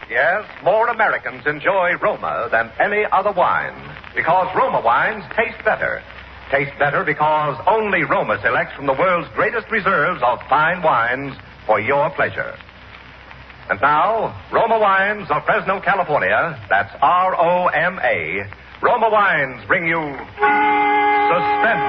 Yes, more Americans enjoy Roma than any other wine because Roma wines taste better. Taste better because only Roma selects from the world's greatest reserves of fine wines for your pleasure. And now, Roma Wines of Fresno, California, that's R-O-M-A, Roma Wines bring you Suspense.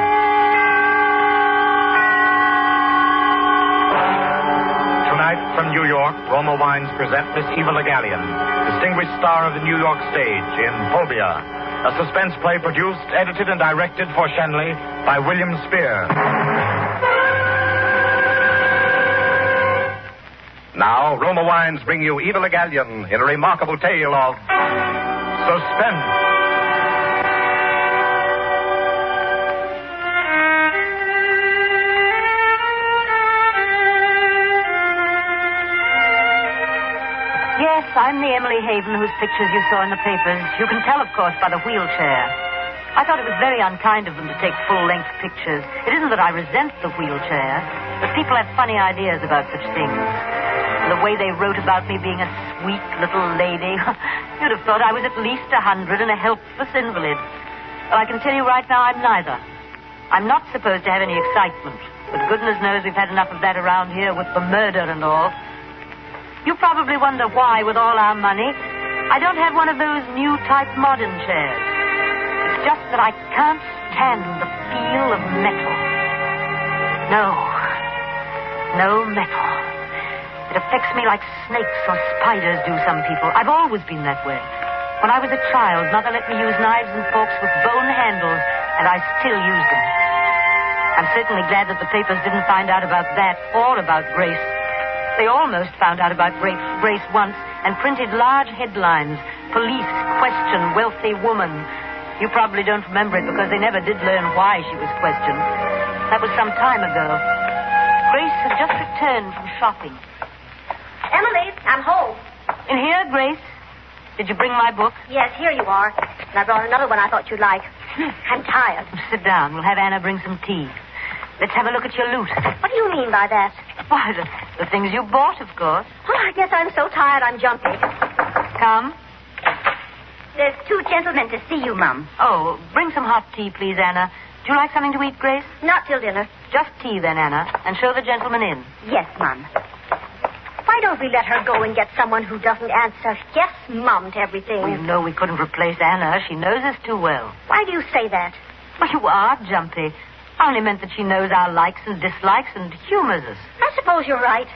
Tonight from New York, Roma Wines present Miss Eva Le Gallienne, distinguished star of the New York stage in Phobia, a suspense play produced, edited, and directed for Shenley by William Spear. Now, Roma Wines bring you Eva Le Gallienne in a remarkable tale of suspense. Yes, I'm the Emily Haven whose pictures you saw in the papers. You can tell, of course, by the wheelchair. I thought it was very unkind of them to take full-length pictures. It isn't that I resent the wheelchair, but people have funny ideas about such things. The way they wrote about me being a sweet little lady, you'd have thought I was at least 100 and a helpless invalid. Well, I can tell you right now I'm neither. I'm not supposed to have any excitement, but goodness knows we've had enough of that around here with the murder and all. You probably wonder why, with all our money, I don't have one of those new type modern chairs. It's just that I can't stand the feel of metal. No metal. It affects me like snakes or spiders do some people. I've always been that way. When I was a child, Mother let me use knives and forks with bone handles, and I still use them. I'm certainly glad that the papers didn't find out about that or about Grace. They almost found out about Grace once and printed large headlines. Police question wealthy woman. You probably don't remember it because they never did learn why she was questioned. That was some time ago. Grace had just returned from shopping. Emily, I'm home. In here, Grace? Did you bring my book? Yes, here you are. And I brought another one I thought you'd like. I'm tired. Sit down. We'll have Anna bring some tea. Let's have a look at your loot. What do you mean by that? Why, the things you bought, of course. Oh, I guess I'm so tired I'm jumpy. Come. There's two gentlemen to see you, Mum. Oh, bring some hot tea, please, Anna. Do you like something to eat, Grace? Not till dinner. Just tea, then, Anna, and show the gentleman in. Yes, Mum. Why don't we let her go and get someone who doesn't answer yes, Mum, to everything? Well, you know we couldn't replace Anna. She knows us too well. Why do you say that? Well, you are jumpy. I only meant that she knows our likes and dislikes and humors us. I suppose you're right,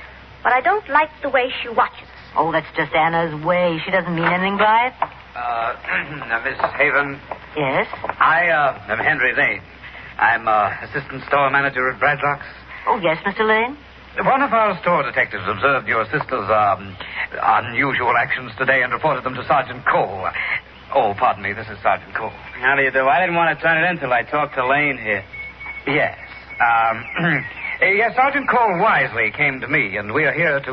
but I don't like the way she watches us. Oh, that's just Anna's way. She doesn't mean anything by it. Miss Haven. Yes? I am Henry Lane. I'm assistant store manager at Bradlock's. Oh, yes, Mr. Lane? One of our store detectives observed your sister's unusual actions today and reported them to Sergeant Cole. Oh, pardon me, this is Sergeant Cole. How do you do? I didn't want to turn it in till I talked to Lane here. Yes. Yes, Sergeant Cole wisely came to me, and we are here to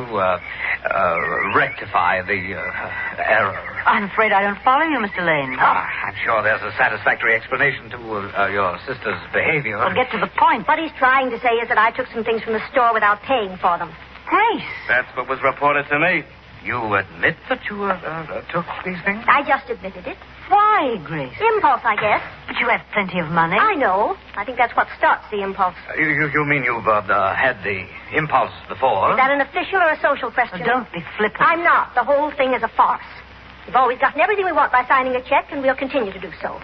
rectify the error. I'm afraid I don't follow you, Mr. Lane. I'm sure there's a satisfactory explanation to your sister's behavior. Well, get to the point. What he's trying to say is that I took some things from the store without paying for them. Grace. That's what was reported to me. You admit that you took these things? I just admitted it. Why, Grace? Impulse, I guess. But you have plenty of money. I know. I think that's what starts the impulse. You mean you've had the impulse before? Is that an official or a social question? Don't be flippant. I'm not. The whole thing is a farce. We've always gotten everything we want by signing a check, and we'll continue to do so.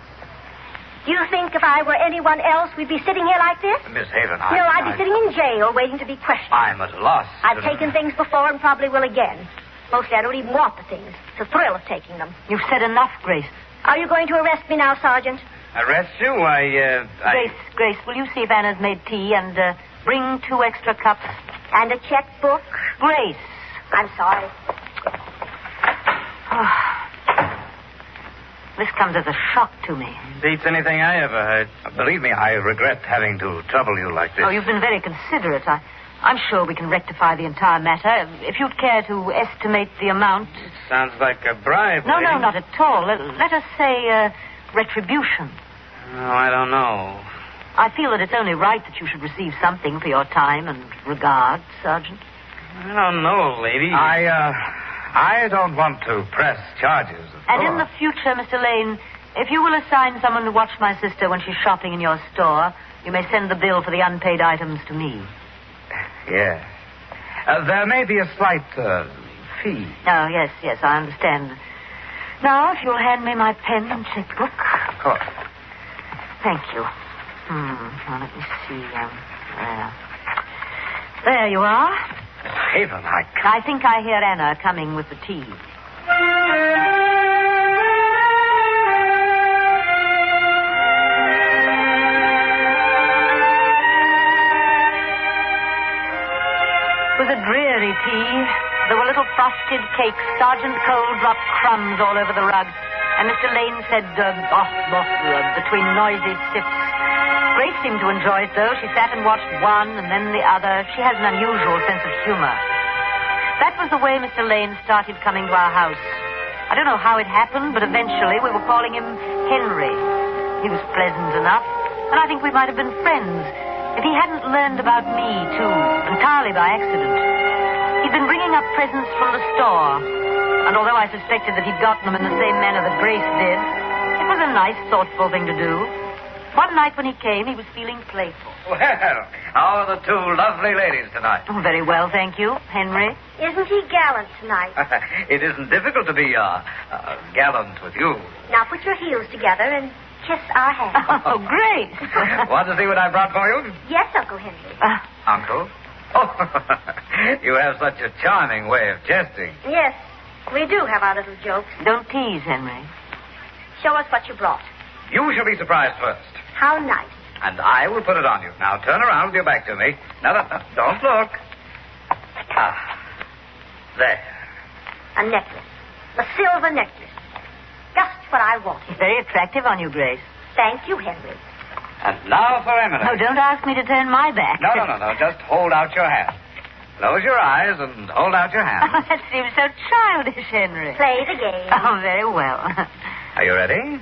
Do you think if I were anyone else, we'd be sitting here like this? Miss Haven, No, I'd be sitting in jail waiting to be questioned. I'm at a loss. I've taken things before and probably will again. Mostly I don't even want the things. It's the thrill of taking them. You've said enough, Grace. Are you going to arrest me now, Sergeant? Arrest you? Grace, will you see if Anna's made tea and bring 2 extra cups? And a checkbook? Grace. I'm sorry. This comes as a shock to me. Beats anything I ever heard. Believe me, I regret having to trouble you like this. Oh, you've been very considerate. I'm sure we can rectify the entire matter. If you'd care to estimate the amount. Sounds like a bribe. No, lady. not at all. Let us say retribution. Oh, I don't know. I feel that it's only right that you should receive something for your time and regard, Sergeant. I don't know, lady. I don't want to press charges, of And course. in the future, Mr. Lane, if you will assign someone to watch my sister when she's shopping in your store, you may send the bill for the unpaid items to me. Yes. There may be a slight fee. Oh, yes, I understand. Now, if you'll hand me my pen and checkbook. Of course. Thank you. Now, let me see. There you are. Haven, I think I hear Anna coming with the tea. It was a dreary tea. There were little frosted cakes. Sergeant Cole dropped crumbs all over the rug. And Mr. Lane said, between noisy sips. Grace seemed to enjoy it, though. She sat and watched one and then the other. She has an unusual sense of humor. That was the way Mr. Lane started coming to our house. I don't know how it happened, but eventually we were calling him Henry. He was pleasant enough, and I think we might have been friends if he hadn't learned about me, too, entirely by accident. He'd been bringing up presents from the store, and although I suspected that he'd gotten them in the same manner that Grace did, it was a nice, thoughtful thing to do. One night when he came, he was feeling playful. Well, how are the two lovely ladies tonight? Oh, very well, thank you. Henry? Isn't he gallant tonight? It isn't difficult to be gallant with you. Now put your heels together and kiss our hands. Oh, Grace. Want to see what I brought for you? Yes, Uncle Henry. Uncle? Oh, you have such a charming way of jesting. Yes, we do have our little jokes. Don't tease, Henry. Show us what you brought. You shall be surprised first. How nice. And I will put it on you. Now, turn around with your back to me. Now, don't look. There. A necklace. A silver necklace. Just what I wanted. Very attractive on you, Grace. Thank you, Henry. And now for Emily. Oh, don't ask me to turn my back. No. Just hold out your hand. Close your eyes and hold out your hand. Oh, that seems so childish, Henry. Play the game. Oh, very well. Are you ready?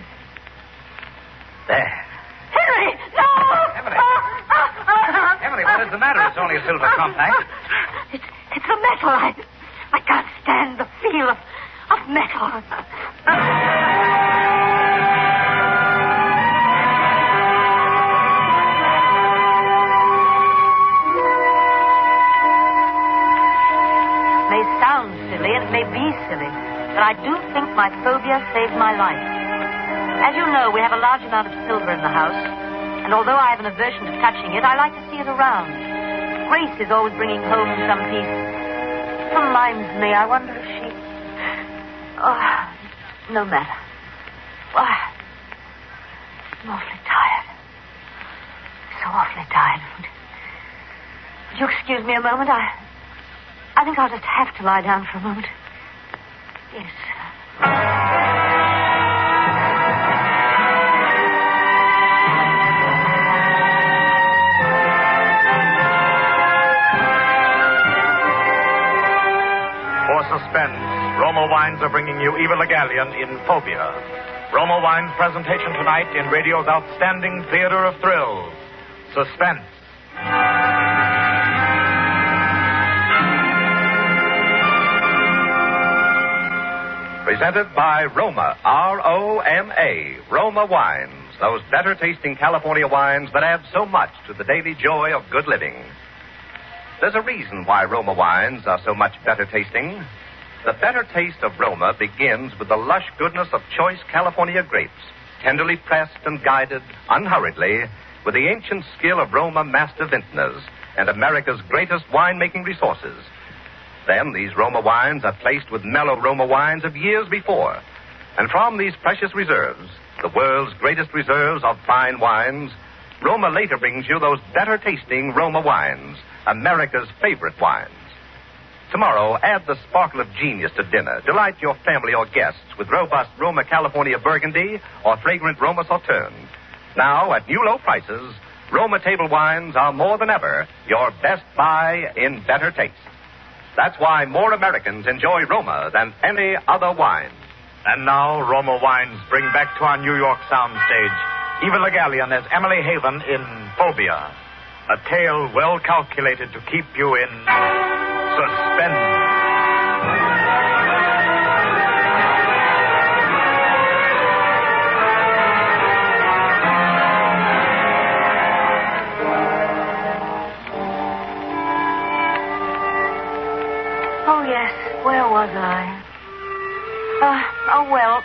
There. Henry, no! Emily. Emily, what is the matter? It's only a silver compact. It's a metal. I can't stand the feel of metal. May sound silly, and it may be silly, but I do think my phobia saved my life. As you know, we have a large amount of silver in the house, and although I have an aversion to touching it, I like to see it around. Grace is always bringing home some piece. It reminds me, I wonder if she... Oh, no matter. Well, I'm awfully tired. So awfully tired. Would you excuse me a moment? I think I'll just have to lie down for a moment. Yes. Suspense, Roma Wines are bringing you Eva Le Gallienne in Phobia. Roma Wines' presentation tonight in radio's outstanding theater of thrills, Suspense. Presented by Roma, R-O-M-A, Roma Wines, those better-tasting California wines that add so much to the daily joy of good living. There's a reason why Roma wines are so much better tasting. The better taste of Roma begins with the lush goodness of choice California grapes, tenderly pressed and guided, unhurriedly, with the ancient skill of Roma master vintners and America's greatest winemaking resources. Then these Roma wines are placed with mellow Roma wines of years before. And from these precious reserves, the world's greatest reserves of fine wines, Roma later brings you those better tasting Roma wines, America's favorite wines. Tomorrow, add the sparkle of genius to dinner. Delight your family or guests with robust Roma California Burgundy or fragrant Roma Sauterne. Now, at new low prices, Roma table wines are more than ever your best buy in better taste. That's why more Americans enjoy Roma than any other wine. And now, Roma Wines bring back to our New York soundstage Eva Le Gallienne as Emily Haven in Phobia, a tale well calculated to keep you in suspense. Oh, well.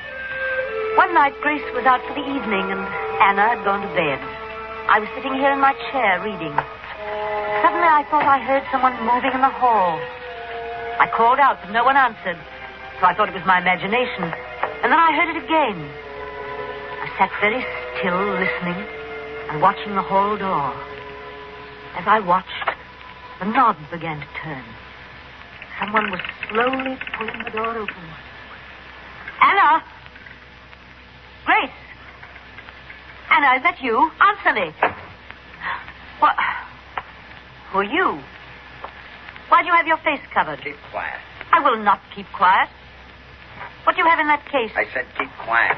One night, Grace was out for the evening, and Anna had gone to bed. I was sitting here in my chair reading. Suddenly, I thought I heard someone moving in the hall. I called out, but no one answered, so I thought it was my imagination. And then I heard it again. I sat very still, listening, and watching the hall door. As I watched, the knob began to turn. Someone was slowly pulling the door open. Anna! Grace! Anna, is that you? Answer me. What? Who are you? Why do you have your face covered? Keep quiet. I will not keep quiet. What do you have in that case? I said keep quiet.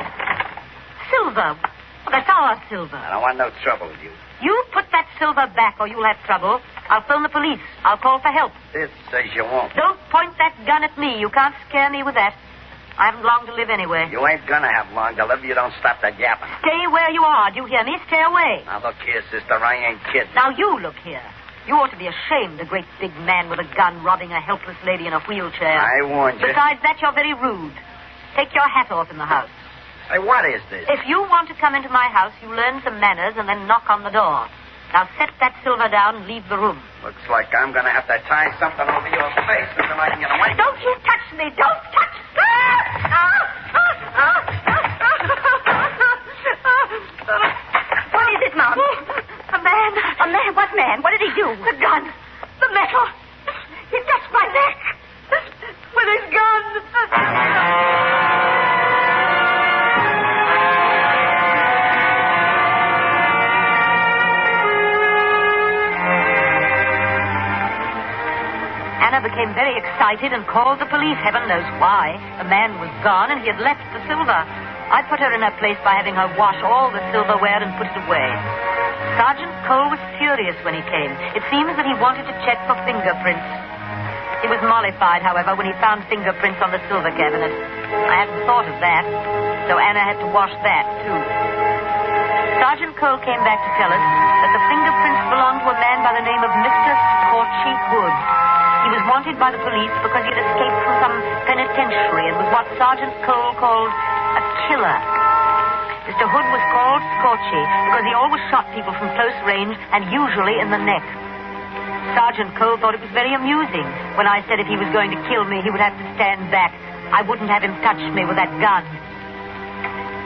Silver. Well, that's our silver. I don't want no trouble with you. You put that silver back or you'll have trouble. I'll phone the police. I'll call for help. This says you won't. Don't point that gun at me. You can't scare me with that. I haven't long to live anyway. You ain't gonna have long to live. You don't stop that yapping. Stay where you are. Do you hear me? Stay away. Now, look here, sister. I ain't kidding. Now, you look here. You ought to be ashamed, a great big man with a gun robbing a helpless lady in a wheelchair. I warned you. Besides that, you're very rude. Take your hat off in the house. Hey, what is this? If you want to come into my house, you learn some manners and then knock on the door. Now, set that silver down and leave the room. Looks like I'm gonna have to tie something over your face until I can get away. Don't you touch me! Don't touch me! What is it, Mom? A man. A man? What man? What did he do? The gun. The metal. He touched my neck. With his gun. Anna became very excited and called the police. Heaven knows why. The man was gone and he had left the silver. I put her in her place by having her wash all the silverware and put it away. Sergeant Cole was furious when he came. It seems that he wanted to check for fingerprints. He was mollified, however, when he found fingerprints on the silver cabinet. I hadn't thought of that, so Anna had to wash that, too. Sergeant Cole came back to tell us that the fingerprints belonged to a man by the name of Mr. Scorchy Hood. He was wanted by the police because he had escaped from some penitentiary and was what Sergeant Cole called a killer. Mr. Hood was called Scorchy because he always shot people from close range and usually in the neck. Sergeant Cole thought it was very amusing when I said if he was going to kill me, he would have to stand back. I wouldn't have him touch me with that gun.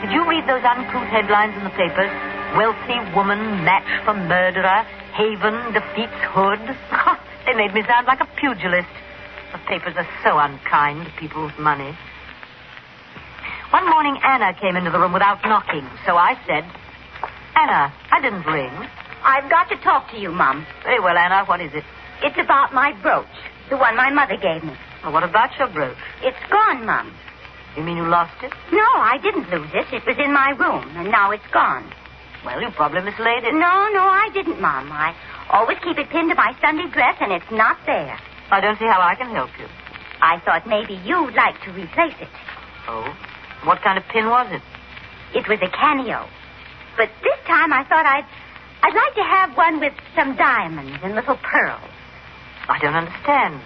Did you read those uncouth headlines in the papers? Wealthy woman match for murderer. Haven defeats Hood. They made me sound like a pugilist. The papers are so unkind to people with money. One morning, Anna came into the room without knocking, so I said, Anna, I didn't ring. I've got to talk to you, Mom. Very well, Anna, what is it? It's about my brooch, the one my mother gave me. Well, what about your brooch? It's gone, Mom. You mean you lost it? No, I didn't lose it. It was in my room, and now it's gone. Well, you probably mislaid it. No, I didn't, Mom. I always keep it pinned to my Sunday dress, and it's not there. I don't see how I can help you. I thought maybe you'd like to replace it. Oh? What kind of pin was it? It was a cameo. But this time I thought I'd like to have one with some diamonds and little pearls. I don't understand.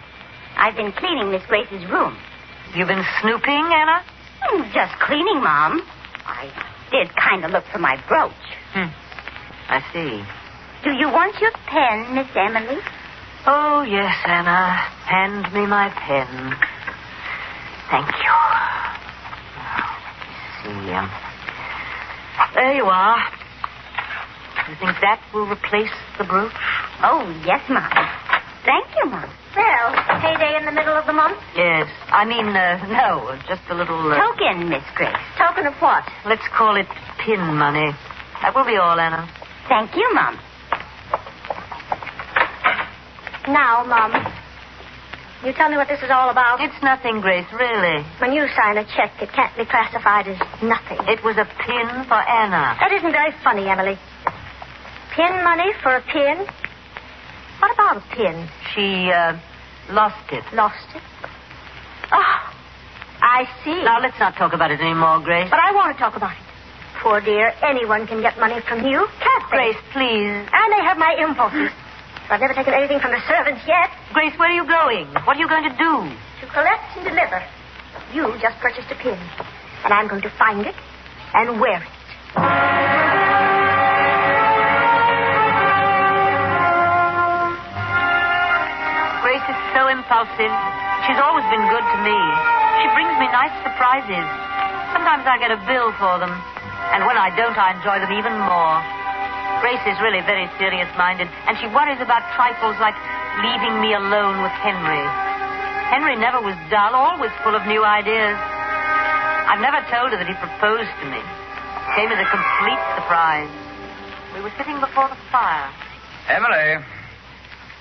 I've been cleaning Miss Grace's room. You've been snooping, Anna? Just cleaning, Mom. I did kind of look for my brooch. I see. Do you want your pen, Miss Emily? Oh, yes, Anna. Hand me my pen. Thank you. See, there you are. You think that will replace the brooch? Oh, yes, Mom. Thank you, Mom. Well, payday in the middle of the month? Yes. I mean, no, just a little... Token, Miss Grace. Token of what? Let's call it pin money. That will be all, Anna. Thank you, Mom. Now, Mom, you tell me what this is all about. It's nothing, Grace, really. When you sign a check, it can't be classified as nothing. It was a pin for Anna. That isn't very funny, Emily. Pin money for a pin? What about a pin? She, lost it. Lost it? Oh, I see. Now, let's not talk about it anymore, Grace. But I want to talk about it. Poor dear, anyone can get money from you, can't they? Grace, please. I may have my impulses. I've never taken anything from the servants yet. Grace, where are you going? What are you going to do? To collect and deliver. You just purchased a pin. And I'm going to find it and wear it. Grace is so impulsive. She's always been good to me. She brings me nice surprises. Sometimes I get a bill for them. And when I don't, I enjoy them even more. Grace is really very serious-minded, and she worries about trifles like leaving me alone with Henry. Henry never was dull, always full of new ideas. I've never told her that he proposed to me. It came as a complete surprise. We were sitting before the fire. Emily,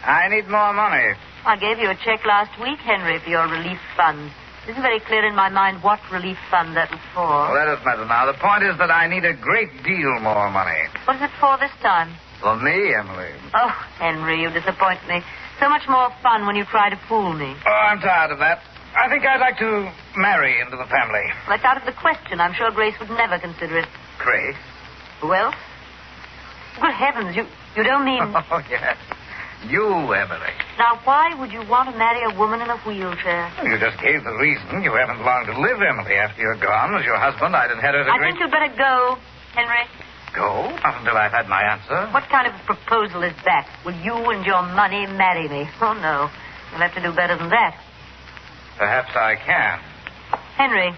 I need more money. I gave you a check last week, Henry, for your relief fund. It isn't very clear in my mind what relief fund that was for. Well, that doesn't matter now. The point is that I need a great deal more money. What is it for this time? For me, Emily. Oh, Henry, you disappoint me. So much more fun when you try to fool me. Oh, I'm tired of that. I think I'd like to marry into the family. Well, that's out of the question. I'm sure Grace would never consider it. Grace? Who else? Good heavens, you don't mean... Oh, yes. You, Emily. Now, why would you want to marry a woman in a wheelchair? You just gave the reason. You haven't long to live, Emily. After you're gone, as your husband, I'd inherit a I think you'd better go, Henry. Go? Not until I've had my answer. What kind of a proposal is that? Will you and your money marry me? Oh, no. You'll have to do better than that. Perhaps I can. Henry,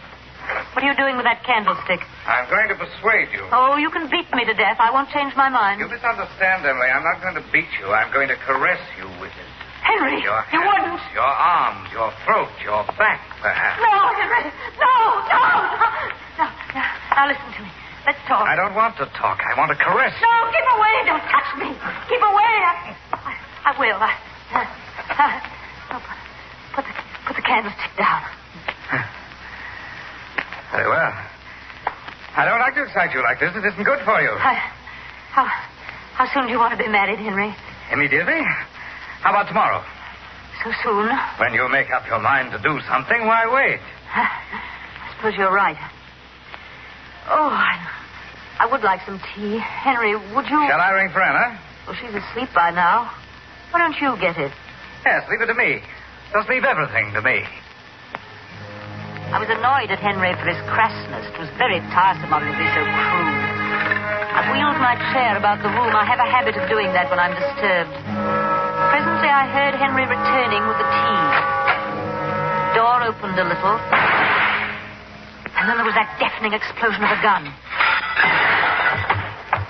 what are you doing with that candlestick? I'm going to persuade you. Oh, you can beat me to death. I won't change my mind. You misunderstand, Emily. I'm not going to beat you. I'm going to caress you with it. Henry, Your you hands, wouldn't. Your arms, your throat, your back, perhaps. No, Henry. No. Now, listen to me. Let's talk. I don't want to talk. I want to caress you. No, keep away. Don't touch me. Keep away. I will. Put the candlestick down. Very well. I don't like to excite you like this. It isn't good for you. How soon do you want to be married, Henry? Immediately? How about tomorrow? So soon? When you make up your mind to do something, why wait? I suppose you're right. Oh, I would like some tea. Henry, would you... Shall I ring for Anna? Well, she's asleep by now. Why don't you get it? Yes, leave it to me. Just leave everything to me. I was annoyed at Henry for his crassness. It was very tiresome of him to be so crude. I wheeled my chair about the room. I have a habit of doing that when I'm disturbed. Presently, I heard Henry returning with the tea. The door opened a little. And then there was that deafening explosion of a gun.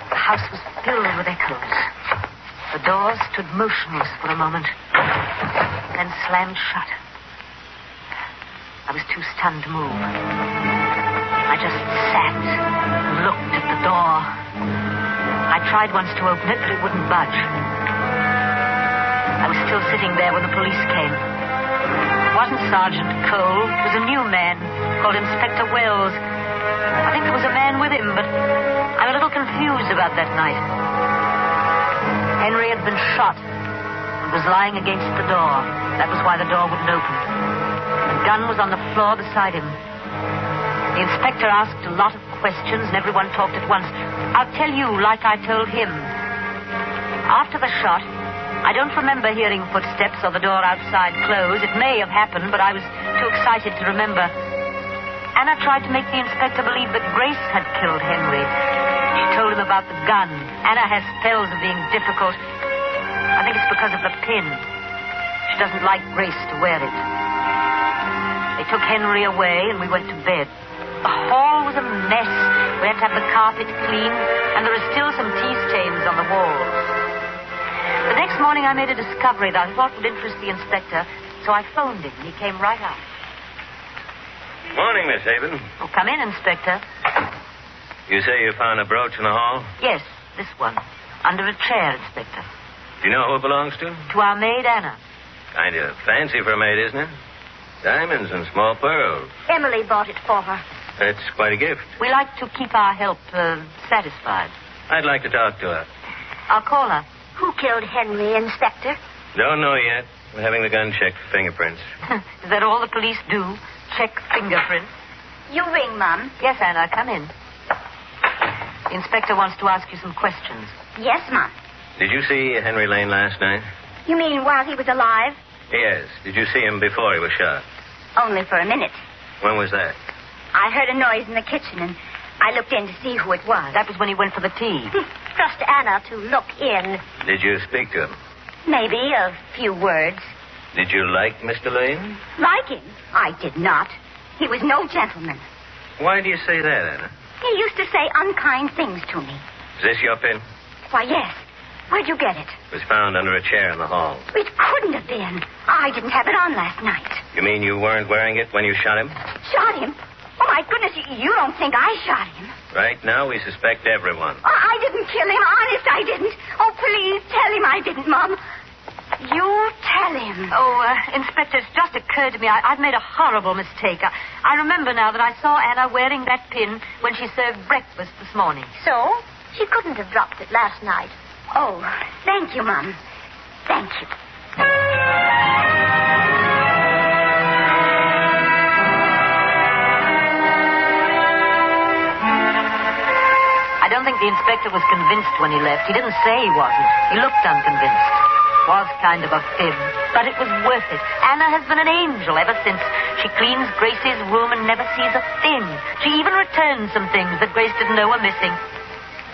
The house was filled with echoes. The door stood motionless for a moment, then slammed shut. I was too stunned to move. I just sat and looked at the door. I tried once to open it, but it wouldn't budge. I was still sitting there when the police came. It wasn't Sergeant Cole. It was a new man called Inspector Wells. I think there was a man with him, but I'm a little confused about that night. Henry had been shot and was lying against the door. That was why the door wouldn't open. The gun was on the floor beside him. The inspector asked a lot of questions, and everyone talked at once. I'll tell you like I told him. After the shot, I don't remember hearing footsteps or the door outside close. It may have happened, but I was too excited to remember. Anna tried to make the inspector believe that Grace had killed Henry. She told him about the gun. Anna has spells of being difficult. I think it's because of the pin. She doesn't like Grace to wear it. They took Henry away, and we went to bed. The hall was a mess. We had to have the carpet cleaned, and there are still some tea stains on the walls. The next morning, I made a discovery that I thought would interest the inspector, so I phoned him, and he came right out. Morning, Miss Haven. Oh, come in, Inspector. You say you found a brooch in the hall? Yes, this one. Under a chair, Inspector. Do you know who it belongs to? To our maid, Anna. Kind of fancy for a maid, isn't it? Diamonds and small pearls. Emily bought it for her. That's quite a gift. We like to keep our help satisfied. I'd like to talk to her. I'll call her. Who killed Henry, Inspector? Don't know yet. We're having the gun checked for fingerprints. Is that all the police do? Check fingerprints? You ring, Mum. Yes, Anna, come in. The inspector wants to ask you some questions. Yes, Mum. Did you see Henry Lane last night? You mean while he was alive? Yes. Did you see him before he was shot? Only for a minute. When was that? I heard a noise in the kitchen, and I looked in to see who it was. That was when he went for the tea. Trust Anna to look in. Did you speak to him? Maybe a few words. Did you like Mr. Lane? Like him? I did not. He was no gentleman. Why do you say that, Anna? He used to say unkind things to me. Is this your pin? Why, yes. Where'd you get it? It was found under a chair in the hall. It couldn't have been. I didn't have it on last night. You mean you weren't wearing it when you shot him? Shot him? Oh, my goodness, you don't think I shot him? Right now, we suspect everyone. Oh, I didn't kill him. Honest, I didn't. Oh, please, tell him I didn't, Mom. You tell him. Oh, Inspector, it's just occurred to me. I've made a horrible mistake. I remember now that I saw Anna wearing that pin when she served breakfast this morning. So? She couldn't have dropped it last night. Oh, thank you, Mom. Thank you. I don't think the inspector was convinced when he left. He didn't say he wasn't. He looked unconvinced. Was kind of a fib, but it was worth it. Anna has been an angel ever since. She cleans Grace's room and never sees a thing. She even returned some things that Grace didn't know were missing.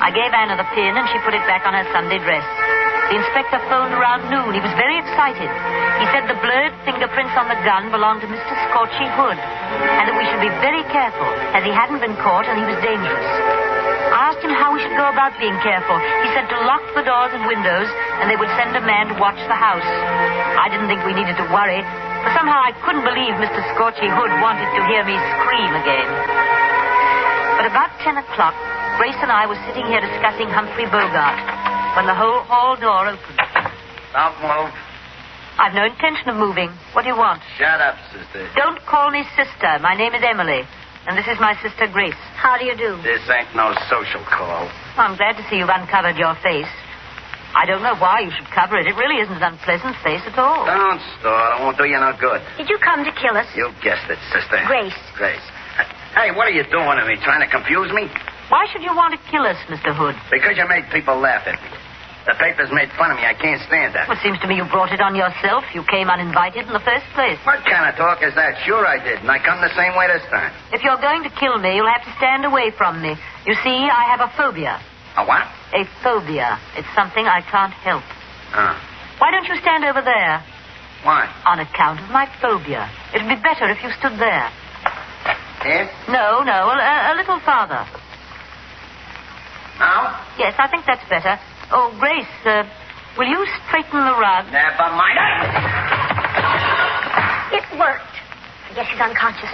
I gave Anna the pin, and she put it back on her Sunday dress. The inspector phoned around noon. He was very excited. He said the blurred fingerprints on the gun belonged to Mr. Scorchy Hood, and that we should be very careful, as he hadn't been caught and he was dangerous. I asked him how we should go about being careful. He said to lock the doors and windows, and they would send a man to watch the house. I didn't think we needed to worry, but somehow I couldn't believe Mr. Scorchy Hood wanted to hear me scream again. But about 10 o'clock, Grace and I were sitting here discussing Humphrey Bogart when the whole hall door opened. Don't move. I've no intention of moving. What do you want? Shut up, sister. Don't call me sister. My name is Emily, and this is my sister Grace. How do you do? This ain't no social call. I'm glad to see you've uncovered your face. I don't know why you should cover it. It really isn't an unpleasant face at all. Don't stall. It won't do you no good. Did you come to kill us? You guessed it, sister. Grace. Grace. Hey, what are you doing to me? Trying to confuse me? Why should you want to kill us, Mr. Hood? Because you made people laugh at me. The papers made fun of me. I can't stand that. Well, it seems to me you brought it on yourself. You came uninvited in the first place. What kind of talk is that? Sure I did, and I come the same way this time. If you're going to kill me, you'll have to stand away from me. You see, I have a phobia. A what? A phobia. It's something I can't help. Huh. Why don't you stand over there? Why? On account of my phobia. It'd be better if you stood there. Here? No, a little farther. Now? Yes, I think that's better. Oh, Grace, will you straighten the rug? Never mind. It worked. I guess he's unconscious.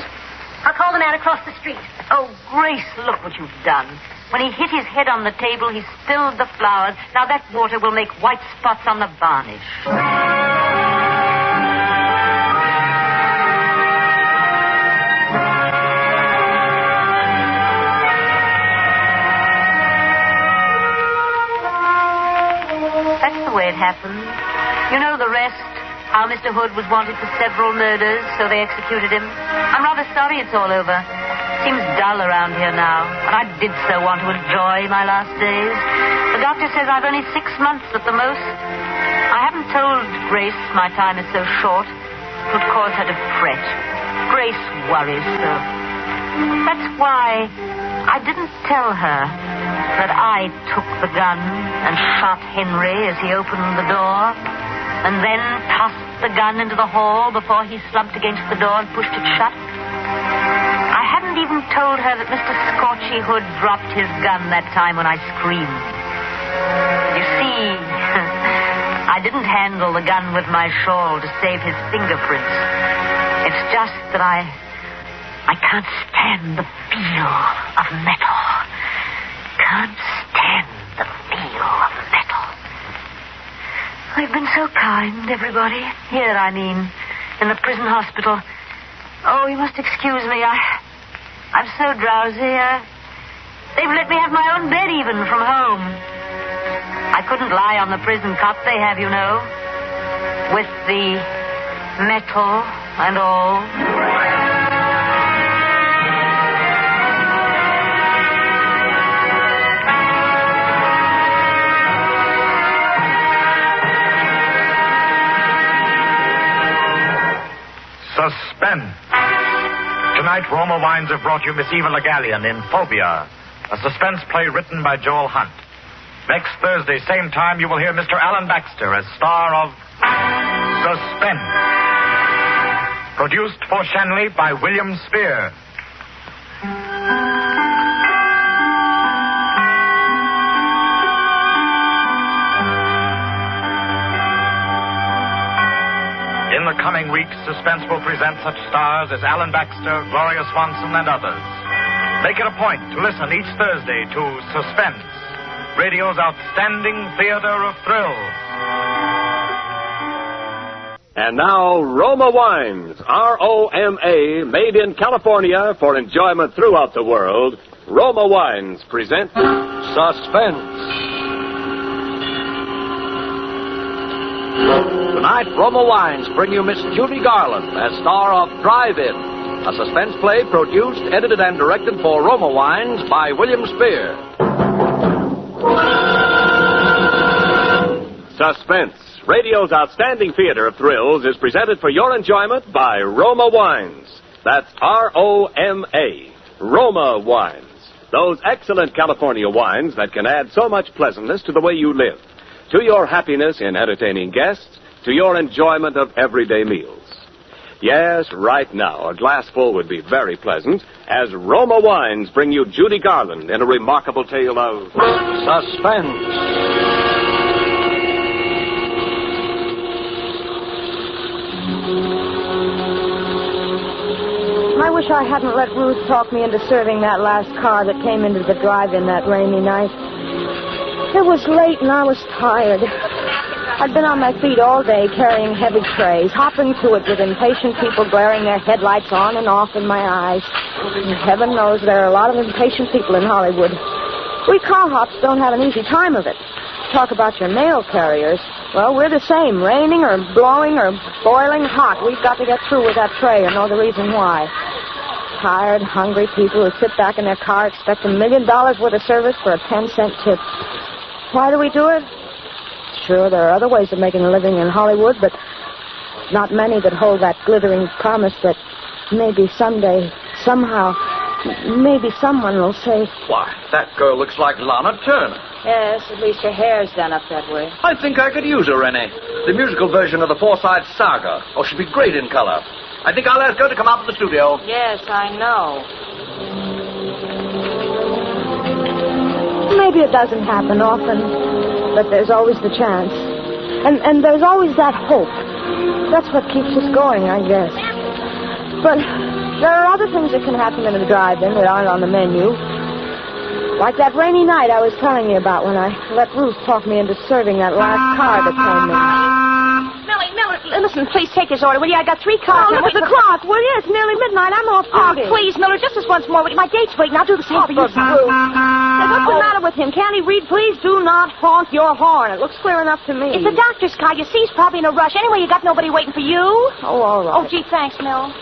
I'll call the man across the street. Oh, Grace, look what you've done. When he hit his head on the table, he spilled the flowers. Now that water will make white spots on the varnish. That's the way it happened. You know the rest. How Mr. Hood was wanted for several murders, so they executed him. I'm rather sorry it's all over. Seems dull around here now, and I did so want to enjoy my last days. The doctor says I've only 6 months at the most. I haven't told Grace my time is so short. It would cause her to fret. Grace worries so. That's why I didn't tell her that I took the gun and shot Henry as he opened the door, and then tossed the gun into the hall before he slumped against the door and pushed it shut. I hadn't even told her that Mr. Scorchy Hood dropped his gun that time when I screamed. You see, I didn't handle the gun with my shawl to save his fingerprints. It's just that I can't stand the feel of metal. Can't stand the feel of metal. They've been so kind, everybody. Here, I mean, in the prison hospital. Oh, you must excuse me. I'm so drowsy. They've let me have my own bed even from home. I couldn't lie on the prison cot they have, you know, with the metal and all. Suspense. Tonight, Roma Wines have brought you Miss Eva Le Gallion in Phobia, a suspense play written by Joel Hunt. Next Thursday, same time, you will hear Mr. Alan Baxter as star of Suspense. Produced for Shenley by William Spear. In the coming weeks, Suspense will present such stars as Alan Baxter, Gloria Swanson, and others. Make it a point to listen each Thursday to Suspense, radio's outstanding theater of thrills. And now, Roma Wines, R-O-M-A, made in California for enjoyment throughout the world. Roma Wines present Suspense. Tonight, Roma Wines bring you Miss Judy Garland as star of Drive-In, a suspense play produced, edited, and directed for Roma Wines by William Spear. Suspense, radio's outstanding theater of thrills, is presented for your enjoyment by Roma Wines. That's R-O-M-A, Roma Wines. Those excellent California wines that can add so much pleasantness to the way you live, to your happiness in entertaining guests, to your enjoyment of everyday meals. Yes, right now, a glassful would be very pleasant as Roma Wines bring you Judy Garland in a remarkable tale of suspense. I wish I hadn't let Ruth talk me into serving that last car that came into the drive-in that rainy night. It was late and I was tired. I'd been on my feet all day carrying heavy trays, hopping to it with impatient people glaring their headlights on and off in my eyes. And heaven knows there are a lot of impatient people in Hollywood. We car hops don't have an easy time of it. Talk about your mail carriers. Well, we're the same. Raining or blowing or boiling hot, we've got to get through with that tray and know the reason why. Tired, hungry people who sit back in their car expect $1 million worth of service for a 10-cent tip. Why do we do it? Sure, there are other ways of making a living in Hollywood, but not many that hold that glittering promise that maybe someday, somehow, maybe someone will say, Why, that girl looks like Lana Turner. yes, at least her hair's done up that way. I think I could use her, Rennie. The musical version of the Forsyth Saga. Oh, she'd be great in color. I think I'll ask her to come out to the studio. Yes, I know. Maybe it doesn't happen often, but there's always the chance. And there's always that hope. That's what keeps us going, I guess. But there are other things that can happen in the drive-in that aren't on the menu. Like that rainy night I was telling you about when I let Ruth talk me into serving that last car that came in. Miller, listen, please take his order, will you? I got 3 cars. Oh, look at the clock, will you? It's nearly midnight. I'm off duty. Please, Miller, just this once more. My date's waiting. I'll do the same for you, son. Hey, what's the matter with him? Can't he read? Please do not honk your horn. It looks clear enough to me. It's the doctor's car. You see, he's probably in a rush. Anyway, you got nobody waiting for you. Oh, all right. Oh, gee, thanks, Mill.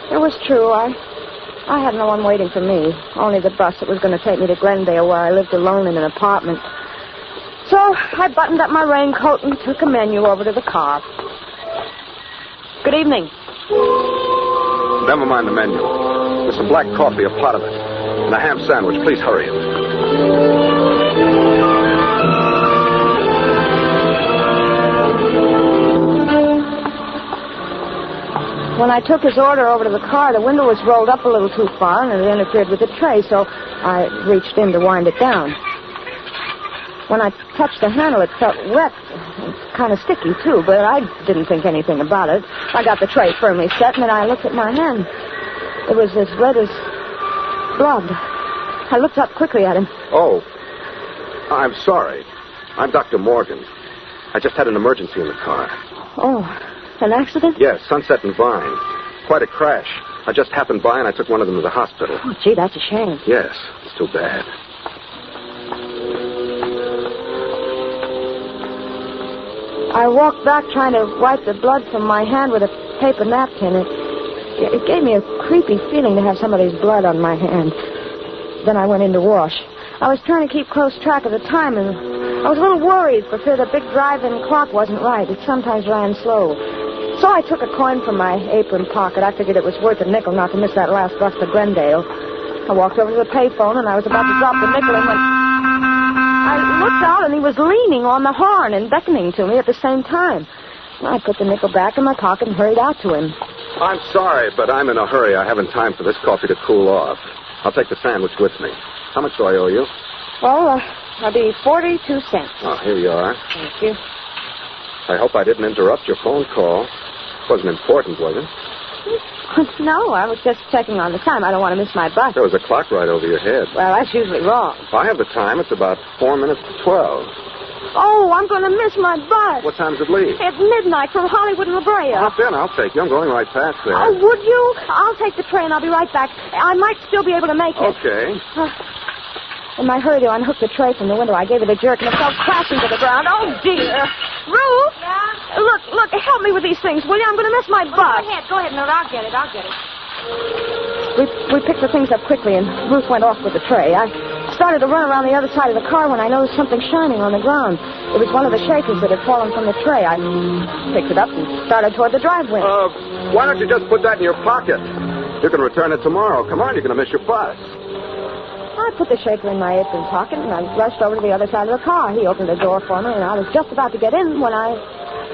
It was true. I had no one waiting for me. Only the bus that was going to take me to Glendale, where I lived alone in an apartment. So I buttoned up my raincoat and took a menu over to the car. Good evening. Never mind the menu. There's some black coffee, a pot of it, and a ham sandwich. Please hurry it. When I took his order over to the car, the window was rolled up a little too far, and it interfered with the tray, so I reached in to wind it down. When I touched the handle, it felt wet, kind of sticky, too, but I didn't think anything about it. I got the tray firmly set, and then I looked at my hand. It was as red as blood. I looked up quickly at him. Oh, I'm sorry. I'm Dr. Morgan. I just had an emergency in the car. Oh, an accident? Yes, Sunset and Vine. Quite a crash. I just happened by, and I took one of them to the hospital. Oh, gee, that's a shame. Yes, it's too bad. I walked back trying to wipe the blood from my hand with a paper napkin. It gave me a creepy feeling to have somebody's blood on my hand. Then I went in to wash. I was trying to keep close track of the time, and I was a little worried for fear the big drive-in clock wasn't right. It sometimes ran slow. So I took a coin from my apron pocket. I figured it was worth a nickel not to miss that last bus to Glendale. I walked over to the payphone, and I was about to drop the nickel in when I looked out, and he was leaning on the horn and beckoning to me at the same time. I put the nickel back in my pocket and hurried out to him. I'm sorry, but I'm in a hurry. I haven't time for this coffee to cool off. I'll take the sandwich with me. How much do I owe you? Well, that'll be 42 cents. Oh, here you are. Thank you. I hope I didn't interrupt your phone call. Wasn't important, was it? No, I was just checking on the time. I don't want to miss my bus. There was a clock right over your head. Well, that's usually wrong. If I have the time, it's about 4 minutes to 12. Oh, I'm going to miss my bus. What time does it leave? At midnight from Hollywood and La Brea. Hop in. I'll take you. I'm going right past there. Oh, would you? I'll take the train. I'll be right back. I might still be able to make it. Okay. In my hurry to unhook the tray from the window, I gave it a jerk and it fell crashing to the ground. Oh, dear. Ruth? Yeah? Look, help me with these things, will you? I'm going to miss my bus. Go ahead, Mildred. I'll get it. We picked the things up quickly, and Ruth went off with the tray. I started to run around the other side of the car when I noticed something shining on the ground. It was one of the shakers that had fallen from the tray. I picked it up and started toward the driveway. Why don't you just put that in your pocket? You can return it tomorrow. Come on, you're going to miss your bus. I put the shaker in my apron pocket, and I rushed over to the other side of the car. He opened the door for me, and I was just about to get in when I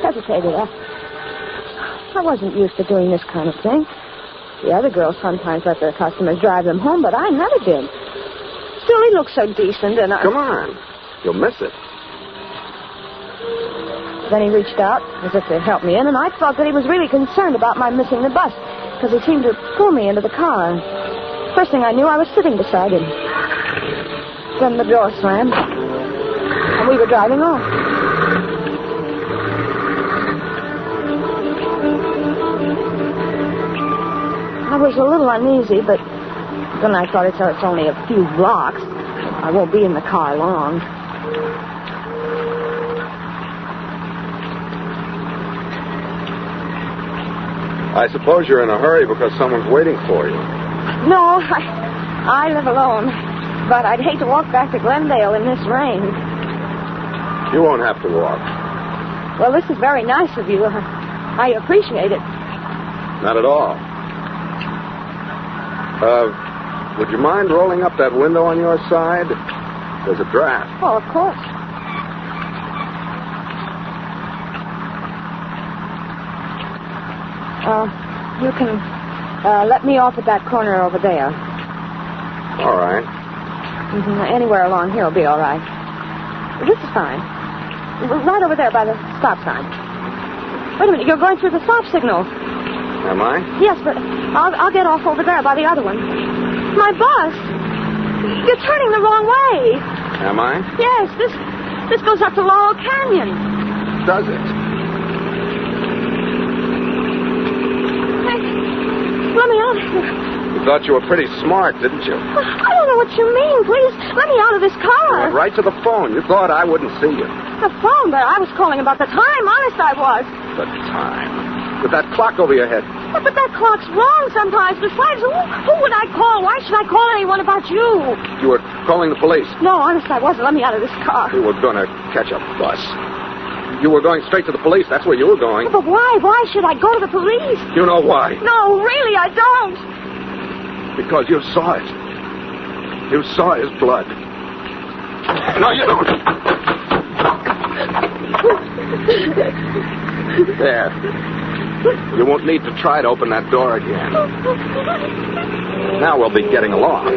hesitated. I wasn't used to doing this kind of thing. The other girls sometimes let their customers drive them home, but I never did. Still, he looked so decent, and I... Come on. You'll miss it. Then he reached out as if to help me in, and I thought that he was really concerned about my missing the bus, because he seemed to pull me into the car. First thing I knew, I was sitting beside him. Then the door slammed, and we were driving off. I was a little uneasy, but then I thought it's only a few blocks. I won't be in the car long. I suppose you're in a hurry because someone's waiting for you. No, I live alone. But I'd hate to walk back to Glendale in this rain. You won't have to walk. Well, this is very nice of you. I appreciate it. Not at all. Would you mind rolling up that window on your side? There's a draft. Oh, of course. You can let me off at that corner over there. All right. Anywhere along here will be all right. This is fine. Right over there by the stop sign. Wait a minute, you're going through the stop signal. Am I? Yes, but I'll get off over there by the other one. My bus! You're turning the wrong way. Am I? Yes, this goes up to Laurel Canyon. Does it? Let me out. You thought you were pretty smart, didn't you? I don't know what you mean. Please, let me out of this car. You went right to the phone. You thought I wouldn't see you. The phone, but I was calling about the time. Honest, I was. The time. With that clock over your head. But that clock's wrong sometimes. Besides, who would I call? Why should I call anyone about you? You were calling the police. No, honest, I wasn't. Let me out of this car. You were going to catch a bus. You were going straight to the police. That's where you were going. But why? Why should I go to the police? You know why. No, really, I don't. Because you saw it. You saw his blood. No, you don't. There. You won't need to try to open that door again. Now we'll be getting along.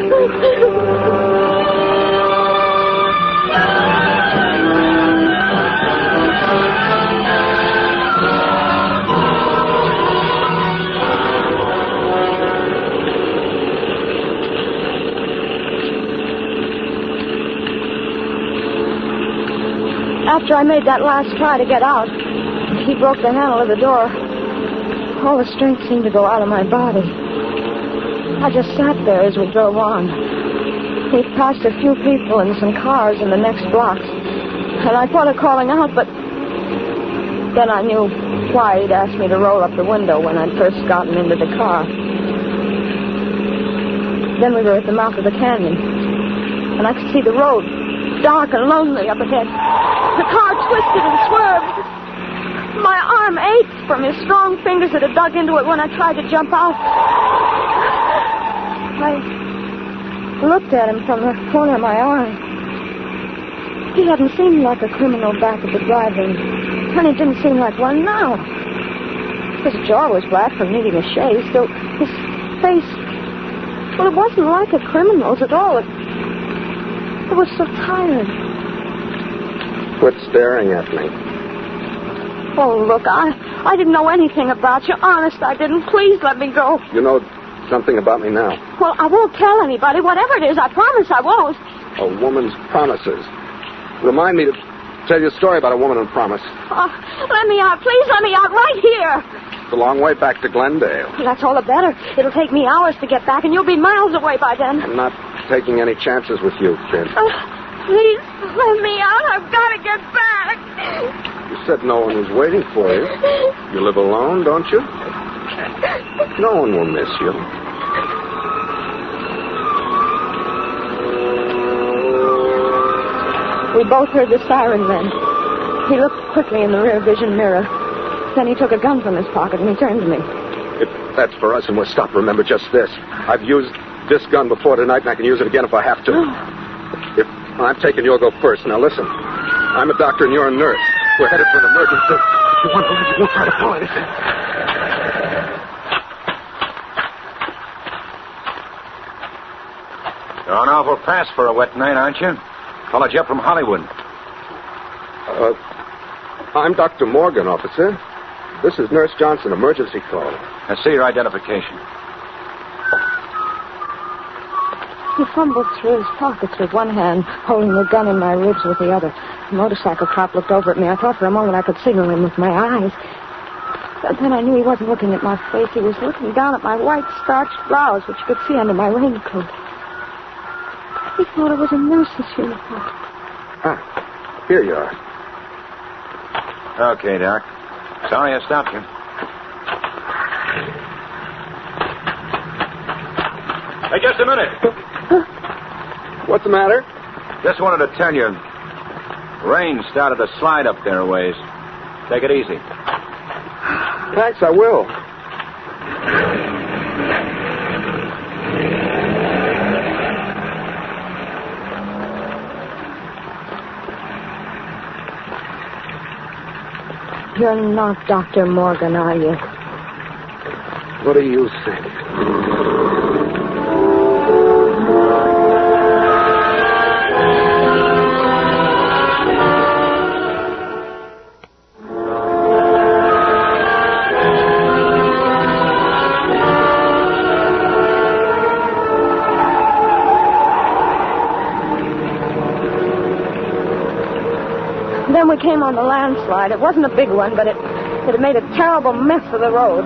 After I made that last try to get out, he broke the handle of the door. All the strength seemed to go out of my body. I just sat there as we drove on. We passed a few people and some cars in the next blocks. And I thought of calling out, but then I knew why he'd asked me to roll up the window when I'd first gotten into the car. Then we were at the mouth of the canyon. And I could see the road, dark and lonely up ahead. The car twisted and swerved. My arm ached. from his strong fingers that had dug into it when I tried to jump out. I looked at him from the corner of my eye. He hadn't seemed like a criminal back at the drive-in, and he didn't seem like one now. His jaw was black from needing a shave, so his face... Well, it wasn't like a criminal's at all. It was so tired. Quit staring at me. Oh, look, I didn't know anything about you. Honest, I didn't. Please let me go. You know something about me now. Well, I won't tell anybody. Whatever it is, I promise I won't. A woman's promises. Remind me to tell you a story about a woman who promised. Oh, let me out. Please let me out right here. It's a long way back to Glendale. Well, that's all the better. It'll take me hours to get back, and you'll be miles away by then. I'm not taking any chances with you, kid. Please let me out. I've got to get back. You said no one was waiting for you. You live alone, don't you? No one will miss you. We both heard the siren then. He looked quickly in the rear vision mirror. Then he took a gun from his pocket and he turned to me. If that's for us and we're stopped, remember just this. I've used this gun before tonight and I can use it again if I have to. If I'm taking, you'll go first. Now listen, I'm a doctor and you're a nurse. We're headed for an emergency. If you want to leave, you won't try to pull anything. You're on awful fast for a wet night, aren't you? Followed you up from Hollywood. I'm Dr. Morgan, officer. This is Nurse Johnson, emergency call. I see your identification. He fumbled through his pockets with one hand, holding the gun in my ribs with the other. The motorcycle cop looked over at me. I thought for a moment I could signal him with my eyes. But then I knew he wasn't looking at my face. He was looking down at my white starched blouse, which you could see under my raincoat. He thought it was a nurse's uniform. Ah, here you are. Okay, Doc. Sorry I stopped you. Hey, just a minute. What's the matter? Just wanted to tell you, rain started to slide up there a ways. Take it easy. Thanks, I will. You're not Dr. Morgan, are you? What do you think? Then we came on the landslide. It wasn't a big one, but it had made a terrible mess of the road.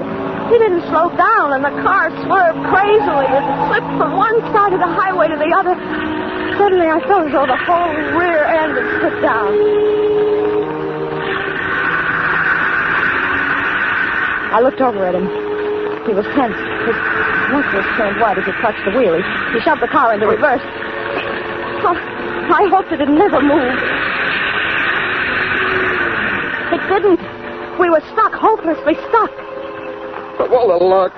He didn't slow down, and the car swerved crazily as it slipped from one side of the highway to the other. Suddenly, I felt as though the whole rear end had slipped down. I looked over at him. He was tense. His knuckles turned white as he clutched the wheel. He shoved the car into reverse. Oh, I hoped it had never moved. It didn't. We were stuck, hopelessly stuck. Of all the luck.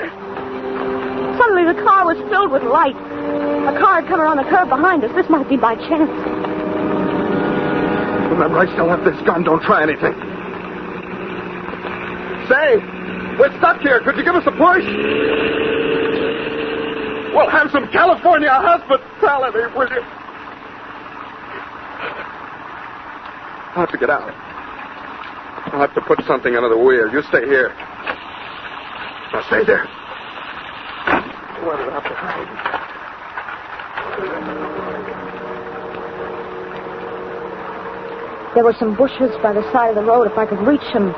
Suddenly the car was filled with light. A car had come around the curve behind us. This might be by chance. Remember, I still have this gun. Don't try anything. Say, we're stuck here. Could you give us a push? We'll have some California hospitality, will you? I'll have to get out. I'll have to put something under the wheel. You stay here. Now stay there. Where did I have to hide? There were some bushes by the side of the road. If I could reach them,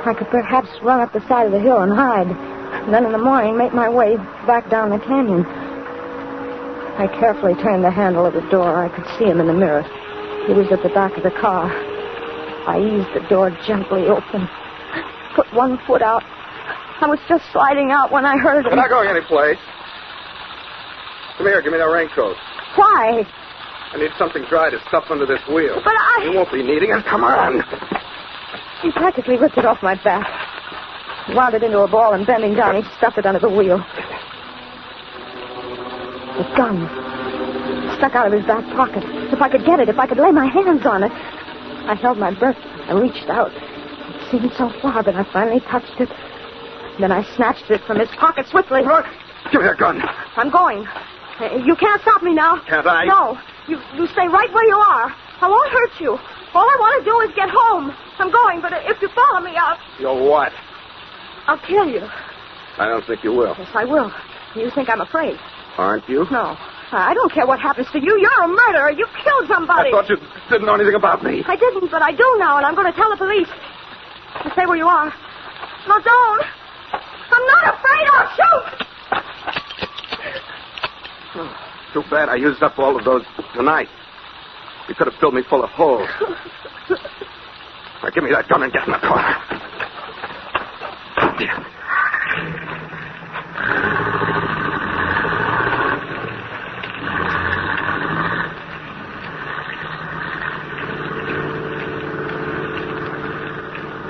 I could perhaps run up the side of the hill and hide. And then in the morning, make my way back down the canyon. I carefully turned the handle of the door. I could see him in the mirror. He was at the back of the car. I eased the door gently open, put one foot out. I was just sliding out when I heard him. We're not going anyplace. Come here, give me that raincoat. Why? I need something dry to stuff under this wheel. But You won't be needing it. Come on. He practically ripped it off my back. wound it into a ball, and bending down, he stuffed it under the wheel. The gun stuck out of his back pocket. If I could get it, if I could lay my hands on it. I held my breath. I reached out. It seemed so far, but I finally touched it. Then I snatched it from his pocket swiftly. Look, give me that gun. I'm going. You can't stop me now. Can't I? No. You stay right where you are. I won't hurt you. All I want to do is get home. I'm going, but if you follow me out... You'll what? I'll kill you. I don't think you will. Yes, I will. You think I'm afraid? Aren't you? No. I don't care what happens to you. You're a murderer. You killed somebody. I thought you didn't know anything about me. I didn't, but I do now, and I'm going to tell the police. Stay where you are. No, don't. I'm not afraid. I'll shoot. Too bad I used up all of those tonight. You could have filled me full of holes. Now, give me that gun and get in the car.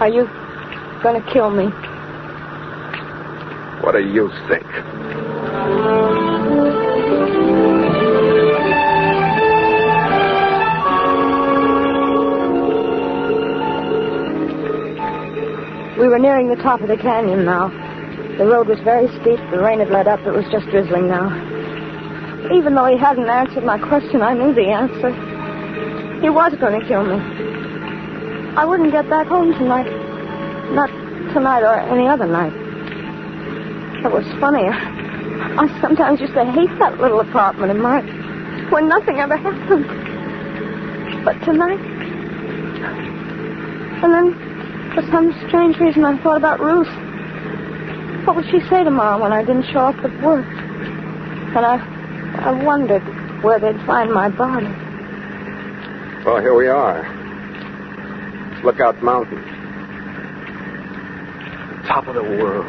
Are you going to kill me? What do you think? We were nearing the top of the canyon now. The road was very steep. The rain had let up. It was just drizzling now. Even though he hadn't answered my question, I knew the answer. He was going to kill me. I wouldn't get back home tonight. Not tonight or any other night. It was funny. I sometimes used to hate that little apartment of mine when nothing ever happened. But tonight... And then, for some strange reason, I thought about Ruth. What would she say tomorrow when I didn't show up at work? And I wondered where they'd find my body. Well, here we are. Lookout Mountain. Top of the world.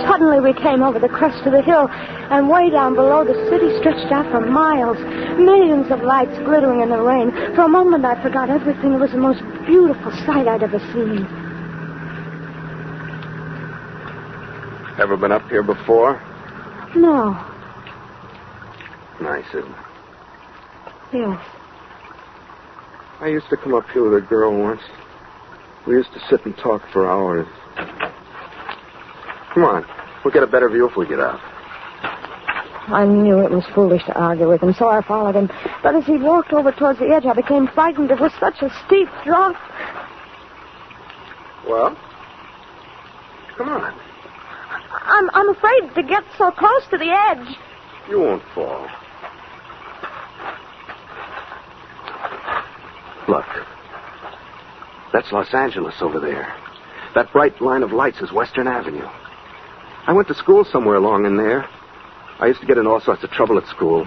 Suddenly we came over the crest of the hill, and way down below the city stretched out for miles. Millions of lights glittering in the rain. For a moment I forgot everything. It was the most beautiful sight I'd ever seen. Ever been up here before? No. Nice, isn't it? Yes. I used to come up here with a girl once. We used to sit and talk for hours. Come on. We'll get a better view if we get out. I knew it was foolish to argue with him, so I followed him. But as he walked over towards the edge, I became frightened. It was such a steep drop. Well? Come on. I'm afraid to get so close to the edge. You won't fall. Look. That's Los Angeles over there. That bright line of lights is Western Avenue. I went to school somewhere along in there. I used to get in all sorts of trouble at school,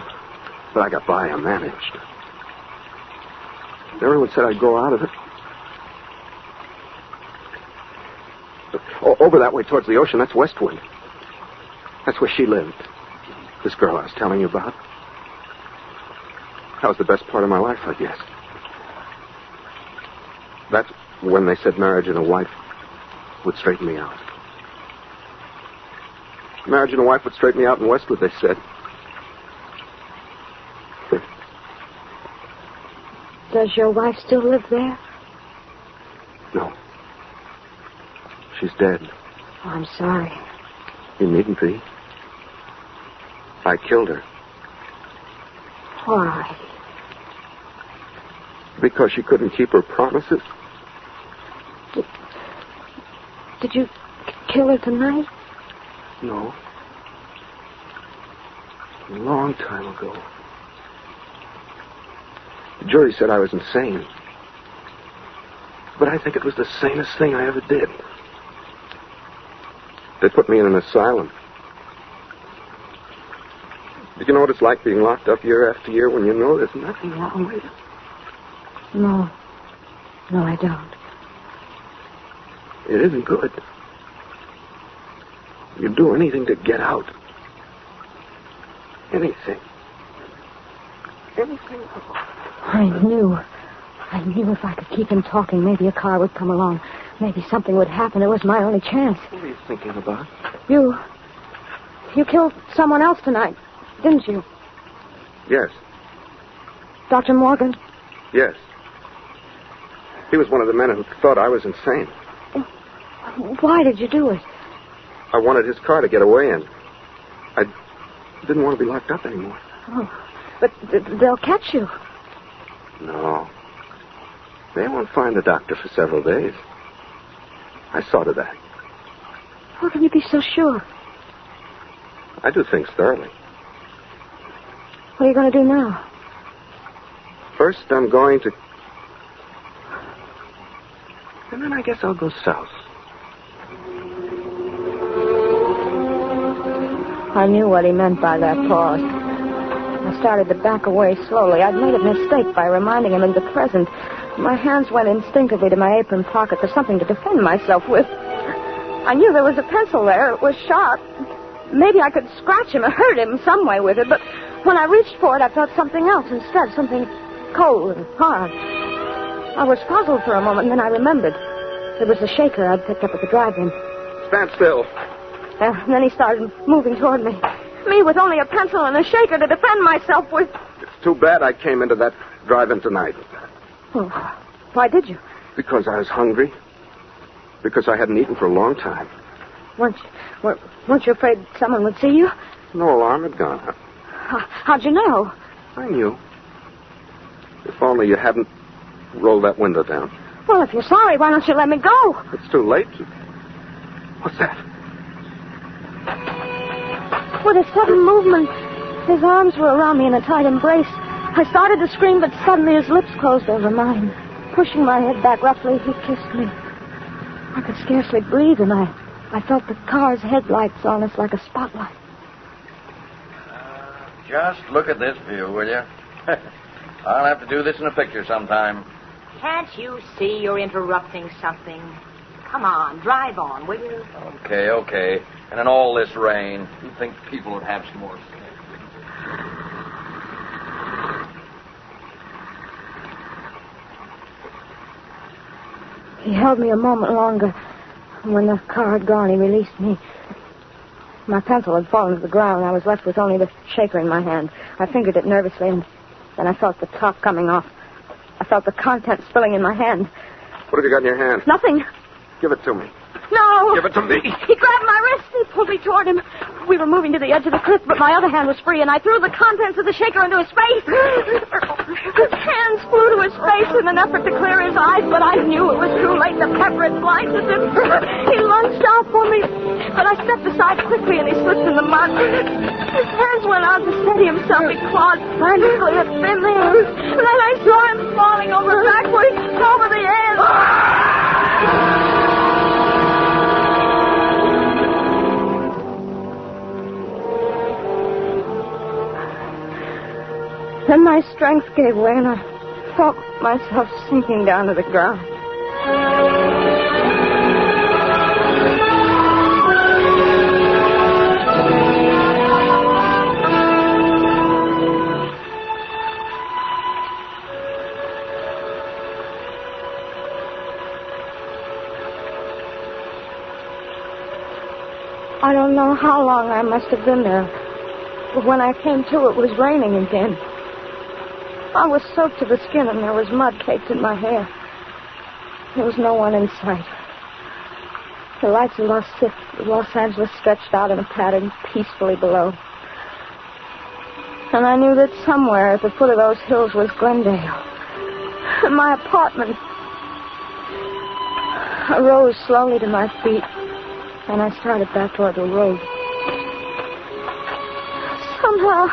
but I got by. I managed. Everyone said I'd grow out of it. Over that way towards the ocean, that's Westwood. That's where she lived. This girl I was telling you about. That was the best part of my life, I guess. That's when they said marriage and a wife would straighten me out. Marriage and a wife would straighten me out in Westwood, they said. Does your wife still live there? No. She's dead. Oh, I'm sorry. You needn't be. I killed her. Why? Because she couldn't keep her promises. Did you kill her tonight? No. A long time ago. The jury said I was insane. But I think it was the sanest thing I ever did. They put me in an asylum. Do you know what it's like being locked up year after year when you know there's nothing wrong with you? No. No, I don't. It isn't good. You'd do anything to get out. Anything. Anything. I knew if I could keep him talking, maybe a car would come along. Maybe something would happen. It was my only chance. What are you thinking about? You killed someone else tonight, didn't you? Yes. Dr. Morgan? Yes. He was one of the men who thought I was insane. Why did you do it? I wanted his car to get away in. I didn't want to be locked up anymore. Oh, but they'll catch you. No. They won't find the doctor for several days. I saw to that. How can you be so sure? I do things thoroughly. What are you going to do now? First, I'm going to... And then I guess I'll go south. I knew what he meant by that pause. I started to back away slowly. I'd made a mistake by reminding him in the present. My hands went instinctively to my apron pocket for something to defend myself with. I knew there was a pencil there. It was sharp. Maybe I could scratch him or hurt him some way with it, but when I reached for it, I felt something else instead, something cold and hard. I was puzzled for a moment, and then I remembered. It was the shaker I'd picked up at the drive-in. Stand still. And then he started moving toward me. Me with only a pencil and a shaker to defend myself with. It's too bad I came into that drive-in tonight. Oh, why did you? Because I was hungry. Because I hadn't eaten for a long time. Weren't you afraid someone would see you? No alarm had gone up. How'd you know? I knew. If only you hadn't rolled that window down. Well, if you're sorry, why don't you let me go? It's too late. What's that? With a sudden movement, his arms were around me in a tight embrace. I started to scream, but suddenly his lips closed over mine. Pushing my head back roughly, he kissed me. I could scarcely breathe, and I felt the car's headlights on us like a spotlight. Just look at this view, will you? I'll have to do this in a picture sometime. Can't you see you're interrupting something? Come on, drive on, will you? Okay. And in all this rain, you'd think people would have some more sense. He held me a moment longer. And when the car had gone, he released me. My pencil had fallen to the ground. I was left with only the shaker in my hand. I fingered it nervously, and then I felt the top coming off. I felt the contents spilling in my hand. What have you got in your hand? Nothing. Give it to me. No. Give it to me. He grabbed my wrist and pulled me toward him. We were moving to the edge of the cliff, but my other hand was free, and I threw the contents of the shaker into his face. His hands flew to his face in an effort to clear his eyes, but I knew it was too late. The pepper had blinded him. He lunged out for me, but I stepped aside quickly, and he slipped in the mud. His hands went out to steady himself. He clawed frantically at thin air. And then I saw him falling over backwards, over the edge. Then my strength gave way, and I felt myself sinking down to the ground. I don't know how long I must have been there, but when I came to, it was raining again. I was soaked to the skin, and there was mud caked in my hair. There was no one in sight. The lights of Los Angeles stretched out in a pattern peacefully below. And I knew that somewhere at the foot of those hills was Glendale. And my apartment. I rose slowly to my feet, and I started back toward the road. Somehow,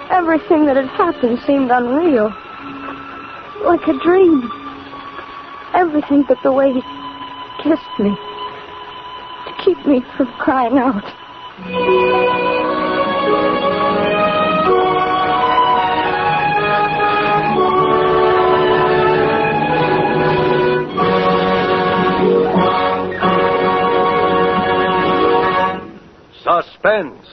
everything that had happened seemed unreal. Like a dream. Everything but the way he kissed me. To keep me from crying out. Suspense.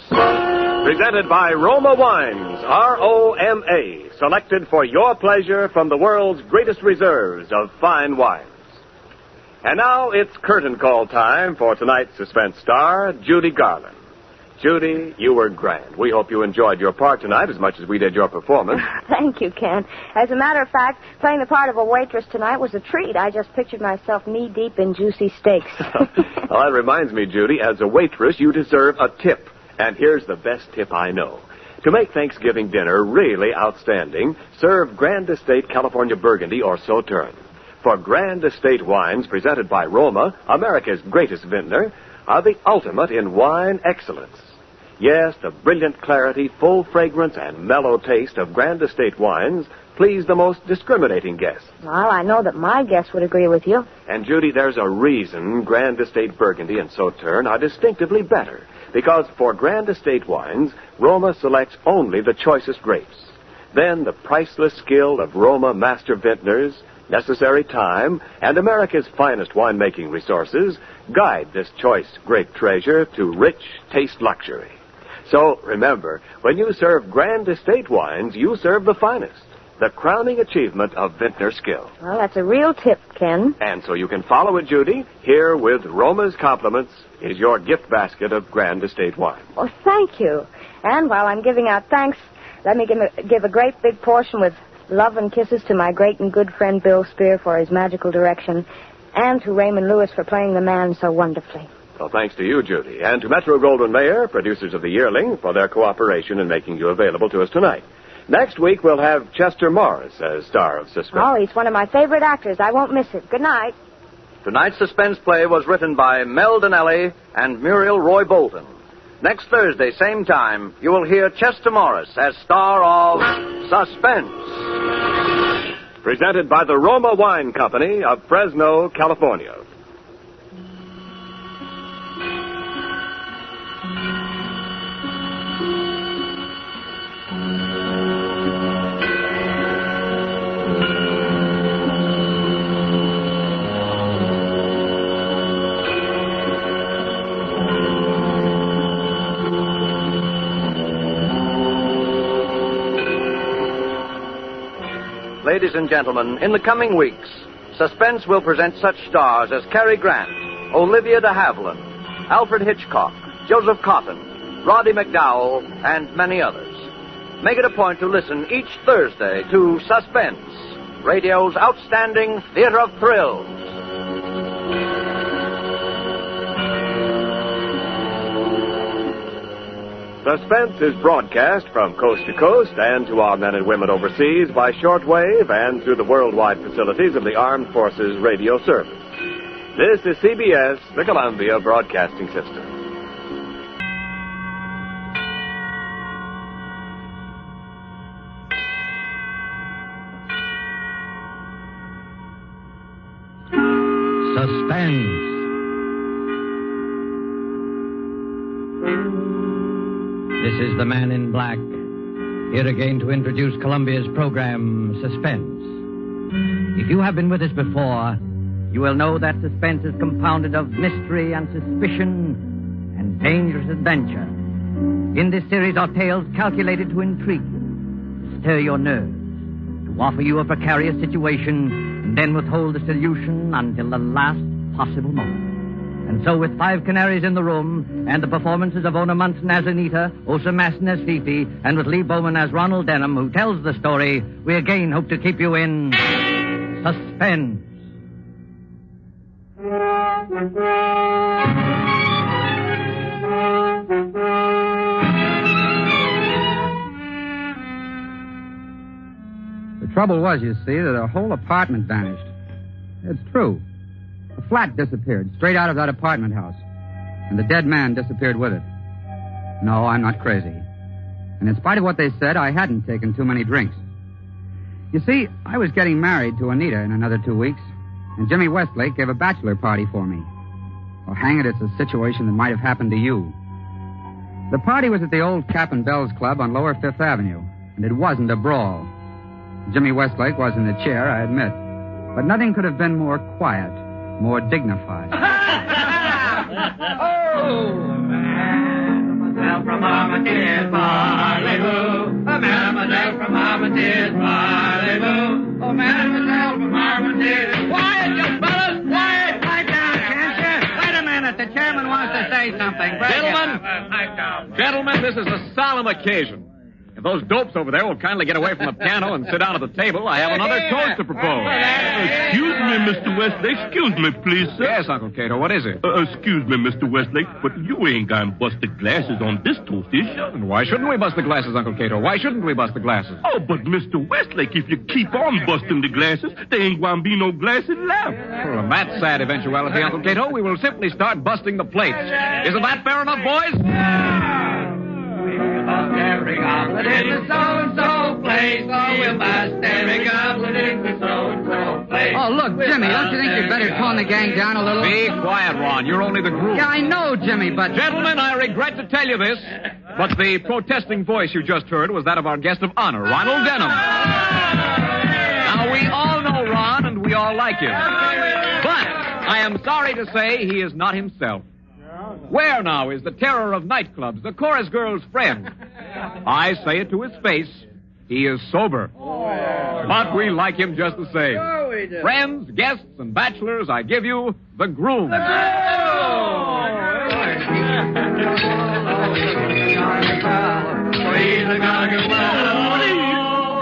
Presented by Roma Wines, R-O-M-A, selected for your pleasure from the world's greatest reserves of fine wines. And now it's curtain call time for tonight's suspense star, Judy Garland. Judy, you were grand. We hope you enjoyed your part tonight as much as we did your performance. Thank you, Ken. As a matter of fact, playing the part of a waitress tonight was a treat. I just pictured myself knee-deep in juicy steaks. Well, that reminds me, Judy, as a waitress, you deserve a tip. And here's the best tip I know. To make Thanksgiving dinner really outstanding, serve Grand Estate California Burgundy or Sauterne. For Grand Estate wines presented by Roma, America's greatest vintner, are the ultimate in wine excellence. Yes, the brilliant clarity, full fragrance, and mellow taste of Grand Estate wines please the most discriminating guests. Well, I know that my guests would agree with you. And, Judy, there's a reason Grand Estate Burgundy and Sauterne are distinctively better. Because for Grand Estate wines, Roma selects only the choicest grapes. Then the priceless skill of Roma master vintners, necessary time, and America's finest winemaking resources guide this choice grape treasure to rich taste luxury. So, remember, when you serve Grand Estate wines, you serve the finest, the crowning achievement of vintner skill. Well, that's a real tip, Ken. And so you can follow it, Judy. Here, with Roma's compliments, is your gift basket of Grand Estate wine. Well, thank you. And while I'm giving out thanks, let me give a great big portion with love and kisses to my great and good friend Bill Spear for his magical direction, and to Raymond Lewis for playing the man so wonderfully. Well, thanks to you, Judy, and to Metro-Goldwyn-Mayer, producers of The Yearling, for their cooperation in making you available to us tonight. Next week, we'll have Chester Morris as star of Suspense. Oh, he's one of my favorite actors. I won't miss it. Good night. Tonight's suspense play was written by Mel Donnelly and Muriel Roy Bolton. Next Thursday, same time, you will hear Chester Morris as star of Suspense. Presented by the Roma Wine Company of Fresno, California. Ladies and gentlemen, in the coming weeks, Suspense will present such stars as Cary Grant, Olivia de Havilland, Alfred Hitchcock, Joseph Cotton, Roddy McDowell, and many others. Make it a point to listen each Thursday to Suspense, radio's outstanding theater of thrills. Suspense is broadcast from coast to coast and to our men and women overseas by shortwave and through the worldwide facilities of the Armed Forces Radio Service. This is CBS, the Columbia Broadcasting System. Suspense. This is the Man in Black, here again to introduce Columbia's program, Suspense. If you have been with us before, you will know that suspense is compounded of mystery and suspicion and dangerous adventure. In this series are tales calculated to intrigue you, stir your nerves, to offer you a precarious situation, and then withhold the solution until the last possible moment. And so, with 5 canaries in the room, and the performances of Ona Munson as Anita, Osa Masson as Fifi, and with Lee Bowman as Ronald Denham, who tells the story, we again hope to keep you in suspense. The trouble was, you see, that the whole apartment vanished. It's true. The flat disappeared straight out of that apartment house. And the dead man disappeared with it. No, I'm not crazy. And in spite of what they said, I hadn't taken too many drinks. You see, I was getting married to Anita in another 2 weeks, and Jimmy Westlake gave a bachelor party for me. Well, hang it, it's a situation that might have happened to you. The party was at the old Cap and Bells Club on Lower Fifth Avenue, and it wasn't a brawl. Jimmy Westlake was in the chair, I admit, but nothing could have been more quiet, more dignified. Oh, man. mademoiselle from Armentières, parlez-vous? Oh, mademoiselle from Armentières, parlez-vous? Oh, mademoiselle from Armentières. Quiet, you fellas! Quiet! Pipe down, can't you? Wait a minute. The chairman wants to say something. Gentlemen, this is a solemn occasion. If those dopes over there will kindly get away from the piano and sit down at the table, I have another toast to propose. Excuse me, Mr. Westlake. Excuse me, please, sir. Yes, Uncle Cato, what is it? Excuse me, Mr. Westlake, but you ain't gonna bust the glasses on this toast, is you? And why shouldn't we bust the glasses, Uncle Cato? Why shouldn't we bust the glasses? Oh, but Mr. Westlake, if you keep on busting the glasses, there ain't gonna be no glasses left. Well, in that sad eventuality, Uncle Cato, we will simply start busting the plates. Isn't that fair enough, boys? Every goblet in the so-and-so place. Oh, we'll bust every goblet in the so-and-so place. Oh, look, Jimmy, don't you think you'd better tone the gang down a little? Be quiet, Ron. You're only the groom. Yeah, I know, Jimmy, but... Gentlemen, I regret to tell you this, but the protesting voice you just heard was that of our guest of honor, Ronald Denham. Now, we all know Ron, and we all like him. But I am sorry to say he is not himself. Where now is the terror of nightclubs, the chorus girl's friend? I say it to his face. He is sober. But we like him just the same. Friends, guests, and bachelors, I give you the groom.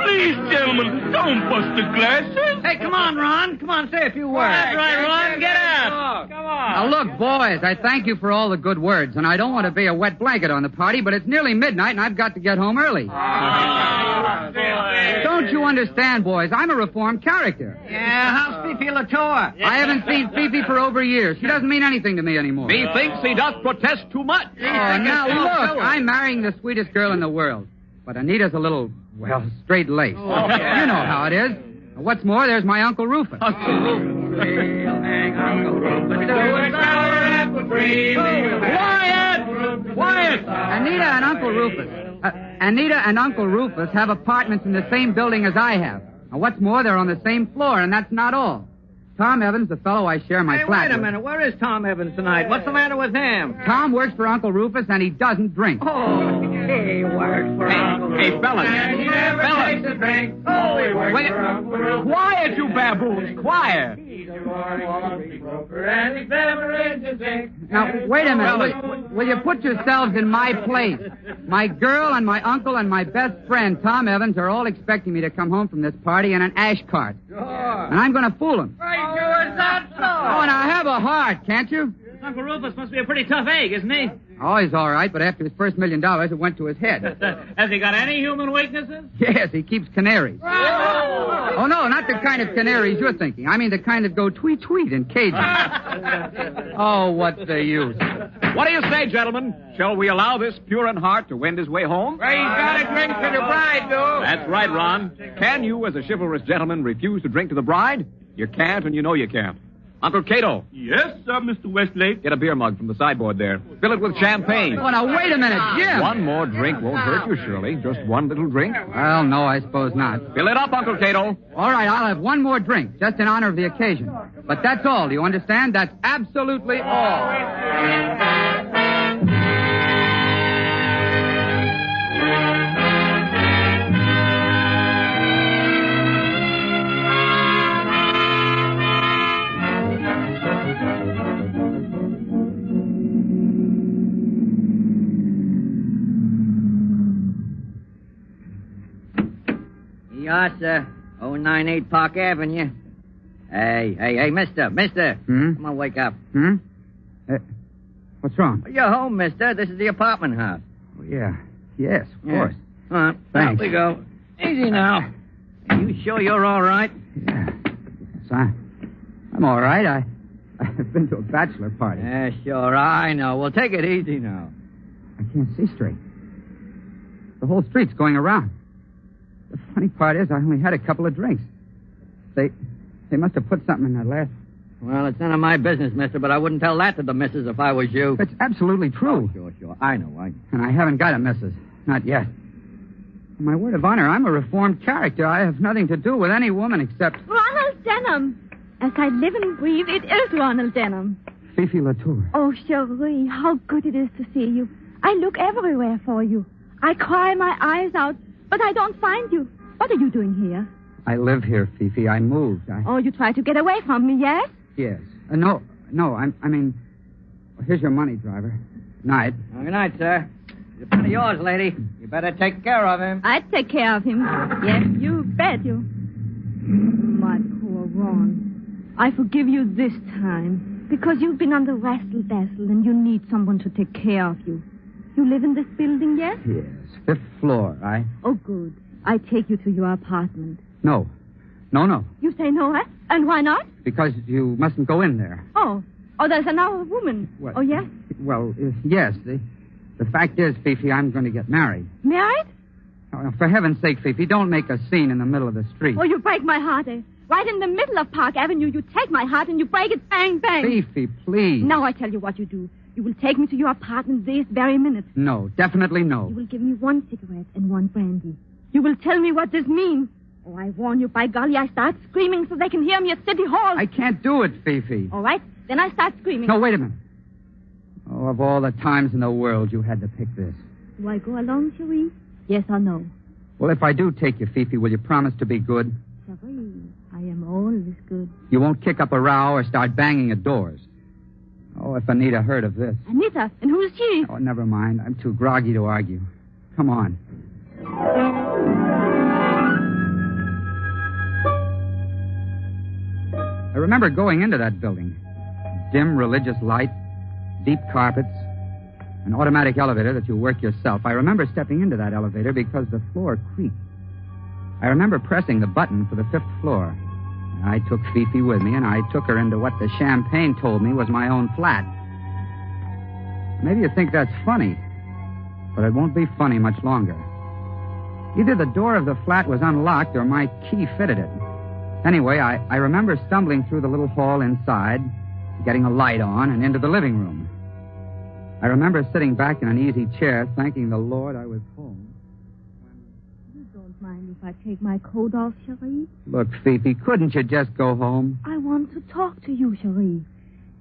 Please, gentlemen, don't bust the glasses. Hey, come on, Ron. Come on, say a few words. That's right, Ron. Get out. Come on. Now, look, boys, I thank you for all the good words, and I don't want to be a wet blanket on the party, but it's nearly midnight, and I've got to get home early. Don't you understand, boys? I'm a reformed character. Yeah, how's Fifi Latour? I haven't seen Fifi for over a year. She doesn't mean anything to me anymore. Methinks he does protest too much. Oh, now, look, I'm marrying the sweetest girl in the world, but Anita's a little, well, straight-laced. You know how it is. What's more, there's my Uncle Rufus. Uncle Rufus. Quiet! Anita and Uncle Rufus have apartments in the same building as I have. Now, what's more, they're on the same floor, and that's not all. Tom Evans, the fellow I share my flat wait a with. minute. Where is Tom Evans tonight? What's the matter with him? Tom works for Uncle Rufus, and he doesn't drink. Oh, he works for Uncle Rufus. Hey, fellas. And he never takes a drink. Oh, he works for Uncle Rufus. Quiet, you baboons. Quiet. He's a morning broker, and he's never in his ink. Now, wait a minute. Will you put yourselves in my place? My girl and my uncle and my best friend, Tom Evans, are all expecting me to come home from this party in an ash cart. Sure. And I'm going to fool them. Are you sure it's not so? Oh, now have a heart, can't you? Uncle Rufus must be a pretty tough egg, isn't he? Oh, he's all right, but after his first $1 million, it went to his head. Has he got any human weaknesses? Yes, he keeps canaries. Oh, no, not the kind of canaries you're thinking. I mean the kind that go tweet-tweet in cages. Oh, what's the use? What do you say, gentlemen? Shall we allow this pure in heart to wend his way home? Well, he's got a drink for the bride, though. That's right, Ron. Can you, as a chivalrous gentleman, refuse to drink to the bride? You can't, and you know you can't. Uncle Cato. Yes, sir, Mr. Westlake. Get a beer mug from the sideboard there. Fill it with champagne. Oh, now, wait a minute, Jim. One more drink won't hurt you, Shirley. Just one little drink. Well, no, I suppose not. Fill it up, Uncle Cato. All right, I'll have one more drink, just in honor of the occasion. But that's all, do you understand? That's absolutely all. Yes, sir. 098 Park Avenue. Hey, mister. Come on, wake up. What's wrong? You're home, mister. This is the apartment house. Oh, yeah. Yes, of course. All right, Thanks. There we go. Easy now. Are you sure you're all right? Yeah. Yes, I'm all right. I've been to a bachelor party. Yeah, sure. I know. Well, take it easy now. I can't see straight. The whole street's going around. The funny part is I only had a couple of drinks. They must have put something in that last... Well, it's none of my business, mister, but I wouldn't tell that to the missus if I was you. It's absolutely true. Oh, sure. I know. And I haven't got a missus. Not yet. On my word of honor, I'm a reformed character. I have nothing to do with any woman except... Ronald Denham. As I live and breathe, it is Ronald Denham. Fifi Latour. Oh, Cherie, how good it is to see you. I look everywhere for you. I cry my eyes out, but I don't find you. What are you doing here? I live here, Fifi. I moved. Oh, you tried to get away from me, yes? Yes. No, I mean... Here's your money, driver. Night. Well, good night, sir. It's one of yours, lady. You better take care of him. I'd take care of him. Yes, you bet you. My poor Ron. I forgive you this time because you've been under wrestle-dazzle and you need someone to take care of you. You live in this building, yes? Yes, 5th floor. Oh, good. I take you to your apartment. No. You say no, eh? And why not? Because you mustn't go in there. Oh, there's another woman. What? Oh, yes? Well, yes. The fact is, Fifi, I'm going to get married. Married? Oh, for heaven's sake, Fifi, don't make a scene in the middle of the street. Oh, you break my heart, eh? Right in the middle of Park Avenue, you take my heart and you break it bang, bang. Fifi, please. Now I tell you what you do. You will take me to your apartment this very minute. No, definitely no. You will give me 1 cigarette and 1 brandy. You will tell me what this means. Oh, I warn you, by golly, I start screaming so they can hear me at City Hall. I can't do it, Fifi. All right, then I start screaming. No, wait a minute. Oh, of all the times in the world, you had to pick this. Do I go along, Cherie? Yes or no? Well, if I do take you, Fifi, will you promise to be good? Cherie, I am always good. You won't kick up a row or start banging at doors. Oh, if Anita heard of this. Anita? And who's she? Oh, never mind. I'm too groggy to argue. Come on. I remember going into that building. Dim religious light, deep carpets, an automatic elevator that you work yourself. I remember stepping into that elevator because the floor creaked. I remember pressing the button for the 5th floor. I took Fifi with me, and I took her into what the champagne told me was my own flat. Maybe you think that's funny, but it won't be funny much longer. Either the door of the flat was unlocked or my key fitted it. Anyway, I remember stumbling through the little hall inside, getting a light on, and into the living room. I remember sitting back in an easy chair, thanking the Lord I was home. You don't mind if I take my coat off, Cherie? Look, Fifi, couldn't you just go home? I want to talk to you, Cherie.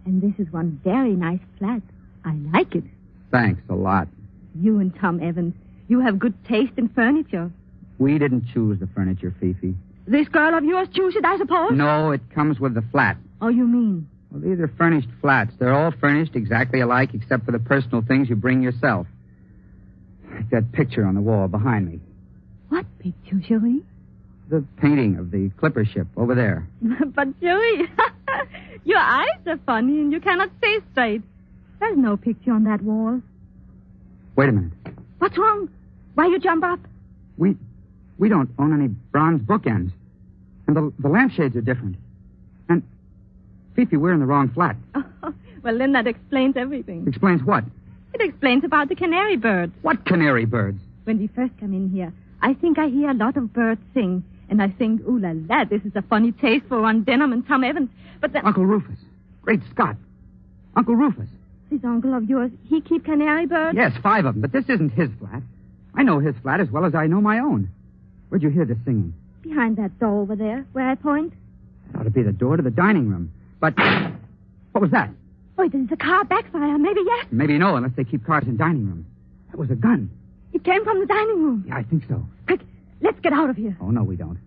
And this is one very nice flat. I like it. Thanks a lot. You and Tom Evans, you have good taste in furniture. We didn't choose the furniture, Fifi. This girl of yours chose it, I suppose? No, it comes with the flat. Oh, you mean? Well, these are furnished flats. They're all furnished exactly alike except for the personal things you bring yourself. Like that picture on the wall behind me. What picture, Cherie? The painting of the clipper ship over there. But, Cherie, your eyes are funny and you cannot see straight. There's no picture on that wall. Wait a minute. What's wrong? Why you jump up? We don't own any bronze bookends. And the lampshades are different. And, Fifi, we're in the wrong flat. Oh, well, then that explains everything. Explains what? It explains about the canary birds. What canary birds? When we first come in here, I think I hear a lot of birds sing. And I think, ooh la la, this is a funny taste for Ron Denham and Tom Evans. But then... Uncle Rufus. Great Scott. Uncle Rufus. This uncle of yours, he keep canary birds? Yes, 5 of them, but this isn't his flat. I know his flat as well as I know my own. Where'd you hear the singing? Behind that door over there, where I point. That ought to be the door to the dining room. But what was that? Oh, there's a car backfire. Maybe yes. Maybe no, unless they keep cars in dining rooms. That was a gun. It came from the dining room. Yeah, I think so. Quick, let's get out of here. Oh, no, we don't.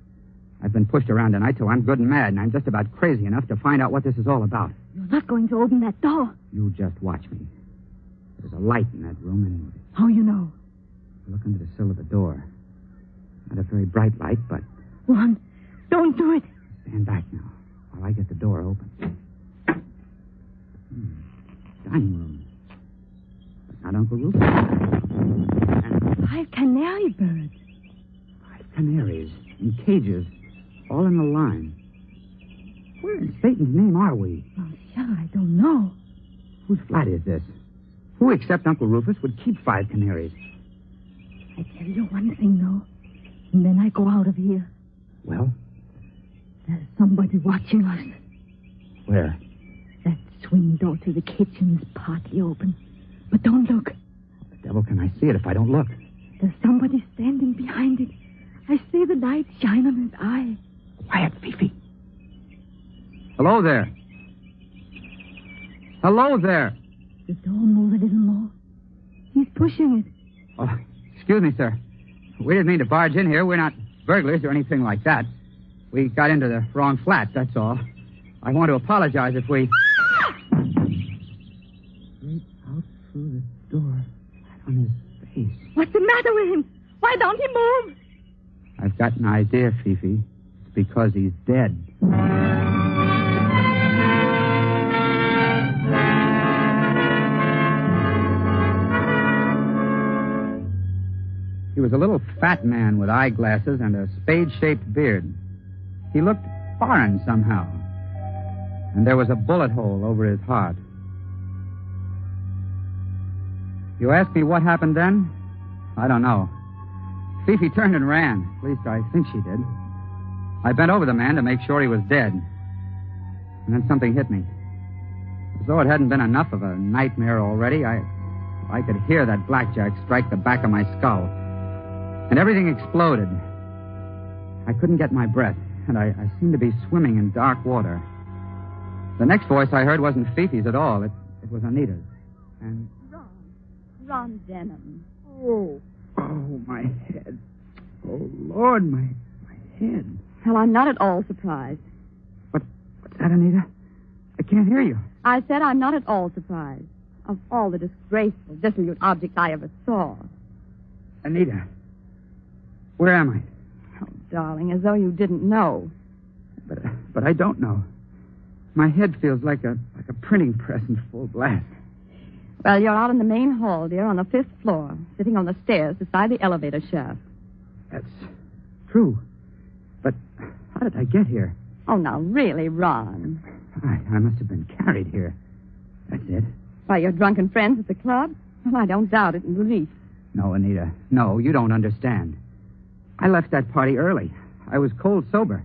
I've been pushed around tonight, so I'm good and mad, and I'm just about crazy enough to find out what this is all about. You're not going to open that door. You just watch me. There's a light in that room, and... How you know? Look under the sill of the door. Not a very bright light, but... Ron, don't do it. Stand back now, while I get the door open. Dining room. But not Uncle Rufus. And 5 canary birds. 5 canaries in cages, all in a line. Where in Satan's name are we? Oh, sure, I don't know. Whose flat is this? Who except Uncle Rufus would keep 5 canaries? I tell you one thing, though, and then I go out of here. Well? There's somebody watching us. Where? That swing door to the kitchen is partly open. But don't look. How the devil can I see it if I don't look? There's somebody standing behind it. I see the light shine on his eye. Quiet, Fifi. Hello there. Hello there. The door moved a little more. He He's pushing it. Oh, excuse me, sir. We didn't mean to barge in here. We're not burglars or anything like that. We got into the wrong flat, that's all. I want to apologize if we... Straight out through the door, right on his face. What's the matter with him? Why don't he move? I've got an idea, Fifi. It's because he's dead. He was a little fat man with eyeglasses and a spade-shaped beard. He looked foreign somehow. And there was a bullet hole over his heart. You ask me what happened then? I don't know. Fifi turned and ran. At least I think she did. I bent over the man to make sure he was dead. And then something hit me. As though it hadn't been enough of a nightmare already, I could hear that blackjack strike the back of my skull. And everything exploded. I couldn't get my breath, and I seemed to be swimming in dark water. The next voice I heard wasn't Fifi's at all. It was Anita's. And... Ron Denham. Oh, my head. Oh, Lord, my head. Well, I'm not at all surprised. What's that, Anita? I can't hear you. I said I'm not at all surprised. Of all the disgraceful, dissolute objects I ever saw. Anita, where am I? Oh, darling, as though you didn't know. But I don't know. My head feels like a printing press in full blast. Well, you're out in the main hall, dear, on the 5th floor, sitting on the stairs beside the elevator shaft. That's true. But how did I get here? Oh, now, really, Ron. I must have been carried here. That's it. By your drunken friends at the club? Well, I don't doubt it in the least. No, Anita. No, you don't understand. I left that party early. I was cold sober.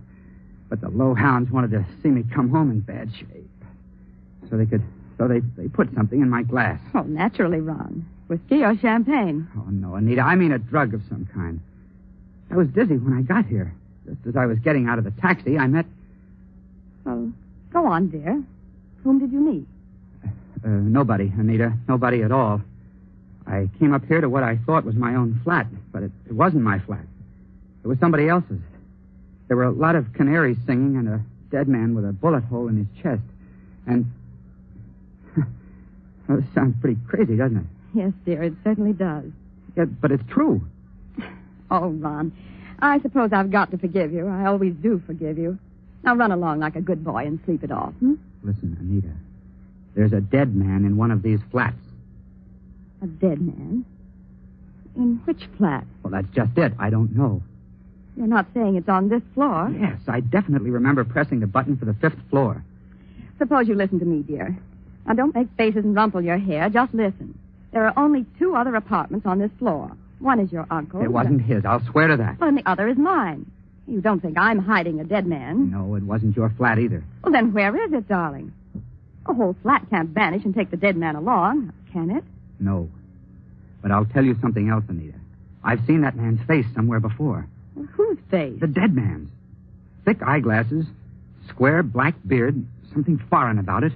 But the low hounds wanted to see me come home in bad shape. So they put something in my glass. Oh, naturally, Ron. Whiskey or champagne? Oh, no, Anita. I mean a drug of some kind. I was dizzy when I got here. Just as I was getting out of the taxi, I met... Well, go on, dear. Whom did you meet? Nobody, Anita. Nobody at all. I came up here to what I thought was my own flat, but it wasn't my flat. It was somebody else's. There were a lot of canaries singing and a dead man with a bullet hole in his chest. And... Well, this sounds pretty crazy, doesn't it? Yes, dear, it certainly does. Yeah, but it's true. Oh, Ron, I suppose I've got to forgive you. I always do forgive you. Now run along like a good boy and sleep it off, hmm? Listen, Anita. There's a dead man in one of these flats. A dead man? In which flat? Well, that's just it. I don't know. You're not saying it's on this floor? Yes, I definitely remember pressing the button for the 5th floor. Suppose you listen to me, dear. Now, don't make faces and rumple your hair. Just listen. There are only 2 other apartments on this floor. One is your uncle's. It wasn't his. I'll swear to that. Well, and the other is mine. You don't think I'm hiding a dead man? No, it wasn't your flat either. Well, then where is it, darling? A whole flat can't vanish and take the dead man along, can it? No. But I'll tell you something else, Anita. I've seen that man's face somewhere before. Well, whose face? The dead man's. Thick eyeglasses, square black beard, something foreign about it.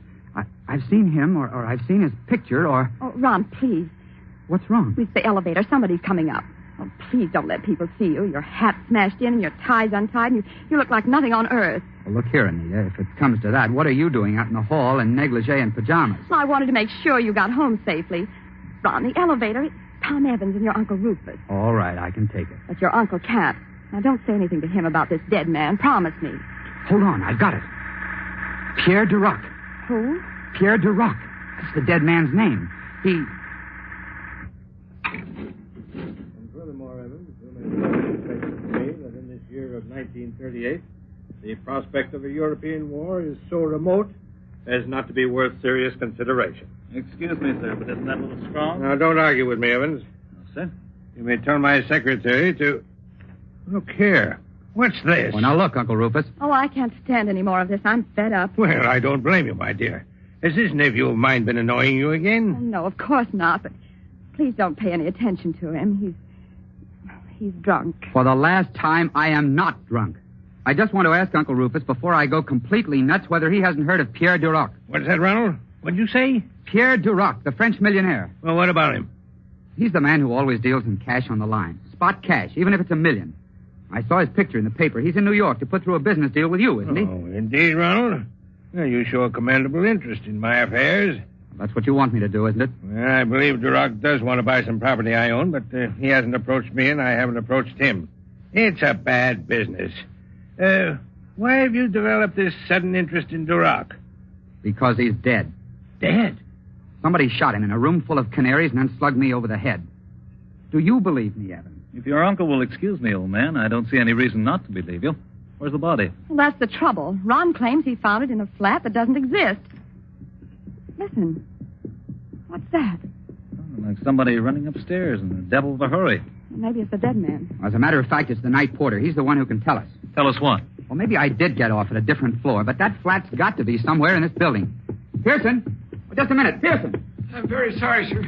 I've seen him, or I've seen his picture, or... Oh, Ron, please. What's wrong? It's the elevator. Somebody's coming up. Oh, please don't let people see you. Your hat smashed in and your tie's untied, and you look like nothing on earth. Well, look here, Anita. If it comes to that, what are you doing out in the hall in negligee and pajamas? Well, I wanted to make sure you got home safely. Ron, the elevator, it's Tom Evans and your Uncle Rufus. All right, I can take it. But your uncle can't. Now, don't say anything to him about this dead man. Promise me. Hold on, I've got it. Pierre Duroc. Who? Pierre Duroc. That's the dead man's name. He... And furthermore, Evans, you may say that in this year of 1938, the prospect of a European war is so remote as not to be worth serious consideration. Excuse me, sir, but isn't that a little strong? Now, don't argue with me, Evans. No, sir. You may tell my secretary to... Look here. What's this? Well, now look, Uncle Rufus. Oh, I can't stand any more of this. I'm fed up. Well, I don't blame you, my dear. Has this nephew of mine been annoying you again? Oh, no, of course not, but please don't pay any attention to him. He's drunk. For the last time, I am not drunk. I just want to ask Uncle Rufus, before I go completely nuts, whether he hasn't heard of Pierre Duroc. What's that, Ronald? What'd you say? Pierre Duroc, the French millionaire. Well, what about him? He's the man who always deals in cash on the line. Spot cash, even if it's $1 million. I saw his picture in the paper. He's in New York to put through a business deal with you, isn't he? Oh, indeed, Ronald. Well, you show a commendable interest in my affairs. That's what you want me to do, isn't it? Well, I believe Duroc does want to buy some property I own, but he hasn't approached me and I haven't approached him. It's a bad business. Why have you developed this sudden interest in Duroc? Because he's dead. Dead? Somebody shot him in a room full of canaries and then slugged me over the head. Do you believe me, Evan? If your uncle will excuse me, old man, I don't see any reason not to believe you. Where's the body? Well, that's the trouble. Ron claims he found it in a flat that doesn't exist. Listen. What's that? Like somebody running upstairs in the devil of a hurry. Maybe it's the dead man. As a matter of fact, it's the night porter. He's the one who can tell us. Tell us what? Well, maybe I did get off at a different floor, but that flat's got to be somewhere in this building. Pearson! Oh, just a minute. Pearson! I'm very sorry, sir.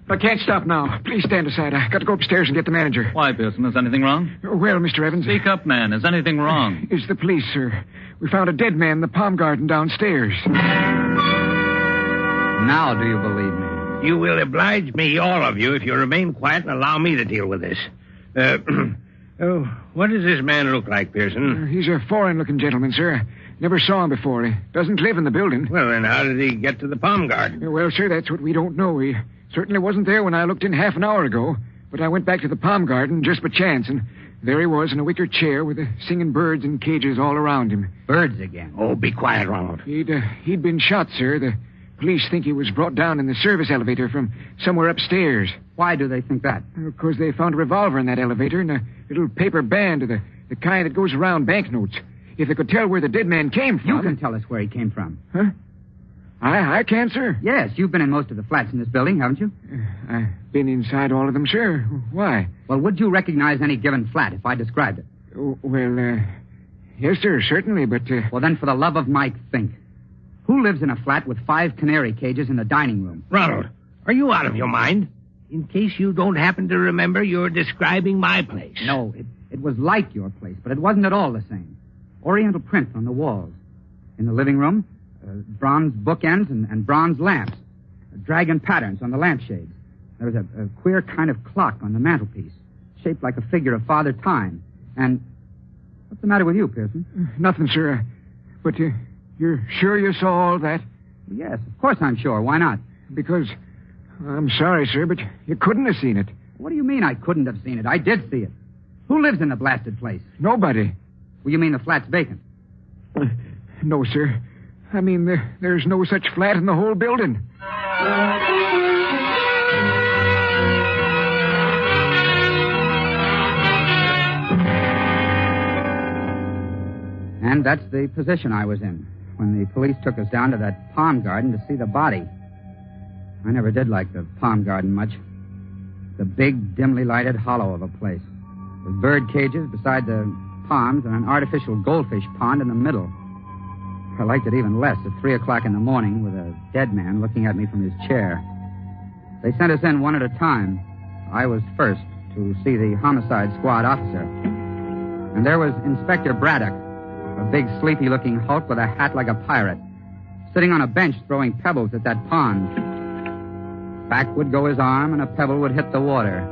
I can't stop now. Please stand aside. I got to go upstairs and get the manager. Why, Pearson? Is anything wrong? Well, Mr. Evans... Speak up, man. Is anything wrong? It's the police, sir. We found a dead man in the palm garden downstairs. Now do you believe me? You will oblige me, all of you, if you remain quiet and allow me to deal with this. What does this man look like, Pearson? He's a foreign-looking gentleman, sir. Never saw him before. He doesn't live in the building. Well, then how did he get to the palm garden? Well, sir, that's what we don't know. He certainly wasn't there when I looked in half an hour ago. But I went back to the palm garden just by chance, and there he was in a wicker chair with the singing birds in cages all around him. Birds again? Oh, be quiet, Ronald. He'd been shot, sir. The police think he was brought down in the service elevator from somewhere upstairs. Why do they think that? Because they found a revolver in that elevator and a little paper band of the kind that goes around banknotes. If they could tell where the dead man came from... You can tell us where he came from. Huh? I can, sir. Yes, you've been in most of the flats in this building, haven't you? I've been inside all of them, sir. Why? Well, would you recognize any given flat if I described it? Well, yes, sir, certainly, but... Well, then, for the love of Mike, think. Who lives in a flat with 5 canary cages in the dining room? Ronald, are you out of your mind? In case you don't happen to remember, you're describing my place. No, it was like your place, but it wasn't at all the same. Oriental prints on the walls. In the living room, bronze bookends and bronze lamps. Dragon patterns on the lampshades. There was a queer kind of clock on the mantelpiece, shaped like a figure of Father Time. And what's the matter with you, Pearson? Nothing, sir. But you're sure you saw all that? Yes, of course I'm sure. Why not? Because, I'm sorry, sir, but you couldn't have seen it. What do you mean I couldn't have seen it? I did see it. Who lives in the blasted place? Nobody. Well, you mean the flat's vacant? No, sir. I mean, there's no such flat in the whole building. And that's the position I was in when the police took us down to that palm garden to see the body. I never did like the palm garden much. It's a big, dimly lighted hollow of a place, with bird cages beside the palms and an artificial goldfish pond in the middle. I liked it even less at 3 o'clock in the morning with a dead man looking at me from his chair. They sent us in one at a time. I was first to see the homicide squad officer. And there was Inspector Braddock, a big, sleepy-looking hulk with a hat like a pirate, sitting on a bench throwing pebbles at that pond. Back would go his arm, and a pebble would hit the water.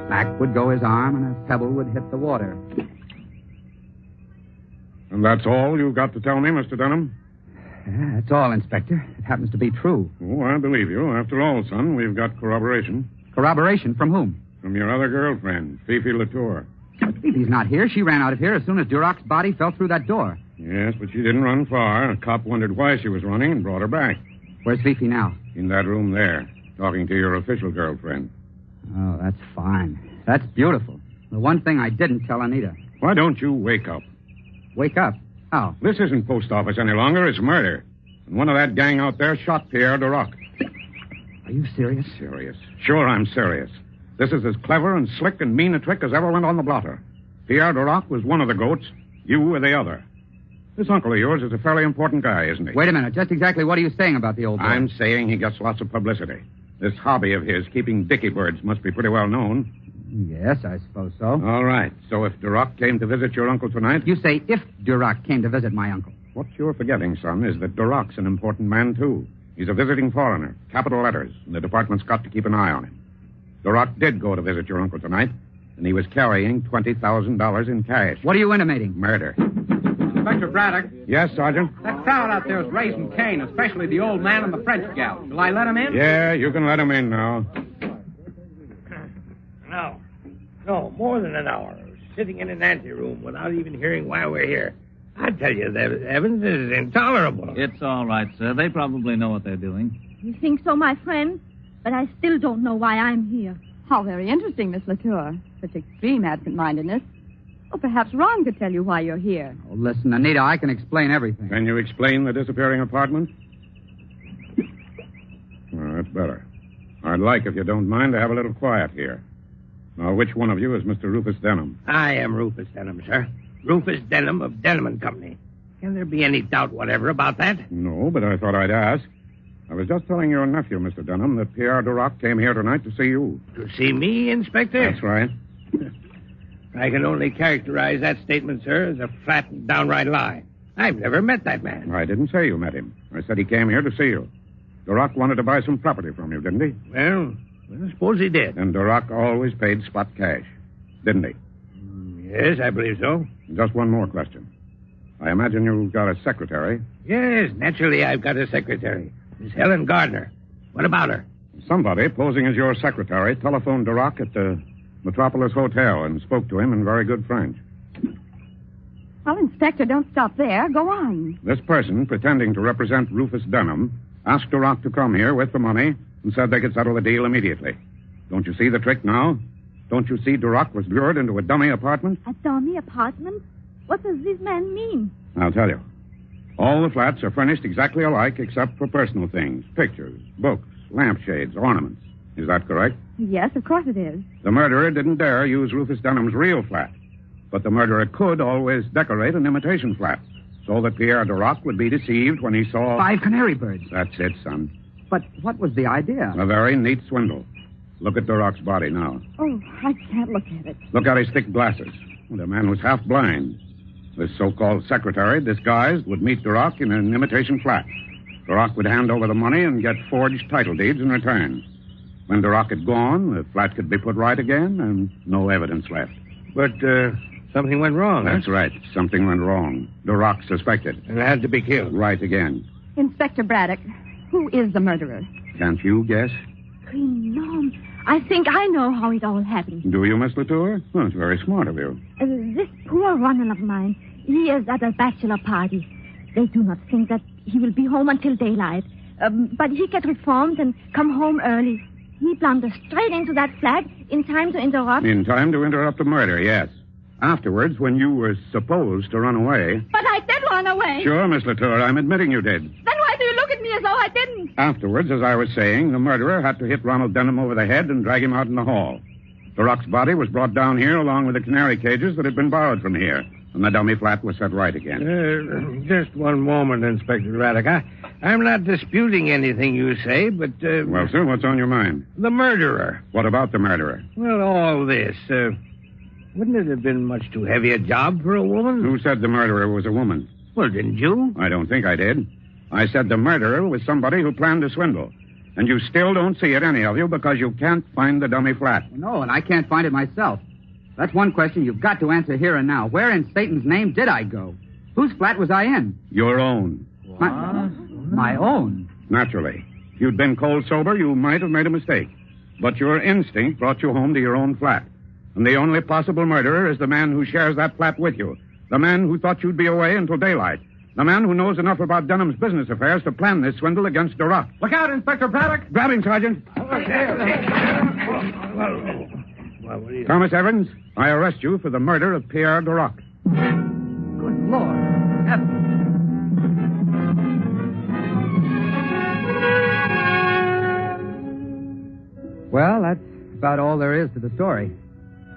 Back would go his arm, and a pebble would hit the water. And that's all you've got to tell me, Mr. Dunham? Yeah, that's all, Inspector. It happens to be true. Oh, I believe you. After all, son, we've got corroboration. Corroboration? From whom? From your other girlfriend, Fifi Latour. Fifi's not here. She ran out of here as soon as Duroc's body fell through that door. Yes, but she didn't run far. A cop wondered why she was running and brought her back. Where's Fifi now? In that room there, talking to your official girlfriend. Oh, that's fine. That's beautiful. The one thing I didn't tell Anita. Why don't you wake up? Wake up? How? This isn't post office any longer. It's murder. And one of that gang out there shot Pierre Duroc. Are you serious? Serious. Sure, I'm serious. This is as clever and slick and mean a trick as ever went on the blotter. Pierre Duroc was one of the goats. You were the other. This uncle of yours is a fairly important guy, isn't he? Wait a minute. Just exactly what are you saying about the old boy? I'm saying he gets lots of publicity. This hobby of his, keeping dicky birds, must be pretty well known. Yes, I suppose so. All right. So if Duroc came to visit your uncle tonight... You say if Duroc came to visit my uncle. What you're forgetting, son, is that Duroc's an important man, too. He's a visiting foreigner, capital letters, and the department's got to keep an eye on him. Duroc did go to visit your uncle tonight, and he was carrying $20,000 in cash. What are you intimating? Murder. Inspector Braddock. Yes, Sergeant? That crowd out there is raising Cain, especially the old man and the French gal. Shall I let him in? Yeah, you can let him in now. No, more than an hour. Sitting in an anteroom without even hearing why we're here. I tell you, that Evans is intolerable. It's all right, sir. They probably know what they're doing. You think so, my friend? But I still don't know why I'm here. How very interesting, Miss Latour. Such extreme absent-mindedness. Or perhaps Ron could tell you why you're here. Oh, listen, Anita, I can explain everything. Can you explain the disappearing apartment? Well, that's better. I'd like, if you don't mind, to have a little quiet here. Now, which one of you is Mr. Rufus Denham? I am Rufus Denham, sir. Rufus Denham of Denham & Company. Can there be any doubt whatever about that? No, but I thought I'd ask. I was just telling your nephew, Mr. Denham, that Pierre Duroc came here tonight to see you. To see me, Inspector? That's right. I can only characterize that statement, sir, as a flat and downright lie. I've never met that man. I didn't say you met him. I said he came here to see you. Duroc wanted to buy some property from you, didn't he? Well, I suppose he did. And Duroc always paid spot cash, didn't he? Yes, I believe so. Just one more question. I imagine you've got a secretary. Yes, naturally I've got a secretary. Miss Helen Gardner. What about her? Somebody, posing as your secretary, telephoned Duroc at the Metropolis Hotel and spoke to him in very good French. Well, Inspector, don't stop there. Go on. This person, pretending to represent Rufus Denham, asked Duroc to come here with the money and said they could settle the deal immediately. Don't you see the trick now? Don't you see Duroc was lured into a dummy apartment? A dummy apartment? What does this man mean? I'll tell you. All the flats are furnished exactly alike except for personal things. Pictures, books, lampshades, ornaments. Is that correct? Yes, of course it is. The murderer didn't dare use Rufus Denham's real flat. But the murderer could always decorate an imitation flat so that Pierre Duroc would be deceived when he saw... 5 canary birds. That's it, son. But what was the idea? A very neat swindle. Look at Duroc's body now. Oh, I can't look at it. Look at his thick glasses. The man was half blind. This so-called secretary, disguised, would meet Duroc in an imitation flat. Duroc would hand over the money and get forged title deeds in return. When Duroc had gone, the flat could be put right again and no evidence left. But, something went wrong, That's right. Something went wrong. Duroc suspected. And had to be killed. Right again. Inspector Braddock, who is the murderer? Can't you guess? Green Gnome. I think I know how it all happened. Do you, Miss Latour? Well, it's very smart of you. This poor Ronald of mine, he is at a bachelor party. They do not think that he will be home until daylight. But he get reformed and come home early. He blunders straight into that flat in time to interrupt. In time to interrupt the murder, yes. Afterwards, when you were supposed to run away... But I did run away. Sure, Miss Latour, I'm admitting you did. Then why do you look at me as though I didn't? Afterwards, as I was saying, the murderer had to hit Ronald Denham over the head and drag him out in the hall. Duroc's body was brought down here along with the canary cages that had been borrowed from here, and the dummy flat was set right again. Just one moment, Inspector Braddock. I'm not disputing anything you say, but... Well, sir, what's on your mind? The murderer. What about the murderer? Well, all this. Wouldn't it have been much too heavy a job for a woman? Who said the murderer was a woman? Well, didn't you? I don't think I did. I said the murderer was somebody who planned a swindle. And you still don't see it, any of you, because you can't find the dummy flat. No, and I can't find it myself. That's one question you've got to answer here and now. Where in Satan's name did I go? Whose flat was I in? Your own. My own? Naturally. If you'd been cold sober, you might have made a mistake. But your instinct brought you home to your own flat. And the only possible murderer is the man who shares that flat with you. The man who thought you'd be away until daylight. The man who knows enough about Denham's business affairs to plan this swindle against Duroc. Look out, Inspector Braddock. Grab him, Sergeant. Thomas Evans, I arrest you for the murder of Pierre Duroc. Good Lord. Well, that's about all there is to the story.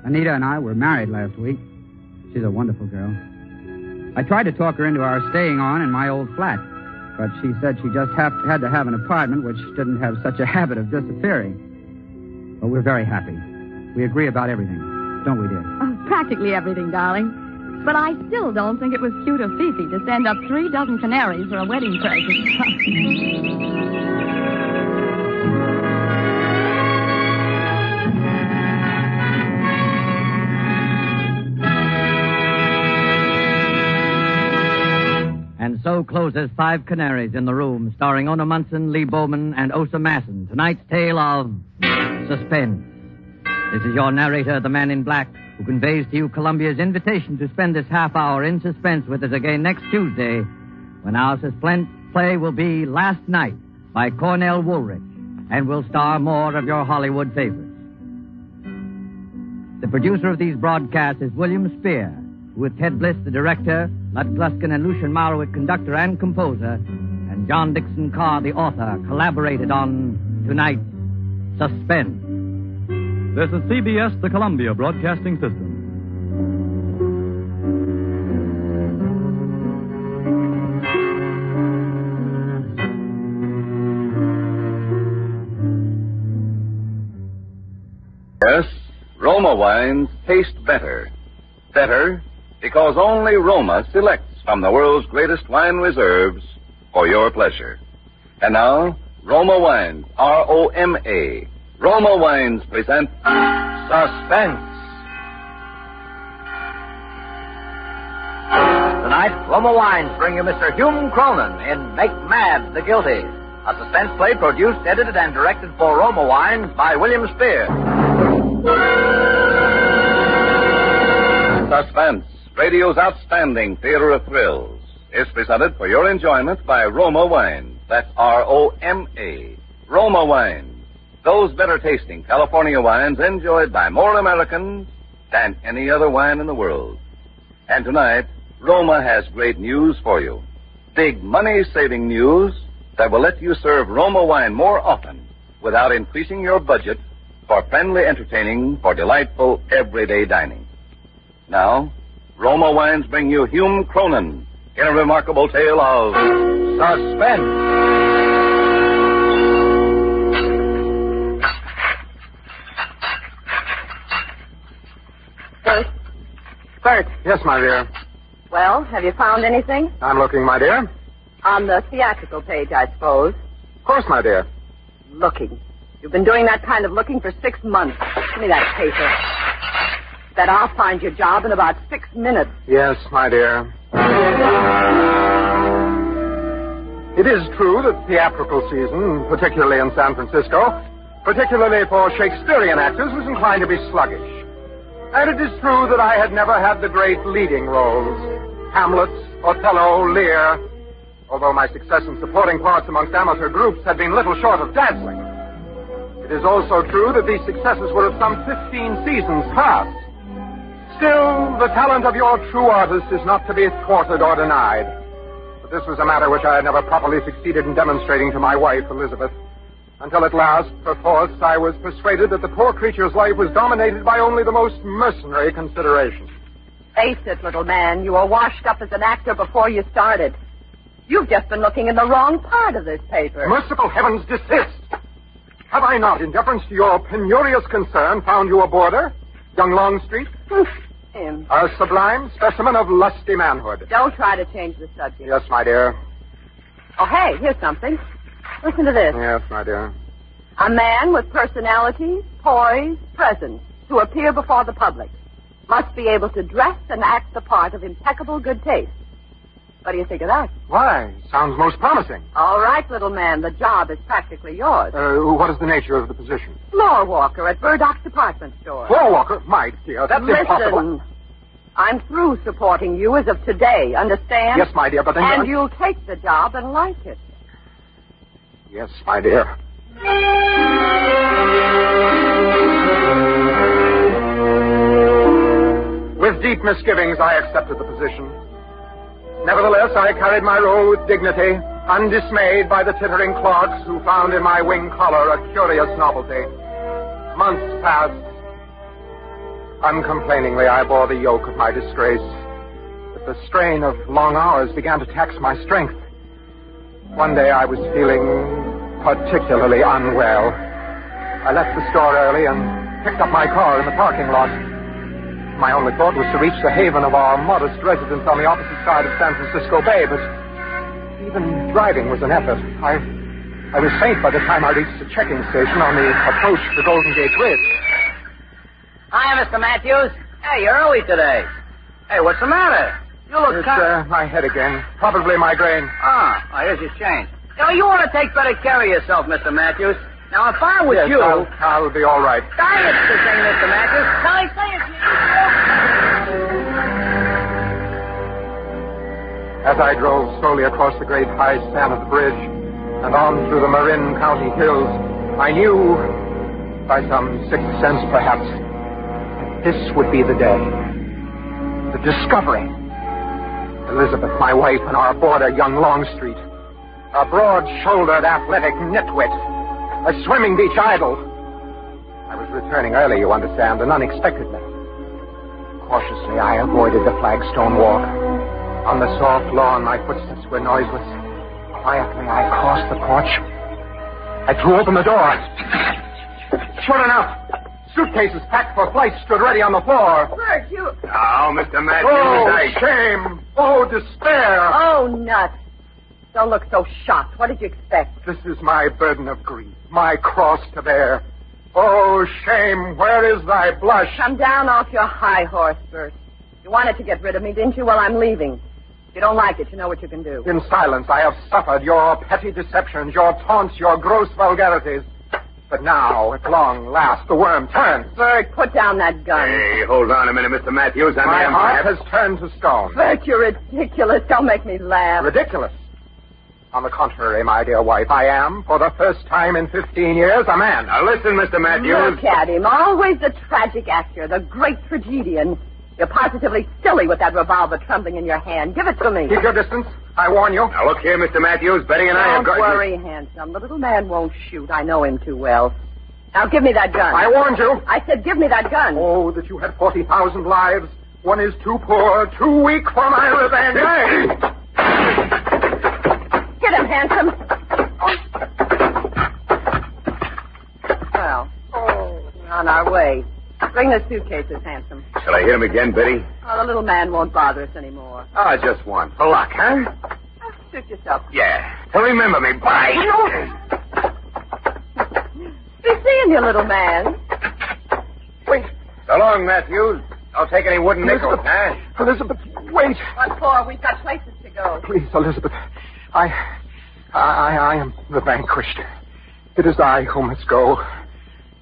Anita and I were married last week. She's a wonderful girl. I tried to talk her into our staying on in my old flat, but she said she just had to have an apartment which didn't have such a habit of disappearing. But we're very happy. We agree about everything, don't we, dear? Oh, practically everything, darling. But I still don't think it was cute of Fifi to send up 3 dozen canaries for a wedding present. And so closes Five Canaries in the Room, starring Ona Munson, Lee Bowman, and Osa Masson. Tonight's tale of Suspense. This is your narrator, the Man in Black, who conveys to you Columbia's invitation to spend this half hour in suspense with us again next Tuesday, when our suspense play will be Last Night by Cornell Woolrich, and will star more of your Hollywood favorites. The producer of these broadcasts is William Spear, who with Ted Bliss, the director, Lud Gluskin and Lucian Marowit, conductor and composer, and John Dixon Carr, the author, collaborated on tonight's Suspense. This is CBS, the Columbia Broadcasting System. Yes, Roma wines taste better. Better because only Roma selects from the world's greatest wine reserves for your pleasure. And now, Roma Wines, R-O-M-A. Roma Wines present Suspense. Tonight, Roma Wines bring you Mr. Hume Cronin in Make Mad the Guilty, a suspense play produced, edited, and directed for Roma Wines by William Spear. Suspense, radio's outstanding theater of thrills, is presented for your enjoyment by Roma Wines. That's R-O-M-A. Roma Wines. Those better-tasting California wines enjoyed by more Americans than any other wine in the world. And tonight, Roma has great news for you. Big money-saving news that will let you serve Roma wine more often without increasing your budget for friendly entertaining for delightful everyday dining. Now, Roma Wines bring you Hume Cronin in a remarkable tale of suspense. Bert. Yes, my dear. Well, have you found anything? I'm looking, my dear. On the theatrical page, I suppose. Of course, my dear. Looking. You've been doing that kind of looking for 6 months. Give me that paper. Bet I'll find your job in about 6 minutes. Yes, my dear. It is true that theatrical season, particularly in San Francisco, particularly for Shakespearean actors, was inclined to be sluggish. And it is true that I had never had the great leading roles. Hamlet, Othello, Lear. Although my success in supporting parts amongst amateur groups had been little short of dazzling. It is also true that these successes were of some 15 seasons past. Still, the talent of your true artist is not to be thwarted or denied. But this was a matter which I had never properly succeeded in demonstrating to my wife, Elizabeth. Until at last, perforce, I was persuaded that the poor creature's life was dominated by only the most mercenary considerations. Face it, little man, you were washed up as an actor before you started. You've just been looking in the wrong part of this paper. Merciful heavens, desist! Have I not, in deference to your penurious concern, found you a boarder? Young Longstreet? Him. A sublime specimen of lusty manhood. Don't try to change the subject. Yes, my dear. Oh, hey, here's something. Listen to this. Yes, my dear. A man with personality, poise, presence, to appear before the public, must be able to dress and act the part of impeccable good taste. What do you think of that? Why, sounds most promising. All right, little man, the job is practically yours. What is the nature of the position? Floor walker at Burdock's department store. Floor walker? My dear, that's impossible. Listen, I'm through supporting you as of today, understand? Yes, my dear, but then... And you'll take the job and like it. Yes, my dear. With deep misgivings, I accepted the position. Nevertheless, I carried my role with dignity, undismayed by the tittering clerks who found in my wing collar a curious novelty. Months passed. Uncomplainingly, I bore the yoke of my disgrace. But the strain of long hours began to tax my strength. One day I was feeling particularly unwell. I left the store early and picked up my car in the parking lot. My only thought was to reach the haven of our modest residence on the opposite side of San Francisco Bay, but even driving was an effort. I was faint by the time I reached the checking station on the approach to the Golden Gate Bridge. Hi, Mr. Matthews. Hey, you're early today. Hey, what's the matter? You look It's my head again. Probably migraine. Here's your change. You want to take better care of yourself, Mr. Matthews. Now, if I was Yes, you... I'll be all right. Diet's the thing, Mr. Matthews. Now, I say it to you. As I drove slowly across the great high span of the bridge and on through the Marin County hills, I knew, by some sixth sense perhaps, this would be the day. The discovery. Elizabeth, my wife, and our boarder, young Longstreet. A broad-shouldered, athletic nitwit. A swimming beach idol. I was returning early, you understand, and unexpectedly. Cautiously, I avoided the flagstone walk. On the soft lawn, my footsteps were noiseless. Quietly, I crossed the porch. I threw open the door. Sure enough, suitcases packed for flight stood ready on the floor. Bert, you... Oh, Mr. Matthews, Oh, shame. Oh, despair. Oh, nuts. Don't look so shocked. What did you expect? This is my burden of grief, my cross to bear. Oh, shame, where is thy blush? Come down off your high horse, Bert. You wanted to get rid of me, didn't you? Well, I'm leaving. If you don't like it, you know what you can do. In silence, I have suffered your petty deceptions, your taunts, your gross vulgarities. But now, at long last, the worm turns. Bert, put down that gun. Hey, hold on a minute, Mr. Matthews. My heart has turned to stone. Bert, you're ridiculous. Don't make me laugh. Ridiculous? On the contrary, my dear wife, I am, for the first time in 15 years, a man. Now listen, Mr. Matthews. Look at him. Always the tragic actor, the great tragedian. You're positively silly with that revolver trembling in your hand. Give it to me. Keep your distance. I warn you. Now look here, Mr. Matthews. Betty and I have got... Don't worry, handsome. The little man won't shoot. I know him too well. Now give me that gun. I warned you. I said give me that gun. Oh, that you had 40,000 lives. One is too poor, too weak for my revenge. Get him, handsome. Well, we're on our way. Bring the suitcases, handsome. Shall I hit him again, Betty? Oh, the little man won't bother us anymore. Oh, just one. For luck, huh? Shoot yourself. Yeah. So remember me. Bye. Be seeing you, little man. Wait. So long, Matthews. Don't take any wooden nickels, huh? Elizabeth, wait. What for? We've got places to go. Please, Elizabeth. I am the vanquished. It is I who must go.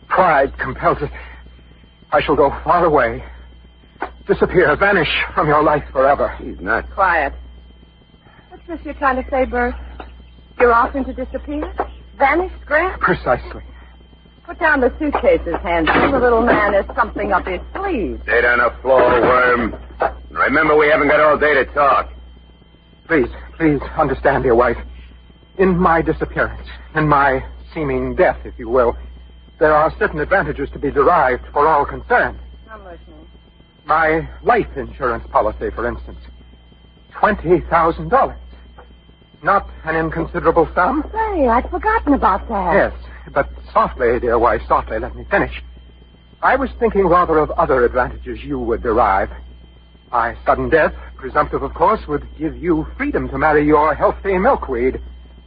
Pride compels it. I shall go far away. Disappear, vanish from your life forever. He's not. Quiet. What's this you're trying to say, Bert? You're offering to disappear? Vanish, Grant? Precisely. Put down the suitcases, handsome. The little man has something up his sleeve. Stay down the floor, worm. And remember, we haven't got all day to talk. Please understand, dear wife. In my disappearance, in my seeming death, if you will, there are certain advantages to be derived for all concerned. I'm listening. My life insurance policy, for instance. $20,000. Not an inconsiderable sum? Say, I'd forgotten about that. Yes, but softly, dear wife, softly, let me finish. I was thinking rather of other advantages you would derive. My sudden death, presumptive of course, would give you freedom to marry your healthy milkweed,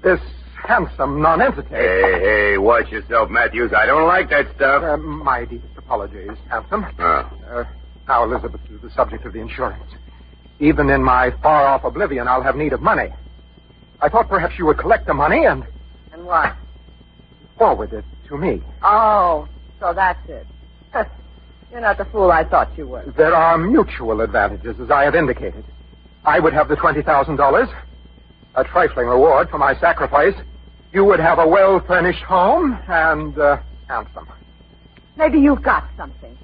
this handsome nonentity. Hey, watch yourself, Matthews. I don't like that stuff. My deepest apologies, handsome. Oh. Now, Elizabeth, to the subject of the insurance. Even in my far-off oblivion, I'll have need of money. I thought perhaps you would collect the money and... And what? Forward it to me. Oh, so that's it. You're not the fool I thought you were. There are mutual advantages, as I have indicated. I would have the $20,000, a trifling reward for my sacrifice. You would have a well-furnished home and handsome. Maybe you've got something.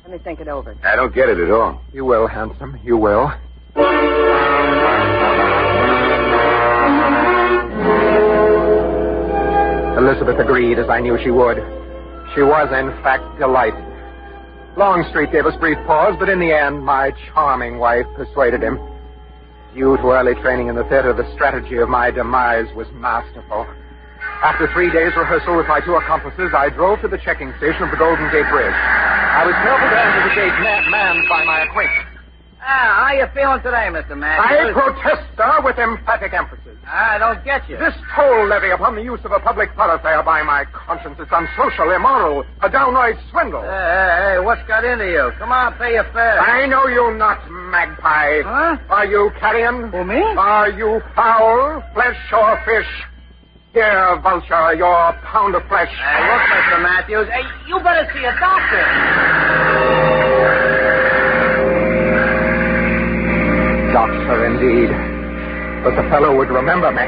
Let me think it over. I don't get it at all. You will, handsome. You will. Elizabeth agreed, as I knew she would. She was, in fact, delighted. Longstreet gave us brief pause, but in the end, my charming wife persuaded him. Due to early training in the theater, the strategy of my demise was masterful. After 3 days' rehearsal with my two accomplices, I drove to the checking station of the Golden Gate Bridge. I was careful to enter the gate manned by my acquaintance. How you feeling today, Mr. I Matthews? protest, sir, with emphatic emphasis. I don't get you. This toll levy upon the use of a public thoroughfare, by my conscience, is unsocial, immoral, a downright swindle. Hey, what's got into you? Come on, pay your fare. I know you not, magpie. Huh? Are you carrion? Who, me? Are you fowl, flesh, or fish? Here, vulture, your pound of flesh. Hey, look, Mr. Matthews. Hey, you better see a doctor. Doctor, indeed. But the fellow would remember me.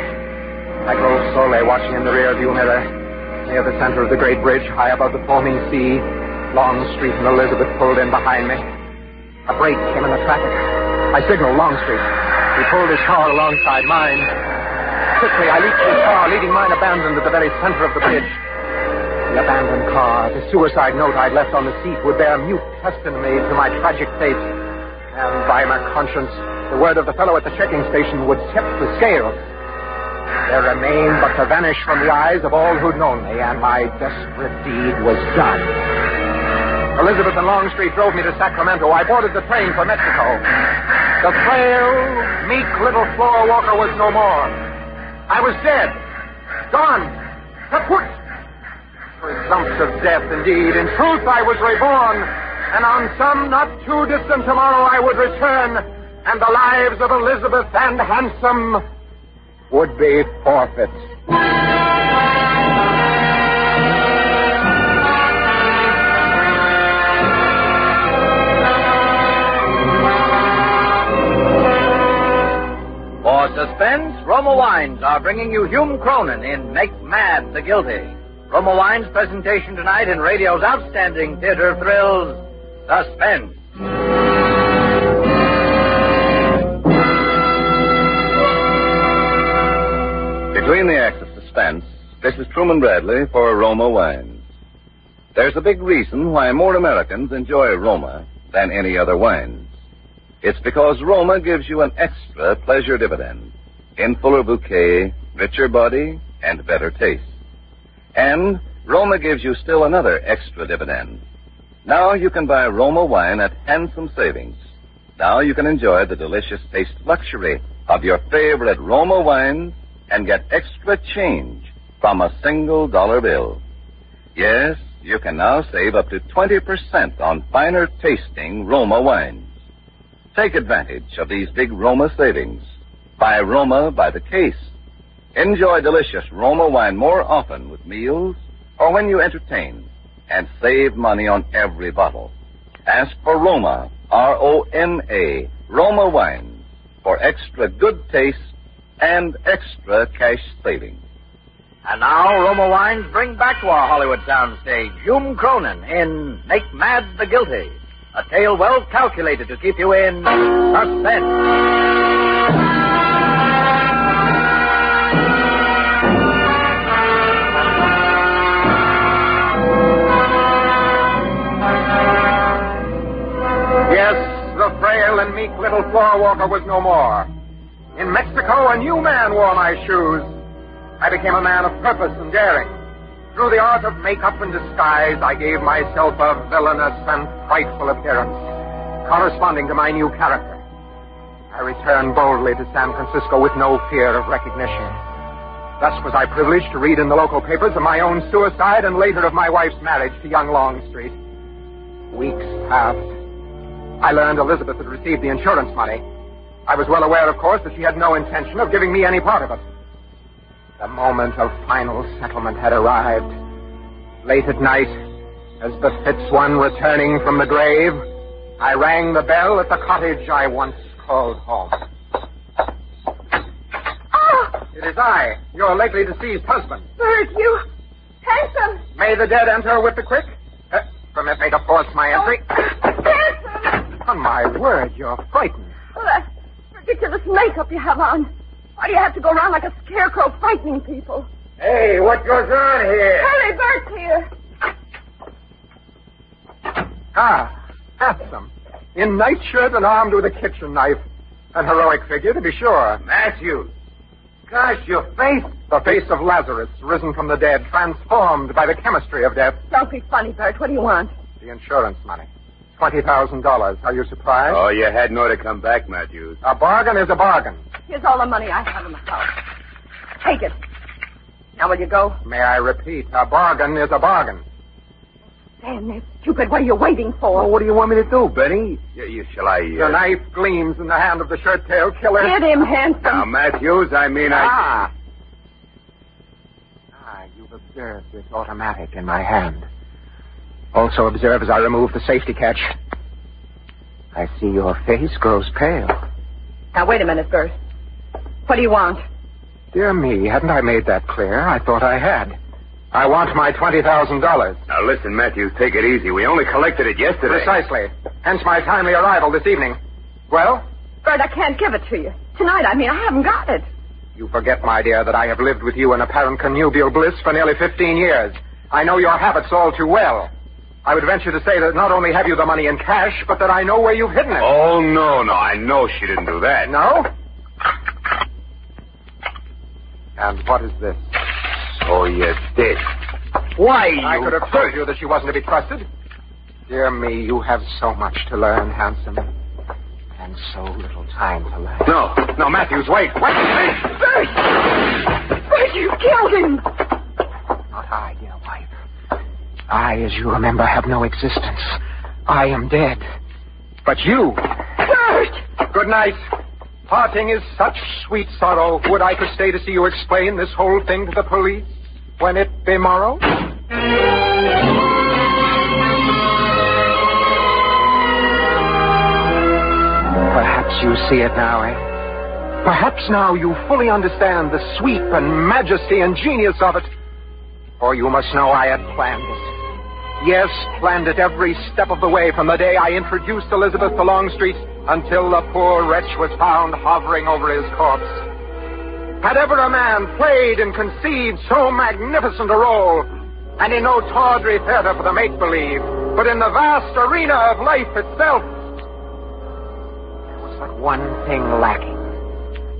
I drove slowly, watching in the rear-view mirror. Near the center of the great bridge, high above the foaming sea, Longstreet and Elizabeth pulled in behind me. A break came in the traffic. I signaled Longstreet. He pulled his car alongside mine. Quickly, I leaped his car, leaving mine abandoned at the very center of the bridge. The abandoned car, the suicide note I'd left on the seat, would bear mute testimony to my tragic fate. And by my conscience, the word of the fellow at the checking station would tip the scales. There remained but to vanish from the eyes of all who'd known me, and my desperate deed was done. Elizabeth and Longstreet drove me to Sacramento. I boarded the train for Mexico. The frail, meek little floor walker was no more. I was dead. Gone. Kaput. Presumptive death, indeed. In truth, I was reborn. And on some not too distant tomorrow I would return, and the lives of Elizabeth and Handsome would be forfeit. For Suspense, Roma Wines are bringing you Hume Cronin in Make Mad the Guilty. Roma Wines' presentation tonight in radio's outstanding theater of thrills, Suspense. Between the acts of Suspense, this is Truman Bradley for Roma Wines. There's a big reason why more Americans enjoy Roma than any other wines. It's because Roma gives you an extra pleasure dividend in fuller bouquet, richer body, and better taste. And Roma gives you still another extra dividend. Now you can buy Roma wine at handsome savings. Now you can enjoy the delicious taste luxury of your favorite Roma wines and get extra change from a single dollar bill. Yes, you can now save up to 20% on finer tasting Roma wines. Take advantage of these big Roma savings. Buy Roma by the case. Enjoy delicious Roma wine more often with meals or when you entertain, and save money on every bottle. Ask for Roma, R-O-M-A, Roma wines, for extra good taste and extra cash savings. And now, Roma Wines bring back to our Hollywood soundstage Hume Cronin in Make Mad the Guilty, a tale well calculated to keep you in suspense. Yes, the frail and meek little floor walker was no more. In Mexico, a new man wore my shoes. I became a man of purpose and daring. Through the art of makeup and disguise, I gave myself a villainous and frightful appearance, corresponding to my new character. I returned boldly to San Francisco with no fear of recognition. Thus was I privileged to read in the local papers of my own suicide and later of my wife's marriage to young Longstreet. Weeks passed. I learned Elizabeth had received the insurance money. I was well aware, of course, that she had no intention of giving me any part of it. The moment of final settlement had arrived. Late at night, as befits one returning from the grave, I rang the bell at the cottage I once called home. Oh! It is I, your lately deceased husband. Bert, you... Handsome! May the dead enter with the quick? Permit me to force my entry. Handsome! On my word, you're frightened. Oh, that ridiculous makeup you have on. Why do you have to go around like a scarecrow frightening people? Hey, what goes on here? Hurry, Bert's here. Ah, handsome. In nightshirt and armed with a kitchen knife. An heroic figure, to be sure. Matthews. Gosh, your face. The face of Lazarus, risen from the dead, transformed by the chemistry of death. Don't be funny, Bert. What do you want? The insurance money. $20,000. Are you surprised? Oh, you had no to come back, Matthews. A bargain is a bargain. Here's all the money I have in the house. Take it. Now will you go? May I repeat, a bargain is a bargain. Damn, that's stupid. What are you waiting for? Well, what do you want me to do, Benny? Shall I... The knife gleams in the hand of the shirt-tail killer. Get him, handsome. Now, Matthews, You've observed this automatic in my hand. Also observe as I remove the safety catch. I see your face grows pale. Now, wait a minute, Bert. What do you want? Dear me, hadn't I made that clear? I thought I had. I want my $20,000. Now, listen, Matthews, take it easy. We only collected it yesterday. Precisely. Hence my timely arrival this evening. Well? Bert, I can't give it to you. Tonight, I haven't got it. You forget, my dear, that I have lived with you in apparent connubial bliss for nearly 15 years. I know your habits all too well. I would venture to say that not only have you the money in cash, but that I know where you've hidden it. Oh, no. I know she didn't do that. No? And what is this? Oh, you did. Why, I could have told you that she wasn't to be trusted. Dear me, you have so much to learn, handsome. And so little time to learn. No, Matthews, wait. Bert! Bert, you killed him! Not I, dear wife. I, as you remember, have no existence. I am dead. But you... Bert! Good night. Parting is such sweet sorrow. Would I could stay to see you explain this whole thing to the police when it be morrow? Perhaps you see it now, eh? Perhaps now you fully understand the sweep and majesty and genius of it. For you must know I had planned it. Yes, planned it every step of the way from the day I introduced Elizabeth to Longstreet until the poor wretch was found hovering over his corpse. Had ever a man played and conceived so magnificent a role, and in no tawdry theater for the make-believe, but in the vast arena of life itself, there was but one thing lacking.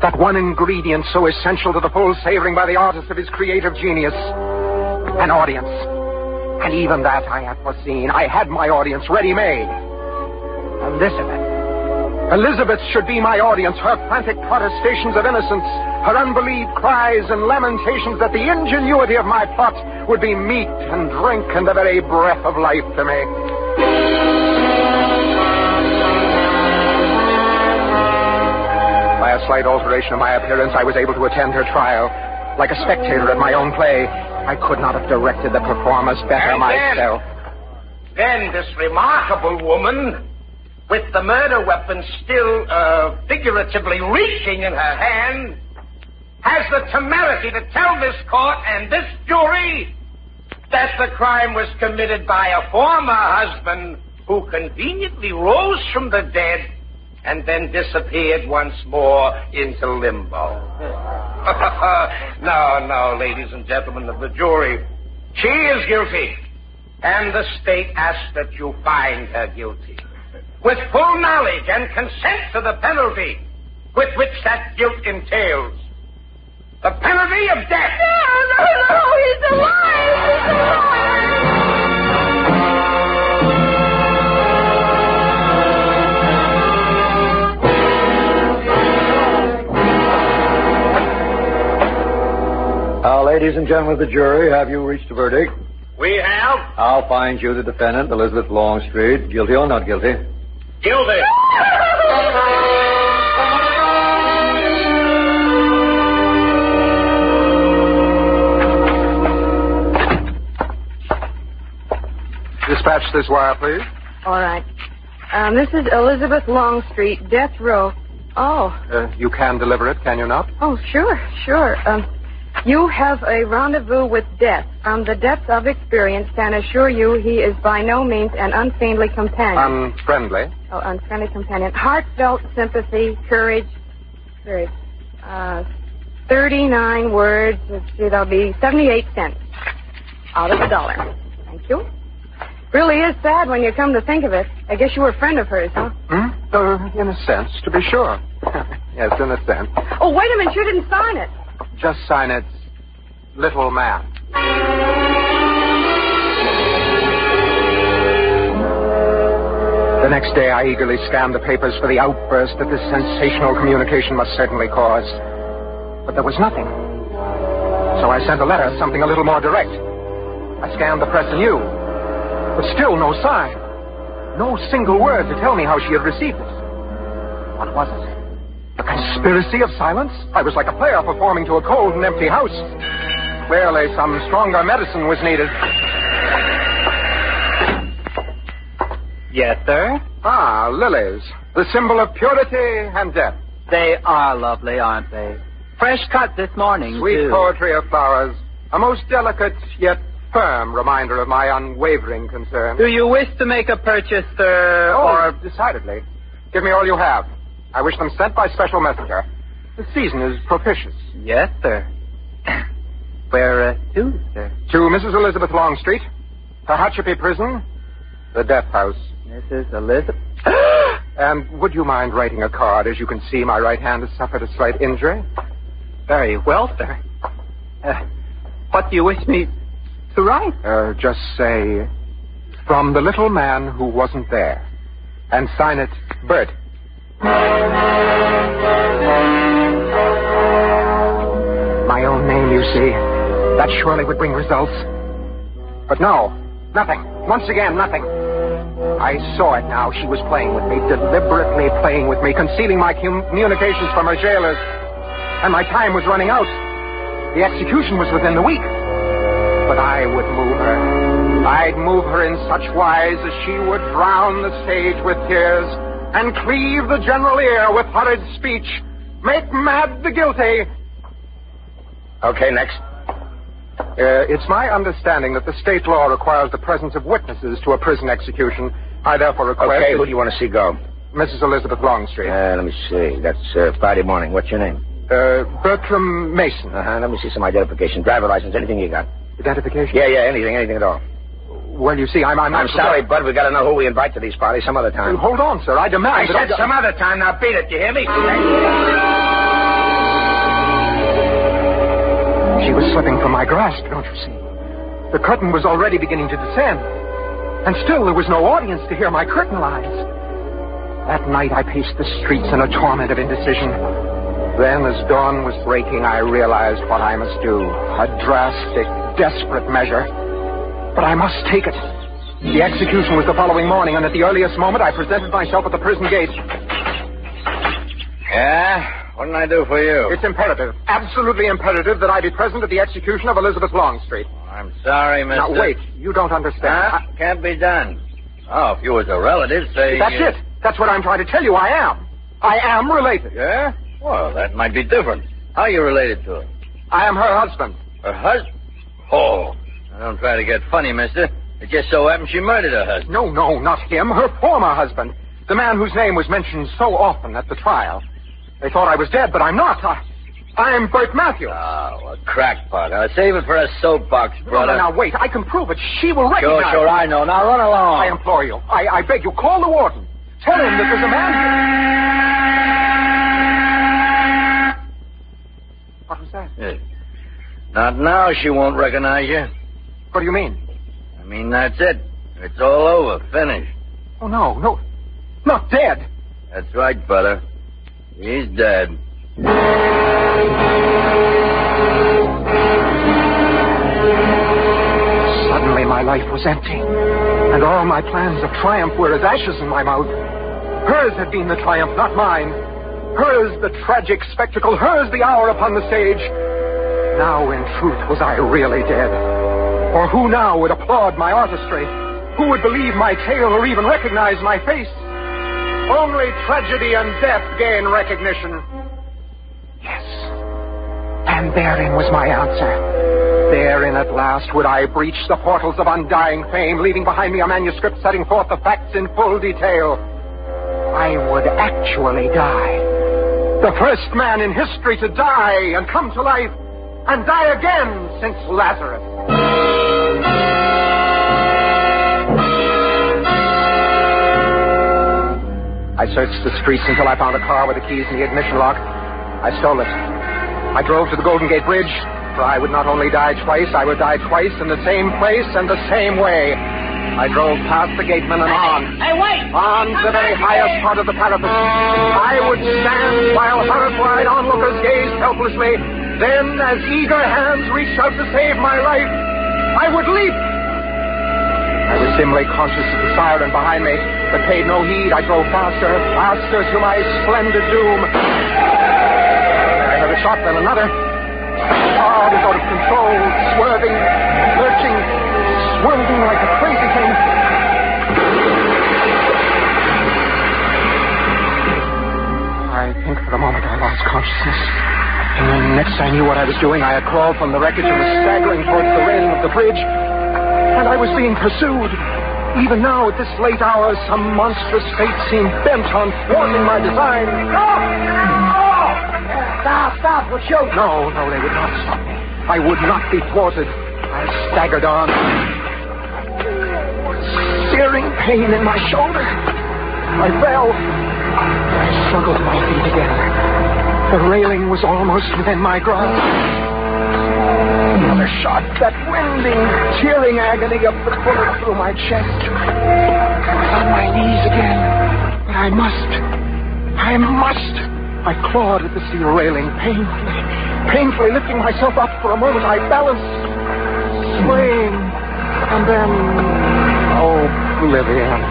That one ingredient so essential to the full savoring by the artist of his creative genius. An audience. And even that I had foreseen. I had my audience ready-made. Elizabeth should be my audience. Her frantic protestations of innocence, her unbelieved cries and lamentations that the ingenuity of my plot would be meat and drink and the very breath of life to me. By a slight alteration of my appearance, I was able to attend her trial. Like a spectator at my own play, I could not have directed the performance better myself. Then this remarkable woman, with the murder weapon still figuratively reaching in her hand, has the temerity to tell this court and this jury that the crime was committed by a former husband who conveniently rose from the dead and then disappeared once more into limbo. No, ladies and gentlemen of the jury. She is guilty, and the state asks that you find her guilty, with full knowledge and consent to the penalty with which that guilt entails. The penalty of death. No, he's alive! Now, ladies and gentlemen of the jury, have you reached a verdict? We have. I'll find you, the defendant, Elizabeth Longstreet, guilty or not guilty. Guilty. Dispatch this wire, please. All right. This is Elizabeth Longstreet, death row. Oh. You can deliver it, can you not? Oh, sure. You have a rendezvous with death. From the depths of experience, can assure you he is by no means an unfriendly companion. Unfriendly? Oh, unfriendly companion. Heartfelt sympathy, courage. 39 words. Let's see, that'll be 78 cents out of $1. Thank you. Really is sad when you come to think of it. I guess you were a friend of hers, huh? In a sense, to be sure. Yes, in a sense. Oh, wait a minute. You didn't sign it. Just sign it, Little Man. The next day, I eagerly scanned the papers for the outburst that this sensational communication must certainly cause. But there was nothing. So I sent a letter, something a little more direct. I scanned the press anew, but still no sign. No single word to tell me how she had received it. What was it? A conspiracy of silence? I was like a player performing to a cold and empty house. Clearly, some stronger medicine was needed. Yes, sir? Ah, lilies. The symbol of purity and death. They are lovely, aren't they? Fresh cut this morning, Sweet too. poetry of flowers. A most delicate yet firm reminder of my unwavering concern. Do you wish to make a purchase, sir, or... decidedly. Give me all you have. I wish them sent by special messenger. The season is propitious. Yes, sir. Where to, sir? To Mrs. Elizabeth Longstreet, Tehachapi Prison, the Death House. Mrs. Elizabeth? And would you mind writing a card? As you can see, my right hand has suffered a slight injury. Very well, sir. What do you wish me to write? Just say, from the little man who wasn't there. And sign it, Bert. My own name, you see. That surely would bring results. But no, nothing. Once again, nothing. I saw it now. She was playing with me, deliberately playing with me, concealing my communications from her jailers. And my time was running out. The execution was within the week. But I would move her. I'd move her in such wise as she would drown the stage with tears and cleave the general ear with horrid speech, make mad the guilty. Okay, next. It's my understanding that the state law requires the presence of witnesses to a prison execution. I therefore request... Okay, who do you want to see go? Mrs. Elizabeth Longstreet. Let me see. That's Friday morning. What's your name? Bertram Mason. Let me see some identification. Driver license, anything you got. Identification? Yeah, anything at all. Well, you see, I'm sorry, Bud. We got to know who we invite to these parties some other time. Hold on, sir. I demand... I said some other time. Now beat it. You hear me? She was slipping from my grasp, don't you see? The curtain was already beginning to descend. And still there was no audience to hear my curtain lies. That night I paced the streets in a torment of indecision. Then, as dawn was breaking, I realized what I must do. A drastic, desperate measure. But I must take it. The execution was the following morning, and at the earliest moment I presented myself at the prison gate. Yeah? What can I do for you? It's imperative, absolutely imperative, that I be present at the execution of Elizabeth Longstreet. I'm sorry, mister. Now, wait. You don't understand. Can't be done. Oh, if you was a relative, say... That's it. That's what I'm trying to tell you. I am. I am related. Yeah? Well, that might be different. How are you related to her? I am her husband. Her husband? Oh, don't try to get funny, mister. It just so happens she murdered her husband. No, not him. Her former husband. The man whose name was mentioned so often at the trial. They thought I was dead, but I'm not. I'm Bert Matthews. Oh, a crackpot. I'll save it for a soapbox, brother. No, now, wait. I can prove it. She will recognize Sure, I know. Now, run along. I implore you. I beg you, call the warden. Tell him that there's a man here. What was that? Yeah. Not now, she won't recognize you. What do you mean? I mean, that's it. It's all over. Finished. Oh, no. Not dead. That's right, brother. He's dead. Suddenly my life was empty, and all my plans of triumph were as ashes in my mouth. Hers had been the triumph, not mine. Hers the tragic spectacle, hers the hour upon the stage. Now, in truth, was I really dead? Or who now would applaud my artistry? Who would believe my tale or even recognize my face? Only tragedy and death gain recognition. Yes. And therein was my answer. Therein at last would I breach the portals of undying fame, leaving behind me a manuscript setting forth the facts in full detail. I would actually die. The first man in history to die and come to life, and die again since Lazarus. I searched the streets until I found a car with the keys and the ignition lock. I stole it. I drove to the Golden Gate Bridge, for I would not only die twice, I would die twice in the same place and the same way. I drove past the gateman and on. Hey, wait! On to the very highest part of the parapet. I would stand while horrified onlookers gazed helplessly. Then, as eager hands reached out to save my life, I would leap. I was dimly conscious of the siren behind me, but paid no heed. I drove faster, faster to my splendid doom. I heard a shot, then another. Oh, it was out of control, swerving, lurching, swirling like a crazy thing. I think for a moment I lost consciousness. And then next I knew what I was doing, I had crawled from the wreckage and was staggering towards the railing of the bridge. And I was being pursued. Even now, at this late hour, some monstrous fate seemed bent on thwarting my design. Stop, we'll shoot. No, they would not stop me. I would not be thwarted. I staggered on. Searing pain in my shoulder. I fell. I struggled to my feet again. The railing was almost within my grasp. Another shot, that winding, tearing agony of the bullet through my chest. I was on my knees again. But I must. I clawed at the steel railing painfully lifting myself up. For a moment I balanced, swaying, and then oblivion.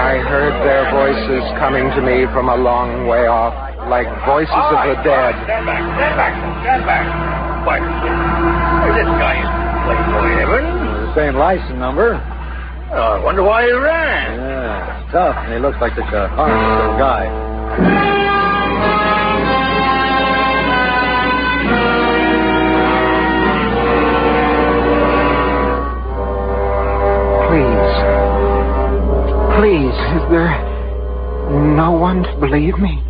I heard their voices coming to me from a long way off, like voices of the dead. Stand back. What? This guy is Playboy Evans. The same license number. Oh, I wonder why he ran. Yeah, it's tough, and he looks like such a harmless little guy. Please, is there no one to believe me?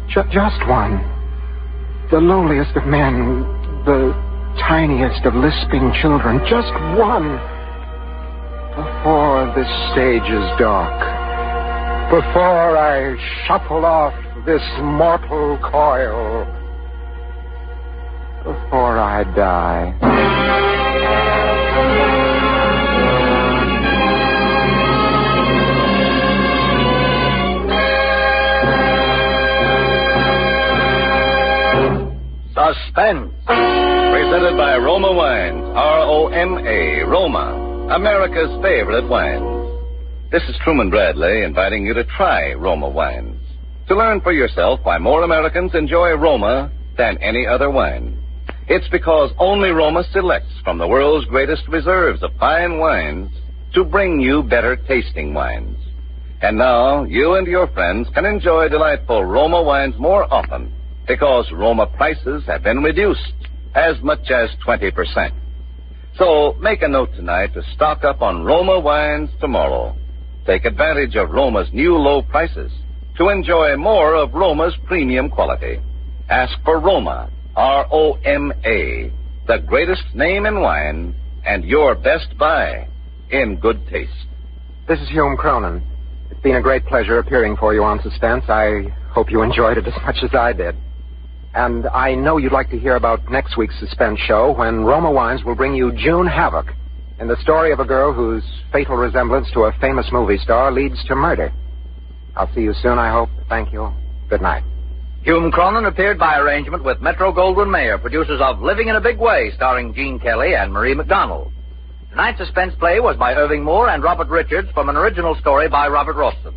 Just one. The lowliest of men, the tiniest of lisping children, just one. Before this stage is dark, before I shuffle off this mortal coil, before I die. Suspense, presented by Roma Wines, R-O-M-A, Roma, America's favorite wines. This is Truman Bradley inviting you to try Roma Wines, to learn for yourself why more Americans enjoy Roma than any other wine. It's because only Roma selects from the world's greatest reserves of fine wines to bring you better tasting wines. And now, you and your friends can enjoy delightful Roma wines more often, because Roma prices have been reduced as much as 20%. So make a note tonight to stock up on Roma wines tomorrow. Take advantage of Roma's new low prices to enjoy more of Roma's premium quality. Ask for Roma, R-O-M-A, the greatest name in wine and your best buy in good taste. This is Hume Cronin. It's been a great pleasure appearing for you on Suspense. I hope you enjoyed it as much as I did. And I know you'd like to hear about next week's Suspense show, when Roma Wines will bring you June Havoc, in the story of a girl whose fatal resemblance to a famous movie star leads to murder. I'll see you soon, I hope. Thank you. Good night. Hume Cronin appeared by arrangement with Metro-Goldwyn-Mayer, producers of Living in a Big Way, starring Gene Kelly and Marie McDonald. Tonight's Suspense play was by Irving Moore and Robert Richards from an original story by Robert Ralston.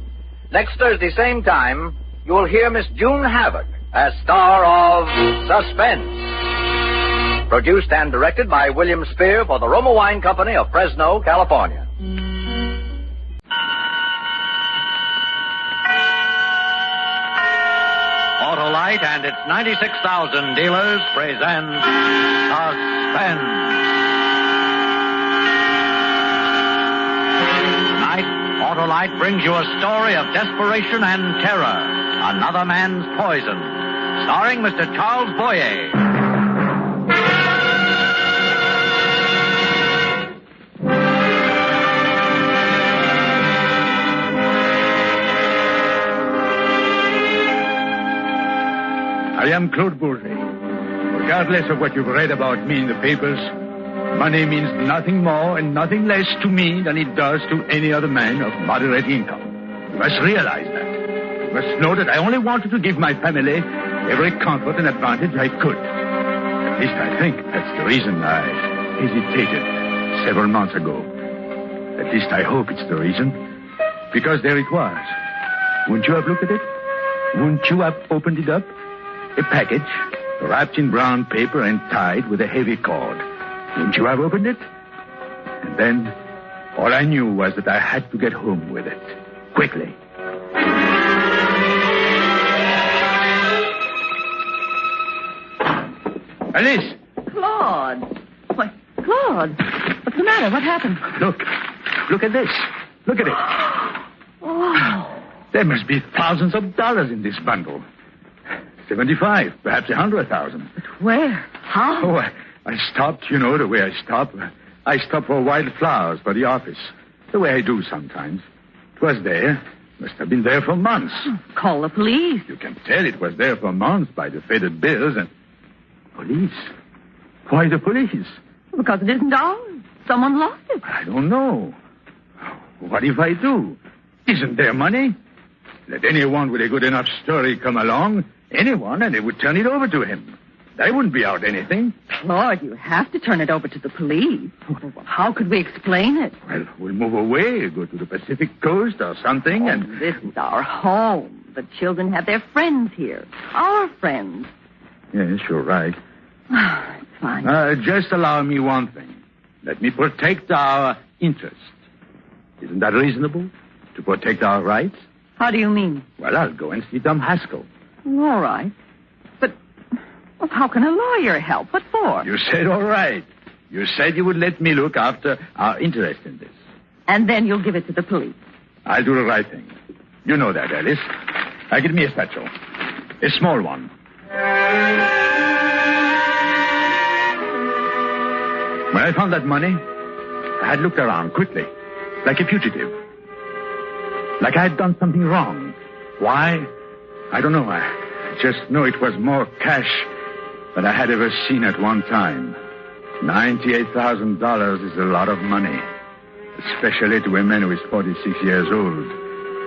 Next Thursday, same time, you will hear Miss June Havoc as star of Suspense. Produced and directed by William Spear for the Roma Wine Company of Fresno, California. Autolite and its 96,000 dealers present Suspense. Tonight, Autolite brings you a story of desperation and terror. Another Man's Poison, starring Mr. Charles Boyer. am Claude Bourget. Regardless of what you've read about me in the papers, money means nothing more and nothing less to me than it does to any other man of moderate income. You must realize that. You must know that I only wanted to give my family every comfort and advantage I could. At least I think that's the reason I hesitated several months ago. At least I hope it's the reason. Because there it was. Wouldn't you have looked at it? Wouldn't you have opened it up? A package, wrapped in brown paper and tied with a heavy cord. Wouldn't you have opened it? And then, all I knew was that I had to get home with it. Quickly. Alice! Claude! Why, Claude! What's the matter? What happened? Look at this. Look at it. Oh. There must be thousands of dollars in this bundle. 75, perhaps 100,000. But where? How? Oh, I stopped, you know, the way I stop. I stopped for wild flowers for the office. The way I do sometimes. It was there. Must have been there for months. Call the police. You can tell it was there for months by the faded bills and... Police? Why the police? Because it isn't ours. Someone lost it. I don't know. What if I do? Isn't there money? Let anyone with a good enough story come along, anyone, and they would turn it over to him. They wouldn't be out anything. Claude, you have to turn it over to the police. How could we explain it? Well, we'll move away, go to the Pacific coast or something, and... This is our home. The children have their friends here. Our friends. Yes, you're right. It's fine. Just allow me one thing. Let me protect our interest. Isn't that reasonable? To protect our rights? How do you mean? Well, I'll go and see Tom Haskell. All right. But how can a lawyer help? What for? You said all right. You said you would let me look after our interest in this. And then you'll give it to the police. I'll do the right thing. You know that, Alice. Now, give me a satchel. A small one. When I found that money, I had looked around quickly, like a fugitive. Like I had done something wrong. Why? I don't know. I just know it was more cash than I had ever seen at one time. $98,000 is a lot of money, especially to a man who is 46 years old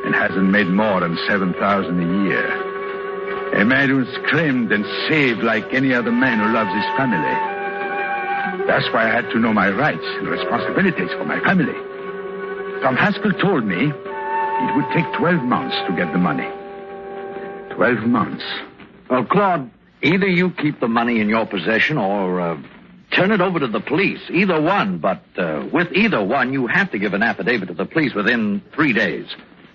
and hasn't made more than $7,000 a year. A man who's screamed and saved like any other man who loves his family. That's why I had to know my rights and responsibilities for my family. Tom Haskell told me it would take 12 months to get the money. 12 months. Well, Claude, either you keep the money in your possession or turn it over to the police. Either one, but with either one, you have to give an affidavit to the police within 3 days.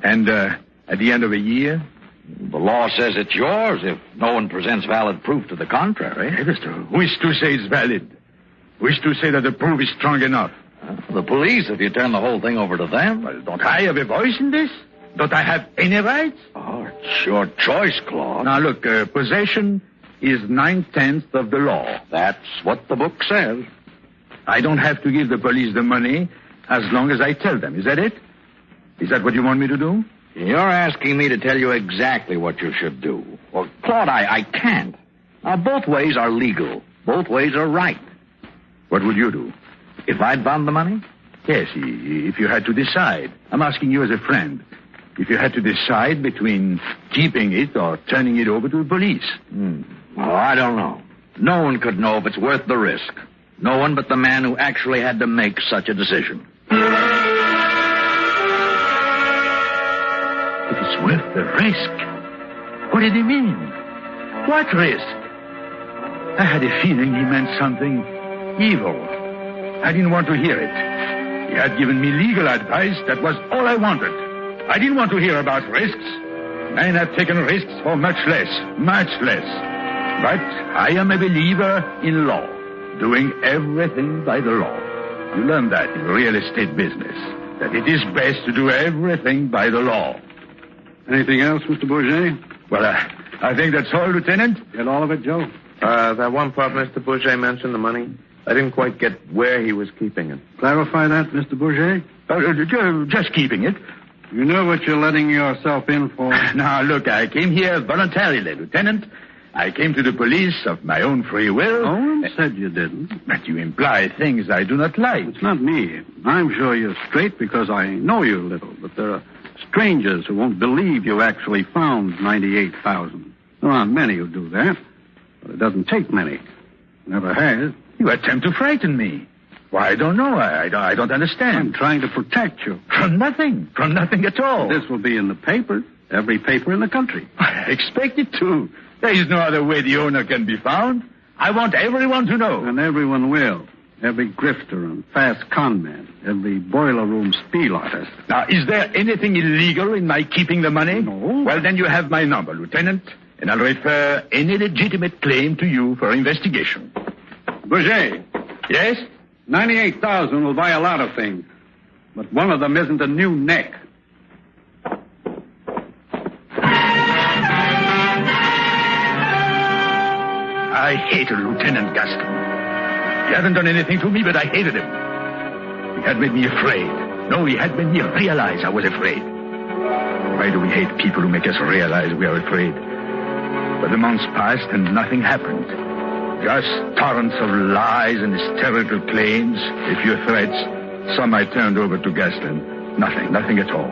And at the end of a year? The law says it's yours if no one presents valid proof to the contrary. Hey, mister, who is to say it's valid? Who is to say that the proof is strong enough? The police, if you turn the whole thing over to them. Well, don't I have a voice in this? Don't I have any rights? Oh, it's your choice, Claude. Now, look, possession is 9/10 of the law. That's what the book says. I don't have to give the police the money as long as I tell them. Is that it? Is that what you want me to do? You're asking me to tell you exactly what you should do. Well, Claude, I can't. Now, both ways are legal. Both ways are right. What would you do? If I'd found the money? Yes, if you had to decide. I'm asking you as a friend. If you had to decide between keeping it or turning it over to the police. Well, I don't know. No one could know if it's worth the risk. No one but the man who actually had to make such a decision. If it's worth the risk? What did he mean? What risk? I had a feeling he meant something evil. I didn't want to hear it. He had given me legal advice. That was all I wanted. I didn't want to hear about risks. Men have taken risks for much less. But I am a believer in law, doing everything by the law. You learn that in real estate business, that it is best to do everything by the law. Anything else, Mr. Bourget? Well, I think that's all, Lieutenant. Get all of it, Joe? That one part Mr. Bourget mentioned, the money, I didn't quite get where he was keeping it. Clarify that, Mr. Bourget? Just keeping it. You know what you're letting yourself in for? Now, look, I came here voluntarily, Lieutenant. I came to the police of my own free will. No one said you didn't. But you imply things I do not like. It's not me. I'm sure you're straight because I know you a little. But there are strangers who won't believe you actually found 98,000. There aren't many who do that. But it doesn't take many. Never has. You attempt to frighten me. Why, I don't know. I don't understand. I'm trying to protect you. From nothing. From nothing at all. This will be in the paper. Every paper in the country. I expect it to. There is no other way the owner can be found. I want everyone to know. And everyone will. Every grifter and fast con man. Every boiler room spiel artist. Now, is there anything illegal in my keeping the money? No. Well, then you have my number, Lieutenant. And I'll refer any legitimate claim to you for investigation. Bourget. Yes? 98,000 will buy a lot of things. But one of them isn't a new neck. I hated Lieutenant Gaston. He hadn't done anything to me, but I hated him. He had made me afraid. No, he had made me realize I was afraid. Why do we hate people who make us realize we are afraid? But the months passed and nothing happened. Just torrents of lies and hysterical claims, a few threats. Some I turned over to Gaston. Nothing at all.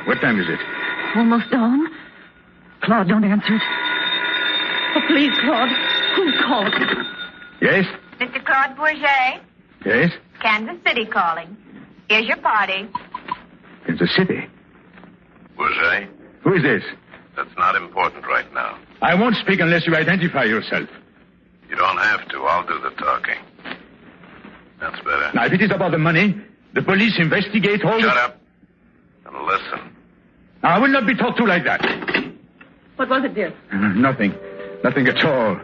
What time is it? Almost dawn. Claude, don't answer it. Oh, please, Claude. Who's called? Yes? Mr. Claude Bourget? Yes? Kansas City calling. Here's your party. Kansas City? Bourget? Who is this? That's not important right now. I won't speak unless you identify yourself. You don't have to. I'll do the talking. That's better. Now, if it is about the money, the police investigate all Shut up. And listen. I will not be talked to like that. What was it, dear? Nothing. Nothing at all.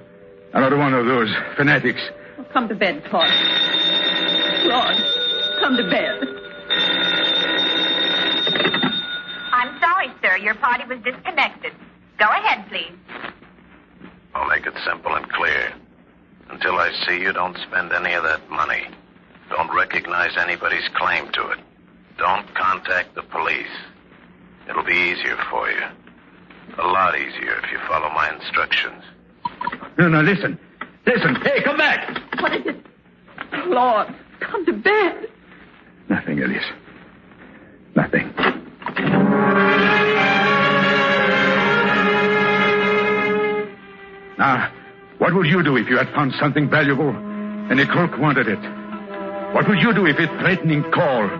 Another one of those fanatics. Oh, come to bed, Claude. Claude, come to bed. I'm sorry, sir. Your party was disconnected. Go ahead, please. I'll make it simple and clear. Until I see you, don't spend any of that money. Don't recognize anybody's claim to it. Don't contact the police. It'll be easier for you. A lot easier if you follow my instructions. No, listen. Listen. Hey, come back. What is it? Claude, come to bed. Nothing, Elise. Nothing. Now, what would you do if you had found something valuable and a crook wanted it? What would you do if a threatening call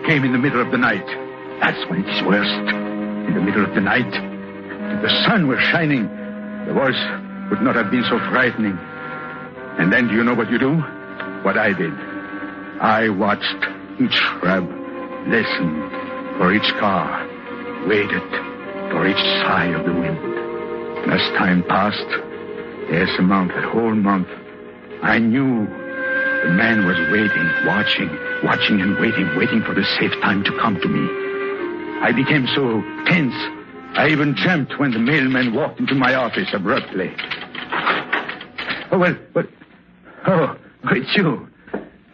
came in the middle of the night? That's when it is worst. In the middle of the night. If the sun were shining, the voice would not have been so frightening. And then do you know what you do? What I did. I watched each shrub, listened for each car, waited for each sigh of the wind. And as time passed, yes, a month, a whole month, I knew the man was waiting, watching and waiting for the safe time to come to me. I became so tense, I even jumped when the mailman walked into my office abruptly. Oh, it's you.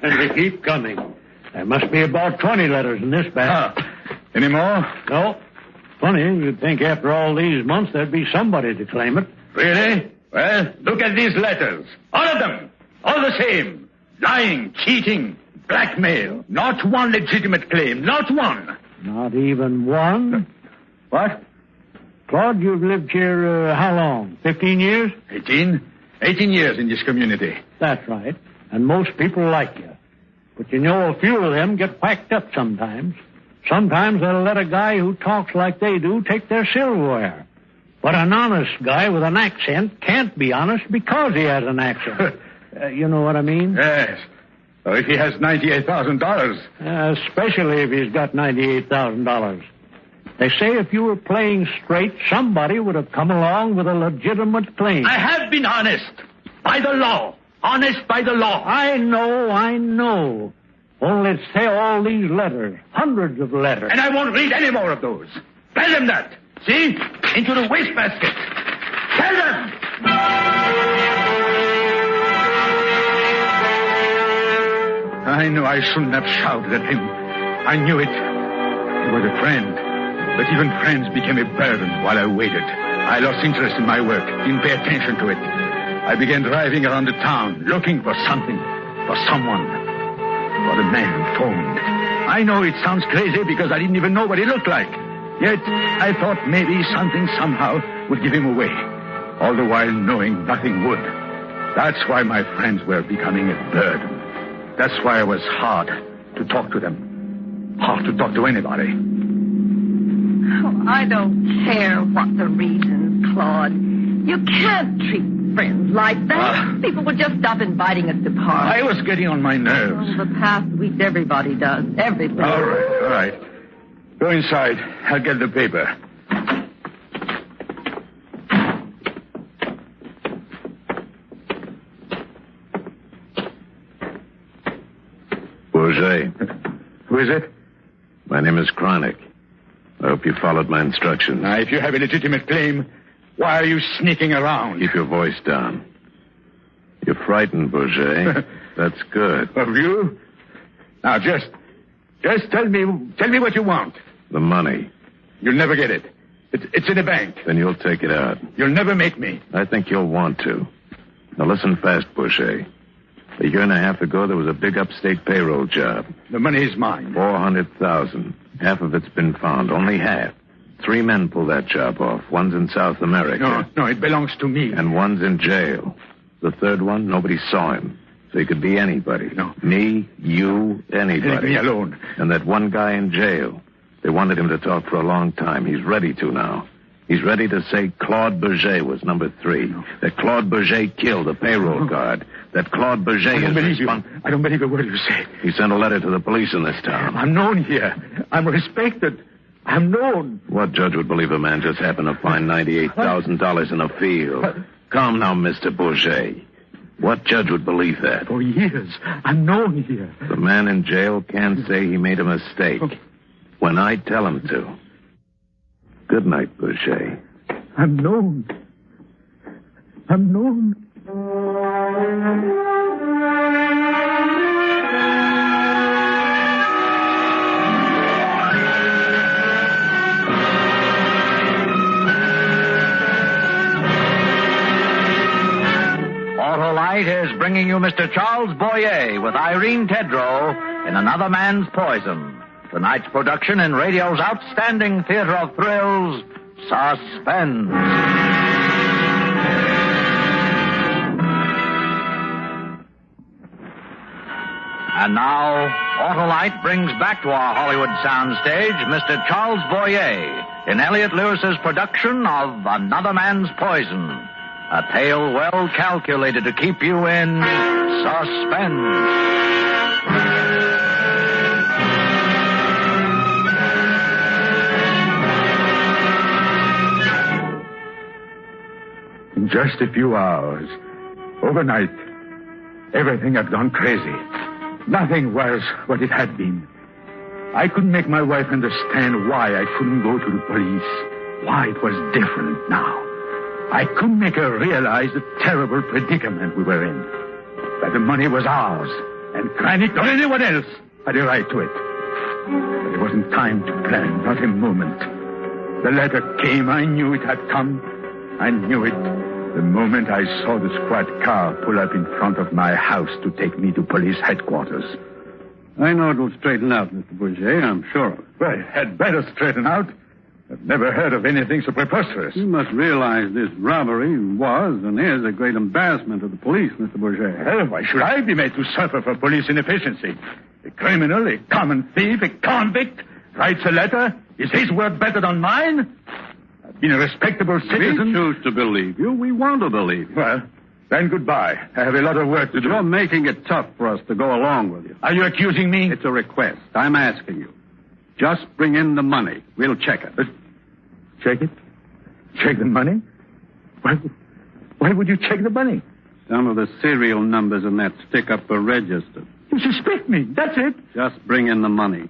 And they keep coming. There must be about 20 letters in this bag. Any more? No. Funny, you'd think after all these months there'd be somebody to claim it. Really? Well, look at these letters. All of them. All the same. Lying, cheating, blackmail. Not one legitimate claim. Not one. Not even one? What? Claude, you've lived here how long? 15 years? 18 years in this community. That's right. And most people like you. But you know, a few of them get whacked up sometimes. Sometimes they'll let a guy who talks like they do take their silverware. But an honest guy with an accent can't be honest because he has an accent. You know what I mean? Yes. So if he has $98,000. Especially if he's got $98,000. They say if you were playing straight, somebody would have come along with a legitimate claim. I have been honest. By the law. Honest by the law. I know. Only say all these letters. Hundreds of letters. And I won't read any more of those. Tell them that. See? Into the wastebasket. Tell them! I knew I shouldn't have shouted at him. I knew it. He was a friend. But even friends became a burden while I waited. I lost interest in my work, didn't pay attention to it. I began driving around the town, looking for something, for someone, for the man who phoned. I know it sounds crazy because I didn't even know what he looked like. Yet I thought maybe something somehow would give him away, all the while knowing nothing would. That's why my friends were becoming a burden. That's why it was hard to talk to them. Hard to talk to anybody. Oh, I don't care what the reasons, Claude. You can't treat friends like that. People will just stop inviting us to parties. I was getting on my nerves. Oh, the past week, everybody does. Everybody. All right. Go inside. I'll get the paper. Bourget. Who is it? My name is Chronic. I hope you followed my instructions. Now, if you have a legitimate claim, why are you sneaking around? Keep your voice down. You're frightened, Bourget. That's good. Of you? Now, just tell me what you want. The money. You'll never get it. It's in the bank. Then you'll take it out. You'll never make me. I think you'll want to. Now listen fast, Bourget. A year and a half ago, there was a big upstate payroll job. The money is mine. $400,000. Half of it's been found. Only half. 3 men pulled that job off. One's in South America. No, it belongs to me. And one's in jail. The third one, nobody saw him. So he could be anybody. No. Me, you, anybody. Leave me alone. And that one guy in jail. They wanted him to talk for a long time. He's ready to now. He's ready to say Claude Bourget was number 3. No. That Claude Bourget killed the payroll guard. That Claude Bourget I don't believe a word you say. He sent a letter to the police in this town. I'm known here. I'm respected. I'm known. What judge would believe a man just happened to find $98,000 in a field? Come now, Mr. Bourget. What judge would believe that? For years, I'm known here. The man in jail can't say he made a mistake. Okay. When I tell him to. Good night, Bourget. I'm known. Autolite is bringing you Mr. Charles Boyer with Irene Tedrow in Another Man's Poison. Tonight's production in radio's outstanding theater of thrills, Suspense. And now, Autolite brings back to our Hollywood soundstage Mr. Charles Boyer in Elliot Lewis's production of Another Man's Poison, a tale well calculated to keep you in suspense. In just a few hours, overnight, everything had gone crazy. Nothing was what it had been. I couldn't make my wife understand why I couldn't go to the police, why it was different now. I couldn't make her realize the terrible predicament we were in, that the money was ours, and Chronic or anyone else had a right to it. But there wasn't time to plan, not a moment. The letter came. I knew it had come. I knew it the moment I saw the squad car pull up in front of my house to take me to police headquarters. I know it will straighten out, Mr. Bourget, I'm sure of it. Well, it had better straighten out. I've never heard of anything so preposterous. You must realize this robbery was and is a great embarrassment to the police, Mr. Bourget. Well, why should I be made to suffer for police inefficiency? A criminal, a common thief, a convict writes a letter. Is his word better than mine? I've been a respectable citizen. We choose to believe you. We want to believe you. Well, then goodbye. I have a lot of work to do. You're making it tough for us to go along with you. Are you accusing me? It's a request. I'm asking you. Just bring in the money. We'll check it. Check it? Check the money? Why would you check the money? Some of the serial numbers in that stick-up are registered. You suspect me. That's it. Just bring in the money.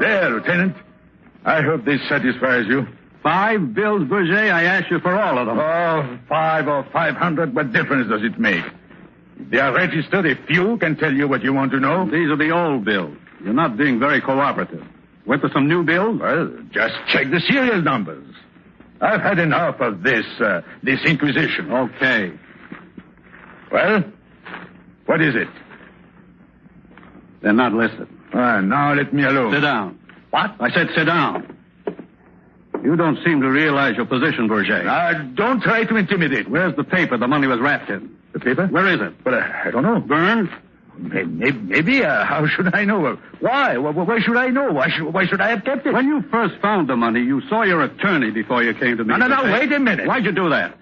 There, Lieutenant. I hope this satisfies you. 5 bills, Bourget. I asked you for all of them. Oh, 5 or 500, what difference does it make? If they are registered, a few can tell you what you want to know. These are the old bills. You're not being very cooperative. Went for some new bills? Well, just check the serial numbers. I've had enough of this inquisition. Okay. Well, what is it? They're not listed. Now let me alone. Sit down. What? I said sit down. You don't seem to realize your position, Bourget. Don't try to intimidate. Where's the paper the money was wrapped in? The paper? Where is it? Well, I don't know. Burned? Maybe. How should I know? Why? Why should I know? Why should I have kept it? When you first found the money, you saw your attorney before you came to me. No, wait a minute. Why'd you do that?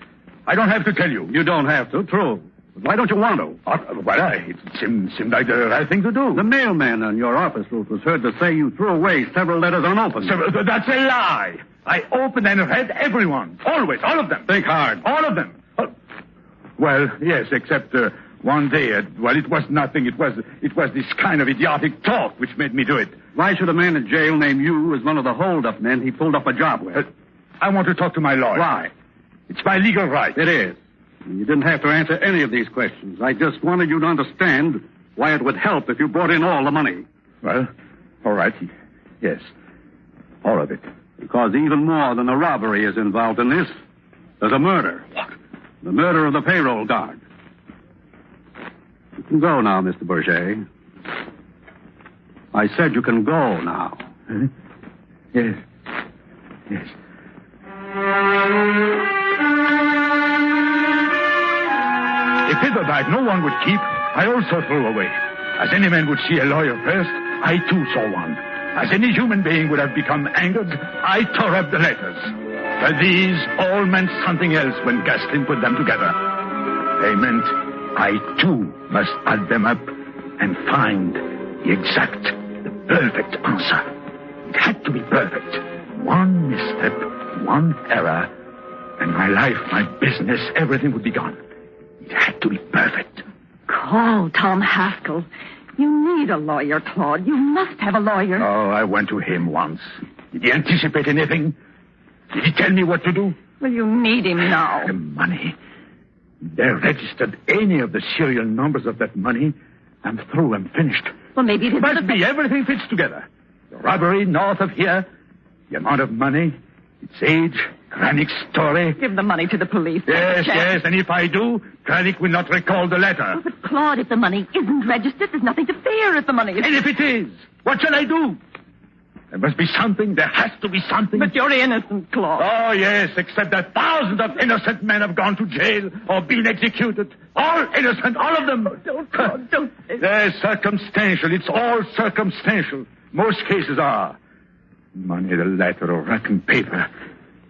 I don't have to tell you. You don't have to, true. Why don't you want to? It seemed like the right thing to do. The mailman on your office roof was heard to say you threw away several letters unopened. That's a lie. I opened and read everyone. Always. All of them. Think hard. All of them. Well, yes, except one day. It was nothing. It was this kind of idiotic talk which made me do it. Why should a man in jail name you as one of the hold-up men he pulled up a job with? I want to talk to my lawyer. Why? It's my legal right. It is. And you didn't have to answer any of these questions. I just wanted you to understand why it would help if you brought in all the money. Well, all right. Yes. All of it. Because even more than a robbery is involved in this. There's a murder. What? The murder of the payroll guard. You can go now, Mr. Bourget. I said you can go now. Huh? Yes. Yes. A paper bag no one would keep, I also threw away. As any man would see a lawyer first, I too saw one. As any human being would have become angered, I tore up the letters. But these all meant something else when Gaston put them together. They meant I too must add them up and find the perfect answer. It had to be perfect. One misstep, one error, and my life, my business, everything would be gone. It had to be perfect. Call Tom Haskell. You need a lawyer, Claude. You must have a lawyer. Oh, I went to him once. Did he anticipate anything? Did he tell me what to do? Well, you need him now. The money. They registered any of the serial numbers of that money. I'm through. I'm finished. Well, maybe it must be. Everything fits together. The robbery north of here, the amount of money, its age, Kranik's story. Give the money to the police. Yes, and if I do, Kranik will not recall the letter. Oh, but, Claude, if the money isn't registered, there's nothing to fear if the money is... And if it is, what shall I do? There must be something. There has to be something. But you're innocent, Claude. Oh, yes, except that thousands of innocent men have gone to jail or been executed. All innocent, all of them. Oh, don't, Claude, don't say that. They're circumstantial. It's all circumstantial. Most cases are. Money, the letter, or wrapping paper,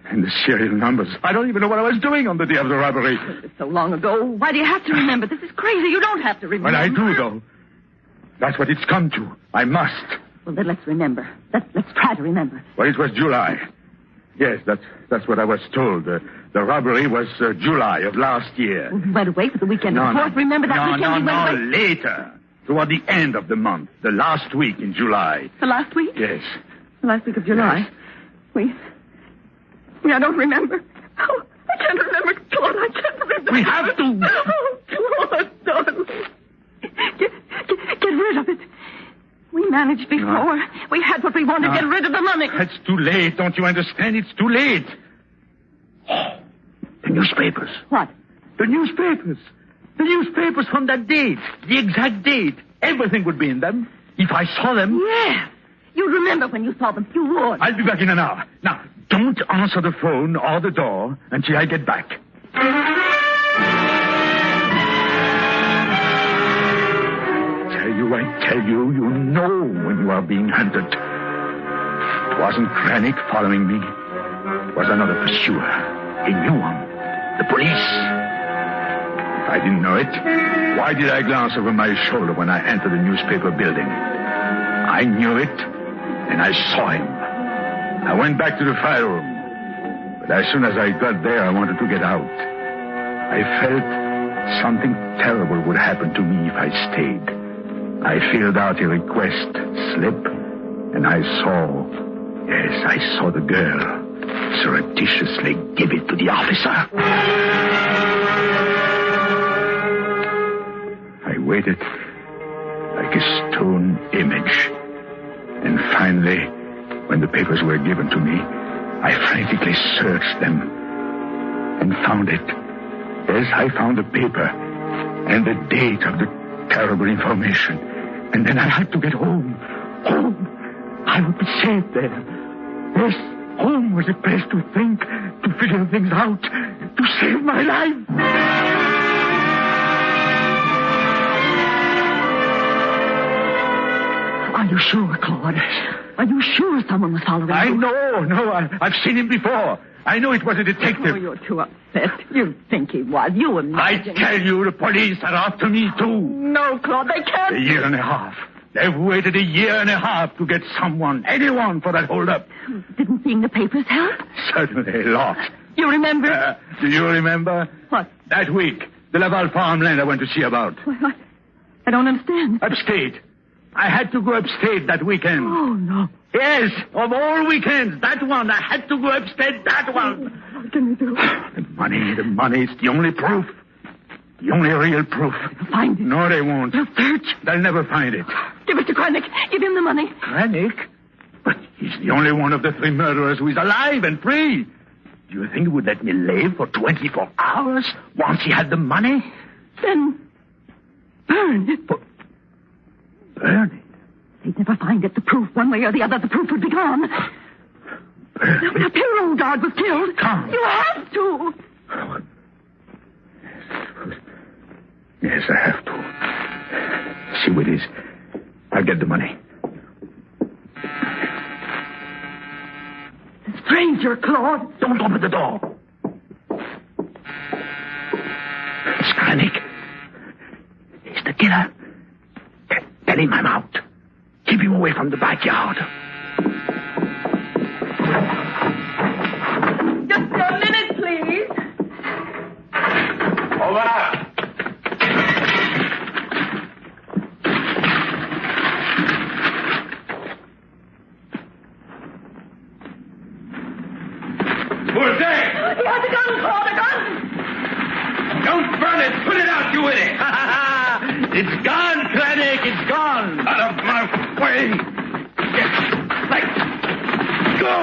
and the serial numbers. I don't even know what I was doing on the day of the robbery. It's so long ago. Why do you have to remember? This is crazy. You don't have to remember. Well, I do, though. That's what it's come to. I must. Well, then let's remember. Let's try to remember. Well, it was July. Yes, that's what I was told. The robbery was July of last year. Well, you went away for the weekend. Of course, remember that weekend you went away? Later. Toward the end of the month. The last week in July. The last week? Yes. The last week of July. Yes. I don't remember. Oh, I can't remember, Claude. I can't remember. We have to. Oh, Claude, darling. Get rid of it. We managed before. No. We had what we wanted. No. Get rid of the money. It's too late. Don't you understand? It's too late. Oh, the newspapers. What? The newspapers. The newspapers from that date. The exact date. Everything would be in them. If I saw them. Yeah. You'd remember when you saw them. You would. I'll be back in an hour. Now, don't answer the phone or the door until I get back. I tell you, you know when you are being hunted. It wasn't Kranik following me. It was another pursuer. A new one. The police. If I didn't know it, why did I glance over my shoulder when I entered the newspaper building? I knew it, and I saw him. I went back to the file room. But as soon as I got there, I wanted to get out. I felt something terrible would happen to me if I stayed. I filled out a request slip And I saw the girl surreptitiously give it to the officer. I waited like a stone image. And finally, when the papers were given to me, I frantically searched them and found it. Yes, I found the paper and the date of the terrible information. And then I had to get home. Home. I would be safe there. Yes, home was a place to think, to figure things out, to save my life. Are you sure, Claude? Are you sure someone was following you? I know. I've seen him before. I know it was a detective. Oh, you're too upset. You think he was. You imagine. I tell you, the police are after me, too. No, Claude, they can't. A year and a half. They've waited a year and a half to get someone, anyone, for that hold-up. Didn't seeing the papers help? Certainly, a lot. You remember? Do you remember? What? That week, the Laval farmland I went to see about. What? I don't understand. Upstate. I had to go upstate that weekend. Oh, no. Yes, of all weekends, that one. I had to go upstate that one. What can you do? The money is the only proof. The only real proof. They'll find it. No, they won't. They'll search. They'll never find it. Give it to Krennic. Give him the money. Krennic? But he's the only one of the three murderers who is alive and free. Do you think he would let me live for 24 hours once he had the money? Then burn it. Burn it? They'd never find it. The proof, one way or the other, the proof would be gone. The payroll guard was killed. Come. You have to. Yes, I have to. See what it is. I'll get the money. The stranger, Claude. Don't open the door. It's Krennic. He's the killer. Tell him I'm out. Keep him away from the backyard. Just a minute, please. Over. Who's there? He has a gun, Claude, a gun. Don't burn it. Put it out, you idiot. It's gone, Krennic. It's gone. Out of my way. Let go.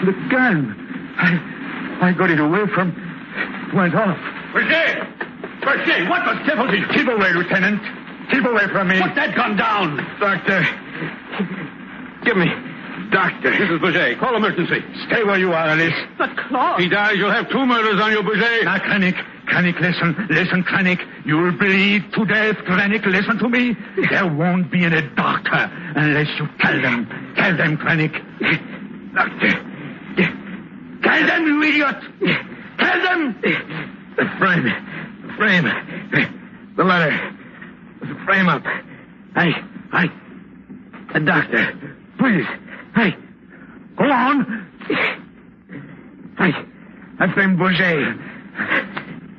The gun. I got it away from... Went off. Berger! What the devil did... Keep away, Lieutenant. Keep away from me. Put that gun down. Doctor. Give me... Doctor. This is Berger. Call emergency. Stay where you are, Alice. But Claude... He dies, you'll have 2 murders on you, Berger. Now, Krennic, listen, Krennic. You'll bleed to death, Krennic. Listen to me. There won't be any doctor unless you tell them. Tell them, Krennic. Doctor. Tell them, you idiot. Tell them. The frame. The letter. The frame up. The doctor. Please. Go on. I framed Berger.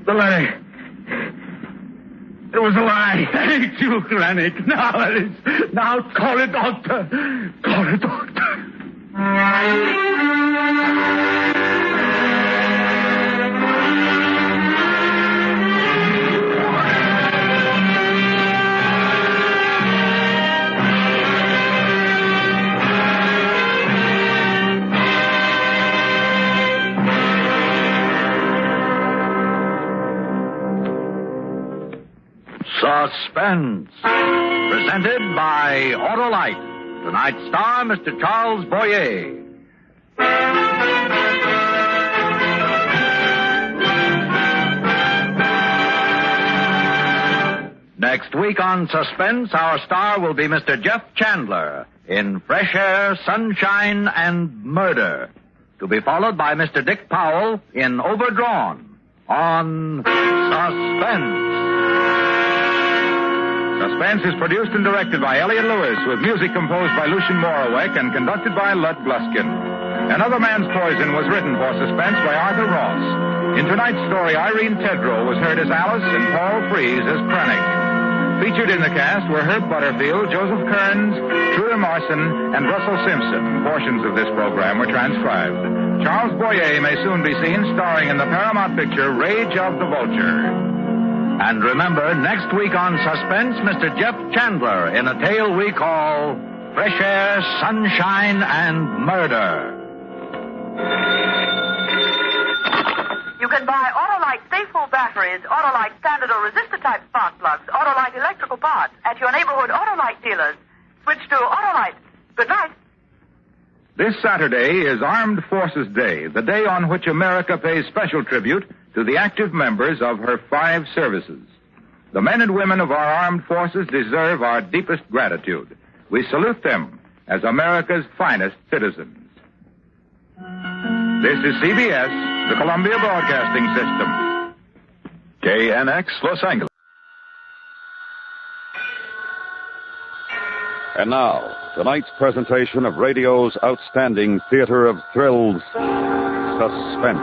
The letter. It was a lie. Thank you, Krennic. Now, Alice. Now, call a doctor. Call a doctor. Suspense. Presented by Autolite. Tonight's star, Mr. Charles Boyer. Next week on Suspense, our star will be Mr. Jeff Chandler in Fresh Air, Sunshine, and Murder. To be followed by Mr. Dick Powell in Overdrawn on Suspense. Suspense is produced and directed by Elliot Lewis, with music composed by Lucien Morawek and conducted by Lud Gluskin. Another Man's Poison was written for Suspense by Arthur Ross. In tonight's story, Irene Tedrow was heard as Alice and Paul Frees as Krennic. Featured in the cast were Herb Butterfield, Joseph Kearns, Truman Morrison, and Russell Simpson. Portions of this program were transcribed. Charles Boyer may soon be seen starring in the Paramount picture Rage of the Vulture. And remember, next week on Suspense, Mr. Jeff Chandler in a tale we call Fresh Air, Sunshine, and Murder. You can buy Autolite Faithful batteries, Autolite standard or resistor-type spark plugs, Autolite electrical parts at your neighborhood Autolite dealers. Switch to Autolite. Good night. This Saturday is Armed Forces Day, the day on which America pays special tribute to the active members of her 5 services. The men and women of our armed forces deserve our deepest gratitude. We salute them as America's finest citizens. This is CBS, the Columbia Broadcasting System. KNX, Los Angeles. And now, tonight's presentation of radio's outstanding theater of thrills, Suspense.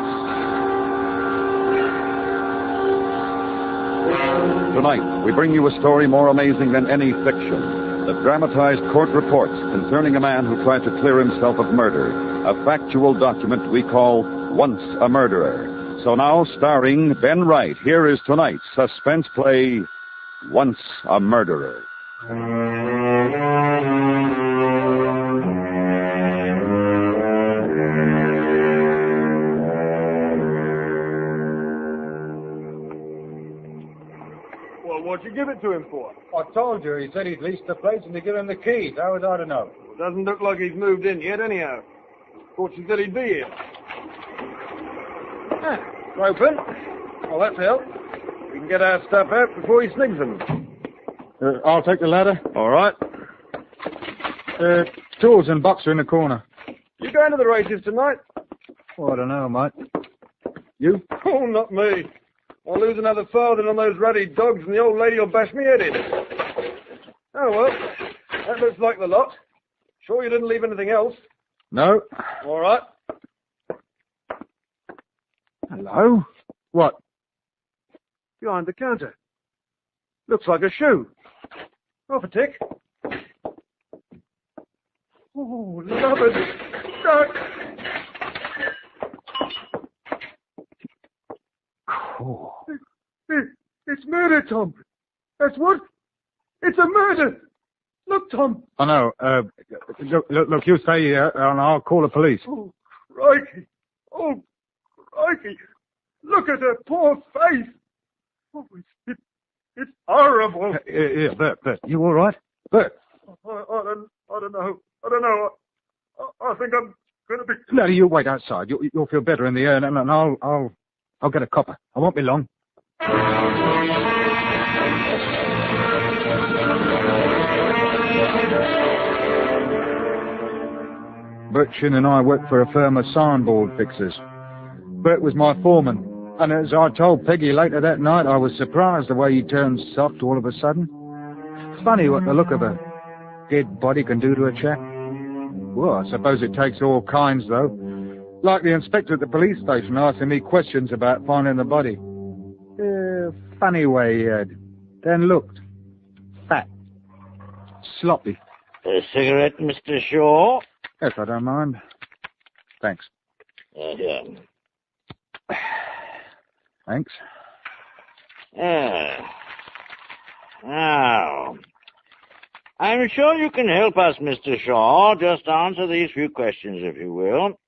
Tonight, we bring you a story more amazing than any fiction. The dramatized court reports concerning a man who tried to clear himself of murder. A factual document we call Once a Murderer. So now, starring Ben Wright, here is tonight's suspense play, Once a Murderer. Well, what'd you give it to him for? I told you, he said he'd leased the place and to give him the keys. How was I to know? Well, doesn't look like he's moved in yet, anyhow. Thought you said he'd be here. It's open. Well, that's help. We can get our stuff out before he sneaks them. I'll take the ladder. All right. Tools and box are in the corner. You going to the races tonight? Oh, I don't know, mate. You? Oh, not me. I'll lose another farthing on those ruddy dogs and the old lady will bash me head in. Oh, well. That looks like the lot. Sure you didn't leave anything else? No. All right. Hello? What? Behind the counter. Looks like a shoe. Off a tick. Oh, love it. Duck. Cool. It's murder, Tom. That's what? It's a murder. Look, Tom. I know. Look, you stay here and I'll call the police. Oh, crikey. Oh, crikey. Look at her poor face. Oh, it's horrible. Yeah, Bert, you all right? Bert. I don't know. I think I'm going to be... No, you wait outside. You'll feel better in the air, and I'll get a copper. I won't be long. Bert Shin and I worked for a firm of signboard fixers. Bert was my foreman, and as I told Peggy later that night, I was surprised the way he turned soft all of a sudden. Funny what the look of a dead body can do to a chap. Well, I suppose it takes all kinds, though. Like the inspector at the police station asking me questions about finding the body. Funny way he had. Then looked. Fat. Sloppy. A cigarette, Mr. Shaw? Yes, I don't mind. Thanks. Yeah. Thanks. Now, I'm sure you can help us, Mr. Shaw. Just answer these few questions, if you will.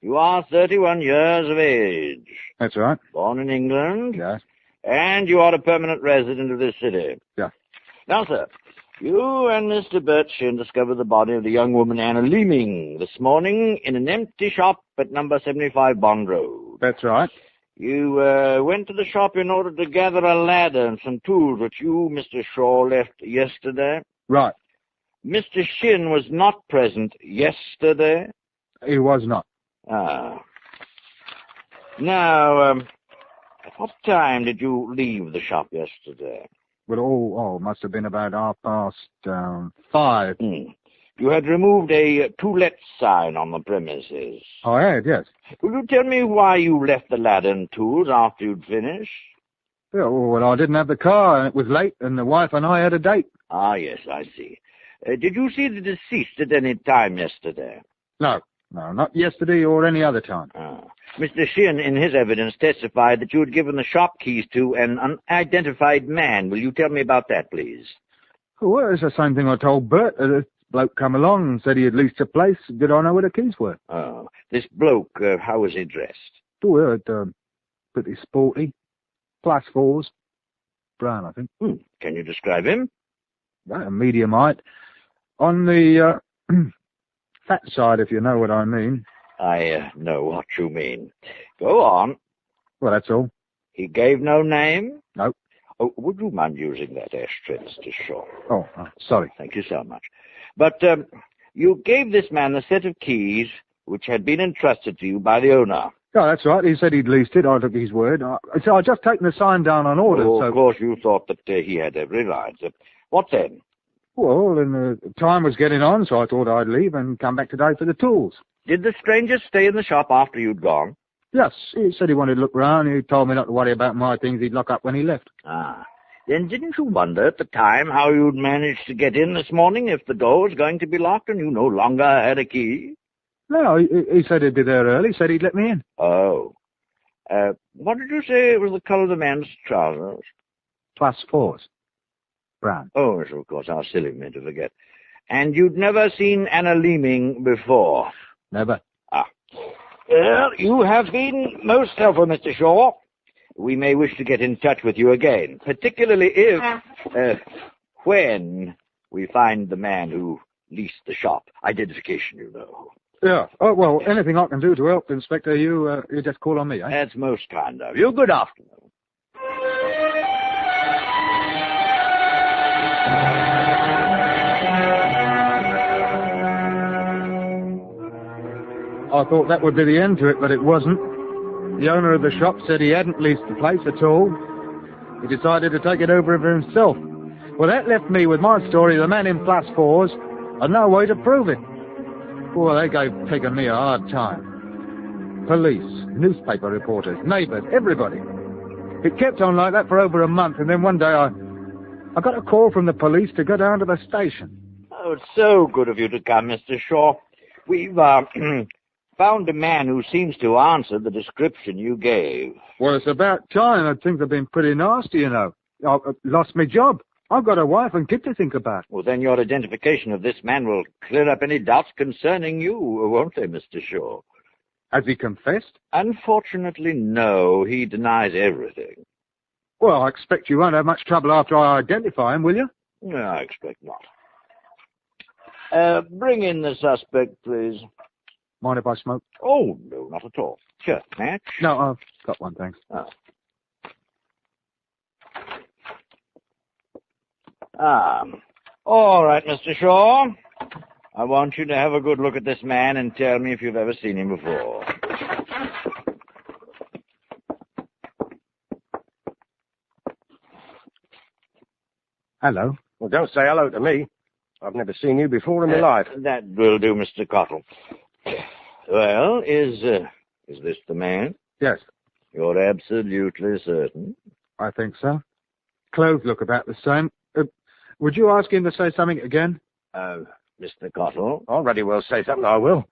You are 31 years of age. That's right. Born in England. Yes. And you are a permanent resident of this city. Yeah. Now, sir, you and Mr. Birchin discovered the body of the young woman Anna Leeming this morning in an empty shop at number 75 Bond Road. That's right. You went to the shop in order to gather a ladder and some tools which you, Mr. Shaw, left yesterday. Right. Mr. Shin was not present yesterday. He was not. Ah. Now, at what time did you leave the shop yesterday? Well, must have been about 5:30. You had removed a to let sign on the premises. I had, yes. Will you tell me why you left the ladder and tools after you'd finished? Yeah, well, I didn't have the car, and it was late, and the wife and I had a date. Ah, yes, I see. Did you see the deceased at any time yesterday? No, not yesterday or any other time. Mr. Sheehan, in his evidence, testified that you had given the shop keys to an unidentified man. Will you tell me about that, please? Well, it's the same thing I told Bert. This bloke come along and said he had leased a place. Did I know where the keys were? Oh, this bloke, how was he dressed? Well, pretty sporty. +4s. Brown, I think. Can you describe him? A medium height. On the fat side, if you know what I mean. I know what you mean. Go on. Well, that's all. He gave no name? No. Oh, would you mind using that ashtray, Mr. Shaw? Oh, sorry. Thank you so much. But you gave this man a set of keys which had been entrusted to you by the owner. Oh, that's right. He said he'd leased it. I took his word. So I'd just taken the sign down on order. Oh, so... Of course, you thought that he had every right. What then? Well, and the time was getting on, so I thought I'd leave and come back today for the tools. Did the stranger stay in the shop after you'd gone? Yes. He said he wanted to look round. He told me not to worry about my things. He'd lock up when he left. Then didn't you wonder at the time how you'd managed to get in this morning if the door was going to be locked and you no longer had a key? No, he said he'd be there early. He said he'd let me in. Oh. What did you say was the colour of the man's trousers? +4s. Brown. Oh, yes, of course. How silly of me to forget. And you'd never seen Anna Leeming before? Never. Well, you have been most helpful, Mr. Shaw. We may wish to get in touch with you again, particularly if, when we find the man who leased the shop. Identification, you know. Yeah. Oh, well, anything I can do to help, Inspector, you just call on me, eh? That's most kind of you. Good afternoon. I thought that would be the end to it, but it wasn't. The owner of the shop said he hadn't leased the place at all. He decided to take it over for himself. Well, that left me with my story, the man in +4s, and no way to prove it. Well, they gave Peg and me a hard time. Police, newspaper reporters, neighbours, everybody. It kept on like that for over a month, and then one day I got a call from the police to go down to the station. Oh, it's so good of you to come, Mr. Shaw. We've found a man who seems to answer the description you gave. Well, it's about time. Things have been pretty nasty, you know. I lost my job. I've got a wife and kid to think about. Well, then your identification of this man will clear up any doubts concerning you, won't they, Mr. Shaw? Has he confessed? Unfortunately, no. He denies everything. Well, I expect you won't have much trouble after I identify him, will you? No, I expect not. Bring in the suspect, please. Mind if I smoke? Oh, no, not at all. Sure, match? No, I've got one, thanks. All right, Mr. Shaw. I want you to have a good look at this man and tell me if you've ever seen him before. Hello. Well, don't say hello to me. I've never seen you before in my life. That will do, Mr. Cottle. Well, is this the man? Yes. You're absolutely certain? I think so. Clothes look about the same. Would you ask him to say something again? Mr. Cottle? All right, well, say something, I will.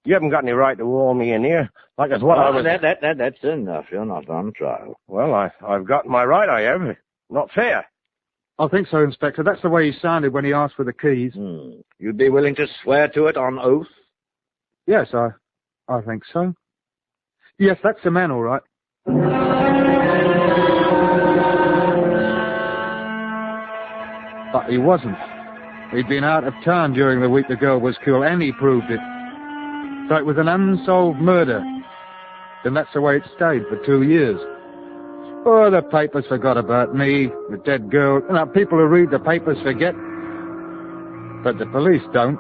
You haven't got any right to wall me in here. Like as what I was... That's enough. You're not on trial. Well, I've got my right, I have. Not fair. I think so, Inspector. That's the way he sounded when he asked for the keys. You'd be willing to swear to it on oath? Yes, I think so. Yes, that's the man, all right. But he wasn't. He'd been out of town during the week the girl was killed, and he proved it. So it was an unsolved murder. And that's the way it stayed for 2 years. Oh, the papers forgot about me, the dead girl. You know, people who read the papers forget. But the police don't.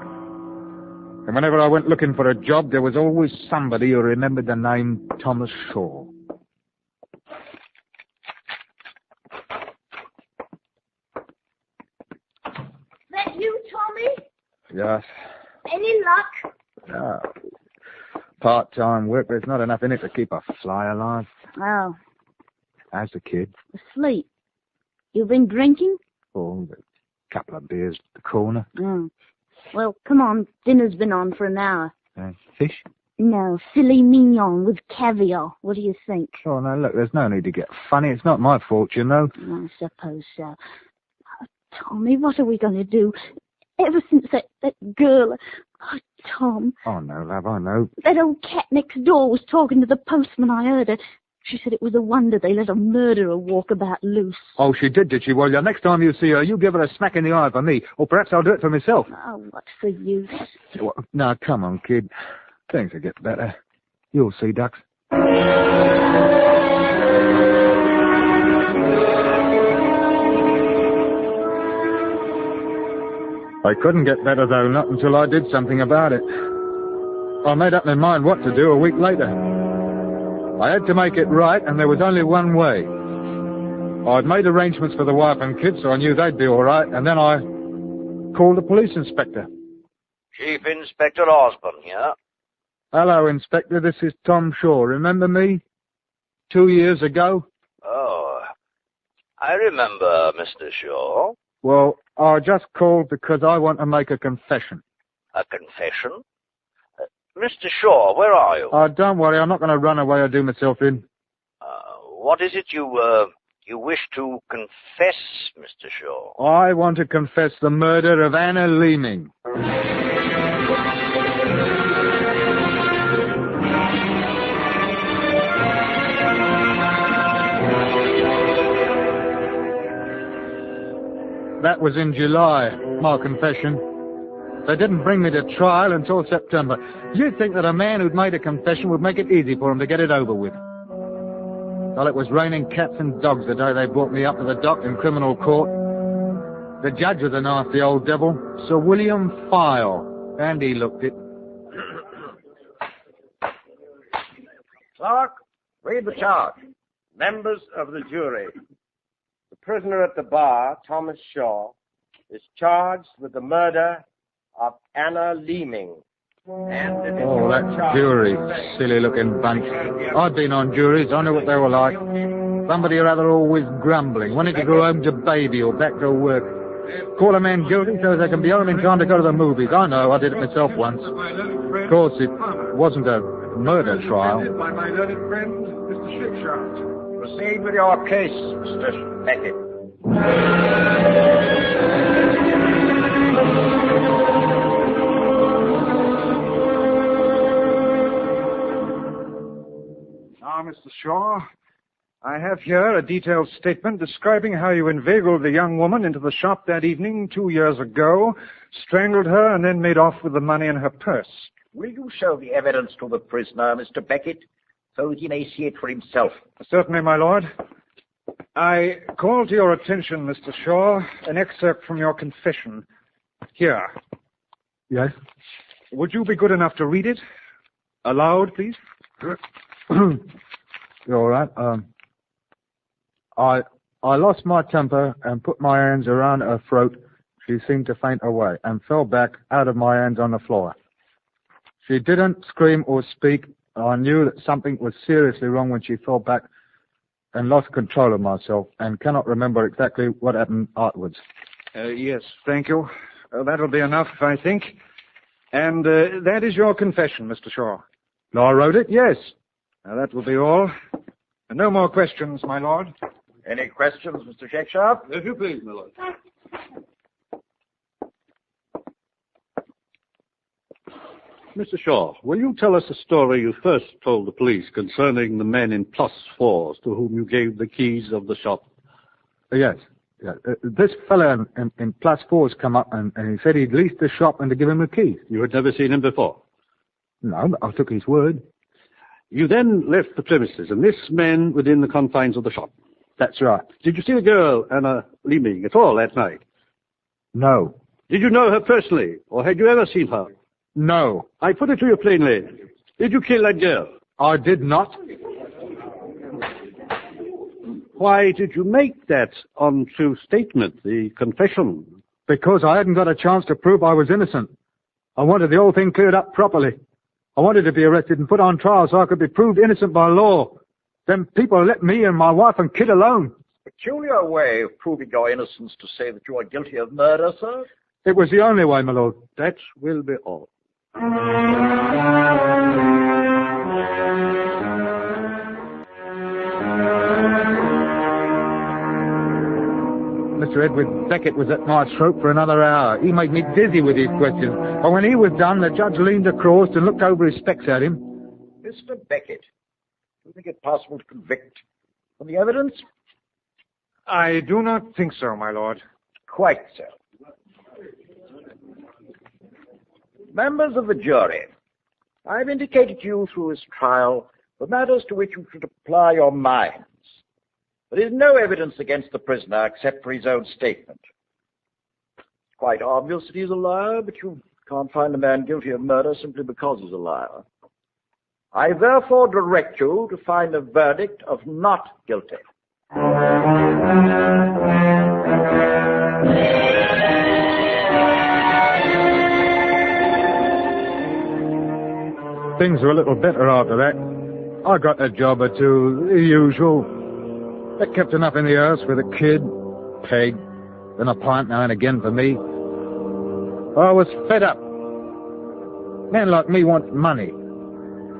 And whenever I went looking for a job, there was always somebody who remembered the name Thomas Shaw. That you, Tommy? Yes. Any luck? No. Part-time work, there's not enough in it to keep a fly alive. Oh. As a kid. Asleep. You been drinking? Oh, a couple of beers at the corner. Oh. Well, come on. Dinner's been on for an hour. Fish? No, filet mignon with caviar. What do you think? Oh, no, look, there's no need to get funny. It's not my fault, you know. I suppose so. Oh, Tommy, what are we going to do? Ever since that girl... Oh, Tom. Oh, no, love, I know. That old cat next door was talking to the postman. I heard her. She said it was a wonder they let a murderer walk about loose. Oh, she did she? Well, the next time you see her, you give her a smack in the eye for me. Or perhaps I'll do it for myself. Oh, what's the use? Well, now, come on, kid. Things will get better. You'll see, Ducks. I couldn't get better, though, not until I did something about it. I made up my mind what to do a week later. I had to make it right, and there was only one way. I'd made arrangements for the wife and kids, so I knew they'd be all right, and then I called the police inspector. Chief Inspector Osborne here. Hello, Inspector. This is Tom Shaw. Remember me? 2 years ago? Oh, I remember, Mr. Shaw. Well, I just called because I want to make a confession. A confession? Mr. Shaw, where are you? Don't worry. I'm not going to run away or do myself in. What is it you wish to confess, Mr. Shaw? I want to confess the murder of Anna Leeming. That was in July, my confession. They didn't bring me to trial until September. You'd think that a man who'd made a confession would make it easy for him to get it over with. Well, it was raining cats and dogs the day they brought me up to the dock in criminal court. The judge was a nasty old devil, Sir William File, and he looked it. Clark, read the charge. Members of the jury. The prisoner at the bar, Thomas Shaw, is charged with the murder of Anna Leeming. Oh, that jury, silly-looking bunch. I'd been on juries. I know what they were like. Somebody or other always grumbling, wanting to go home to baby or back to work. Call a man guilty so they can be home in time to go to the movies. I know, I did it myself once. Of course, it wasn't a murder trial. By my learned friend, Mr. Shipshot. Proceed with your case, Mr. Beckett. Now, Mr. Shaw, I have here a detailed statement describing how you inveigled the young woman into the shop that evening 2 years ago, strangled her, and then made off with the money in her purse. Will you show the evidence to the prisoner, Mr. Beckett, so that he may see it for himself? Certainly, my lord. I call to your attention, Mr. Shaw, an excerpt from your confession. Here. Yes? Would you be good enough to read it? Aloud, please? You all right? I lost my temper and put my hands around her throat. She seemed to faint away and fell back out of my hands on the floor. She didn't scream or speak. I knew that something was seriously wrong when she fell back and lost control of myself and cannot remember exactly what happened afterwards. Yes, thank you. That'll be enough, I think. And that is your confession, Mr. Shaw. I wrote it, yes. Now, that will be all. And no more questions, my lord. Any questions, Mr. Shakespeare? If you please, my lord. Mr. Shaw, will you tell us the story you first told the police concerning the men in +4s to whom you gave the keys of the shop? Yes. This fellow in +4s come up and he said he'd leased the shop and to give him the keys. You had never seen him before? No, but I took his word. You then left the premises, and this man within the confines of the shop? That's right. Did you see the girl, Anna Leeming, at all that night? No. Did you know her personally, or had you ever seen her? No. I put it to you plainly. Did you kill that girl? I did not. Why did you make that untrue statement, the confession? Because I hadn't got a chance to prove I was innocent. I wanted the whole thing cleared up properly. I wanted to be arrested and put on trial so I could be proved innocent by law. Them people let me and my wife and kid alone. Peculiar way of proving your innocence to say that you are guilty of murder, sir. It was the only way, my lord. That will be all. Mr. Edward Beckett was at my throat for another hour. He made me dizzy with his questions. But when he was done, the judge leaned across and looked over his specs at him. Mr. Beckett, do you think it possible to convict on the evidence? I do not think so, my lord. Quite so. Members of the jury, I have indicated to you through this trial the matters to which you should apply your minds. There is no evidence against the prisoner except for his own statement. It's quite obvious that he's a liar, but you can't find a man guilty of murder simply because he's a liar. I therefore direct you to find a verdict of not guilty. Things were a little better after that. I got a job or two, the usual. That kept enough in the house with a kid, Peg, then a pint now and again for me. I was fed up. Men like me want money.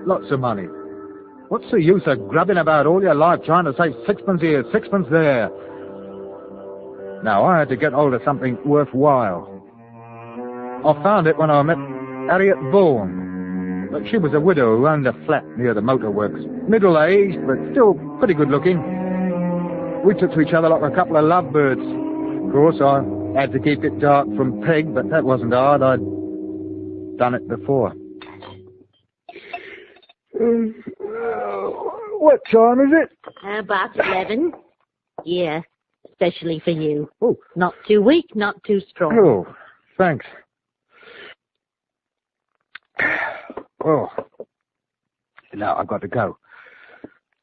Lots of money. What's the use of grubbing about all your life trying to save sixpence here, sixpence there? Now, I had to get hold of something worthwhile. I found it when I met Harriet Vaughan. But she was a widow who owned a flat near the motor works. Middle-aged, but still pretty good-looking. We took to each other like a couple of lovebirds. Of course, I had to keep it dark from Peg, but that wasn't hard. I'd done it before. What time is it? About 11. Yeah, especially for you. Oh. Not too weak, not too strong. Oh, thanks. Oh, now I've got to go.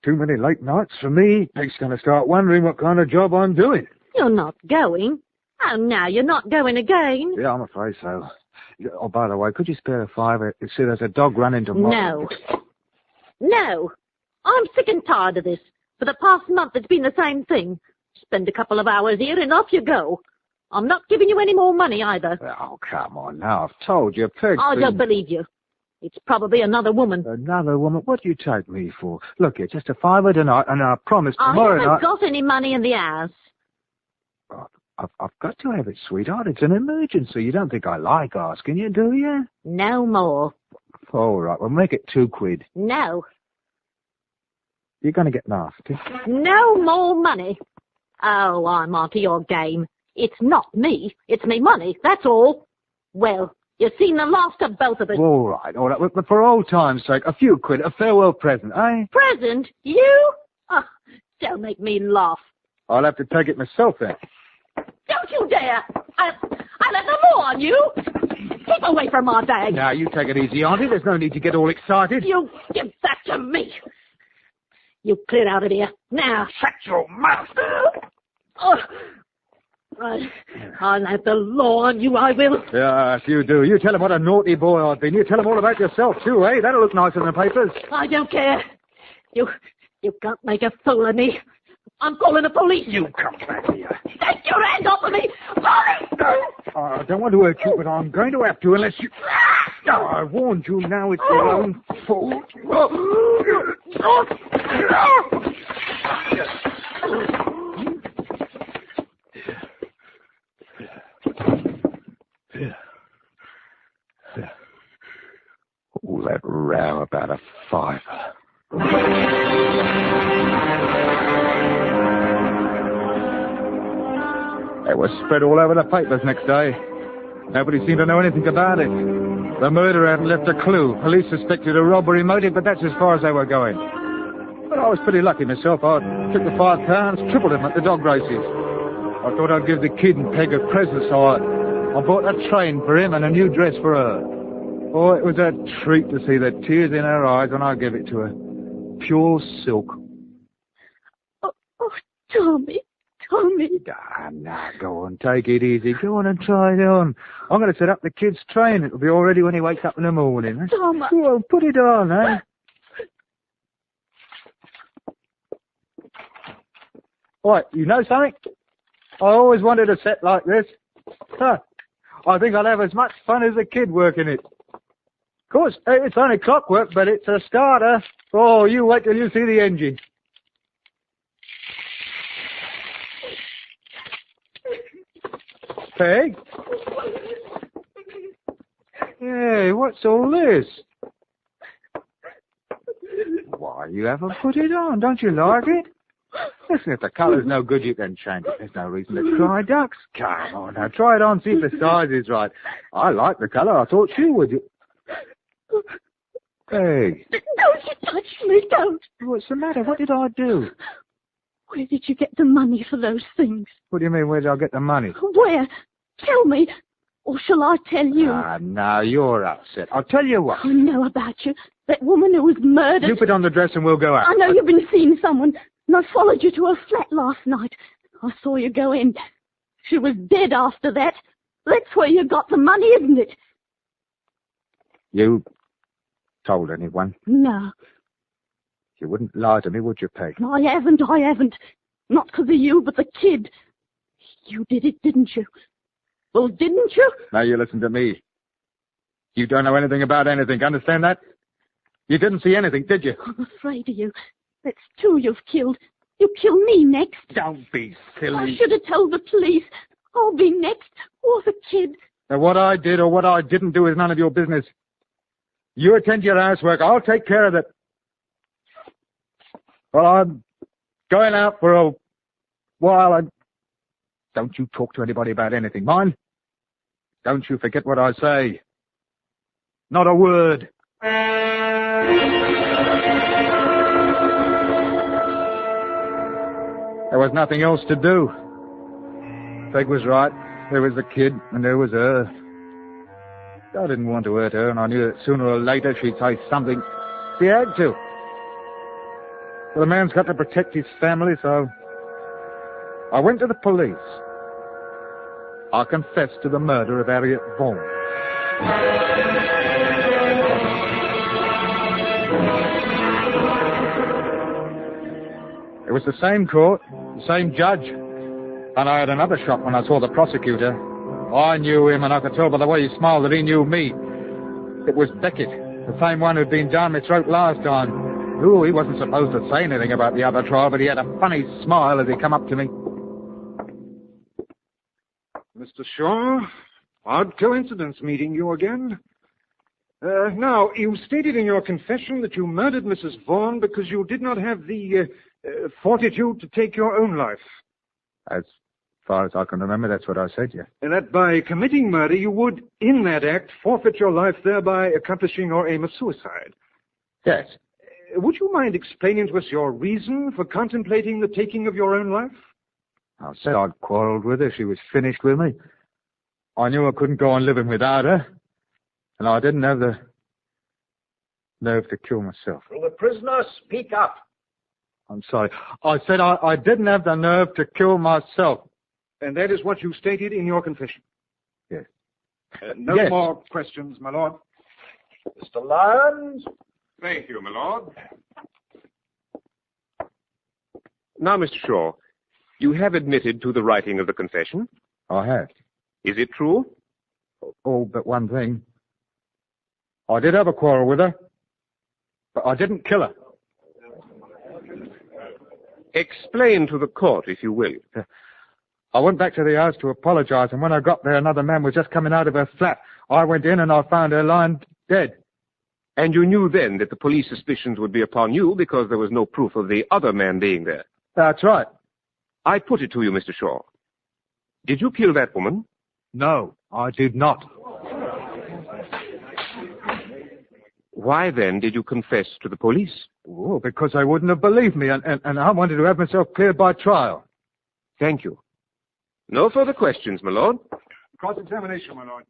Too many late nights for me. Peg's going to start wondering what kind of job I'm doing. You're not going? Oh, no, you're not going again? Yeah, I'm afraid so. Oh, by the way, could you spare a fiver? You see, there's a dog running to No. No. I'm sick and tired of this. For the past month, it's been the same thing. Spend a couple of hours here and off you go. I'm not giving you any more money either. Oh, come on now. I've told you, Peg's I don't believe you. It's probably another woman. Another woman? What do you take me for? Look, it's just a fiver tonight, and I promise tomorrow night... I haven't got any money in the house. Oh, I've got to have it, sweetheart. It's an emergency. You don't think I like asking you, do you? No more. All right, we'll make it £2. No. You're going to get nasty. No more money. Oh, I'm onto your game. It's not me. It's me money, that's all. Well... You've seen the last of both of us. All right. But for old time's sake, a few quid, a farewell present, eh? Present? You? Oh, don't make me laugh. I'll have to take it myself, then. Don't you dare! I'll have no more on you! Keep away from my bag! Now, you take it easy, Auntie. There's no need to get all excited. You give that to me! You clear out of here. Now, shut your mouth! Oh. I'll have the law on you, I will. Yes, you do. You tell him what a naughty boy I've been. You tell him all about yourself, too, eh? That'll look nice in the papers. I don't care. You can't make a fool of me. I'm calling the police. You come back here. Take your hands off of me! Police! I don't want to hurt you, but I'm going to have to unless you... I warned you. Now it's your own fault. All that row about a fiver. It was spread all over the papers next day. Nobody seemed to know anything about it. The murderer hadn't left a clue. Police suspected a robbery motive, but that's as far as they were going. But I was pretty lucky myself. I took the £5, tripled them at the dog races. I thought I'd give the kid and Peg a present, so I bought a train for him and a new dress for her. Oh, it was a treat to see the tears in her eyes when I gave it to her. Pure silk. Oh, Tommy. Now, go on, take it easy. Go on and try it on. I'm going to set up the kid's train. It'll be all ready when he wakes up in the morning. Tom. Go on, put it on, eh? What, you know something? I always wanted a set like this. Huh. I think I'll have as much fun as a kid working it. Of course, it's only clockwork, but it's a starter. Oh, you wait till you see the engine. Peg? Hey, what's all this? Why, you haven't put it on. Don't you like it? Listen, if the colour's no good, you can change it. There's no reason to cry ducks. Come on, now, try it on, see if the size is right. I like the colour. I thought you would. Hey. Don't you touch me, don't. What's the matter? What did I do? Where did you get the money for those things? What do you mean, where did I get the money? Where? Tell me. Or shall I tell you? Ah, no, you're upset. I'll tell you what. I know about you. That woman who was murdered. You put on the dress and we'll go out. I know you've been seeing someone, and I followed you to her flat last night. I saw you go in. She was dead after that. That's where you got the money, isn't it? You told anyone? No. You wouldn't lie to me, would you, Peg? I haven't. Not because of you, but the kid. You did it, didn't you? Well, didn't you? Now you listen to me. You don't know anything about anything, understand that? You didn't see anything, did you? I'm afraid of you. That's two you've killed. You kill me next. Don't be silly. I should have told the police. I'll be next, or the kid. Now, what I did or what I didn't do is none of your business. You attend to your housework. I'll take care of it. Well, I'm going out for a while, and don't you talk to anybody about anything, mind? Don't you forget what I say. Not a word. There was nothing else to do. Peg was right. There was the kid, and there was her. I didn't want to hurt her, and I knew that sooner or later she'd say something. She had to. Well, the man's got to protect his family, so I went to the police. I confessed to the murder of Harriet Vaughan. It was the same court, the same judge, and I had another shock when I saw the prosecutor. I knew him, and I could tell by the way he smiled that he knew me. It was Beckett, the same one who'd been down my throat last time. Ooh, he wasn't supposed to say anything about the other trial, but he had a funny smile as he come up to me. Mr. Shaw, odd coincidence meeting you again. Now, you stated in your confession that you murdered Mrs. Vaughan because you did not have the fortitude to take your own life. As far as I can remember, that's what I said, yeah. And that by committing murder, you would, in that act, forfeit your life, thereby accomplishing your aim of suicide. Yes. Would you mind explaining to us your reason for contemplating the taking of your own life? I said I'd quarrelled with her. She was finished with me. I knew I couldn't go on living without her. And I didn't have the nerve to kill myself. Will the prisoner speak up? I'm sorry. I said I didn't have the nerve to kill myself. And that is what you stated in your confession? Yes. No Yes. more questions, my lord. Mr. Lyons? Thank you, my lord. Now, Mr. Shaw, you have admitted to the writing of the confession? I have. Is it true? All but one thing. I did have a quarrel with her, but I didn't kill her. Explain to the court, if you will. I went back to the house to apologize, and when I got there, another man was just coming out of her flat. I went in and I found her lying dead. And you knew then that the police suspicions would be upon you because there was no proof of the other man being there? That's right. I put it to you, Mr. Shaw. Did you kill that woman? No, I did not. Why then did you confess to the police? Oh, because they wouldn't have believed me, and I wanted to have myself cleared by trial. Thank you. No further questions, my lord. Cross-examination, my lord.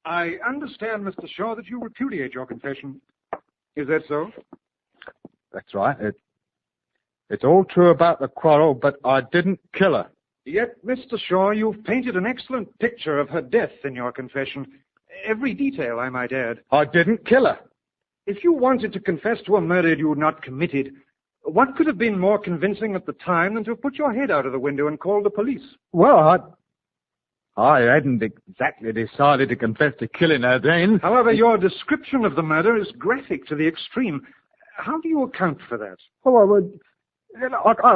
I understand, Mr. Shaw, that you repudiate your confession. Is that so? That's right. It's all true about the quarrel, but I didn't kill her. Yet, Mr. Shaw, you've painted an excellent picture of her death in your confession. Every detail, I might add. I didn't kill her. If you wanted to confess to a murder you had not committed, What could have been more convincing at the time than to have put your head out of the window and called the police? Well, I hadn't exactly decided to confess to killing her then. However, your description of the murder is graphic to the extreme. How do you account for that? Oh,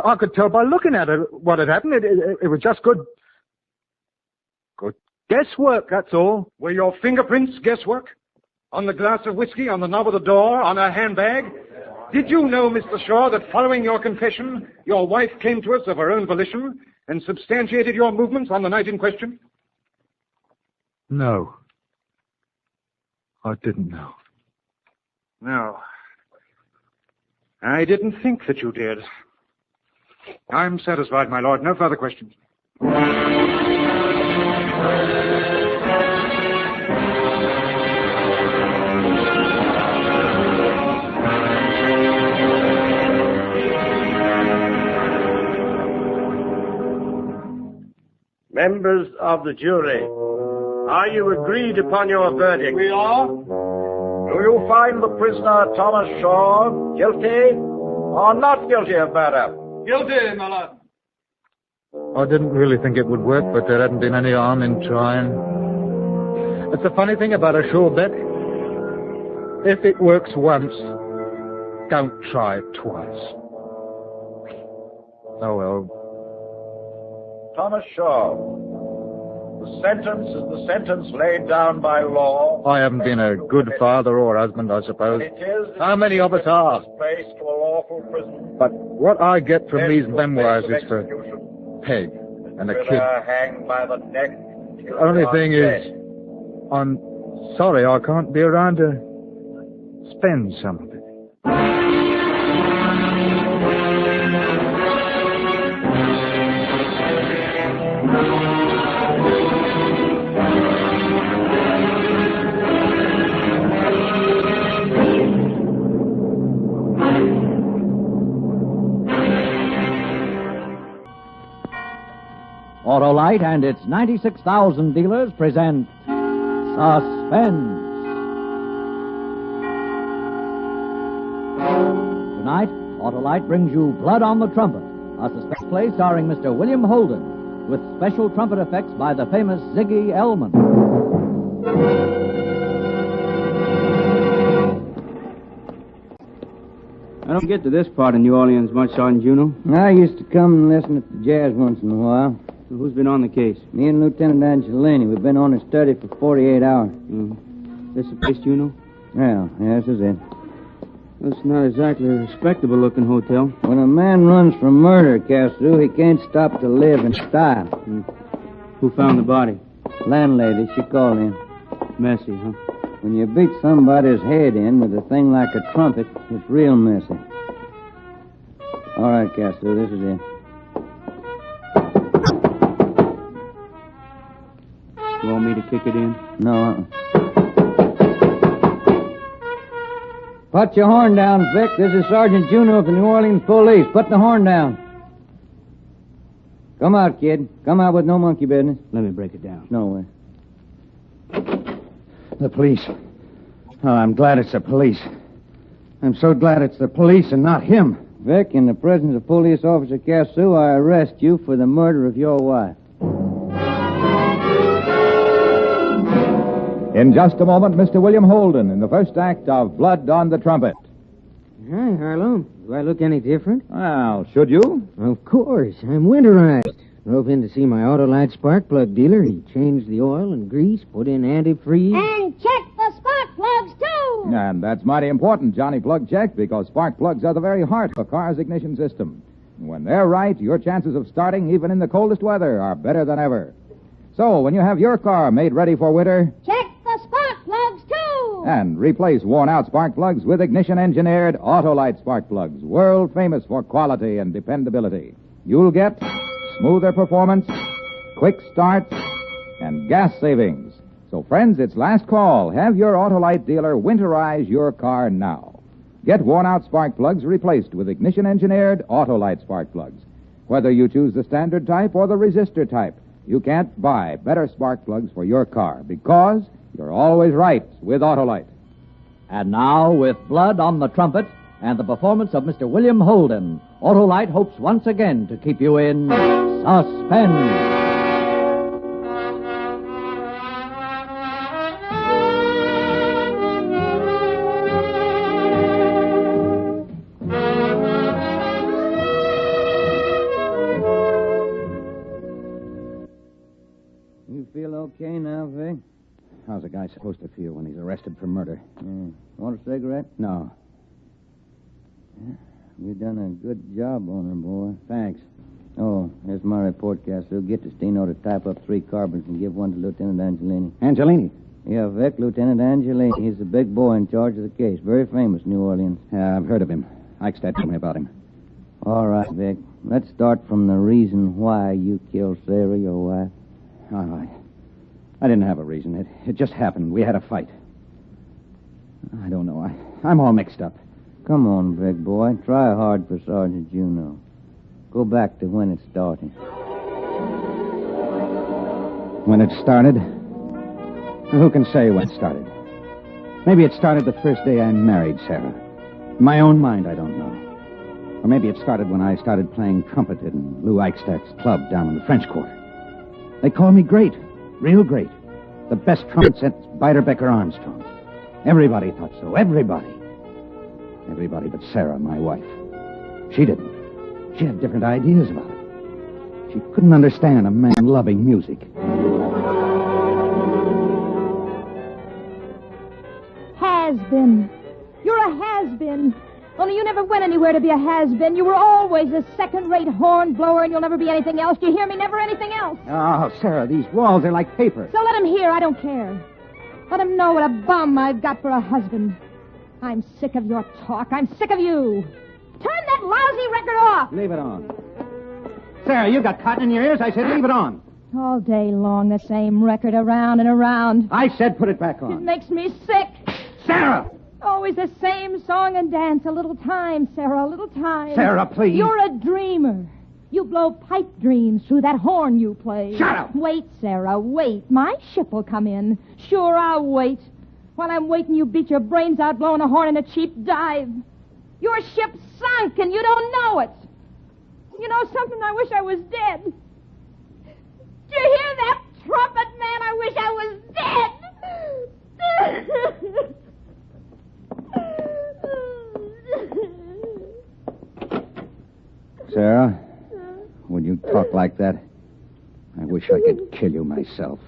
I could tell by looking at it what had happened. It was just good guesswork, that's all. Were your fingerprints guesswork? On the glass of whiskey, on the knob of the door, on her handbag? Did you know, Mr. Shaw, that following your confession, your wife came to us of her own volition and substantiated your movements on the night in question? No. I didn't know. No. I didn't think that you did. I'm satisfied, my lord. No further questions. Members of the jury, are you agreed upon your verdict? We are. Do you find the prisoner Thomas Shaw guilty or not guilty of murder? Guilty, my lord. I didn't really think it would work, but there hadn't been any harm in trying. It's the funny thing about a sure bet. If it works once, don't try it twice. Oh, well. Thomas Shaw, the sentence is the sentence laid down by law. I haven't been a good father or husband, I suppose. It is. How many of us are? Placed to a lawful prison. But what I get from these memoirs is for Peg and a kid. Hanged by the neck. The only thing is, I'm sorry I can't be around to spend some of it. Autolite and its 96,000 dealers present Suspense. Tonight, Autolite brings you Blood on the Trumpet, a suspense play starring Mr. William Holden, with special trumpet effects by the famous Ziggy Elman. I don't get to this part of New Orleans much, Sergeant Juno. I used to come and listen to the jazz once in a while. So who's been on the case? Me and Lieutenant Angelini. We've been on the study for 48 hours. This the place, Juno? Yeah, this is it. It's not exactly a respectable-looking hotel. When a man runs from murder, Cassou, he can't stop to live in style. Who found the body? Landlady, she called in. Messy, huh? When you beat somebody's head in with a thing like a trumpet, it's real messy. All right, Cassou, this is it. You want me to kick it in? No, Put your horn down, Vic. This is Sergeant Juno of the New Orleans Police. Put the horn down. Come out, kid. Come out with no monkey business. Let me break it down. No way. The police. Oh, I'm glad it's the police. I'm so glad it's the police and not him. Vic, in the presence of Police Officer Cassou, I arrest you for the murder of your wife. In just a moment, Mr. William Holden in the first act of Blood on the Trumpet. Hi, Harlow. Do I look any different? Well, should you? Of course. I'm winterized. Drove in to see my Autolite spark plug dealer. He changed the oil and grease, put in antifreeze. And check the spark plugs, too. And that's mighty important, Johnny Plug checked, because spark plugs are the very heart of a car's ignition system. And when they're right, your chances of starting, even in the coldest weather, are better than ever. So, when you have your car made ready for winter, Check the spark plugs, too. and replace worn-out spark plugs with ignition-engineered Autolite spark plugs, world famous for quality and dependability. You'll get smoother performance, quick starts, and gas savings. So, friends, it's last call. Have your Autolite dealer winterize your car now. Get worn-out spark plugs replaced with ignition-engineered Autolite spark plugs. Whether you choose the standard type or the resistor type, you can't buy better spark plugs for your car because you're always right with Autolite. And now, with Blood on the Trumpet and the performance of Mr. William Holden, Autolite hopes once again to keep you in suspense. You feel okay now, Vic? How's a guy supposed to feel when he's arrested for murder? Want a cigarette? No. You done a good job on her, boy. Thanks. Oh, here's my report, Castro. Get Destino to type up 3 carbons and give one to Lieutenant Angelini. Angelini? Yeah, Vic, Lieutenant Angelini. He's the big boy in charge of the case. Very famous, New Orleans. Yeah, I've heard of him. Eichstadt told me about him. All right, Vic. Let's start from the reason why you killed Sarah, your wife. Oh, I didn't have a reason. It just happened. We had a fight. I don't know. I'm all mixed up. Come on, big boy. Try hard for Sergeant Juno. Go back to when it started. When it started? Who can say when it started? Maybe it started the first day I married Sarah. In my own mind, I don't know. Or maybe it started when I started playing trumpet in Lou Eichstadt's club down in the French Quarter. They call me great. Real great. The best trumpet since Beiderbecke Armstrong. Everybody thought so. Everybody. Everybody but Sarah, my wife. She didn't. She had different ideas about it. She couldn't understand a man loving music. Has-been. You're a has-been. Only you never went anywhere to be a has-been. You were always a second-rate horn blower, and you'll never be anything else. Do you hear me? Never anything else. Oh, Sarah, these walls are like paper. So let him hear. I don't care. Let him know what a bum I've got for a husband. I'm sick of your talk. I'm sick of you. Turn that lousy record off. Leave it on. Sarah, you got cotton in your ears. I said leave it on. All day long, the same record around and around. I said put it back It on. makes me sick. Sarah! Always the same song and dance. A little time, Sarah, a little time. Sarah, please. You're a dreamer. You blow pipe dreams through that horn you play. Shut up. Wait, Sarah, wait. My ship will come in. Sure, I'll wait. While I'm waiting, you beat your brains out blowing a horn in a cheap dive. Your ship's sunk, and you don't know it. You know something? I wish I was dead. Did you hear that, trumpet man? I wish I was dead. Sarah, when you talk like that, I wish I could kill you myself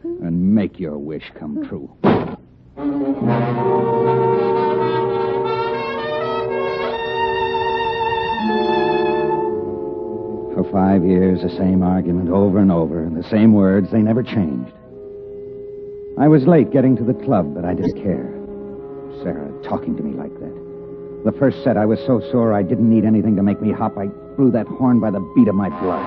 and make your wish come true. For 5 years, the same argument over and over, the same words, they never changed. I was late getting to the club, but I didn't care. Sarah talking to me like that. The first set, I was so sore I didn't need anything to make me hop. I blew that horn by the beat of my blood.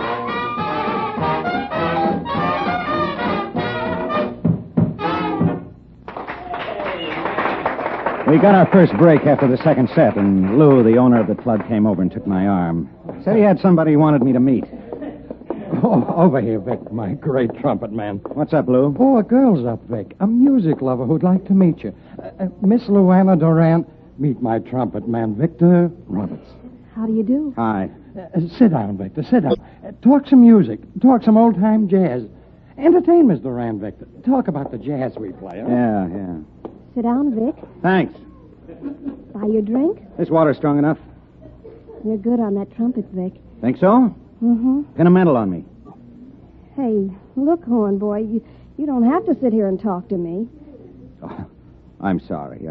We got our first break after the second set, and Lou, the owner of the club, came over and took my arm. Said he had somebody he wanted me to meet. Oh, over here, Vic, my great trumpet man. What's up, Lou? Oh, a girl's up, Vic. A music lover who'd like to meet you. Miss Luana Durant, meet my trumpet man, Victor Roberts. How do you do? Hi. Sit down, Victor, sit down. Talk some music. Talk some old-time jazz. Entertain Miss Durant, Victor. Talk about the jazz we play, huh? Yeah. Sit down, Vic. Thanks. Buy you a drink? This water's strong enough. You're good on that trumpet, Vic. Think so? Mm-hmm. Pin a medal on me. Hey, look, horn boy, you don't have to sit here and talk to me. Oh, I'm sorry.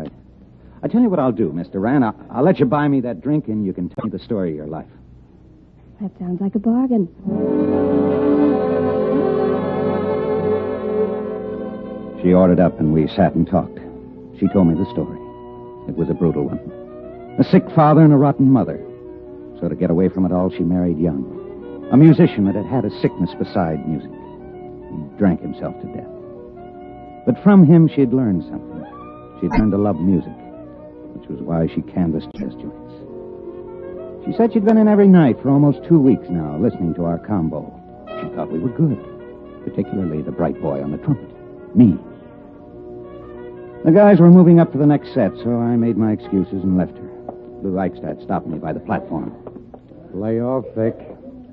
I tell you what I'll do, Miss Durant. I'll let you buy me that drink, and you can tell me the story of your life. That sounds like a bargain. She ordered up, and we sat and talked. She told me the story. It was a brutal one. A sick father and a rotten mother. So to get away from it all, she married young. A musician that had had a sickness beside music. He drank himself to death. But from him, she'd learned something. She'd learned to love music, which was why she canvassed jazz joints. She said she'd been in every night for almost 2 weeks now, listening to our combo. She thought we were good, particularly the bright boy on the trumpet, me. The guys were moving up to the next set, so I made my excuses and left her. Lou Eichstadt stopped me by the platform. Lay off, Vic.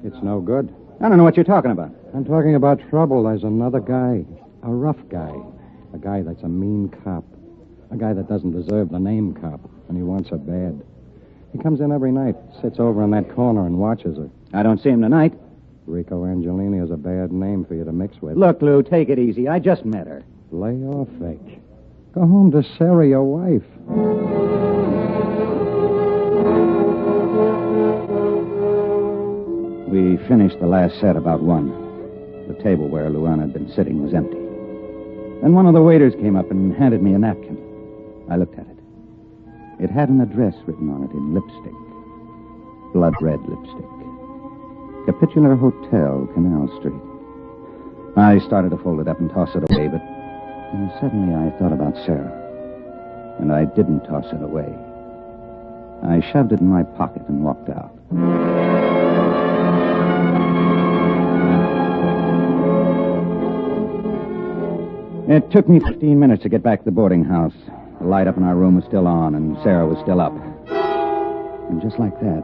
It's no good. I don't know what you're talking about. I'm talking about trouble. There's another guy. A rough guy. A guy that's a mean cop. A guy that doesn't deserve the name cop. And he wants her bad. He comes in every night, sits over in that corner and watches her. I don't see him tonight. Rico Angelini is a bad name for you to mix with. Look, Lou, take it easy. I just met her. Lay off, Vic. Go home to Sarah, your wife. We finished the last set about 1. The table where Luana had been sitting was empty. Then one of the waiters came up and handed me a napkin. I looked at it. It had an address written on it in lipstick. Blood red lipstick. Capitular Hotel, Canal Street. I started to fold it up and toss it away, but then suddenly I thought about Sarah. And I didn't toss it away. I shoved it in my pocket and walked out. It took me 15 minutes to get back to the boarding house. The light up in our room was still on, and Sarah was still up. And just like that,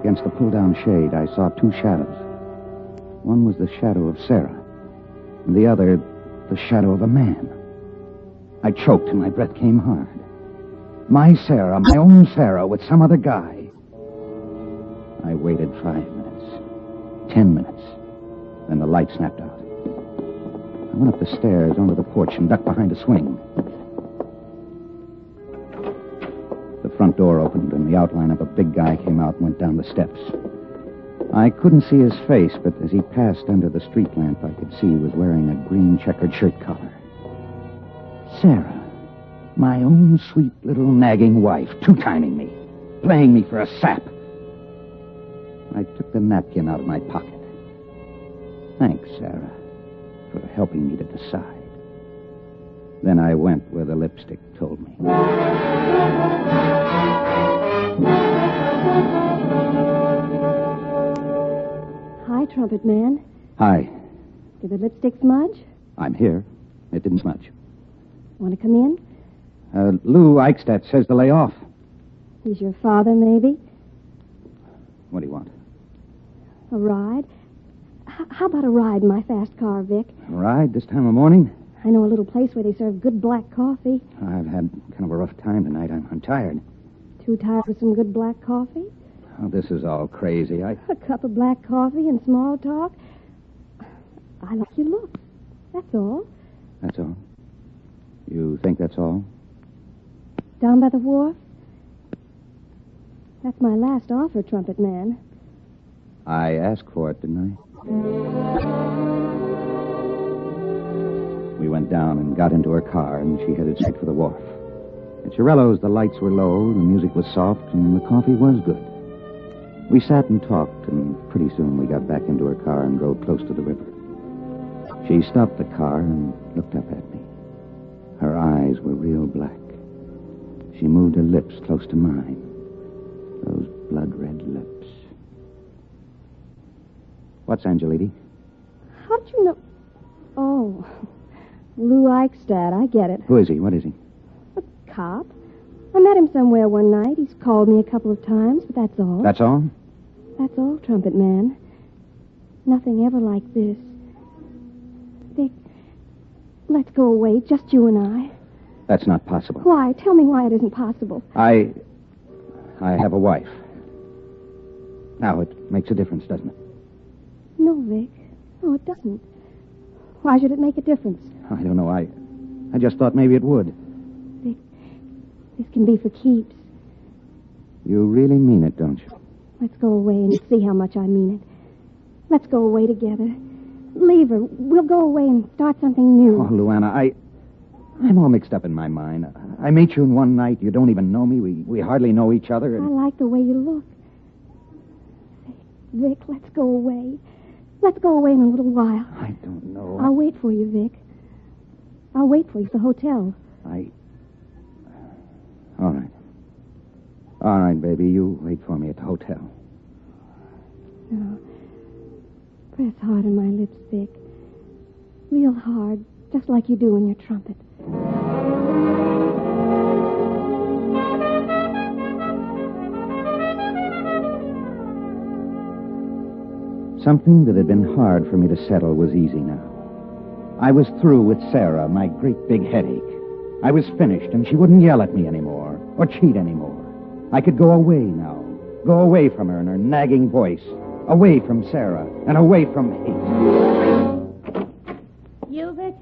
against the pull-down shade, I saw 2 shadows. One was the shadow of Sarah, and the other, the shadow of a man. I choked and my breath came hard. My Sarah, my own Sarah, with some other guy. I waited 5 minutes, 10 minutes, then the light snapped out. I went up the stairs onto the porch and ducked behind a swing. The front door opened, and the outline of a big guy came out and went down the steps. I couldn't see his face, but as he passed under the street lamp, I could see he was wearing a green checkered shirt collar. Sarah, my own sweet little nagging wife, two-timing me, playing me for a sap. I took the napkin out of my pocket. Thanks, Sarah, for helping me to decide. Then I went where the lipstick told me. Hi, Trumpet Man. Hi, Did the lipstick smudge? I'm here. It didn't smudge. Want to come in? Lou Eichstadt says to lay off. He's your father, maybe? What do you want? A ride? How about a ride in my fast car, Vic? A ride this time of morning? I know a little place where they serve good black coffee. I've had kind of a rough time tonight. I'm tired. Too tired for some good black coffee? Oh, this is all crazy. A cup of black coffee and small talk? I like your look. That's all. That's all? You think that's all? Down by the wharf? That's my last offer, Trumpet Man. I asked for it, didn't I? We went down and got into her car, and she headed straight for the wharf. At Chiarello's, the lights were low, the music was soft, and the coffee was good. We sat and talked, and pretty soon we got back into her car and drove close to the river. She stopped the car and looked up at me. Her eyes were real black. She moved her lips close to mine. Those blood-red lips. What's Angeliti? How'd you know? Oh, Lou Eichstadt, I get it. Who is he? What is he? A cop. I met him somewhere one night. He's called me a couple of times, but that's all. That's all? That's all, Trumpet Man. Nothing ever like this. Vic, let's go away, just you and I. That's not possible. Why? Tell me why it isn't possible. I have a wife. Now, it makes a difference, doesn't it? No, Vic. No, it doesn't. Why should it make a difference? I don't know. I just thought maybe it would. Vic, this can be for keeps. You really mean it, don't you? Let's go away and see how much I mean it. Let's go away together. Leave her. We'll go away and start something new. Oh, Luana, I'm all mixed up in my mind. I meet you in one night. You don't even know me. We hardly know each other. I like the way you look. Vic, let's go away. Let's go away in a little while. I don't know. I'll wait for you, Vic. I'll wait for you at the hotel. All right. All right, baby. You wait for me at the hotel. No. Press hard on my lips, Vic. Real hard, just like you do on your trumpet. Something that had been hard for me to settle was easy now. I was through with Sarah, my great big headache. I was finished, and she wouldn't yell at me anymore, or cheat anymore. I could go away now. Go away from her and her nagging voice. Away from Sarah, and away from hate. You, Vic?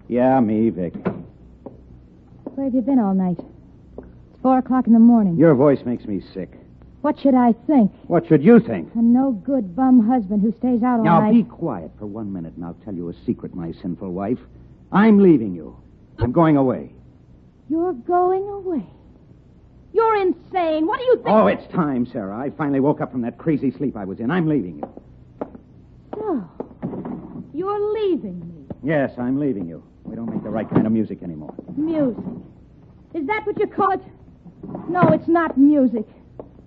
Yeah, me, Vic. Where have you been all night? It's 4 o'clock in the morning. Your voice makes me sick. What should I think? What should you think? A no-good bum husband who stays out all Now, night. be quiet for 1 minute, and I'll tell you a secret, my sinful wife. I'm leaving you. I'm going away. You're going away. You're insane. What do you think? Oh, it's time, Sarah. I finally woke up from that crazy sleep I was in. I'm leaving you. So, you're leaving me. Yes, I'm leaving you. We don't make the right kind of music anymore. Music. Is that what you call it? No, it's not music.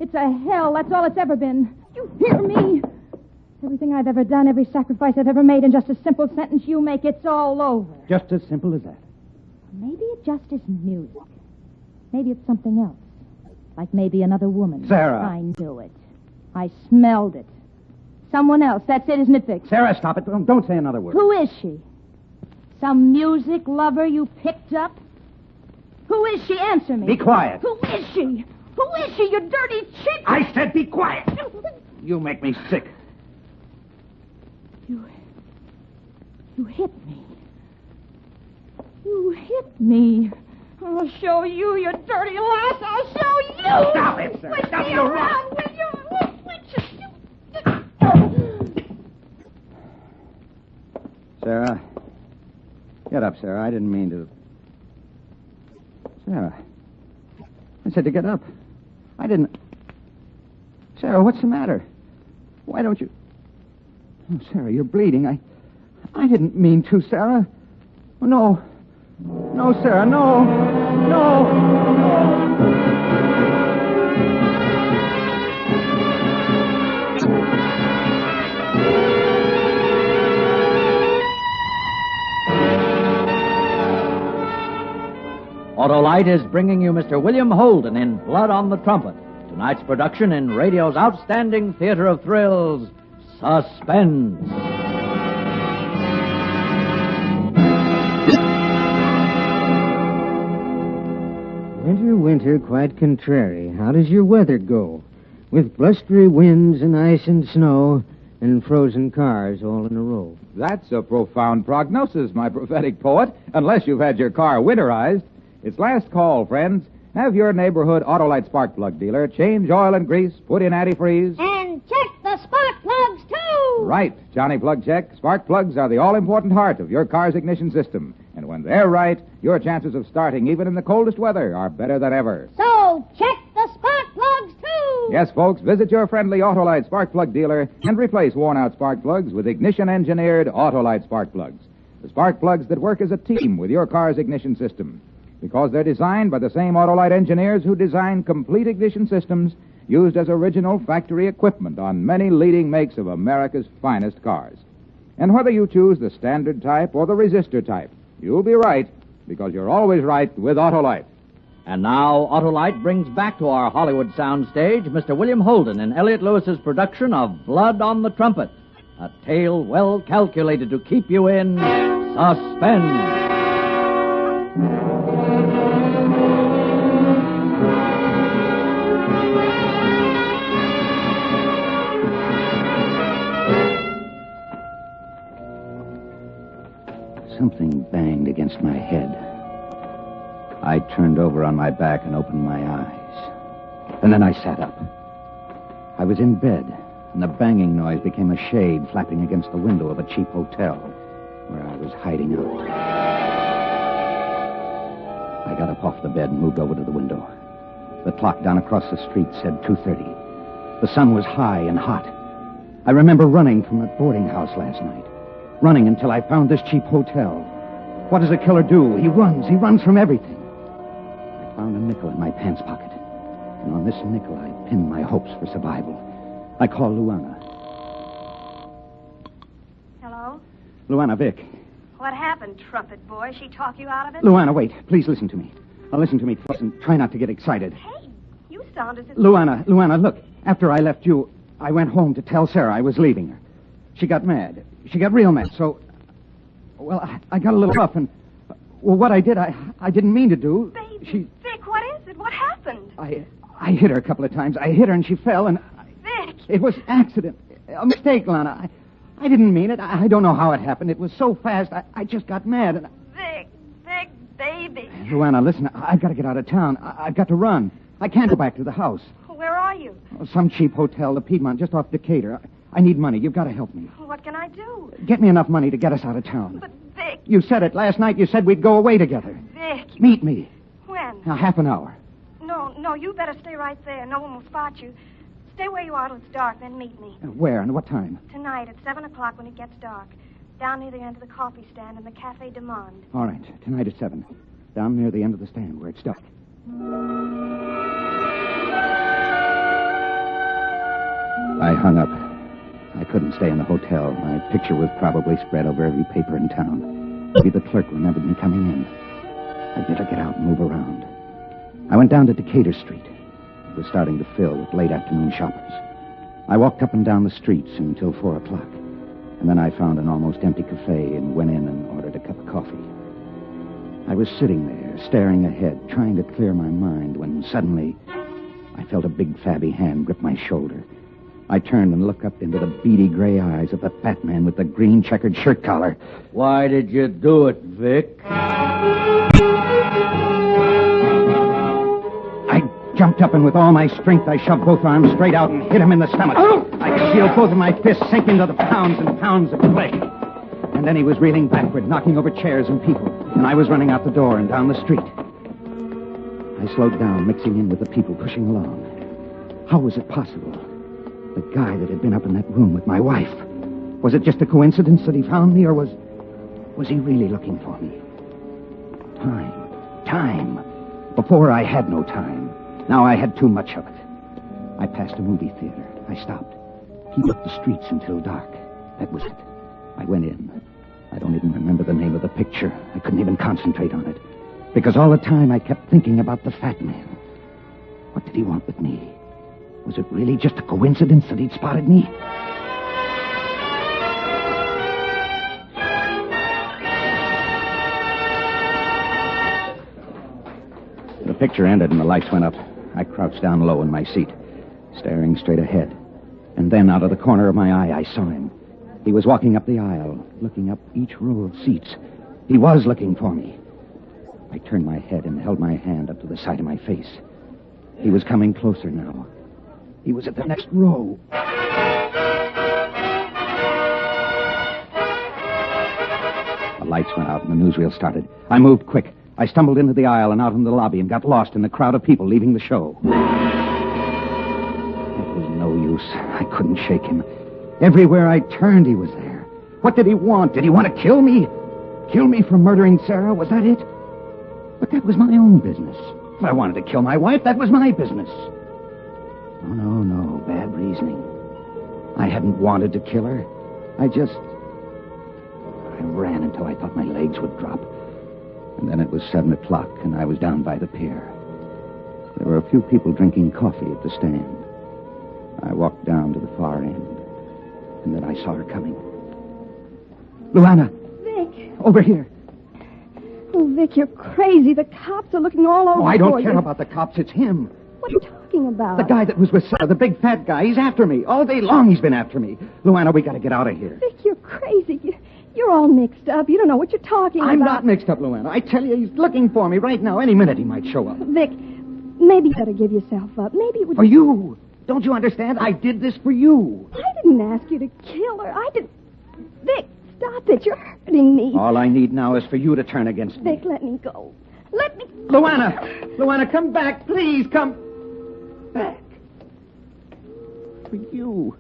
It's a hell. That's all it's ever been. You hear me? Everything I've ever done, every sacrifice I've ever made in just a simple sentence you make, it's all over. Just as simple as that. Maybe it just isn't music. Maybe it's something else. Like maybe another woman. Sarah. I knew it. I smelled it. Someone else. That's it, isn't it, Vic? Sarah, stop it. Don't say another word. Who is she? Some music lover you picked up? Who is she? Answer me. Be quiet. Who is she? Who is she, you dirty chick? I said be quiet. You make me sick. You hit me. You hit me. I'll show you, you dirty lass. I'll show you. Stop it, sir. Stop me your around, wrong. will you? Sarah. Get up, Sarah. I didn't mean to. Sarah. I said to get up. I didn't. Sarah, what's the matter? Why don't you... Oh, Sarah, you're bleeding. I didn't mean to, Sarah. Oh, no. No, Sarah, no. No. Autolite is bringing you Mr. William Holden in Blood on the Trumpet. Tonight's production in radio's outstanding theater of thrills, Suspense. Winter, winter, quite contrary. How does your weather go? With blustery winds and ice and snow and frozen cars all in a row. That's a profound prognosis, my prophetic poet, unless you've had your car winterized. It's last call, friends. Have your neighborhood Autolite spark plug dealer change oil and grease, put in antifreeze. And check the spark plugs, too! Right, Johnny Plug Check. Spark plugs are the all-important heart of your car's ignition system. And when they're right, your chances of starting even in the coldest weather are better than ever. So, check the spark plugs, too! Yes, folks, visit your friendly Autolite spark plug dealer and replace worn-out spark plugs with ignition-engineered Autolite spark plugs. The spark plugs that work as a team with your car's ignition system. Because they're designed by the same Autolite engineers who design complete ignition systems used as original factory equipment on many leading makes of America's finest cars. And whether you choose the standard type or the resistor type, you'll be right, because you're always right with Autolite. And now, Autolite brings back to our Hollywood soundstage Mr. William Holden in Elliot Lewis's production of Blood on the Trumpet, a tale well calculated to keep you in suspense. Something banged against my head. I turned over on my back and opened my eyes. And then I sat up. I was in bed, and the banging noise became a shade flapping against the window of a cheap hotel where I was hiding out. I got up off the bed and moved over to the window. The clock down across the street said 2:30. The sun was high and hot. I remember running from that boarding house last night. Running until I found this cheap hotel. What does a killer do? He runs from everything. I found a nickel in my pants pocket. And on this nickel, I pinned my hopes for survival. I called Luana. Hello? Luana, Vic. What happened, trumpet boy? She talk you out of it? Luana, wait. Please listen to me. Now listen to me close and try not to get excited. Hey, you sound as if... Luana, look. After I left you, I went home to tell Sarah I was leaving her. She got mad. She got real mad, so... Well, I got a little rough, and... Well, what I did, I didn't mean to do. Baby, Vic, what is it? What happened? I hit her a couple of times. I hit her, and she fell, and... Vic! It was accident. A mistake, Lana. I didn't mean it. I don't know how it happened. It was so fast, I just got mad, and... Vic, baby. Luana, listen, I've got to get out of town. I've got to run. I can't go back to the house. Where are you? Some cheap hotel, the Piedmont, just off Decatur. I need money. You've got to help me. What can I do? Get me enough money to get us out of town. But, Vic... You said it. Last night you said we'd go away together. Vic... Meet me. When? Now, half an hour. No, you better stay right there. No one will spot you. Stay where you are till it's dark, then meet me. Where and what time? Tonight at 7 o'clock when it gets dark. Down near the end of the coffee stand in the Café du Monde. All right. Tonight at 7. Down near the end of the stand where it's dark. I hung up. I couldn't stay in the hotel. My picture was probably spread over every paper in town. Maybe the clerk remembered me coming in. I'd better get out and move around. I went down to Decatur Street. It was starting to fill with late afternoon shoppers. I walked up and down the streets until 4 o'clock. And then I found an almost empty cafe and went in and ordered a cup of coffee. I was sitting there, staring ahead, trying to clear my mind, when suddenly I felt a big flabby hand grip my shoulder. I turned and looked up into the beady gray eyes of the fat man with the green checkered shirt collar. Why did you do it, Vic? I jumped up and with all my strength I shoved both arms straight out and hit him in the stomach. I could feel both of my fists sink into the pounds and pounds of flesh. And then he was reeling backward, knocking over chairs and people, and I was running out the door and down the street. I slowed down, mixing in with the people pushing along. How was it possible? The guy that had been up in that room with my wife. Was it just a coincidence that he found me, or was he really looking for me? Time. Before I had no time. Now I had too much of it. I passed a movie theater. I stopped. He looked the streets until dark. That was it. I went in. I don't even remember the name of the picture. I couldn't even concentrate on it. Because all the time I kept thinking about the fat man. What did he want with me? Was it really just a coincidence that he'd spotted me? The picture ended and the lights went up. I crouched down low in my seat, staring straight ahead. And then out of the corner of my eye, I saw him. He was walking up the aisle, looking up each row of seats. He was looking for me. I turned my head and held my hand up to the side of my face. He was coming closer now. He was at the next row. The lights went out and the newsreel started. I moved quick. I stumbled into the aisle and out in the lobby and got lost in the crowd of people leaving the show. It was no use. I couldn't shake him. Everywhere I turned, he was there. What did he want? Did he want to kill me? Kill me for murdering Sarah? Was that it? But that was my own business. If I wanted to kill my wife, that was my business. Oh, no, bad reasoning. I hadn't wanted to kill her. I ran until I thought my legs would drop. And then it was 7 o'clock, and I was down by the pier. There were a few people drinking coffee at the stand. I walked down to the far end, and then I saw her coming. Luana! Vic! Over here. Oh, Vic, you're crazy. The cops are looking all over Oh, I for don't care you. about the cops. It's him. What are you talking about? The guy that was with Sarah, the big fat guy. He's after me. All day long he's been after me. Luana, we got to get out of here. Vic, you're crazy. You're all mixed up. You don't know what you're talking about. I'm not mixed up, Luana. I tell you, he's looking for me right now. Any minute he might show up. Vic, maybe you better give yourself up. Maybe it would... For you. Don't you understand? I did this for you. I didn't ask you to kill her. I did... Vic, stop it. You're hurting me. All I need now is for you to turn against me. Vic, let me go. Let me... Luana, come back. Please, come back. For you.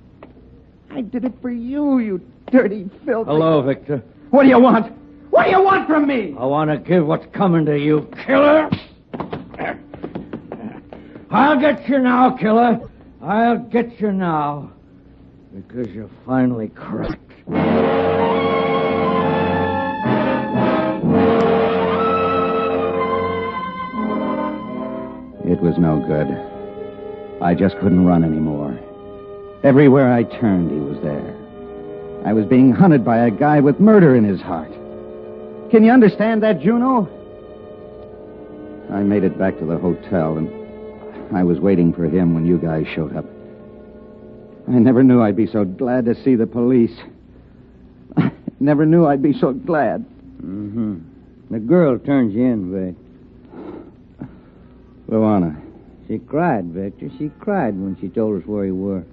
I did it for you, you dirty, filthy... Hello, Victor. What do you want? What do you want from me? I want to give what's coming to you, killer. I'll get you now, killer. I'll get you now. Because you finally cracked. It was no good. I just couldn't run anymore. Everywhere I turned, he was there. I was being hunted by a guy with murder in his heart. Can you understand that, Juno? I made it back to the hotel, and I was waiting for him when you guys showed up. I never knew I'd be so glad to see the police. I never knew I'd be so glad. Mm-hmm. The girl turns you in, Vic. Luana. She cried, Victor. She cried when she told us where you were.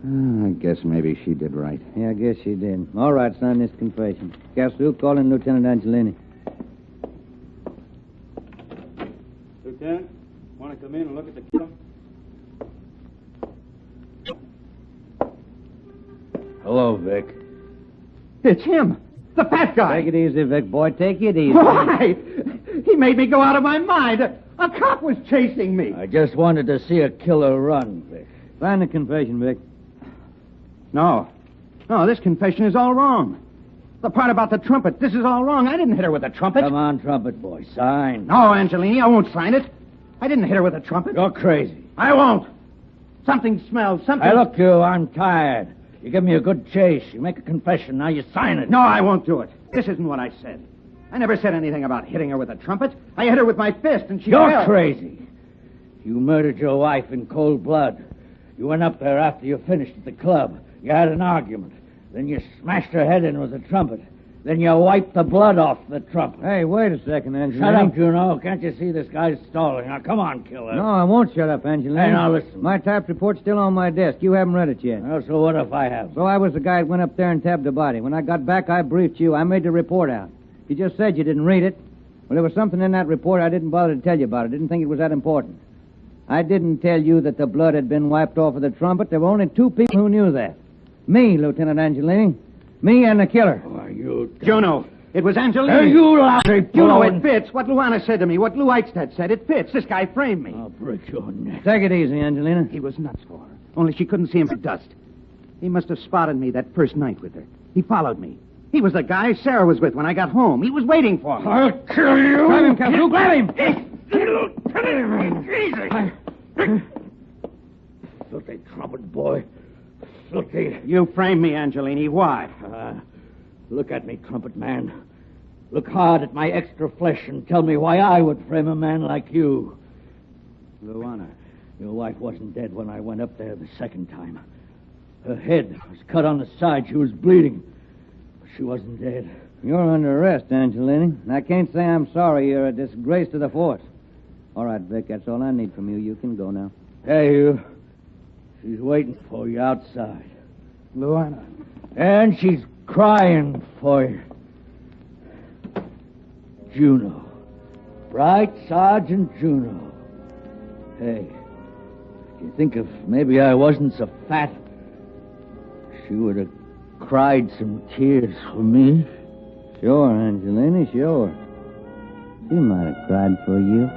I guess maybe she did right. Yeah, I guess she did. All right, sign this confession. Cassou, call in Lieutenant Angelini. Lieutenant, want to come in and look at the killer? Hello, Vic. It's him. The fat guy. Take it easy, Vic, boy. Take it easy. Why? He made me go out of my mind. A cop was chasing me. I just wanted to see a killer run, Vic. Sign the confession, Vic. No, this confession is all wrong. The part about the trumpet, this is all wrong. I didn't hit her with a trumpet. Come on, trumpet boy, sign. No, Angelini, I won't sign it. I didn't hit her with a trumpet. You're crazy. I won't. Something smells, something... Hey, look, you, I'm tired. You give me a good chase. You make a confession, now you sign it. No, I won't do it. This isn't what I said. I never said anything about hitting her with a trumpet. I hit her with my fist, and she You're fell. crazy. You murdered your wife in cold blood. You went up there after you finished at the club. You had an argument. Then you smashed her head in with a trumpet. Then you wiped the blood off the trumpet. Hey, wait a second, Angelini. Shut up, Juno. Can't you see this guy's stalling? Now, come on, killer. No, I won't shut up, Angelini. Hey, now, listen. My tapped report's still on my desk. You haven't read it yet. Well, so what if I have? So I was the guy that went up there and tabbed the body. When I got back, I briefed you. I made the report out. You just said you didn't read it. Well, there was something in that report I didn't bother to tell you about. I didn't think it was that important. I didn't tell you that the blood had been wiped off of the trumpet. There were only two people who knew that. Me, Lieutenant Angelini. Me and the killer. Oh, you... Juno. It was Angelini. Hey, you lousy Juno, it fits. What Luana said to me, what Lou Eichstadt said, it fits. This guy framed me. I'll break your neck. Take it easy, Angelina. He was nuts for her. Only she couldn't see him for dust. He must have spotted me that first night with her. He followed me. He was the guy Sarah was with when I got home. He was waiting for me. I'll kill you. Grab him, Cassou. Grab him. Filthy trumpet boy. Filthy. You framed me, Angelini. Why? Look at me, trumpet man. Look hard at my extra flesh and tell me why I would frame a man like you. Luana. Your wife wasn't dead when I went up there the second time. Her head was cut on the side. She was bleeding. But she wasn't dead. You're under arrest, Angelini. I can't say I'm sorry. You're a disgrace to the force. All right, Vic, that's all I need from you. You can go now. Hey, you. She's waiting for you outside. Luana. And she's crying for you. Juno. Bright Sergeant Juno. Hey, do you think if maybe I wasn't so fat, she would have cried some tears for me? Sure, Angelini, sure. She might have cried for you.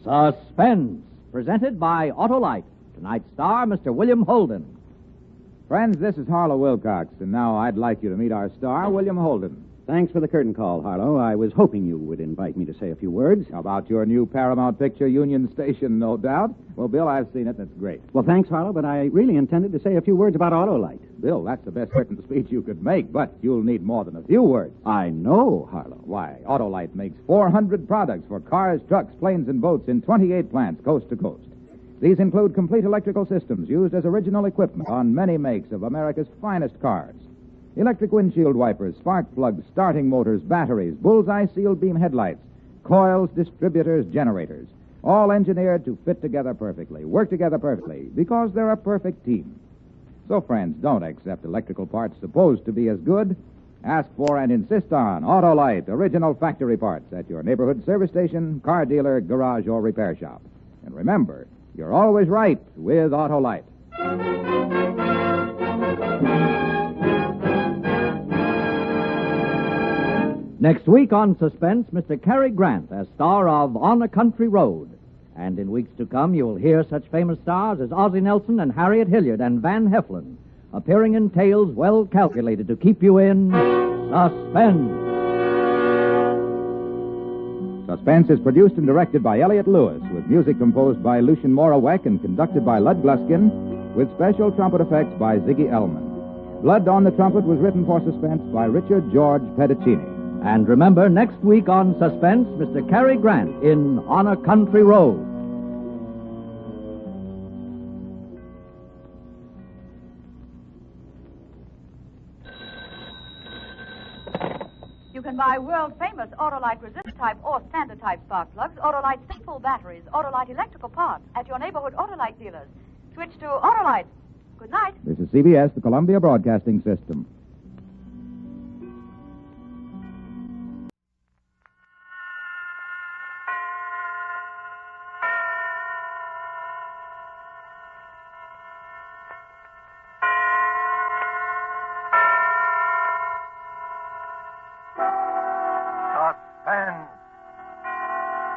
Suspense, presented by Autolite. Tonight's star, Mr. William Holden. Friends, this is Harlow Wilcox, and now I'd like you to meet our star, William Holden. Thanks for the curtain call, Harlow. I was hoping you would invite me to say a few words. About your new Paramount picture, Union Station, no doubt. Well, Bill, I've seen it, and it's great. Well, thanks, Harlow, but I really intended to say a few words about Autolite. Bill, that's the best curtain speech you could make, but you'll need more than a few words. I know, Harlow. Why, Autolite makes 400 products for cars, trucks, planes, and boats in 28 plants, coast to coast. These include complete electrical systems used as original equipment on many makes of America's finest cars. Electric windshield wipers, spark plugs, starting motors, batteries, bullseye sealed beam headlights, coils, distributors, generators, all engineered to fit together perfectly, work together perfectly, because they're a perfect team. So, friends, don't accept electrical parts supposed to be as good. Ask for and insist on Autolite original factory parts at your neighborhood service station, car dealer, garage, or repair shop. And remember, you're always right with Autolite. Next week on Suspense, Mr. Cary Grant as star of On a Country Road. And in weeks to come, you'll hear such famous stars as Ozzie Nelson and Harriet Hilliard and Van Heflin. appearing in tales well calculated to keep you in suspense. Suspense is produced and directed by Elliott Lewis, with music composed by Lucien Morawek and conducted by Lud Gluskin, with special trumpet effects by Ziggy Ellman. Blood on the Trumpet was written for Suspense by Richard George Pedicini. And remember, next week on Suspense, Mr. Cary Grant in On a Country Road. You can buy world-famous Autolite resist-type or standard-type spark plugs, Autolite simple batteries, Autolite electrical parts at your neighborhood Autolite dealers. Switch to Autolite. Good night. This is CBS, the Columbia Broadcasting System. Suspense.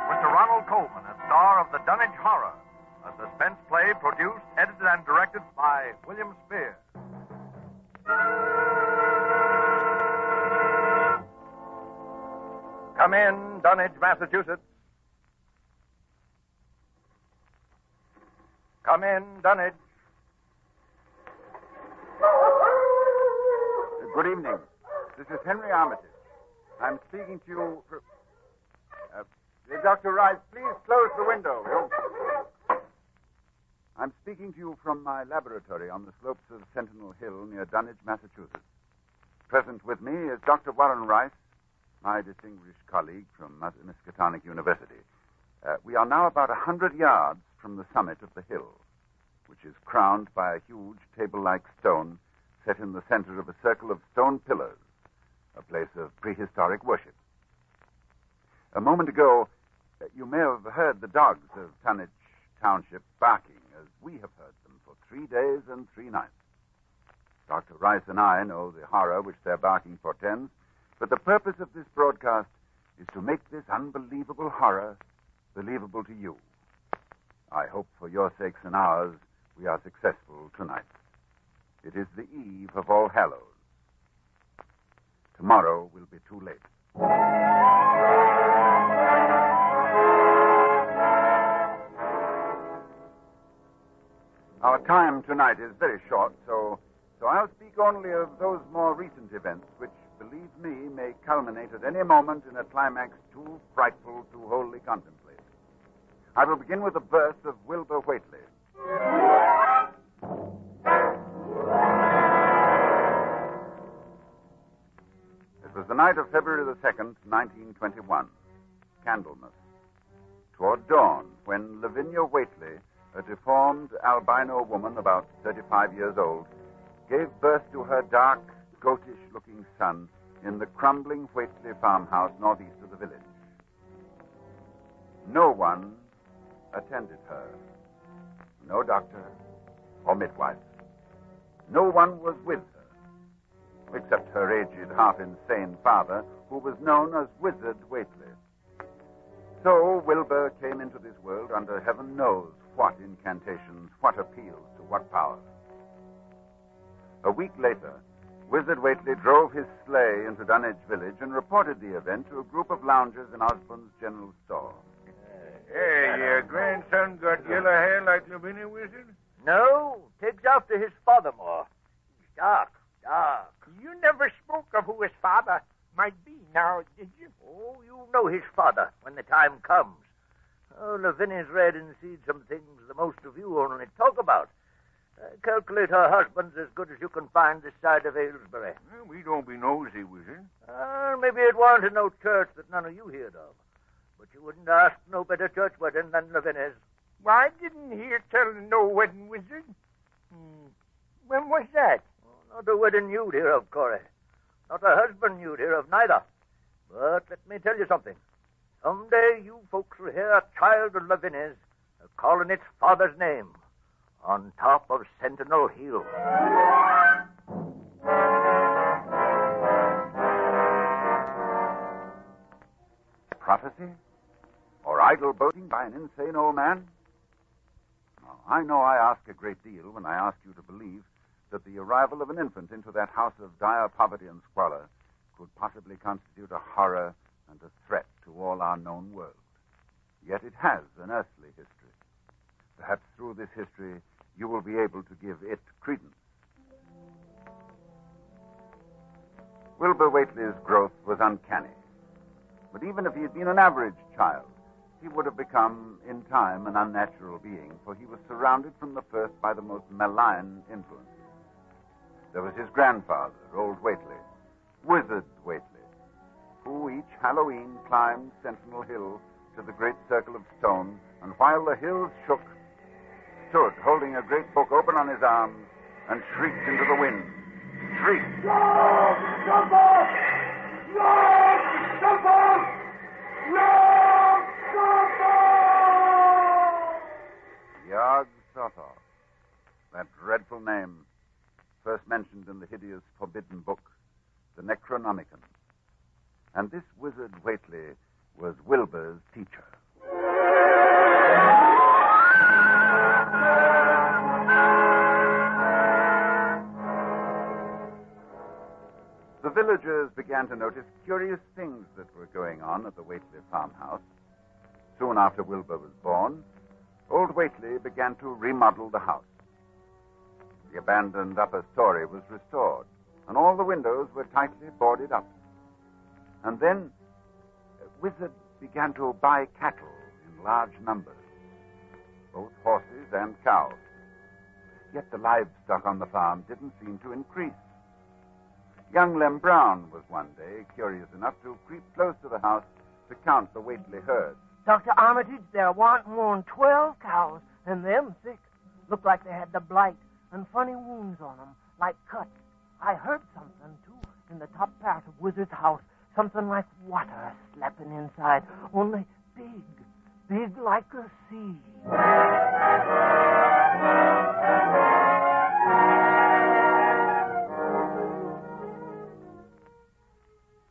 With Sir Ronald Colman, a star of the Dunwich Horror, a suspense play produced, edited, and directed by William Spears. Come in, Dunwich, Massachusetts. Come in, Dunwich. Good evening. This is Henry Armitage. I'm speaking to you. Dr. Rice, please close the window. I'm speaking to you from my laboratory on the slopes of Sentinel Hill near Dunwich, Massachusetts. Present with me is Dr. Warren Rice, my distinguished colleague from Miskatonic University. We are now about 100 yards from the summit of the hill, which is crowned by a huge table-like stone set in the center of a circle of stone pillars, a place of prehistoric worship. A moment ago, you may have heard the dogs of Dunwich Township barking, as we have heard them for 3 days and 3 nights. Dr. Rice and I know the horror which their barking portends, but the purpose of this broadcast is to make this unbelievable horror believable to you. I hope for your sakes and ours we are successful tonight. It is the eve of All Hallows. Tomorrow will be too late. Our time tonight is very short, so I'll speak only of those more recent events which, believe me, may culminate at any moment in a climax too frightful to wholly contemplate. I will begin with a verse of Wilbur Whately. It was the night of February the 2nd, 1921, Candlemas. Toward dawn, when Lavinia Whately, a deformed albino woman about 35 years old, gave birth to her dark, goatish-looking son in the crumbling Whately farmhouse northeast of the village. No one attended her. No doctor or midwife. No one was with her, except her aged, half-insane father, who was known as Wizard Whately. So Wilbur came into this world under heaven knows what incantations, what appeals to what powers. A week later, Wizard Whately drove his sleigh into Dunwich village and reported the event to a group of loungers in Osborne's general store. Hey, your grandson got yellow hair like Lavinia, Wizard? No, takes after his father more. He's dark. You never spoke of who his father might be now, did you? Oh, you'll know his father when the time comes. Oh, Lavinia's read and seen some things the most of you only talk about. Calculate her husband's as good as you can find this side of Aylesbury. Well, we don't be nosy, Wizard. Maybe it warn't in no church that none of you heard of. But you wouldn't ask no better church wedding than Lavinia's. Why, I didn't hear tell of no wedding, Wizard. When was that? Oh, not a wedding you'd hear of, Corey. Not a husband you'd hear of, neither. But let me tell you something. Someday you folks will hear a child of Lavinia's calling its father's name on top of Sentinel Hill. Prophecy? Or idle boasting by an insane old man? No, I know I ask a great deal when I ask you to believe that the arrival of an infant into that house of dire poverty and squalor could possibly constitute a horror and a threat to all our known world. Yet it has an earthly history. Perhaps through this history you will be able to give it credence. Wilbur Whately's growth was uncanny. But even if he had been an average child, he would have become, in time, an unnatural being, for he was surrounded from the first by the most malign influences. There was his grandfather, old Whately, Wizard Whately, who each Halloween climbed Sentinel Hill to the great circle of stone, and while the hills shook, stood holding a great book open on his arms and shrieked into the wind. Shrieked. No! Jump off! No! Jump off! No! Jump off! Yog Sothoth, that dreadful name, first mentioned in the hideous forbidden book, the Necronomicon. And this Wizard Whately was Wilbur's teacher. The villagers began to notice curious things that were going on at the Whately farmhouse. Soon after Wilbur was born, old Whately began to remodel the house. The abandoned upper story was restored, and all the windows were tightly boarded up. And then Wizard began to buy cattle in large numbers, both horses and cows. Yet the livestock on the farm didn't seem to increase. Young Lem Brown was one day curious enough to creep close to the house to count the Whately herd. Dr. Armitage, there warn't more than 12 cows, and them sick. Looked like they had the blight and funny wounds on them, like cuts. I heard something, too, in the top part of Wizard's house. Something like water slapping inside, only big like a sea.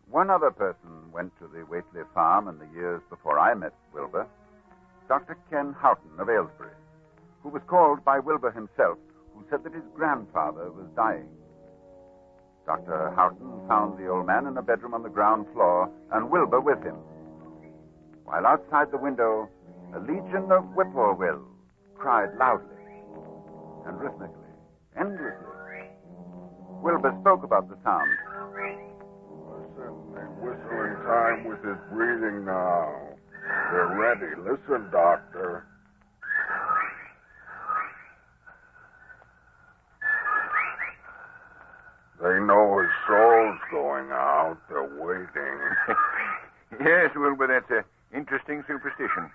One other person went to the Whately farm in the years before I met Wilbur, Dr. Ken Houghton of Aylesbury, who was called by Wilbur himself, who said that his grandfather was dying. Dr. Houghton found the old man in a bedroom on the ground floor, and Wilbur with him. While outside the window, a legion of whippoorwills cried loudly and rhythmically, endlessly. Wilbur spoke about the sound. Listen, they whistle in time with his breathing now. They're ready. Listen, Doctor. They know his soul's going out. They're waiting. Yes, Wilbur, that's an interesting superstition.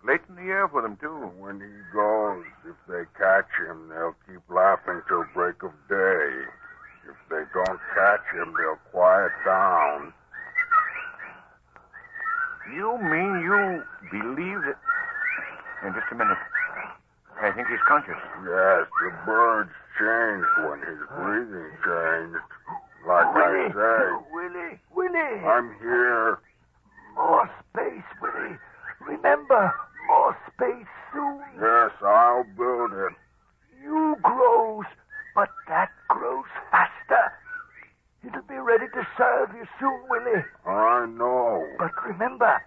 Late in the year for them, too. When he goes, if they catch him, they'll keep laughing till break of day. If they don't catch him, they'll quiet down. You mean you believe that... Just a minute. I think he's conscious. Yes, the birds changed when his breathing changed. Like Willie, I say. Willie! I'm here. More space, Willie. Remember, more space soon. Yes, I'll build it. You grows, but that grows faster. It'll be ready to serve you soon, Willie. I know. But remember,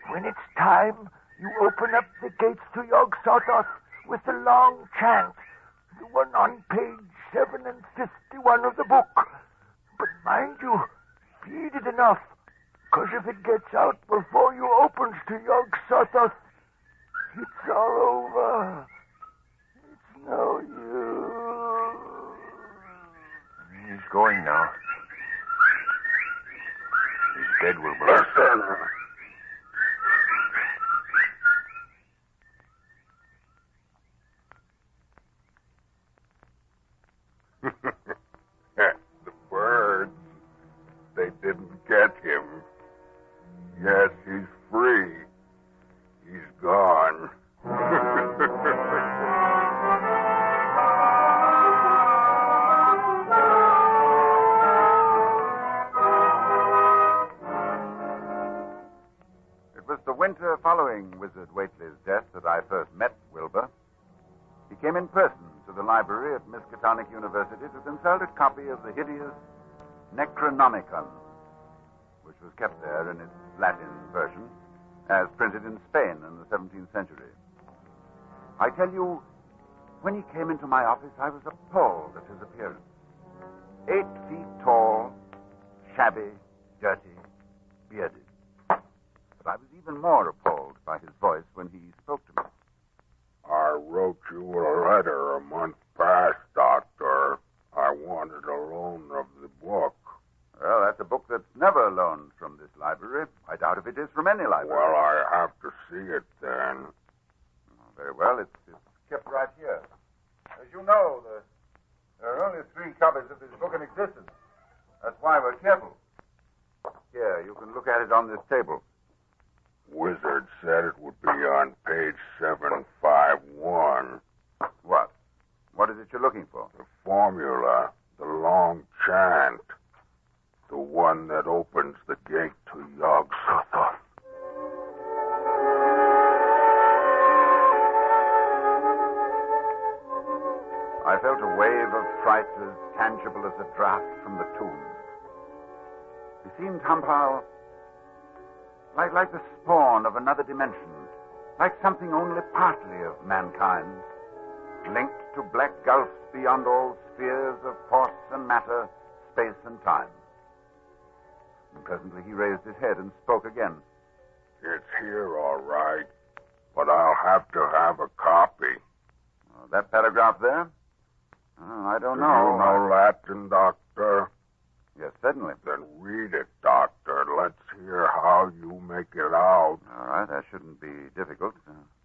when it's time, you open up the gates to Yog Sothoth with the long chant, the one on page 751 of the book. But mind you, feed it enough, 'cause if it gets out before you opens to Yog Sothoth, it's all over. It's no use. He's going now. He's dead, Wilbur. Listen. The birds, they didn't get him. Yes, he's free. He's gone. It was the winter following Wizard Whately's death that I first met Wilbur. He came in person to the library at Miskatonic University to consult a copy of the hideous Necronomicon, which was kept there in its Latin version, as printed in Spain in the 17th century. I tell you, when he came into my office, I was appalled at his appearance. 8 feet tall, shabby, dirty, bearded. But I was even more appalled by his voice when he spoke to me. I wrote you a letter a month past, Doctor. I wanted a loan of the book. Well, that's a book that's never loaned from this library. I doubt if it is from any library. Well, I have to see it then. Oh, very well. It's kept right here. As you know, there are only 3 copies of this book in existence. That's why we're careful. Here, you can look at it on this table. Wizard said it would be on page 751. What? What is it you're looking for? The formula, the long chant, the one that opens the gate to Yog-Sothoth. I felt a wave of fright as tangible as a draft from the tomb. He seemed somehow like the spawn of another dimension, like something only partly of mankind, linked to black gulfs beyond all spheres of force and matter, space and time. And presently he raised his head and spoke again. It's here, all right, but I'll have to have a copy. That paragraph there? I don't know. Do you know Latin, Doctor? Yes, certainly. Then read it, Doctor. Let's hear how you make it out. All right, that shouldn't be difficult.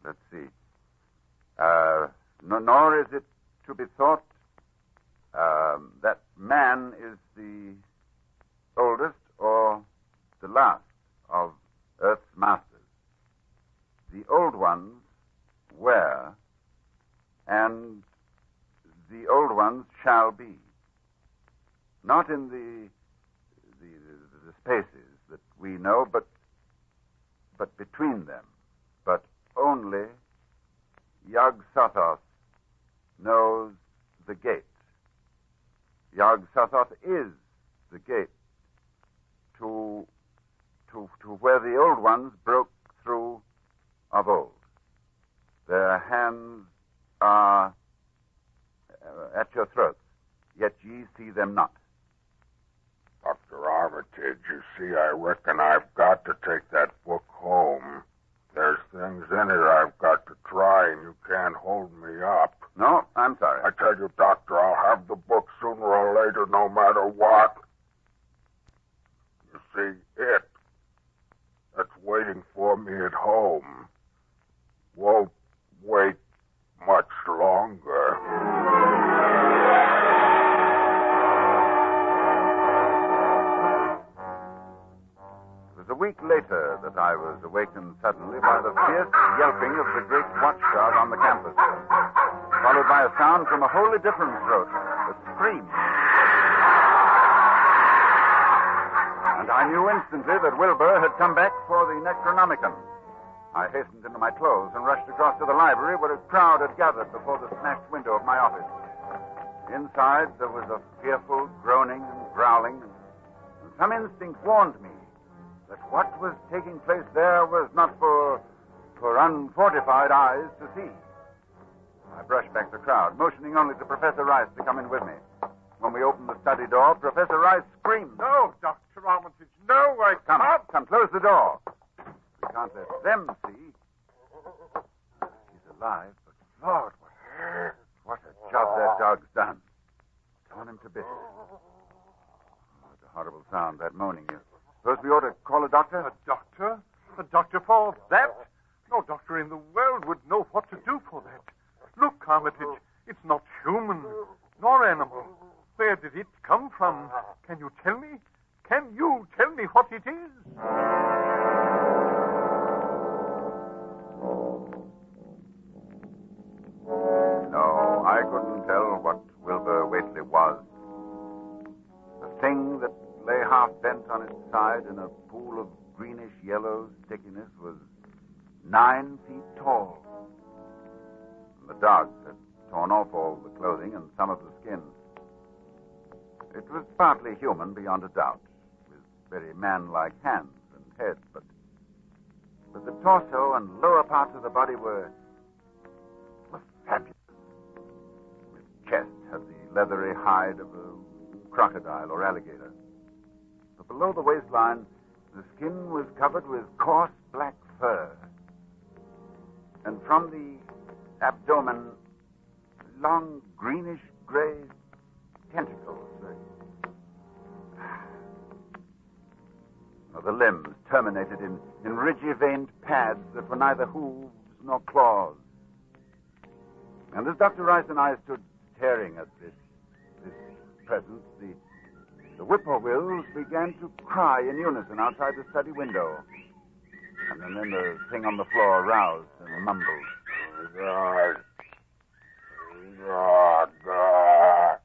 Let's see. Nor is it to be thought that man is the oldest or the last of Earth's masters. The old ones were, and the old ones shall be. Not in the spaces that we know, but between them. But only Yog-Sothoth knows the gate. Yog-Sothoth is the gate to where the old ones broke through of old. Their hands are at your throats, yet ye see them not. Dr. Armitage, you see, I reckon I've got to take that book home. There's things in it I've got to try, and you can't hold me up. No, I'm sorry. I tell you, Doctor, I'll have the book sooner or later, no matter what. You see, it that's waiting for me at home won't wait much longer. It was a week later that I was awakened suddenly by the fierce yelping of the great watchdog on the campus, followed by a sound from a wholly different throat, a scream. And I knew instantly that Wilbur had come back for the Necronomicon. I hastened into my clothes and rushed across to the library where a crowd had gathered before the smashed window of my office. Inside, there was a fearful groaning and growling, and some instinct warned me that what was taking place there was not for unfortified eyes to see. I brushed back the crowd, motioning only to Professor Rice to come in with me. When we opened the study door, Professor Rice screamed. No, Dr. Armitage, no, I can't. Come, close the door. We can't let them see. He's alive, but Lord, what a job that dog's done. Torn him to bits. Oh, it's a horrible sound, that moaning. Suppose we ought to call a doctor? A doctor? A doctor for that? No doctor in the world would know what to do for that. Look, Armitage, it's not human, nor animal. Where did it come from? Can you tell me? Can you tell me what it is? No, I couldn't tell what Wilbur Whately was. The thing that lay half bent on its side in a pool of greenish-yellow stickiness was 9 feet tall. And the dogs had torn off all the clothing and some of the skin. It was partly human, beyond a doubt, with very man-like hands and head, but the torso and lower parts of the body were fabulous. Its chest had the leathery hide of a crocodile or alligator. But below the waistline, the skin was covered with coarse black fur. And from the abdomen, long greenish-gray tentacles. The limbs terminated in ridgy-veined pads that were neither hooves nor claws. And as Dr. Rice and I stood staring at this presence, the whippoorwills began to cry in unison outside the study window. And then the thing on the floor roused and mumbled. God. God, God.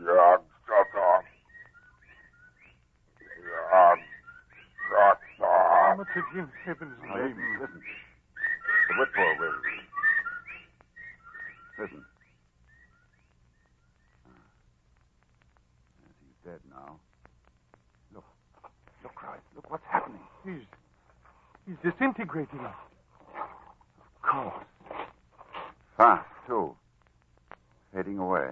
God, sucker. God, sucker. Armitage, in heaven's name. Listen. The whippoorwill. Listen. He's dead now. Look, Rice. Look what's happening. He's disintegrating. Of course. Fast, too. Fading away.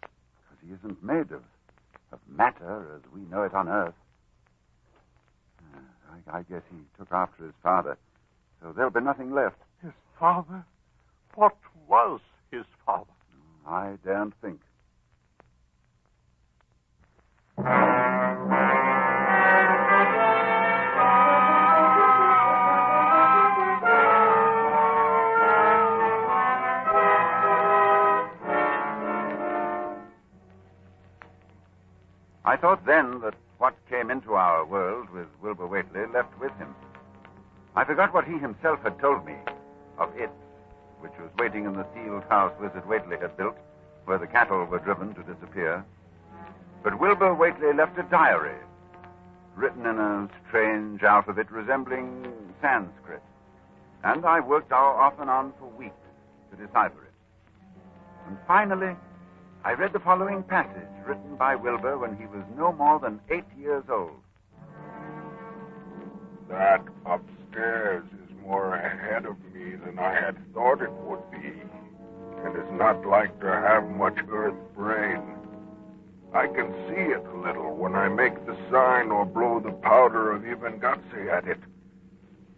Because he isn't made of matter as we know it on Earth. I guess he took after his father, so there'll be nothing left. His father? What was his father? I daren't think. I thought then that what came into our world with Wilbur Whately left with him. I forgot what he himself had told me of it, which was waiting in the sealed house Wizard Whately had built, where the cattle were driven to disappear. But Wilbur Whately left a diary, written in a strange alphabet resembling Sanskrit. And I worked off and on for weeks to decipher it. And finally, I read the following passage written by Wilbur when he was no more than 8 years old. That upstairs is more ahead of me than I had thought it would be, and is not like to have much earth brain. I can see it a little when I make the sign or blow the powder of Ivengatse at it.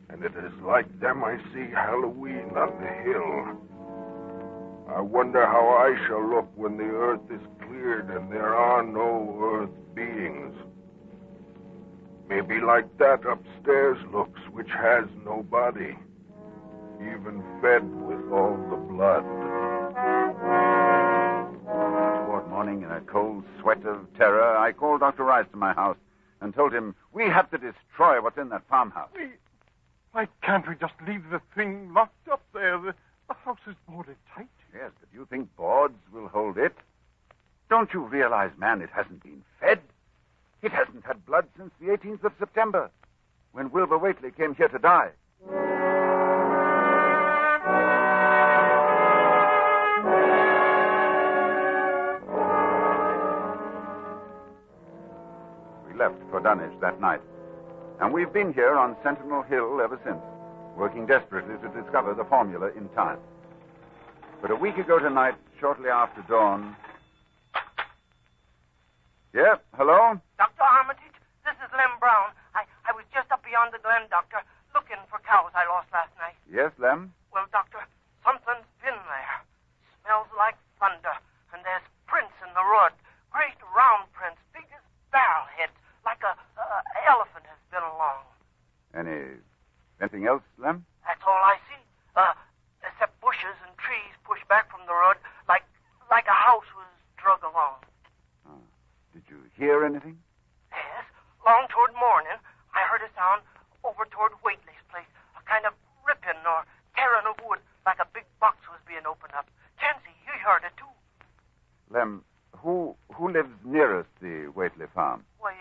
And it is like them I see Halloween on the hill. I wonder how I shall look when the earth is cleared and there are no earth beings. Maybe like that upstairs looks, which has no body, even fed with all the blood. Toward morning, in a cold sweat of terror, I called Dr. Rice to my house and told him we have to destroy what's in that farmhouse. Why can't we just leave the thing locked up there? The house is boarded tight. Yes, but you think boards will hold it? Don't you realize, man, it hasn't been fed? It hasn't had blood since the 18th of September, when Wilbur Whately came here to die. We left for Dunwich that night, and we've been here on Sentinel Hill ever since, working desperately to discover the formula in time. But a week ago tonight, shortly after dawn... Yeah, hello? Dr. Armitage, this is Lem Brown. I was just up beyond the glen, Doctor, looking for cows I lost last night. Yes, Lem? Well, Doctor, something's been there. Smells like thunder, and there's prints in the road. Great round prints, big as barrel heads, like a elephant has been along. Anything else, Lem? That's all I see. Except bushes and trees pushed back from the road, like a house was drug along. Oh. Did you hear anything? Yes. Long toward morning, I heard a sound over toward Whately's place. A kind of ripping or tearing of wood, like a big box was being opened up. Chancy, you heard it too. Lem, who lives nearest the Whately farm? Why,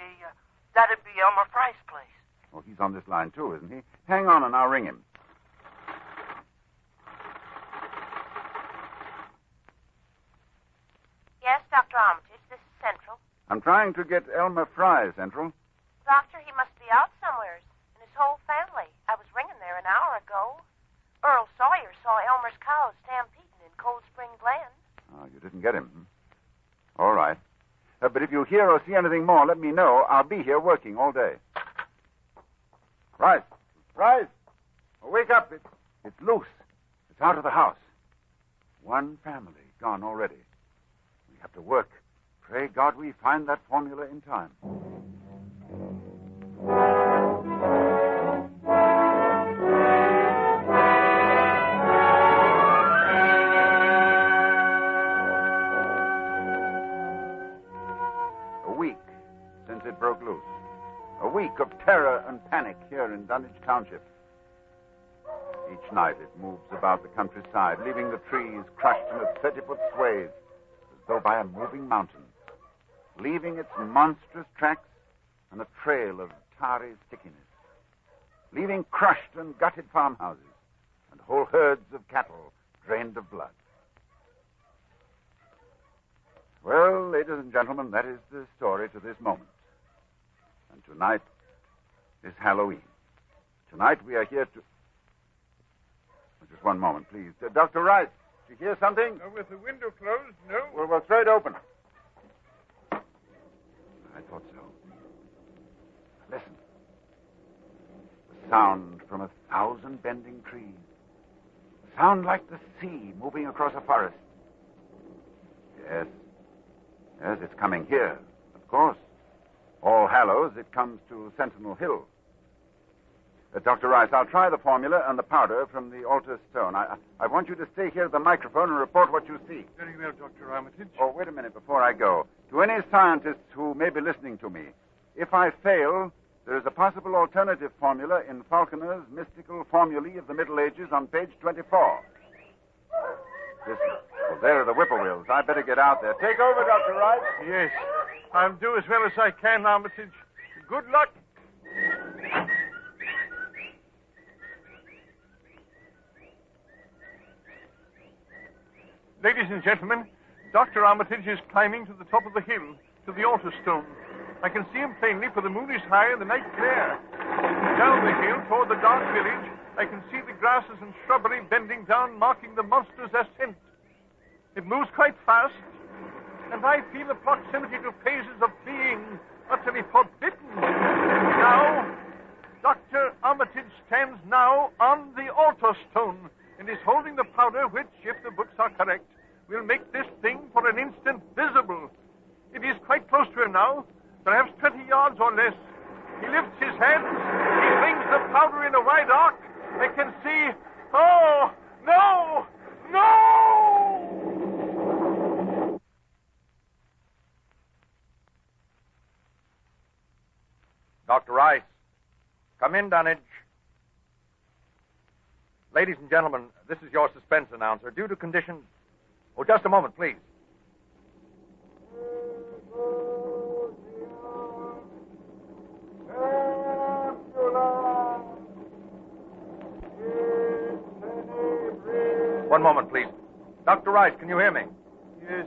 that'd be Elmer Fry's place. Oh, he's on this line too, isn't he? Hang on and I'll ring him. Dr. Armitage. This is Central. I'm trying to get Elmer Fry, Central. Doctor, he must be out somewheres. And his whole family. I was ringing there an hour ago. Earl Sawyer saw Elmer's cows stampeding in Cold Spring Glen. Oh, you didn't get him. All right. But if you hear or see anything more, let me know. I'll be here working all day. Rise. Rise. Wake up. It's loose. It's out of the house. One family gone already. We have to work. Pray God we find that formula in time. A week since it broke loose. A week of terror and panic here in Dunwich Township. Each night it moves about the countryside, leaving the trees crushed in its 30-foot swathes, as though by a moving mountain, leaving its monstrous tracks and a trail of tarry stickiness, leaving crushed and gutted farmhouses and whole herds of cattle drained of blood. Well, ladies and gentlemen, that is the story to this moment. And tonight is Halloween. Tonight we are here to... Just one moment, please. Dr. Rice, did you hear something? With the window closed, no. Well, we'll throw it open. I thought so. Listen. The sound from 1,000 bending trees. A sound like the sea moving across a forest. Yes. Yes, it's coming here, of course. All Hallows, it comes to Sentinel Hill. Dr. Rice, I'll try the formula and the powder from the altar stone. I want you to stay here at the microphone and report what you see. Very well, Dr. Armitage. Oh, wait a minute before I go. To any scientists who may be listening to me, if I fail, there is a possible alternative formula in Falconer's Mystical Formulae of the Middle Ages on page 24. Listen. Well, there are the whippoorwills. I better get out there. Take over, Dr. Rice. Yes. I'll do as well as I can, Armitage. Good luck. Ladies and gentlemen, Dr. Armitage is climbing to the top of the hill, to the altar stone. I can see him plainly, for the moon is high and the night clear. Down the hill, toward the dark village, I can see the grasses and shrubbery bending down, marking the monster's ascent. It moves quite fast, and I feel the proximity to phases of being utterly forbidden. Now, Dr. Armitage stands now on the altar stone and is holding the powder which, if the books are correct, will make this thing for an instant visible. It is quite close to him now, perhaps 20 yards or less. He lifts his hands. He flings the powder in a wide arc. I can see... Oh, no! No! Dr. Rice, come in, Dunwich. Ladies and gentlemen, this is your suspense announcer. Due to conditions... Oh, just a moment, please. One moment, please. Dr. Rice, can you hear me? Yes,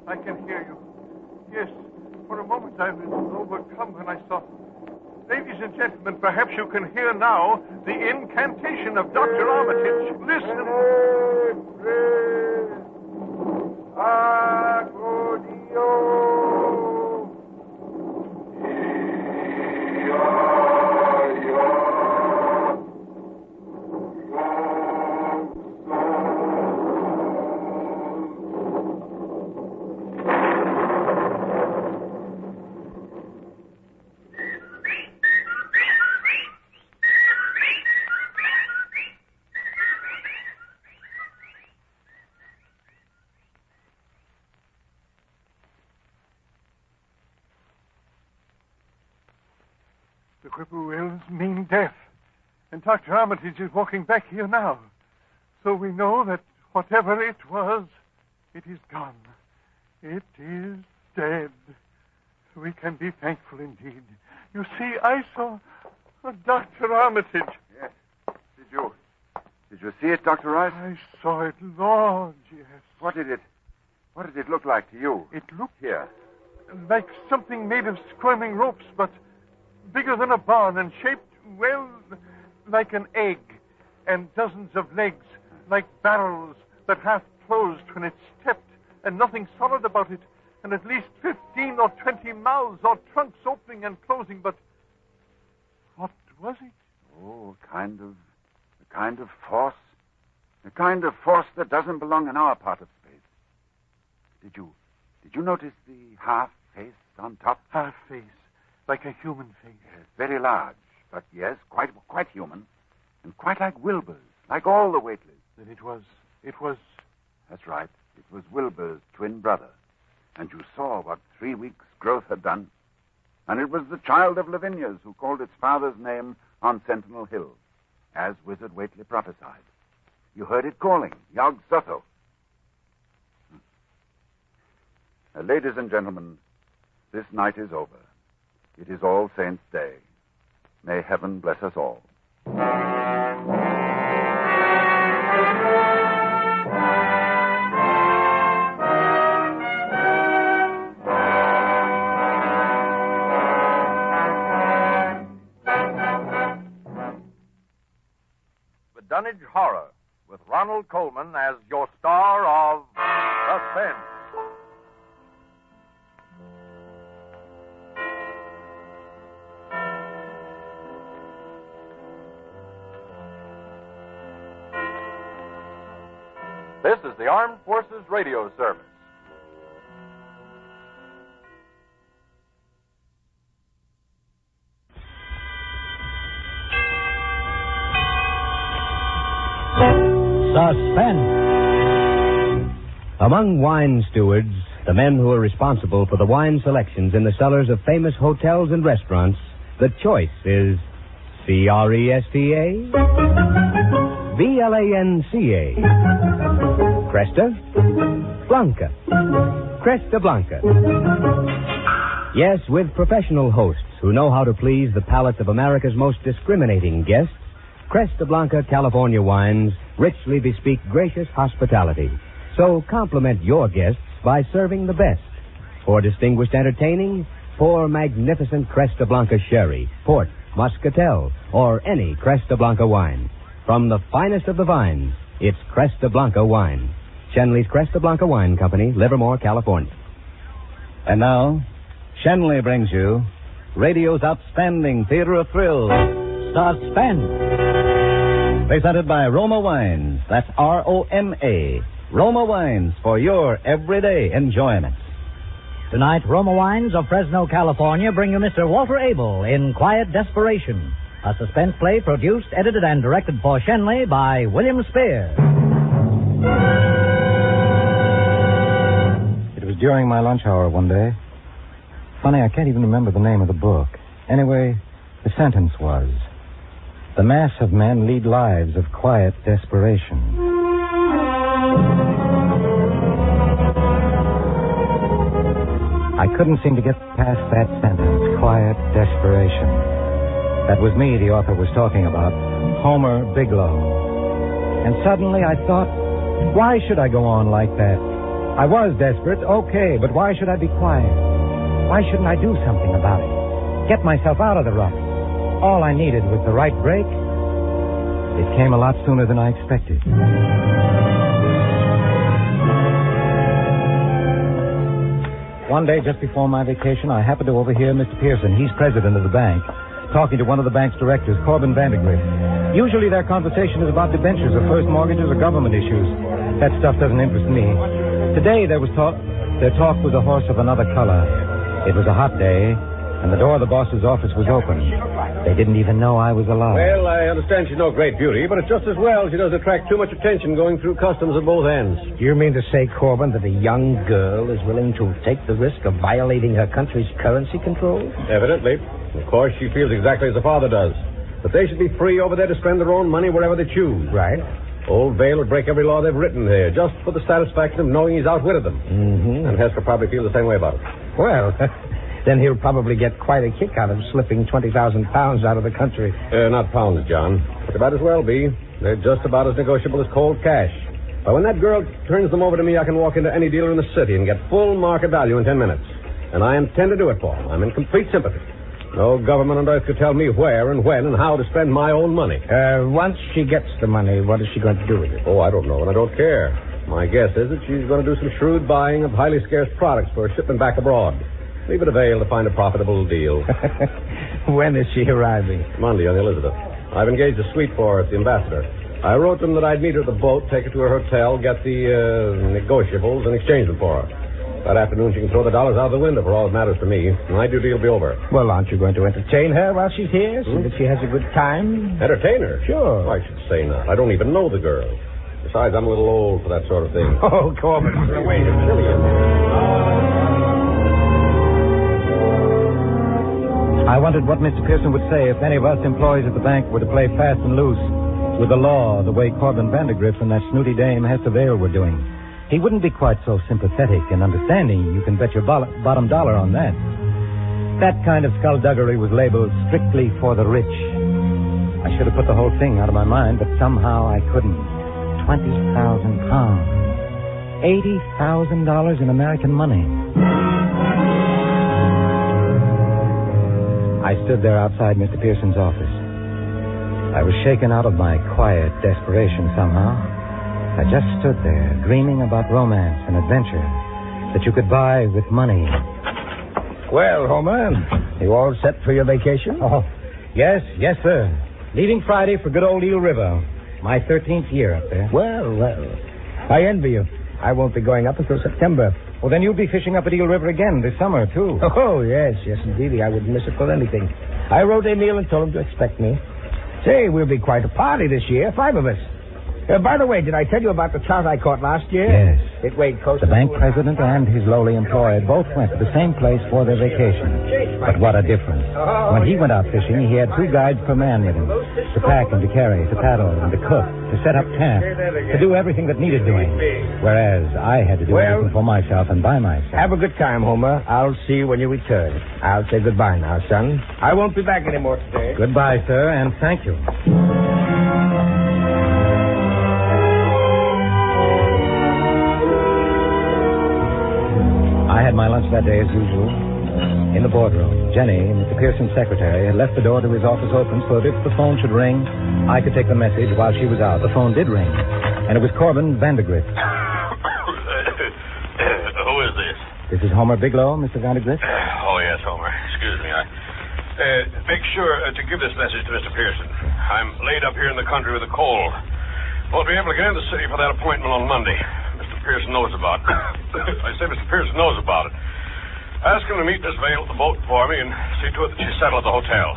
I can hear you. Yes, for a moment I was overcome when I saw... Ladies and gentlemen, perhaps you can hear now the incantation of Dr. Armitage. Listen. The whippoorwills mean death. And Dr. Armitage is walking back here now. So we know that whatever it was, it is gone. It is dead. We can be thankful indeed. You see, I saw Dr. Armitage. Yes. Did you see it, Dr. Rice? I saw it, Lord, yes. What did it What did it look like to you? It looked Here. like something made of squirming ropes, but bigger than a barn and shaped, well, like an egg, and dozens of legs, like barrels that half closed when it stepped, and nothing solid about it, and at least 15 or 20 mouths or trunks opening and closing, but what was it? Oh, a kind of force. A kind of force that doesn't belong in our part of space. Did you notice the half face on top? Half face, like a human face. Yes, very large, but yes, quite human, and quite like Wilbur's, like all the Whateleys. Then it was. That's right. It was Wilbur's twin brother, and you saw what 3 weeks' growth had done. And it was the child of Lavinia's who called its father's name on Sentinel Hill, as Wizard Whately prophesied. You heard it calling, Yog Sotho. Ladies and gentlemen, this night is over. It is All Saints' Day. May heaven bless us all. The Dunnage Horror, with Ronald Coleman as your star of Suspense. This is the Armed Forces Radio Service. Suspense. Among wine stewards, the men who are responsible for the wine selections in the cellars of famous hotels and restaurants, the choice is Cresta, Blanca, Cresta Blanca, Cresta Blanca. Yes, with professional hosts who know how to please the palates of America's most discriminating guests, Cresta Blanca California wines richly bespeak gracious hospitality. So compliment your guests by serving the best. For distinguished entertaining, pour magnificent Cresta Blanca sherry, port, muscatel, or any Cresta Blanca wine. From the finest of the vines, it's Cresta Blanca wine. Shenley's Cresta Blanca Wine Company, Livermore, California. And now, Shenley brings you radio's outstanding theater of thrills, Suspense. Presented by Roma Wines. That's R-O-M-A. Roma Wines for your everyday enjoyment. Tonight, Roma Wines of Fresno, California bring you Mr. Walter Abel in Quiet Desperation, a suspense play produced, edited, and directed for Shenley by William Spear. It was during my lunch hour one day. Funny, I can't even remember the name of the book. Anyway, the sentence was, "The mass of men lead lives of quiet desperation." I couldn't seem to get past that sentence, quiet desperation. That was me the author was talking about, Homer Biglow. And suddenly I thought, why should I go on like that? I was desperate, okay, but why should I be quiet? Why shouldn't I do something about it? Get myself out of the rut. All I needed was the right break. It came a lot sooner than I expected. One day, just before my vacation, I happened to overhear Mr. Pearson, he's president of the bank, talking to one of the bank's directors, Corbin Vandergrift. Usually their conversation is about debentures or first mortgages or government issues. That stuff doesn't interest me. Today, their talk was a horse of another color. It was a hot day, and the door of the boss's office was open. They didn't even know I was alive. Well, I understand she's no great beauty, but it's just as well she doesn't attract too much attention going through customs at both ends. You mean to say, Corbin, that a young girl is willing to take the risk of violating her country's currency controls? Evidently. Of course, she feels exactly as her father does. That they should be free over there to spend their own money wherever they choose. Right. Old Vale would break every law they've written there, just for the satisfaction of knowing he's outwitted them. Mm-hmm. And Hesker probably feels the same way about it. Well, then he'll probably get quite a kick out of slipping 20,000 pounds out of the country. Not pounds, John. But they might as well be. They're just about as negotiable as cold cash. But when that girl turns them over to me, I can walk into any dealer in the city and get full market value in 10 minutes. And I intend to do it for them. I'm in complete sympathy. No government on earth could tell me where and when and how to spend my own money. Once she gets the money, what is she going to do with it? Oh, I don't know, and I don't care. My guess is that she's going to do some shrewd buying of highly scarce products for shipment back abroad. Leave it a veil to find a profitable deal. When is she arriving? Monday on the Elizabeth. I've engaged a suite for her at the Ambassador. I wrote them that I'd meet her at the boat, take her to her hotel, get the negotiables, and exchange them for her. That afternoon, she can throw the dollars out the window for all that matters to me. My duty will be over. Well, aren't you going to entertain her while she's here so that she has a good time? Entertain her? Sure. I should say not. I don't even know the girl. Besides, I'm a little old for that sort of thing. Oh, Corbin, wait a minute. I wondered what Mr. Pearson would say if any of us employees at the bank were to play fast and loose with the law the way Corbin Vandergrift and that snooty dame Hester Vale were doing. He wouldn't be quite so sympathetic and understanding. You can bet your bottom dollar on that. That kind of skullduggery was labeled strictly for the rich. I should have put the whole thing out of my mind, but somehow I couldn't. 20,000 pounds. $80,000 in American money. I stood there outside Mr. Pearson's office. I was shaken out of my quiet desperation somehow. I just stood there, dreaming about romance and adventure that you could buy with money. Well, Homer, you all set for your vacation? Oh, yes, sir. Leaving Friday for good old Eel River. My 13th year up there. Well. I envy you. I won't be going up until September. Well, then you'll be fishing up at Eel River again this summer, too. Oh, yes, indeed. I wouldn't miss it for anything. I wrote Emil and told him to expect me. Say, we'll be quite a party this year, 5 of us. By the way, did I tell you about the trout I caught last year? Yes. It weighed close The to bank president and his lowly employee both went to the same place for their vacation. But what a difference. When he went out fishing, he had 2 guides per man with him. To pack and to carry, to paddle and to cook, to set up camp, to do everything that needed doing. Whereas I had to do everything for myself and by myself. Have a good time, Homer. I'll see you when you return. I'll say goodbye now, son. I won't be back anymore today. Goodbye, sir, and thank you. I had my lunch that day as usual. In the boardroom, Jenny, Mr. Pearson's secretary, had left the door to his office open so that if the phone should ring, I could take the message while she was out. The phone did ring, and it was Corbin Vandergrift. Who is this? This is Homer Bigelow, Mr. Vandergrift. Oh, yes, Homer. Excuse me. Make sure to give this message to Mr. Pearson. I'm laid up here in the country with a cold. Won't be able to get into the city for that appointment on Monday. Mr. Pearson knows about it. I say Mr. Pearson knows about it. Ask him to meet Miss Vale at the boat for me and see to it that she's settled at the hotel.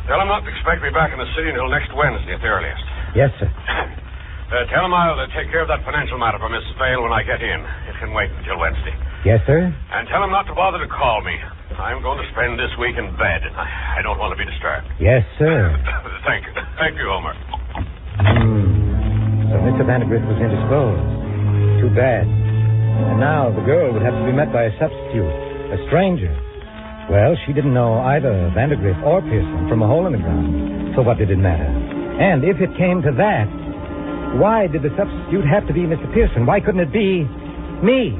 Tell him not to expect me back in the city until next Wednesday at the earliest. Yes, sir. Tell him I'll take care of that financial matter for Miss Vale when I get in. It can wait until Wednesday. Yes, sir. And tell him not to bother to call me. I'm going to spend this week in bed. I don't want to be disturbed. Yes, sir. Thank you. Thank you, Homer. So Mr. Vandergrift was indisposed. Too bad. And now the girl would have to be met by a substitute, a stranger. Well, she didn't know either Vandergrift or Pearson from a hole in the ground. So what did it matter? And if it came to that, why did the substitute have to be Mr. Pearson? Why couldn't it be me?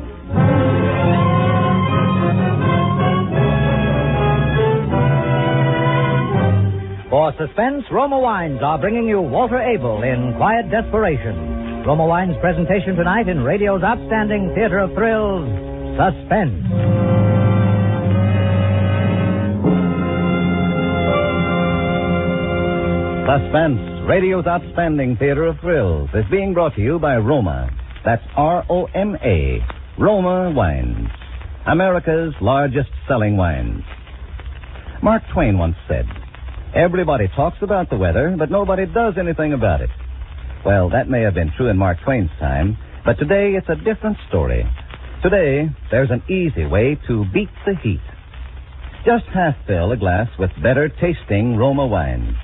For Suspense, Roma Wines are bringing you Walter Abel in Quiet Desperation. Roma Wines' presentation tonight in radio's outstanding theater of thrills, Suspense. Suspense, radio's outstanding theater of thrills, is being brought to you by Roma. That's R-O-M-A, Roma Wines, America's largest selling wines. Mark Twain once said, "Everybody talks about the weather, but nobody does anything about it." Well, that may have been true in Mark Twain's time, but today it's a different story. Today, there's an easy way to beat the heat. Just half fill a glass with better tasting Roma wines,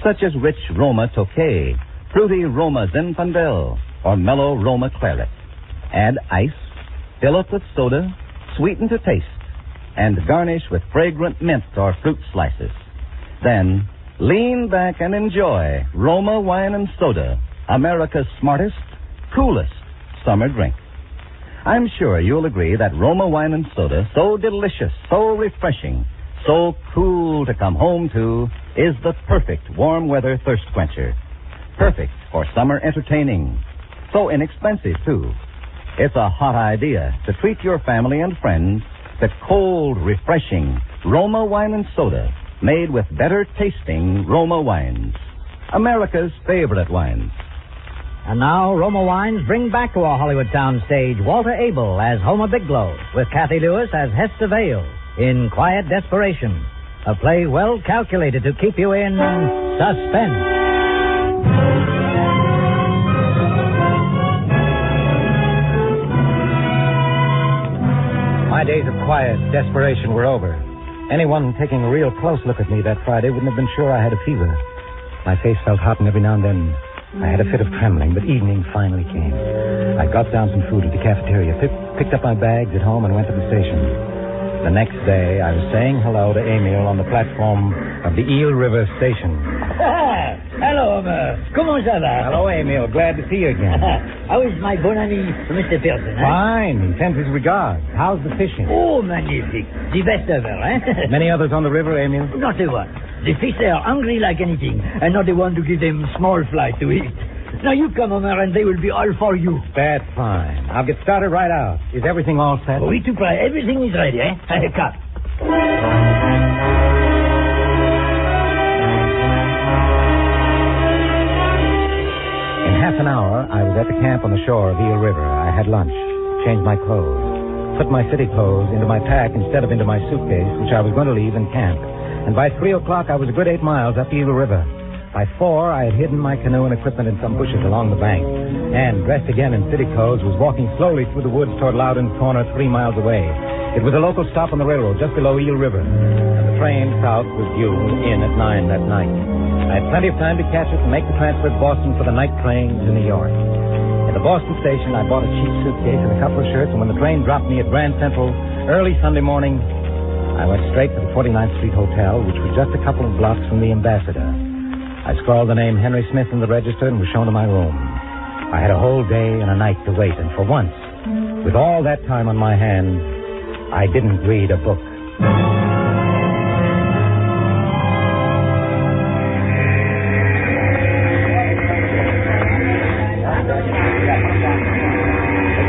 such as rich Roma Tokay, fruity Roma Zinfandel, or mellow Roma Claret. Add ice, fill up with soda, sweeten to taste, and garnish with fragrant mint or fruit slices. Then, lean back and enjoy Roma wine and soda, America's smartest, coolest, summer drink. I'm sure you'll agree that Roma wine and soda, so delicious, so refreshing, so cool to come home to, is the perfect warm weather thirst quencher. Perfect for summer entertaining. So inexpensive, too. It's a hot idea to treat your family and friends to cold, refreshing Roma wine and soda made with better tasting Roma wines. America's favorite wines. And now, Roma Wines bring back to our Hollywood soundstage Walter Abel as Homer Biglow, with Kathy Lewis as Hester Vale in Quiet Desperation, a play well calculated to keep you in suspense. My days of quiet desperation were over. Anyone taking a real close look at me that Friday wouldn't have been sure I had a fever. My face felt hot, and every now and then I had a fit of trembling, but evening finally came. I got down some food at the cafeteria, picked up my bags at home, and went to the station. The next day, I was saying hello to Emil on the platform of the Eel River station. Hello, Homer. Comment ça va? Hello, Emil. Glad to see you again. How is my bon ami, Mr. Pearson? Fine. He sends his regards. How's the fishing? Oh, magnifique. The best ever, eh? Many others on the river, Emil? Not a one. The fish are hungry like anything, and not the one to give them small fry to eat. Now you come, Homer, and they will be all for you. That's fine. I'll get started right out. Is everything all set? Oui, tout prêt. Everything is ready, eh? Cut. In half an hour, I was at the camp on the shore of Eel River. I had lunch, changed my clothes, put my city clothes into my pack instead of into my suitcase, which I was going to leave in camp. And by 3 o'clock, I was a good 8 miles up Eel River. By 4, I had hidden my canoe and equipment in some bushes along the bank, and, dressed again in city clothes, was walking slowly through the woods toward Loudon's Corner 3 miles away. It was a local stop on the railroad just below Eel River, and the train south was due in at 9 that night. I had plenty of time to catch it and make the transfer to Boston for the night train to New York. At the Boston station, I bought a cheap suitcase and a couple of shirts, and when the train dropped me at Grand Central early Sunday morning, I went straight to the 49th Street Hotel, which was just a couple of blocks from the Ambassador. I scrawled the name Henry Smith in the register and was shown to my room. I had a whole day and a night to wait, and for once, with all that time on my hands, I didn't read a book.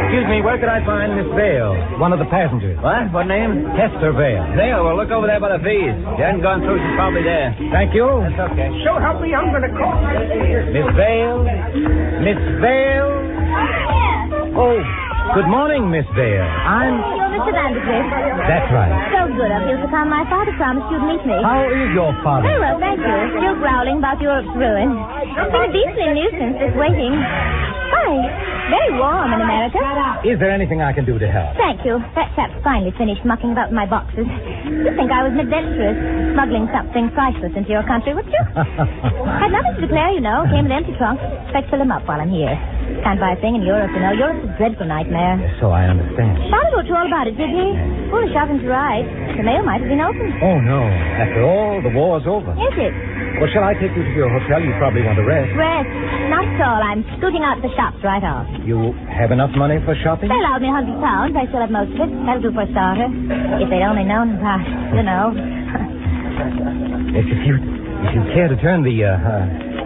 Excuse me, where could I find Miss Vale, one of the passengers? What? What name? Hester Vale. Vale? Well, look over there by the fees. She hasn't gone through. She's probably there. Thank you. That's okay. So help me, I'm going to call. Miss Vale? Miss Vale? Oh, good morning, Miss Vale. You're Mr. Vandergrift. That's right. So good of you to come. My father promised you'd meet me. How is your father? Very well, thank you. Still growling about Europe's ruin. It's been a beastly nuisance, this waiting. Hi. Very warm in America. Is there anything I can do to help? Thank you. That chap's finally finished mucking about in my boxes. You'd think I was an adventuress, smuggling something priceless into your country, wouldn't you? Had nothing to declare, you know. Came with empty trunks. Expect to fill them up while I'm here. Can't buy a thing in Europe, you know. Europe's a dreadful nightmare. Yes, so I understand. Father told you all about it, did he? Foolish of him to write. The mail might have been opened. Oh, no. After all, the war's over. Is it? Well, shall I take you to your hotel? You probably want to rest. Rest? Not at all. I'm scooting out to the shops right off. You have enough money for shopping? They allowed me £100. I still have most of it. That'll do for a starter. If they'd only known, you know. If you care to turn the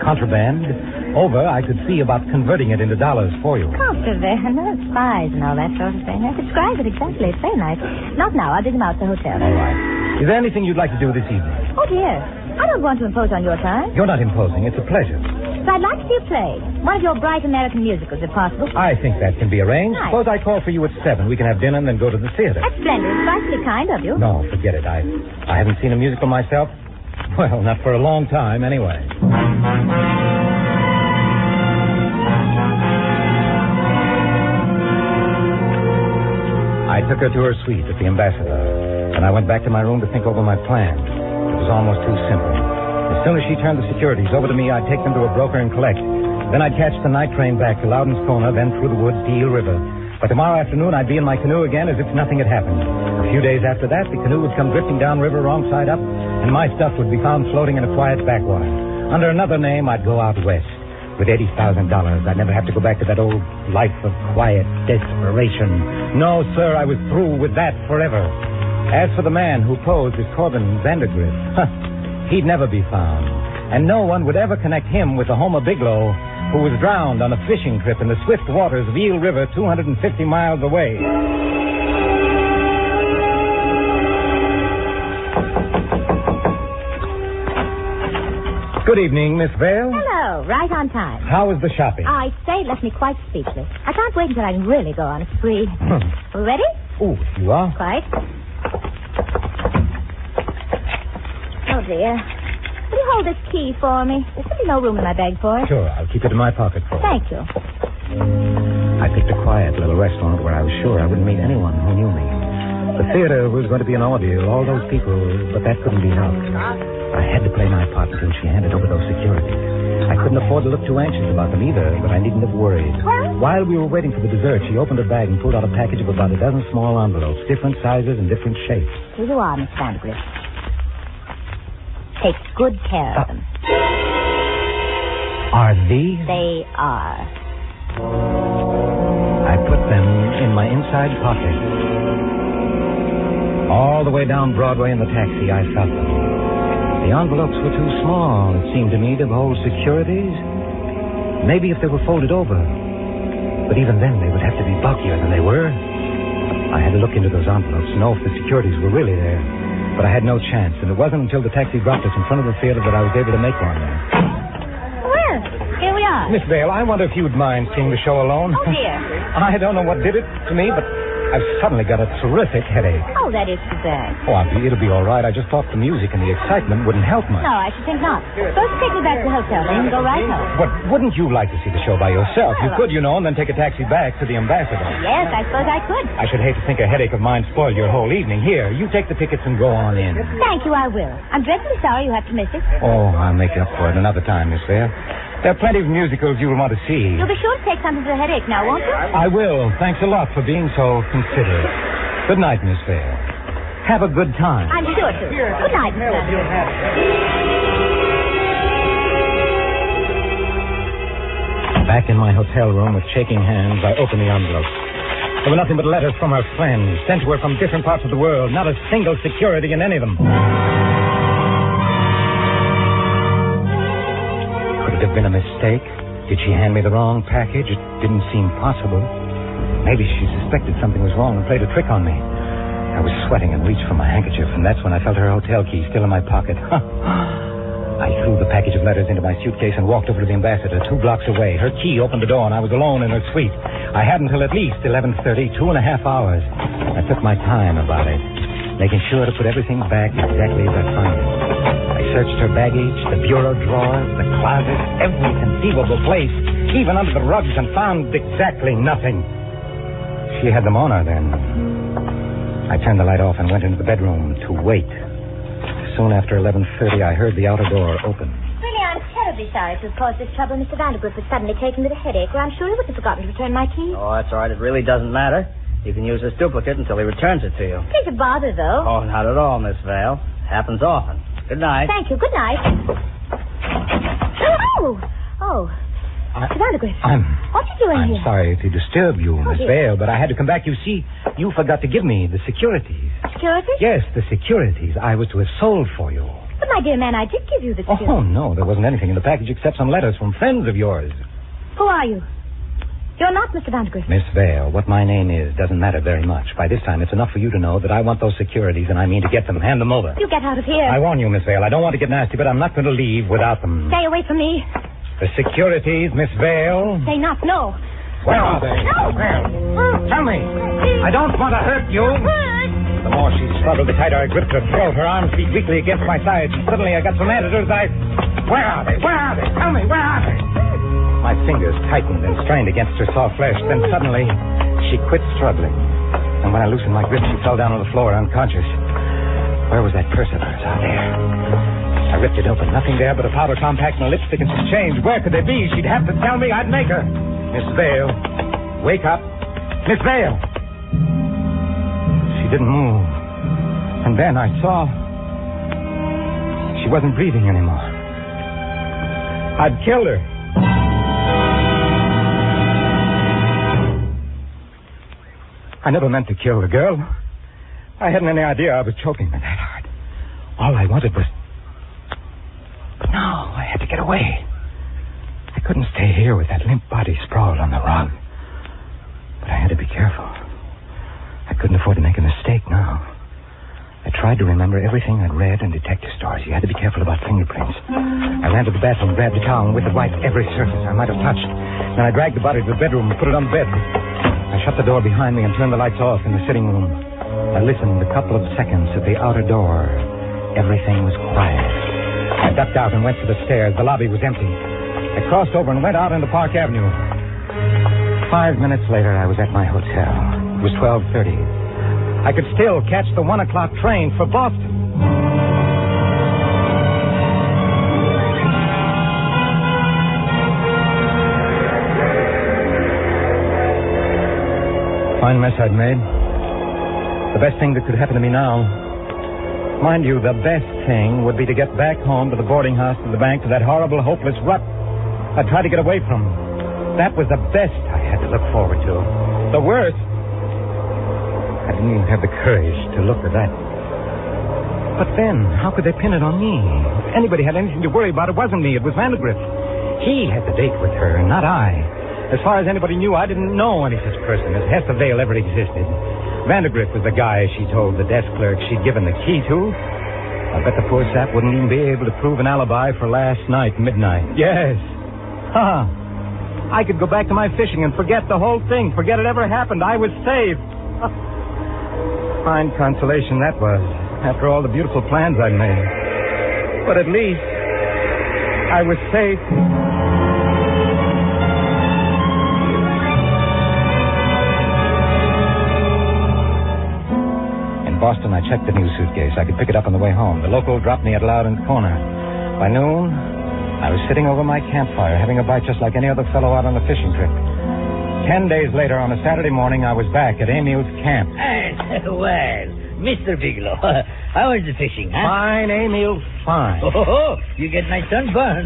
contraband over, I could see about converting it into dollars for you. Contraband? No, spies and all that sort of thing. I describe it exactly. It's very nice. Not now. I'll dig them out to the hotel. All right. Is there anything you'd like to do this evening? Oh, dear. I don't want to impose on your time. You're not imposing. It's a pleasure. But I'd like to see a play. One of your bright American musicals, if possible. I think that can be arranged. Nice. Suppose I call for you at 7. We can have dinner and then go to the theater. That's splendid. It's frightfully kind of you. No, forget it. I haven't seen a musical myself. Well, not for a long time, anyway. I took her to her suite at the Ambassador, and I went back to my room to think over my plan. It was almost too simple. As soon as she turned the securities over to me, I'd take them to a broker and collect. Then I'd catch the night train back to Loudon's Corner, then through the woods to Eel River. But tomorrow afternoon, I'd be in my canoe again as if nothing had happened. A few days after that, the canoe would come drifting down river wrong side up, and my stuff would be found floating in a quiet backwater. Under another name, I'd go out west, With $80,000, I'd never have to go back to that old life of quiet desperation. No, sir, I was through with that forever. As for the man who posed as Corbin Vandergrift, he'd never be found. And no one would ever connect him with the Homer Bigelow, who was drowned on a fishing trip in the swift waters of Eel River 250 miles away. Good evening, Miss Vale. Hello, right on time. How was the shopping? I say it left me quite speechless. I can't wait until I can really go on a spree. We ready? Oh, you are? Quite. Oh, dear. Will you hold this key for me? There's simply no room in my bag for it. Sure, I'll keep it in my pocket for you. Thank you. I picked a quiet little restaurant where I was sure I wouldn't meet anyone who knew me. The theater was going to be an ordeal, all those people, but that couldn't be helped. I had to play my part until she handed over those securities. I couldn't afford to look too anxious about them either, but I needn't have worried. While we were waiting for the dessert, she opened her bag and pulled out a package of about a dozen small envelopes, different sizes and different shapes. Here you are, Miss Vandergrift. Take good care of them. Are these? They are. I put them in my inside pocket. All the way down Broadway in the taxi, I felt them. The envelopes were too small, it seemed to me, to hold securities. Maybe if they were folded over. But even then, they would have to be bulkier than they were. I had to look into those envelopes to know if the securities were really there. But I had no chance, and it wasn't until the taxi dropped us in front of the theater that I was able to make one there. Well, here we are. Miss Vale, I wonder if you'd mind seeing the show alone. Oh, dear. I don't know what did it to me, but I've suddenly got a terrific headache. Oh, that is too bad. Oh, it'll be all right. I just thought the music and the excitement wouldn't help much. No, I should think not. Suppose you take me back to the hotel, then you can go right home. But wouldn't you like to see the show by yourself? You could, and then take a taxi back to the Ambassador. Yes, I suppose I could. I should hate to think a headache of mine spoiled your whole evening. Here, you take the tickets and go on in. Thank you, I will. I'm dreadfully sorry you have to miss it. Oh, I'll make up for it another time, Miss Vale. There are plenty of musicals you'll want to see. You'll be sure to take something for the headache now, won't you? I will. Thanks a lot for being so considerate. Good night, Miss Vale. Have a good time. I'm sure to. Good night, Mr. Back in my hotel room with shaking hands, I opened the envelope. There were nothing but letters from her friends, sent to her from different parts of the world. Not a single security in any of them. Could it have been a mistake? Did she hand me the wrong package? It didn't seem possible. Maybe she suspected something was wrong and played a trick on me. I was sweating and reached for my handkerchief, and that's when I felt her hotel key still in my pocket. I threw the package of letters into my suitcase and walked over to the Ambassador 2 blocks away. Her key opened the door, and I was alone in her suite. I had until at least 11:30, 2.5 hours. I took my time about it, making sure to put everything back exactly as I found it. I searched her baggage, the bureau drawers, the closet, every conceivable place, even under the rugs, and found exactly nothing. She had them on her then. I turned the light off and went into the bedroom to wait. Soon after 11:30, I heard the outer door open. Really, I'm terribly sorry to have caused this trouble. Mr. Vandergrift was suddenly taken with a headache, or I'm sure he would have forgotten to return my key. Oh, that's all right. It really doesn't matter. You can use this duplicate until he returns it to you. It's a bother, though. Oh, not at all, Miss Vale. Happens often. Good night. Thank you. Good night. Oh. Mr. Vandergrift. What are you doing here? I'm sorry to disturb you, Miss dear. Vale, but I had to come back. You see, you forgot to give me the securities. Securities? Yes, the securities I was to have sold for you. But, my dear man, I did give you the securities. Oh, no, there wasn't anything in the package except some letters from friends of yours. Who are you? You're not Mr. Vandergrift. Miss Vale, what my name is doesn't matter very much. By this time, it's enough for you to know that I want those securities, and I mean to get them. Hand them over. You get out of here. I warn you, Miss Vale, I don't want to get nasty, but I'm not going to leave without them. Stay away from me. The securities, Miss Vale. Say not, no. Where are they? No. Where? Tell me. I don't want to hurt you. The more she struggled, the tighter I gripped her throat. Her arms beat weakly against my sides. Suddenly, I got so mad at her that Where are they? Where are they? Tell me, where are they? My fingers tightened and strained against her soft flesh. Then suddenly, she quit struggling. And when I loosened my grip, she fell down on the floor, unconscious. Where was that purse of hers? Out there. I ripped it open. Nothing there but a powder compact and a lipstick and some change. Where could they be? She'd have to tell me. I'd make her. Miss Vale. Wake up. Miss Vale. She didn't move. And then I saw she wasn't breathing anymore. I'd killed her. I never meant to kill the girl. I hadn't any idea I was choking her that hard. All I wanted was... But no, I had to get away. I couldn't stay here with that limp body sprawled on the rug. But I had to be careful. I couldn't afford to make a mistake now. I tried to remember everything I'd read in detective stories. You had to be careful about fingerprints. I ran to the bathroom, grabbed a towel, and with it wiped every surface I might have touched. Then I dragged the body to the bedroom and put it on the bed. I shut the door behind me and turned the lights off in the sitting room. I listened a couple of seconds at the outer door. Everything was quiet. I ducked out and went to the stairs. The lobby was empty. I crossed over and went out into Park Avenue. 5 minutes later, I was at my hotel. It was 12:30. I could still catch the 1 o'clock train for Boston. Fine mess I'd made. The best thing that could happen to me now. Mind you, the best thing would be to get back home to the boarding house, to the bank, to that horrible, hopeless rut I'd tried to get away from. That was the best I had to look forward to. The worst... I didn't even have the courage to look at that. But then, how could they pin it on me? If anybody had anything to worry about, it wasn't me. It was Vandergrift. He had the date with her, not I. As far as anybody knew, I didn't know any such person as Hester Vale ever existed. Vandergrift was the guy she told the desk clerk she'd given the key to. I bet the poor sap wouldn't even be able to prove an alibi for last night, midnight. Yes. I could go back to my fishing and forget the whole thing. Forget it ever happened. I was saved. Fine consolation that was, after all the beautiful plans I'd made. But at least I was safe. In Boston, I checked the new suitcase. I could pick it up on the way home. The local dropped me at Loudon Corner. By noon, I was sitting over my campfire, having a bite just like any other fellow out on a fishing trip. 10 days later, on a Saturday morning, I was back at Emil's camp. Well, Mr. Bigelow, how is the fishing, huh? Fine, Emil, fine. Oh, you get my sunburn.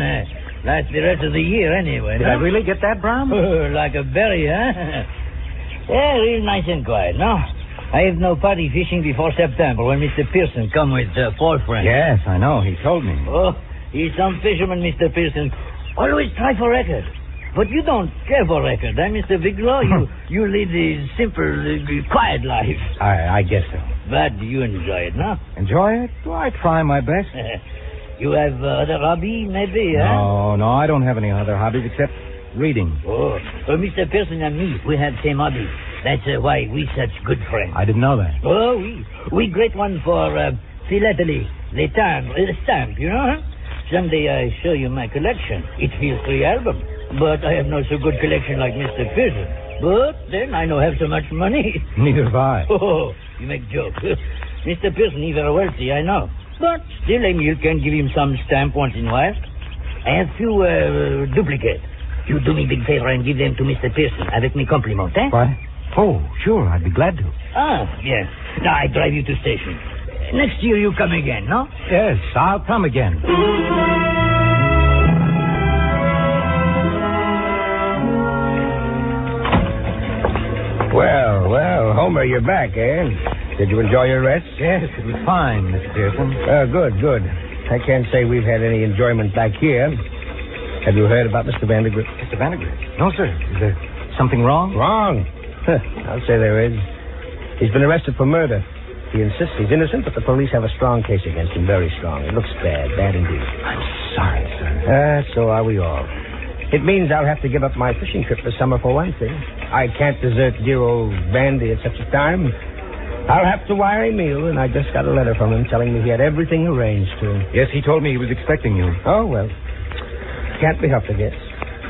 Lasts the rest of the year anyway. Did I really get that, Brom? Like a berry, huh? Yeah, real nice and quiet, no? I have no party fishing before September when Mr. Pearson come with 4 friends. Yes, I know. He told me. Oh, he's some fisherman, Mr. Pearson. Always try for record. But you don't care for record, eh, Mr. Bigelow? You lead a simple, quiet life. I guess so. But you enjoy it, no? Enjoy it? Well, I try my best. You have other hobby, maybe, huh? No, I don't have any other hobbies except reading. Oh, Mr. Pearson and me, we have same hobby. That's why we such good friends. I didn't know that. Oh, we great one for philately, les stamp, you know, huh? Someday I show you my collection. It feels 3 albums. But I have not so good collection like Mr. Pearson. But then I don't have so much money. Neither have I. Oh, you make joke. Mr. Pearson, he very wealthy, I know. But still, Emil can give him some stamp once in a while. I have few duplicates. You do me big favor and give them to Mr. Pearson avec mes compliments, eh? What? Oh, sure, I'd be glad to. Yes. Now I drive you to station. Next year you come again, no? Yes, I'll come again. Well, Homer, you're back, eh? Did you enjoy your rest? Yes, it was fine, Mr. Pearson. Good. I can't say we've had any enjoyment back here. Have you heard about Mr. Vandergrift? Mr. Vandergrift? No, sir. Is there something wrong? Wrong? I'll say there is. He's been arrested for murder. He insists he's innocent, but the police have a strong case against him, very strong. It looks bad indeed. I'm sorry, sir. So are we all. It means I'll have to give up my fishing trip this summer for one thing. I can't desert dear old Vandy at such a time. I'll have to wire Emil, and I just got a letter from him telling me he had everything arranged to. Yes, he told me he was expecting you. Oh, well. Can't be helped, I guess.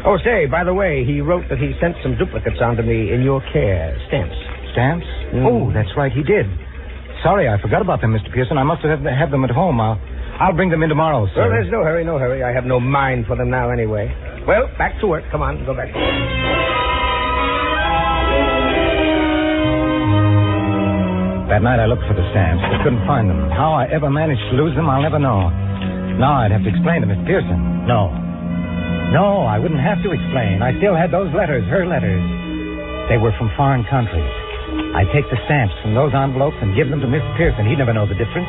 Oh, say, by the way, he wrote that he sent some duplicates on to me in your care. Stamps. Stamps? Oh, that's right, he did. Sorry, I forgot about them, Mr. Pearson. I must have them at home. I'll bring them in tomorrow, sir. Well, there's no hurry. I have no mind for them now anyway. Well, back to work. Come on, go back to work. That night I looked for the stamps, but couldn't find them. How I ever managed to lose them, I'll never know. Now I'd have to explain to Miss Pearson. No, I wouldn't have to explain. I still had those letters, her letters. They were from foreign countries. I'd take the stamps from those envelopes and give them to Mr. Pearson. He'd never know the difference.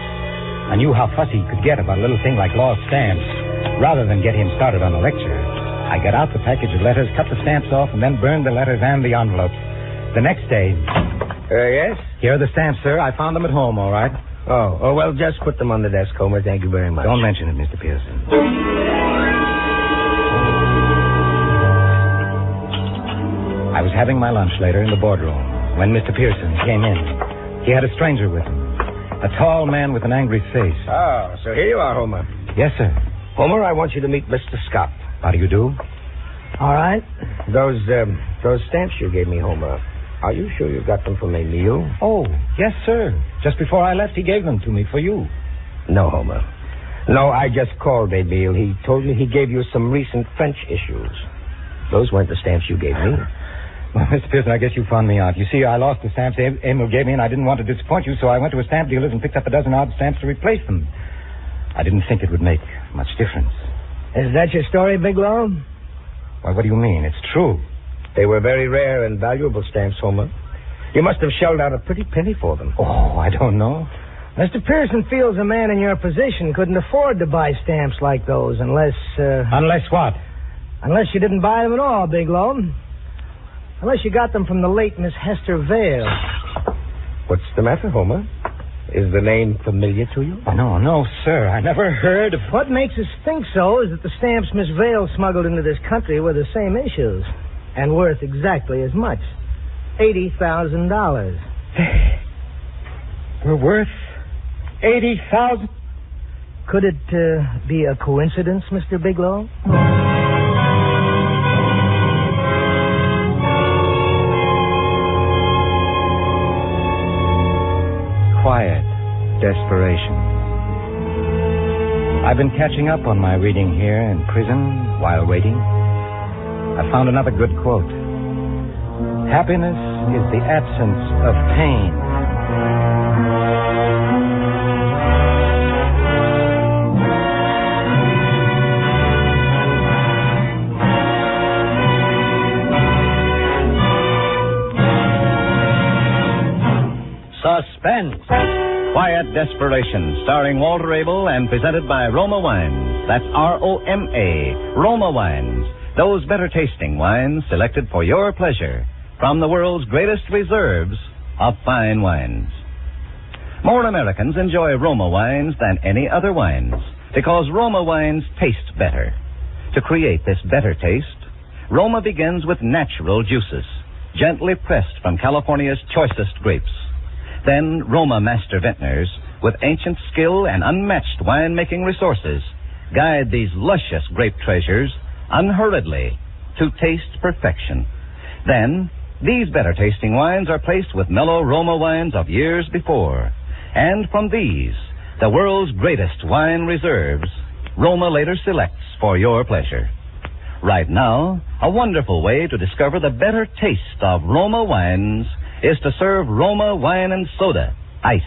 I knew how fussy he could get about a little thing like lost stamps. Rather than get him started on a lecture, I got out the package of letters, cut the stamps off, and then burned the letters and the envelopes. The next day... Yes? Here are the stamps, sir. I found them at home, all right. Oh, well, just put them on the desk, Homer. Thank you very much. Don't mention it, Mr. Pearson. I was having my lunch later in the boardroom when Mr. Pearson came in. He had a stranger with him. A tall man with an angry face. Oh, so here you are, Homer. Yes, sir. Homer, I want you to meet Mr. Scott. How do you do? All right. Those stamps you gave me, Homer, are you sure you got them from Emile? Oh, yes, sir. Just before I left, he gave them to me for you. No, Homer. No, I just called Emile. He told me he gave you some recent French issues. Those weren't the stamps you gave me. Well, Mr. Pearson, I guess you found me out. You see, I lost the stamps Emil gave me, and I didn't want to disappoint you, so I went to a stamp dealer's and picked up a dozen odd stamps to replace them. I didn't think it would make much difference. Is that your story, Bigelow? Why, what do you mean? It's true. They were very rare and valuable stamps, Homer. You must have shelled out a pretty penny for them. Oh, I don't know. Mr. Pearson feels a man in your position couldn't afford to buy stamps like those unless... Unless what? Unless you didn't buy them at all, Bigelow. Unless you got them from the late Miss Hester Vale. What's the matter, Homer? Is the name familiar to you? Oh, no, sir. I never heard of... What makes us think so is that the stamps Miss Vale smuggled into this country were the same issues and worth exactly as much. $80,000. We're worth $80,000? Could it be a coincidence, Mr. Bigelow? Quiet desperation. I've been catching up on my reading here in prison while waiting. I found another good quote. Happiness is the absence of pain. Suspense. Quiet Desperation, starring Walter Abel and presented by Roma Wines. That's R-O-M-A, Roma Wines. Those better tasting wines selected for your pleasure from the world's greatest reserves of fine wines. More Americans enjoy Roma wines than any other wines because Roma wines taste better. To create this better taste, Roma begins with natural juices, gently pressed from California's choicest grapes. Then Roma master vintners, with ancient skill and unmatched wine-making resources, guide these luscious grape treasures unhurriedly to taste perfection. Then, these better-tasting wines are placed with mellow Roma wines of years before. And from these, the world's greatest wine reserves, Roma later selects for your pleasure. Right now, a wonderful way to discover the better taste of Roma wines is to serve Roma wine and soda, iced.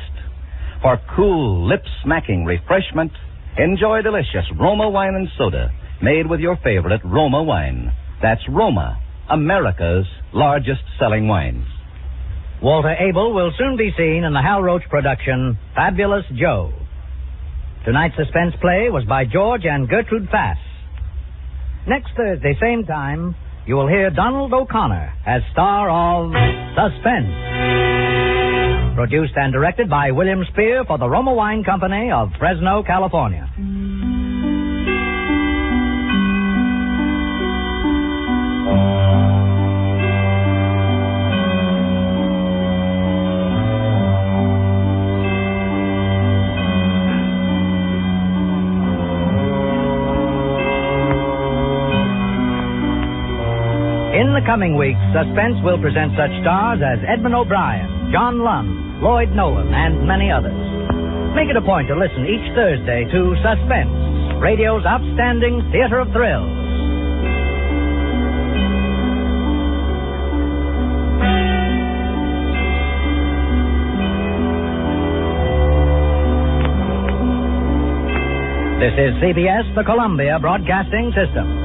For cool, lip-smacking refreshment, enjoy delicious Roma wine and soda made with your favorite Roma wine. That's Roma, America's largest selling wines. Walter Abel will soon be seen in the Hal Roach production, Fabulous Joe. Tonight's suspense play was by George and Gertrude Fass. Next Thursday, same time, you will hear Donald O'Connor as star of Suspense. Produced and directed by William Spear for the Roma Wine Company of Fresno, California. In the coming weeks, Suspense will present such stars as Edmund O'Brien, John Lund, Lloyd Nolan, and many others. Make it a point to listen each Thursday to Suspense, radio's outstanding theater of thrills. This is CBS, the Columbia Broadcasting System.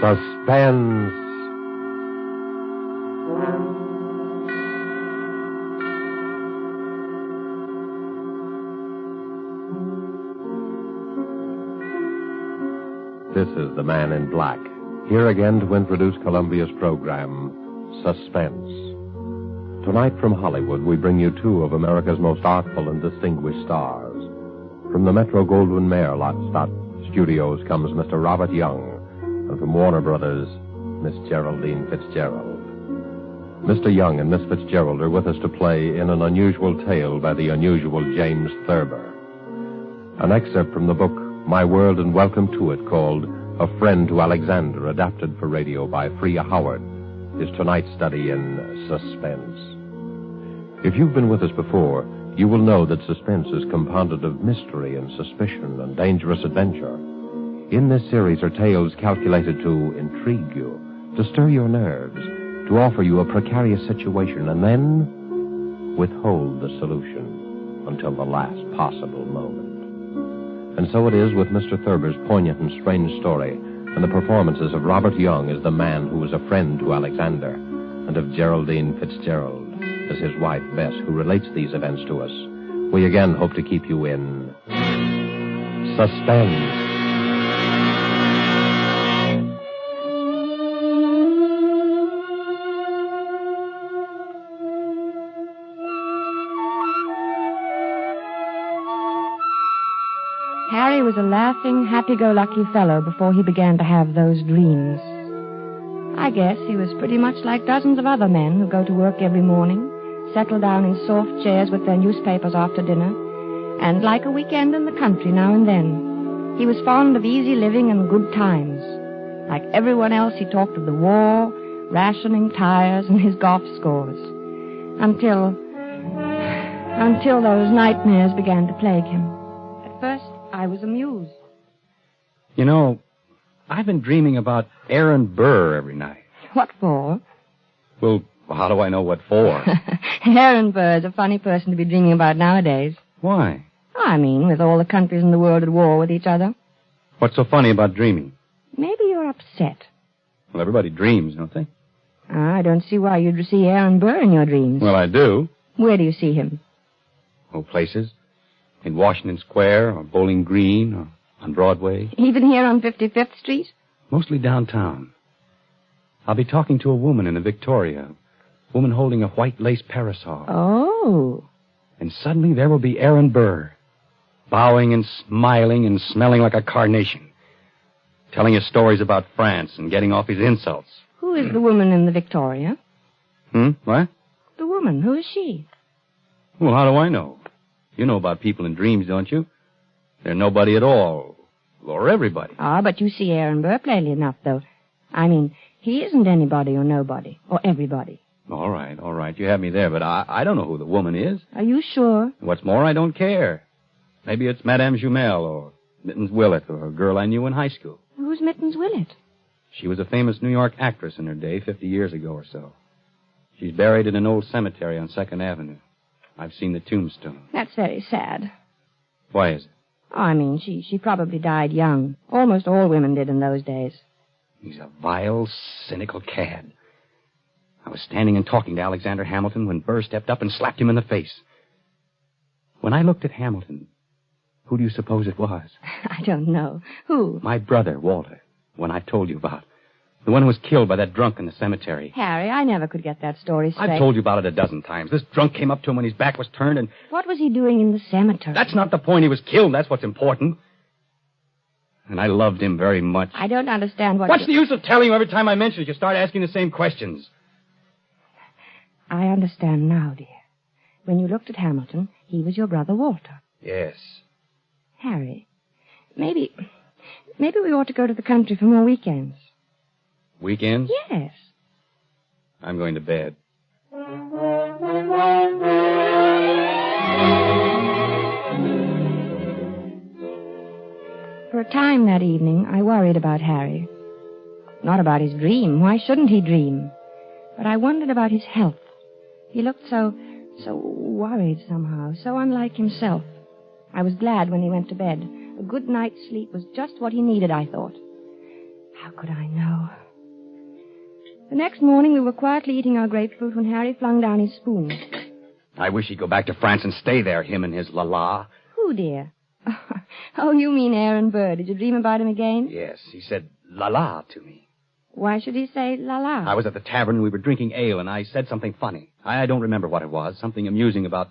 Suspense. This is the Man in Black, here again to introduce Columbia's program, Suspense. Tonight from Hollywood, we bring you two of America's most artful and distinguished stars. From the Metro-Goldwyn-Mayer-Stadt studios comes Mr. Robert Young, and from Warner Brothers, Miss Geraldine Fitzgerald. Mr. Young and Miss Fitzgerald are with us to play In an Unusual Tale by the unusual James Thurber. An excerpt from the book My World and Welcome to It, called A Friend to Alexander, adapted for radio by Freya Howard, is tonight's study in suspense. If you've been with us before, you will know that suspense is compounded of mystery and suspicion and dangerous adventure. In this series are tales calculated to intrigue you, to stir your nerves, to offer you a precarious situation, and then withhold the solution until the last possible moment. And so it is with Mr. Thurber's poignant and strange story, and the performances of Robert Young as the man who was a friend to Alexander, and of Geraldine Fitzgerald as his wife, Bess, who relates these events to us. We again hope to keep you in suspense. Harry was a laughing, happy-go-lucky fellow before he began to have those dreams. I guess he was pretty much like dozens of other men who go to work every morning, settle down in soft chairs with their newspapers after dinner, and like a weekend in the country now and then. He was fond of easy living and good times. Like everyone else, he talked of the war, rationing tires, and his golf scores. Until those nightmares began to plague him. At first, I was amused. You know, I've been dreaming about Aaron Burr every night. What for? Well, how do I know what for? Aaron Burr is a funny person to be dreaming about nowadays. Why? I mean, with all the countries in the world at war with each other. What's so funny about dreaming? Maybe you're upset. Well, everybody dreams, don't they? I don't see why you'd see Aaron Burr in your dreams. Well, I do. Where do you see him? Oh, places. In Washington Square, or Bowling Green, or on Broadway. Even here on 55th Street? Mostly downtown. I'll be talking to a woman in a Victoria. A woman holding a white lace parasol. Oh. And suddenly there will be Aaron Burr, bowing and smiling and smelling like a carnation, telling us stories about France and getting off his insults. Who is the woman in the Victoria? What? The woman. Who is she? Well, how do I know? You know about people in dreams, don't you? They're nobody at all. Or everybody. Ah, but you see Aaron Burr plainly enough, though. I mean, he isn't anybody or nobody. Or everybody. All right. You have me there, but I don't know who the woman is. Are you sure? What's more, I don't care. Maybe it's Madame Jumel or Mittens Willett or a girl I knew in high school. Who's Mittens Willett? She was a famous New York actress in her day, 50 years ago or so. She's buried in an old cemetery on 2nd Avenue. I've seen the tombstone. That's very sad. Why is it? Oh, I mean, she probably died young. Almost all women did in those days. He's a vile, cynical cad. I was standing and talking to Alexander Hamilton when Burr stepped up and slapped him in the face. When I looked at Hamilton, who do you suppose it was? I don't know. Who? My brother, Walter, one I told you about. The one who was killed by that drunk in the cemetery. Harry, I never could get that story straight. I've told you about it a dozen times. This drunk came up to him when his back was turned and... What was he doing in the cemetery? That's not the point. He was killed. That's what's important. And I loved him very much. I don't understand what... What's the use of telling you every time I mention it? You start asking the same questions. I understand now, dear. When you looked at Hamilton, he was your brother Walter. Yes. Harry, maybe we ought to go to the country for more weekends. Weekends? Yes. I'm going to bed. For a time that evening, I worried about Harry. Not about his dream. Why shouldn't he dream? But I wondered about his health. He looked so worried somehow, so unlike himself. I was glad when he went to bed. A good night's sleep was just what he needed, I thought. How could I know? The next morning, we were quietly eating our grapefruit when Harry flung down his spoon. I wish he'd go back to France and stay there, him and his la-la. Who, dear? Oh, you mean Aaron Burr. Did you dream about him again? Yes, he said la-la to me. Why should he say la-la? I was at the tavern and we were drinking ale, and I said something funny. I don't remember what it was. Something amusing about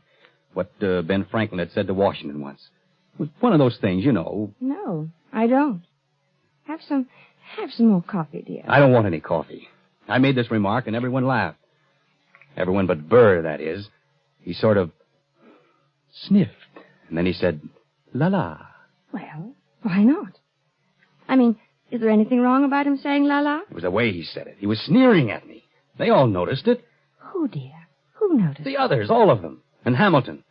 what Ben Franklin had said to Washington once. It was one of those things, you know. No, I don't. Have some more coffee, dear. I don't want any coffee. I made this remark, and everyone laughed. Everyone but Burr, that is. He sort of sniffed, and then he said, la-la. Well, why not? I mean, is there anything wrong about him saying la-la? It was the way he said it. He was sneering at me. They all noticed it. Who, dear? Who noticed? The others, all of them. And Hamilton.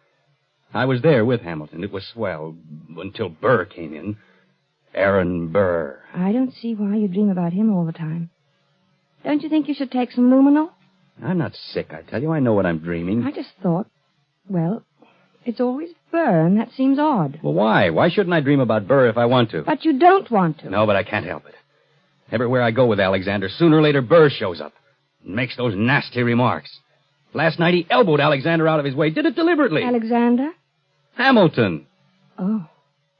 I was there with Hamilton. It was swell until Burr came in. Aaron Burr. I don't see why you dream about him all the time. Don't you think you should take some luminol? I'm not sick, I tell you. I know what I'm dreaming. I just thought, well, it's always Burr, and that seems odd. Well, why? Why shouldn't I dream about Burr if I want to? But you don't want to. No, but I can't help it. Everywhere I go with Alexander, sooner or later Burr shows up and makes those nasty remarks. Last night he elbowed Alexander out of his way. Did it deliberately. Alexander? Hamilton. Oh,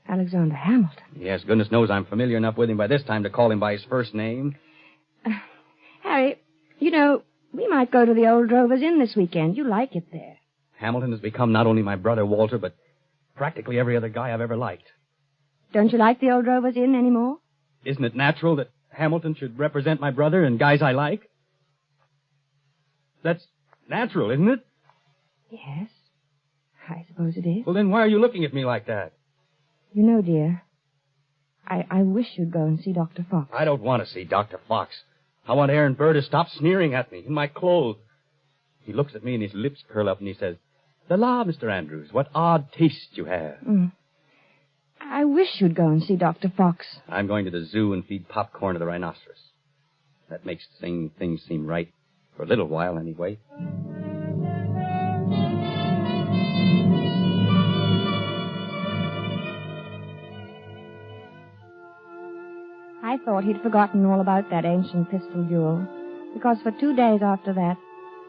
Alexander Hamilton. Yes, goodness knows I'm familiar enough with him by this time to call him by his first name. Harry, you know, we might go to the old Drovers Inn this weekend. You like it there. Hamilton has become not only my brother Walter, but practically every other guy I've ever liked. Don't you like the old Drovers Inn anymore? Isn't it natural that Hamilton should represent my brother and guys I like? That's natural, isn't it? Yes, I suppose it is. Well, then why are you looking at me like that? You know, dear, I wish you'd go and see Dr. Fox. I don't want to see Dr. Fox. I want Aaron Burr to stop sneering at me in my clothes. He looks at me and his lips curl up and he says, "La, Mr. Andrews, what odd taste you have." I wish you'd go and see Dr. Fox. I'm going to the zoo and feed popcorn to the rhinoceros. That makes things seem right. For a little while, anyway. I thought he'd forgotten all about that ancient pistol duel, because for 2 days after that,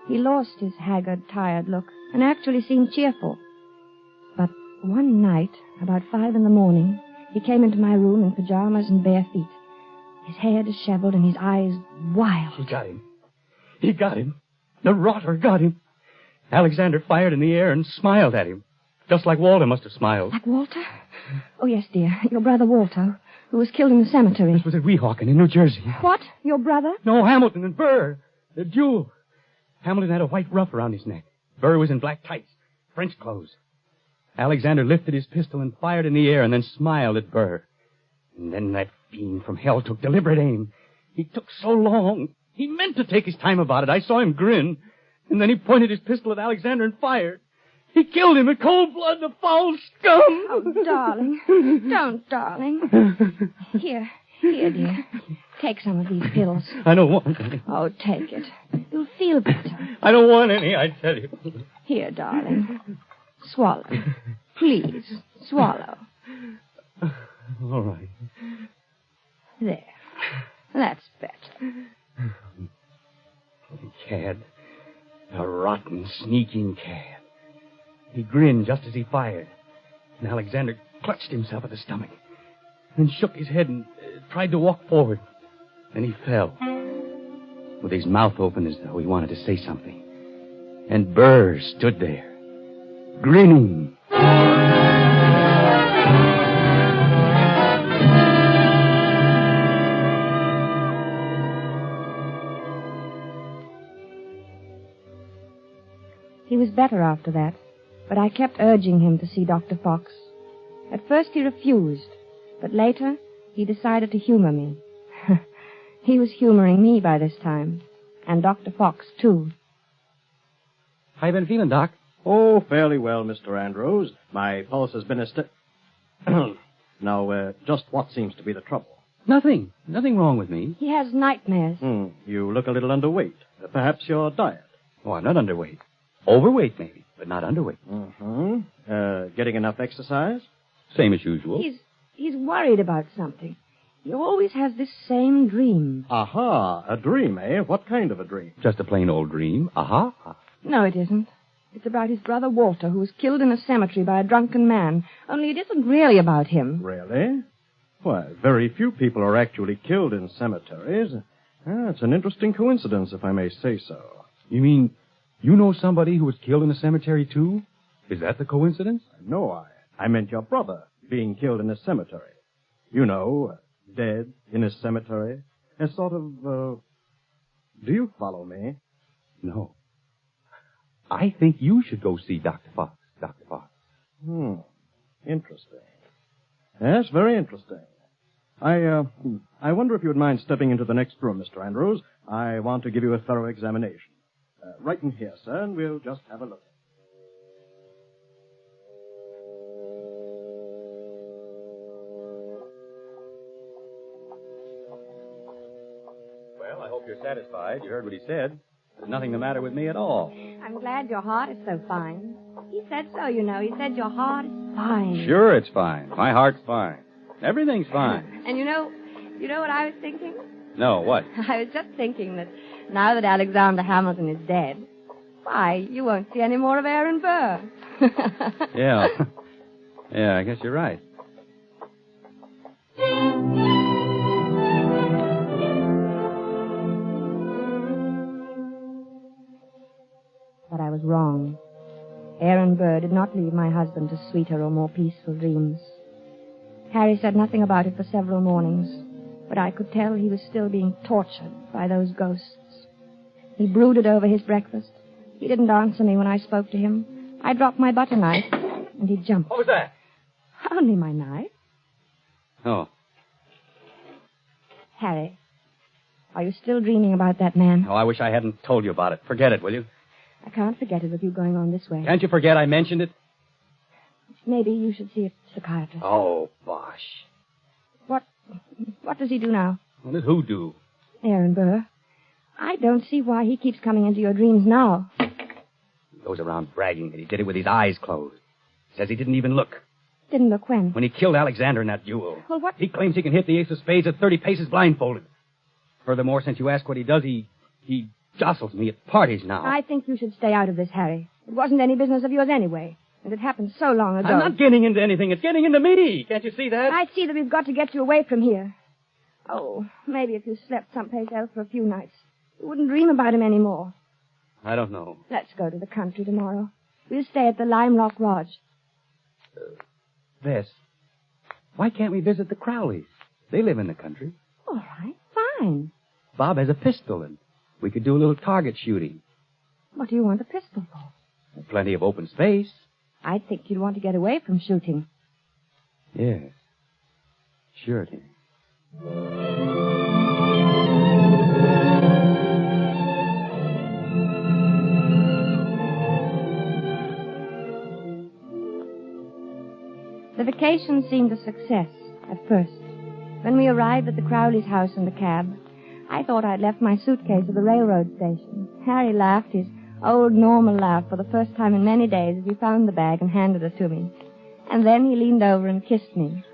he lost his haggard, tired look and actually seemed cheerful. But one night, about 5 a.m, he came into my room in pajamas and bare feet, his hair disheveled and his eyes wild. He got him. He got him. The rotter got him. Alexander fired in the air and smiled at him, just like Walter must have smiled. Like Walter? Oh, yes, dear. Your brother Walter, who was killed in the cemetery. This was at Weehawken in New Jersey. What? Your brother? No, Hamilton and Burr. The duel. Hamilton had a white ruff around his neck. Burr was in black tights, French clothes. Alexander lifted his pistol and fired in the air and then smiled at Burr. And then that fiend from hell took deliberate aim. He took so long. He meant to take his time about it. I saw him grin. And then he pointed his pistol at Alexander and fired. He killed him in cold blood, the foul scum. Oh, darling. Don't, darling. Here, dear. Take some of these pills. I don't want any. Oh, take it. You'll feel better. I don't want any, I tell you. Here, darling. Swallow. Please, swallow. All right. There. That's better. Cad. A rotten, sneaking cad. He grinned just as he fired. And Alexander clutched himself at the stomach. Then shook his head and tried to walk forward. Then he fell. With his mouth open as though he wanted to say something. And Burr stood there, grinning. He was better after that, but I kept urging him to see Dr. Fox. At first he refused, but later he decided to humor me. He was humoring me by this time, and Dr. Fox, too. How you been feeling, Doc? Oh, fairly well, Mr. Andrews. My pulse has been Now, just what seems to be the trouble? Nothing. Nothing wrong with me. He has nightmares. You look a little underweight. Perhaps your diet. Oh, I'm not underweight. Overweight, maybe, but not underweight. Getting enough exercise? Same as usual. He's worried about something. He always has this same dream. Aha, a dream, eh? What kind of a dream? Just a plain old dream. Aha. No, it isn't. It's about his brother Walter, who was killed in a cemetery by a drunken man. Only it isn't really about him. Really? Why, very few people are actually killed in cemeteries. It's an interesting coincidence, if I may say so. You mean you know somebody who was killed in a cemetery, too? Is that the coincidence? No, I meant your brother being killed in a cemetery. You know, dead in a cemetery. A sort of, do you follow me? No. I think you should go see Dr. Fox, Dr. Fox. Interesting. Yes, very interesting. I wonder if you would mind stepping into the next room, Mr. Andrews. I want to give you a thorough examination. Right in here, sir, and we'll just have a look. Well, I hope you're satisfied. You heard what he said. There's nothing the matter with me at all. I'm glad your heart is so fine. He said so, you know. He said your heart is fine. Sure, it's fine. My heart's fine. Everything's fine. And you know what I was thinking? No, what? I was just thinking that now that Alexander Hamilton is dead, why, you won't see any more of Aaron Burr. Yeah. Yeah, I guess you're right. But I was wrong. Aaron Burr did not leave my husband to sweeter or more peaceful dreams. Harry said nothing about it for several mornings, but I could tell he was still being tortured by those ghosts. He brooded over his breakfast. He didn't answer me when I spoke to him. I dropped my butter knife, and he jumped. What was that? Only my knife. Oh. Harry, are you still dreaming about that man? Oh, I wish I hadn't told you about it. Forget it, will you? I can't forget it with you going on this way. Can't you forget I mentioned it? Maybe you should see a psychiatrist. Oh, bosh. What does he do now? What did who do? Aaron Burr. I don't see why he keeps coming into your dreams now. He goes around bragging that he did it with his eyes closed. Says he didn't even look. Didn't look when? When he killed Alexander in that duel. Well, what? He claims he can hit the ace of spades at 30 paces blindfolded. Furthermore, since you ask what he does, he jostles me at parties now. I think you should stay out of this, Harry. It wasn't any business of yours anyway. And it happened so long ago. I'm not getting into anything. It's getting into me. Can't you see that? I see that we've got to get you away from here. Oh, maybe if you slept someplace else for a few nights, you wouldn't dream about him anymore. I don't know. Let's go to the country tomorrow. We'll stay at the Lime Rock Lodge. Bess, why can't we visit the Crowleys? They live in the country. All right, fine. Bob has a pistol, and we could do a little target shooting. What do you want a pistol for? Plenty of open space. I think you'd want to get away from shooting. Yes. Sure, dear. The vacation seemed a success at first. When we arrived at the Crowley's house in the cab, I thought I'd left my suitcase at the railroad station. Harry laughed his old normal laugh for the first time in many days as he found the bag and handed it to me. And then he leaned over and kissed me.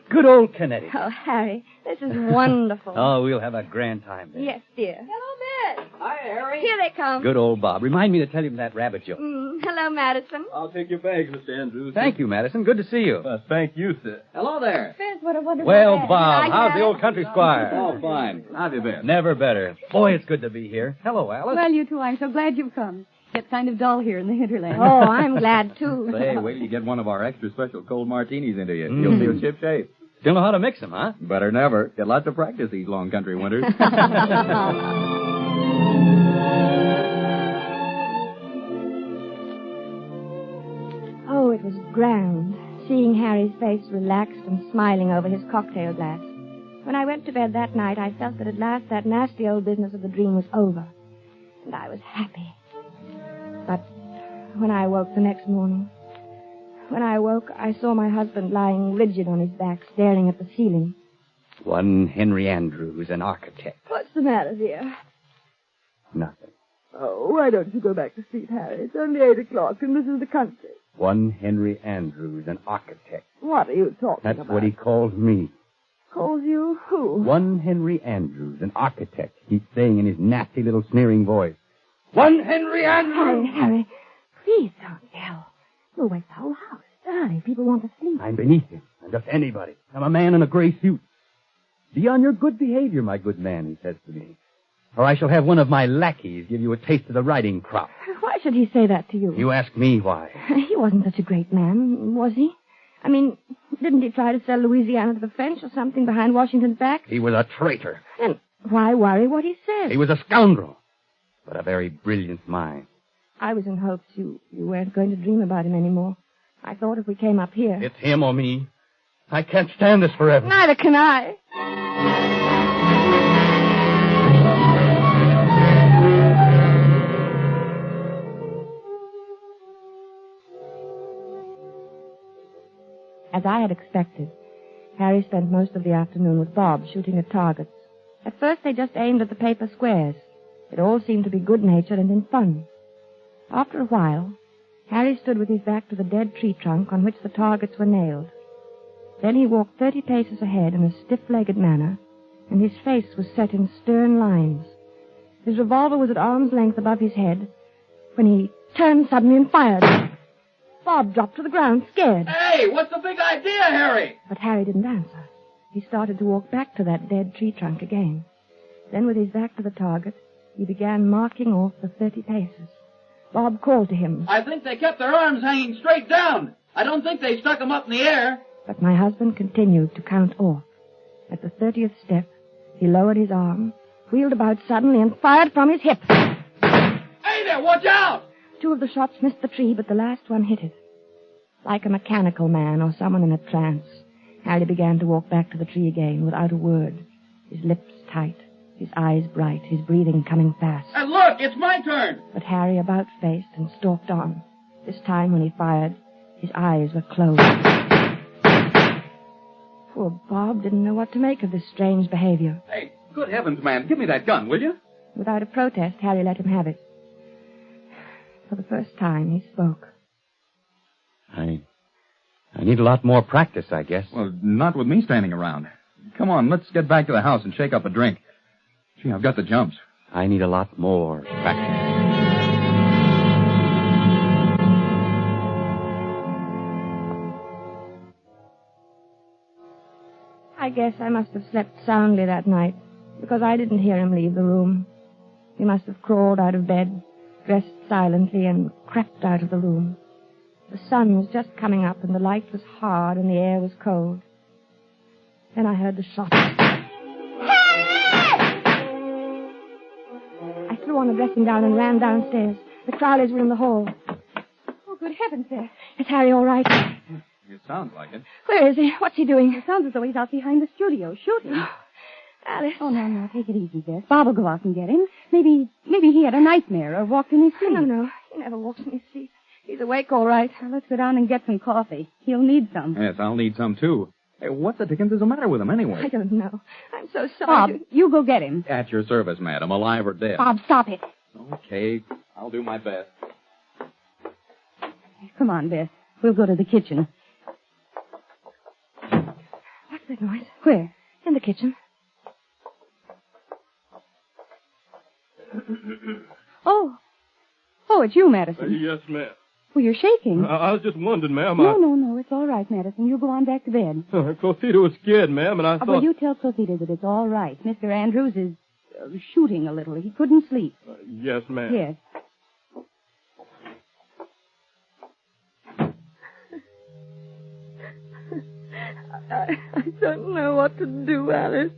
Good old Connecticut. Oh, Harry, this is wonderful. Oh, we'll have a grand time there. Yes, dear. Hello, Miss. Hi, Harry. Here they come. Good old Bob. Remind me to tell him that rabbit joke. Hello, Madison. I'll take your bags, Mr. Andrews. Thank you, Madison. Good to see you. Thank you, sir. Hello there. Fizz, what a wonderful Well, bag. Bob, how's the old country squire? Oh, fine. How have you been? Never better. Boy, it's good to be here. Hello, Alice. Well, you two, I'm so glad you've come. Gets kind of dull here in the hinterland. Oh, I'm glad, too. Say, wait till you get one of our extra special cold martinis into you. You'll feel ship shape. Still know how to mix them, huh? Better than ever. Get lots of practice these long country winters. Oh, it was grand, seeing Harry's face relaxed and smiling over his cocktail glass. When I went to bed that night, I felt that at last that nasty old business of the dream was over. And I was happy. But when I woke the next morning, I saw my husband lying rigid on his back, staring at the ceiling. One Henry Andrews, an architect. What's the matter, dear? Nothing. Oh, why don't you go back to sleep, Harry? It's only 8 o'clock, and this is the country. One Henry Andrews, an architect. What are you talking That's about? what he called me. Calls you who? One Henry Andrews, an architect. He's saying in his nasty little sneering voice, "One Henry Andrews!" Harry, please don't yell. You'll wake the whole house. Darling, people want to sleep. I'm beneath him. I'm just anybody. I'm a man in a gray suit. Be on your good behavior, my good man, he says to me. Or I shall have one of my lackeys give you a taste of the riding crop. Why should he say that to you? You ask me why. He wasn't such a great man, was he? I mean, didn't he try to sell Louisiana to the French or something behind Washington's back? He was a traitor. Then why worry what he said? He was a scoundrel, but a very brilliant mind. I was in hopes you weren't going to dream about him anymore. I thought if we came up here... It's him or me. I can't stand this forever. Neither can I. As I had expected, Harry spent most of the afternoon with Bob shooting at targets. At first they just aimed at the paper squares. It all seemed to be good-natured and in fun. After a while, Harry stood with his back to the dead tree trunk on which the targets were nailed. Then he walked 30 paces ahead in a stiff-legged manner, and his face was set in stern lines. His revolver was at arm's length above his head when he turned suddenly and fired. Bob dropped to the ground, scared. Hey, what's the big idea, Harry? But Harry didn't answer. He started to walk back to that dead tree trunk again. Then, with his back to the target, he began marking off the 30 paces. Bob called to him. I think they kept their arms hanging straight down. I don't think they stuck them up in the air. But my husband continued to count off. At the 30th step, he lowered his arm, wheeled about suddenly, and fired from his hip. Hey there, watch out! 2 of the shots missed the tree, but the last one hit it. Like a mechanical man or someone in a trance, Harry began to walk back to the tree again without a word, his lips tight, his eyes bright, his breathing coming fast. And look, it's my turn! But Harry about-faced and stalked on. This time when he fired, his eyes were closed. Poor Bob didn't know what to make of this strange behavior. Hey, good heavens, man, give me that gun, will you? Without a protest, Harry let him have it. For the first time, he spoke. I need a lot more practice, I guess. Well, not with me standing around. Come on, let's get back to the house and shake up a drink. Gee, I've got the jumps. I need a lot more practice. I guess I must have slept soundly that night, because I didn't hear him leave the room. He must have crawled out of bed, dressed silently, and crept out of the room. The sun was just coming up, and the light was hard, and the air was cold. Then I heard the shot. I threw on a dressing gown and ran downstairs. The Crowleys were in the hall. Oh, good heavens, there. Is Harry all right? It sounds like it. Where is he? What's he doing? It sounds as though he's out behind the studio shooting. Alice. Oh, no, take it easy, Bess. Bob will go out and get him. Maybe he had a nightmare or walked in his sleep. No, he never walks in his sleep. He's awake all right. Well, let's go down and get some coffee. He'll need some. Yes, I'll need some, too. Hey, what the dickens is the matter with him, anyway? I don't know. I'm so sorry. Bob, you go get him. At your service, madam, alive or dead. Bob, stop it. Okay, I'll do my best. Come on, Bess. We'll go to the kitchen. What's that noise? Where? In the kitchen. Oh, it's you, Madison. Yes, ma'am. Well, you're shaking. I was just wondering, ma'am. No, it's all right, Madison. You go on back to bed. Closita was scared, ma'am, and I thought... Well, you tell Closita that it's all right. Mr. Andrews is shooting a little. He couldn't sleep. Yes, ma'am. Yes. I don't know what to do, Alice.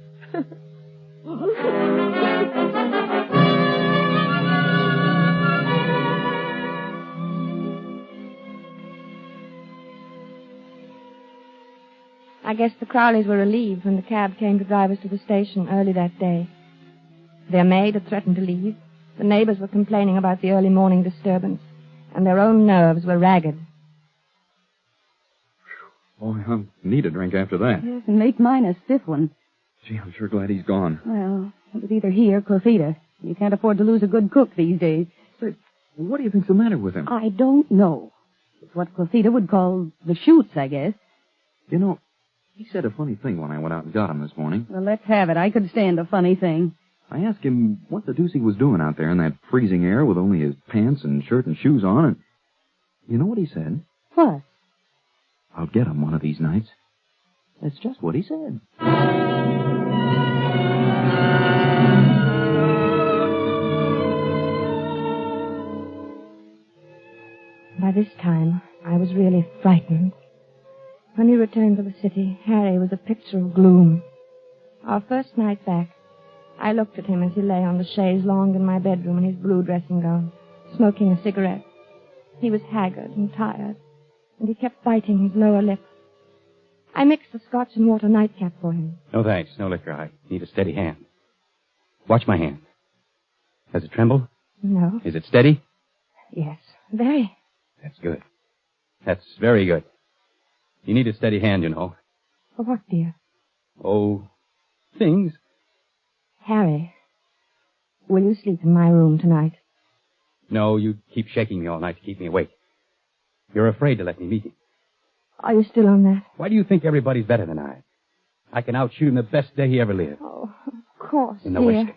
I guess the Crowleys were relieved when the cab came to drive us to the station early that day. Their maid had threatened to leave. The neighbors were complaining about the early morning disturbance, and their own nerves were ragged. Boy, I'll need a drink after that. Yes, and make mine a stiff one. Gee, I'm sure glad he's gone. Well, it was either he or Closita. You can't afford to lose a good cook these days. But what do you think's the matter with him? I don't know. It's what Closita would call the shoots, I guess. You know, He said a funny thing when I went out and got him this morning. Well, let's have it. I could stand a funny thing. I asked him what the deuce he was doing out there in that freezing air with only his pants and shirt and shoes on, and you know what he said? What? I'll get him one of these nights. That's just what he said. By this time, I was really frightened. When we returned to the city, Harry was a picture of gloom. Our first night back, I looked at him as he lay on the chaise longue in my bedroom in his blue dressing gown, smoking a cigarette. He was haggard and tired, and he kept biting his lower lip. I mixed a scotch and water nightcap for him. No thanks, no liquor. I need a steady hand. Watch my hand. Does it tremble? No. Is it steady? Yes, very. That's good. That's very good. You need a steady hand, you know. For what, dear? Oh, things. Harry, will you sleep in my room tonight? No, you keep shaking me all night to keep me awake. You're afraid to let me meet him. Are you still on that? Why do you think everybody's better than I? I can outshoot him the best day he ever lived. Oh, of course, in the dear. waistcoat.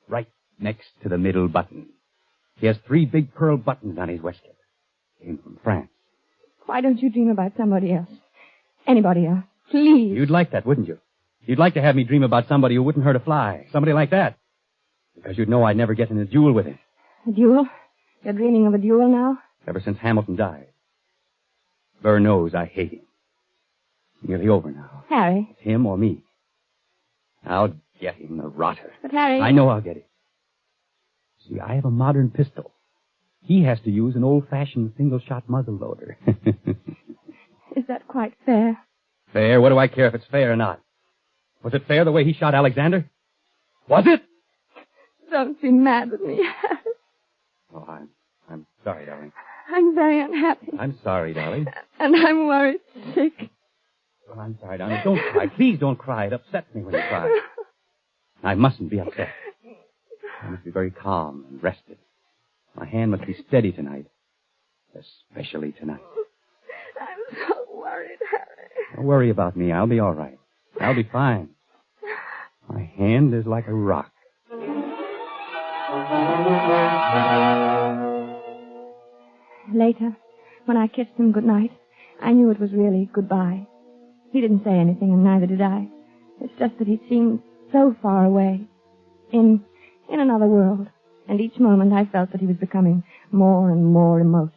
Right next to the middle button. He has 3 big pearl buttons on his waistcoat. Came from France. Why don't you dream about somebody else? Anybody else? Please. You'd like that, wouldn't you? You'd like to have me dream about somebody who wouldn't hurt a fly. Somebody like that. Because you'd know I'd never get in a duel with him. A duel? You're dreaming of a duel now? Ever since Hamilton died. Burr knows I hate him. It's nearly over now. Harry. It's him or me. I'll get him, the rotter. But Harry... I know I'll get him. See, I have a modern pistol. He has to use an old-fashioned single-shot muzzle loader. Is that quite fair? Fair? What do I care if it's fair or not? Was it fair the way he shot Alexander? Was it? Don't be mad with me, Harry. Oh, I'm sorry, darling. I'm very unhappy. I'm sorry, darling. And I'm worried sick. Well, I'm sorry, darling. Don't cry. Please don't cry. It upsets me when you cry. I mustn't be upset. I must be very calm and rested. My hand must be steady tonight. Especially tonight. I'm so worried, Harry. Don't worry about me. I'll be all right. I'll be fine. My hand is like a rock. Later, when I kissed him goodnight, I knew it was really goodbye. He didn't say anything, and neither did I. It's just that he seemed so far away, in another world, and each moment I felt that he was becoming more and more remote.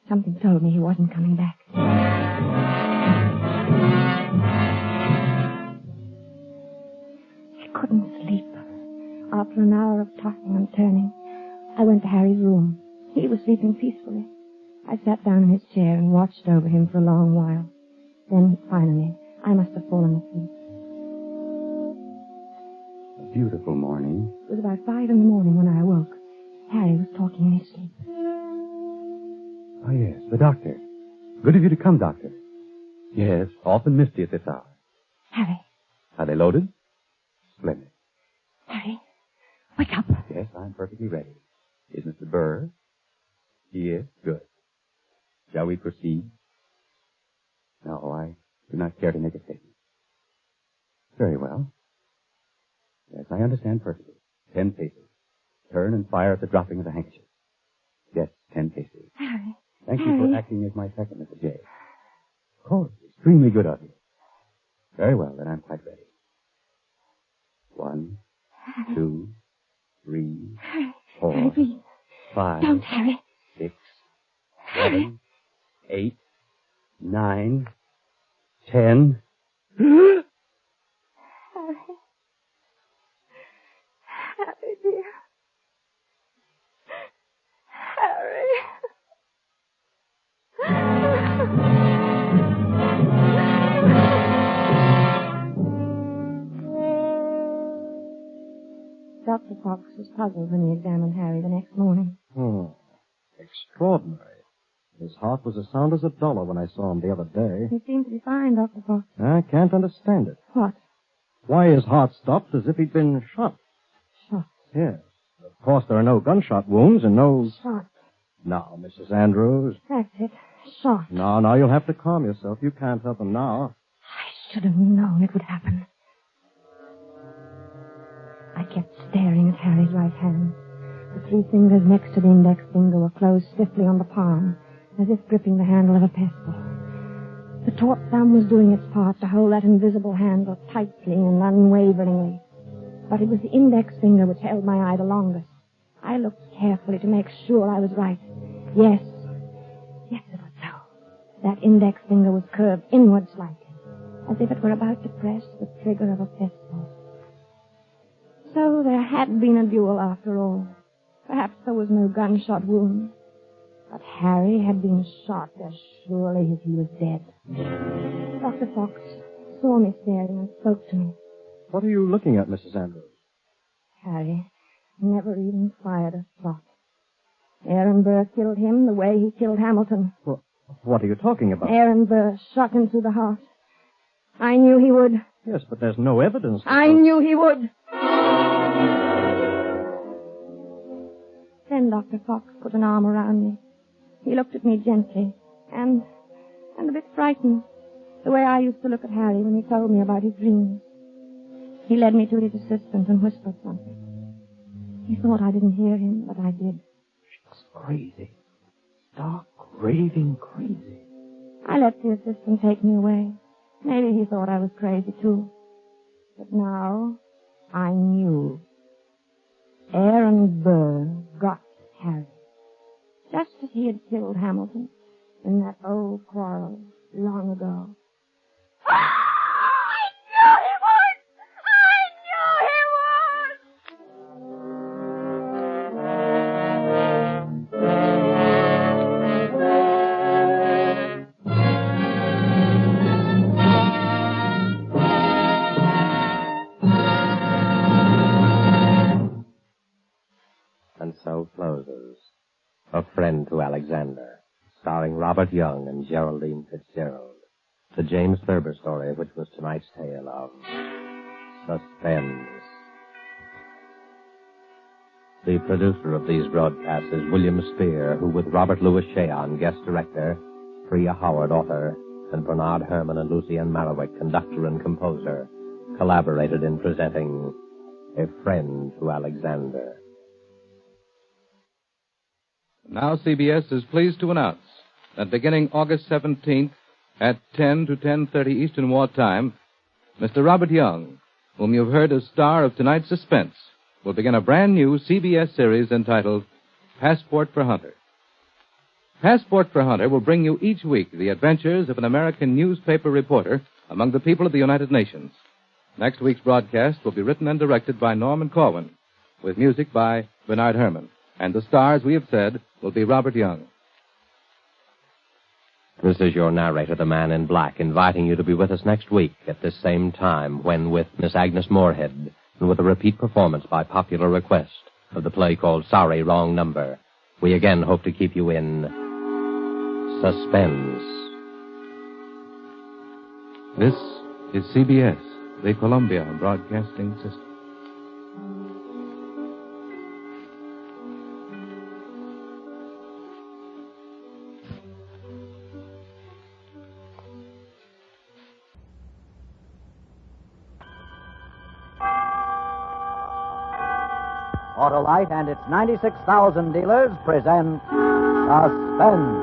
Something told me he wasn't coming back. I couldn't sleep. After an hour of tossing and turning, I went to Harry's room. He was sleeping peacefully. I sat down in his chair and watched over him for a long while. Then, finally, I must have fallen asleep. A beautiful morning. It was about 5 in the morning when I awoke. Harry was talking in his sleep. Oh, yes, the doctor. Good of you to come, doctor. Yes, often missed you at this hour. Harry. Are they loaded? Splendid. Harry, wake up. Yes, I'm perfectly ready. Is Mr. Burr? He is? Good. Shall we proceed? No, I do not care to make a statement. Very well. Yes, I understand perfectly. 10 paces. Turn and fire at the dropping of the handkerchief. Yes, 10 paces. Harry. Thank you for acting as my second, Mr. J. Of course, extremely good of you. Very well, then I'm quite ready. 1, 2, 3, 4, Harry, please. 5. Don't, Harry. 6, 7, 8, 9, 10. Harry. Harry, dear. Harry. Dr. Fox was puzzled when he examined Harry the next morning. Extraordinary. His heart was as sound as $1 when I saw him the other day. He seemed to be fine, Dr. Fox. I can't understand it. What? Why his heart stopped as if he'd been shot. Shot? Yes. Of course, there are no gunshot wounds and no... Shot. Now, Mrs. Andrews. That's it. Shot. No, you'll have to calm yourself. You can't help him now. I should have known it would happen. I kept staring at Harry's right hand. The 3 fingers next to the index finger were closed stiffly on the palm, as if gripping the handle of a pestle. The taut thumb was doing its part to hold that invisible handle tightly and unwaveringly. But it was the index finger which held my eye the longest. I looked carefully to make sure I was right. Yes, it was so. That index finger was curved inward slightly, as if it were about to press the trigger of a pistol. So there had been a duel after all. Perhaps there was no gunshot wound. But Harry had been shot as surely as he was dead. Dr. Fox saw me staring and spoke to me. What are you looking at, Mrs. Andrews? Harry never even fired a shot. Aaron Burr killed him the way he killed Hamilton. Well, what are you talking about? Aaron Burr shot him through the heart. I knew he would. Yes, but there's no evidence. I knew he would. Then Dr. Fox put an arm around me. He looked at me gently and a bit frightened, the way I used to look at Harry when he told me about his dreams. He led me to his assistant and whispered something. He thought I didn't hear him, but I did. She's crazy. Stark, raving crazy. I let the assistant take me away. Maybe he thought I was crazy, too. But now I knew. Aaron Burr got Harry. Just as he had killed Hamilton in that old quarrel long ago. And so closes A Friend to Alexander, starring Robert Young and Geraldine Fitzgerald. The James Thurber story, which was tonight's tale of Suspense. The producer of these broadcasts is William Spear, who with Robert Louis Cheon, guest director, Priya Howard, author, and Bernard Herrmann and Lucienne Marowik, conductor and composer, collaborated in presenting A Friend to Alexander. Now CBS is pleased to announce that beginning August 17th at 10 to 10:30 Eastern Wartime, Mr. Robert Young, whom you've heard as star of tonight's Suspense, will begin a brand new CBS series entitled Passport for Hunter. Passport for Hunter will bring you each week the adventures of an American newspaper reporter among the people of the United Nations. Next week's broadcast will be written and directed by Norman Corwin, with music by Bernard Herrmann. And the stars, we have said, will be Robert Young. This is your narrator, the Man in Black, inviting you to be with us next week at this same time when, with Miss Agnes Moorehead, and with a repeat performance by popular request of the play called Sorry, Wrong Number, we again hope to keep you in suspense. This is CBS, the Columbia Broadcasting System. Autolite and its 96,000 dealers present Suspense.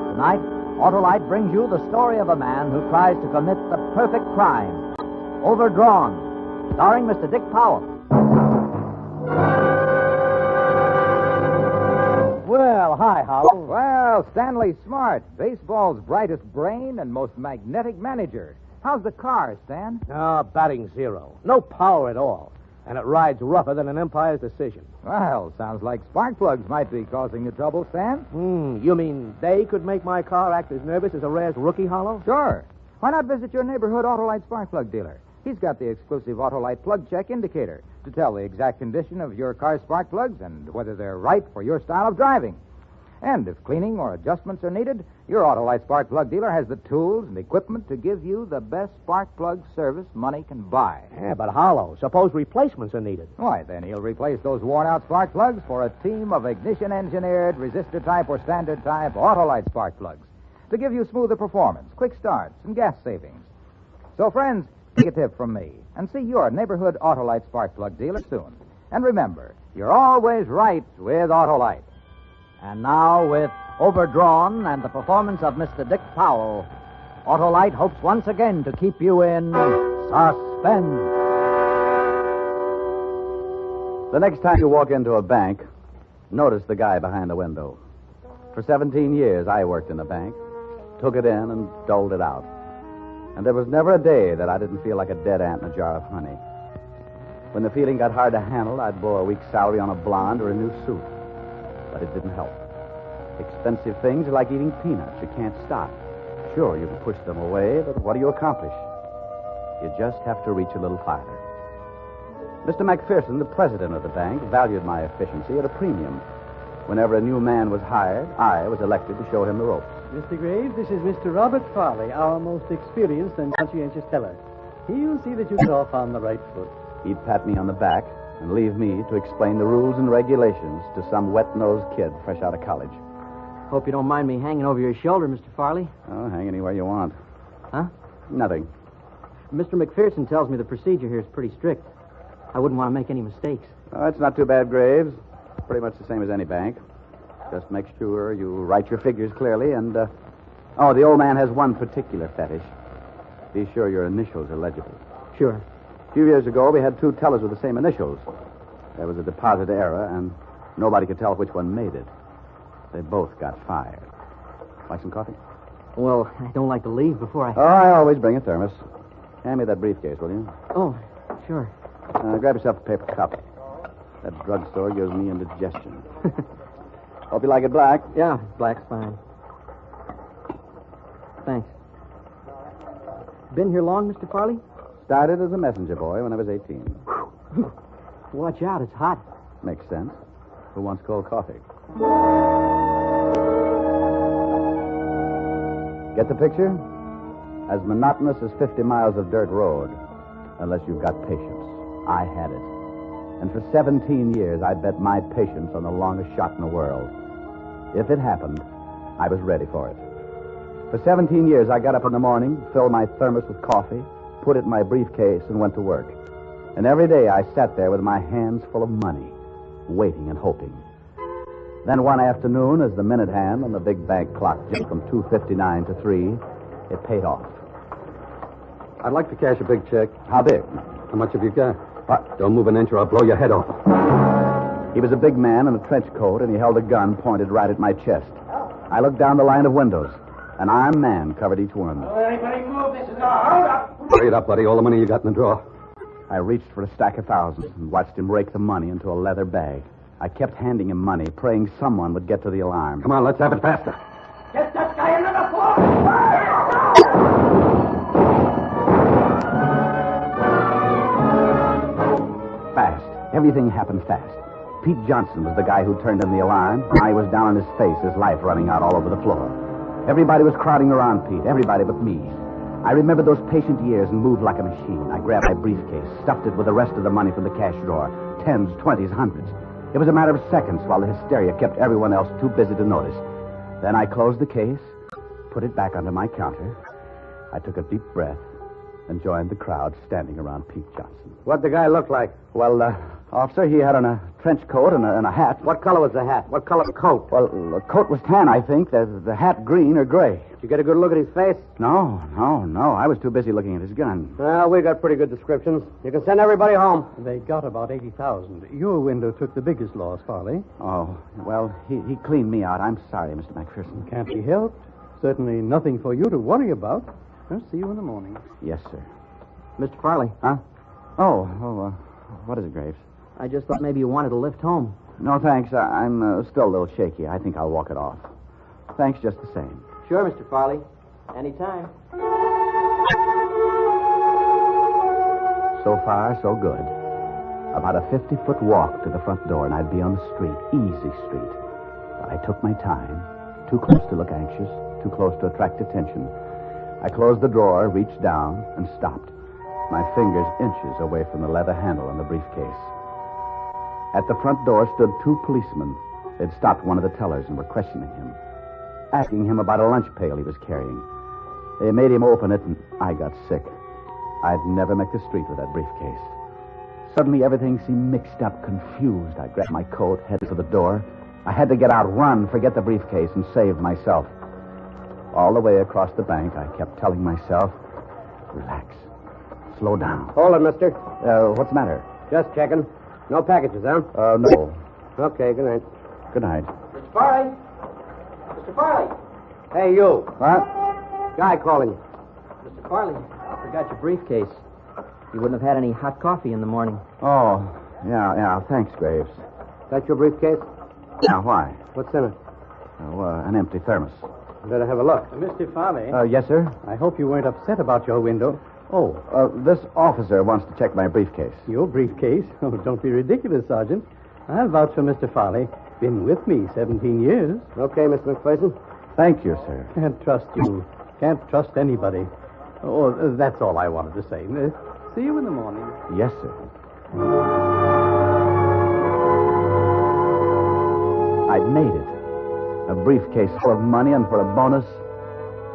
Tonight, Autolite brings you the story of a man who tries to commit the perfect crime. Overdrawn, starring Mr. Dick Powell. Well, hi, Howell. Well, Stanley Smart, baseball's brightest brain and most magnetic manager. How's the car, Stan? Batting zero. No power at all. And it rides rougher than an Empire's Decision. Well, sounds like spark plugs might be causing the trouble, Stan. You mean they could make my car act as nervous as a Rare's rookie hollow? Sure. Why not visit your neighborhood Autolite spark plug dealer? He's got the exclusive Autolite plug check indicator to tell the exact condition of your car's spark plugs and whether they're right for your style of driving. And if cleaning or adjustments are needed, your Autolite spark plug dealer has the tools and equipment to give you the best spark plug service money can buy. Yeah, but hollow. Suppose replacements are needed. Why, then he'll replace those worn-out spark plugs for a team of ignition-engineered, resistor-type or standard-type Autolite spark plugs. to give you smoother performance, quick starts, and gas savings. So, friends, take a tip from me and see your neighborhood Autolite spark plug dealer soon. And remember, you're always right with Autolite. And now, with Overdrawn and the performance of Mr. Dick Powell, Autolite hopes once again to keep you in suspense. The next time you walk into a bank, notice the guy behind the window. For 17 years, I worked in a bank, took it in and doled it out. And there was never a day that I didn't feel like a dead ant in a jar of honey. When the feeling got hard to handle, I'd blow a week's salary on a blonde or a new suit. But it didn't help. Expensive things are like eating peanuts. You can't stop. Sure, you can push them away, but what do you accomplish? You just have to reach a little farther. Mr. McPherson, the president of the bank, valued my efficiency at a premium. Whenever a new man was hired, I was elected to show him the ropes. Mr. Graves, this is Mr. Robert Farley, our most experienced and conscientious teller. He'll see that you get off on the right foot. He'd pat me on the back and leave me to explain the rules and regulations to some wet-nosed kid fresh out of college. Hope you don't mind me hanging over your shoulder, Mr. Farley. Oh, hang anywhere you want. Huh? Nothing. Mr. McPherson tells me the procedure here is pretty strict. I wouldn't want to make any mistakes. Oh, it's not too bad, Graves. Pretty much the same as any bank. Just make sure you write your figures clearly and, the old man has one particular fetish. Be sure your initials are legible. Sure. A few years ago, we had two tellers with the same initials. There was a deposit error, and nobody could tell which one made it. They both got fired. Like some coffee? Well, I don't like to leave before I... Oh, I always bring a thermos. Hand me that briefcase, will you? Oh, sure. Grab yourself a paper cup. That drugstore gives me indigestion. Hope you like it black. Yeah, black's fine. Thanks. Been here long, Mr. Farley? Started as a messenger boy when I was 18. Watch out, it's hot. Makes sense. Who wants cold coffee? Get the picture? As monotonous as 50 miles of dirt road, unless you've got patience. I had it. And for 17 years, I bet my patience on the longest shot in the world. If it happened, I was ready for it. For 17 years, I got up in the morning, filled my thermos with coffee, put it in my briefcase, and went to work. And every day I sat there with my hands full of money, waiting and hoping. Then one afternoon, as the minute hand on the big bank clock jumped from 2:59 to 3, it paid off. I'd like to cash a big check. How big? How much have you got? What? Don't move an inch or I'll blow your head off. He was a big man in a trench coat, and he held a gun pointed right at my chest. I looked down the line of windows. An armed man covered each one. Anybody move? This is our hold up. Hurry it up, buddy. All the money you got in the drawer. I reached for a stack of thousands and watched him rake the money into a leather bag. I kept handing him money, praying someone would get to the alarm. Come on, let's have it faster. Get that guy under the floor! Fast. Everything happened fast. Pete Johnson was the guy who turned in the alarm. I was down on his face, his life running out all over the floor. Everybody was crowding around Pete, everybody but me. I remember those patient years and moved like a machine. I grabbed my briefcase, stuffed it with the rest of the money from the cash drawer. 10s, 20s, 100s. It was a matter of seconds while the hysteria kept everyone else too busy to notice. Then I closed the case, put it back under my counter. I took a deep breath and joined the crowd standing around Pete Johnson. What'd the guy look like? Well, officer, he had on a trench coat and a hat. What color was the hat? What color coat? Well, the coat was tan, I think. The hat green or gray. Did you get a good look at his face? No. I was too busy looking at his gun. Well, we got pretty good descriptions. You can send everybody home. They got about 80,000. Your window took the biggest loss, Farley. Oh, well, he cleaned me out. I'm sorry, Mr. McPherson. Can't be helped. Certainly nothing for you to worry about. I'll see you in the morning. Yes, sir. Mr. Farley. Huh? What is it, Graves? I just thought maybe you wanted a lift home. No, thanks. I'm still a little shaky. I think I'll walk it off. Thanks just the same. Sure, Mr. Farley. Anytime. So far, so good. About a 50-foot walk to the front door, and I'd be on the street. Easy street. But I took my time. Too close to look anxious. Too close to attract attention. I closed the drawer, reached down, and stopped. My fingers inches away from the leather handle on the briefcase. At the front door stood two policemen. They'd stopped one of the tellers and were questioning him. asking him about a lunch pail he was carrying. They made him open it, and I got sick. I'd never make the street with that briefcase. Suddenly, everything seemed mixed up, confused. I grabbed my coat, headed for the door. I had to get out, run, forget the briefcase, and save myself. All the way across the bank, I kept telling myself, relax, slow down. Hold it, mister. What's the matter? Just checking. No packages, huh? No. Okay, good night. Good night. Mr. Farley? Mr. Farley? Hey, you. What? Guy calling you. Mr. Farley, I forgot your briefcase. You wouldn't have had any hot coffee in the morning. Oh, yeah. Thanks, Graves. That your briefcase? Now, why? What's in it? An empty thermos. Better have a look. Mr. Farley. Yes, sir? I hope you weren't upset about your window. Oh, this officer wants to check my briefcase. Your briefcase? Oh, don't be ridiculous, Sergeant. I'll vouch for Mr. Farley. Been with me 17 years. Okay, Mr. McPherson. Thank you, sir. Can't trust you. Can't trust anybody. Oh, that's all I wanted to say. See you in the morning. Yes, sir. I'd made it. A briefcase full of money, and for a bonus,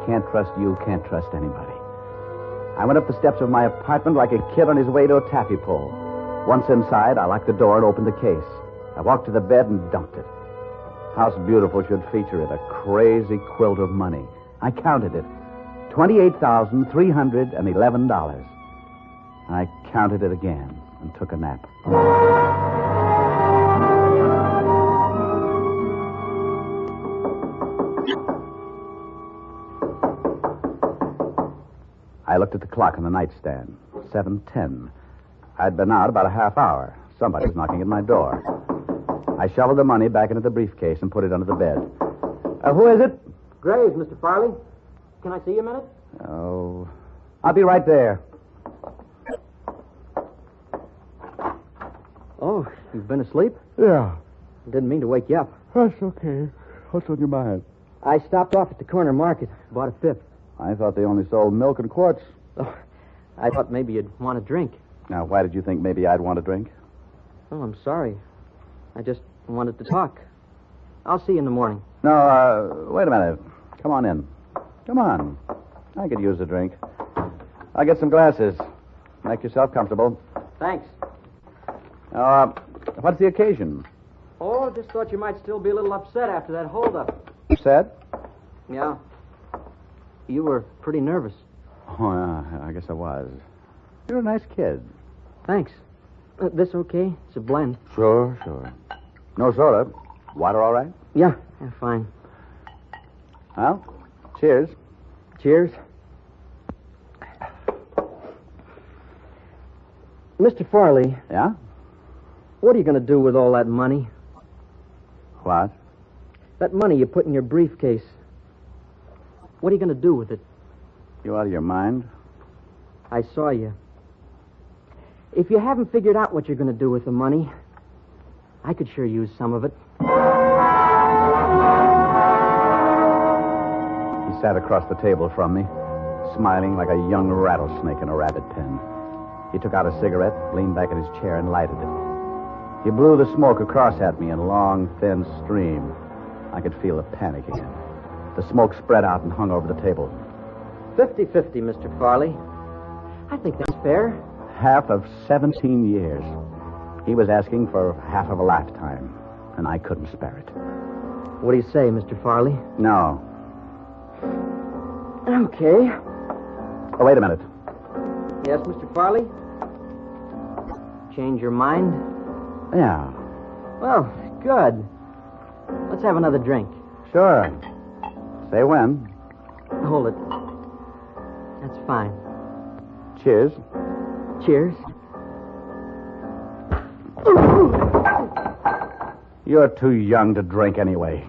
can't trust you, can't trust anybody. I went up the steps of my apartment like a kid on his way to a taffy pull. Once inside, I locked the door and opened the case. I walked to the bed and dumped it. House Beautiful should feature it, a crazy quilt of money. I counted it. $28,311. I counted it again and took a nap. I looked at the clock on the nightstand. 7:10. I'd been out about a half hour. Somebody was knocking at my door. I shoveled the money back into the briefcase and put it under the bed. Who is it? Graves, Mr. Farley. Can I see you a minute? Oh, I'll be right there. Oh, you've been asleep? Yeah. Didn't mean to wake you up. That's okay. What's on your mind? I stopped off at the corner market. Bought a fifth. I thought they only sold milk and quarts. Oh, I thought maybe you'd want a drink. Now, why did you think maybe I'd want a drink? Oh, I'm sorry. I just wanted to talk. I'll see you in the morning. No, wait a minute. Come on in. Come on. I could use a drink. I'll get some glasses. Make yourself comfortable. Thanks. What's the occasion? Oh, just thought you might still be a little upset after that holdup. Upset? Yeah. You were pretty nervous. Oh, yeah, I guess I was. You're a nice kid. Thanks. This okay? It's a blend. Sure. No soda. Water all right? Yeah, fine. Well, cheers. Cheers. Mr. Farley. Yeah? What are you going to do with all that money? What? That money you put in your briefcase. What are you going to do with it? You out of your mind? I saw you. If you haven't figured out what you're going to do with the money, I could sure use some of it. He sat across the table from me, smiling like a young rattlesnake in a rabbit pen. He took out a cigarette, leaned back in his chair, and lighted it. He blew the smoke across at me in a long, thin stream. I could feel the panic again. The smoke spread out and hung over the table. 50-50, Mr. Farley. I think that's fair. Half of 17 years. He was asking for half of a lifetime, and I couldn't spare it. What do you say, Mr. Farley? No. Okay. Oh, wait a minute. Yes, Mr. Farley? Change your mind? Yeah. Well, good. Let's have another drink. Sure. Say when. Hold it. That's fine. Cheers. Cheers. You're too young to drink anyway.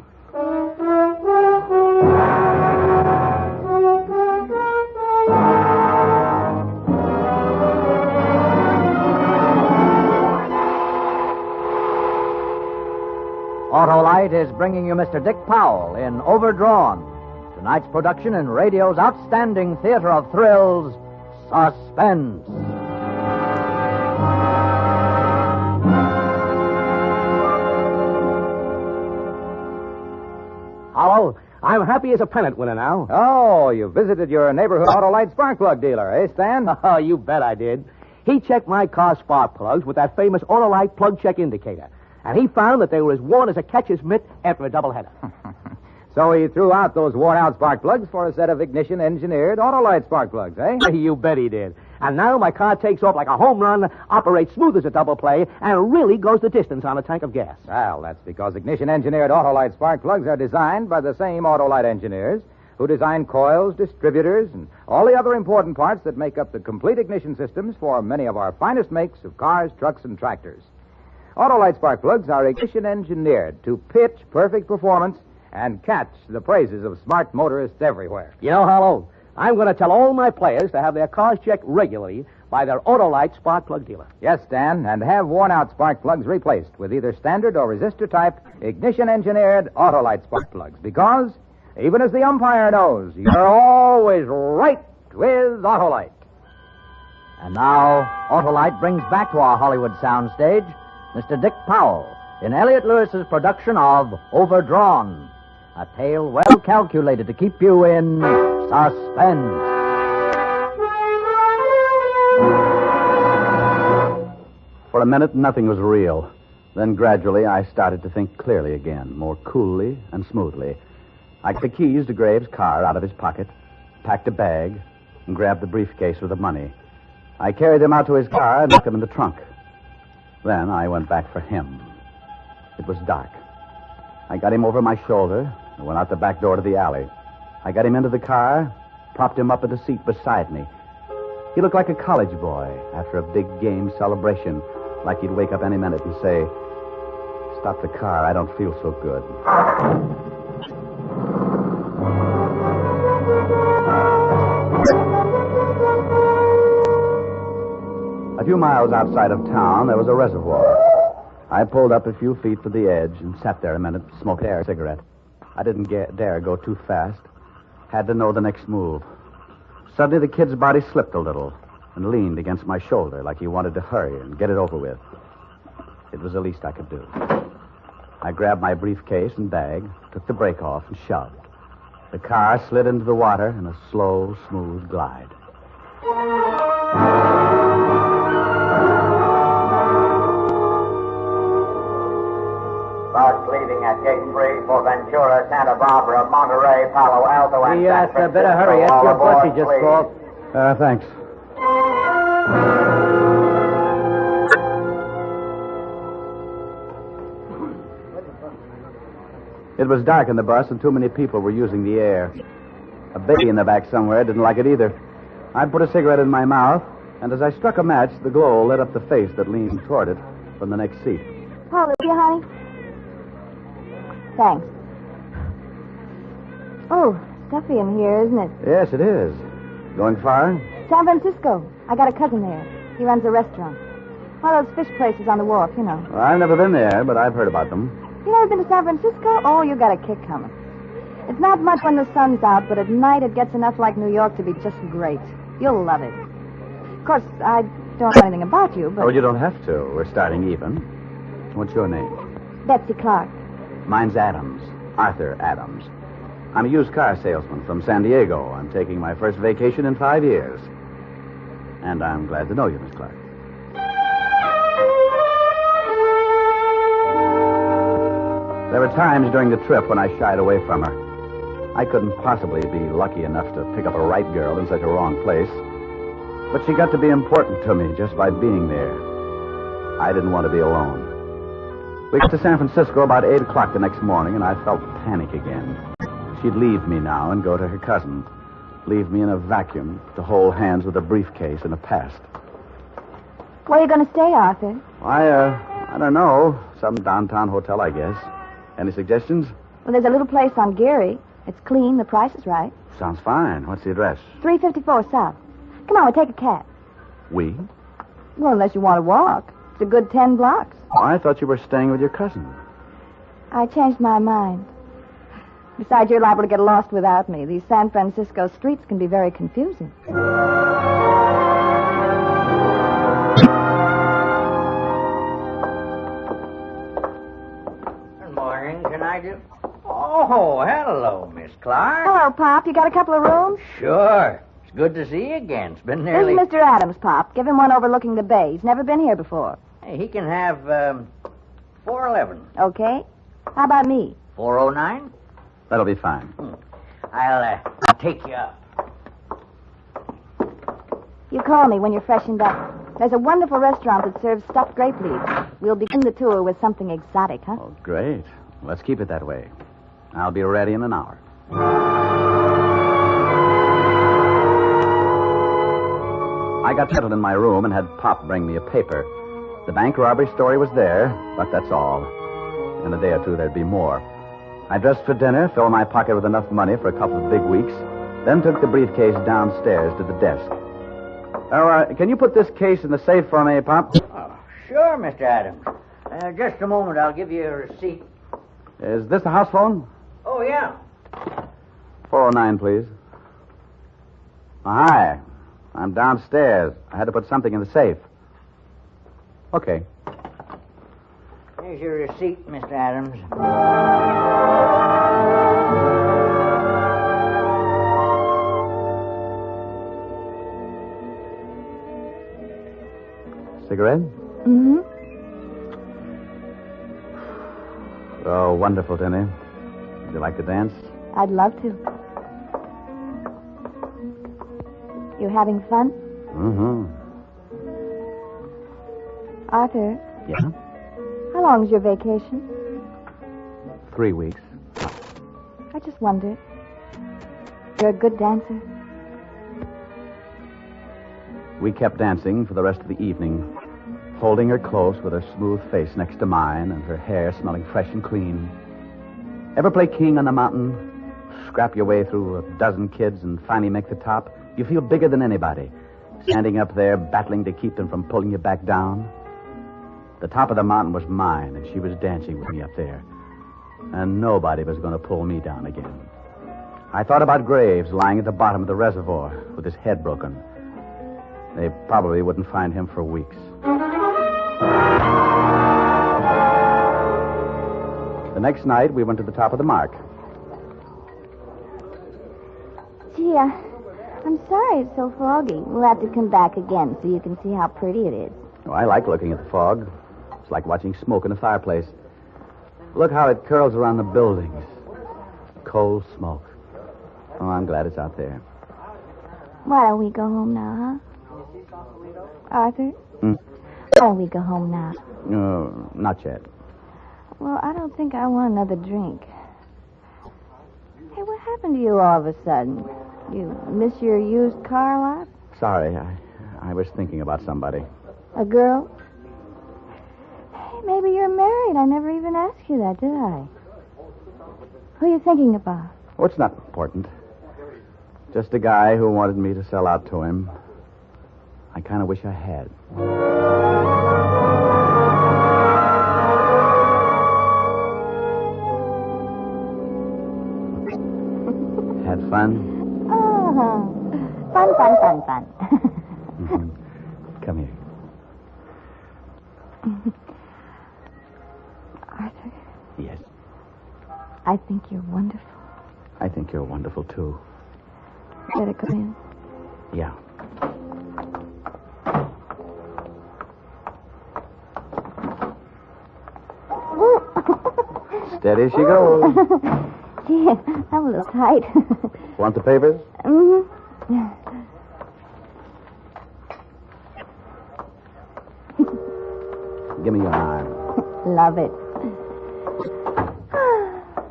Autolite is bringing you Mr. Dick Powell in Overdrawn, tonight's production in radio's outstanding theater of thrills, Suspense. Hello? I'm happy as a pennant winner now. Oh, you visited your neighborhood Autolite spark plug dealer, eh, Stan? Oh, you bet I did. He checked my car's spark plugs with that famous Autolite plug check indicator. And he found that they were as worn as a catcher's mitt after a doubleheader. So he threw out those worn-out spark plugs for a set of ignition-engineered Autolite spark plugs, eh? You bet he did. And now my car takes off like a home run, operates smooth as a double play, and really goes the distance on a tank of gas. Well, that's because ignition-engineered Autolite spark plugs are designed by the same Autolite engineers who design coils, distributors, and all the other important parts that make up the complete ignition systems for many of our finest makes of cars, trucks, and tractors. Autolite spark plugs are ignition-engineered to pitch perfect performance and catch the praises of smart motorists everywhere. You know, Harlow, I'm going to tell all my players to have their cars checked regularly by their Autolite spark plug dealer. Yes, Stan, and have worn-out spark plugs replaced with either standard or resistor-type ignition-engineered Autolite spark plugs, because, even as the umpire knows, you're always right with Autolite. And now, Autolite brings back to our Hollywood soundstage Mr. Dick Powell in Elliot Lewis's production of Overdrawn, a tale well calculated to keep you in suspense. For a minute, nothing was real. Then gradually, I started to think clearly again, more coolly and smoothly. I took the keys to Graves' car out of his pocket, packed a bag, and grabbed the briefcase with the money. I carried them out to his car and left them in the trunk. Then I went back for him. It was dark. I got him over my shoulder and went out the back door to the alley. I got him into the car, propped him up in the seat beside me. He looked like a college boy after a big game celebration, like he'd wake up any minute and say, "Stop the car, I don't feel so good." A few miles outside of town, there was a reservoir. I pulled up a few feet to the edge and sat there a minute, smoking a cigarette. I didn't dare go too fast. Had to know the next move. Suddenly, the kid's body slipped a little and leaned against my shoulder like he wanted to hurry and get it over with. It was the least I could do. I grabbed my briefcase and bag, took the brake off, and shoved. The car slid into the water in a slow, smooth glide. Bus leaving at Gate 3 for Ventura, Santa Barbara, Monterey, Palo Alto, and Yes, San Francisco. better hurry. That's All your bus aboard, he just please. called. Thanks. It was dark in the bus, and too many people were using the air. A baby in the back somewhere didn't like it either. I put a cigarette in my mouth, and as I struck a match, the glow lit up the face that leaned toward it from the next seat. Polly, will you, honey? Thanks. Oh, stuffy in here, isn't it? Yes, it is. Going far? San Francisco. I got a cousin there. He runs a restaurant. One of those fish places on the wharf, you know. Well, I've never been there, but I've heard about them. You never been to San Francisco? Oh, you got a kick coming. It's not much when the sun's out, but at night it gets enough like New York to be just great. You'll love it. Of course, I don't know anything about you, but... Oh, you don't have to. We're starting even. What's your name? Betsy Clark. Mine's Adams. Arthur Adams. I'm a used car salesman from San Diego. I'm taking my first vacation in 5 years. And I'm glad to know you, Miss Clark. There were times during the trip when I shied away from her. I couldn't possibly be lucky enough to pick up a right girl in such a wrong place. But she got to be important to me just by being there. I didn't want to be alone. We got to San Francisco about 8 o'clock the next morning, and I felt panic again. She'd leave me now and go to her cousin. Leave me in a vacuum to hold hands with a briefcase and a past. Where are you going to stay, Arthur? I don't know. Some downtown hotel, I guess. Any suggestions? Well, there's a little place on Geary. It's clean. The price is right. Sounds fine. What's the address? 354 South. Come on, we'll take a cab. We? Well, unless you want to walk. It's a good 10 blocks. Oh, I thought you were staying with your cousin. I changed my mind. Besides, you're liable to get lost without me. These San Francisco streets can be very confusing. Good morning. Can I do... Oh, hello, Miss Clark. Hello, Pop. You got a couple of rooms? Sure. It's good to see you again. It's been nearly... This is Mr. Adams, Pop. Give him one overlooking the bay. He's never been here before. Hey, he can have 411. Okay. How about me? 409? That'll be fine. I'll take you up. You call me when you're freshened up. There's a wonderful restaurant that serves stuffed grape leaves. We'll begin the tour with something exotic, huh? Oh, great. Let's keep it that way. I'll be ready in an hour. I got settled in my room and had Pop bring me a paper. The bank robbery story was there, but that's all. In a day or two, there'd be more. I dressed for dinner, filled my pocket with enough money for a couple of big weeks, then took the briefcase downstairs to the desk. Can you put this case in the safe for me, Pop? Oh, sure, Mr. Adams. Just a moment. I'll give you a receipt. Is this the house phone? Oh, yeah. 409, please. Oh, hi. I'm downstairs. I had to put something in the safe. Okay. Here's your receipt, Mr. Adams. Cigarette? Mm-hmm. Oh, wonderful, Tinny. Would you like to dance? I'd love to. You having fun? Mm-hmm. Arthur, Yeah? how long's your vacation? 3 weeks. I just wondered. You're a good dancer. We kept dancing for the rest of the evening, holding her close with her smooth face next to mine and her hair smelling fresh and clean. Ever play king on the mountain? Scrap your way through a dozen kids and finally make the top? You feel bigger than anybody, standing up there battling to keep them from pulling you back down. The top of the mountain was mine, and she was dancing with me up there. And nobody was going to pull me down again. I thought about Graves lying at the bottom of the reservoir with his head broken. They probably wouldn't find him for weeks. The next night, we went to the top of the mark. Gee, I'm sorry it's so foggy. We'll have to come back again so you can see how pretty it is. Oh, I like looking at the fog. It's like watching smoke in a fireplace. Look how it curls around the buildings. Cold smoke. Oh, I'm glad it's out there. Why don't we go home now, huh? Arthur? Hmm? Why don't we go home now? No, not yet. Well, I don't think I want another drink. Hey, what happened to you all of a sudden? You miss your used car lot? Sorry, I was thinking about somebody. A girl? Hey, maybe you're married. I never even asked you that, did I? Who are you thinking about? Oh, it's not important. Just a guy who wanted me to sell out to him. I kind of wish I had. Had fun? Oh, fun. Mm-hmm. Come here. Arthur, Yes, I think you're wonderful. I think you're wonderful, too. Better come in. Yeah. Steady she goes. Gee, I'm a little tight. Want the papers? Mm-hmm. Give me your arm. Love it.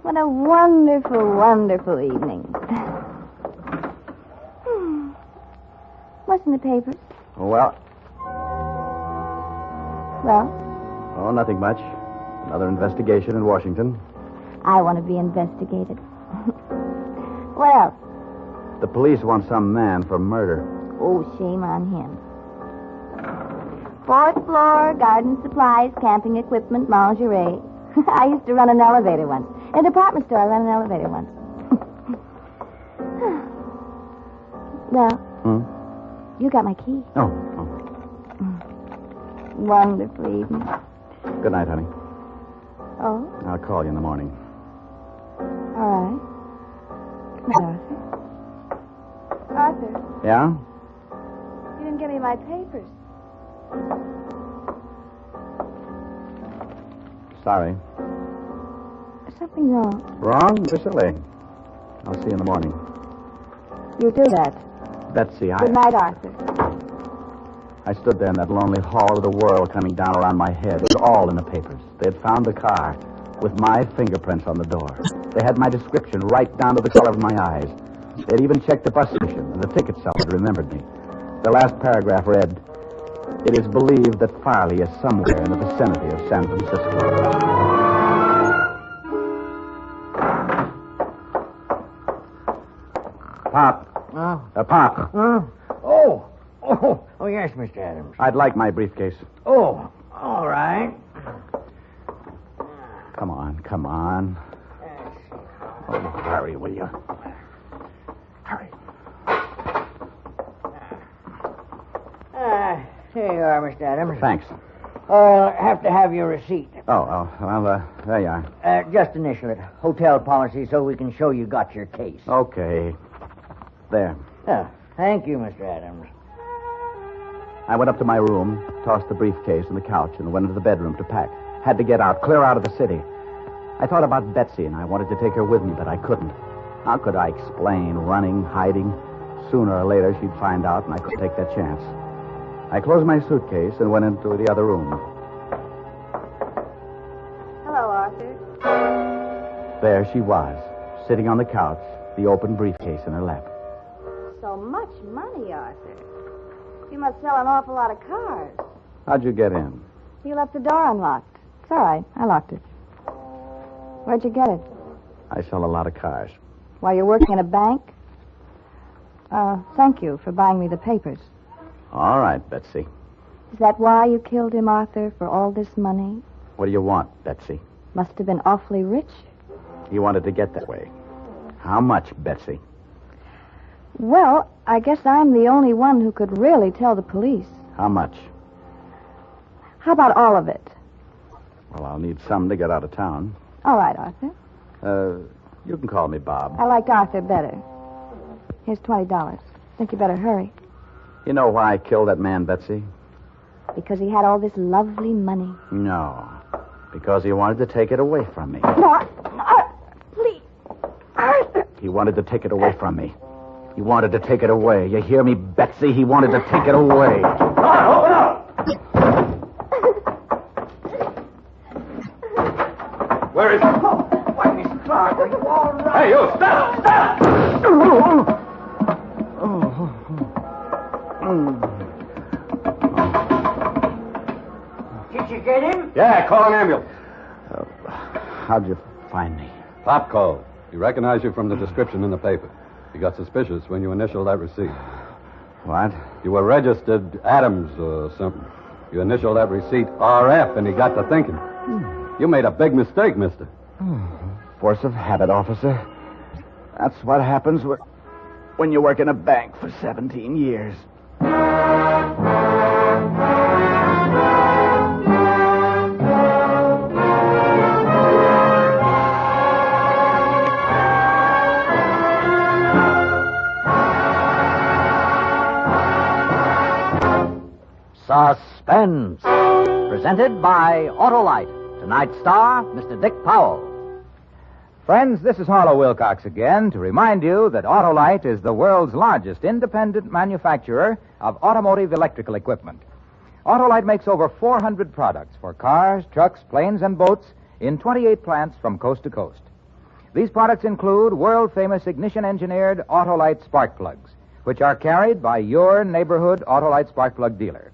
What a wonderful, wonderful evening. What's in the papers? Well, Well, oh, nothing much. Another investigation in Washington. I want to be investigated. What else? The police want some man for murder. Oh, shame on him. 4th floor, garden supplies, camping equipment, lingerie. I used to run an elevator once. In a department store, I ran an elevator once. Well, you got my key. Oh. Wonderful evening. Good night, honey. Oh? I'll call you in the morning. Arthur. Arthur, Yeah? you didn't give me my papers. Sorry. There's something wrong. Wrong? Silly. I'll see you in the morning. You do that. Betsy, Good night, Arthur. I stood there in that lonely hall of the world coming down around my head. It was all in the papers. They had found the car with my fingerprints on the door. They had my description right down to the color of my eyes. They'd even checked the bus station, and the ticket seller had remembered me. The last paragraph read, "It is believed that Farley is somewhere in the vicinity of San Francisco." Pop. Pop. Oh, yes, Mr. Adams. I'd like my briefcase. Oh, all right. Come on. Oh, hurry, will you? Hurry. Here you are, Mr. Adams. Thanks. I'll have to have your receipt. Well, there you are. Just initial it. Hotel policy so we can show you got your case. Okay. There. Thank you, Mr. Adams. I went up to my room, tossed the briefcase on the couch, and went into the bedroom to pack. Had to get out, clear out of the city. I thought about Betsy, and I wanted to take her with me, but I couldn't. How could I explain running, hiding? Sooner or later, she'd find out, and I couldn't take that chance. I closed my suitcase and went into the other room. Hello, Arthur. There she was, sitting on the couch, the open briefcase in her lap. So much money, Arthur. You must sell an awful lot of cars. How'd you get in? You left the door unlocked. It's all right. I locked it. Where'd you get it? I sell a lot of cars. While you're working in a bank? Thank you for buying me the papers. All right, Betsy. Is that why you killed him, Arthur, for all this money? What do you want, Betsy? Must have been awfully rich. You wanted to get that way. How much, Betsy? Well, I guess I'm the only one who could really tell the police. How much? How about all of it? Well, I'll need some to get out of town. All right, Arthur. You can call me Bob. I liked Arthur better. Here's $20. Think you better hurry. You know why I killed that man, Betsy? Because he had all this lovely money. No. Because he wanted to take it away from me. No, please. Arthur. He wanted to take it away from me. He wanted to take it away. You hear me, Betsy? He wanted to take it away. Open up! Where is he? Why, Miss Clark, are you all right? Hey, you, stop! Stop! Did you get him? Yeah, call an ambulance. How'd you find me? Pop called. He recognized you from the description in the paper. He got suspicious when you initialed that receipt. What? You were registered Adams or something. You initialed that receipt RF, and he got to thinking. You made a big mistake, mister. Force of habit, officer. That's what happens when you work in a bank for 17 years. Suspense. Presented by Autolite. Tonight's star, Mr. Dick Powell. Friends, this is Harlow Wilcox again to remind you that Autolite is the world's largest independent manufacturer of automotive electrical equipment. Autolite makes over 400 products for cars, trucks, planes, and boats in 28 plants from coast to coast. These products include world-famous ignition-engineered Autolite spark plugs, which are carried by your neighborhood Autolite spark plug dealer.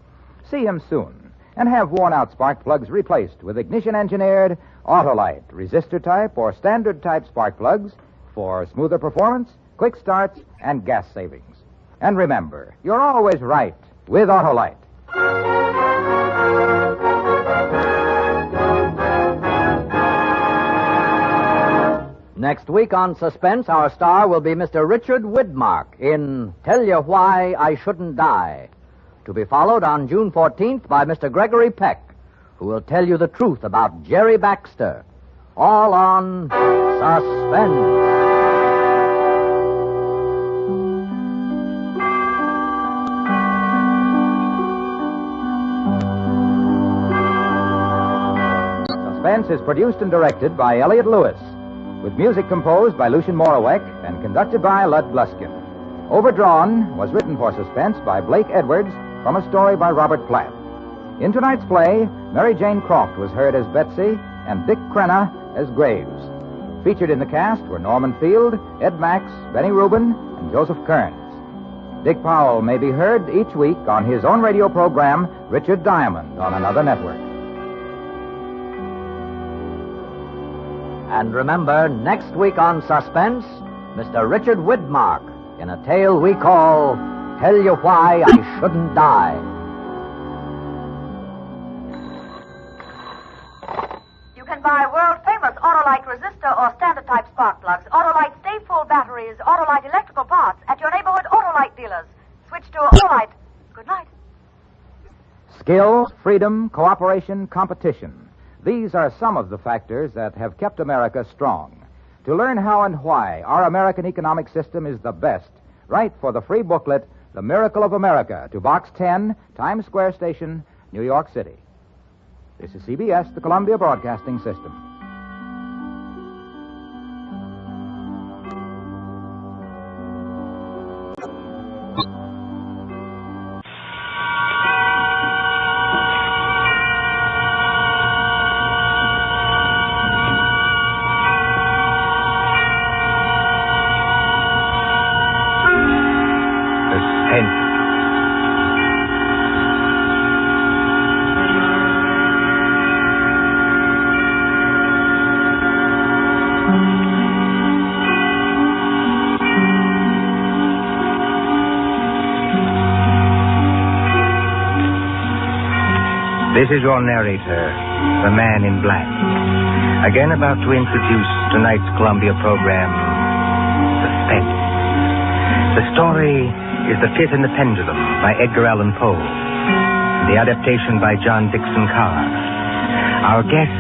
See him soon and have worn-out spark plugs replaced with ignition-engineered Autolite resistor-type or standard-type spark plugs for smoother performance, quick starts, and gas savings. And remember, you're always right with Autolite. Next week on Suspense, our star will be Mr. Richard Widmark in Tell You Why I Shouldn't Die. To be followed on June 14th by Mr. Gregory Peck, who will tell you the truth about Jerry Baxter. All on Suspense. Suspense is produced and directed by Elliot Lewis, with music composed by Lucien Morawek and conducted by Lud Gluskin. Overdrawn was written for Suspense by Blake Edwards from a story by Robert Platt. In tonight's play, Mary Jane Croft was heard as Betsy and Dick Crenna as Graves. Featured in the cast were Norman Field, Ed Max, Benny Rubin, and Joseph Kearns. Dick Powell may be heard each week on his own radio program, Richard Diamond, on another network. And remember, next week on Suspense, Mr. Richard Widmark in a tale we call Tell You Why I Shouldn't Die. You can buy world-famous Autolite resistor or standard-type spark plugs, Autolite stay-full batteries, Autolite electrical parts at your neighborhood Autolite dealers. Switch to Autolite. Good night. Skill, freedom, cooperation, competition. These are some of the factors that have kept America strong. To learn how and why our American economic system is the best, write for the free booklet, The Miracle of America, to Box 10, Times Square Station, New York City. This is CBS, the Columbia Broadcasting System. This is your narrator, the Man in Black, again about to introduce tonight's Columbia program, Suspense. The story is The Pit and the Pendulum by Edgar Allan Poe, the adaptation by John Dixon Carr. Our guest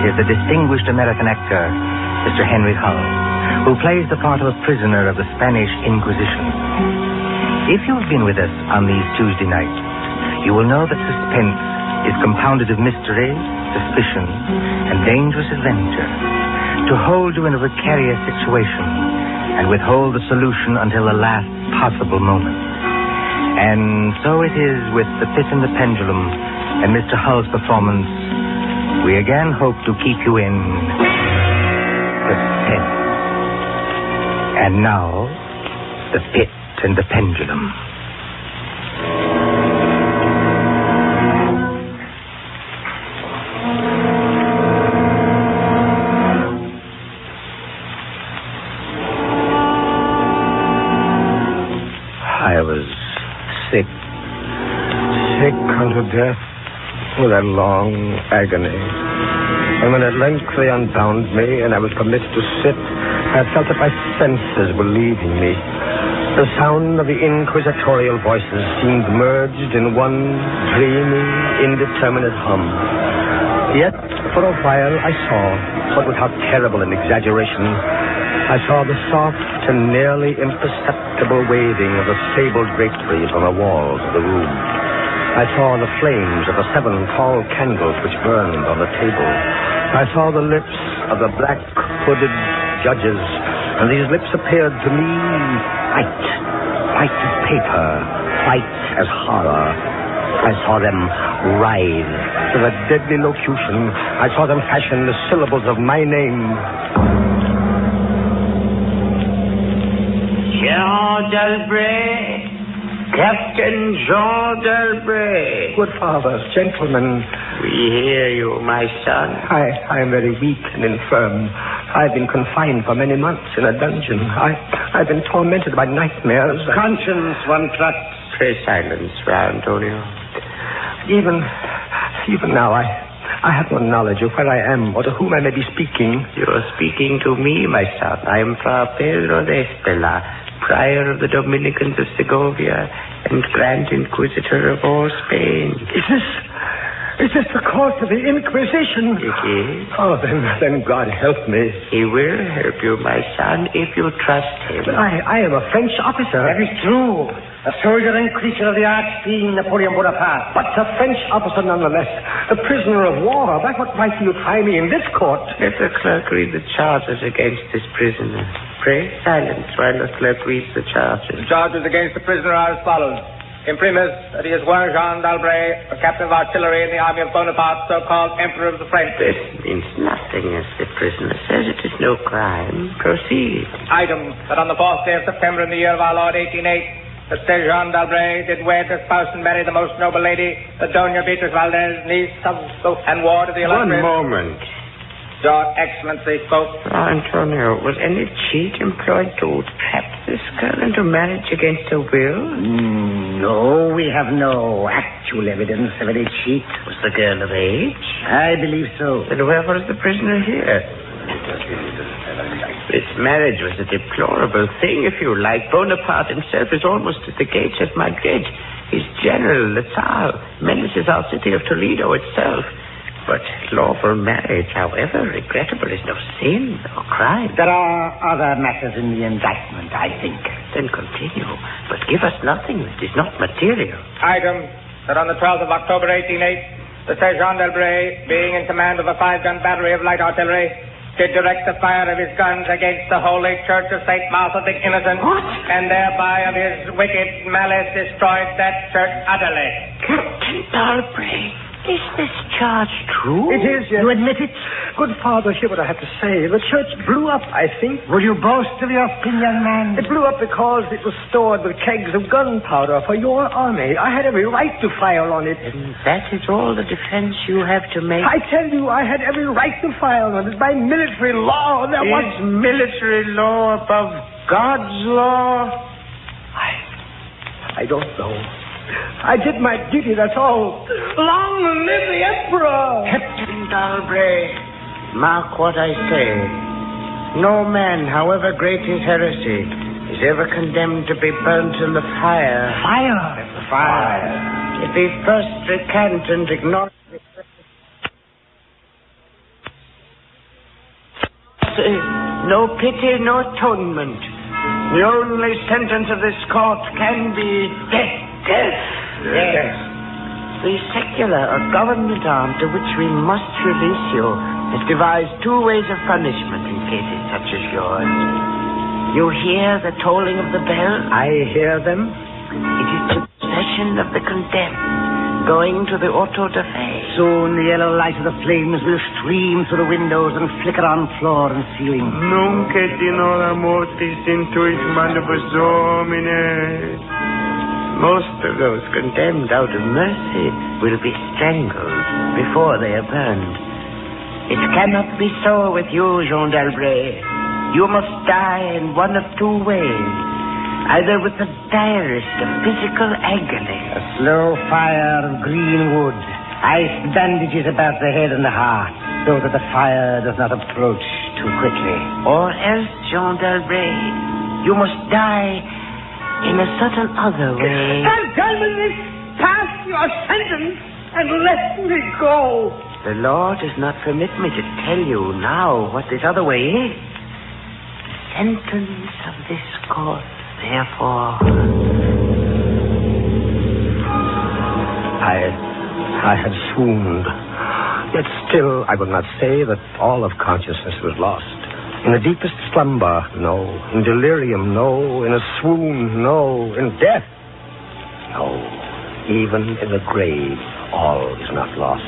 is the distinguished American actor, Mr. Henry Hull, who plays the part of a prisoner of the Spanish Inquisition. If you've been with us on these Tuesday nights, you will know that Suspense is compounded of mystery, suspicion, and dangerous adventure. To hold you in a precarious situation and withhold the solution until the last possible moment. And so it is with The Pit and the Pendulum and Mr. Hull's performance. We again hope to keep you in suspense. And now, The Pit and the Pendulum. Sick unto death with a long agony. And when at length they unbound me and I was permitted to sit, I felt that my senses were leaving me. The sound of the inquisitorial voices seemed merged in one dreamy, indeterminate hum. Yet, for a while, I saw, but without terrible an exaggeration, I saw the soft and nearly imperceptible waving of the sabled draperies on the walls of the room. I saw the flames of the 7 tall candles which burned on the table. I saw the lips of the black hooded judges, and these lips appeared to me white as paper, white as horror. I saw them writhe with a deadly locution. I saw them fashion the syllables of my name. Jean Delbray, Captain Jean Delbray. Good father, gentlemen. We hear you, my son. I am very weak and infirm. I've been confined for many months in a dungeon. I've been tormented by nightmares. Conscience, one trusts. Pray silence, Fra Antonio. Even now, I have no knowledge of where I am or to whom I may be speaking. You're speaking to me, my son. I am Fra Pedro de Estela, Prior of the Dominicans of Segovia and Grand Inquisitor of all Spain. Is this the course of the Inquisition? It is. Oh, then God help me. He will help you, my son, if you trust him. But I am a French officer. That is true. A soldier and creature of the arch-fiend Napoleon Bonaparte. But a French officer nonetheless. A prisoner of war. By what right do you try me in this court? Let the clerk read the charges against this prisoner. Pray silence while the clerk reads the charges. The charges against the prisoner are as follows. Imprimis, that he is one Jean d'Albret, a captain of artillery in the army of Bonaparte, so-called Emperor of the French. This means nothing, as the prisoner says. It is no crime. Proceed. Item, that on the 4th day of September in the year of our Lord 1808, that said Jean d'Albret did wed, espouse, and marry the most noble lady, the Doña Beatriz Valdez, niece of and ward of the illustrious... One moment. Your Excellency spoke. Antonio, was any cheat employed to trap this girl into marriage against her will? No, we have no actual evidence of any cheat. Was the girl of age? I believe so. Then where was the prisoner here? This marriage was a deplorable thing, if you like. Bonaparte himself is almost at the gates of Madrid. His general, the Tsar, menaces our city of Toledo itself. But lawful marriage, however regrettable, is no sin or crime. There are other matters in the indictment, I think. Then continue, but give us nothing that is not material. Item, that on the 12th of October 1808, the Sir Jean d'Albret, being in command of a 5-gun battery of light artillery, did direct the fire of his guns against the holy church of St. Martha the Innocent, and thereby of his wicked malice destroyed that church utterly. Captain d'Albret, is this charge true? It is, yes. You admit it? Good father, hear what I have to say. The church blew up, I think. Will you boast of your sin, young man? It blew up because it was stored with kegs of gunpowder for your army. I had every right to fire on it. And that is all the defense you have to make? I tell you, I had every right to fire on it. By military law, there was... Is military law above God's law? I don't know. I did my duty, that's all. Long live the Emperor! Captain d'Albret, mark what I say. No man, however great his heresy, is ever condemned to be burnt in the fire. Fire! If he first recant and ignore... No pity, no atonement. The only sentence of this court can be death. Yes. The secular or government arm to which we must release you has devised 2 ways of punishment in cases such as yours. You hear the tolling of the bell? I hear them. It is the procession of the condemned, going to the auto da fe. Soon the yellow light of the flames will stream through the windows and flicker on floor and ceiling. Nunc et in hora mortis intuit manibus Domine. Most of those condemned out of mercy will be strangled before they are burned. It cannot be so with you, Jean d'Albret. You must die in one of 2 ways. Either with the direst of physical agony. A slow fire of green wood. Ice bandages about the head and the heart, so that the fire does not approach too quickly. Or else, Jean d'Albret, you must die in a certain other way. Gentlemen, pass your sentence and let me go. The law does not permit me to tell you now what this other way is. The sentence of this court, therefore... I had swooned. Yet still, I would not say that all of consciousness was lost. In the deepest slumber, no. In delirium, no. In a swoon, no. In death, no. Even in the grave, all is not lost.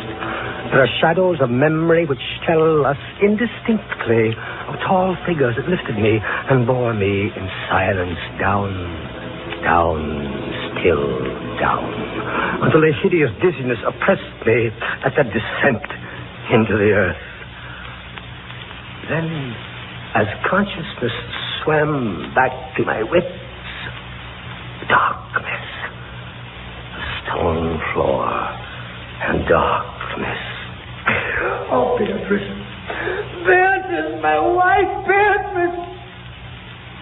There are shadows of memory which tell us indistinctly of tall figures that lifted me and bore me in silence down, still down, until a hideous dizziness oppressed me at that descent into the earth. Then, as consciousness swam back to my wits, darkness, a stone floor, and darkness. Oh, Beatrice! Beatrice, my wife, Beatrice!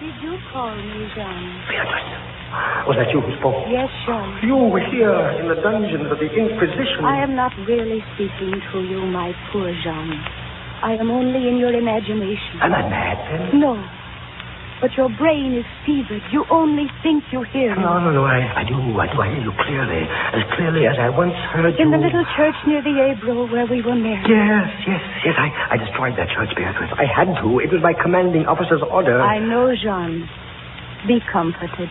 Did you call me, John? Beatrice! Was that you who spoke? Yes, Jean. You were here in the dungeons of the Inquisition. I am not really speaking to you, my poor Jean. I am only in your imagination. Am I mad, then? No. But your brain is fevered. You only think you hear me. No. I do. I hear you clearly. As clearly as I once heard you. In the little church near the Ebro where we were married. Yes. I destroyed that church, Beatrice. I had to. It was my commanding officer's order. I know, Jean. Be comforted.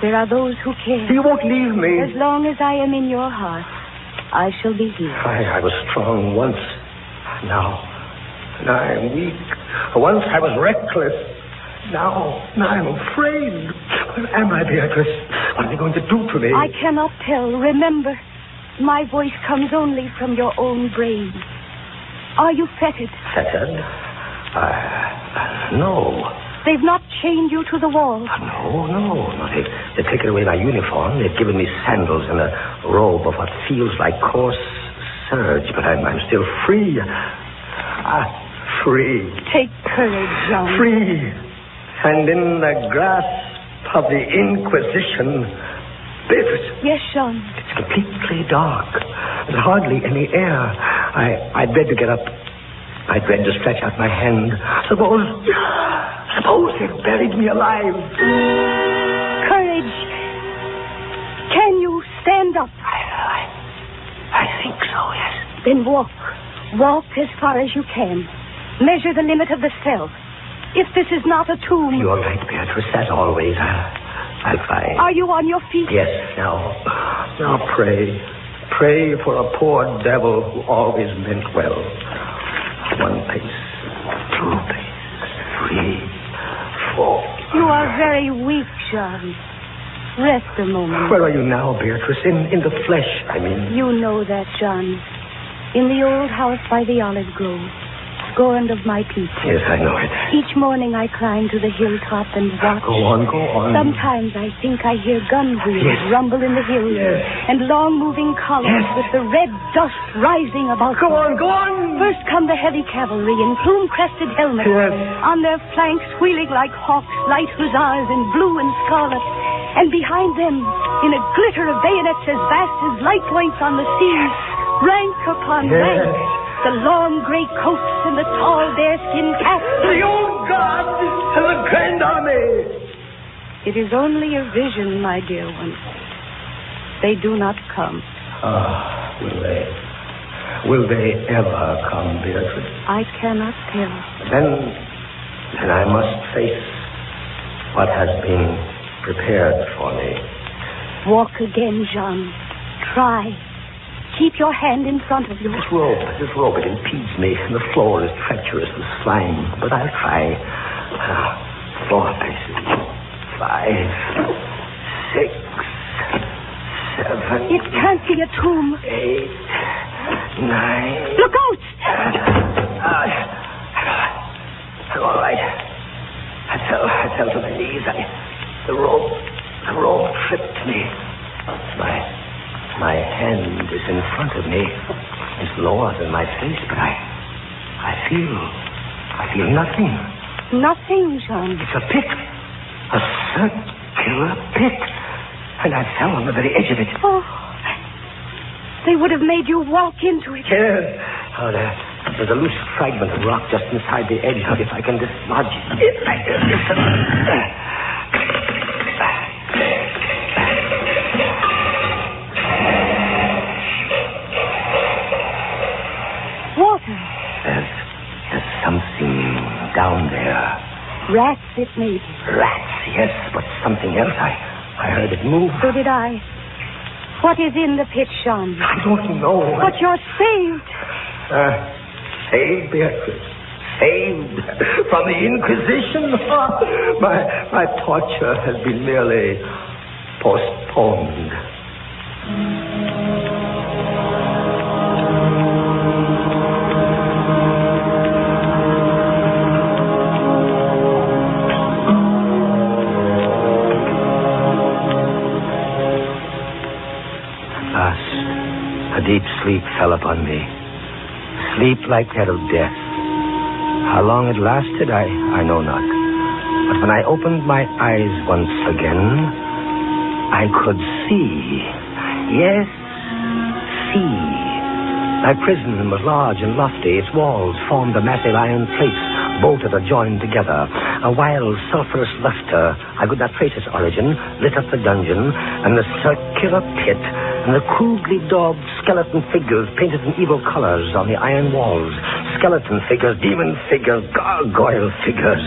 There are those who care. You won't leave me. As long as I am in your heart, I shall be here. I was strong once. Now I am weak. Once I was reckless. Now I'm afraid. Where am I, Beatrice? What are they going to do to me? I cannot tell. Remember, my voice comes only from your own brain. Are you fettered? Fettered? No. They've not chained you to the wall. No. They've taken away my uniform. They've given me sandals and a robe of what feels like coarse serge, but I'm still free. Free. Take courage, Jean. Free. And in the grasp of the Inquisition. Beatrice. Yes, Jean. It's completely dark. There's hardly any air. I dread to get up. I dread to stretch out my hand. Suppose they've buried me alive. Courage. Can you stand up? I think so, yes. Then walk. Walk as far as you can. Measure the limit of the cell. If this is not a tomb... You're right, Beatrice, as always. I'll try. Are you on your feet? Yes, now pray. Pray for a poor devil who always meant well. 1 pace, 2 pace, 3, 4. You are very weak, Jean. Rest a moment. Where are you now, Beatrice? In the flesh, I mean. You know that, Jean. In the old house by the olive grove. Scorned of my people. Yes, I know it. Each morning I climb to the hilltop and watch. Go on. Sometimes I think I hear gun wheels rumble in the hills. Yes. And long-moving columns with the red dust rising about Go them. on. First come the heavy cavalry in plume-crested helmets. Yes. On their flanks, wheeling like hawks, light hussars in blue and scarlet. And behind them, in a glitter of bayonets as vast as light points on the sea, rank upon rank. The long gray coats and the tall bearskin caps. The old God and the grand army. It is only a vision, my dear one. They do not come. Will they? Will they ever come, Beatrice? I cannot tell. Then I must face what has been prepared for me. Walk again, Jean. Try. Keep your hand in front of you. This rope, it impedes me. The floor is treacherous with slime, but I'll try. 4 paces. 5, 6, 7. It can't be a tomb. 8, 9. Look out! I'm all right. I fell to my knees. The rope tripped me. My hand is in front of me. It's lower than my face, but I feel nothing. Nothing, Jean. It's a pit. A circular pit. And I fell on the very edge of it. Oh. They would have made you walk into it. Yes. Oh, there's a loose fragment of rock just inside the edge. If I can dislodge it. Water. There's something down there. Rats, it may be. Rats, yes, but something else. I heard it move. So did I. What is in the pit, Jean? I don't know. But you're saved. Saved, Beatrice. Saved from the Inquisition. My torture has been merely postponed. Deep sleep fell upon me. Sleep like that of death. How long it lasted, I know not. But when I opened my eyes once again, I could see. Yes, see. My prison was large and lofty. Its walls formed a massive iron plates, bolted or joined together. A wild, sulphurous luster, I could not trace its origin, lit up the dungeon, and the circular pit, and the crudely daubed skeleton figures painted in evil colors on the iron walls. Skeleton figures, demon figures, gargoyle figures.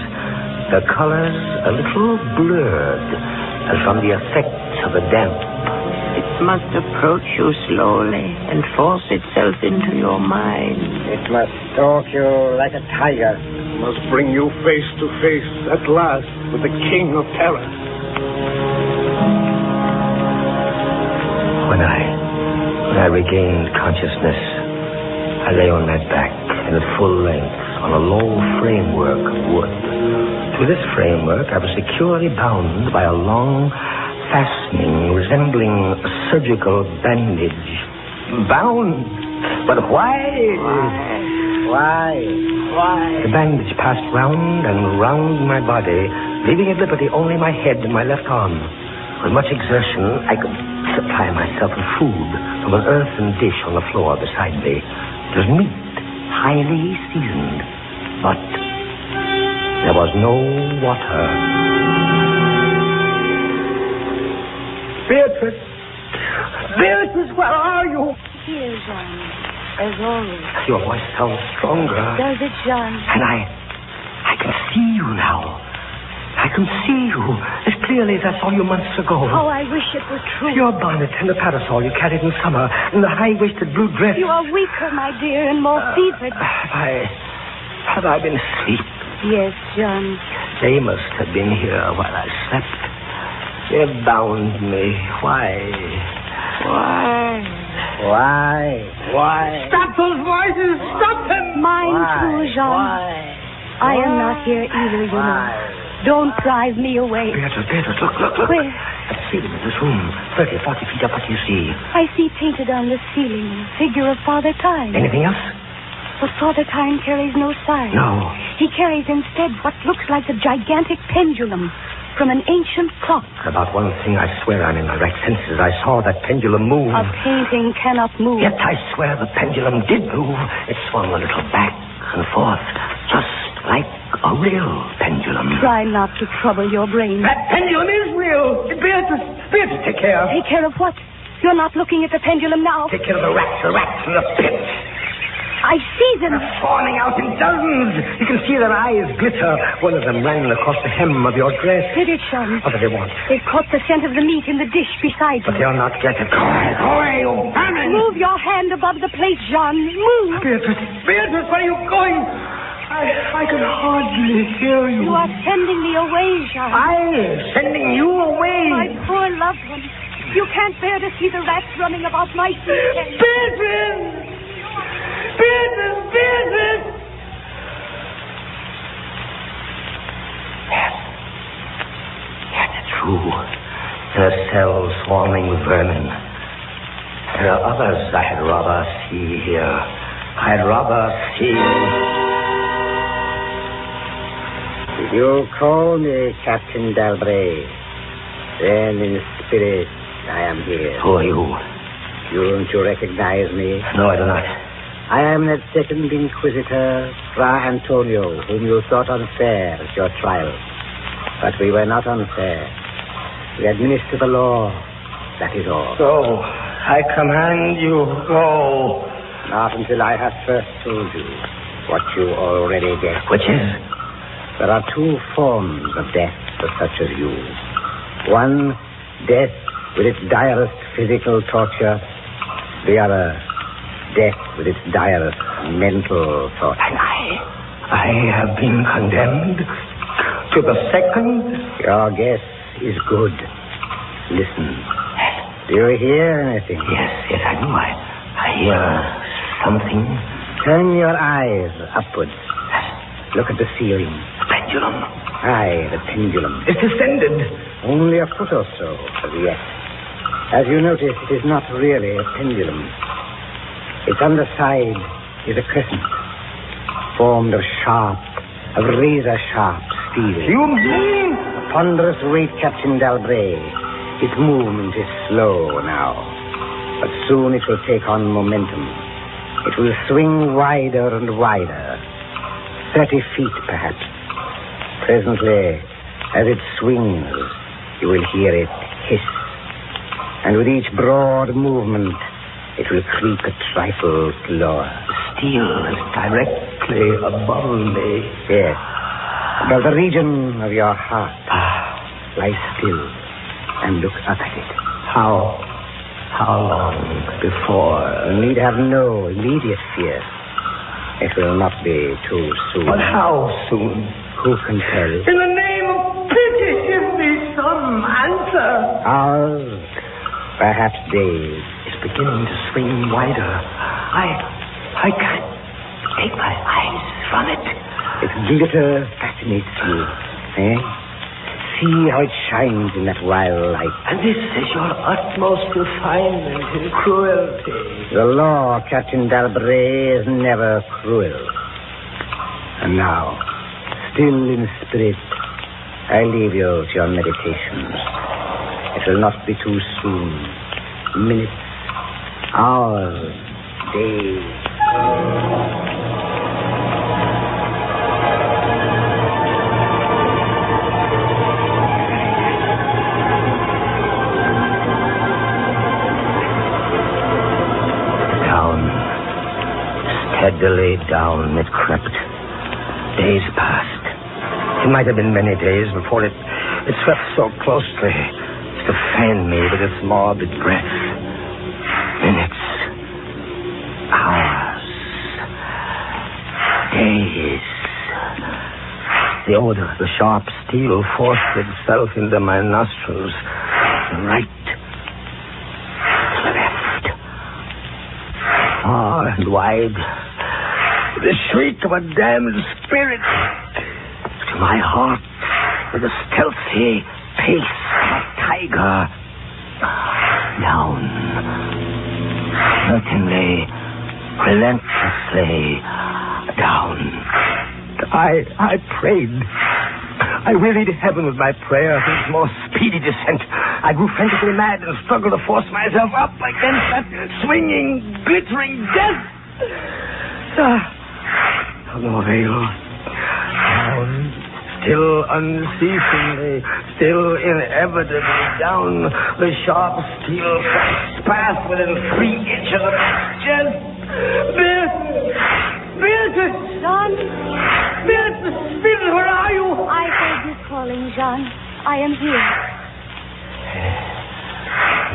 The colors a little blurred, as from the effects of the damp. It must approach you slowly and force itself into your mind. It must stalk you like a tiger. It must bring you face to face at last with the king of terror. When I regained consciousness, I lay on my back in at full length on a low framework of wood. To this framework, I was securely bound by a long fastening resembling a surgical bandage. Bound? But why? The bandage passed round and round my body, leaving at liberty only my head and my left arm. With much exertion, I could supply myself with food from an earthen dish on the floor beside me. It was meat, highly seasoned, but there was no water. Beatrice! Beatrice, where are you? Here, John. As always. Your voice sounds stronger. Does it, John? And I can see you now. I can see you as clearly as I saw you months ago. Oh, I wish it were true. Your bonnet and the parasol you carried in summer, and the high-waisted blue dress. You are weaker, my dear, and more fevered. Have I been asleep? Yes, John. They must have been here while I slept. They bound me. Why? Stop those voices! Stop them! Mine too, Jean. I am not here either, you know. Don't drive me away. Beatrice, look. Where? At the ceiling of this room, 30, 40 feet up, what do you see? I see painted on the ceiling a figure of Father Time. Anything else? But Father Time carries no sign. No. He carries instead what looks like a gigantic pendulum from an ancient clock. About one thing I swear I'm in my right senses. I saw that pendulum move. A painting cannot move. Yet I swear the pendulum did move. It swung a little back and forth, just like a real pendulum. Try not to trouble your brain. That pendulum is real. Beatrice, take care. Take care of what? You're not looking at the pendulum now. Take care of the rats in the pit. I see them. They're fawning out in dozens. You can see their eyes glitter. One of them ran across the hem of your dress. Did it, Sean? What do they want? They've caught the scent of the meat in the dish beside you. But they'll not get it. Go away, you vermin! Move your hand above the plate, Jean. Move. Beatrice, where are you going? I can hardly hear you. You are sending me away, Jean. I'm sending you away. My poor loved one. You can't bear to see the rats running about my feet. Beatrice! Yes, it's true. In a cell swarming with vermin. There are others I had rather see here. I'd rather see. Did you call me Captain Dalbray? Then in spirit I am here. Who are you? Don't you recognize me? No, I do not. I am that second inquisitor, Fra Antonio, whom you thought unfair at your trial. But we were not unfair. We administer the law. That is all. Go. I command you, go. Not until I have first told you what you already guessed. Which is? There are two forms of death for such as you. One, death with its direst physical torture. The other, death with its direst mental torture. And I have been condemned to the second? Your guess is good. Listen. Do you hear anything? Yes, I do. I hear something. Turn your eyes upwards. Look at the ceiling. The pendulum. Aye, the pendulum. It's descended. Only a foot or so as yet. As you notice, it is not really a pendulum. Its underside is a crescent, formed of razor-sharp steel. You mean? A ponderous weight, Captain Dalbray. Its movement is slow now, but soon it will take on momentum. It will swing wider and wider, 30 feet perhaps. Presently, as it swings, you will hear it hiss, and with each broad movement, it will creep a trifle slower. Steel is directly above me. Yes, above the region of your heart. Lie still and look up at it. How long before? You need have no immediate fear. It will not be too soon. But how soon? Who can tell? In the name of pity, give me some answer. Hours, perhaps days. It's beginning to swing wider. I can't take my eyes from it. Its glitter fascinates you, eh? See how it shines in that wild light. And this is your utmost refinement in cruelty. The law, Captain Dalbray, is never cruel. And now, still in spirit, I leave you to your meditations. It will not be too soon. Minutes, hours, days. Steadily down it crept. Days passed. It might have been many days before it swept so closely as to fan me with its morbid breath. Minutes. Hours. Days. The odor of the sharp steel forced itself into my nostrils. Right. Left. Far and wide. The shriek of a damned spirit. To my heart, with the stealthy pace of a tiger. Down. Certainly, relentlessly down. I prayed. I wearied heaven with my prayer for its more speedy descent. I grew frantically mad and struggled to force myself up against that swinging, glittering death. No avail. Down, still unceasingly, still inevitably down the sharp steel path within 3 inches of my chest. Beatrice! John? Beatrice, where are you? I heard you calling, John. I am here.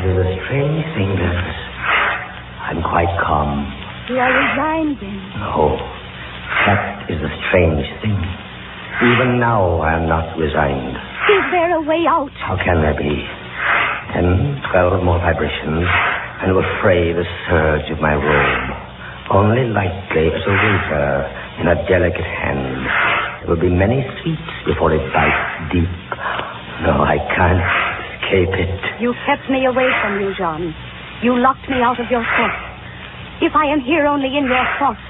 It is a strange thing, Beatrice. I'm quite calm. You are resigned, then? No. That is a strange thing. Even now, I am not resigned. Is there a way out? How can there be? 10, 12 more vibrations, and it will fray the surge of my robe. Only lightly as a wafer in a delicate hand. There will be many sweeps before it bites deep. No, I can't escape it. You kept me away from you, John. You locked me out of your thoughts. If I am here only in your thoughts,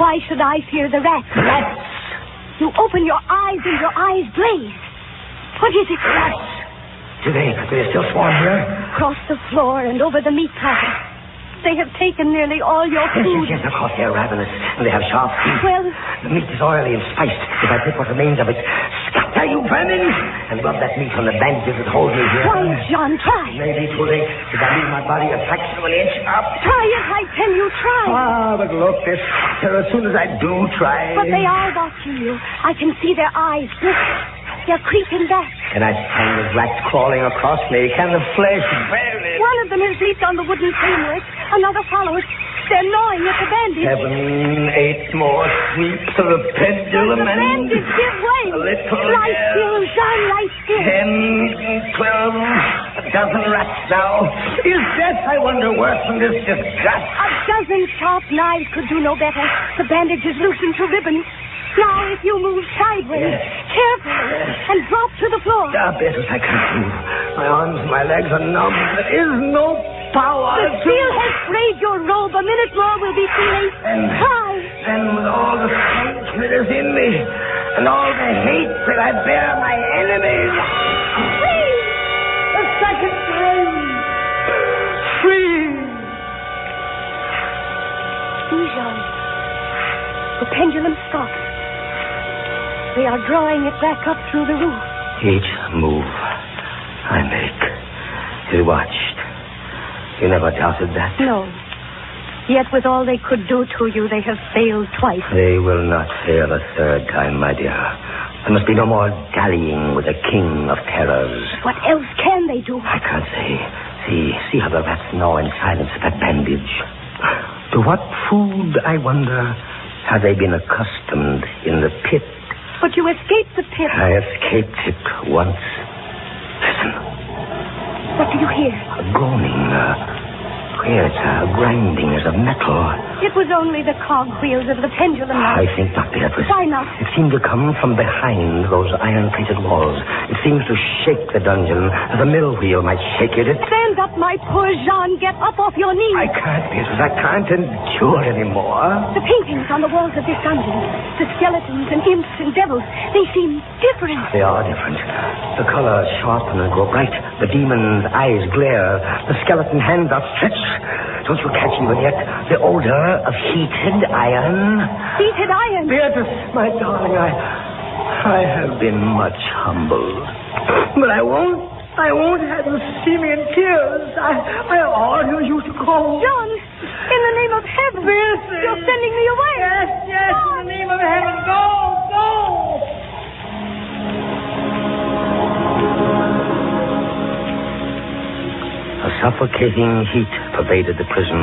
why should I fear the rats? Rats! You open your eyes and your eyes blaze. What is it? Rats! Do they still swarm here? Across the floor and over the meat platter. They have taken nearly all your food. Yes, of course, they're ravenous, and they have sharp teeth. Well... The meat is oily and spiced. If I take what remains of it, scatter, you vermin! And rub that meat on the bandages that hold me here. Try it, John, try. It may be too late if I leave my body a fraction of an inch up. Try it, I tell you, try. But look, they scatter as soon as I do try. But they are watching you. I can see their eyes glitter. They're creeping back. Can I stand the rats crawling across me? Can the flesh bear it? One of them has leaped on the wooden framework. Another follows. They're gnawing at the bandage. 7, 8 more sweeps of the pendulum. The bandage, give way. A little. Lie still, John, lie still. 10, 12, a dozen rats now. Is death, I wonder, worse than this disgust? A dozen sharp knives could do no better. The bandage is loose into ribbons. Now, if you move sideways, carefully, and drop to the floor. Beatrice, I can't move. My arms and my legs are numb. There is no power. The steel has frayed your robe. A minute more will be too late. Try. Then with all the strength that is in me, and all the hate that I bear my enemies... Please! The second second time. Free. See, Jean. The pendulum stops. They are drawing it back up through the roof. Each move I make is watched. You never doubted that? No. Yet with all they could do to you, they have failed twice. They will not fail a third time, my dear. There must be no more dallying with the king of terrors. What else can they do? I can't say. See how the rats gnaw in silence at that bandage. To what food, I wonder, have they been accustomed in the pit? But you escaped the pit. I escaped it once. Listen. What do you hear? A groaning. Queer, it's a grinding as of metal. It was only the cogwheels of the pendulum. I think not, Beatrice. Why not? It seemed to come from behind those iron-plated walls. It seems to shake the dungeon as a mill wheel might shake it. Stand up, my poor Jean. Get up off your knees. I can't, Beatrice. I can't endure anymore. The paintings on the walls of this dungeon, the skeletons and imps and devils, they seem different. They are different. The colors sharpen and grow bright. The demon's eyes glare. The skeleton hands outstretched. Don't you catch even yet the odor of heated iron? Heated iron? Beatrice, my darling, I have been much humbled. But I won't have you see me in tears. I order you to go. John, in the name of heaven. Beatrice. You're sending me away. Yes, in the name of heaven. Go. A suffocating heat pervaded the prison.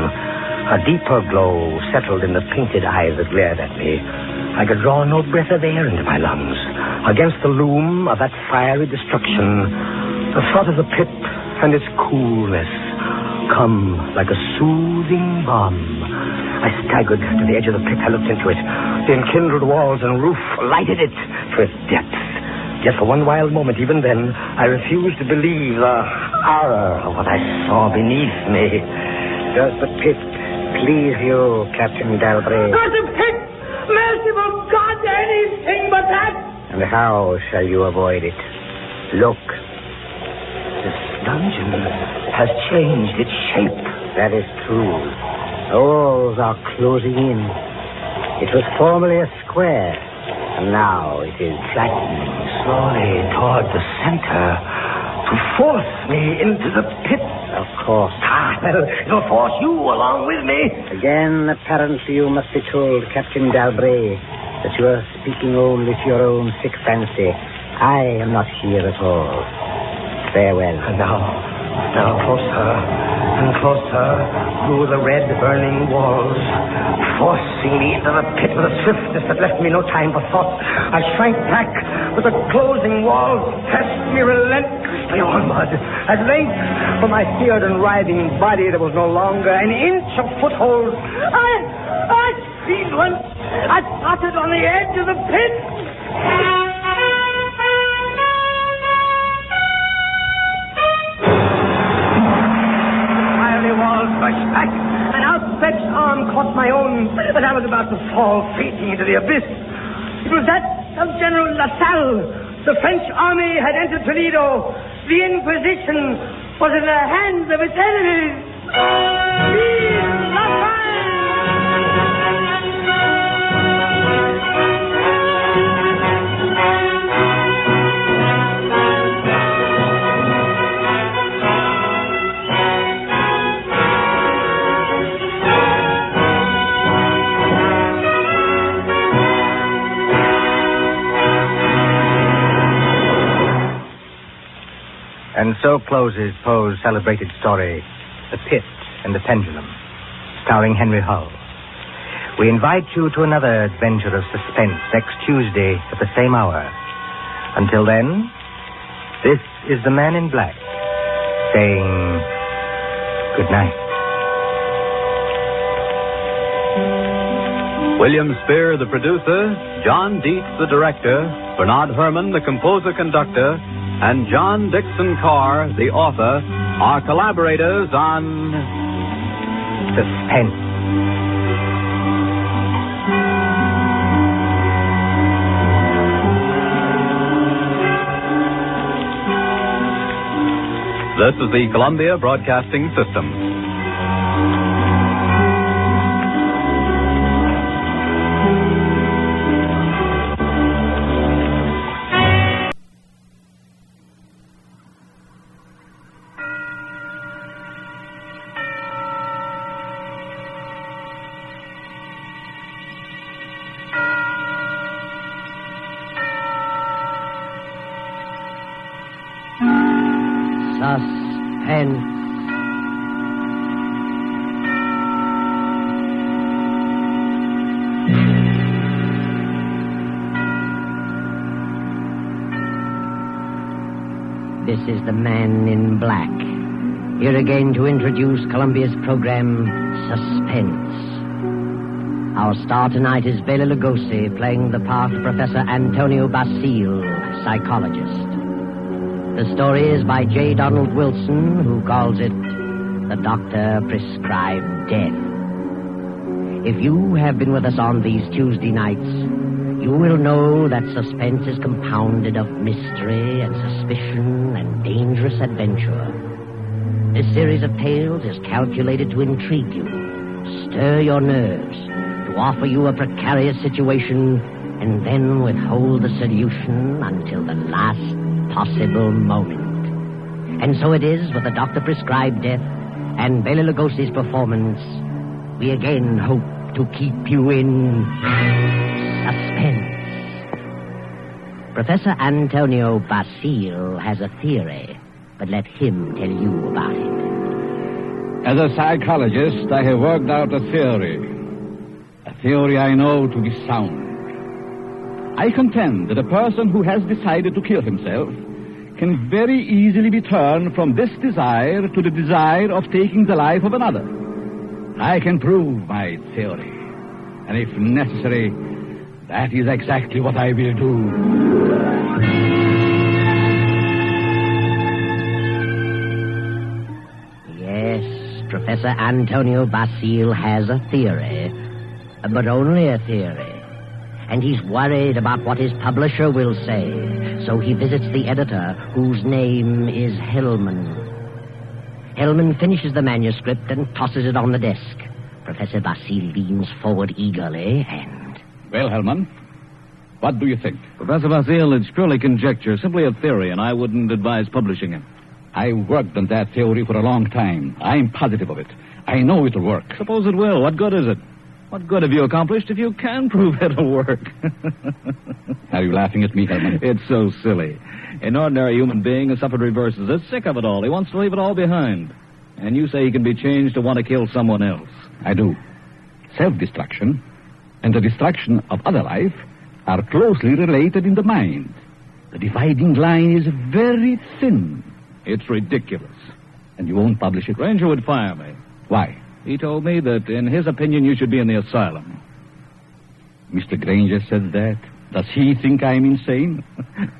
A deeper glow settled in the painted eyes that glared at me. I could draw no breath of air into my lungs. Against the loom of that fiery destruction, the thought of the pit and its coolness come like a soothing balm. I staggered to the edge of the pit. I looked into it. The enkindled walls and roof lighted it to its depths. Yet for one wild moment, even then, I refused to believe the horror of what I saw beneath me. Does the pit please you, Captain Dalbray? Not the pit! Merciful God, anything but that! And how shall you avoid it? Look. This dungeon has changed its shape. That is true. The walls are closing in. It was formerly a square, and now it is flattening slowly toward the center to force me into the pit. Of course. Well, it'll force you along with me. Again, apparently you must be told, Captain Dalbray, that you are speaking only to your own sick fancy. I am not here at all. Farewell. And now closer and closer through the red burning walls, forcing me into the pit with a swiftness that left me no time for thought. I shrank back, but the closing walls pressed me relentlessly onward. At length, for my feared and writhing body, there was no longer an inch of foothold. I screamed once. I tottered on the edge of the pit. Walls pushed back. An outstretched arm caught my own, and I was about to fall fainting into the abyss. It was that of General LaSalle. The French army had entered Toledo. The Inquisition was in the hands of its enemies. And so closes Poe's celebrated story, The Pit and the Pendulum, starring Henry Hull. We invite you to another adventure of suspense next Tuesday at the same hour. Until then, this is the Man in Black saying good night. William Spear, the producer, John Dietz, the director, Bernard Herrmann, the composer-conductor, and John Dixon Carr, the author, are collaborators on Suspense. This is the Columbia Broadcasting System. Suspense. This is the Man in Black. Here again to introduce Columbia's program, Suspense. Our star tonight is Bela Lugosi, playing the part of Professor Antonio Basile, psychologist. The story is by J. Donald Wilson, who calls it The Doctor Prescribed Death. If you have been with us on these Tuesday nights, you will know that suspense is compounded of mystery and suspicion and dangerous adventure. This series of tales is calculated to intrigue you, stir your nerves, to offer you a precarious situation, and then withhold the solution until the last possible moment. And so it is with the Doctor Prescribed Death and Bela Lugosi's performance. We again hope to keep you in suspense. Professor Antonio Basile has a theory, but let him tell you about it. As a psychologist, I have worked out a theory I know to be sound. I contend that a person who has decided to kill himself can very easily be turned from this desire to the desire of taking the life of another. I can prove my theory, and if necessary, that is exactly what I will do. Yes, Professor Antonio Basile has a theory, but only a theory. And he's worried about what his publisher will say, so he visits the editor, whose name is Hellman. Hellman finishes the manuscript and tosses it on the desk. Professor Basile leans forward eagerly and... Well, Hellman, what do you think? Professor Basile, it's purely conjecture, simply a theory, and I wouldn't advise publishing it. I worked on that theory for a long time. I'm positive of it. I know it'll work. Suppose it will. What good is it? What good have you accomplished if you can prove it'll work? Are you laughing at me, Hellman? It's so silly. An ordinary human being has suffered reverses. Is sick of it all. He wants to leave it all behind. And you say he can be changed to want to kill someone else. I do. Self-destruction and the destruction of other life are closely related in the mind. The dividing line is very thin. It's ridiculous. And you won't publish it? Ranger would fire me. Why? He told me that, in his opinion, you should be in the asylum. Mr. Granger said that. Does he think I'm insane?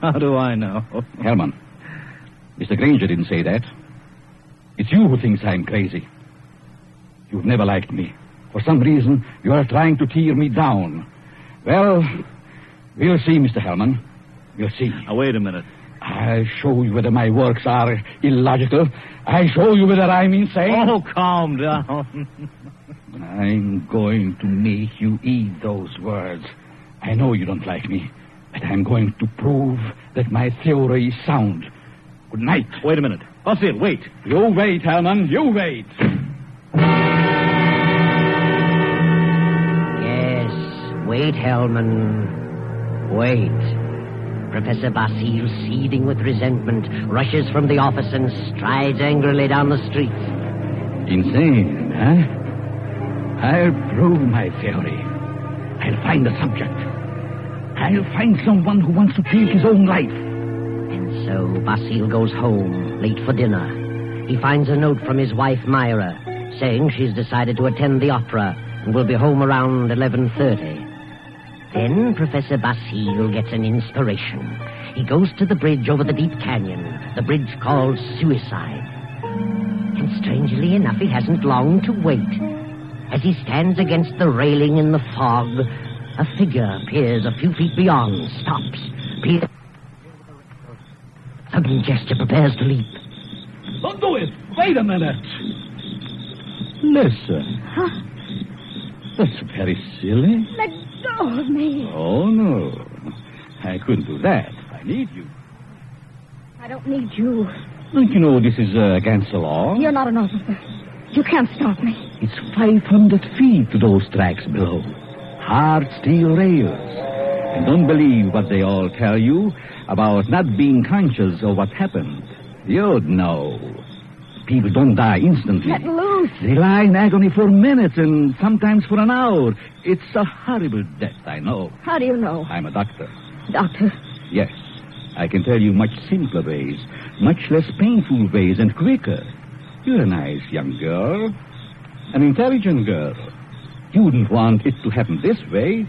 How do I know? Hellman, Mr. Granger didn't say that. It's you who thinks I'm crazy. You've never liked me. For some reason, you are trying to tear me down. Well, we'll see, Mr. Hellman. We'll see. Now, wait a minute. I'll show you whether my works are illogical. I'll show you whether I'm insane. Oh, calm down. I'm going to make you eat those words. I know you don't like me, but I'm going to prove that my theory is sound. Good night. Wait a minute. Basile, wait. You wait, Hellman. You wait. Yes, wait, Hellman. Wait. Professor Basile, seething with resentment, rushes from the office and strides angrily down the street. Insane, huh? I'll prove my theory. I'll find a subject. I'll find someone who wants to take his own life. And so Basile goes home, late for dinner. He finds a note from his wife, Myra, saying she's decided to attend the opera and will be home around 11:30. Then Professor Basile gets an inspiration. He goes to the bridge over the deep canyon, the bridge called Suicide. And strangely enough, he hasn't long to wait. As he stands against the railing in the fog, a figure appears a few feet beyond, stops, peers. Sudden gesture, prepares to leap. Look Wait a minute. Listen. Huh? That's very silly. Let go of me. Oh, no. I couldn't do that. I need you. I don't need you. Don't you know this is against the law? You're not an officer. You can't stop me. It's 500 feet to those tracks below. Hard steel rails. And don't believe what they all tell you about not being conscious of what happened. You'd know. People don't die instantly. Let loose. They lie in agony for minutes and sometimes for an hour. It's a horrible death, I know. How do you know? I'm a doctor. Doctor? Yes. I can tell you much simpler ways, much less painful ways and quicker. You're a nice young girl. An intelligent girl. You wouldn't want it to happen this way.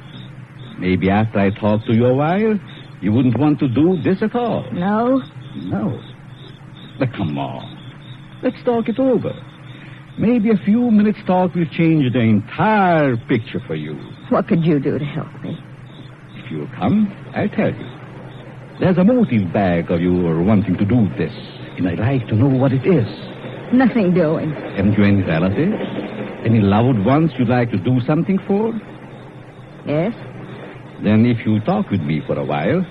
Maybe after I talk to you a while, you wouldn't want to do this at all. No? No. But come on. Let's talk it over. Maybe a few minutes' talk will change the entire picture for you. What could you do to help me? If you'll come, I'll tell you. There's a motive back of your wanting to do this, and I'd like to know what it is. Nothing doing. Haven't you any relatives? Any loved ones you'd like to do something for? Yes? Then if you talk with me for a while,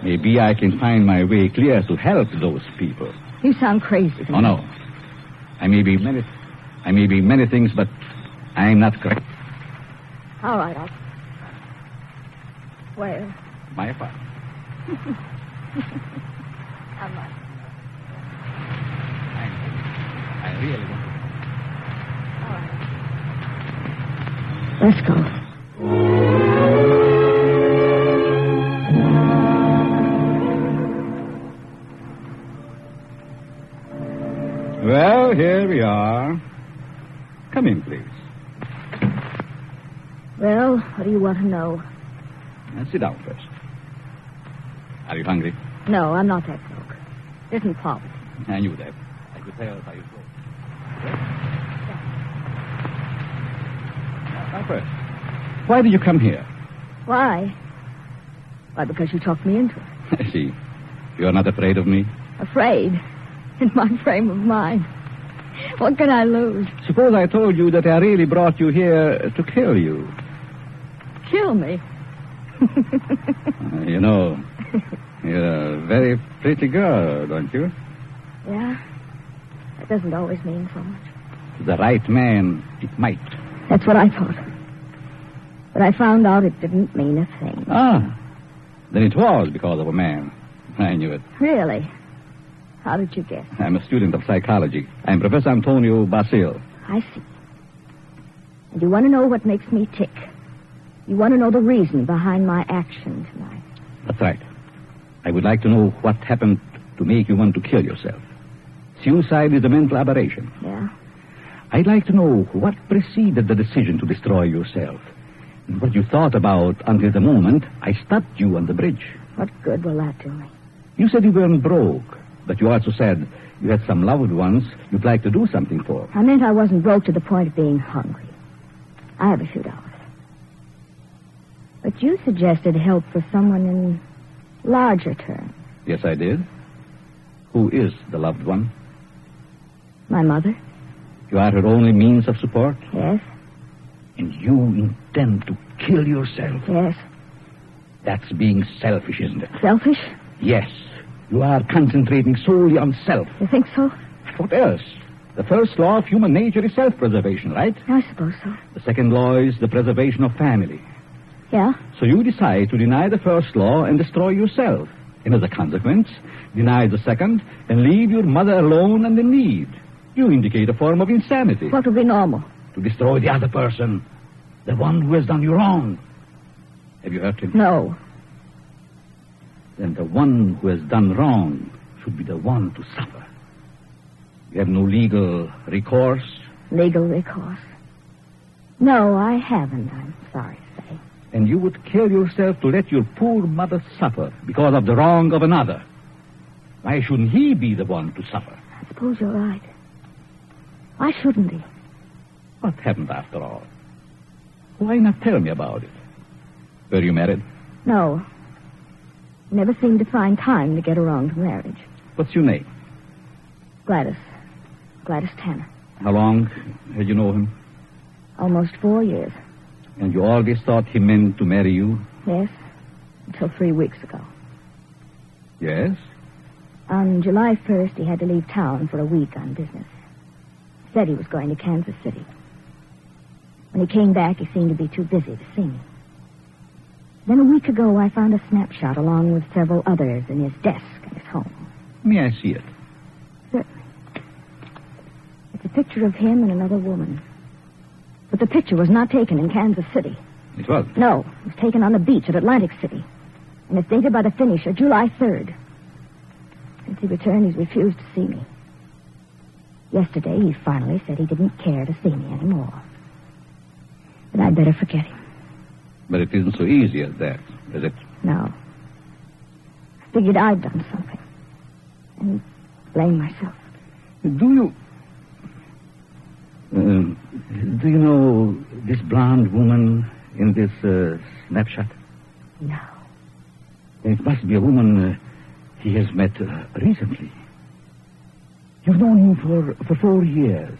maybe I can find my way clear to help those people. You sound crazy to me. Oh, no. I may be many things, but I'm not correct. All right, I'll... Where? My apartment. I'm not. I really want to. Let's go. Well, here we are. Come in, please. Well, what do you want to know? Now, sit down first. Are you hungry? No, I'm not that broke. It isn't poverty. I knew that. I could tell how you felt. Now, first, why did you come here? Why? Why, because you talked me into it. I see. You're not afraid of me? Afraid? In my frame of mind. What can I lose? Suppose I told you that I really brought you here to kill you. Kill me? You know, you're a very pretty girl, don't you? Yeah? That doesn't always mean so much. To the right man, it might. That's what I thought. But I found out it didn't mean a thing. Ah, then it was because of a man. I knew it. Really? How did you guess? I'm a student of psychology. I'm Professor Antonio Basil. I see. And you want to know what makes me tick. You want to know the reason behind my action tonight. That's right. I would like to know what happened to make you want to kill yourself. Suicide is a mental aberration. Yeah? I'd like to know what preceded the decision to destroy yourself. And what you thought about until the moment I stopped you on the bridge. What good will that do me? You said you weren't broke, but you also said you had some loved ones you'd like to do something for. I meant I wasn't broke to the point of being hungry. I have a few dollars. But you suggested help for someone in larger terms. Yes, I did. Who is the loved one? My mother. You are her only means of support? Yes. And you intend to kill yourself? Yes. That's being selfish, isn't it? Selfish? Yes. You are concentrating solely on self. You think so? What else? The first law of human nature is self-preservation, right? I suppose so. The second law is the preservation of family. Yeah? So you decide to deny the first law and destroy yourself. And as a consequence, deny the second and leave your mother alone and in need. You indicate a form of insanity. What would be normal? To destroy the other person. The one who has done you wrong. Have you hurt him? No. Then the one who has done wrong should be the one to suffer. You have no legal recourse? Legal recourse? No, I haven't, I'm sorry to say. And you would kill yourself to let your poor mother suffer because of the wrong of another. Why shouldn't he be the one to suffer? I suppose you're right. Why shouldn't he? What happened after all? Why not tell me about it? Were you married? No. Never seemed to find time to get around to marriage. What's your name? Gladys. Gladys Tanner. How long had you known him? Almost 4 years. And you always thought he meant to marry you? Yes, until 3 weeks ago. Yes? On July 1st, he had to leave town for a week on business. Said he was going to Kansas City. When he came back, he seemed to be too busy to see me. Then a week ago, I found a snapshot along with several others in his desk at his home. May I see it? Certainly. It's a picture of him and another woman. But the picture was not taken in Kansas City. It was? No, it was taken on the beach at Atlantic City. And it's dated by the finisher, July 3rd. Since he returned, he's refused to see me. Yesterday, he finally said he didn't care to see me anymore. But I'd better forget him. But it isn't so easy as that, is it? No. I figured I'd done something. And blame myself. Do you know this blonde woman in this snapshot? No. It must be a woman he has met recently. You've known him for 4 years.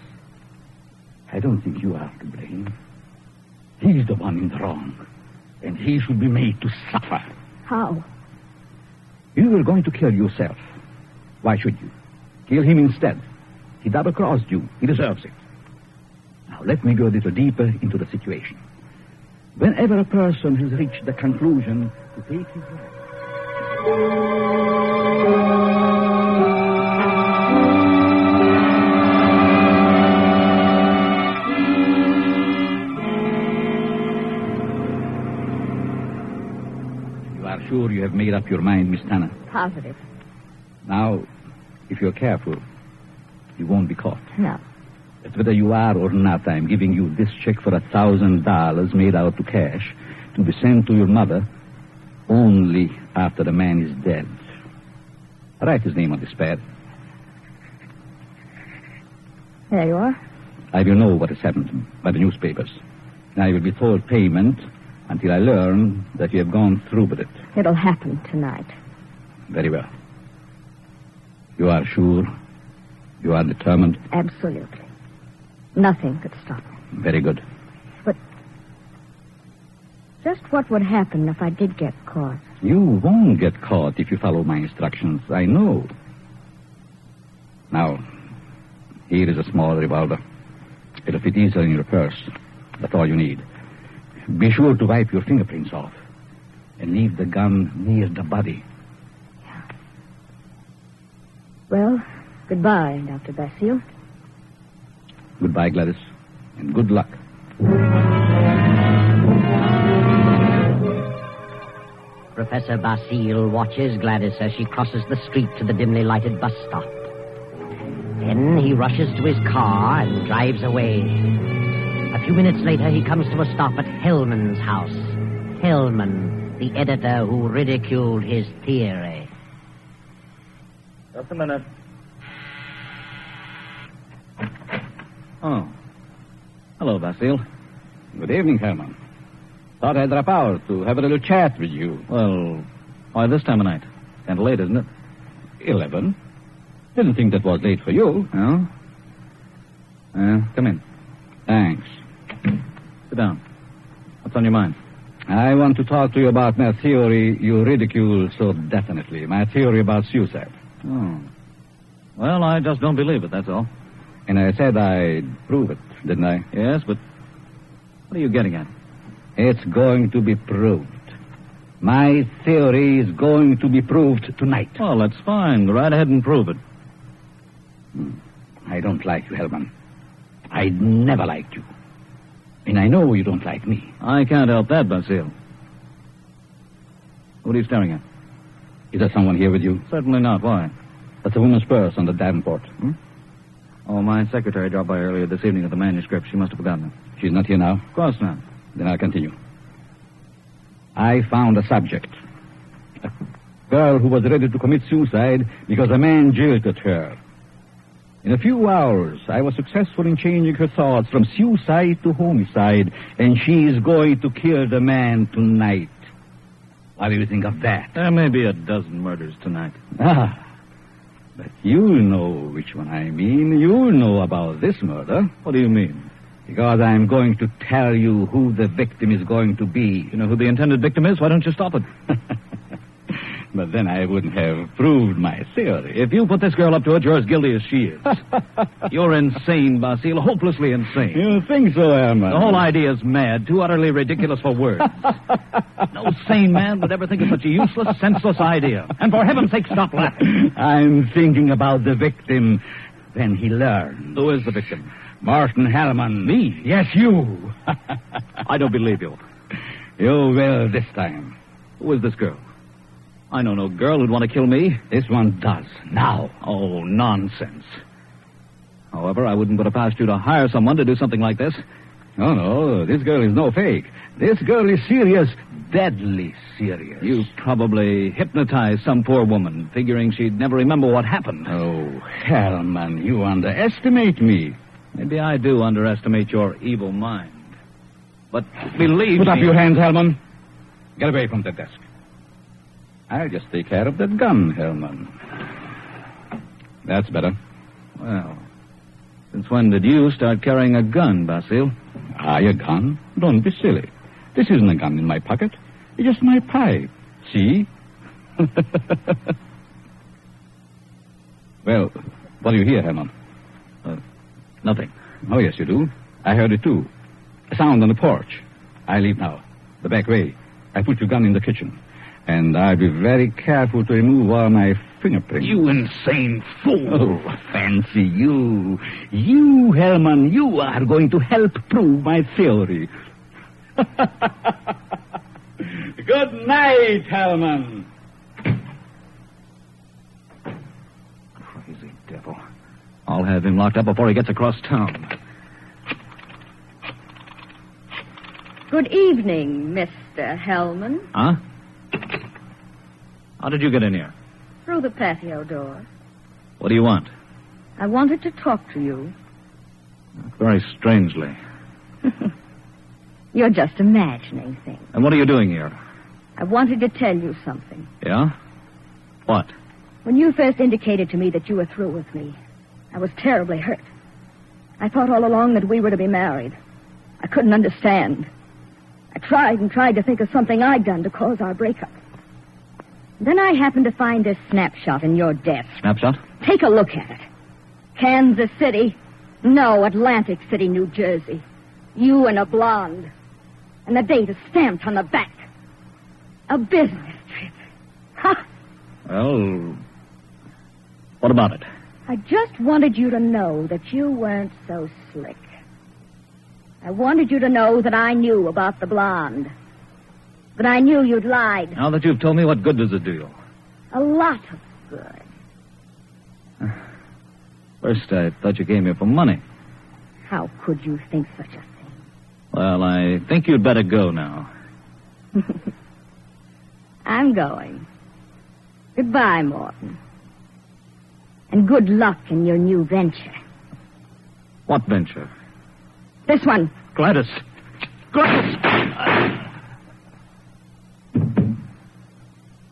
I don't think you are to blame. He's the one in the wrong. And he should be made to suffer. How? You were going to kill yourself. Why should you? Kill him instead. He double-crossed you. He deserves it. Now, let me go a little deeper into the situation. Whenever a person has reached the conclusion to take his life... Sure you have made up your mind, Miss Tanner? Positive. Now, if you're careful, you won't be caught. No. But whether you are or not, I'm giving you this check for $1,000 made out to cash to be sent to your mother only after the man is dead. Write his name on this pad. There you are. I will know what has happened by the newspapers. I will be told payment until I learn that you have gone through with it. It'll happen tonight. Very well. You are sure? You are determined? Absolutely. Nothing could stop me. Very good. But just what would happen if I did get caught? You won't get caught if you follow my instructions. I know. Now, here is a small revolver. It'll fit easily in your purse. That's all you need. Be sure to wipe your fingerprints off and leave the gun near the body. Yeah. Well, goodbye, Dr. Basile. Goodbye, Gladys, and good luck. Professor Basile watches Gladys as she crosses the street to the dimly lighted bus stop. Then he rushes to his car and drives away. A few minutes later, he comes to a stop at Hellman's house. Hellman, the editor who ridiculed his theory. Just a minute. Oh. Hello, Basile. Good evening, Herman. Thought I'd drop out to have a little chat with you. Well, why this time of night? Kind of late, isn't it? 11. Didn't think that was late for you. No? Come in. Thanks. Sit down. What's on your mind? I want to talk to you about my theory you ridicule so definitely. My theory about suicide. Oh. Well, I just don't believe it, that's all. And I said I'd prove it, didn't I? Yes, but what are you getting at? It's going to be proved. My theory is going to be proved tonight. Well, that's fine. Go right ahead and prove it. I don't like you, Hellman. I'd never liked you. And I know you don't like me. I can't help that, Basile. What are you staring at? Is there someone here with you? Certainly not. Why? That's a woman's purse on the davenport. Oh, my secretary dropped by earlier this evening with the manuscript. She must have forgotten it. She's not here now? Of course not. Then I'll continue. I found a subject. A girl who was ready to commit suicide because a man jilted her. In a few hours, I was successful in changing her thoughts from suicide to homicide, and she is going to kill the man tonight. What do you think of that? There may be a dozen murders tonight. But You know which one I mean. You know about this murder. What do you mean? Because I'm going to tell you who the victim is going to be. You know who the intended victim is? Why don't you stop it? But then I wouldn't have proved my theory. If you put this girl up to it, you're as guilty as she is. You're insane, Basile. Hopelessly insane. You think so, Herman? The whole idea is mad. Too utterly ridiculous for words. No sane man would ever think of such a useless, senseless idea. And for heaven's sake, stop laughing. I'm thinking about the victim. Then he learned. Who is the victim? Martin Hellman. Me? Yes, you. I don't believe you. You will this time. Who is this girl? I know no girl who'd want to kill me. This one does. Now. Oh, nonsense. However, I wouldn't put it past you to hire someone to do something like this. Oh, no. This girl is no fake. This girl is serious. Deadly serious. You probably hypnotized some poor woman, figuring she'd never remember what happened. Oh, Hellman, you underestimate me. Maybe I do underestimate your evil mind. But believe Put me... up your hands, Hellman. Get away from the desk. I'll just take care of that gun, Hellman. That's better. Well, since when did you start carrying a gun, Basile? A gun? Don't be silly. This isn't a gun in my pocket. It's just my pipe. See? Well, what do you hear, Herman? Nothing. Oh, yes, you do. I heard it, too. A sound on the porch. I leave now. The back way. I put your gun in the kitchen. And I'll be very careful to remove all my fingerprints. You insane fool. Oh, fancy you. You, Herman, you are going to help prove my theory. Good night, Hellman. Crazy devil. I'll have him locked up before he gets across town. Good evening, Mr. Hellman. Huh? How did you get in here? Through the patio door. What do you want? I wanted to talk to you. Very strangely. You're just imagining things. And what are you doing here? I wanted to tell you something. Yeah? What? When you first indicated to me that you were through with me, I was terribly hurt. I thought all along that we were to be married. I couldn't understand. I tried and tried to think of something I'd done to cause our breakup. Then I happened to find this snapshot in your desk. Snapshot? Take a look at it. Kansas City. No, Atlantic City, New Jersey. You and a blonde. And the date is stamped on the back. A business trip. Ha! Well, what about it? I just wanted you to know that you weren't so slick. I wanted you to know that I knew about the blonde. That I knew you'd lied. Now that you've told me, what good does it do you? A lot of good. First, I thought you came here for money. How could you think such a thing? Well, I think you'd better go now. I'm going. Goodbye, Morton. And good luck in your new venture. What venture? This one. Gladys. Gladys!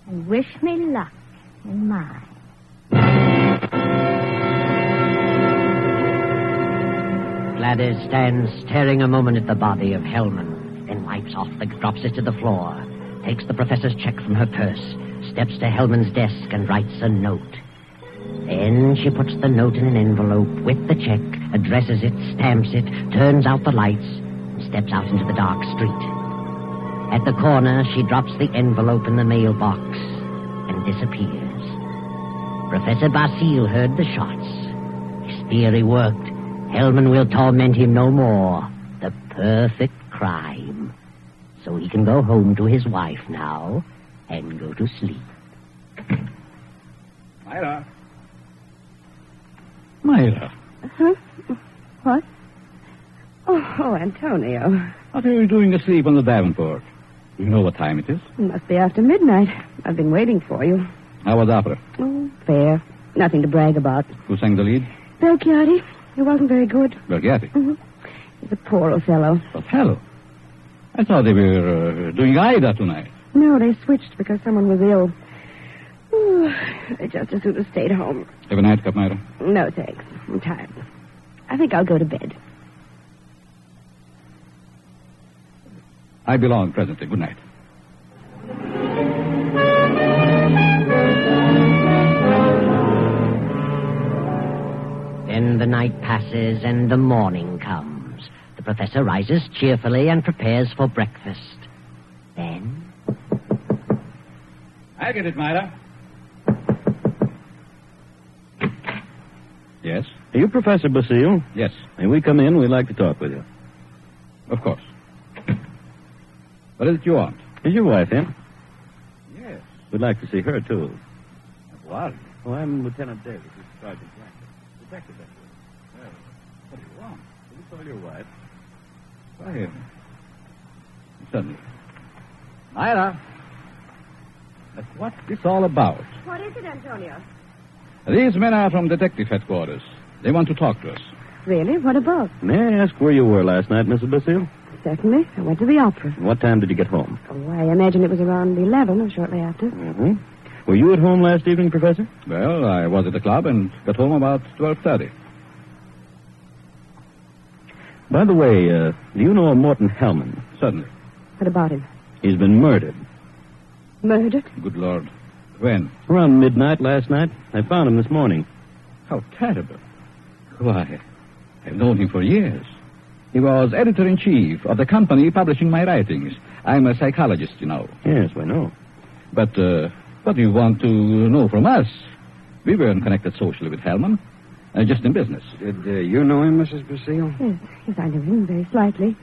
And wish me luck in mine. Gladys stands staring a moment at the body of Hellman, then wipes off drops it to the floor, takes the professor's check from her purse, steps to Hellman's desk and writes a note. Then she puts the note in an envelope with the check, addresses it, stamps it, turns out the lights, and steps out into the dark street. At the corner, she drops the envelope in the mailbox and disappears. Professor Basile heard the shots. His theory worked. Hellman will torment him no more. The perfect crime. So he can go home to his wife now and go to sleep. Myra. Myra. Huh? What? Oh, Antonio. What are you doing asleep on the Davenport? You know what time it is? It must be after midnight. I've been waiting for you. How was opera? Oh, fair. Nothing to brag about. Who sang the lead? Belchiati. He wasn't very good. Belchiati? Mm-hmm. He's a poor Othello. Othello? I thought they were doing Aida tonight. No, they switched because someone was ill. I just as soon have stayed home. Have a nightcap, Myra? No, thanks. I'm tired. I think I'll go to bed. I belong presently. Good night. Then the night passes and the morning comes. The professor rises cheerfully and prepares for breakfast. Then... I get it, Myra. Yes? Are you Professor Basile? Yes. May we come in? We'd like to talk with you. Of course. What is it you want? Is your wife in? Yes. We'd like to see her, too. What? Oh, I'm Lieutenant Davis, who's Sergeant Blanket. Detective, that's Well, what do you want? Will you call your wife? Why, suddenly. Myra. But what's this all about? What is it, Antonio? These men are from detective headquarters. They want to talk to us. Really? What about? May I ask where you were last night, Mrs. Basile? Certainly. I went to the opera. What time did you get home? Oh, I imagine it was around 11 or shortly after. Mm-hmm. Were you at home last evening, Professor? Well, I was at the club and got home about 12:30. By the way, do you know a Morton Hellman? Certainly. What about him? He's been murdered. Murdered? Good Lord. When? Around midnight last night. I found him this morning. How terrible. Why, I've known him for years. He was editor-in-chief of the company publishing my writings. I'm a psychologist, you know. Yes, I know. But what do you want to know from us? We weren't connected socially with Hellman. Just in business. Did you know him, Mrs. Basile? Yes, I knew him very slightly.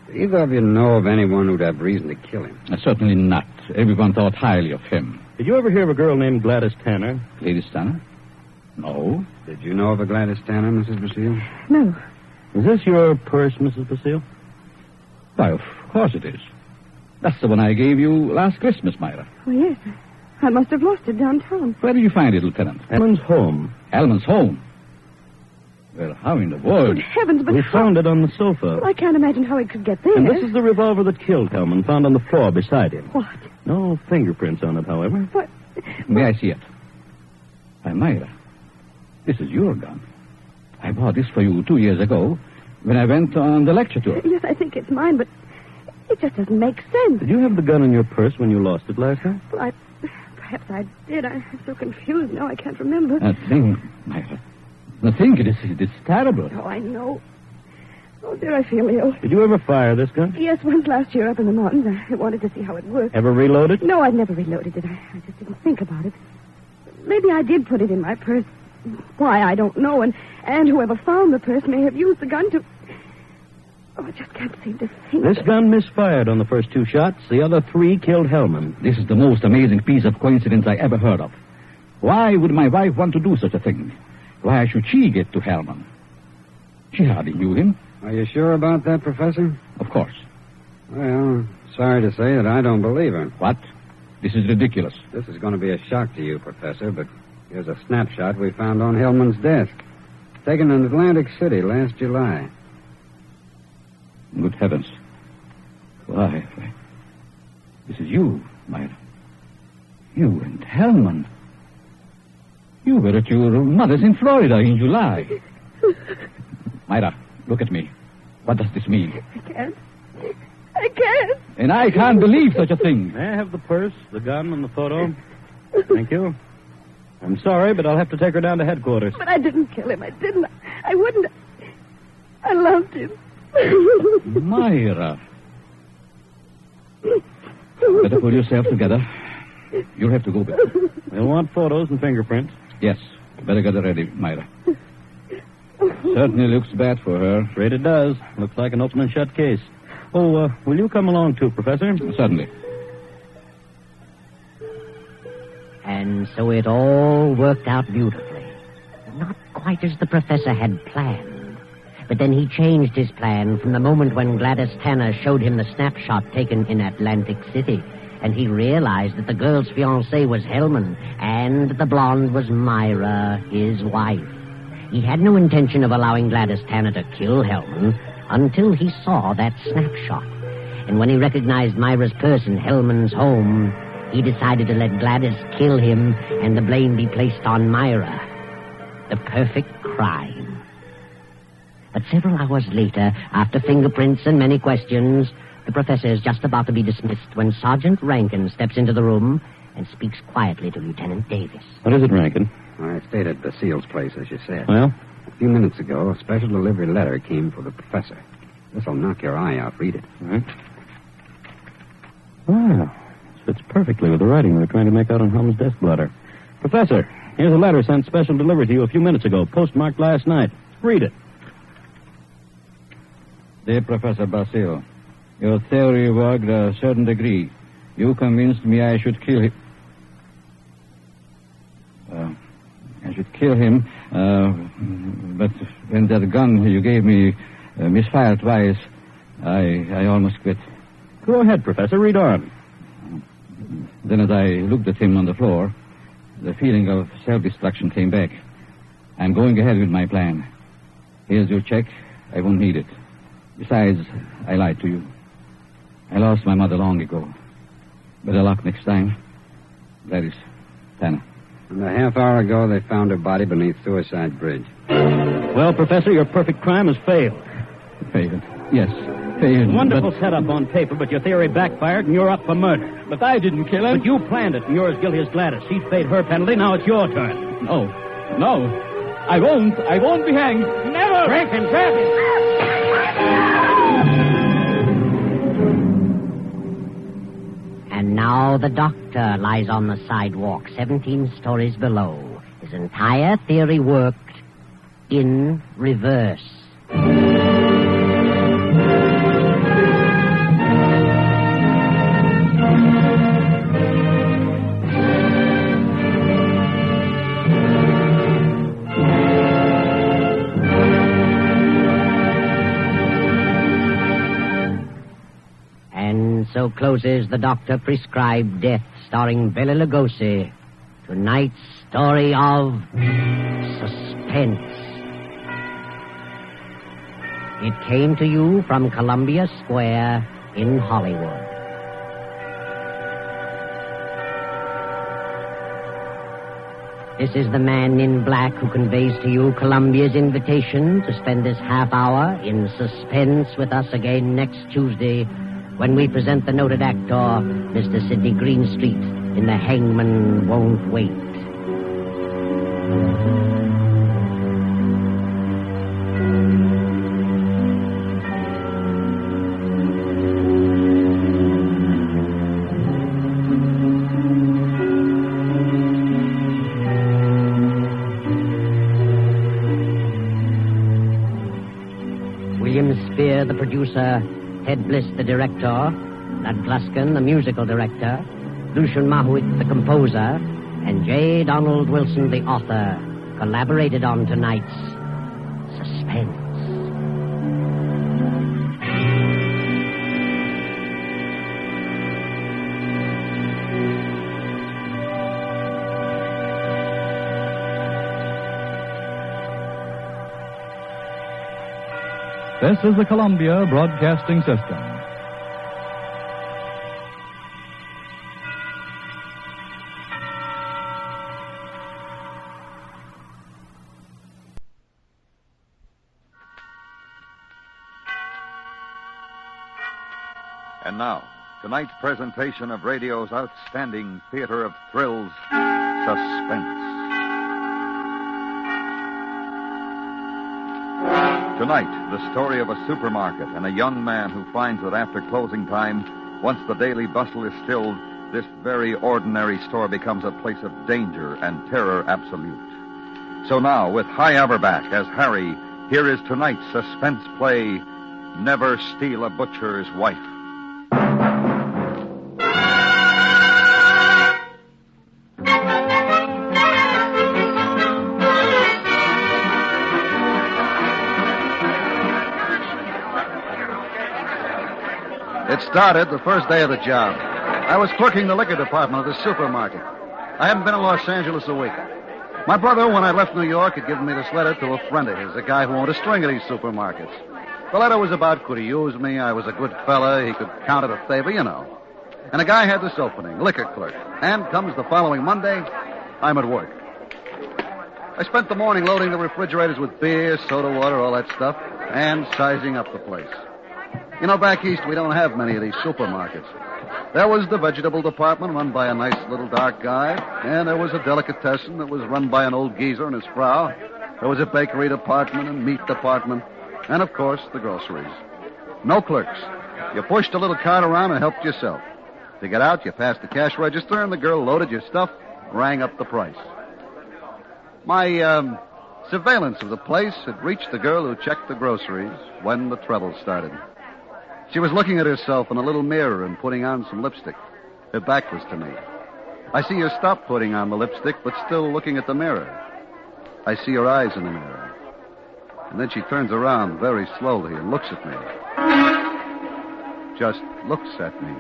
Do either of you know of anyone who'd have reason to kill him? Certainly not. Everyone thought highly of him. Did you ever hear of a girl named Gladys Tanner? Gladys Tanner? No. Did you know of a Gladys Tanner, Mrs. Basile? No. Is this your purse, Mrs. Basile? Why, of course it is. That's the one I gave you last Christmas, Myra. Oh, yes. I must have lost it downtown. Where did you find it, Lieutenant? Hellman's home. Hellman's home? Well, how in the world? Good heavens, but We found it on the sofa. Well, I can't imagine how it could get there. And this is the revolver that killed Hellman, found on the floor beside him. What? No fingerprints on it, however. What? May I see it? Why, Myra, this is your gun. I bought this for you 2 years ago when I went on the lecture tour. Yes, I think it's mine, but it just doesn't make sense. Did you have the gun in your purse when you lost it last night? Well, perhaps I did. I'm so confused now I can't remember. That thing, Myra. The thing, it's terrible. Oh, I know. Oh, dear, I feel ill. Did you ever fire this gun? Yes, once last year up in the mountains. I wanted to see how it worked. Ever reload it? No, I'd never reloaded it. I just didn't think about it. Maybe I did put it in my purse. Why, I don't know. And whoever found the purse may have used the gun to... Oh, I just can't seem to think. This gun misfired on the first 2 shots. The other 3 killed Hellman. This is the most amazing piece of coincidence I ever heard of. Why would my wife want to do such a thing? Why should she get to Hellman? She hardly knew him. Are you sure about that, Professor? Of course. Well, sorry to say that I don't believe her. What? This is ridiculous. This is going to be a shock to you, Professor, but here's a snapshot we found on Hellman's desk. Taken in Atlantic City last July. Good heavens. Why, this is you, Myra. You and Hellman. You were at your mother's in Florida in July. Myra, look at me. What does this mean? I can't. And I can't believe such a thing. May I have the purse, the gun, and the photo? Thank you. I'm sorry, but I'll have to take her down to headquarters. But I didn't kill him. I didn't. I wouldn't. I loved him. Myra. Better pull yourself together. You'll have to go back. We'll want photos and fingerprints. Yes. Better get it ready, Myra. Certainly looks bad for her. Afraid it does. Looks like an open and shut case. Oh, will you come along too, Professor? Certainly. And so it all worked out beautifully. Not quite as the professor had planned. But then he changed his plan from the moment when Gladys Tanner showed him the snapshot taken in Atlantic City. And he realized that the girl's fiancé was Hellman, and the blonde was Myra, his wife. He had no intention of allowing Gladys Tanner to kill Hellman until he saw that snapshot. And when he recognized Myra's purse in Hellman's home, he decided to let Gladys kill him and the blame be placed on Myra. The perfect crime. But several hours later, after fingerprints and many questions, the professor is just about to be dismissed when Sergeant Rankin steps into the room and speaks quietly to Lieutenant Davis. What is it, Rankin? I stayed at Basile's place, as you said. Well? A few minutes ago, a special delivery letter came for the professor. This'll knock your eye out. Read it. All right. Wow. Fits perfectly with the writing we were trying to make out on Helm's desk blotter. Professor, here's a letter sent special delivery to you a few minutes ago, postmarked last night. Read it. Dear Professor Basile, your theory worked a certain degree. You convinced me I should kill him. But when that gun you gave me misfired twice, I almost quit. Go ahead, Professor. Read on. Then as I looked at him on the floor, the feeling of self-destruction came back. I'm going ahead with my plan. Here's your check. I won't need it. Besides, I lied to you. I lost my mother long ago. Better luck next time. Gladys, Tanner. And a half hour ago, they found her body beneath Suicide Bridge. Well, Professor, your perfect crime has failed. Failed? Yes, failed. Wonderful setup on paper, but your theory backfired and you're up for murder. But I didn't kill him. But you planned it, and you're as guilty as Gladys. He's paid her penalty, now it's your turn. No. I won't be hanged. Never! Break him. And now the doctor lies on the sidewalk 17 stories below. His entire theory worked in reverse. So closes the doctor-prescribed death, starring Bela Lugosi. Tonight's story of Suspense. It came to you from Columbia Square in Hollywood. This is the man in black who conveys to you Columbia's invitation to spend this half hour in suspense with us again next Tuesday, when we present the noted actor, Mr. Sidney Greenstreet, in The Hangman Won't Wait. William Spear, the producer, Ted Bliss, the director, Lud Gluskin, the musical director, Lucian Mahuik, the composer, and J. Donald Wilson, the author, collaborated on tonight's Suspense. This is the Columbia Broadcasting System. And now, tonight's presentation of radio's outstanding theater of thrills, Suspense. Tonight, the story of a supermarket and a young man who finds that after closing time, once the daily bustle is stilled, this very ordinary store becomes a place of danger and terror absolute. So now, with Hy Averback as Harry, here is tonight's suspense play, Never Steal a Butcher's Wife. It started the first day of the job. I was clerking the liquor department of the supermarket. I hadn't been in Los Angeles a week. My brother, when I left New York, had given me this letter to a friend of his, a guy who owned a string of these supermarkets. The letter was about could he use me, I was a good fella, he could count it a favor, you know. And a guy had this opening, liquor clerk. And comes the following Monday, I'm at work. I spent the morning loading the refrigerators with beer, soda water, all that stuff, and sizing up the place. You know, back east, we don't have many of these supermarkets. There was the vegetable department run by a nice little dark guy, and there was a delicatessen that was run by an old geezer and his frau. There was a bakery department and meat department, and, of course, the groceries. No clerks. You pushed a little cart around and helped yourself. To get out, you passed the cash register, and the girl loaded your stuff, rang up the price. My surveillance of the place had reached the girl who checked the groceries when the trouble started. She was looking at herself in a little mirror and putting on some lipstick. Her back was to me. I see her stop putting on the lipstick, but still looking at the mirror. I see her eyes in the mirror. And then she turns around very slowly and looks at me. Just looks at me.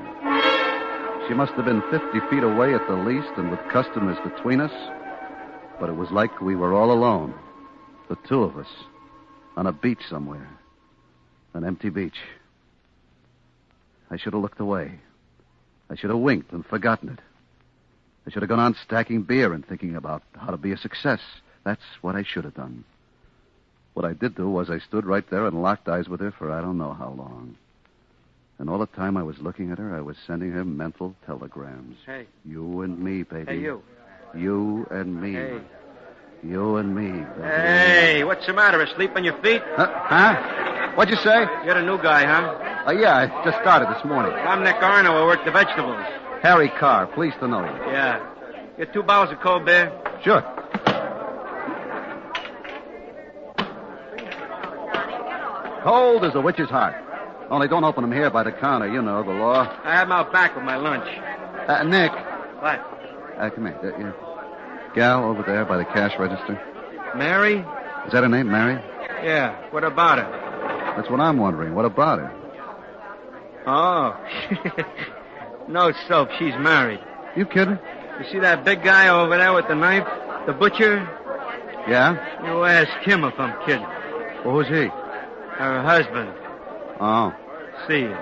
She must have been 50 feet away at the least, and with customers between us. But it was like we were all alone. The two of us. On a beach somewhere. An empty beach. I should have looked away. I should have winked and forgotten it. I should have gone on stacking beer and thinking about how to be a success. That's what I should have done. What I did do was I stood right there and locked eyes with her for I don't know how long. And all the time I was looking at her, I was sending her mental telegrams. Hey. You and me, baby. Hey, you. You and me. Hey. You and me, baby. Hey, what's the matter? Asleep on your feet? Huh? What'd you say? You're the new guy, huh? Yeah, I just started this morning. I'm Nick Arno. I work the vegetables. Harry Carr, pleased to know you. Yeah. Get 2 bottles of cold beer? Sure. Cold as a witch's heart. Only don't open them here by the counter. You know the law. I have them out back with my lunch. Nick. What? Come here. Gal over there by the cash register. Mary? Is that her name, Mary? Yeah. What about her? That's what I'm wondering. What about her? Oh. No soap. She's married. You kidding? You see that big guy over there with the knife? The butcher? Yeah? You ask him if I'm kidding. Well, who's he? Her husband. Oh. See you.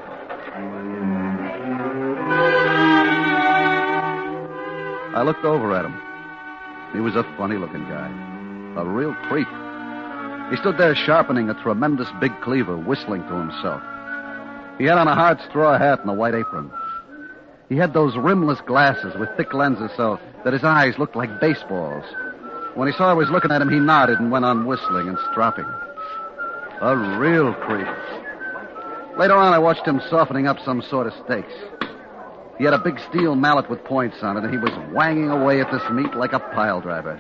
I looked over at him. He was a funny-looking guy. A real creep. He stood there sharpening a tremendous big cleaver, whistling to himself. He had on a hard straw hat and a white apron. He had those rimless glasses with thick lenses so that his eyes looked like baseballs. When he saw I was looking at him, he nodded and went on whistling and stropping. A real creep. Later on, I watched him softening up some sort of steaks. He had a big steel mallet with points on it, and he was whanging away at this meat like a pile driver.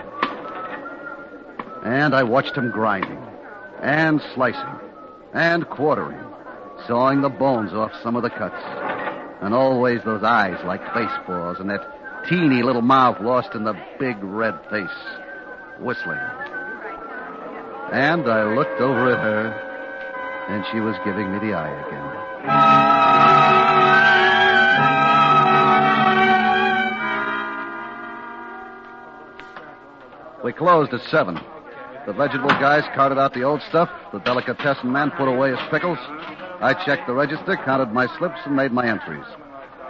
And I watched him grinding, and slicing, and quartering, sawing the bones off some of the cuts. And always those eyes like baseballs, and that teeny little mouth lost in the big red face, whistling. And I looked over at her, and she was giving me the eye again. We closed at 7. The vegetable guys carted out the old stuff. The delicatessen man put away his pickles. I checked the register, counted my slips, and made my entries.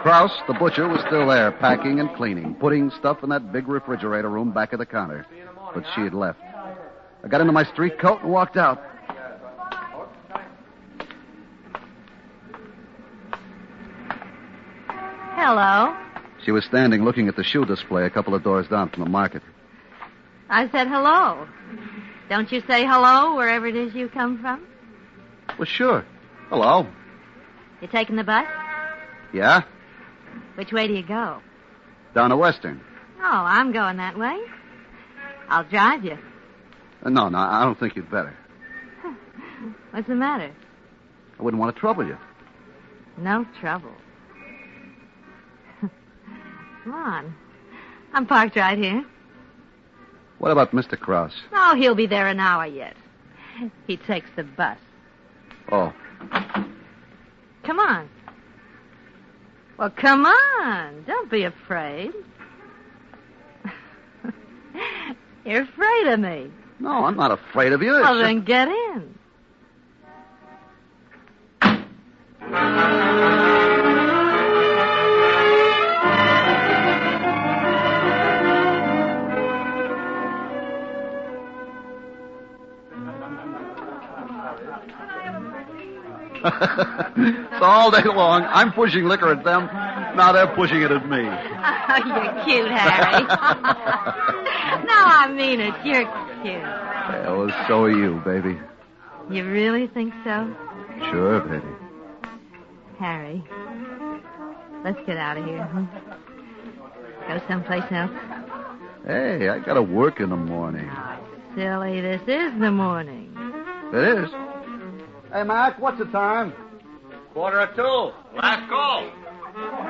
Krause, the butcher, was still there, packing and cleaning, putting stuff in that big refrigerator room back of the counter. But she had left. I got into my street coat and walked out. Hello. She was standing looking at the shoe display a couple of doors down from the market. I said hello. Don't you say hello wherever it is you come from? Well, sure. Hello. You taking the bus? Yeah? Which way do you go? Down to Western. Oh, I'm going that way. I'll drive you. No, I don't think you'd better. What's the matter? I wouldn't want to trouble you. No trouble. Come on. I'm parked right here. What about Mr. Krause? Oh, he'll be there an hour yet. He takes the bus. Oh. Come on. Well, come on. Don't be afraid. You're afraid of me. No, I'm not afraid of you. Well, then get in. So all day long, I'm pushing liquor at them. Now they're pushing it at me. Oh, you're cute, Harry. No, I mean it. You're cute. Yeah, well, so are you, baby. You really think so? Sure, baby. Harry, let's get out of here. Huh? Go someplace else. Hey, I gotta work in the morning. Silly, this is the morning. It is. Hey, Mac, what's the time? 1:45. Last call.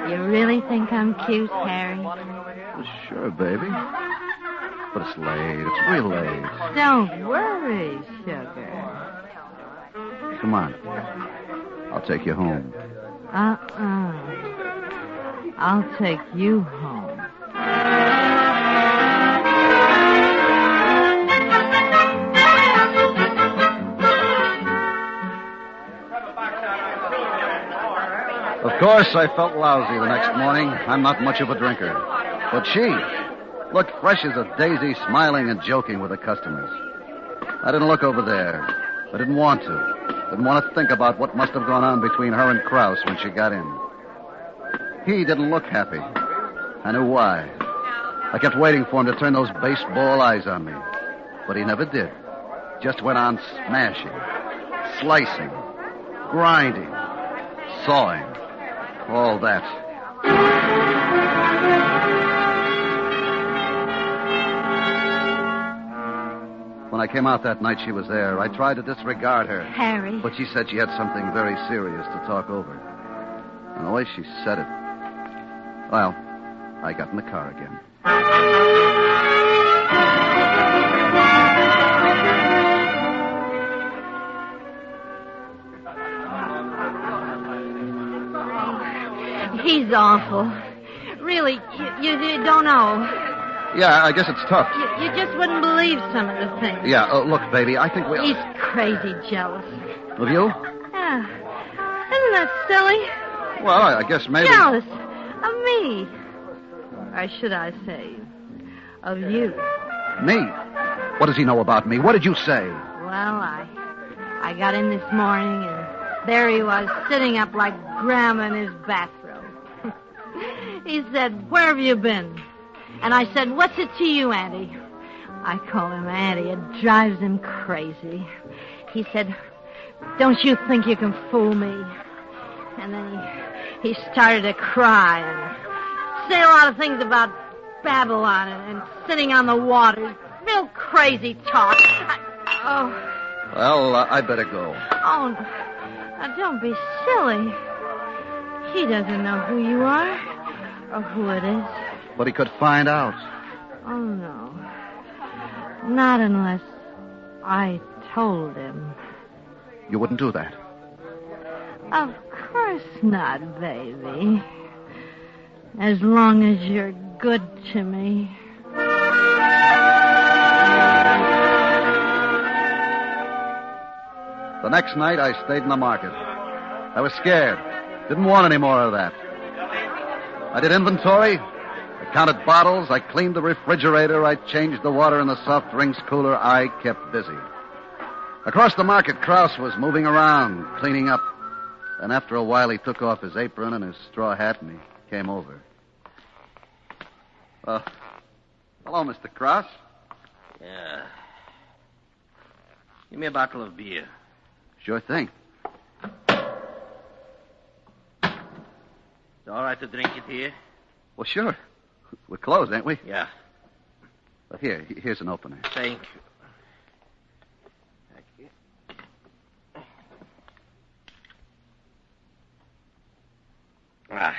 You really think I'm cute, Harry? Well, sure, baby. But it's late. It's real late. Don't worry, sugar. Come on. I'll take you home. I'll take you home. Of course, I felt lousy the next morning. I'm not much of a drinker. But she looked fresh as a daisy, smiling and joking with the customers. I didn't look over there. I didn't want to. Didn't want to think about what must have gone on between her and Krause when she got in. He didn't look happy. I knew why. I kept waiting for him to turn those baseball eyes on me. But he never did. Just went on smashing, slicing, grinding, sawing. All that. When I came out that night, she was there. I tried to disregard her. Harry. But she said she had something very serious to talk over. And the way she said it... Well, I got in the car again. He's awful. Really, you don't know. Yeah, I guess it's tough. You just wouldn't believe some of the things. Yeah, look, baby, I think we... He's crazy jealous. Of you? Yeah. Isn't that silly? Well, I guess maybe... Jealous of me. Or should I say, of you. Me? What does he know about me? What did you say? Well, I got in this morning, and there he was, sitting up like grandma in his bathrobe. He said, "Where have you been?" And I said, "What's it to you, Auntie?" I call him Auntie. It drives him crazy. He said, "Don't you think you can fool me?" And then he started to cry and say a lot of things about Babylon and sitting on the water. Real crazy talk. Well, I better go. Oh, now don't be silly. He doesn't know who you are or who it is. But he could find out. Oh, no. Not unless I told him. You wouldn't do that? Of course not, baby. As long as you're good to me. The next night, I stayed in the market. I was scared. Didn't want any more of that. I did inventory. I counted bottles. I cleaned the refrigerator. I changed the water in the soft drinks cooler. I kept busy. Across the market, Krause was moving around, cleaning up. And after a while, he took off his apron and his straw hat, and he came over. Hello, Mr. Krause. Yeah. Give me a bottle of beer. Sure thing. It's all right to drink it here? Well, sure. We're closed, ain't we? Yeah. Well, here's an opener. Thank you. Ah.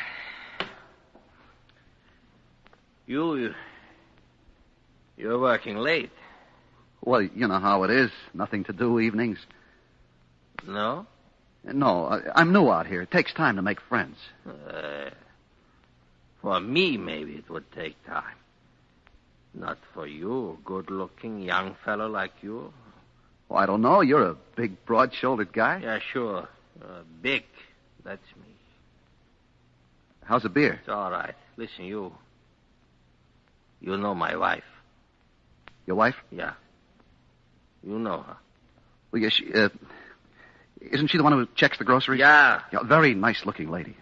You're working late. Well, you know how it is. Nothing to do evenings. No? No, I'm new out here. It takes time to make friends. For me, maybe it would take time. Not for you, a good-looking young fellow like you. Well, I don't know. You're a big, broad-shouldered guy. Yeah, sure. Big. That's me. How's the beer? It's all right. Listen, you know my wife. Your wife? Yeah. You know her. Well, Isn't she the one who checks the groceries? Yeah. Very nice-looking lady.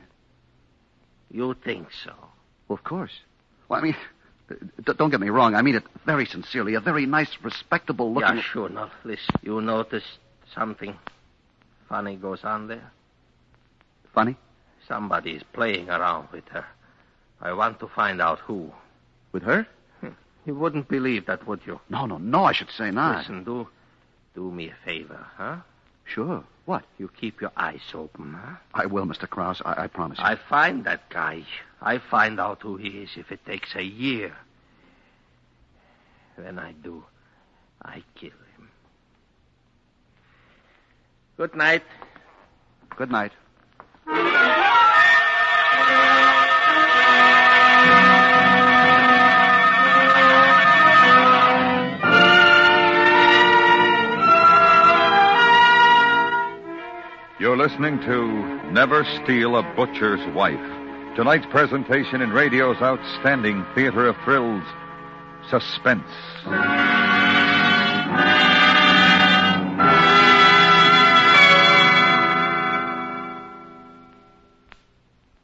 You think so? Well, of course. Well, I mean, don't get me wrong. I mean it very sincerely. A very nice, respectable-looking... Yeah, sure. Now, listen. You noticed something funny goes on there? Funny? Somebody is playing around with her. I want to find out who. With her? You wouldn't believe that, would you? No, I should say not. Listen, do me a favor, huh? Sure. What? You keep your eyes open, huh? I will, Mr. Krause. I promise you. I find that guy. I find out who he is if it takes a year. When I do, I kill him. Good night. Good night. You're listening to Never Steal a Butcher's Wife. Tonight's presentation in radio's outstanding theater of thrills, Suspense.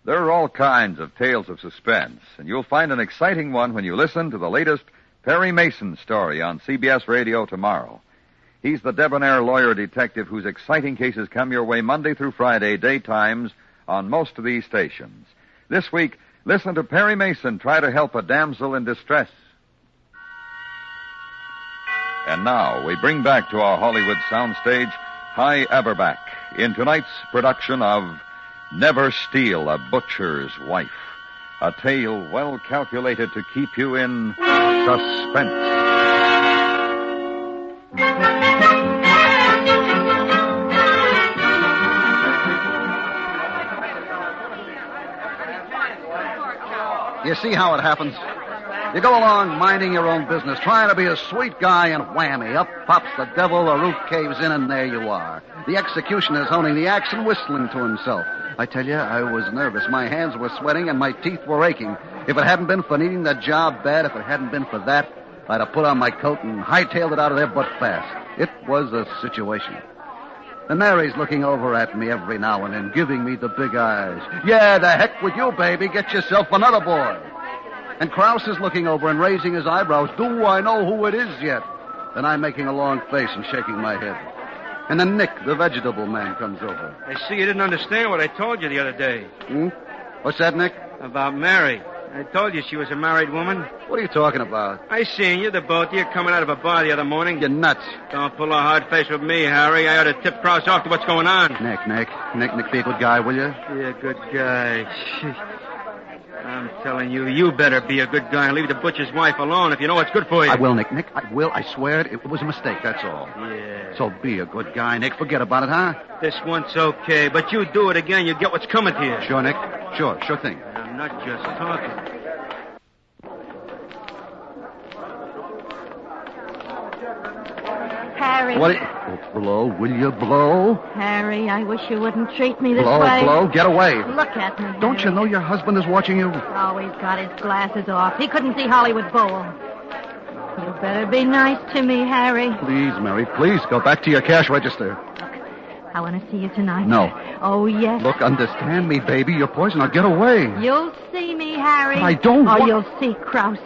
There are all kinds of tales of suspense, and you'll find an exciting one when you listen to the latest Perry Mason story on CBS Radio tomorrow. He's the debonair lawyer detective whose exciting cases come your way Monday through Friday, daytimes, on most of these stations. This week, listen to Perry Mason try to help a damsel in distress. And now, we bring back to our Hollywood soundstage Hy Averback in tonight's production of Never Steal a Butcher's Wife, a tale well calculated to keep you in suspense. You see how it happens? You go along minding your own business, trying to be a sweet guy, and whammy, up pops the devil, the roof caves in, and there you are. The executioner's honing the axe and whistling to himself. I tell you, I was nervous. My hands were sweating and my teeth were aching. If it hadn't been for needing that job bad, if it hadn't been for that, I'd have put on my coat and hightailed it out of there butt fast. It was a situation. And Mary's looking over at me every now and then, giving me the big eyes. Yeah, the heck with you, baby. Get yourself another boy. And Krause is looking over and raising his eyebrows. Do I know who it is yet? Then I'm making a long face and shaking my head. And then Nick, the vegetable man, comes over. I see you didn't understand what I told you the other day. What's that, Nick? About Mary. I told you she was a married woman. What are you talking about? I seen you, the both of you, coming out of a bar the other morning. You're nuts. Don't pull a hard face with me, Harry. I ought to tip Krause off to what's going on. Nick, be a good guy, will you? Yeah, good guy. I'm telling you, you better be a good guy and leave the butcher's wife alone if you know what's good for you. I will, Nick. I will. I swear it was a mistake, that's all. Yeah. So be a good guy, Nick. Forget about it, huh? This once okay, but you do it again, you get what's coming to you. Sure, Nick. Sure thing. I'm not just talking. Harry. What? Blow, will you blow? Harry, I wish you wouldn't treat me this Blow, way. blow, get away. Look at me, Don't you know your husband is watching you? Always got his glasses off. He couldn't see Hollywood Bowl. You better be nice to me, Harry. Please, Mary, please, go back to your cash register. I want to see you tonight. No. Oh, yes. Look, understand me, baby. You're poison. Now get away. You'll see me, Harry. I don't Or want... you'll see Krause.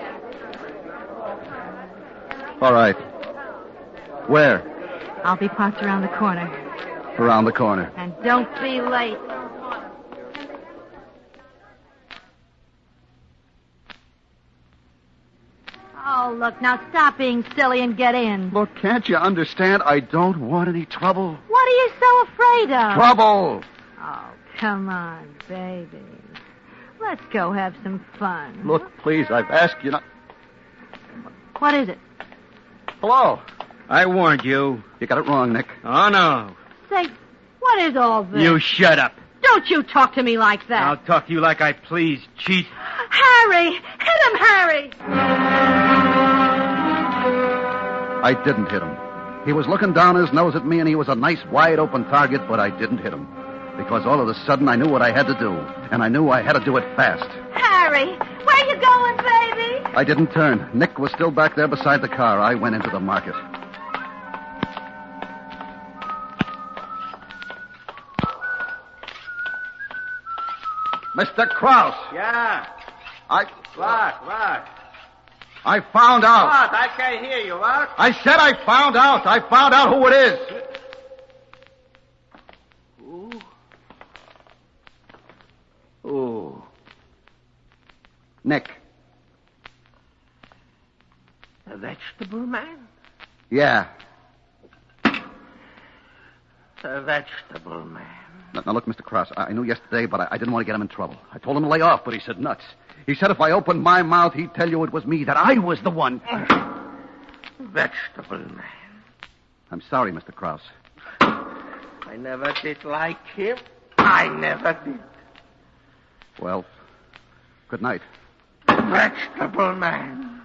All right. Where? I'll be parked around the corner. Around the corner. And don't be late. Oh, look, now stop being silly and get in. Look, can't you understand? I don't want any trouble. What are you so afraid of? Trouble! Oh, come on, baby. Let's go have some fun. Look, please, I've asked you not... What is it? Hello. I warned you. You got it wrong, Nick. Oh, no. Say, what is all this? You shut up. Don't you talk to me like that. I'll talk to you like I please, cheat. Harry! Hit him, Harry! I didn't hit him. He was looking down his nose at me, and he was a nice, wide-open target, but I didn't hit him. Because all of a sudden, I knew what I had to do, and I knew I had to do it fast. Harry, where you going, baby? I didn't turn. Nick was still back there beside the car. I went into the market. Mr. Krause. Yeah. What? I found out. What? I can't hear you. What? I said I found out. I found out who it is. Ooh. Nick. A vegetable man? Yeah. A vegetable man. Now, look, Mr. Krause, I knew yesterday, but I didn't want to get him in trouble. I told him to lay off, but he said nuts. He said if I opened my mouth, he'd tell you it was me, that I was the one. Vegetable man. I'm sorry, Mr. Krause. I never did like him. I never did. Well, good night. Vegetable man.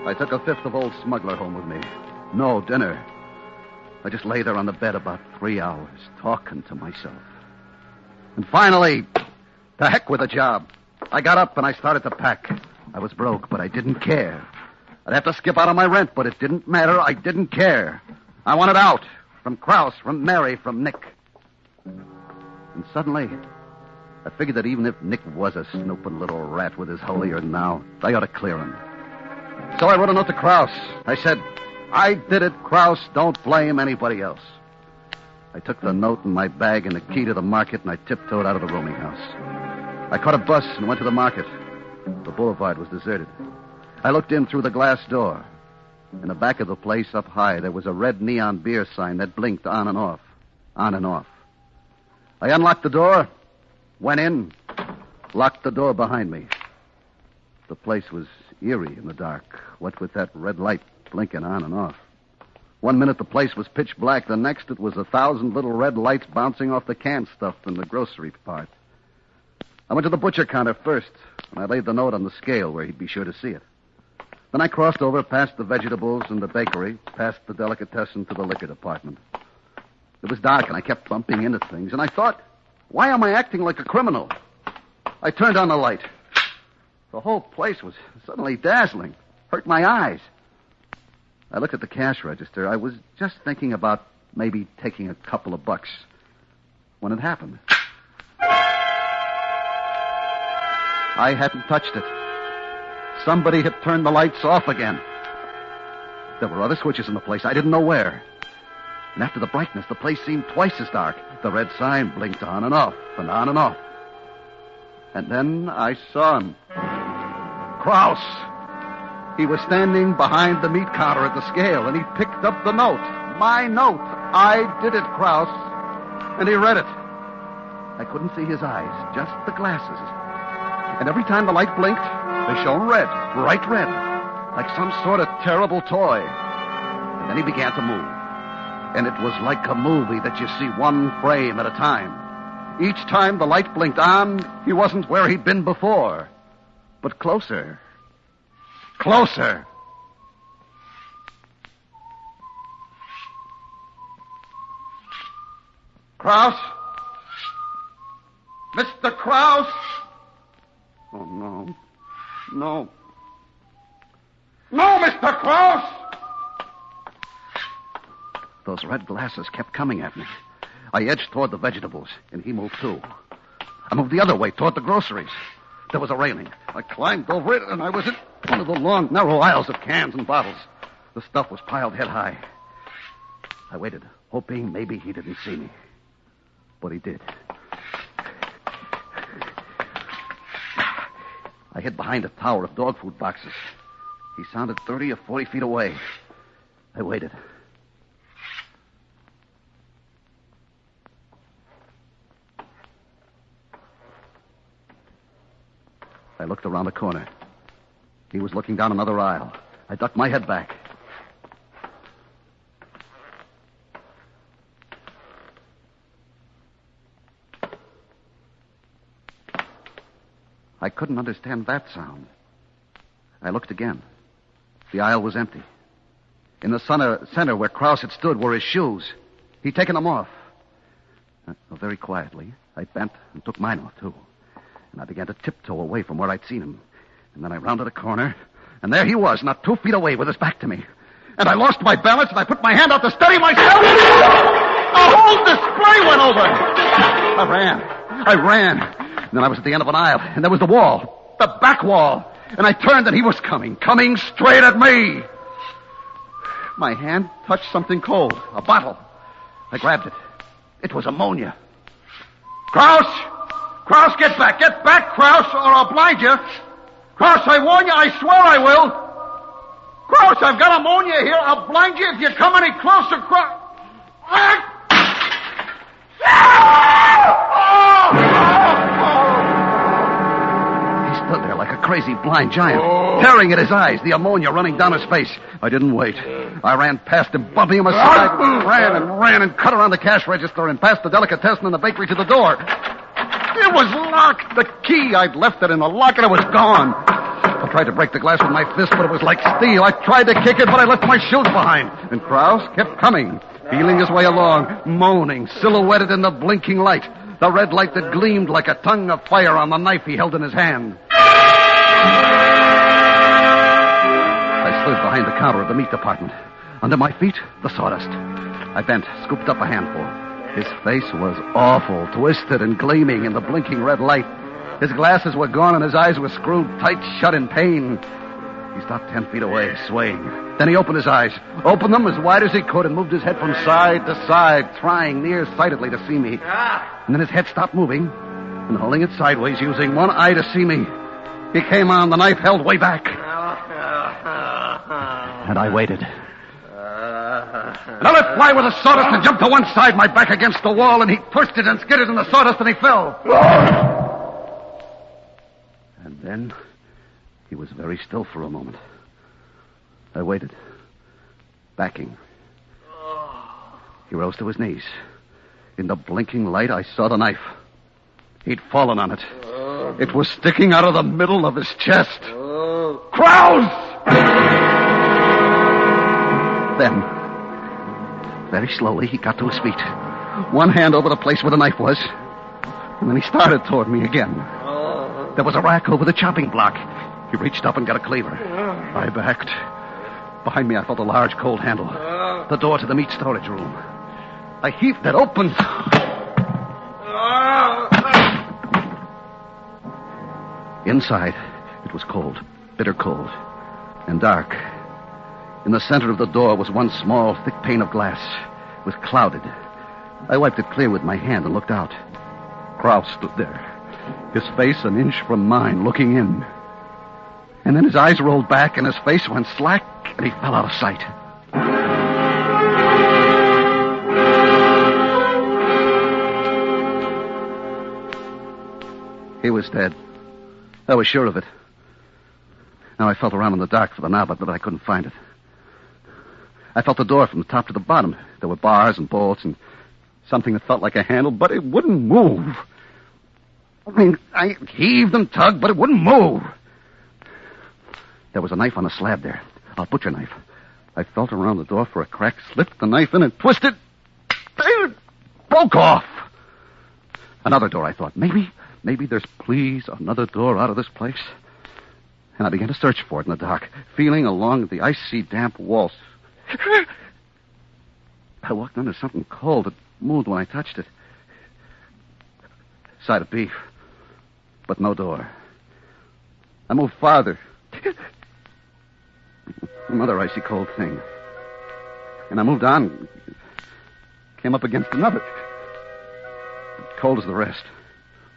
I took a fifth of old smuggler home with me. No dinner. I just lay there on the bed about 3 hours, talking to myself. And finally, to heck with the job. I got up and I started to pack. I was broke, but I didn't care. I'd have to skip out on my rent, but it didn't matter. I didn't care. I wanted out. From Krause, from Mary, from Nick. And suddenly, I figured that even if Nick was a snooping little rat with his holier now, I ought to clear him. So I wrote a note to Krause. I said, I did it, Krause. Don't blame anybody else. I took the note in my bag and the key to the market, and I tiptoed out of the rooming house. I caught a bus and went to the market. The boulevard was deserted. I looked in through the glass door. In the back of the place, up high, there was a red neon beer sign that blinked on and off. On and off. I unlocked the door, went in, locked the door behind me. The place was eerie in the dark, what with that red light blinking on and off. 1 minute the place was pitch black, the next it was 1,000 little red lights bouncing off the canned stuff in the grocery part. I went to the butcher counter first, and I laid the note on the scale where he'd be sure to see it. Then I crossed over past the vegetables and the bakery, past the delicatessen to the liquor department. It was dark, and I kept bumping into things, and I thought, why am I acting like a criminal? I turned on the light. The whole place was suddenly dazzling. Hurt my eyes. I looked at the cash register. I was just thinking about maybe taking a couple of bucks when it happened. I hadn't touched it. Somebody had turned the lights off again. There were other switches in the place. I didn't know where. And after the brightness, the place seemed twice as dark. The red sign blinked on and off and on and off. And then I saw him. Krause. He was standing behind the meat counter at the scale, and he picked up the note. My note. I did it, Krause. And he read it. I couldn't see his eyes, just the glasses. And every time the light blinked, they shone red, bright red, like some sort of terrible toy. And then he began to move. And it was like a movie that you see one frame at a time. Each time the light blinked on, he wasn't where he'd been before, but closer. Closer. Krause? Mr. Krause? Oh, no. No. No, Mr. Krause! Those red glasses kept coming at me. I edged toward the vegetables, and he moved too. I moved the other way, toward the groceries. There was a railing. I climbed over it, and I was in one of the long, narrow aisles of cans and bottles. The stuff was piled head high. I waited, hoping maybe he didn't see me. But he did. I hid behind a tower of dog food boxes. He sounded 30 or 40 feet away. I waited. I looked around the corner. He was looking down another aisle. I ducked my head back. I couldn't understand that sound. I looked again. The aisle was empty. In the center where Krause had stood were his shoes. He'd taken them off. Very quietly, I bent and took mine off, too. And I began to tiptoe away from where I'd seen him. And then I rounded a corner, and there he was, not 2 feet away, with his back to me. And I lost my balance, and I put my hand out to steady myself. The whole display went over. I ran. And then I was at the end of an aisle, and there was the wall, the back wall. And I turned, and he was coming straight at me. My hand touched something cold, a bottle. I grabbed it. It was ammonia. Kraus! Kraus, get back, Kraus, or I'll blind you. Kraus, I warn you, I swear I will. Kraus, I've got ammonia here. I'll blind you if you come any closer, Kraus. He stood there like a crazy blind giant, tearing at his eyes, the ammonia running down his face. I didn't wait. I ran past him, bumping him aside, ran and cut around the cash register and past the delicatessen and the bakery to the door. It was locked. The key, I'd left it in the lock and it was gone. I tried to break the glass with my fist, but it was like steel. I tried to kick it, but I left my shoes behind. And Kraus kept coming, feeling his way along, moaning, silhouetted in the blinking light, the red light that gleamed like a tongue of fire on the knife he held in his hand. I stood behind the counter of the meat department. Under my feet, the sawdust. I bent, scooped up a handful. His face was awful, twisted and gleaming in the blinking red light. His glasses were gone and his eyes were screwed tight shut in pain. He stopped 10 feet away, swaying. Then he opened his eyes, opened them as wide as he could, and moved his head from side to side, trying nearsightedly to see me. And then his head stopped moving, and holding it sideways, using one eye to see me, he came on, the knife held way back. And I waited. And I let fly with the sawdust and jumped to one side, my back against the wall, and he twisted and skidded in the sawdust, and he fell. And then he was very still for a moment. I waited, backing. He rose to his knees. In the blinking light, I saw the knife. He'd fallen on it. It was sticking out of the middle of his chest. Kraus! Then, very slowly, he got to his feet. One hand over the place where the knife was. And then he started toward me again. There was a rack over the chopping block. He reached up and got a cleaver. I backed. Behind me, I felt a large cold handle. The door to the meat storage room. I heaved it open. Inside, it was cold, bitter cold, and dark. In the center of the door was one small, thick pane of glass. It was clouded. I wiped it clear with my hand and looked out. Kraus stood there, his face an inch from mine, looking in. And then his eyes rolled back and his face went slack and he fell out of sight. He was dead. I was sure of it. Now I felt around in the dark for the knob, but I couldn't find it. I felt the door from the top to the bottom. There were bars and bolts and something that felt like a handle, but it wouldn't move. I mean, I heaved and tugged, but it wouldn't move. There was a knife on the slab there, a butcher knife. I felt around the door for a crack, slipped the knife in and twisted. It broke off. Another door, I thought. Maybe there's, please, another door out of this place. And I began to search for it in the dark, feeling along the icy, damp walls. I walked under something cold that moved when I touched it. Side of beef, but no door. I moved farther. Another icy cold thing. And I moved on, came up against another. Cold as the rest.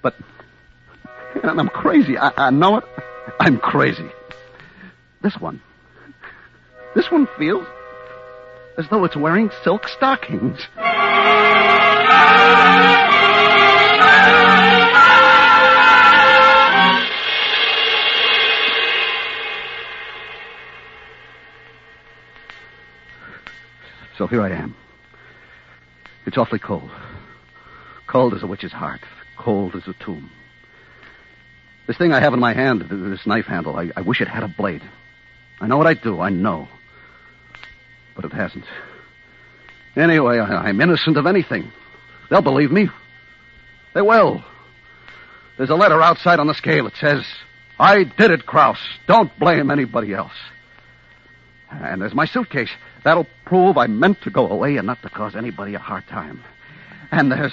But I'm crazy. I know it. I'm crazy. This one feels as though it's wearing silk stockings. So here I am. It's awfully cold. Cold as a witch's heart. Cold as a tomb. This thing I have in my hand, this knife handle, I wish it had a blade. I know what I do, I know. But it hasn't. Anyway, I'm innocent of anything. They'll believe me. They will. There's a letter outside on the scale that says, I did it, Kraus. Don't blame anybody else. And there's my suitcase. That'll prove I meant to go away and not to cause anybody a hard time. And there's...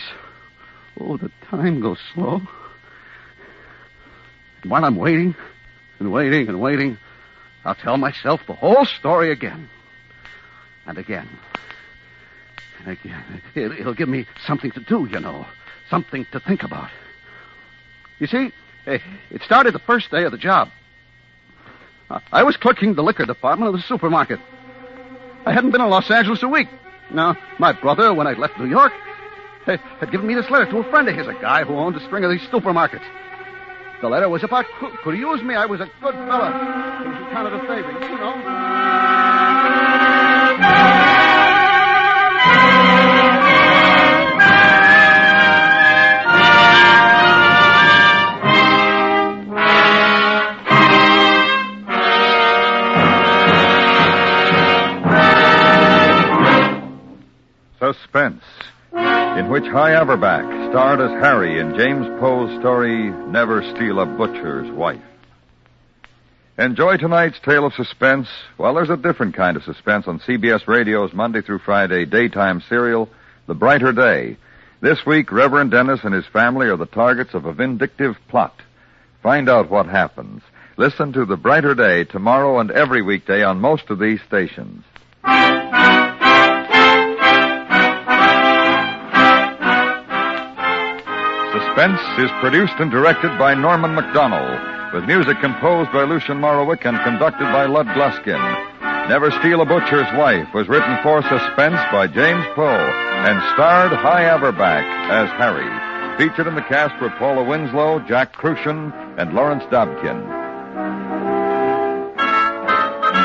Oh, the time goes slow. And while I'm waiting and waiting and waiting, I'll tell myself the whole story again. And again. And again. It'll give me something to do, you know. Something to think about. You see, it started the first day of the job. I was clerking the liquor department of the supermarket. I hadn't been in Los Angeles a week. Now, my brother, when I left New York, had given me this letter to a friend of his, a guy who owned a string of these supermarkets. The letter was about could he use me. I was a good fella. He was kind of a favor, you know. Suspense, in which High Averback starred as Harry in James Poe's story, Never Steal a Butcher's Wife. Enjoy tonight's tale of suspense. Well, there's a different kind of suspense on CBS Radio's Monday through Friday daytime serial, The Brighter Day. This week, Reverend Dennis and his family are the targets of a vindictive plot. Find out what happens. Listen to The Brighter Day tomorrow and every weekday on most of these stations. Suspense is produced and directed by Norman MacDonald, with music composed by Lucien Morawick and conducted by Lud Gluskin. Never Steal a Butcher's Wife was written for Suspense by James Poe and starred High Averback as Harry. Featured in the cast were Paula Winslow, Jack Crucian, and Lawrence Dobkin.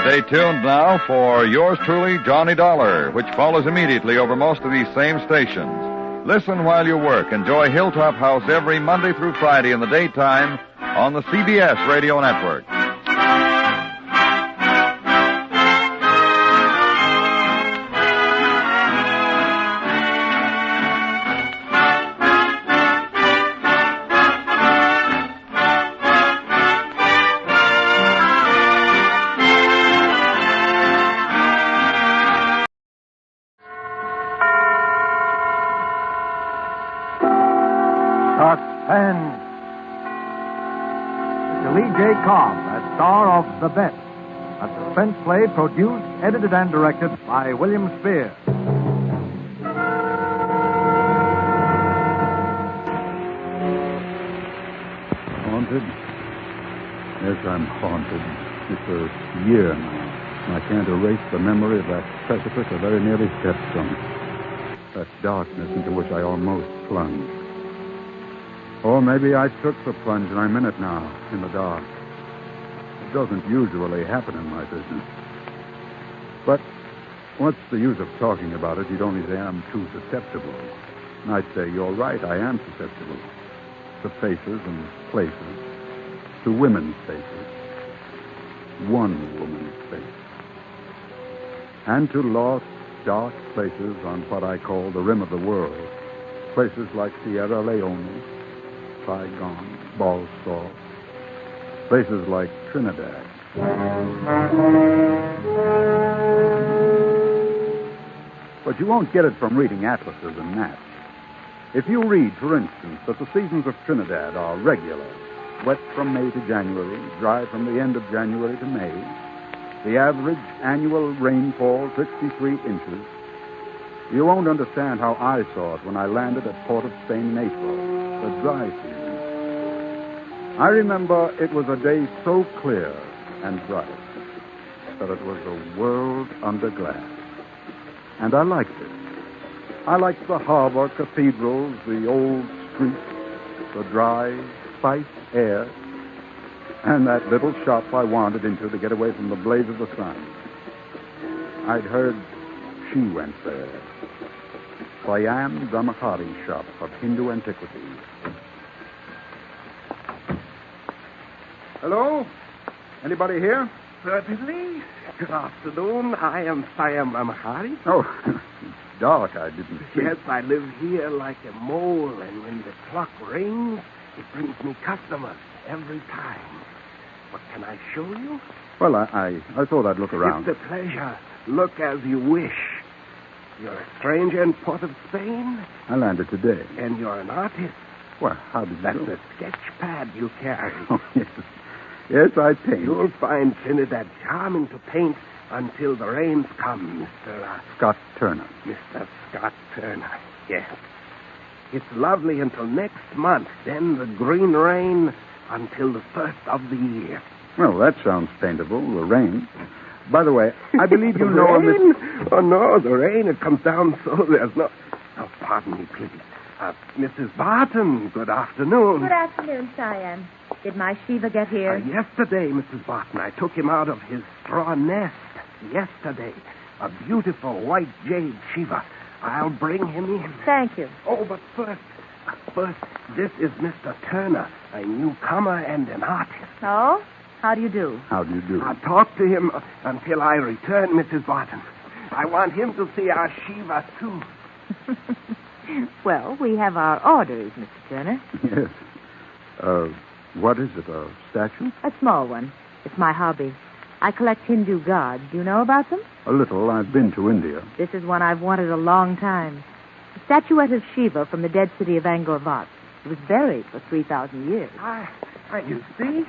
Stay tuned now for yours truly, Johnny Dollar, which follows immediately over most of these same stations. Listen while you work. Enjoy Hilltop House every Monday through Friday in the daytime on the CBS Radio Network. Suspense. Mr. Lee J. Cobb as star of The Bet, a suspense play produced, edited, and directed by William Spear. Haunted? Yes, I'm haunted. It's a year now, and I can't erase the memory of that precipice I very nearly stepped from. That darkness into which I almost plunged. Or maybe I took the plunge and I'm in it now, in the dark. It doesn't usually happen in my business. But what's the use of talking about it? You'd only say I'm too susceptible. And I'd say, you're right, I am susceptible. To faces and places. To women's faces. One woman's face. And to lost, dark places on what I call the rim of the world. Places like Sierra Leone, Saigon, Balsall, places like Trinidad. But you won't get it from reading atlases and maps. If you read, for instance, that the seasons of Trinidad are regular, wet from May to January, dry from the end of January to May, the average annual rainfall 63 inches, you won't understand how I saw it when I landed at Port of Spain in April, the dry season. I remember it was a day so clear and bright that it was a world under glass. And I liked it. I liked the harbor, cathedrals, the old streets, the dry, spiced air, and that little shop I wandered into to get away from the blaze of the sun. I'd heard she went there. Siam Dhammakari shop of Hindu antiquities. Hello? Anybody here? Certainly. Good afternoon. I am Siam Dhammakari. Oh, it's dark. I didn't see. Yes, I live here like a mole, and when the clock rings, it brings me customers every time. What can I show you? Well, I thought I'd look around. It's a pleasure. Look as you wish. You're a stranger in Port of Spain? I landed today. And you're an artist? Well, how did you That's know? a sketch pad you carry. Oh, yes. Yes, I paint. You'll find Trinidad charming to paint until the rains come, Mr. Scott Turner. Mr. Scott Turner, yes. It's lovely until next month, then the green rain until the first of the year. Well, that sounds paintable, the rain. By the way, I believe you know... rain? Oh, no, the rain, it comes down so there's no... Oh, pardon me, please. Mrs. Barton, good afternoon. Good afternoon, Siam. Did my Shiva get here? Yesterday, Mrs. Barton, I took him out of his straw nest. Yesterday. A beautiful white jade Shiva. I'll bring him in. Thank you. Oh, but first, this is Mr. Turner, a newcomer and an artist. Oh? How do you do? How do you do? I'll talk to him until I return, Mrs. Barton. I want him to see our Shiva, too. Well, we have our orders, Mr. Turner. Yes. What is it, a statue? A small one. It's my hobby. I collect Hindu gods. Do you know about them? A little. I've been to India. This is one I've wanted a long time. A statuette of Shiva from the dead city of Angkor Wat. It was buried for 3,000 years. You see?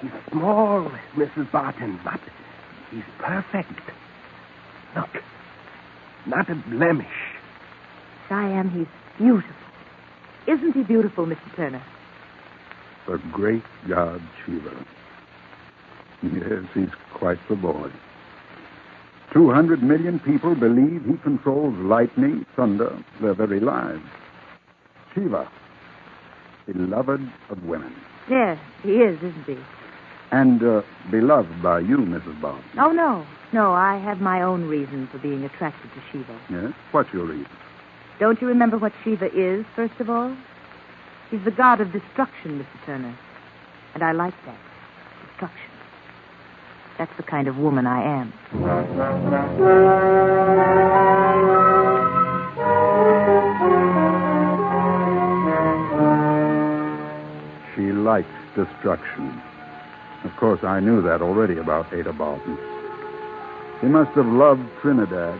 He's small, Mrs. Barton, but he's perfect. Look. Not a blemish. Siam, he's beautiful. Isn't he beautiful, Mr. Turner? The great god Shiva. Yes, he's quite the boy. 200 million people believe he controls lightning, thunder, their very lives. Shiva, beloved of women. Yes, he is, isn't he? And beloved by you, Mrs. Barton. Oh, no. No, I have my own reason for being attracted to Shiva. Yes? What's your reason? Don't you remember what Shiva is, first of all? He's the god of destruction, Mr. Turner. And I like that. Destruction. That's the kind of woman I am. She likes destruction. Of course, I knew that already about Ada Barton. She must have loved Trinidad,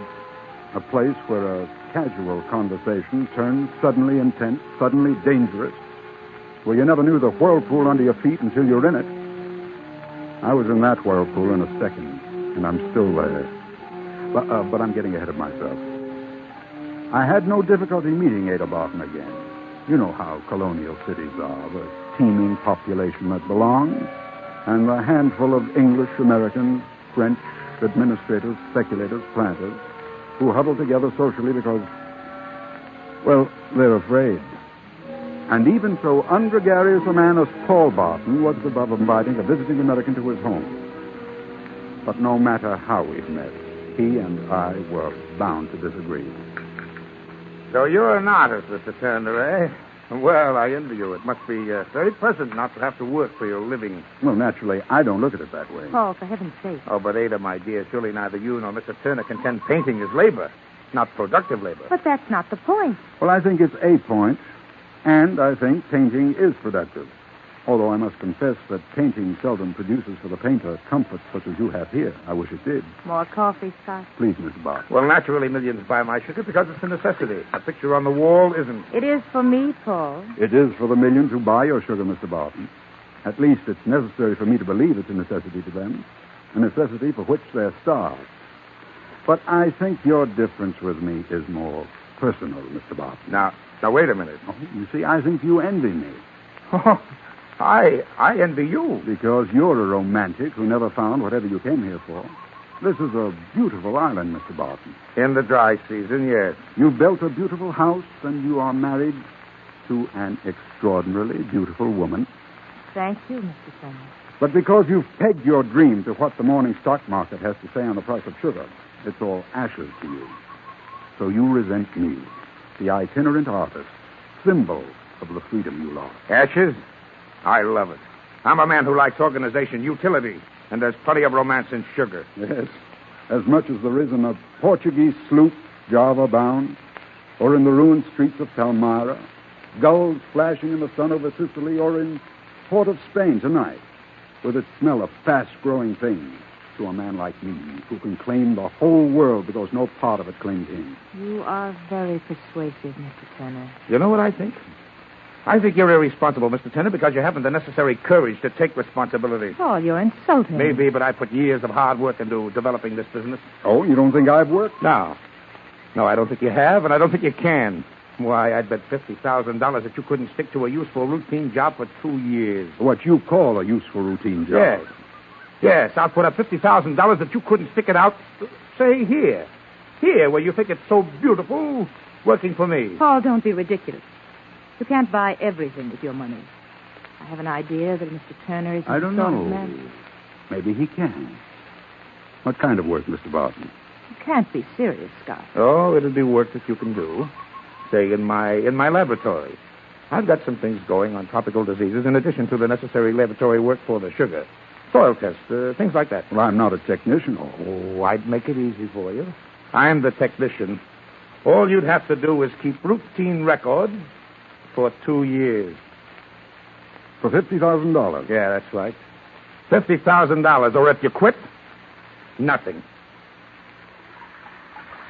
a place where a casual conversation turns suddenly intense, suddenly dangerous, where you never knew the whirlpool under your feet until you're in it. I was in that whirlpool in a second, and I'm still there. But I'm getting ahead of myself. I had no difficulty meeting Ada Barton again. You know how colonial cities are, the teeming population that belongs, and the handful of English, American, French administrators, speculators, planters, who huddle together socially because, well, they're afraid. And even so ungregarious a man as Paul Barton was above inviting a visiting American to his home. But no matter how we've met, he and I were bound to disagree. So you're an artist, Mr. Turner, eh? Well, I envy you. It must be very pleasant not to have to work for your living. Well, naturally, I don't look at it that way. Paul, for heaven's sake. Oh, but Ada, my dear, surely neither you nor Mr. Turner contend painting is labor, not productive labor. But that's not the point. Well, I think it's a point, and I think painting is productive. Although I must confess that painting seldom produces for the painter comfort such as you have here. I wish it did. More coffee, Scott? Please, Mr. Barton. Well, naturally, millions buy my sugar because it's a necessity. A picture on the wall isn't. It is for me, Paul. It is for the millions who buy your sugar, Mr. Barton. At least it's necessary for me to believe it's a necessity to them. A necessity for which they're starved. But I think your difference with me is more personal, Mr. Barton. Now, wait a minute. Oh, you see, I think you envy me. I envy you. Because you're a romantic who never found whatever you came here for. This is a beautiful island, Mr. Barton. In the dry season, yes. You built a beautiful house, and you are married to an extraordinarily beautiful woman. Thank you, Mr. Turner. But because you've pegged your dream to what the morning stock market has to say on the price of sugar, it's all ashes to you. So you resent me, the itinerant artist, symbol of the freedom you lost. Ashes? I love it. I'm a man who likes organization, utility, and there's plenty of romance in sugar. Yes, as much as there is in a Portuguese sloop, Java-bound, or in the ruined streets of Palmyra, gulls flashing in the sun over Sicily, or in Port of Spain tonight, with its smell of fast-growing things, to a man like me, who can claim the whole world because no part of it claims him. You are very persuasive, Mr. Turner. You know what I think? I think you're irresponsible, Mr. Turner, because you haven't the necessary courage to take responsibility. Paul, you're insulting. Maybe, but I put years of hard work into developing this business. Oh, you don't think I've worked? No. No, I don't think you have, and I don't think you can. Why, I'd bet $50,000 that you couldn't stick to a useful routine job for 2 years. What you call a useful routine job? Yes. Yes, I'll put up $50,000 that you couldn't stick it out, say, here. Here, where you think it's so beautiful, working for me. Paul, don't be ridiculous. You can't buy everything with your money. I have an idea that Mr. Turner is I don't the sort know. of man. Maybe he can. What kind of work, Mr. Barton? You can't be serious, Scott. Oh, it'll be work that you can do. Say, in my laboratory. I've got some things going on tropical diseases in addition to the necessary laboratory work for the sugar. Soil tests, things like that. Well, I'm not a technician. Oh, I'd make it easy for you. I'm the technician. All you'd have to do is keep routine records for 2 years. For $50,000? Yeah, that's right. $50,000, or if you quit, nothing.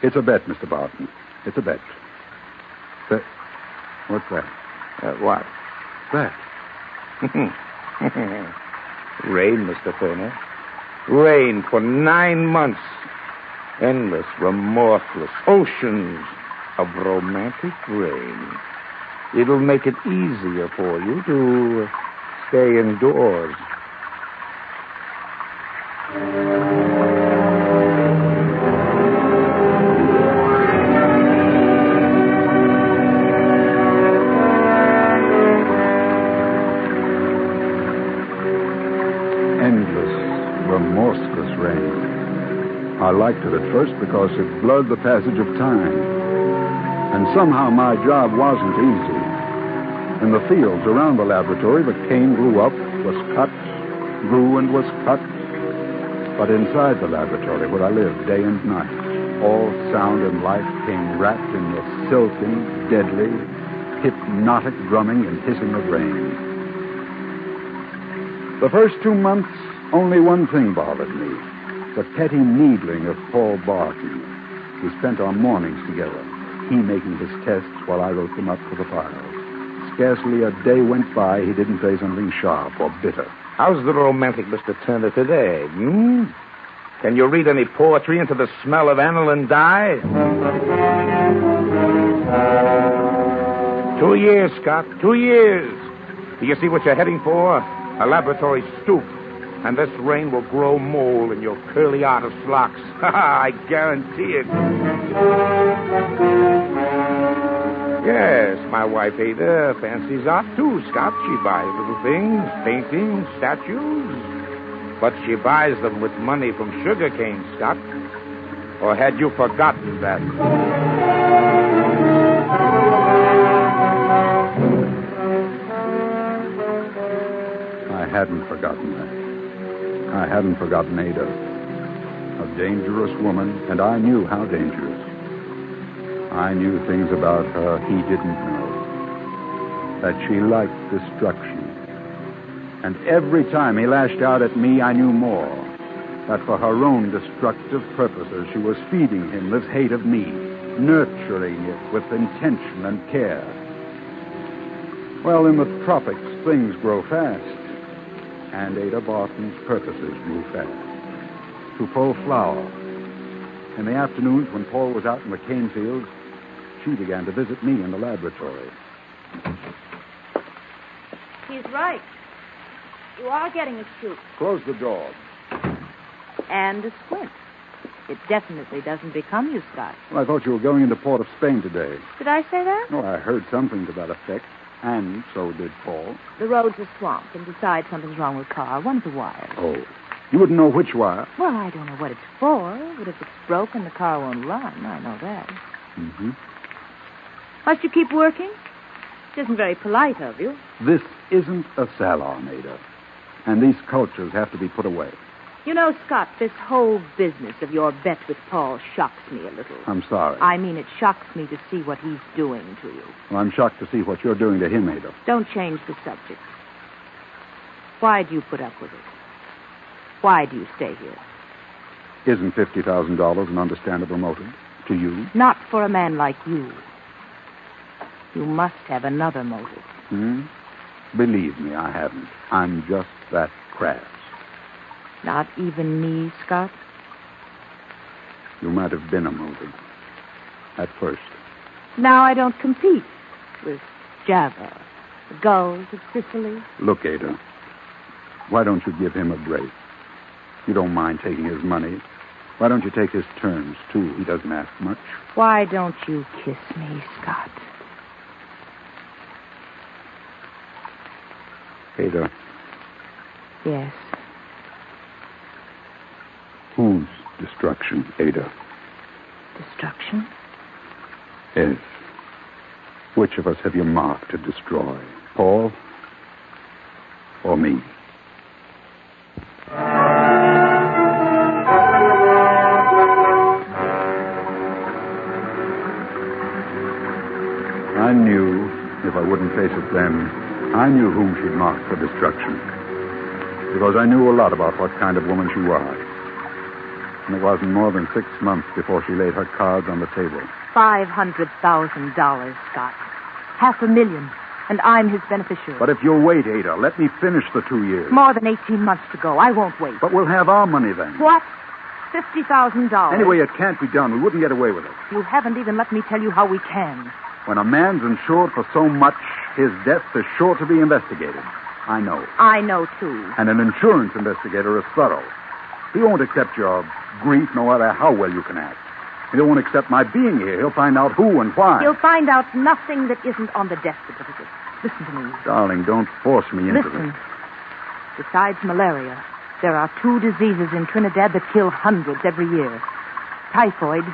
It's a bet, Mr. Barton. It's a bet. What's that? What? That. Rain, Mr. Turner. Rain for 9 months. Endless, remorseless oceans of romantic rain. It'll make it easier for you to stay indoors. Remorseless rain. I liked it at first because it blurred the passage of time. And somehow my job wasn't easy. In the fields around the laboratory, the cane grew up, was cut, grew and was cut. But inside the laboratory, where I lived day and night, all sound and life came wrapped in the silken, deadly, hypnotic drumming and hissing of rain. The first 2 months, only one thing bothered me, the petty needling of Paul Barton. We spent our mornings together, he making his tests while I wrote them up for the files. Scarcely a day went by he didn't say something sharp or bitter. How's the romantic Mr. Turner today, Can you read any poetry into the smell of aniline dye? 2 years, Scott, 2 years. Do you see what you're heading for? A laboratory stoop. And this rain will grow mold in your curly artist locks. I guarantee it. Yes, my wife Ada fancies art too, Scott. She buys little things, paintings, statues. But she buys them with money from sugarcane, Scott. Or had you forgotten that? I hadn't forgotten that. I hadn't forgotten Ada. A dangerous woman, and I knew how dangerous. I knew things about her he didn't know. That she liked destruction. And every time he lashed out at me, I knew more. That for her own destructive purposes, she was feeding him this hate of me, nurturing it with intention and care. Well, in the tropics, things grow fast. And Ada Barton's purposes grew fast. To pull flour. In the afternoons, when Paul was out in the cane fields, she began to visit me in the laboratory. He's right. You are getting a scoop. Close the door. And a squint. It definitely doesn't become you, Scott. Well, I thought you were going into Port of Spain today. Did I say that? Oh, I heard something to that effect. And so did Paul. The roads are swamped, and besides, something's wrong with the car. One of the wires. Oh. You wouldn't know which wire? Well, I don't know what it's for, but if it's broken, the car won't run. I know that. Mm-hmm. Must you keep working? It isn't very polite of you. This isn't a salon, Ada. And these cultures have to be put away. You know, Scott, this whole business of your bet with Paul shocks me a little. I'm sorry. I mean, it shocks me to see what he's doing to you. Well, I'm shocked to see what you're doing to him, Ada. Don't change the subject. Why do you put up with it? Why do you stay here? Isn't $50,000 an understandable motive to you? Not for a man like you. You must have another motive. Believe me, I haven't. I'm just that crass. Not even me, Scott? You might have been a motive. At first. Now I don't compete with Java, the gulls of Sicily. Look, Ada, why don't you give him a break? You don't mind taking his money. Why don't you take his terms, too? He doesn't ask much. Why don't you kiss me, Scott? Ada. Yes. Whose destruction, Ada? Destruction? Yes. Which of us have you marked to destroy? Paul or me? I knew, if I wouldn't face it then, I knew whom she'd marked for destruction. Because I knew a lot about what kind of woman she was. And it wasn't more than 6 months before she laid her cards on the table. $500,000, Scott. $500,000. And I'm his beneficiary. But if you'll wait, Ada, let me finish the 2 years. More than 18 months to go. I won't wait. But we'll have our money then. What? $50,000. Anyway, it can't be done. We wouldn't get away with it. You haven't even let me tell you how we can. When a man's insured for so much, his death is sure to be investigated. I know. I know, too. And an insurance investigator is thorough. He won't accept your grief, no matter how well you can act. He won't accept my being here. He'll find out who and why. He'll find out nothing that isn't on the death certificate. Listen to me. Darling, don't force me into Listen. this. Besides malaria, there are 2 diseases in Trinidad that kill hundreds every year. Typhoid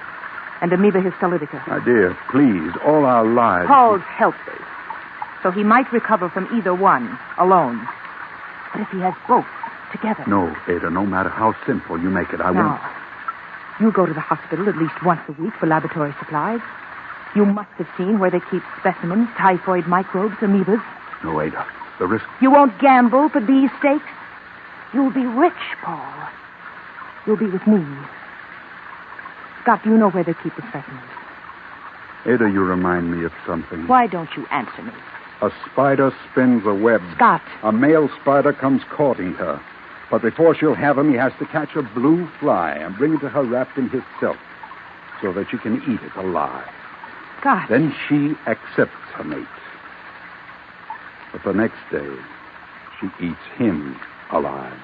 and amoeba histolytica. My dear, please, all our lives... Paul's healthy, so he might recover from either one alone. But if he has both together... No, Ada, no matter how simple you make it, I won't... Now, you go to the hospital at least once a week for laboratory supplies. You must have seen where they keep specimens, typhoid microbes, amoebas. No, Ada, the risk... You won't gamble for these stakes. You'll be rich, Paul. You'll be with me. Scott, do you know where they keep the specimens? Ada, you remind me of something. Why don't you answer me? A spider spins a web. Scott. A male spider comes courting her. But before she'll have him, he has to catch a blue fly and bring it to her wrapped in his silk so that she can eat it alive. Scott. Then she accepts her mate. But the next day, she eats him alive.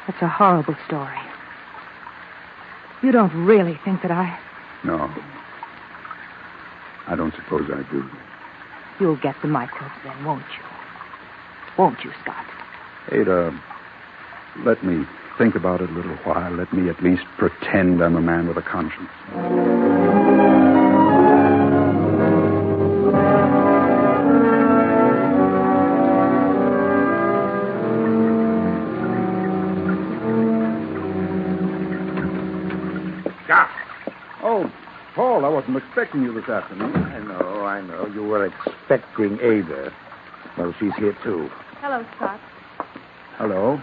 That's a horrible story. You don't really think that I... No. I don't suppose I do. You'll get the microbes then, won't you? Won't you, Scott? Ada, let me think about it a little while. Let me at least pretend I'm a man with a conscience. Scott. Oh, Paul, I wasn't expecting you this afternoon. I know. You were expecting Ada. Well, she's here, too. Hello, Scott. Hello.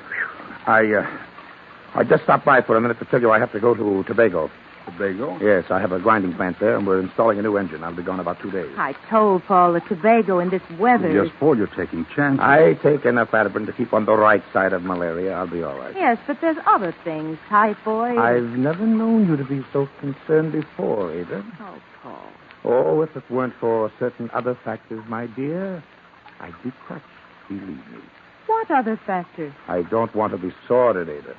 I just stopped by for a minute to tell you I have to go to Tobago. Tobago? Yes, I have a grinding plant there, and we're installing a new engine. I'll be gone about 2 days. I told Paul that Tobago in this weather... Yes, Paul, you're taking chances. I take enough aspirin to keep on the right side of malaria. I'll be all right. Yes, but there's other things. Typhoid... I've never known you to be so concerned before, Ada. Oh, Paul. Oh, if it weren't for certain other factors, my dear, I'd be crushed, believe me. What other factors? I don't want to be sordid, Ada.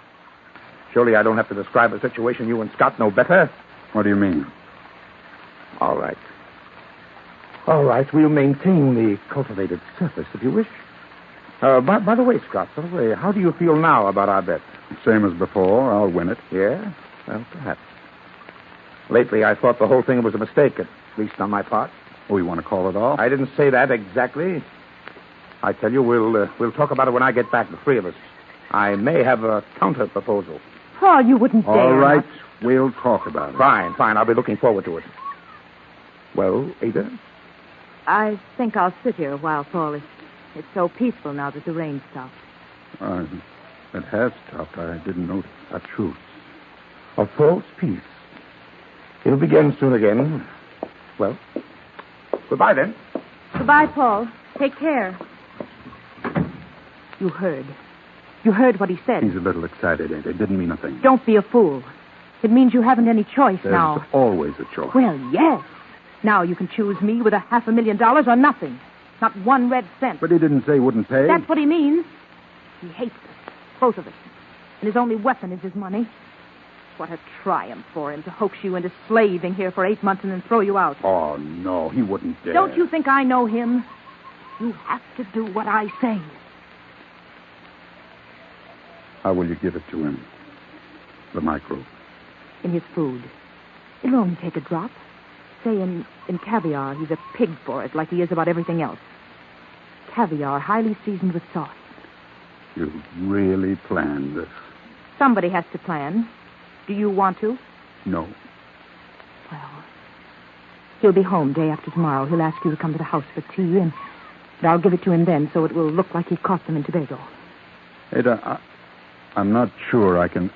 Surely I don't have to describe a situation you and Scott know better. What do you mean? All right. All right, we'll maintain the cultivated surface, if you wish. By the way, Scott, how do you feel now about our bet? Same as before. I'll win it. Yeah? Well, perhaps. Lately, I thought the whole thing was a mistake, at least on my part. Oh, you want to call it off? I didn't say that exactly. I tell you, we'll talk about it when I get back, the 3 of us. I may have a counter proposal. Paul, you wouldn't dare. All right, we'll talk about it. Fine. I'll be looking forward to it. Well, Ada? I think I'll sit here a while, Paul. It's so peaceful now that the rain stopped. It has stopped. I didn't notice. A truce. of false peace. He'll begin soon again. Well, goodbye then. Goodbye, Paul. Take care. You heard. You heard what he said. He's a little excited, ain't he? Didn't mean a thing. Don't be a fool. It means you haven't any choice now. There's always a choice. Well, yes. Now you can choose me with $500,000 or nothing. Not one red cent. But he didn't say he wouldn't pay. That's what he means. He hates us. Both of us. And his only weapon is his money. What a triumph for him to hoax you into slaving here for 8 months and then throw you out. Oh, no, he wouldn't dare. Don't you think I know him? You have to do what I say. How will you give it to him? The microbe. In his food. It'll only take a drop. Say in caviar, he's a pig for it, like he is about everything else. Caviar, highly seasoned with sauce. You really planned this? Somebody has to plan. Do you want to? No. Well, he'll be home day after tomorrow. He'll ask you to come to the house for tea, and I'll give it to him then so it will look like he caught them in Tobago. Ada, I'm not sure I can...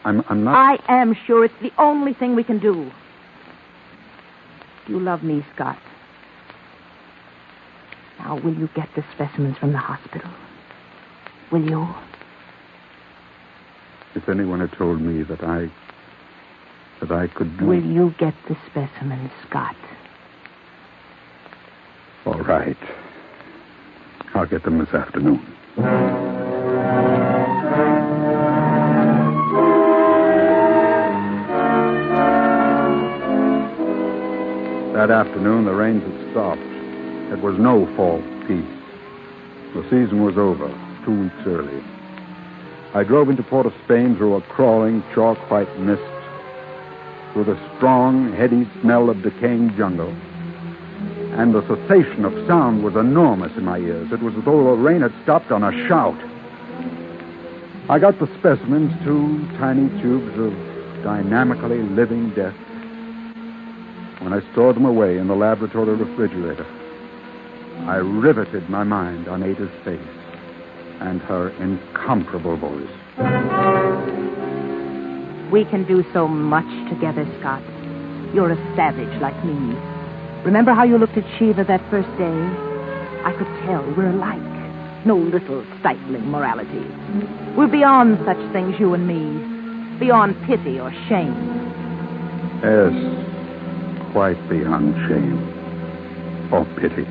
I'm not... I am sure it's the only thing we can do. You love me, Scott. Now, will you get the specimens from the hospital? Will you? If anyone had told me that I could do... Will you get the specimens, Scott? All right. I'll get them this afternoon. That afternoon, the rains had stopped. It was no fall peace. The season was over, 2 weeks early. I drove into Port of Spain through a crawling, chalk-white mist, through the strong, heady smell of decaying jungle. And the cessation of sound was enormous in my ears. It was as though the rain had stopped on a shout. I got the specimens, 2 tiny tubes of dynamically living death. When I stored them away in the laboratory refrigerator, I riveted my mind on Ada's face and her incomparable voice. We can do so much together, Scott. You're a savage like me. Remember how you looked at Shiva that first day? I could tell we're alike. No little stifling moralities. We're beyond such things, you and me. Beyond pity or shame. Yes. Quite beyond shame or pity.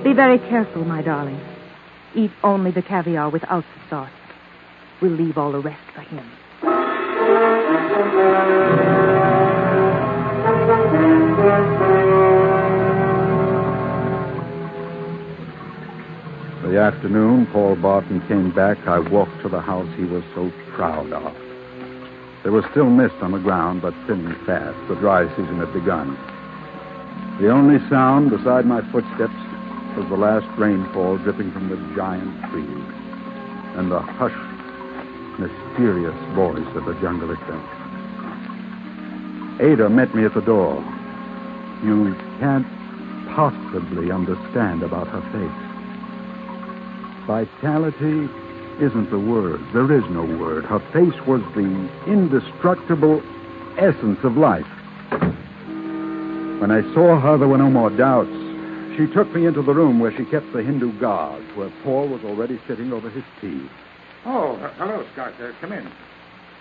Be very careful, my darling. Eat only the caviar without the sauce. We'll leave all the rest for him. The afternoon Paul Barton came back, I walked to the house he was so proud of. There was still mist on the ground, but thinning fast. The dry season had begun. The only sound beside my footsteps was the last rainfall dripping from the giant trees and the hushed, mysterious voice of the jungle itself. Ada met me at the door. You can't possibly understand about her face. Vitality isn't the word. There is no word. Her face was the indestructible essence of life. When I saw her, there were no more doubts. She took me into the room where she kept the Hindu gods, where Paul was already sitting over his tea. Oh, hello, Scott. Come in.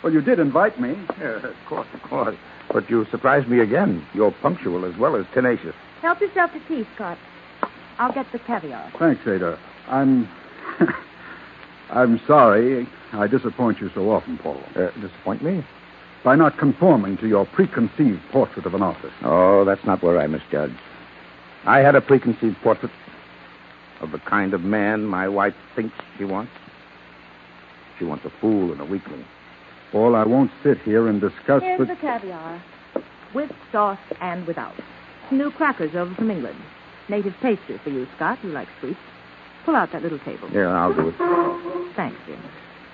Well, you did invite me. Of course. But you surprised me again. You're punctual as well as tenacious. Help yourself to tea, Scott. I'll get the caviar. Thanks, Ada. I'm sorry I disappoint you so often, Paul. Disappoint me? By not conforming to your preconceived portrait of an artist. Oh, that's not where I misjudge. I had a preconceived portrait of the kind of man my wife thinks she wants. She wants a fool and a weakling. Paul, I won't sit here and discuss Here's the caviar. With sauce and without. New crackers over from England. Native pastry for you, Scott. You like sweets. Pull out that little table. Yeah, I'll do it. Thanks, dear.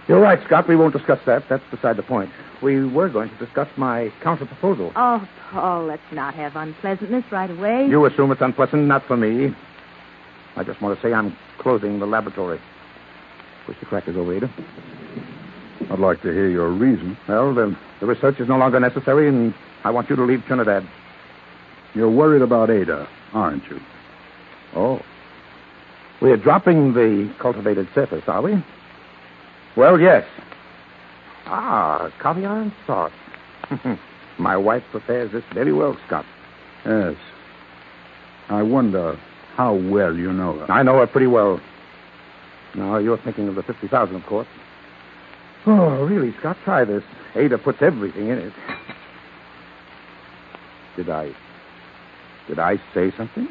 You're right, Scott. We won't discuss that. That's beside the point. We were going to discuss my counter-proposal. Oh, Paul, let's not have unpleasantness right away. You assume it's unpleasant, not for me. I just want to say I'm closing the laboratory. Push the crackers over, Ada. I'd like to hear your reason. Well, the research is no longer necessary, and I want you to leave Trinidad. You're worried about Ada, aren't you? Oh. We're dropping the cultivated surface, are we? Well, yes. Caviar and sauce. My wife prepares this very well, Scott. Yes. I wonder how well you know her. I know her pretty well. Now, you're thinking of the 50,000, of course. Oh, really, Scott, try this. Ada puts everything in it. Did I say something?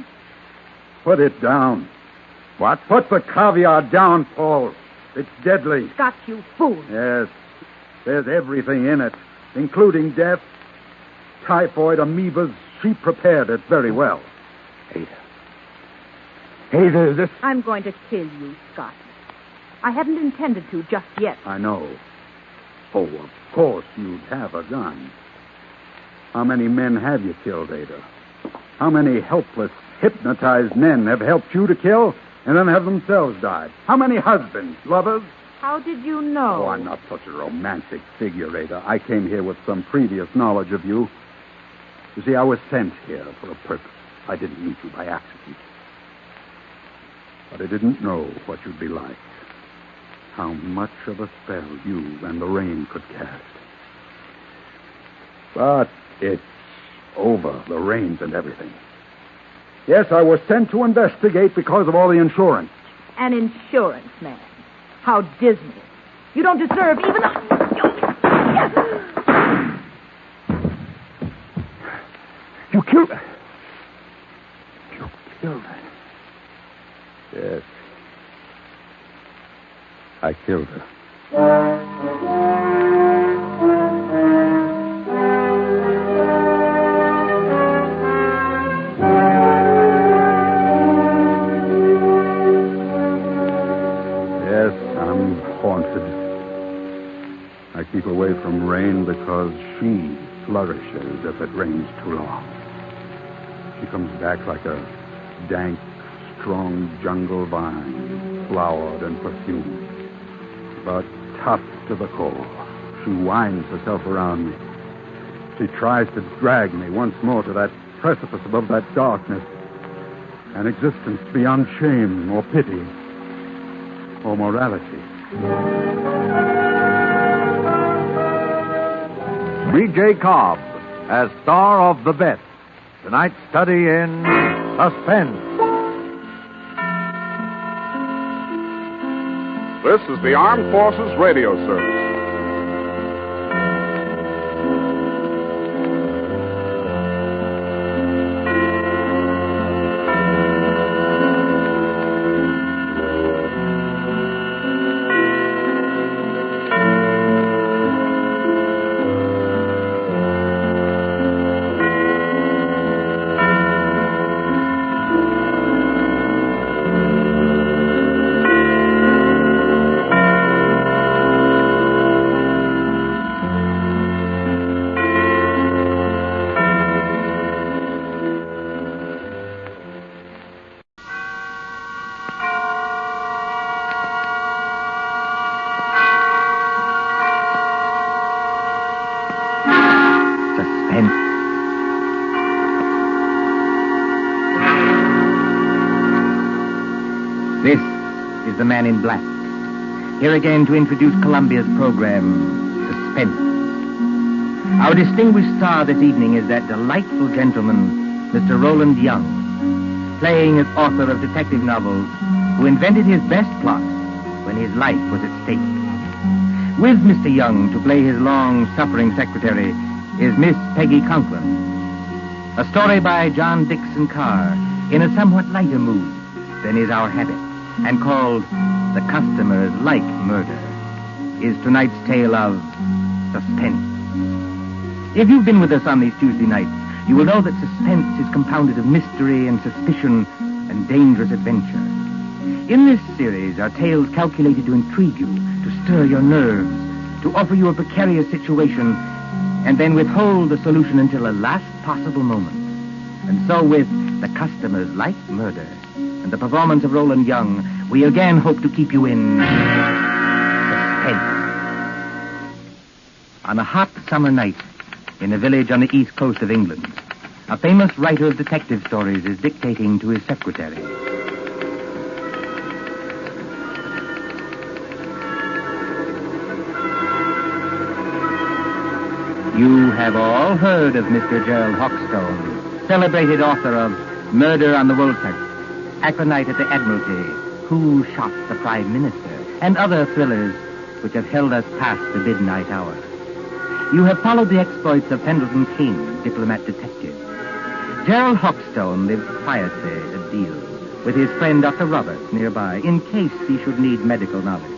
Put it down. What? Put the caviar down, Paul. It's deadly. Scott, you fool. Yes. There's everything in it, including death, typhoid, amoebas. She prepared it very well. Ada, this... I'm going to kill you, Scott. I hadn't intended to just yet. I know. Oh, of course you'd have a gun. How many men have you killed, Ada? How many helpless, hypnotized men have helped you to kill and then have themselves died? How many husbands, lovers? How did you know? Oh, I'm not such a romantic figure, Ada. I came here with some previous knowledge of you. You see, I was sent here for a purpose. I didn't meet you by accident. But I didn't know what you'd be like. How much of a spell you and the rain could cast. But it's over, the rains and everything. Yes, I was sent to investigate because of all the insurance. An insurance man. How dismal. You don't deserve even You killed her. You killed her. Yes. I killed her. Yes, I'm haunted. I keep away from rain because she flourishes if it rains too long. She comes back like a dank, strong jungle vine, flowered and perfumed, but tough to the core. She winds herself around me. She tries to drag me once more to that precipice above that darkness, an existence beyond shame or pity or morality. B.J. Cobb as star of The Bet. Tonight's study in Suspense. This is the Armed Forces Radio Service. This is the Man in Black. Here again to introduce Columbia's program, Suspense. Our distinguished star this evening is that delightful gentleman, Mr. Roland Young, playing as author of detective novels, who invented his best plot when his life was at stake. With Mr. Young to play his long-suffering secretary is Miss Peggy Conklin. A story by John Dixon Carr in a somewhat lighter mood than is our habit, and called The Customers Like Murder, is tonight's tale of suspense. If you've been with us on these Tuesday nights, you will know that suspense is compounded of mystery and suspicion and dangerous adventure. In this series are tales calculated to intrigue you, to stir your nerves, to offer you a precarious situation, and then withhold the solution until the last possible moment. And so with The Customers Like Murder and the performance of Roland Young, we again hope to keep you in suspense. On a hot summer night, in a village on the east coast of England, a famous writer of detective stories is dictating to his secretary. You have all heard of Mr. Gerald Hawkstone, celebrated author of Murder on the Woolsack, Aconite at the Admiralty, Who Shot the Prime Minister, and other thrillers which have held us past the midnight hour. You have followed the exploits of Pendleton King, diplomat detective. Gerald Hawkstone lives quietly a deal with his friend Dr. Roberts nearby in case he should need medical knowledge.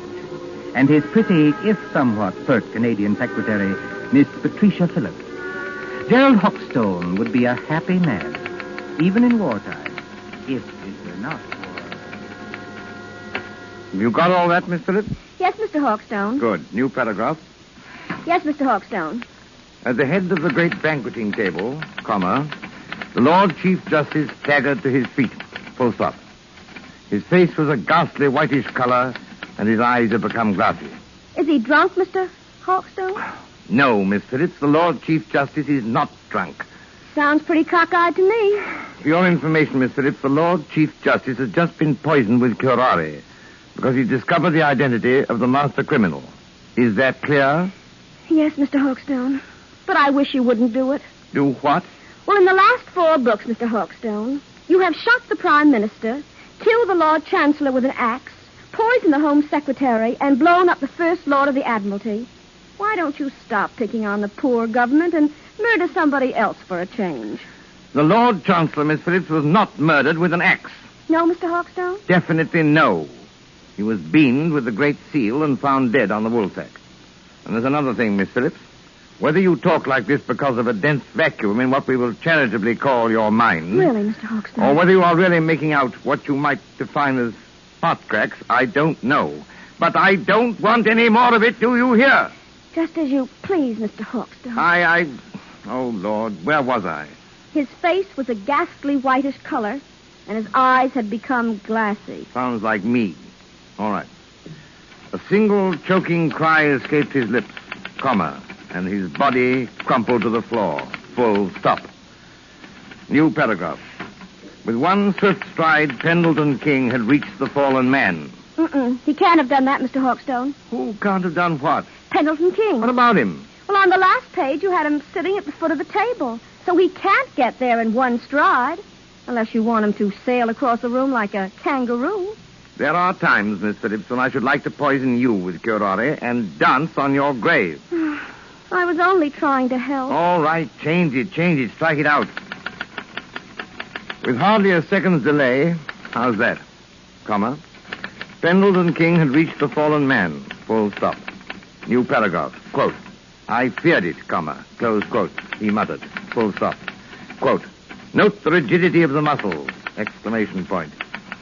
And his pretty, if somewhat pert Canadian secretary, Miss Patricia Phillips. Gerald Hawkstone would be a happy man, even in wartime, if it were not for... You got all that, Miss Phillips? Yes, Mr. Hawkstone. Good. New paragraph. Yes, Mr. Hawkstone. At the head of the great banqueting table, comma, the Lord Chief Justice staggered to his feet, full stop. His face was a ghastly whitish color, and his eyes had become glassy. Is he drunk, Mr. Hawkstone? No, Miss Phillips, the Lord Chief Justice is not drunk. Sounds pretty cockeyed to me. For your information, Miss Phillips, the Lord Chief Justice has just been poisoned with curare because he discovered the identity of the master criminal. Is that clear? Yes, Mr. Hawkstone. But I wish you wouldn't do it. Do what? Well, in the last 4 books, Mr. Hawkstone, you have shot the Prime Minister, killed the Lord Chancellor with an axe, poisoned the Home Secretary, and blown up the First Lord of the Admiralty. Why don't you stop picking on the poor government and murder somebody else for a change? The Lord Chancellor, Miss Phillips, was not murdered with an axe. No, Mr. Hawkstone? Definitely no. He was beamed with the Great Seal and found dead on the Woolsack. And there's another thing, Miss Phillips. Whether you talk like this because of a dense vacuum in what we will charitably call your mind... Really, Mr. Hawkstone? Or whether you are really making out what you might define as hot cracks, I don't know. But I don't want any more of it, do you hear? Just as you please, Mr. Hawkstone. Oh, Lord, where was I? His face was a ghastly whitish color, and his eyes had become glassy. Sounds like me. All right. A single choking cry escaped his lips, comma, and his body crumpled to the floor. Full stop. New paragraph. With one swift stride, Pendleton King had reached the fallen man. He can't have done that, Mr. Hawkstone. Who can't have done what? Pendleton King. What about him? Well, on the last page, you had him sitting at the foot of the table. So he can't get there in one stride. Unless you want him to sail across the room like a kangaroo. There are times, Miss Phillips, when I should like to poison you with curare and dance on your grave. I was only trying to help. All right, change it, strike it out. With hardly a second's delay, how's that? Comma. Pendleton King had reached the fallen man. Full stop. New paragraph. Quote. I feared it, comma. Close quote. He muttered. Full stop. Quote. Note the rigidity of the muscles. Exclamation point.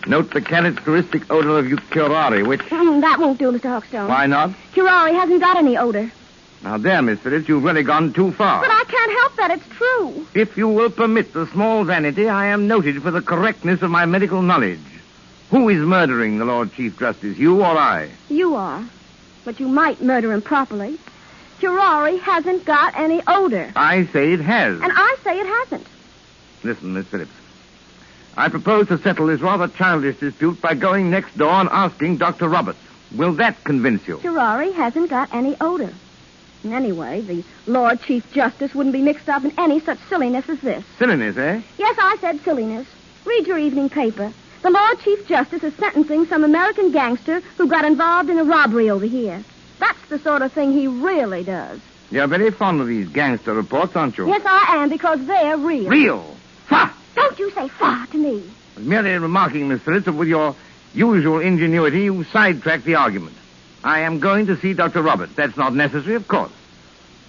Note the characteristic odor of curare, which... That won't do, Mr. Hawkstone. Why not? Curare hasn't got any odor. Now there, Miss Phillips, you've really gone too far. But I can't help that. It's true. If you will permit the small vanity, I am noted for the correctness of my medical knowledge. Who is murdering the Lord Chief Justice, you or I? You are. But you might murder him properly. Curare hasn't got any odor. I say it has. And I say it hasn't. Listen, Miss Phillips. I propose to settle this rather childish dispute by going next door and asking Dr. Roberts. Will that convince you? Curare hasn't got any odor. And anyway, the Lord Chief Justice wouldn't be mixed up in any such silliness as this. Silliness, eh? Yes, I said silliness. Read your evening paper. The Lord Chief Justice is sentencing some American gangster who got involved in a robbery over here. That's the sort of thing he really does. You're very fond of these gangster reports, aren't you? Yes, I am, because they're real. Real? Fa! Don't you say fa to me. I was merely remarking, Miss Phillips, that with your usual ingenuity, you sidetracked the argument. I am going to see Dr. Roberts. That's not necessary, of course.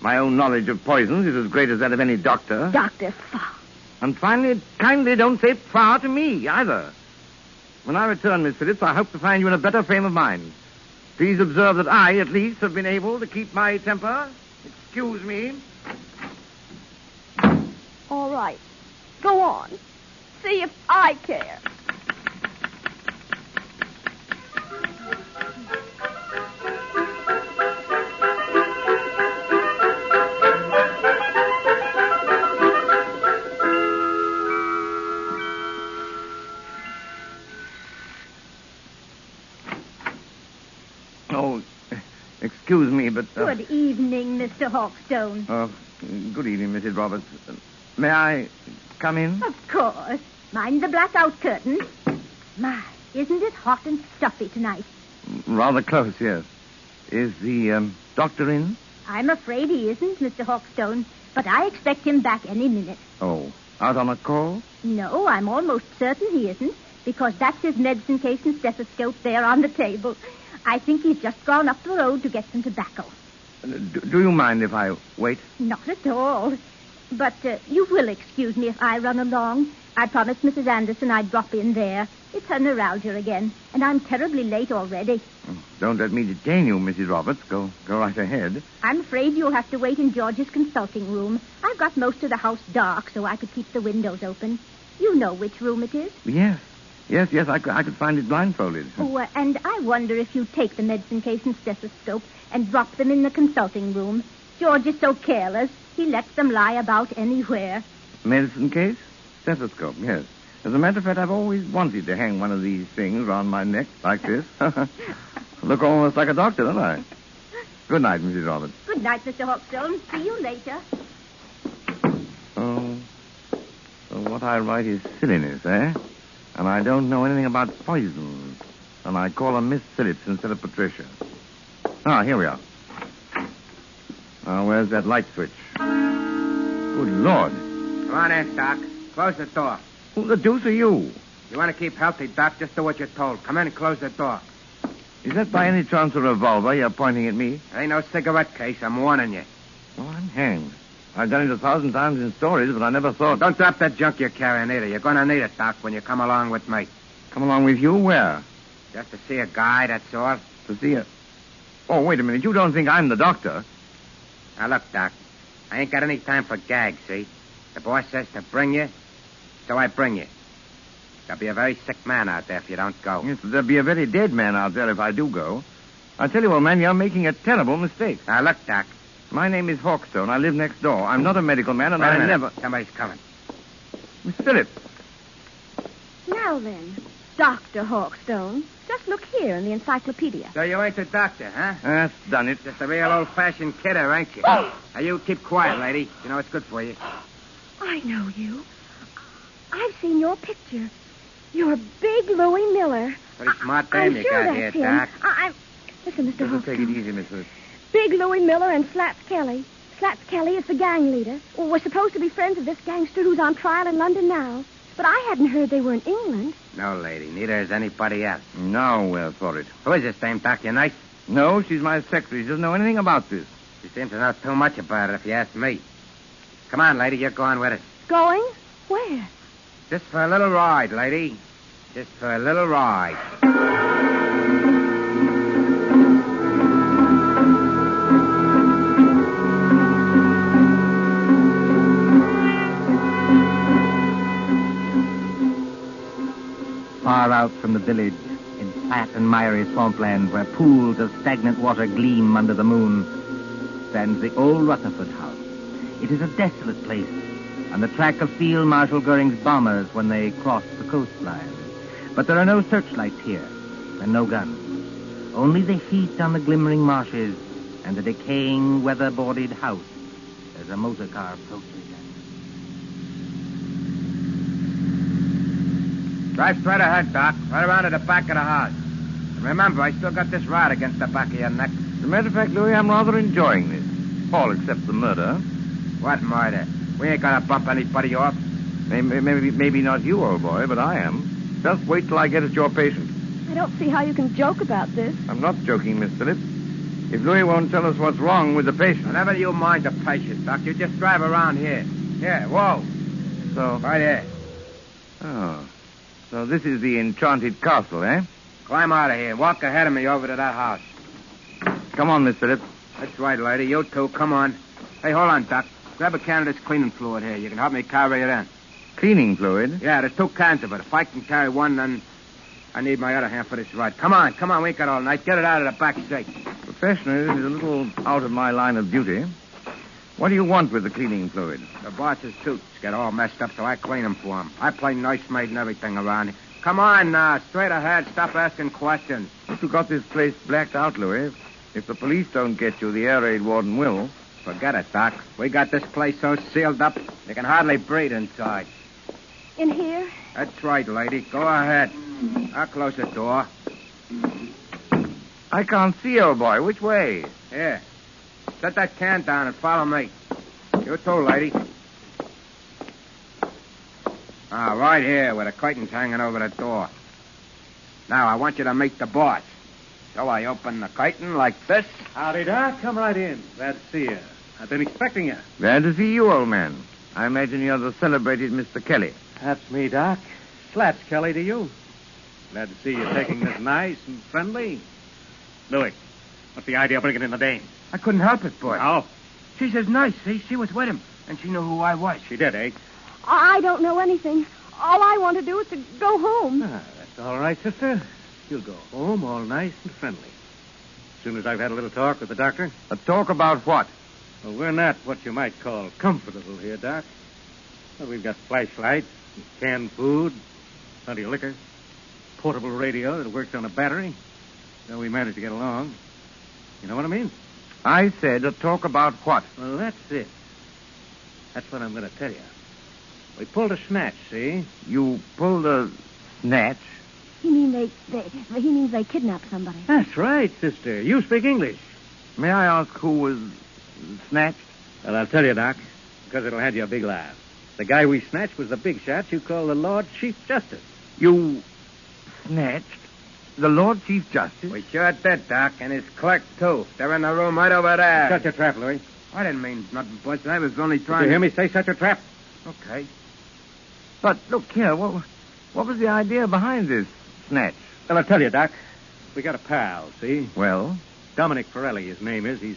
My own knowledge of poisons is as great as that of any doctor. Dr. Fa. And finally, kindly don't say fa to me, either. When I return, Miss Phillips, I hope to find you in a better frame of mind. Please observe that I, at least, have been able to keep my temper. Excuse me. All right. Go on. See if I care. excuse me, but... Good evening, Mr. Hawkstone. Good evening, Mrs. Roberts. May I come in? Of course. Mind the blackout curtain. My, isn't it hot and stuffy tonight? Rather close, yes. Is the doctor in? I'm afraid he isn't, Mr. Hawkstone, but I expect him back any minute. Oh, out on a call? No, I'm almost certain he isn't, because that's his medicine case and stethoscope there on the table. I think he's just gone up the road to get some tobacco. Do you mind if I wait? Not at all. But you will excuse me if I run along. I promised Mrs. Anderson I'd drop in there. It's her neuralgia again, and I'm terribly late already. Don't let me detain you, Mrs. Roberts. Go right ahead. I'm afraid you'll have to wait in George's consulting room. I've got most of the house dark, so I could keep the windows open. You know which room it is? Yes, I could find it blindfolded. Oh, and I wonder if you take the medicine case and stethoscope and drop them in the consulting room. George is so careless, he lets them lie about anywhere. Medicine case? Stethoscope, yes. As a matter of fact, I've always wanted to hang one of these things around my neck like this. Look almost like a doctor, don't I? Good night, Mrs. Roberts. Good night, Mr. Hawkstone. See you later. Oh, so what I write is silliness, eh? And I don't know anything about poisons. And I call her Miss Phillips instead of Patricia. Ah, here we are. Where's that light switch? Good Lord. Come on in, Doc. Close the door. Who the deuce are you? You want to keep healthy, Doc? Just do what you're told. Come in and close the door. Is that by any chance a revolver you're pointing at me? Ain't no cigarette case. I'm warning you. Oh, I'm hanged. I've done it 1,000 times in stories, but I never thought... Don't drop that junk you're carrying either. You're going to need it, Doc, when you come along with me. Come along with you? Where? Just to see a guy, that's all. To see a... Oh, wait a minute. You don't think I'm the doctor? Now, look, Doc. I ain't got any time for gags, see? The boss says to bring you, so I bring you. There'll be a very sick man out there if you don't go. Yes, there'll be a very dead man out there if I do go. I tell you, old man, you're making a terrible mistake. Now, look, Doc. My name is Hawkstone. I live next door. I'm not a medical man, and I never... Somebody's coming. Miss Phillips. Now then, Dr. Hawkstone, just look here in the encyclopedia. So you ain't the doctor, huh? That's done it. Just a real old-fashioned kidder, ain't you? Now, you keep quiet, lady. You know it's good for you. I know you. I've seen your picture. You're Big Louie Miller. Pretty smart dame you got here, Doc. Listen, Mr. Hawkstone. Take it easy, Miss Phillips. Big Louie Miller and Slaps Kelly. Slaps Kelly is the gang leader. Well, we're supposed to be friends of this gangster who's on trial in London now. But I hadn't heard they were in England. No, lady. Neither is anybody else. Nowhere for it. Who is this dame, Doc? Your nice? No, she's my secretary. She doesn't know anything about this. She seems to know too much about it, if you ask me. Come on, lady. You're going with us. Going? Where? Just for a little ride, lady. Just for a little ride. Far out from the village, in flat and miry swampland where pools of stagnant water gleam under the moon, stands the old Rutherford house. It is a desolate place, on the track of Field Marshal Goering's bombers when they crossed the coastline. But there are no searchlights here, and no guns. Only the heat on the glimmering marshes and the decaying, weather-boarded house as a motor car approaches. Drive straight ahead, Doc. Right around to the back of the house. And remember, I still got this rod against the back of your neck. As a matter of fact, Louis, I'm rather enjoying this. All except the murder. What murder? We ain't gonna bump anybody off. Maybe not you, old boy, but I am. Just wait till I get at your patient. I don't see how you can joke about this. I'm not joking, Miss Phillips. If Louis won't tell us what's wrong with the patient... Never you mind the patient, Doc. You just drive around here. Here, whoa. So... Right here. Oh... So this is the enchanted castle, eh? Climb out of here and walk ahead of me over to that house. Come on, Miss Phillips. That's right, lady. You too. Come on. Hey, hold on, Doc. Grab a can of this cleaning fluid here. You can help me carry it in. Cleaning fluid? Yeah, there's 2 cans of it. If I can carry one, then I need my other hand for this ride. Come on. We ain't got all night. Get it out of the back seat. Professionally, this is a little out of my line of duty. What do you want with the cleaning fluid? The boss's suits get all messed up, so I clean them for him. I play nursemaid and everything around here. Come on now, straight ahead. Stop asking questions. You got this place blacked out, Louis. If the police don't get you, the air raid warden will. Forget it, Doc. We got this place so sealed up, you can hardly breathe inside. In here? That's right, lady. Go ahead. I'll close the door. I can't see, old boy. Which way? Here. Set that can down and follow me. You too, lady. Right here, where the curtain's hanging over the door. Now, I want you to meet the boss. So I open the curtain like this. Howdy, Doc. Come right in. Glad to see you. I've been expecting you. Glad to see you, old man. I imagine you're the celebrated Mr. Kelly. That's me, Doc. Slats Kelly to you. Glad to see you taking this nice and friendly. Louis, what's the idea of bringing in the dame? I couldn't help it, boy. No? She says nice, see? She was with him, and she knew who I was. She did, eh? I don't know anything. All I want to do is to go home. That's all right, sister. You'll go home all nice and friendly. As soon as I've had a little talk with the doctor. A talk about what? Well, we're not what you might call comfortable here, Doc. Well, we've got flashlights, canned food, plenty of liquor, portable radio that works on a battery. So we managed to get along. You know what I mean? I said a talk about what? Well, that's it. That's what I'm going to tell you. We pulled a snatch, see? You pulled a snatch? He means they kidnapped somebody. That's right, sister. You speak English. May I ask who was snatched? Well, I'll tell you, Doc, because it'll hand you a big laugh. The guy we snatched was the big shot you call the Lord Chief Justice. You snatched the Lord Chief Justice? We sure did, Doc, and his clerk, too. They're in the room right over there. Shut your trap, Louis. I didn't mean nothing, Butch. I was only trying Did you hear me say shut your trap? Okay. But, look here, what was the idea behind this snatch? Well, I'll tell you, Doc. We got a pal, see? Well? Dominic Forelli, his name is. He's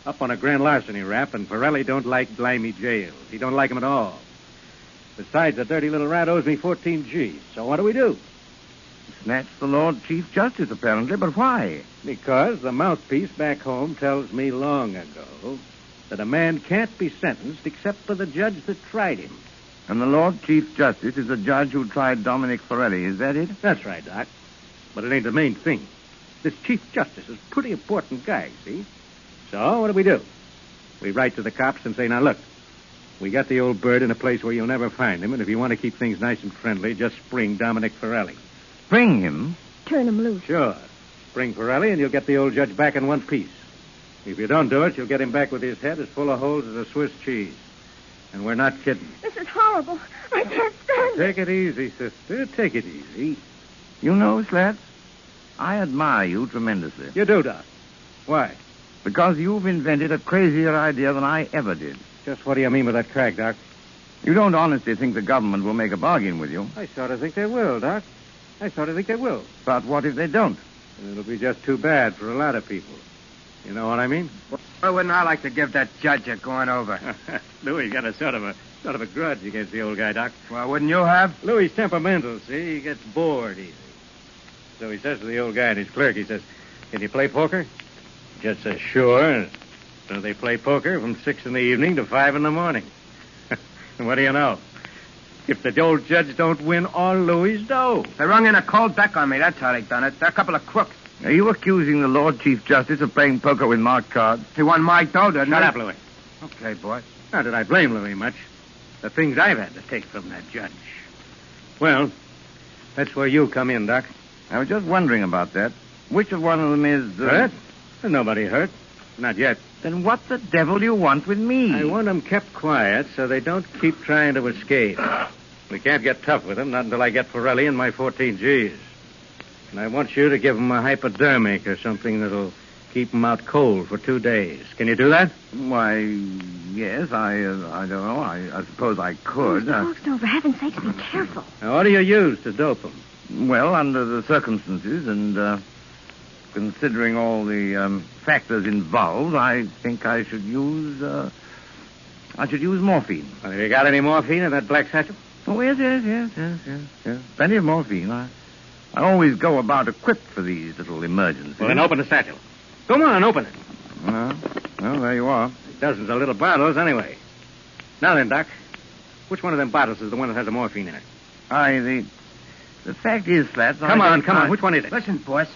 up on a grand larceny rap, and Forelli don't like Blimey jails. He don't like 'em at all. Besides, the dirty little rat owes me 14 G's. So what do? Snatch the Lord Chief Justice, apparently, but why? Because the mouthpiece back home tells me long ago that a man can't be sentenced except for the judge that tried him. And the Lord Chief Justice is the judge who tried Dominic Forelli, is that it? That's right, Doc. But it ain't the main thing. This Chief Justice is a pretty important guy, see? So what do? We write to the cops and say, now, look, we got the old bird in a place where you'll never find him, and if you want to keep things nice and friendly, just spring Dominic Forelli. Spring him? Turn him loose. Sure. Spring Forelli, and you'll get the old judge back in one piece. If you don't do it, you'll get him back with his head as full of holes as a Swiss cheese. And we're not kidding. This is horrible. I can't stand it. Take it easy, sister. Take it easy. You know, Slats, I admire you tremendously. You do, Doc. Why? Because you've invented a crazier idea than I ever did. Just what do you mean by that crack, Doc? You don't honestly think the government will make a bargain with you? I sort of think they will, Doc. I sort of think they will. But what if they don't? It'll be just too bad for a lot of people. You know what I mean? Well, wouldn't I like to give that judge a going over? Louis got a sort of a grudge against the old guy, Doc. Well, wouldn't you have? Louis' temperamental, see? He gets bored easy. So he says to the old guy and his clerk, he says, can you play poker? He just says, sure. So they play poker from 6 in the evening to 5 in the morning. And what do you know? If the old judge don't win all Louis' dough. They rung in a cold deck on me. That's how they done it. They're a couple of crooks. Are you accusing the Lord Chief Justice of playing poker with marked cards? He won my dough, didn't he? Shut up, Louis. Okay, boy. Not that I blame Louis much. The things I've had to take from that judge. Well, that's where you come in, Doc. I was just wondering about that. Which of one of them is... Hurt? There's nobody hurt. Not yet. Then what the devil do you want with me? I want them kept quiet so they don't keep trying to escape. We can't get tough with them, not until I get Forelli and my 14 G's. And I want you to give them a hypodermic or something that'll keep them out cold for 2 days. Can you do that? Why, yes, I don't know. I suppose I could. Mr. Hawkstone, for heaven's sake, be careful. Now, what do you use to dope them? Well, under the circumstances and considering all the factors involved, I think I should use morphine. Well, have you got any morphine in that black satchel? Oh, yes. Plenty of morphine. I always go about equipped for these little emergencies. Well, then open the satchel. Come on, open it. Well, there you are. Dozens of little bottles, anyway. Now then, Doc, which one of them bottles is the one that has the morphine in it? The fact is, Slats... Come on. Which one is it? Listen, boss.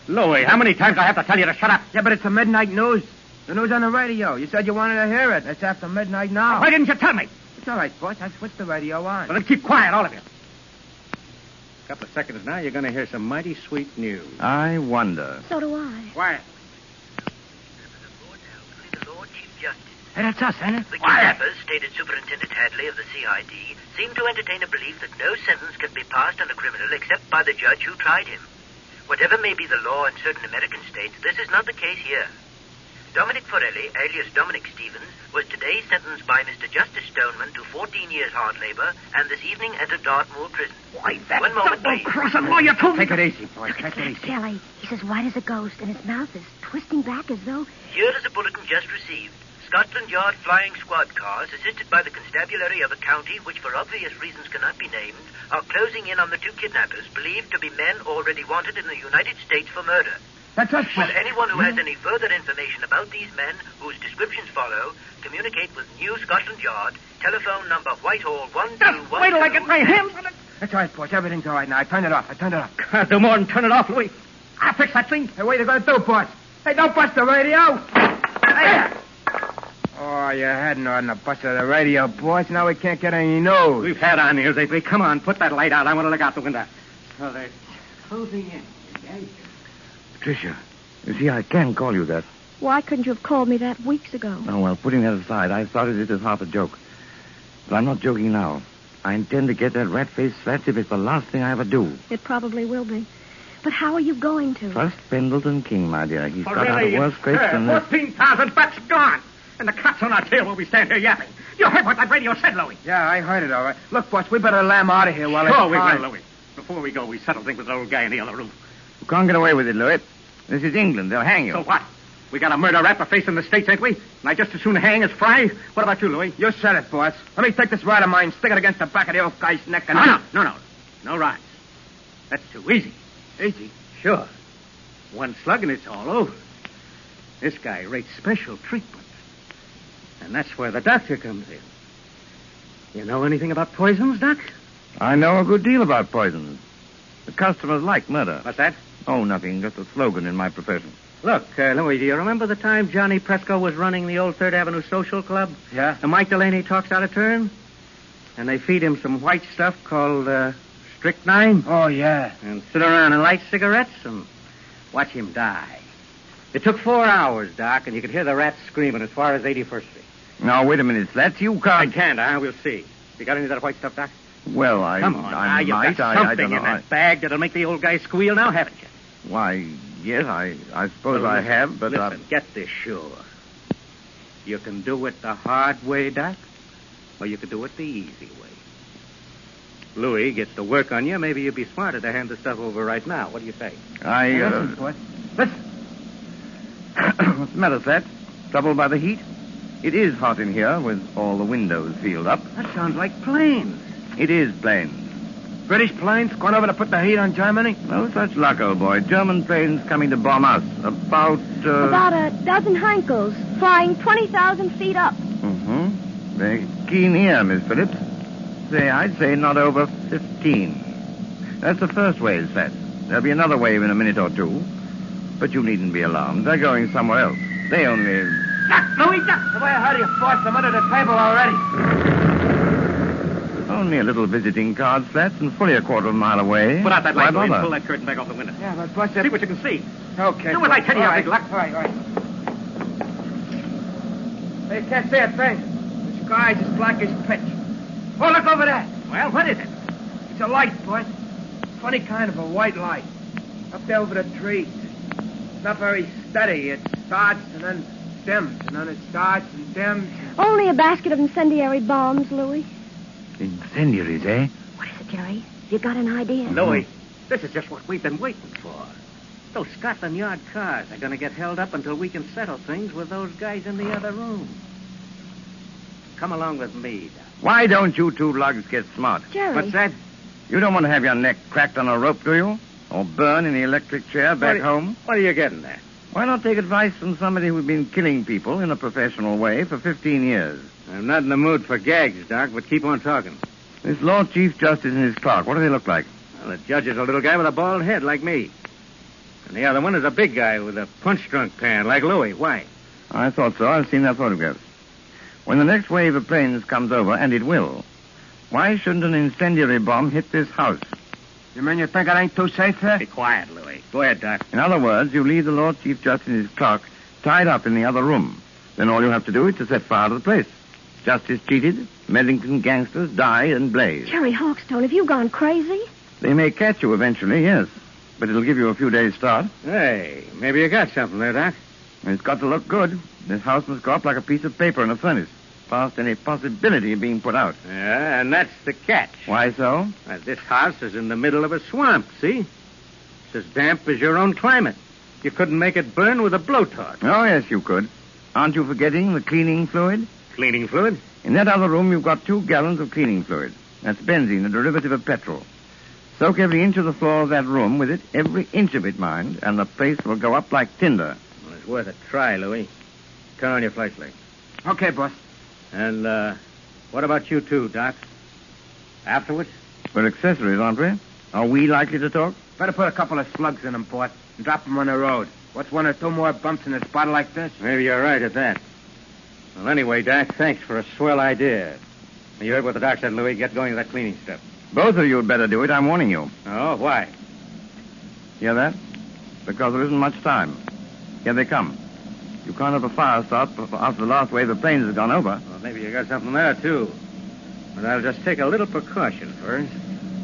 Louis, how many times do I have to tell you to shut up? Yeah, but it's the midnight news. The news on the radio. You said you wanted to hear it. It's after midnight now. Why didn't you tell me? It's all right, boss. I switched the radio on. Well, then keep quiet, all of you. A couple of seconds now, you're going to hear some mighty sweet news. I wonder. So do I. Quiet. Hey, that's us, ain't it? The kidnappers, stated Superintendent Hadley of the CID, seem to entertain a belief that no sentence can be passed on a criminal except by the judge who tried him. Whatever may be the law in certain American states, this is not the case here. Dominic Forelli, alias Dominic Stevens, was today sentenced by Mr. Justice Stoneman to 14 years hard labor and this evening entered Dartmoor prison. Why, that One moment, please. double-crossing lawyer told me... Take it easy, boy. Look Take at it Fat easy. Kelly. He's as white as a ghost, and his mouth is twisting back as though... Here is a bulletin just received. Scotland Yard flying squad cars, assisted by the constabulary of a county which for obvious reasons cannot be named, are closing in on the two kidnappers, believed to be men already wanted in the United States for murder. That's us, Will anyone who has any further information about these men, whose descriptions follow, communicate with New Scotland Yard, telephone number Whitehall 121... Wait till I get my hands on it. That's all right, boss. Everything's all right now. I turned it off. Can't do more than turn it off, Louis. I'll fix that thing. Hey, what are you going to do, boss? Hey, don't bust the radio. Hey. Oh, you hadn't on the bust of the radio, boss. Now we can't get any news. We've had our news lately. Come on, put that light out. I want to look out the window. So they're closing in. Okay? Patricia, you see, I can call you that. Why couldn't you have called me that weeks ago? Oh, well, putting that aside, I started it as half a joke. But I'm not joking now. I intend to get that rat-faced Slats if it's the last thing I ever do. It probably will be. But how are you going to? Trust Pendleton King, my dear. He's got out of worse scrapes than this. 14,000 bucks gone. And the cops on our tail while we stand here yapping. You heard what that radio said, Louis. Yeah, I heard it, all right. Look, boss, we better lamb out of here while it's Sure we time. will, Louis. Before we go, we settle things with the old guy in the other room. You can't get away with it, Louis. This is England. They'll hang you. So what? We got a murder rap to face in the States, ain't we? And I just as soon hang as fry. What about you, Louis? You said it, boss. Let me take this rod of mine, stick it against the back of the old guy's neck, and... No. No rods. That's too easy. Easy? Sure. One slug and it's all over. This guy rates special treatment. And that's where the doctor comes in. You know anything about poisons, Doc? I know a good deal about poisons. The customers like murder. What's that? Oh, nothing. Just a slogan in my profession. Look, Louis, do you remember the time Johnny Presco was running the old 3rd Avenue Social Club? Yeah. And Mike Delaney talks out of turn? And they feed him some white stuff called strychnine? Oh, yeah. And sit around and light cigarettes and watch him die. It took 4 hours, Doc, and you could hear the rats screaming as far as 81st Street. Now, wait a minute, Slats. You can't... I can't, huh? We'll see. You got any of that white stuff, Doc? Well, Come on, I you've might. got I something don't know. in that bag that'll make the old guy squeal now, haven't you? Why, yes, I suppose I have, but... Listen, get this sure. You can do it the hard way, Doc, or you can do it the easy way. Louis gets to work on you. Maybe you'd be smarter to hand the stuff over right now. What do you say? Listen, boy. Listen. What's the matter, Slats? Troubled by the heat? It is hot in here with all the windows sealed up. That sounds like planes. It is planes. British planes going over to put the heat on Germany? No such luck, old boy. German planes coming to bomb us. About a dozen Heinkels, flying 20,000 feet up. Mm-hmm. Very keen ear, Miss Phillips. I'd say not over 15. That's the first wave, Slats. There'll be another wave in a minute or two. But you needn't be alarmed. They're going somewhere else. They only... Duck, Louis, duck! The way I heard you force them under the table already. Only a little visiting card, Slats, and fully a quarter of a mile away. Put out that light, Why Louis, and bother? pull that curtain back off the window. Yeah, but what's See what you can see. Okay. Do what I tell you, all right. big luck. All right. Hey, you can't see a thing. The sky's as black as pitch. Oh, look over there. Well, what is it? It's a light, boy. Funny kind of a white light. Up there over the trees. It's not very steady. It starts and then dims, and then it starts and dims. Only a basket of incendiary bombs, Louis. Incendiaries, eh? What is it, Jerry? You got an idea? Louis, this is just what we've been waiting for. Those Scotland Yard cars are going to get held up until we can settle things with those guys in the other room. Come along with me, Doc. Why don't you two lugs get smart? Jerry. What's that? You don't want to have your neck cracked on a rope, do you? Or burn in the electric chair back home? What are you getting at? Why not take advice from somebody who's been killing people in a professional way for 15 years? I'm not in the mood for gags, Doc, but keep on talking. This Lord Chief Justice and his clerk, what do they look like? Well, the judge is a little guy with a bald head like me. And the other one is a big guy with a punch-drunk pan, like Louis. Why? I thought so. I've seen that photograph. When the next wave of planes comes over, and it will, why shouldn't an incendiary bomb hit this house? You mean you think it ain't too safe here? Be quiet, Louis. Go ahead, Doc. In other words, you leave the Lord Chief Justice's clock tied up in the other room. Then all you have to do is to set fire to the place. Justice cheated, Medlington gangsters die and blaze. Jerry Hawkstone, have you gone crazy? They may catch you eventually, yes. But it'll give you a few days' start. Hey, maybe you got something there, Doc. It's got to look good. This house must go up like a piece of paper in a furnace, past any possibility of being put out. Yeah, and that's the catch. Why so? This house is in the middle of a swamp, see? It's as damp as your own climate. You couldn't make it burn with a blowtorch. Oh, yes, you could. Aren't you forgetting the cleaning fluid? Cleaning fluid? In that other room, you've got 2 gallons of cleaning fluid. That's benzene, a derivative of petrol. Soak every inch of the floor of that room with it, every inch of it, mind, and the place will go up like tinder. Well, it's worth a try, Louis. Turn on your flashlight. Okay, boss. And, what about you two, Doc? Afterwards? We're accessories, aren't we? Are we likely to talk? Better put a couple of slugs in them, boss, and drop them on the road. What's 1 or 2 more bumps in a spot like this? Maybe you're right at that. Well, anyway, Doc, thanks for a swell idea. You heard what the doc said, Louis. Get going to that cleaning stuff. Both of you had better do it. I'm warning you. Oh, why? Hear that? Because there isn't much time. Here they come. You can't have a fire start after the last wave of planes has gone over. Well, maybe you got something there, too. But I'll just take a little precaution first.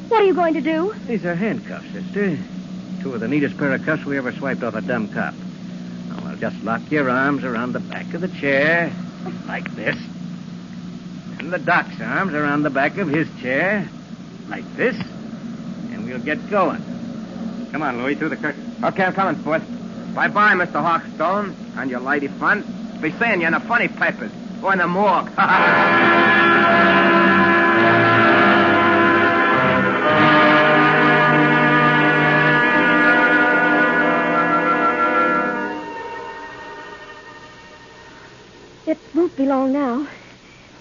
What are you going to do? These are handcuffs, sister. 2 of the neatest pair of cuffs we ever swiped off a dumb cop. Now, I'll just lock your arms around the back of the chair, like this. And the doc's arms around the back of his chair, like this. And we'll get going. Come on, Louis, through the curtain. Okay, I'm coming, boss. Bye-bye, Mr. Hawkstone, and your lady friend. Be seeing you in the funny papers or in the morgue. It won't be long now.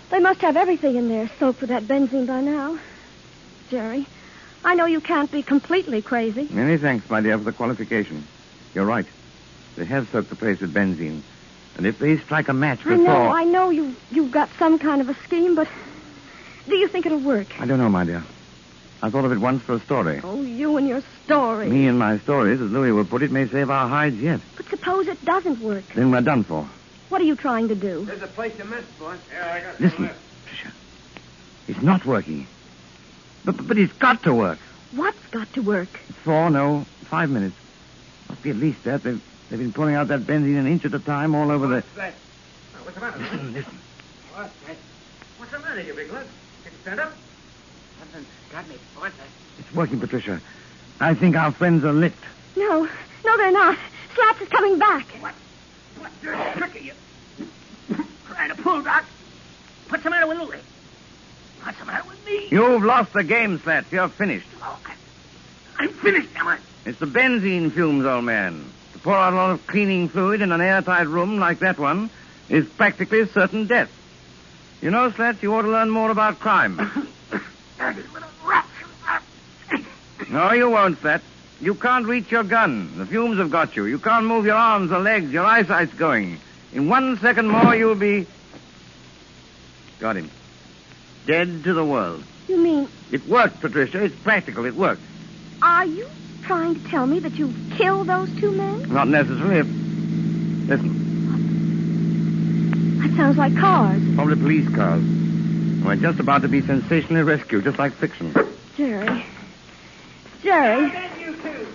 They must have everything in there soaked with that benzene by now. Jerry, I know you can't be completely crazy. Many thanks, my dear, for the qualification. You're right. They have soaked the place with benzene. And if they strike a match before... I know you've got some kind of a scheme, but do you think it'll work? I don't know, my dear. I thought of it once for a story. Oh, you and your story. Me and my stories, as Louis will put it, may save our hides yet. But suppose it doesn't work. Then we're done for. What are you trying to do? There's a place you missed, boss. Yeah, I got Listen, Tricia. It's not working. But it's got to work. What's got to work? 5 minutes. Must be at least that. They've been pulling out that benzene an inch at a time all over What's that? What's the matter? Listen. What's that? What's the matter, you big lug? Can you stand up? Something's got me, boss. It's working, Patricia. I think our friends are licked. No, they're not. Slaps is coming back. What dirty trick are you trying to pull, Doc? What's the matter with Louis? What's the matter with me? You've lost the game, Slats. You're finished. Oh, I'm finished, am I? It's the benzene fumes, old man. To pour out a lot of cleaning fluid in an airtight room like that one is practically certain death. You know, Slats, you ought to learn more about crime. No, you won't, Slats. You can't reach your gun. The fumes have got you. You can't move your arms or legs. Your eyesight's going. In 1 second more, you'll be... Got him. Dead to the world. You mean... It worked, Patricia. It's practical. It worked. Are you trying to tell me that you've killed those 2 men? Not necessarily. Listen. That sounds like cars. Probably police cars. We're just about to be sensationally rescued, just like fiction. Jerry. You two.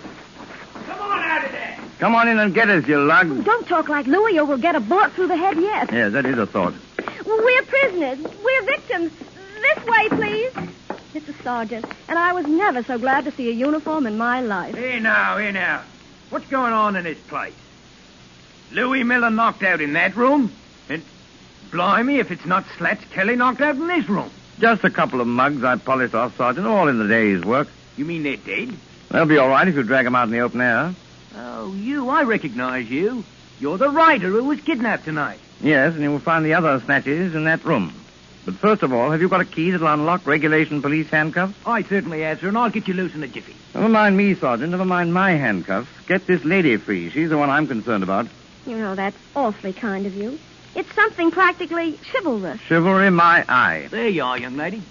Come on out of there. Come on in and get us, you lug. Don't talk like Louis or we'll get a bullet through the head yet. Yes, that is a thought. We're prisoners. We're victims. This way, please. It's a sergeant, and I was never so glad to see a uniform in my life. Here now. What's going on in this place? Louis Miller knocked out in that room? And blimey, if it's not Slats Kelly knocked out in this room. Just a couple of mugs I polished off, Sergeant, all in the day's work. You mean they're dead? They'll be all right if you drag them out in the open air. Oh, I recognize you. You're the rider who was kidnapped tonight. Yes, and you will find the other snatches in that room. But first of all, have you got a key that'll unlock regulation police handcuffs? I certainly have, sir, and I'll get you loose in a jiffy. Never mind me, Sergeant. Never mind my handcuffs. Get this lady free. She's the one I'm concerned about. You know, that's awfully kind of you. It's something practically chivalrous. Chivalry, my eye. There you are, young lady.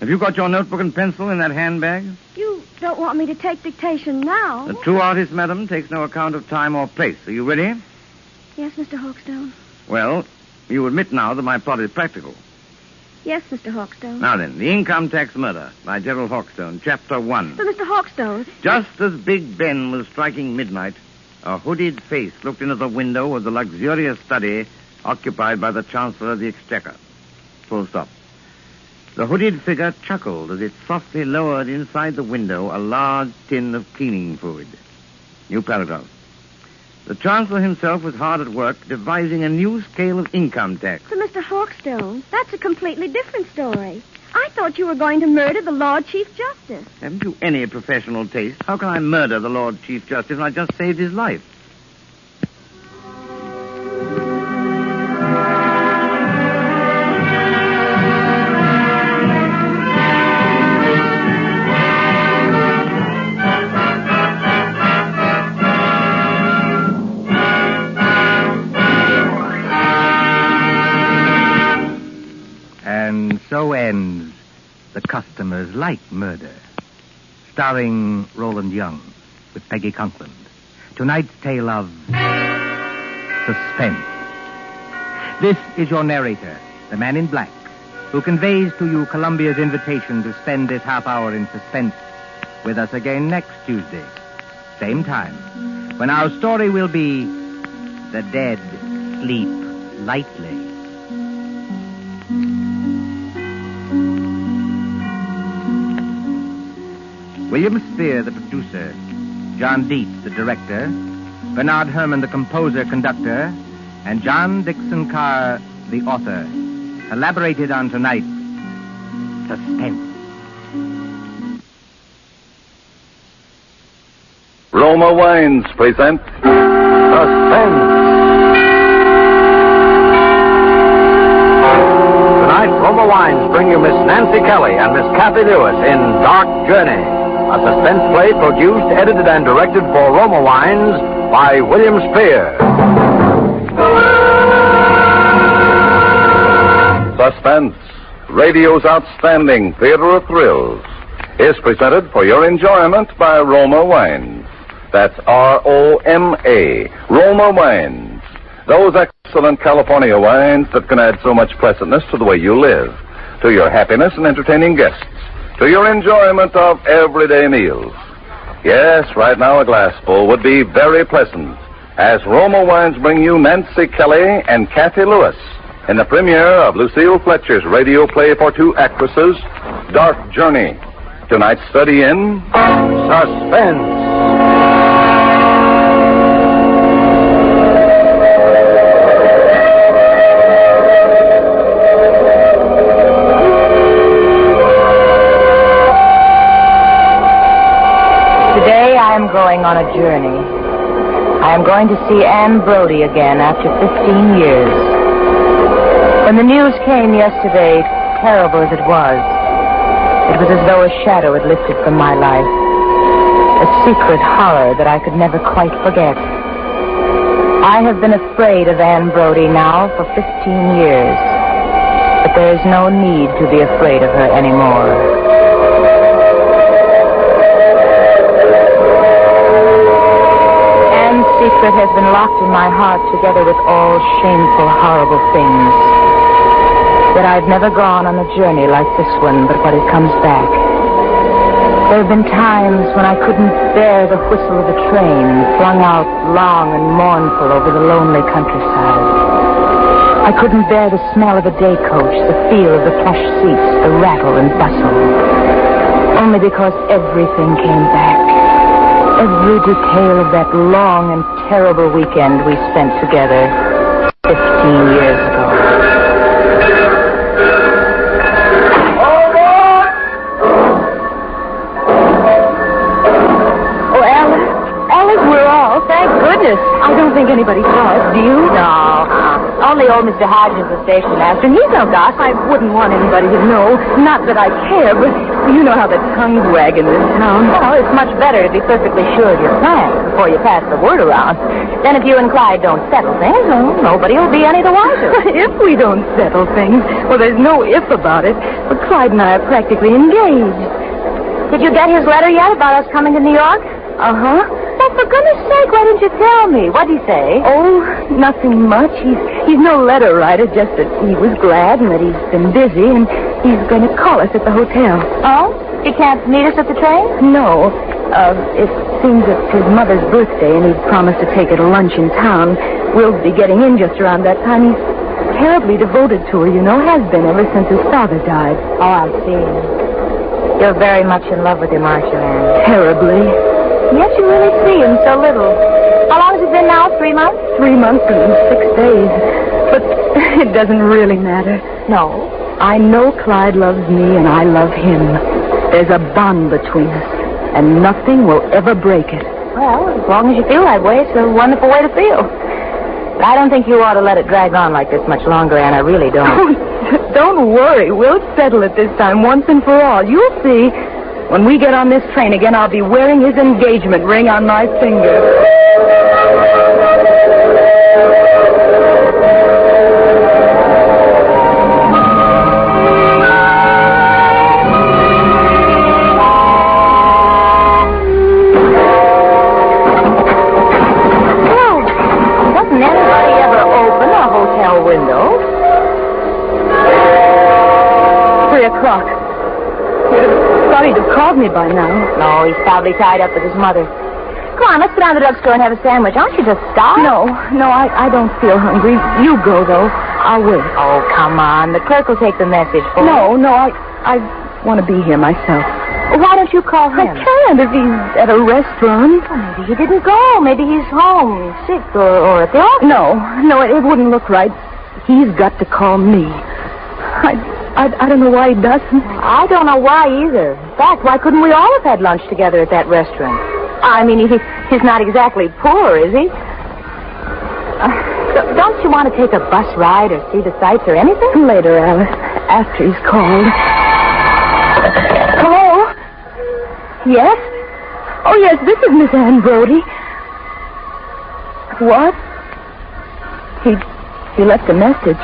Have you got your notebook and pencil in that handbag? You don't want me to take dictation now? The true artist, madam, takes no account of time or place. Are you ready? Yes, Mr. Hawkstone. Well, you admit now that my plot is practical. Yes, Mr. Hawkstone. Now then, The Income Tax Murder by Gerald Hawkstone, Chapter 1. But, Mr. Hawkstone... Just as Big Ben was striking midnight, a hooded face looked into the window of the luxurious study occupied by the Chancellor of the Exchequer. Full stop. The hooded figure chuckled as it softly lowered inside the window a large tin of cleaning fluid. New paragraph. The Chancellor himself was hard at work devising a new scale of income tax. But, Mr. Hawkstone, that's a completely different story. I thought you were going to murder the Lord Chief Justice. Haven't you any professional taste? How can I murder the Lord Chief Justice when I just saved his life? And so ends The Customers Like Murder, starring Roland Young with Peggy Conklin. Tonight's tale of suspense. This is your narrator, the man in black, who conveys to you Columbia's invitation to spend this half hour in suspense with us again next Tuesday, same time, when our story will be The Dead Sleep Lightly. William Spear, the producer, John Dietz, the director, Bernard Herrmann, the composer-conductor, and John Dixon Carr, the author, collaborated on tonight's Suspense. Roma Wines present Suspense. Tonight, Roma Wines bring you Miss Nancy Kelly and Miss Kathy Lewis in Dark Journey, a suspense play produced, edited, and directed for Roma Wines by William Spear. Suspense, radio's outstanding theater of thrills, is presented for your enjoyment by Roma Wines. That's R-O-M-A, Roma Wines. Those excellent California wines that can add so much pleasantness to the way you live, to your happiness in entertaining guests, to your enjoyment of everyday meals. Yes, right now a glassful would be very pleasant, as Roma Wines bring you Nancy Kelly and Kathy Lewis in the premiere of Lucille Fletcher's radio play for two actresses, Dark Journey. Tonight's study in Suspense. Going on a journey. I am going to see Anne Brodie again after 15 years. When the news came yesterday, terrible as it was as though a shadow had lifted from my life. A secret horror that I could never quite forget. I have been afraid of Anne Brodie now for 15 years. But there is no need to be afraid of her anymore. Secret has been locked in my heart together with all shameful, horrible things. That I've never gone on a journey like this one, but what it comes back. There have been times when I couldn't bear the whistle of a train flung out long and mournful over the lonely countryside. I couldn't bear the smell of a day coach, the feel of the plush seats, the rattle and bustle. Only because everything came back. Every detail of that long and terrible weekend we spent together 15 years ago. Oh, Alice, we're all. Thank goodness. I don't think anybody saw us, do you? No, only old Mr. Hodges, the station master, and he's no doc. I wouldn't want anybody to know. Not that I care, but you know how the tongues wag in this town. Well, it's much better to be perfectly sure of your plans before you pass the word around. Then if you and Clyde don't settle things, well, nobody will be any the wiser. If we don't settle things, well, there's no if about it. But Clyde and I are practically engaged. Did you get his letter yet about us coming to New York? Uh-huh. Well, for goodness sake, why didn't you tell me? What'd he say? Oh, nothing much. He's no letter writer, just that he was glad and that he's been busy, and he's going to call us at the hotel. Oh? He can't meet us at the train? No. It seems it's his mother's birthday, and he's promised to take her to lunch in town. We'll be getting in just around that time. He's terribly devoted to her, you know, has been ever since his father died. Oh, I see. You're very much in love with him, aren't you, Anne? Terribly. Yes, you really see him so little. How long has it been now? 3 months? 3 months and 6 days. But it doesn't really matter. No. I know Clyde loves me and I love him. There's a bond between us, and nothing will ever break it. Well, as long as you feel that way, it's a wonderful way to feel. But I don't think you ought to let it drag on like this much longer, Anne. I really don't. Oh, don't worry. We'll settle it this time once and for all. You'll see. When we get on this train again, I'll be wearing his engagement ring on my finger. Well, doesn't anybody ever open a hotel window? 3 o'clock. Thought he'd have called me by now. No, he's probably tied up with his mother. Come on, let's go down to the drugstore and have a sandwich. Aren't you just starved? No, I don't feel hungry. You go, though. I'll wait. Oh, come on. The clerk will take the message for you. No, I want to be here myself. Why don't you call him? I can't if he's at a restaurant. Well, maybe he didn't go. Maybe he's home, sick, or at the office. No, it wouldn't look right. He's got to call me. I don't know why he doesn't. I don't know why either. In fact, why couldn't we all have had lunch together at that restaurant? I mean, he's not exactly poor, is he? Don't you want to take a bus ride or see the sights or anything? Later, Alice, after he's called. Hello? Yes? Oh, yes, this is Miss Ann Brody. What? He left a message.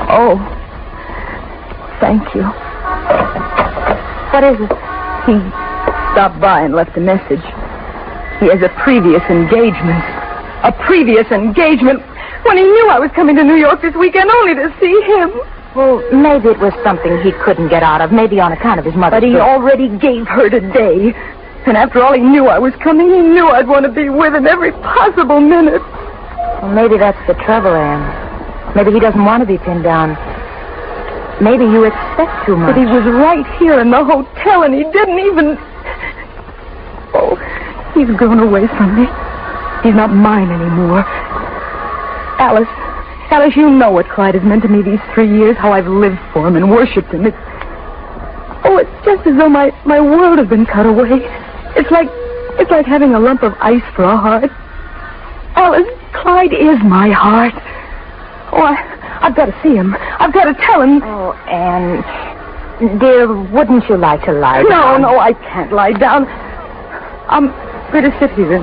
Oh. Thank you. What is it? He stopped by and left a message. He has a previous engagement. A previous engagement when he knew I was coming to New York this weekend only to see him. Well, maybe it was something he couldn't get out of. Maybe on account of his mother. But he already gave her today. And after all, he knew I was coming. He knew I'd want to be with him every possible minute. Well, maybe that's the trouble, Anne. Maybe he doesn't want to be pinned down. Maybe you expect too much. But he was right here in the hotel, and he didn't even... Oh, he's gone away from me. He's not mine anymore. Alice, you know what Clyde has meant to me these 3 years, how I've lived for him and worshipped him. It's just as though my world has been cut away. It's like having a lump of ice for a heart. Alice, Clyde is my heart. Oh, I've got to see him. I've got to tell him. Oh, Anne, dear, wouldn't you like to lie down? No, I can't lie down. I'm going to sit here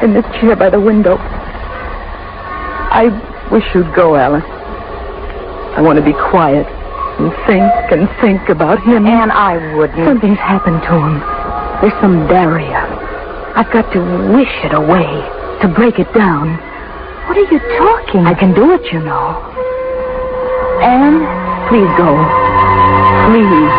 in this chair by the window. I wish you'd go, Alice. I want to be quiet and think about him. Anne, I wouldn't. Something's happened to him. There's some barrier. I've got to wish it away, to break it down. What are you talking? I can do it, you know. Anne, please go. Please.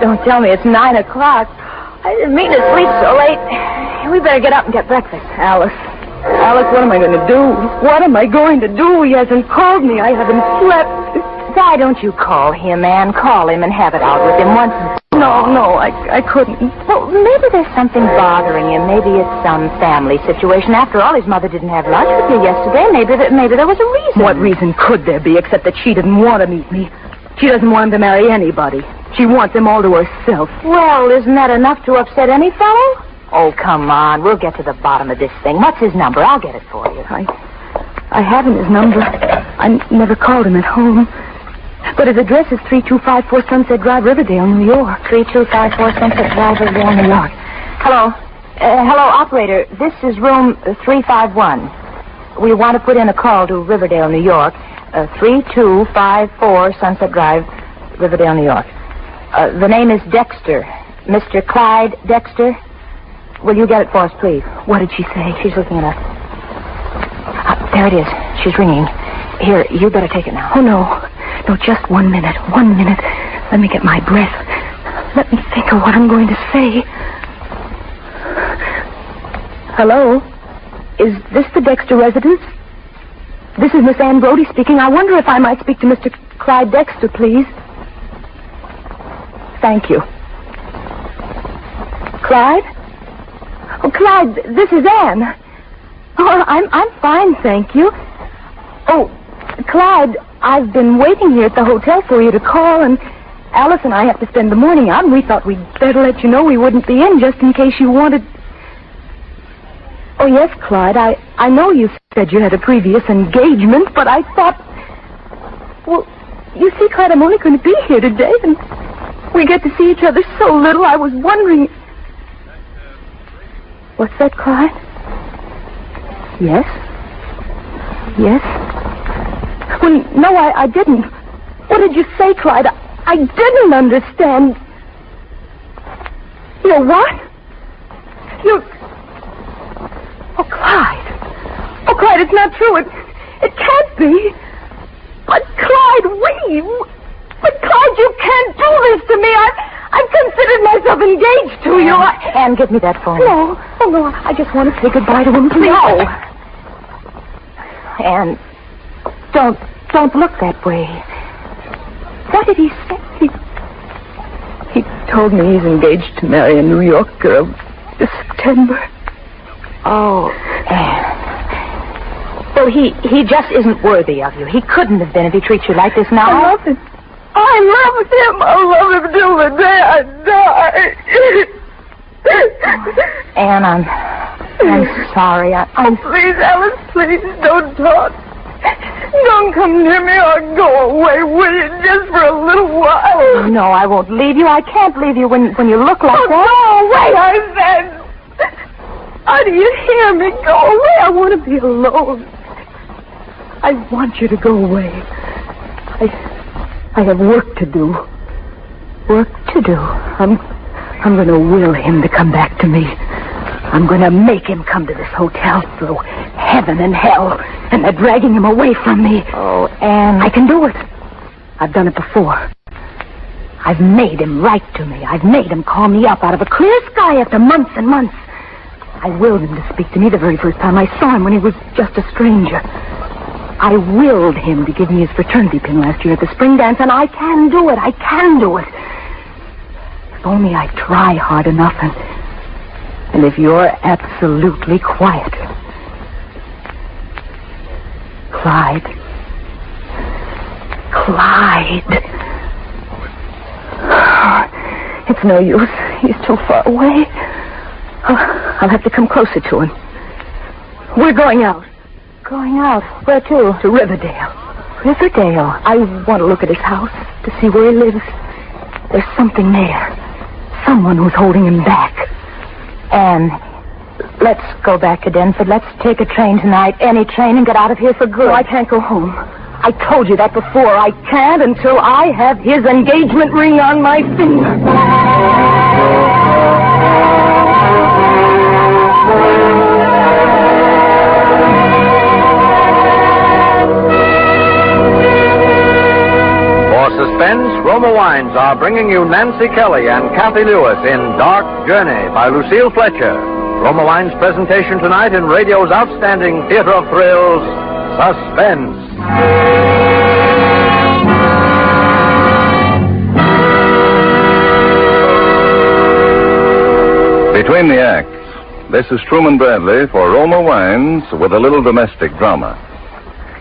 Don't tell me it's 9 o'clock. I didn't mean to sleep so late. We better get up and get breakfast. Alice, what am I going to do? What am I going to do? He hasn't called me. I haven't slept. Why don't you call him, Anne? Call him and have it out with him once and No, I couldn't. Well, maybe there's something bothering him. Maybe it's some family situation. After all, his mother didn't have lunch with you yesterday. Maybe there was a reason. What reason could there be except that she didn't want to meet me? She doesn't want him to marry anybody. She wants them all to herself. Well, isn't that enough to upset any fellow? Oh, come on. We'll get to the bottom of this thing. What's his number? I'll get it for you. I haven't his number. I never called him at home. But his address is 3254 Sunset Drive, Riverdale, New York. 3254 Sunset Drive, Riverdale, New York. Hello. Hello, operator. This is room 351. We want to put in a call to Riverdale, New York. 3254 Sunset Drive, Riverdale, New York. The name is Dexter. Mr. Clyde Dexter. Will you get it for us, please? What did she say? She's looking it up. There it is. She's ringing. Here, you better take it now. Oh, no. No, just 1 minute. 1 minute. Let me get my breath. Let me think of what I'm going to say. Hello? Is this the Dexter residence? This is Miss Ann Brody speaking. I wonder if I might speak to Mr. Clyde Dexter, please. Thank you. Clyde? Oh, Clyde, this is Ann. Oh, I'm fine, thank you. Oh, Clyde, I've been waiting here at the hotel for you to call, and Alice and I have to spend the morning out, and we thought we'd better let you know we wouldn't be in just in case you wanted... Oh, yes, Clyde, I know you said you had a previous engagement, but I thought... Well, you see, Clyde, I'm only going to be here today, and we get to see each other so little, I was wondering... What's that, Clyde? Yes? Yes? Well, no, I didn't. What did you say, Clyde? I didn't understand. You're what? Oh, Clyde. Oh, Clyde, it's not true. It can't be. But, Clyde, But, Clyde, you can't do this to me. I've considered myself engaged to you. Anne, give me that phone. No. Oh, no. I just want to say goodbye to him, please. No. Anne, don't look that way. What did he say? He told me he's engaged to marry a New York girl this September. Oh, Anne. Well, he just isn't worthy of you. He couldn't have been if he treats you like this now. I love him. I love him. I'll love him till the day I die. Anne, I'm sorry. Oh, please, Alice, please, don't talk. Don't come near me or go away, will you, just for a little while? No, I won't leave you. I can't leave you when you look like that. Go away, I said. How do you hear me? Go away. I want to be alone. I want you to go away. I have work to do. Work to do. I'm going to will him to come back to me. I'm going to make him come to this hotel through heaven and hell, and they're dragging him away from me. Oh, Anne. I can do it. I've done it before. I've made him write to me. I've made him call me up out of a clear sky after months and months. I willed him to speak to me the very first time I saw him when he was just a stranger. I willed him to give me his fraternity pin last year at the spring dance, and I can do it. I can do it. If only I try hard enough, and if you're absolutely quiet. Clyde. It's no use. He's too far away. I'll have to come closer to him. We're going out. Going out? Where to? To Riverdale. Riverdale? I want to look at his house to see where he lives. There's something there. Someone who's holding him back. Anne, let's go back to Denford. Let's take a train tonight, any train, and get out of here for good. No, I can't go home. I told you that before. I can't until I have his engagement ring on my finger. Suspense, Roma Wines are bringing you Nancy Kelly and Kathy Lewis in Dark Journey by Lucille Fletcher. Roma Wines' presentation tonight in radio's outstanding theater of thrills, Suspense. Between the acts, this is Truman Bradley for Roma Wines with a little domestic drama.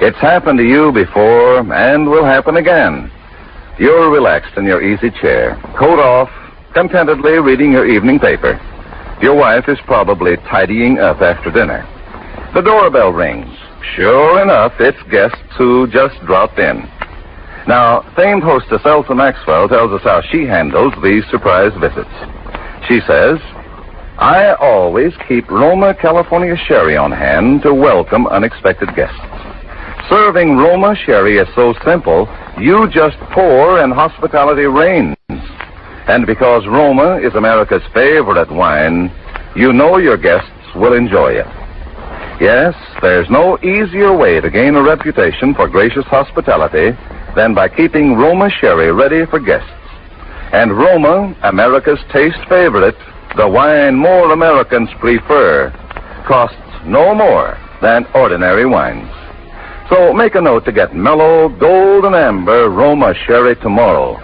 It's happened to you before and will happen again. You're relaxed in your easy chair, coat off, contentedly reading your evening paper. Your wife is probably tidying up after dinner. The doorbell rings. Sure enough, it's guests who just dropped in. Now, famed hostess Elsa Maxwell tells us how she handles these surprise visits. She says, I always keep Roma California Sherry on hand to welcome unexpected guests. Serving Roma Sherry is so simple, you just pour and hospitality reigns. And because Roma is America's favorite wine, you know your guests will enjoy it. Yes, there's no easier way to gain a reputation for gracious hospitality than by keeping Roma Sherry ready for guests. And Roma, America's taste favorite, the wine more Americans prefer, costs no more than ordinary wines. So make a note to get mellow, golden amber Roma Sherry tomorrow.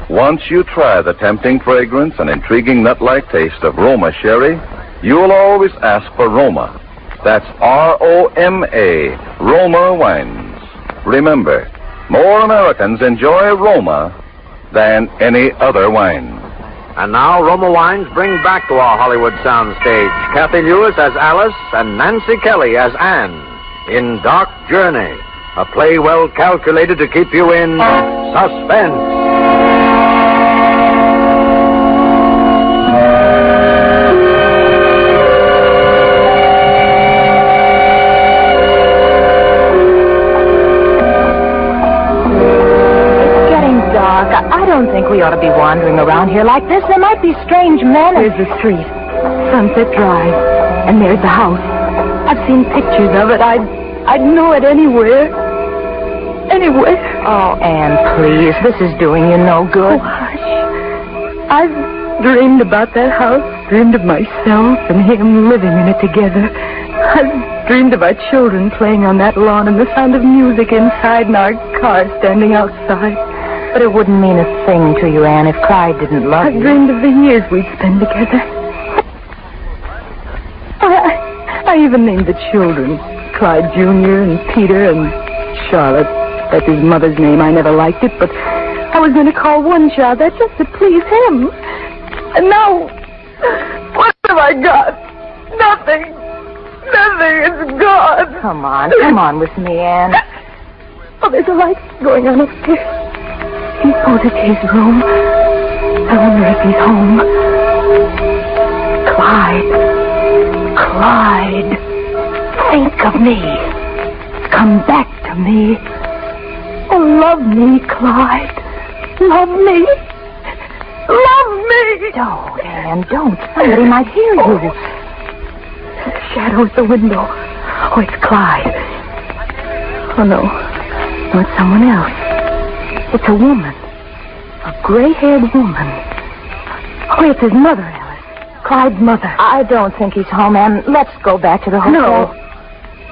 Once you try the tempting fragrance and intriguing nut-like taste of Roma Sherry, you'll always ask for Roma. That's R-O-M-A, Roma Wines. Remember, more Americans enjoy Roma than any other wine. And now Roma Wines bring back to our Hollywood soundstage Kathy Lewis as Alice and Nancy Kelly as Anne in Dark Journey, a play well calculated to keep you in suspense. I don't think we ought to be wandering around here like this. There might be strange men. There's the street, Sunset Drive, and there's the house. I've seen pictures of it. I'd know it anywhere. Anywhere. Oh, Anne, please. This is doing you no good. Oh, hush. I've dreamed about that house, dreamed of myself and him living in it together. I've dreamed of our children playing on that lawn and the sound of music inside and our car standing outside. But it wouldn't mean a thing to you, Anne, if Clyde didn't love you. I've dreamed of the years we'd spend together. I even named the children Clyde Jr. and Peter and Charlotte. That's his mother's name. I never liked it, but I was going to call one child that just to please him. And now, what have I got? Nothing. Nothing. It's gone. Come on with me, Anne. Oh, there's a light going on upstairs. Suppose it's his room. I wonder if he's home. Clyde. Think of me. Come back to me. Oh, love me, Clyde. Love me. Love me. Don't, Anne, don't. Somebody might hear you. The shadow at the window. Oh, it's Clyde. Oh, no. No, it's someone else. It's a woman. A gray-haired woman. Oh, it's his mother, Alice. Clyde's mother. I don't think he's home, Anne. Let's go back to the hotel.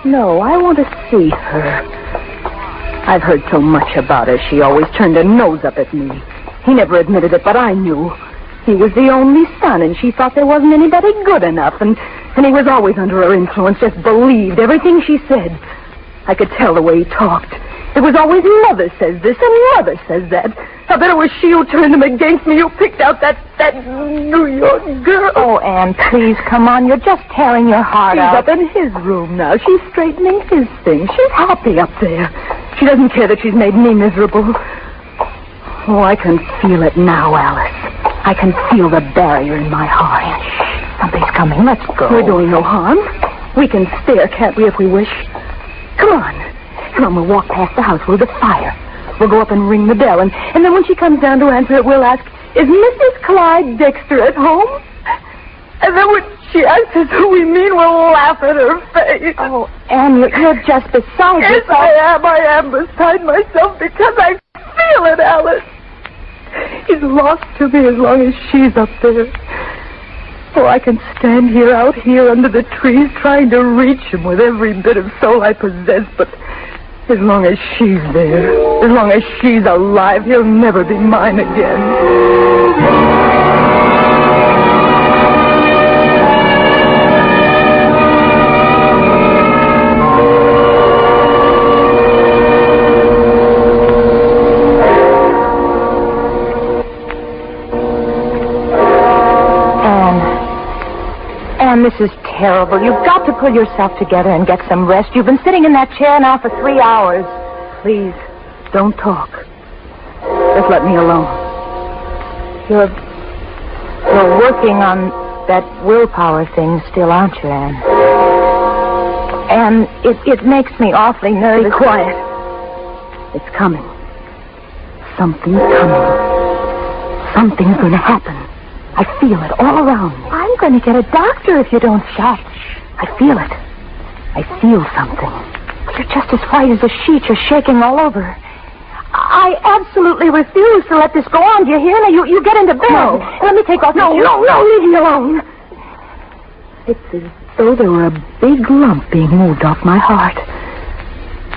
No, I want to see her. I've heard so much about her. She always turned her nose up at me. He never admitted it, but I knew. He was the only son, and she thought there wasn't anybody good enough, and he was always under her influence, just believed everything she said. I could tell the way he talked. It was always mother says this and mother says that. I bet it was she who turned him against me, who picked out that New York girl. Oh, Anne, please, come on. You're just tearing your heart out. She's up in his room now. She's straightening his things. She's happy up there. She doesn't care that she's made me miserable. Oh, I can feel it now, Alice. I can feel the barrier in my heart. Something's coming. Let's go. We're doing no harm. We can stare, can't we, if we wish? Come on. Come on, we'll walk past the house. We'll get fire. We'll go up and ring the bell. And then when she comes down to answer it, we'll ask, is Mrs. Clyde Dexter at home? And then when she asks us who we mean, we'll laugh at her face. Oh, Anne, you're just beside yourself. Yes, I am beside myself because I feel it, Alice. He's lost to me as long as she's up there. Oh, I can stand here, out here under the trees, trying to reach him with every bit of soul I possess, but as long as she's there, as long as she's alive, he'll never be mine again. this is terrible. You've got to pull yourself together and get some rest. You've been sitting in that chair now for 3 hours. Please, don't talk. Just let me alone. You're working on that willpower thing still, aren't you, Anne? And it makes me awfully nervous. Be quiet. It's coming. Something's coming. Something's going to happen. I feel it all around me. I'm going to get a doctor if you don't shut. I feel it. I feel something. You're just as white as a sheet. You're shaking all over. I absolutely refuse to let this go on. Do you hear me? You get into bed. No. Let me take off your shoes. No, leave me alone. It's as though there were a big lump being moved off my heart.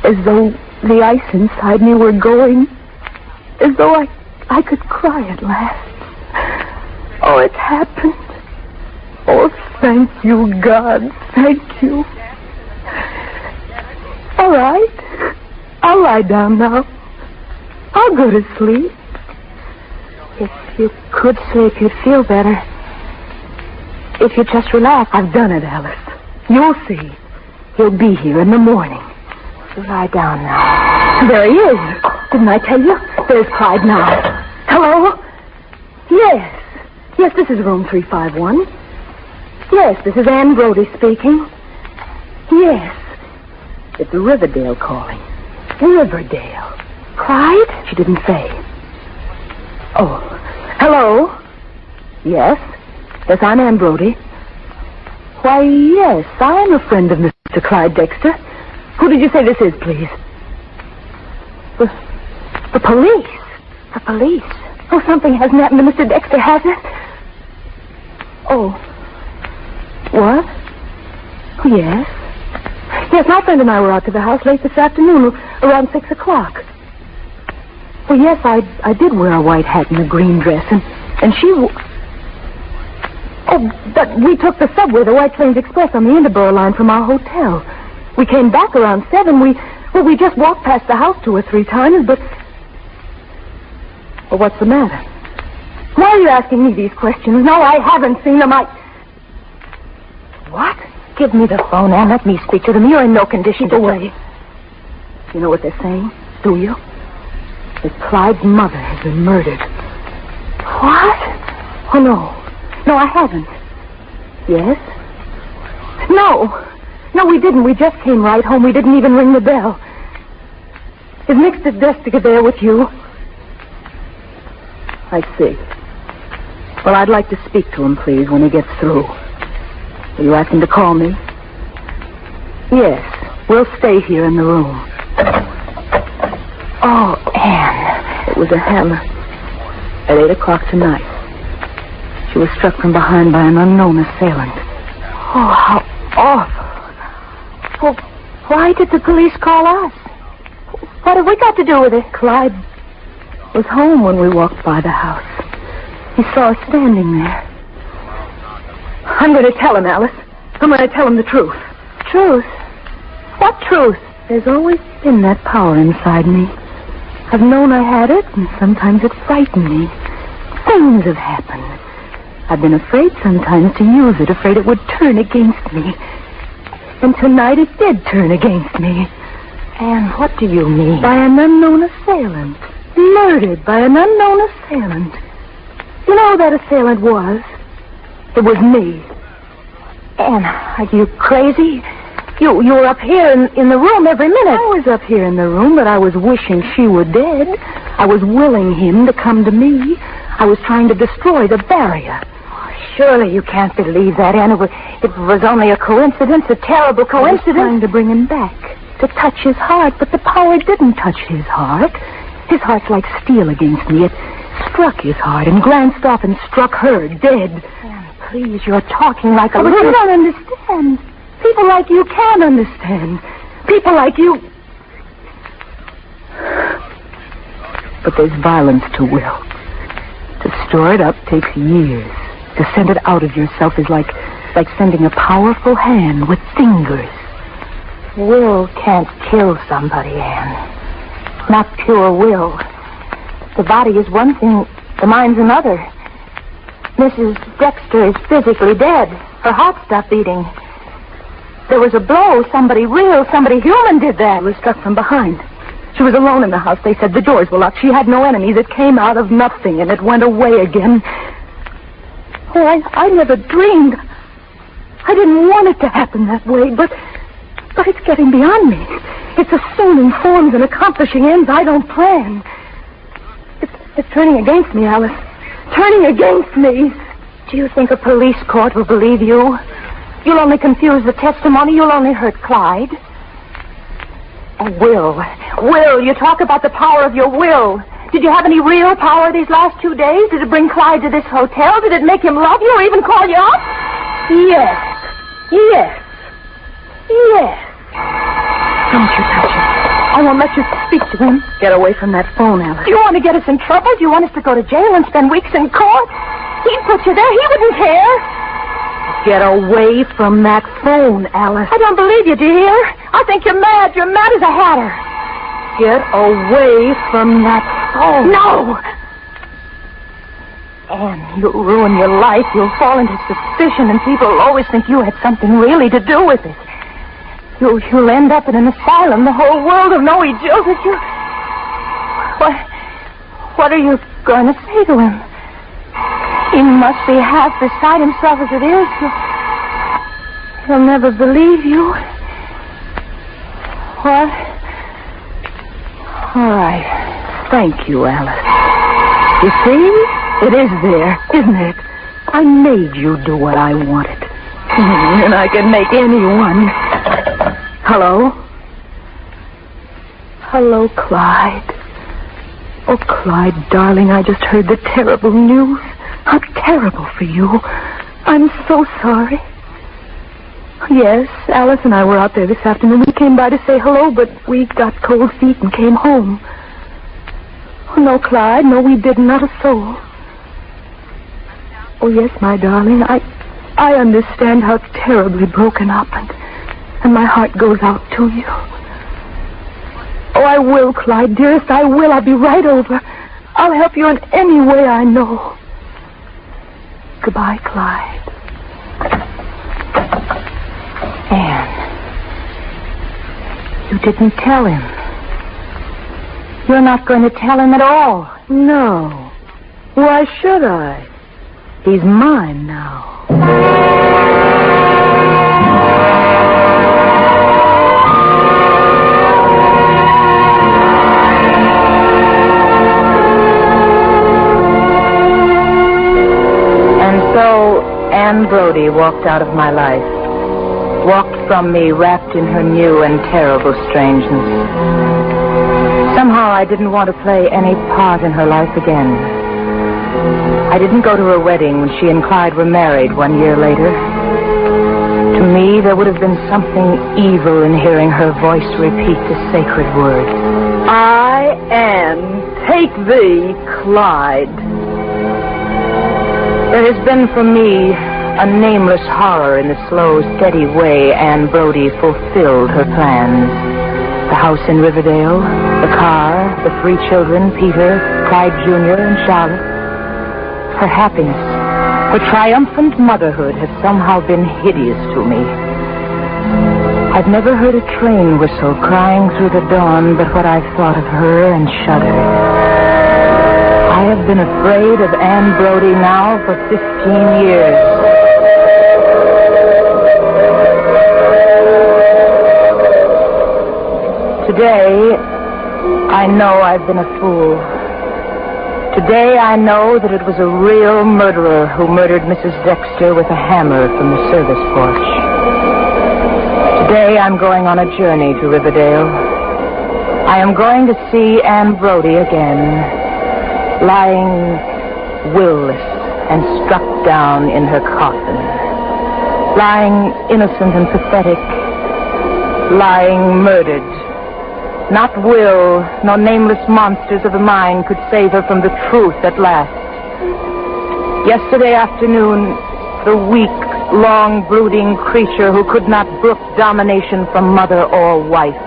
As though the ice inside me were going. As though I could cry at last. Oh, it's happened. Oh, thank you, God. Thank you. All right. I'll lie down now. I'll go to sleep. If you could sleep, you'd feel better. If you just relax. I've done it, Alice. You'll see. He'll be here in the morning. You lie down now. There he is. Didn't I tell you? There's Clyde now. Hello? Yes. Yes, this is room 351. Yes, this is Ann Brody speaking. Yes. It's Riverdale calling. Riverdale. Clyde? She didn't say. Oh. Hello? Yes? Yes, I'm Ann Brody. Why, yes, I'm a friend of Mr. Clyde Dexter. Who did you say this is, please? The police. The police. Oh, something hasn't happened to Mr. Dexter, has it? Oh. What? Oh, yes. Yes, my friend and I were out to the house late this afternoon, around 6 o'clock. Well, yes, I did wear a white hat and a green dress, and she... Oh, but we took the subway, the White Plains Express, on the Interborough line from our hotel. We came back around 7. We just walked past the house 2 or 3 times, but... Well, what's the matter? Why are you asking me these questions? No, I haven't seen them. What? Give me the phone, Anne. Let me speak to them. You're in no condition to... Keep away. You know what they're saying? Do you? That Clyde's mother has been murdered. What? Oh, no. No, I haven't. Yes? No. No, we didn't. We just came right home. We didn't even ring the bell. Is Mr. Dexter there with you? I see. Well, I'd like to speak to him, please, when he gets through. Will you ask him to call me? Yes. We'll stay here in the room. Oh, Anne. It was a hammer. At 8 o'clock tonight. She was struck from behind by an unknown assailant. Oh, how awful. Well, why did the police call us? What have we got to do with it? Clyde was home when we walked by the house. He saw us standing there. I'm going to tell him, Alice. I'm going to tell him the truth. Truth? What truth? There's always been that power inside me. I've known I had it, and sometimes it frightened me. Things have happened. I've been afraid sometimes to use it, afraid it would turn against me. And tonight it did turn against me. And what do you mean? By an unknown assailant. Murdered by an unknown assailant. You know who that assailant was? It was me. Anne, are you crazy? You were up here in the room every minute. I was up here in the room, but I was wishing she were dead. I was willing him to come to me. I was trying to destroy the barrier. Oh, surely you can't believe that, Anne. It was only a coincidence, a terrible coincidence. I was trying to bring him back, to touch his heart, but the power didn't touch his heart. His heart's like steel against me. It struck his heart and glanced off and struck her dead. Anne, please, you're talking like a little... But you don't understand. People like you can't understand. People like you... But there's violence to will. To store it up takes years. To send it out of yourself is like sending a powerful hand with fingers. Will can't kill somebody, Anne. Not pure will. The body is one thing, the mind's another. Mrs. Dexter is physically dead. Her heart stopped beating. There was a blow. Somebody real, somebody human did that. She was struck from behind. She was alone in the house. They said the doors were locked. She had no enemies. It came out of nothing, and it went away again. Oh, I never dreamed. I didn't want it to happen that way, but it's getting beyond me. It's assuming forms and accomplishing ends I don't plan. It's turning against me, Alice. Turning against me. Do you think a police court will believe you? You'll only confuse the testimony. You'll only hurt Clyde. Oh, Will, you talk about the power of your will. Did you have any real power these last 2 days? Did it bring Clyde to this hotel? Did it make him love you or even call you up? Yes. Don't you touch him. I won't let you speak to him. Get away from that phone, Alice. Do you want to get us in trouble? Do you want us to go to jail and spend weeks in court? He'd put you there. He wouldn't care. Get away from that phone, Alice. I don't believe you, do you hear? I think you're mad. You're mad as a hatter. Get away from that phone. No! Anne, you'll ruin your life. You'll fall into suspicion, and people will always think you had something really to do with it. You'll end up in an asylum. The whole world will know he jilted you. What are you going to say to him? He must be half beside himself as it is. He'll never believe you. What? All right. Thank you, Alice. You see? It is there, isn't it? I made you do what I wanted. And I can make anyone. Hello? Hello, Clyde. Oh, Clyde, darling, I just heard the terrible news. How terrible for you. I'm so sorry. Yes, Alice and I were out there this afternoon. We came by to say hello, but we got cold feet and came home. Oh, no, Clyde. No, we didn't. Not a soul. Oh, yes, my darling. I understand how terribly broken up, and my heart goes out to you. Oh, I will, Clyde, dearest. I will. I'll be right over. I'll help you in any way I know. Goodbye, Clyde. Anne, you didn't tell him. You're not going to tell him at all. No. Why should I? He's mine now. Anne Brody walked out of my life, walked from me wrapped in her new and terrible strangeness. Somehow I didn't want to play any part in her life again. I didn't go to her wedding when she and Clyde were married 1 year later. To me, there would have been something evil in hearing her voice repeat the sacred word. I, Anne, take thee, Clyde. There has been for me a nameless horror in the slow, steady way Anne Brody fulfilled her plans. The house in Riverdale, the car, the 3 children, Peter, Clyde Jr., and Charlotte. Her happiness, her triumphant motherhood have somehow been hideous to me. I've never heard a train whistle crying through the dawn but what I've thought of her and shuddered. I have been afraid of Anne Brody now for 15 years. Today, I know I've been a fool. Today, I know that it was a real murderer who murdered Mrs. Dexter with a hammer from the service porch. Today, I'm going on a journey to Riverdale. I am going to see Anne Brody again, lying will-less and struck down in her coffin. Lying innocent and pathetic. Lying murdered. Not will, nor nameless monsters of the mind could save her from the truth at last. Yesterday afternoon, the weak, long, brooding creature who could not brook domination from mother or wife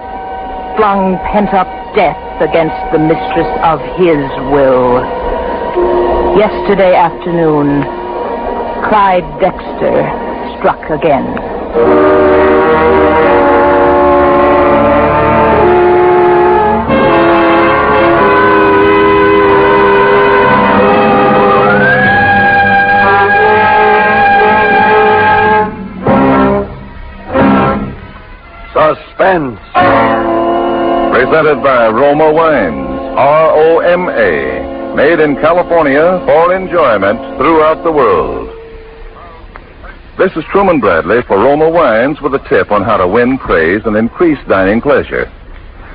flung pent-up death against the mistress of his will. Yesterday afternoon, Clyde Dexter struck again. Suspense. Presented by Roma Wines, ROMA, made in California for enjoyment throughout the world. This is Truman Bradley for Roma Wines with a tip on how to win praise and increase dining pleasure.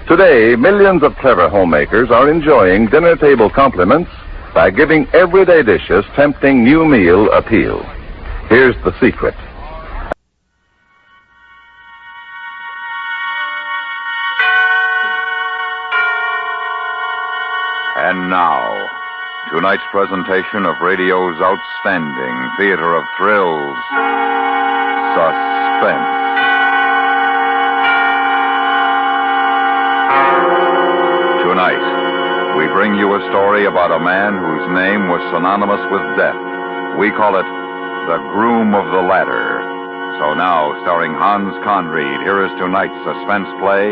Today, millions of clever homemakers are enjoying dinner table compliments by giving everyday dishes tempting new meal appeal. Here's the secret. And now, tonight's presentation of radio's outstanding theater of thrills, Suspense. Tonight, we bring you a story about a man whose name was synonymous with death. We call it The Groom of the Ladder. So now, starring Hans Conried, here is tonight's suspense play,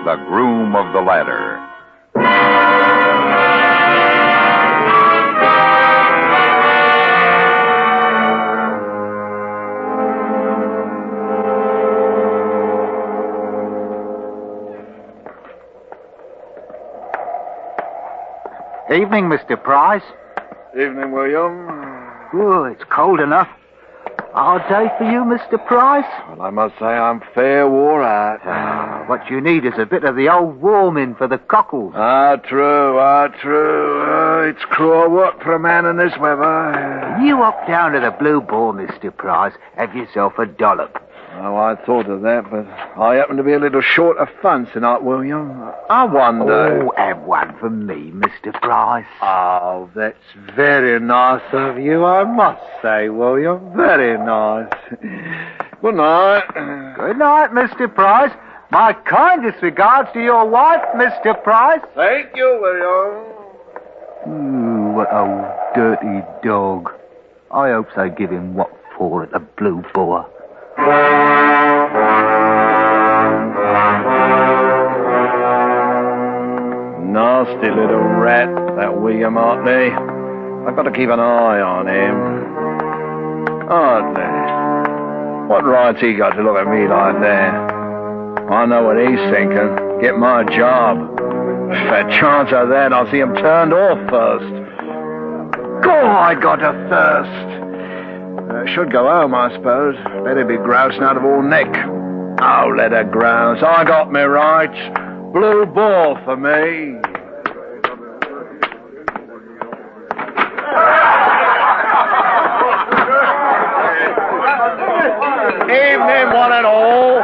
The Groom of the Ladder. Evening, Mr. Price. Evening, William. Oh, it's cold enough. Hard day for you, Mr. Price? Well, I must say I'm fair wore out. What you need is a bit of the old warming for the cockles. True. It's cruel work for a man in this weather. You hop down to the Blue Ball, Mr. Price. Have yourself a dollop. Oh, I thought of that, but I happen to be a little short of funds tonight, William. I wonder... Oh, have one for me, Mr. Price. Oh, that's very nice of you, I must say, William. Very nice. Good night. Good night, Mr. Price. My kindest regards to your wife, Mr. Price. Thank you, William. Ooh, what a dirty dog. I hope they give him what for at the Blue Boar. Nasty little rat, that William Hartley. I've got to keep an eye on him. Hartley. What right's he got to look at me like that? I know what he's thinking. Get my job. If a chance of that, I'll see him turned off first. God, I got a thirst. Should go home, I suppose. Let her be grousing out of all neck. Oh, let her grouse. I got me rights. Blue Ball for me. Evening, one and all.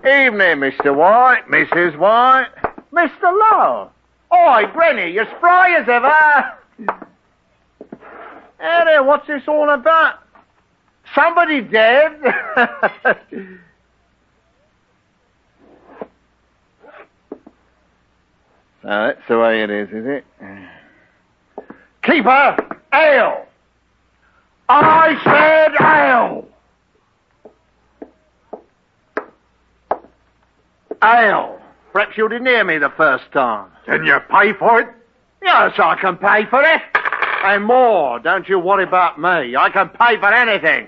Evening, Mr. White, Mrs. White, Mr. Lowe. Oi, Granny, you spry as ever. Hey there, what's this all about? Somebody dead? So that's the way it is it? Keeper, ale! I said ale! Ale. Perhaps you didn't hear me the first time. Can you pay for it? Yes, I can pay for it. And more. Don't you worry about me. I can pay for anything.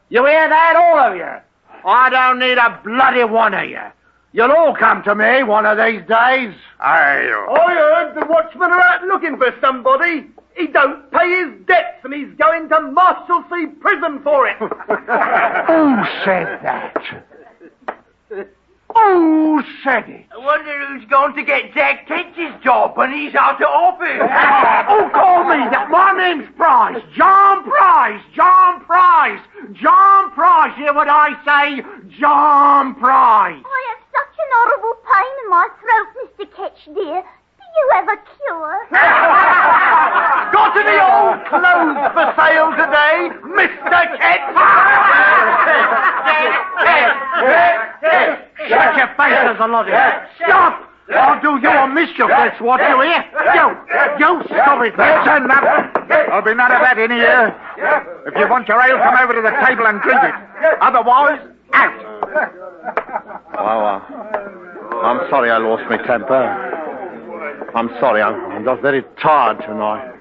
You hear that, all of you? I don't need a bloody one of you. You'll all come to me one of these days. I heard the watchman are out looking for somebody. He don't pay his debts and he's going to Marshalsea prison for it. Who said that? Who said it? I wonder who's going to get Jack Tench's job when he's out of office. Who called me that? My name's Price. John Price. John Price. John Price. Hear what I say? John Price. I have such an horrible pain in my throat, Mr. Ketch, dear. Do you have a cure? Got any old clothes for sale today, Mr. Ketch? Shut your faces, a lot of you. Stop! I'll do you a mischief, that's what you hear. You stop it. That's enough. There'll be none of that in here. If you want your ale, come over to the table and drink it. Otherwise, out. Well, I'm sorry I lost my temper. I'm sorry, I'm just very tired tonight.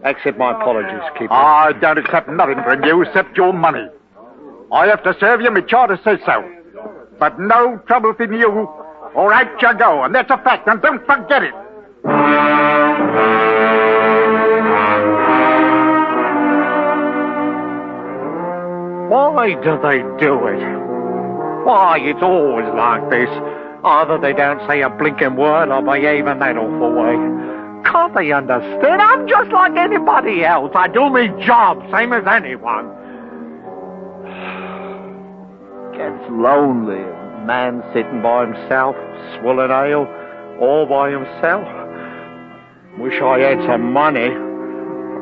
Accept my apologies, Keeper. I don't accept nothing from you except your money. I have to serve you, my charter says so. But no trouble from you, or out you go, and that's a fact, and don't forget it. Why do they do it? Why, it's always like this. Either they don't say a blinking word or behave in that awful way. Can't they understand? I'm just like anybody else. I do my job, same as anyone. Gets lonely. A man sitting by himself, swilling ale, all by himself. Wish I had some money.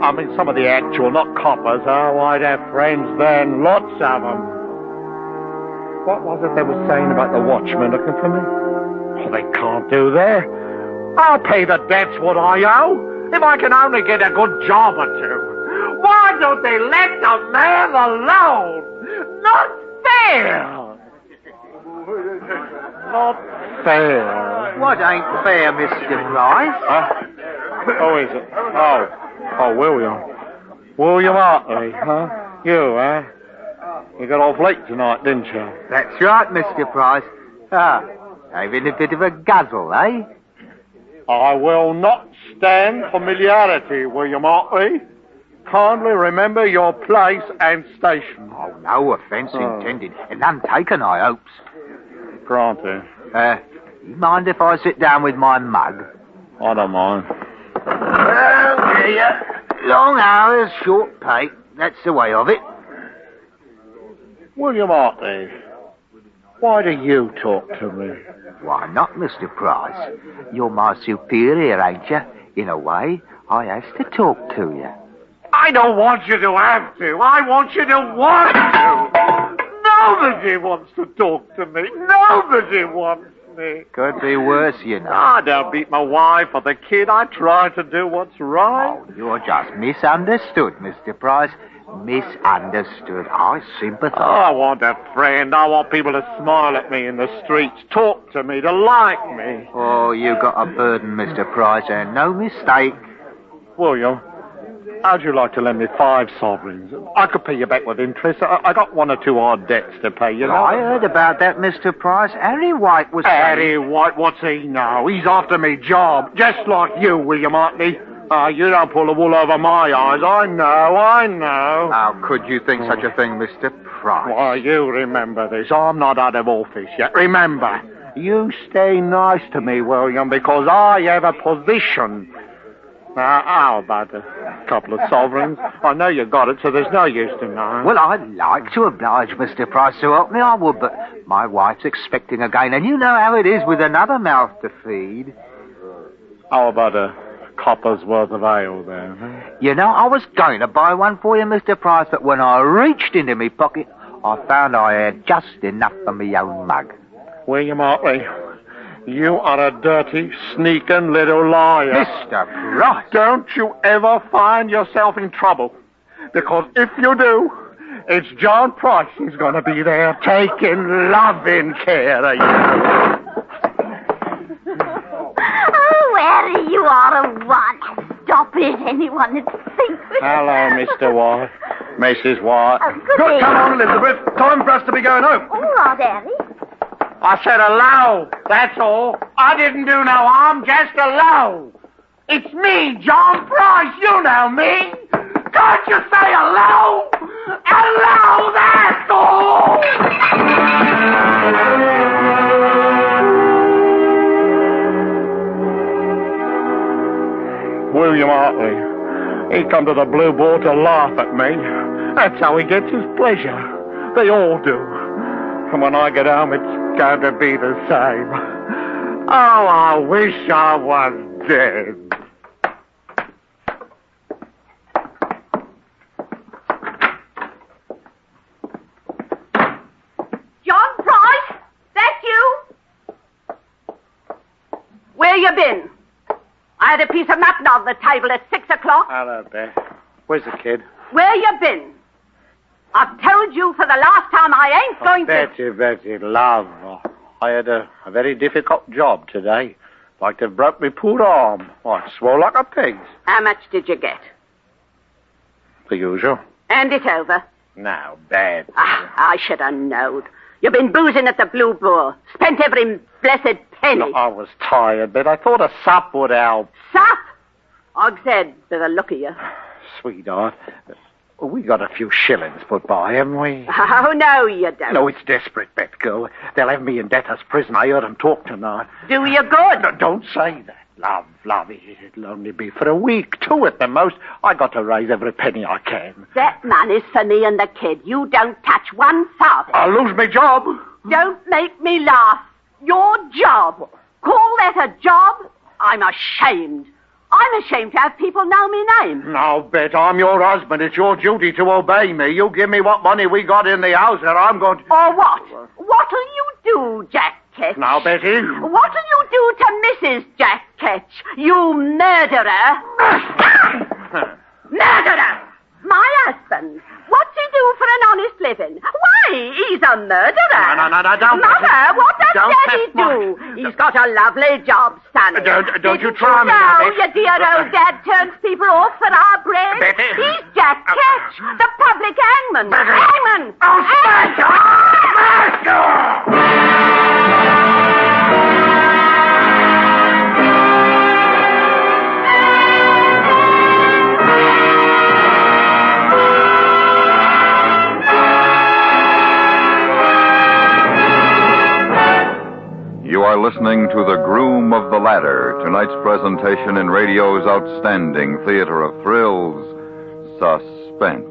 I mean, some of the actual, not coppers. Oh, I'd have friends then, lots of them. What was it they were saying about the watchmen looking for me? Oh, they can't do that. I'll pay the debts what I owe, if I can only get a good job or two. Why don't they let the man alone? Not fair! Not fair. What ain't fair, Mr. Price? Huh? Who is it? Oh, William. William Hartley, huh? You, huh? You got off late tonight, didn't you? That's right, Mr. Price. Having a bit of a guzzle, eh? I will not stand familiarity, William Hartley. Kindly remember your place and station. Oh, no offence intended. And none taken, I hopes. Granted. You mind if I sit down with my mug? I don't mind. Well, dear. Long hours, short pay. That's the way of it. William Hartley, why do you talk to me? Why not, Mr. Price? You're my superior, ain't you? In a way, I has to talk to you. I don't want you to have to. I want you to want to. Nobody wants to talk to me. Nobody wants me. Could be worse, you know. I don't beat my wife or the kid. I try to do what's right. Oh, you're just misunderstood, Mr. Price. Misunderstood. I sympathise. I want a friend. I want people to smile at me in the streets, talk to me, to like me. Oh, you got a burden, Mr. Price, and no mistake. William, how'd you like to lend me 5 sovereigns? I could pay you back with interest. I got 1 or 2 odd debts to pay, you know. I heard about that, Mr. Price. Harry White was... Harry White, what's he know? He's after me job, just like you, William Hartley. You don't pull the wool over my eyes. I know. How could you think such a thing, Mr. Price? Why, you remember this. I'm not out of office yet. Remember, you stay nice to me, William, because I have a position. Now, how about a couple of sovereigns? I know you got it, so there's no use denying. Well, I'd like to oblige Mr. Price to help me, I would, but my wife's expecting again, and you know how it is with another mouth to feed. How about a copper's worth of ale there? Huh? You know, I was going to buy one for you, Mr. Price, but when I reached into my pocket, I found I had just enough for my own mug. William Hartley, you are a dirty, sneaking little liar. Mr. Price! Don't you ever find yourself in trouble, because if you do, it's John Price who's going to be there taking loving care of you. Where you are a one. Stop it, anyone that thinks. Hello, Mr. White. Mrs. White. Good Come on, Elizabeth. Time for us to be going home. All right, Harry. I said hello, that's all. I didn't do no harm, just hello. It's me, John Price, you know me. Can't you say hello? Hello, that's all. William Hartley, he come to the Blue Boar to laugh at me. That's how he gets his pleasure. They all do. And when I get home, it's going to be the same. Oh, I wish I was dead. John Price, that's you? Where you been? I had a piece of mutton on the table at 6 o'clock. Hello, Beth. Where's the kid? Where you been? I've told you for the last time I ain't going to... Betty, love. I had a very difficult job today. Like they've broke me poor arm. I swore like a pig. How much did you get? The usual. Hand it over. Now, Beth. I should have knowed. You've been boozing at the Blue Boar. Spent every blessed penny. No, I was tired, but I thought a sup would help. Sup? Og's by the look of you. Sweetheart, we got a few shillings put by, haven't we? Oh, no, you don't. No, it's desperate, Beth, girl. They'll have me in debtor's prison. I heard them talk tonight. Do you good? No, don't say that. Love, it'll only be for a week, 2 at the most. I got to raise every penny I can. That money's for me and the kid. You don't touch one farthing. I'll lose my job. Don't make me laugh. Your job. Call that a job? I'm ashamed. I'm ashamed to have people know me name. Now, Bet, I'm your husband. It's your duty to obey me. You give me what money we got in the house, or I'm going to... Or what? What'll you do, Jack Ketch? Now, Betty... What'll you do to Mrs. Jack Ketch, you murderer? Murderer! My husband. What's he do for an honest living? Why, he's a murderer. No, don't... Mother, what does don't Daddy do? He's got a lovely job, son. Don't you try me, now, Betty. your dear old dad turns people off for our bread. Betty. He's Jack Ketch, the public hangman. Betty. Hangman! You are listening to The Groom of the Ladder, tonight's presentation in radio's outstanding theater of thrills, Suspense.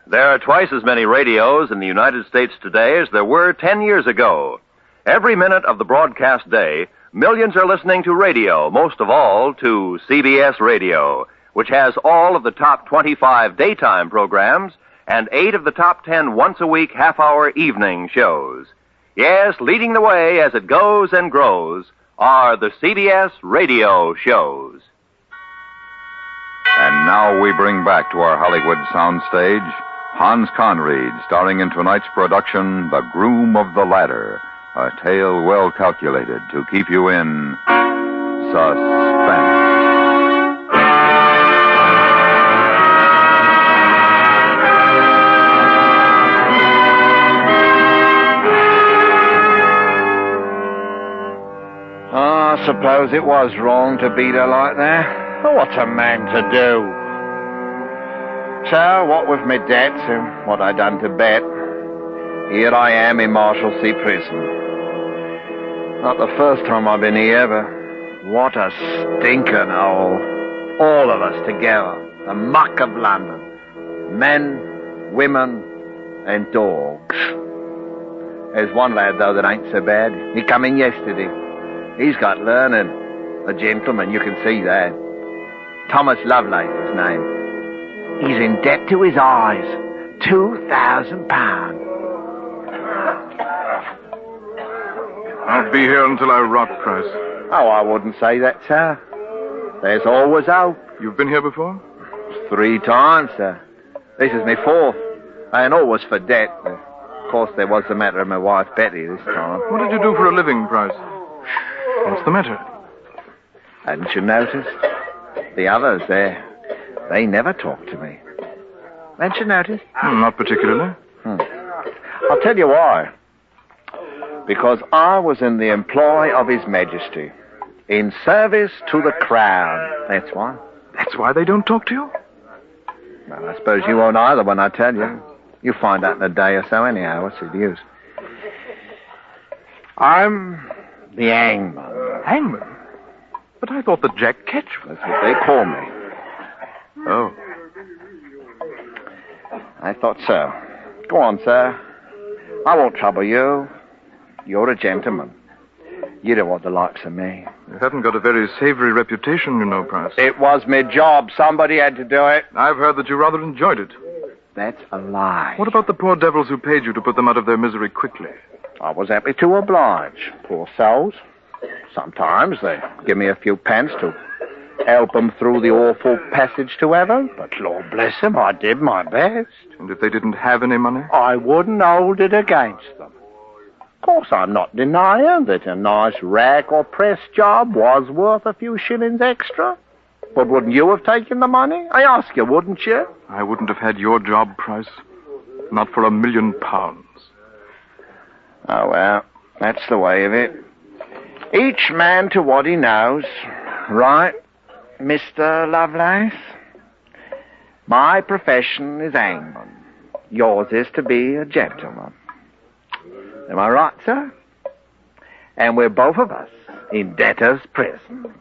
There are twice as many radios in the United States today as there were 10 years ago. Every minute of the broadcast day, millions are listening to radio, most of all to CBS Radio, which has all of the top 25 daytime programs and 8 of the top 10 once-a-week half-hour evening shows. Yes, leading the way as it goes and grows are the CBS Radio shows. And now we bring back to our Hollywood soundstage Hans Conried, starring in tonight's production, The Groom of the Ladder, a tale well calculated to keep you in suspense. I suppose it was wrong to beat her like that. But what's a man to do? So, what with my debts and what I done to Bet, here I am in Marshalsea Prison. Not the first time I've been here, but what a stinking hole. All of us together. The muck of London. Men, women, and dogs. There's one lad, though, that ain't so bad. He come in yesterday. He's got learning. A gentleman, you can see that. Thomas Lovelace, his name. He's in debt to his eyes. £2,000. I'll be here until I rot, Price. Oh, I wouldn't say that, sir. There's always hope. You've been here before? 3 times, sir. This is my 4th. And always for debt. Of course, there was the matter of my wife, Betty, this time. What did you do for a living, Price? What's the matter? Hadn't you noticed? The others, they never talk to me. Hadn't you noticed? Not particularly. I'll tell you why. Because I was in the employ of His Majesty. In service to the Crown. That's why. That's why they don't talk to you? Well, I suppose you won't either when I tell you. You'll find out in a day or so anyhow. What's the use? I'm the hangman. Hangman? But I thought that Jack Ketch was... That's what they call me. Oh. I thought so. Go on, sir. I won't trouble you. You're a gentleman. You don't want the likes of me. You haven't got a very savory reputation, you know, Price. It was my job. Somebody had to do it. I've heard that you rather enjoyed it. That's a lie. What about the poor devils who paid you to put them out of their misery quickly? I was happy to oblige. Poor souls. Sometimes they give me a few pence to help them through the awful passage to heaven. But Lord bless them, I did my best. And if they didn't have any money? I wouldn't hold it against them. Of course, I'm not denying that a nice rack or press job was worth a few shillings extra. But wouldn't you have taken the money? I ask you, wouldn't you? I wouldn't have had your job, Price. Not for £1 million. Oh, well, that's the way of it. Each man to what he knows. Right, Mr. Lovelace? My profession is hangman. Yours is to be a gentleman. Am I right, sir? And we're both of us in debtor's prison.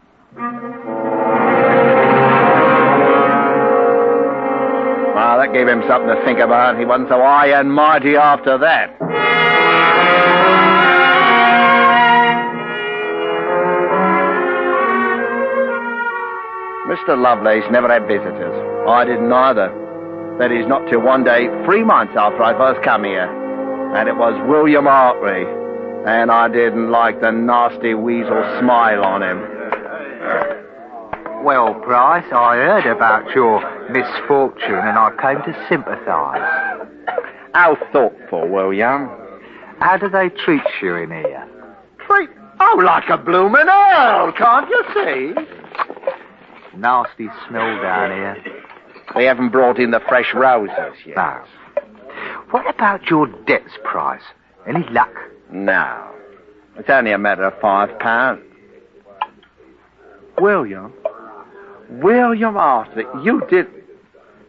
Well, that gave him something to think about. He wasn't so high and mighty after that. Mr. Lovelace never had visitors. I didn't either. That is, not till one day, 3 months after I first come here. And it was William Hartley. And I didn't like the nasty weasel smile on him. Well, Price, I heard about your misfortune and I came to sympathise. How thoughtful, William. How do they treat you in here? Treat? Oh, like a bloomin' earl, can't you see? Nasty smell down here. They haven't brought in the fresh roses yet. No. What about your debts, Price? Any luck? No. It's only a matter of £5. William Arthur, you did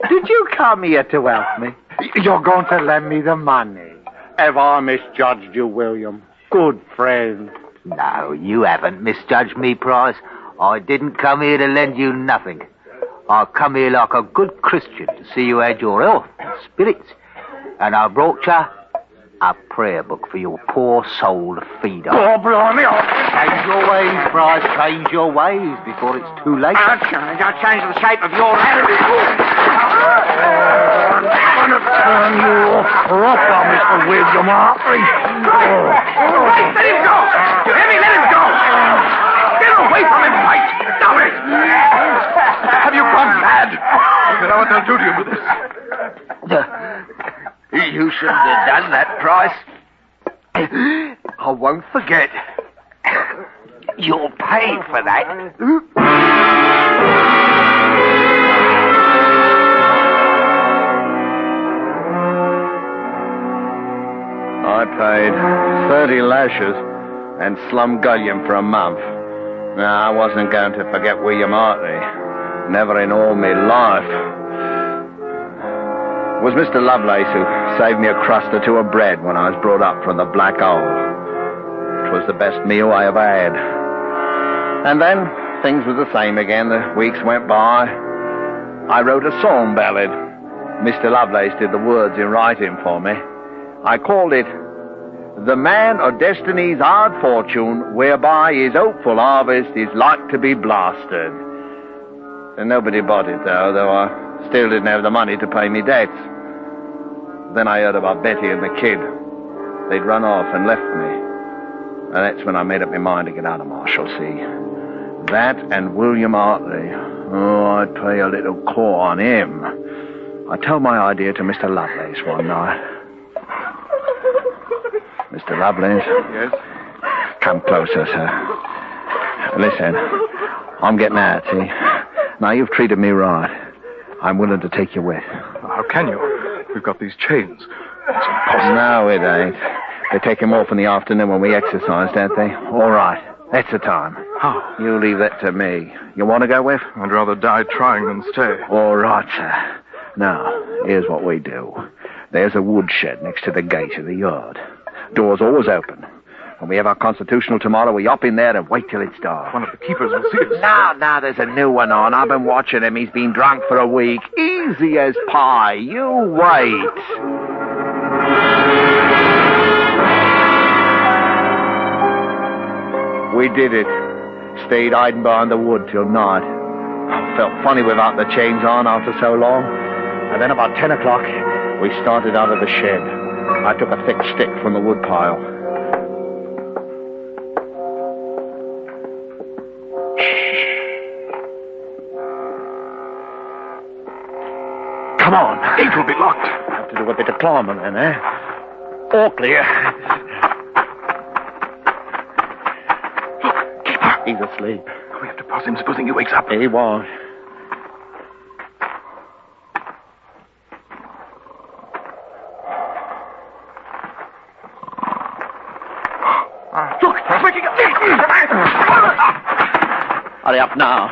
you come here to help me? You're going to lend me the money. Have I misjudged you, William? Good friend. No, you haven't misjudged me, Price. I didn't come here to lend you nothing. I come here like a good Christian to see you had your health and spirits. And I brought you a prayer book for your poor soul to feed on. Oh, blimey. Change your ways, Price. Change your ways before it's too late. I'll change the shape of your head. I'm going to turn you off proper, Mr. William Hartley. Let him go! You hear me? Let him go! Get away from him, Price! Stop it! Have you gone mad? You know what they'll do to you with this. You shouldn't have done that, Price. I won't forget. You'll pay for that. I paid 30 lashes and slumgullion for a month. No, I wasn't going to forget William Hartley. Never in all my life. It was Mr. Lovelace who saved me a crust or two of bread when I was brought up from the Black Hole. It was the best meal I ever had. And then things were the same again. The weeks went by. I wrote a song ballad. Mr. Lovelace did the words in writing for me. I called it The Man of Destiny's Hard Fortune, whereby his hopeful harvest is like to be blasted. And nobody bought it, though I still didn't have the money to pay me debts. Then I heard about Betty and the kid. They'd run off and left me. And that's when I made up my mind to get out of Marshalsea. That and William Hartley. Oh, I'd pay a little call on him. I told my idea to Mr. Lovelace one night. Mr. Lovelace? Yes? Come closer, sir. Listen, I'm getting out, see? Now, you've treated me right. I'm willing to take you with. How can you? We've got these chains. It's impossible. No, it ain't. They take him off in the afternoon when we exercise, don't they? All right. That's the time. How? You leave that to me. You want to go with? I'd rather die trying than stay. All right, sir. Now, here's what we do. There's a woodshed next to the gate of the yard. Door's always open. When we have our constitutional tomorrow, we hop in there and wait till it's dark. One of the keepers will see us. Now, there's a new one on. I've been watching him. He's been drunk for a week. Easy as pie. You wait. We did it. Stayed hiding behind the wood till night. Felt funny without the chains on after so long. And then about 10 o'clock, We started out of the shed. I took a thick stick from the wood pile. Come on. The gate will be locked. Have to do a bit of climbing then, eh? All clear. He's asleep. We have to pause him, supposing he wakes up. He won't. Look, he's waking up. Hurry up now.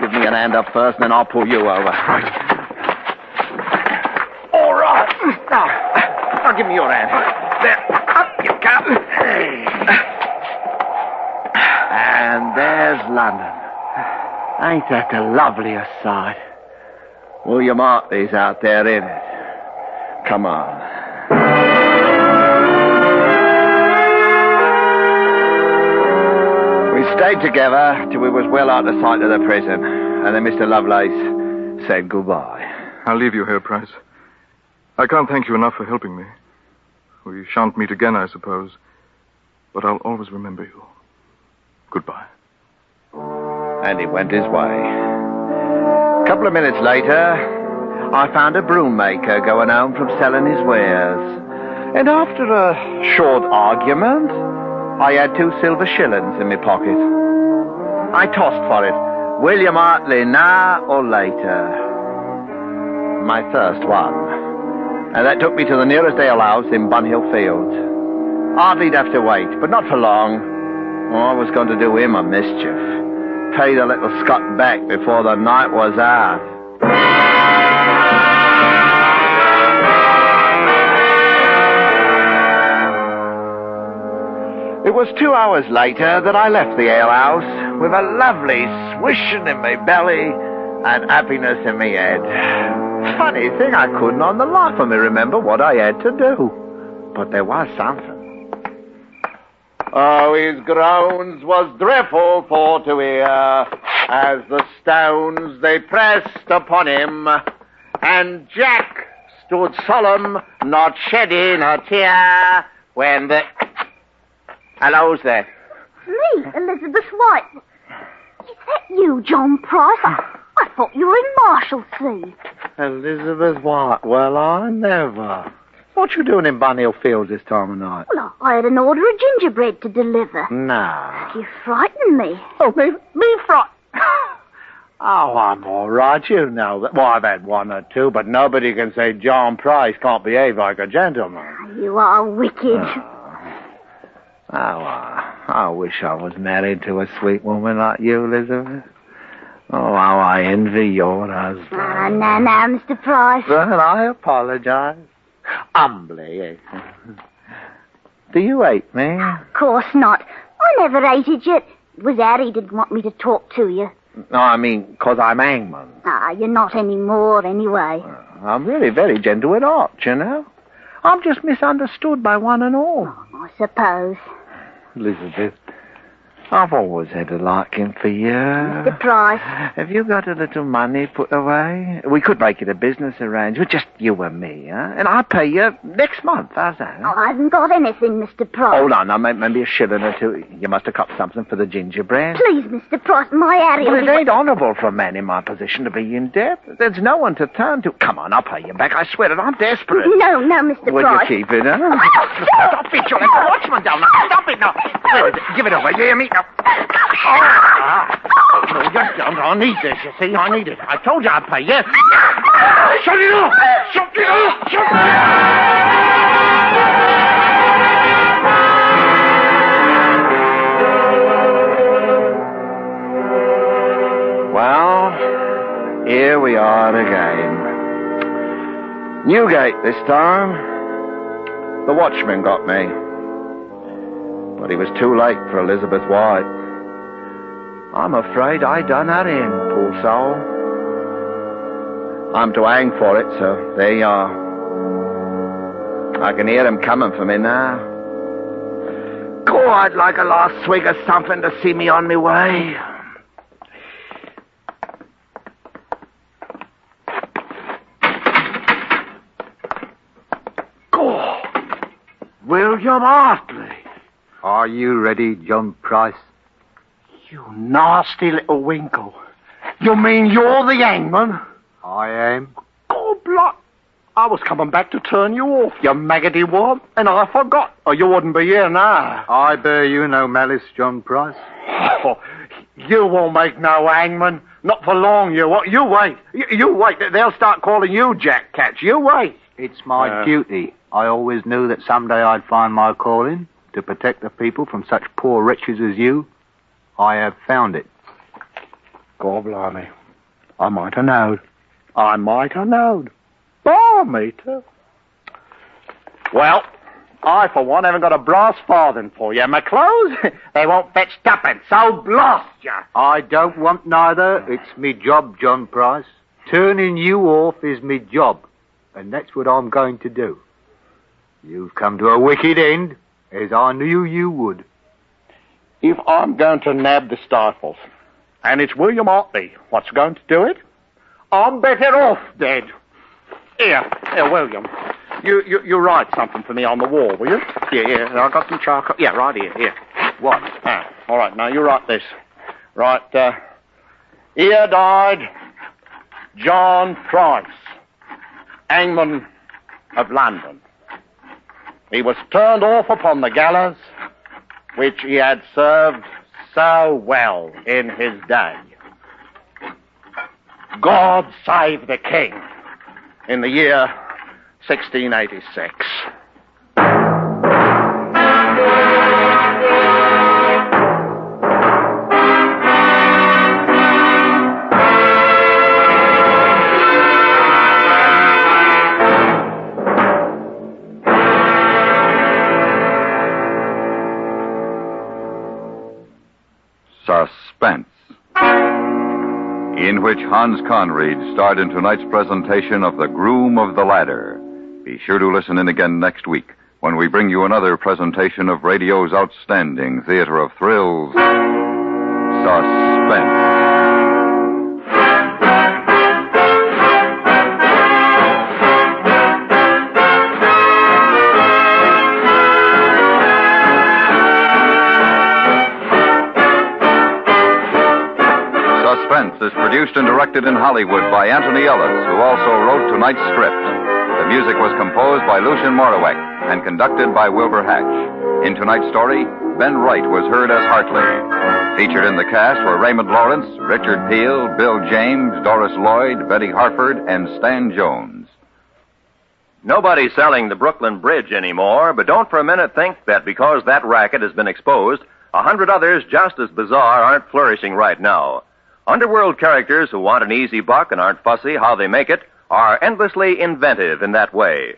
Give me an hand up first, and then I'll pull you over. Right. All right. Now give me your hand. There. Up you go. And there's London. Ain't that the loveliest sight? William Hartley's out there, in it. Come on. We stayed together till we was well out of sight of the prison, and then Mr. Lovelace said goodbye. I'll leave you here, Price. I can't thank you enough for helping me. We shan't meet again, I suppose, but I'll always remember you. Goodbye. And he went his way. A couple of minutes later, I found a broom maker going home from selling his wares. And after a short argument, I had 2 silver shillings in my pocket. I tossed for it. William Hartley, now or later. My first one. And that took me to the nearest alehouse in Bunhill Fields. Hartley'd have to wait, but not for long. I was going to do him a mischief. Pay the little Scot back before the night was out. It was 2 hours later that I left the alehouse with a lovely swishing in my belly and happiness in my head. Funny thing, I couldn't on the life of me remember what I had to do. But there was something. Oh, his groans was dreadful for to hear, as the stones they pressed upon him, and Jack stood solemn, not shedding a tear, when the... Hello, who's that? Me, Elizabeth White. Is that you, John Price? I thought you were in Marshalsea. Elizabeth White, well, I never. What you doing in Bunhill Fields this time of night? Well, I had an order of gingerbread to deliver. No. You frightened me. Oh, me frightened? Oh, I'm all right, you know that. Well, I've had 1 or 2, but nobody can say John Price can't behave like a gentleman. You are wicked. I wish I was married to a sweet woman like you, Elizabeth. Oh, how I envy your husband. No, Mr. Price. Well, I apologize. Humbly. Do you hate me? Of course not. I never hated you. It was Harry didn't want me to talk to you. No, I mean, 'cause I'm hangman. You're not anymore, anyway. I'm really very gentle at heart, you know. I'm just misunderstood by one and all. I suppose. Elizabeth, I've always had a liking for you. Mr. Price. Have you got a little money put away? We could make it a business arrangement, just you and me, huh? And I'll pay you next month, how's that? I haven't got anything, Mr. Price. Hold on, now, maybe a shilling or 2. You must have got something for the gingerbread. Please, Mr. Price, my Harry... Well, it ain't honourable for a man in my position to be in debt. There's no one to turn to. Come on, I'll pay you back. I swear it, I'm desperate. No, Mr. Will Price. you keep it, huh? Stop it, you'll let the watchman down. Stop it now. Where is it? Give it over. You hear me? No, you don't. I need this, you see. I need it. I told you I'd pay you. Shut it off! Shut it off! Shut it off! Well, here we are again. Newgate this time. The watchman got me. But he was too late for Elizabeth White. I'm afraid I done her in, poor soul. I'm to hang for it, so there you are. I can hear them coming for me now. God, I'd like a last swig of something to see me on my way. William Hartley. Are you ready, John Price? You nasty little winkle. You mean you're the hangman? I am. Gobblot. I was coming back to turn you off, you maggoty worm, and I forgot, or you wouldn't be here now. I bear you no malice, John Price. Oh, you won't make no hangman. Not for long, you won't. You wait. You wait. They'll start calling you Jack Catch. You wait. It's my duty. I always knew that someday I'd find my calling to protect the people from such poor wretches as you. I have found it. God blimey. I might have knowed. I might have knowed. Balmy, too. Well, I, for one, haven't got a brass farthing for you. My clothes, they won't fetch tuppence, so blast you. I don't want neither. It's me job, John Price. Turning you off is me job, and that's what I'm going to do. You've come to a wicked end, as I knew you would. If I'm going to nab the stifles, and it's William Hartley what's going to do it, I'm better off dead. Here, William. You write something for me on the wall, will you? Yeah, I got some charcoal. Yeah, right here. What? All right, now you write this. Right, here died John Price, hangman of London. He was turned off upon the gallows, which he had served so well in his day. God save the King, in the year 1686. Suspense, in which Hans Conried starred in tonight's presentation of The Groom of the Ladder. Be sure to listen in again next week when we bring you another presentation of radio's outstanding theater of thrills, Suspense. Suspense is produced and directed in Hollywood by Anthony Ellis, who also wrote tonight's script. The music was composed by Lucien Morawek and conducted by Wilbur Hatch. In tonight's story, Ben Wright was heard as Hartley. Featured in the cast were Raymond Lawrence, Richard Peel, Bill James, Doris Lloyd, Betty Harford, and Stan Jones. Nobody's selling the Brooklyn Bridge anymore, but don't for a minute think that because that racket has been exposed, 100 others just as bizarre aren't flourishing right now. Underworld characters who want an easy buck and aren't fussy how they make it are endlessly inventive in that way.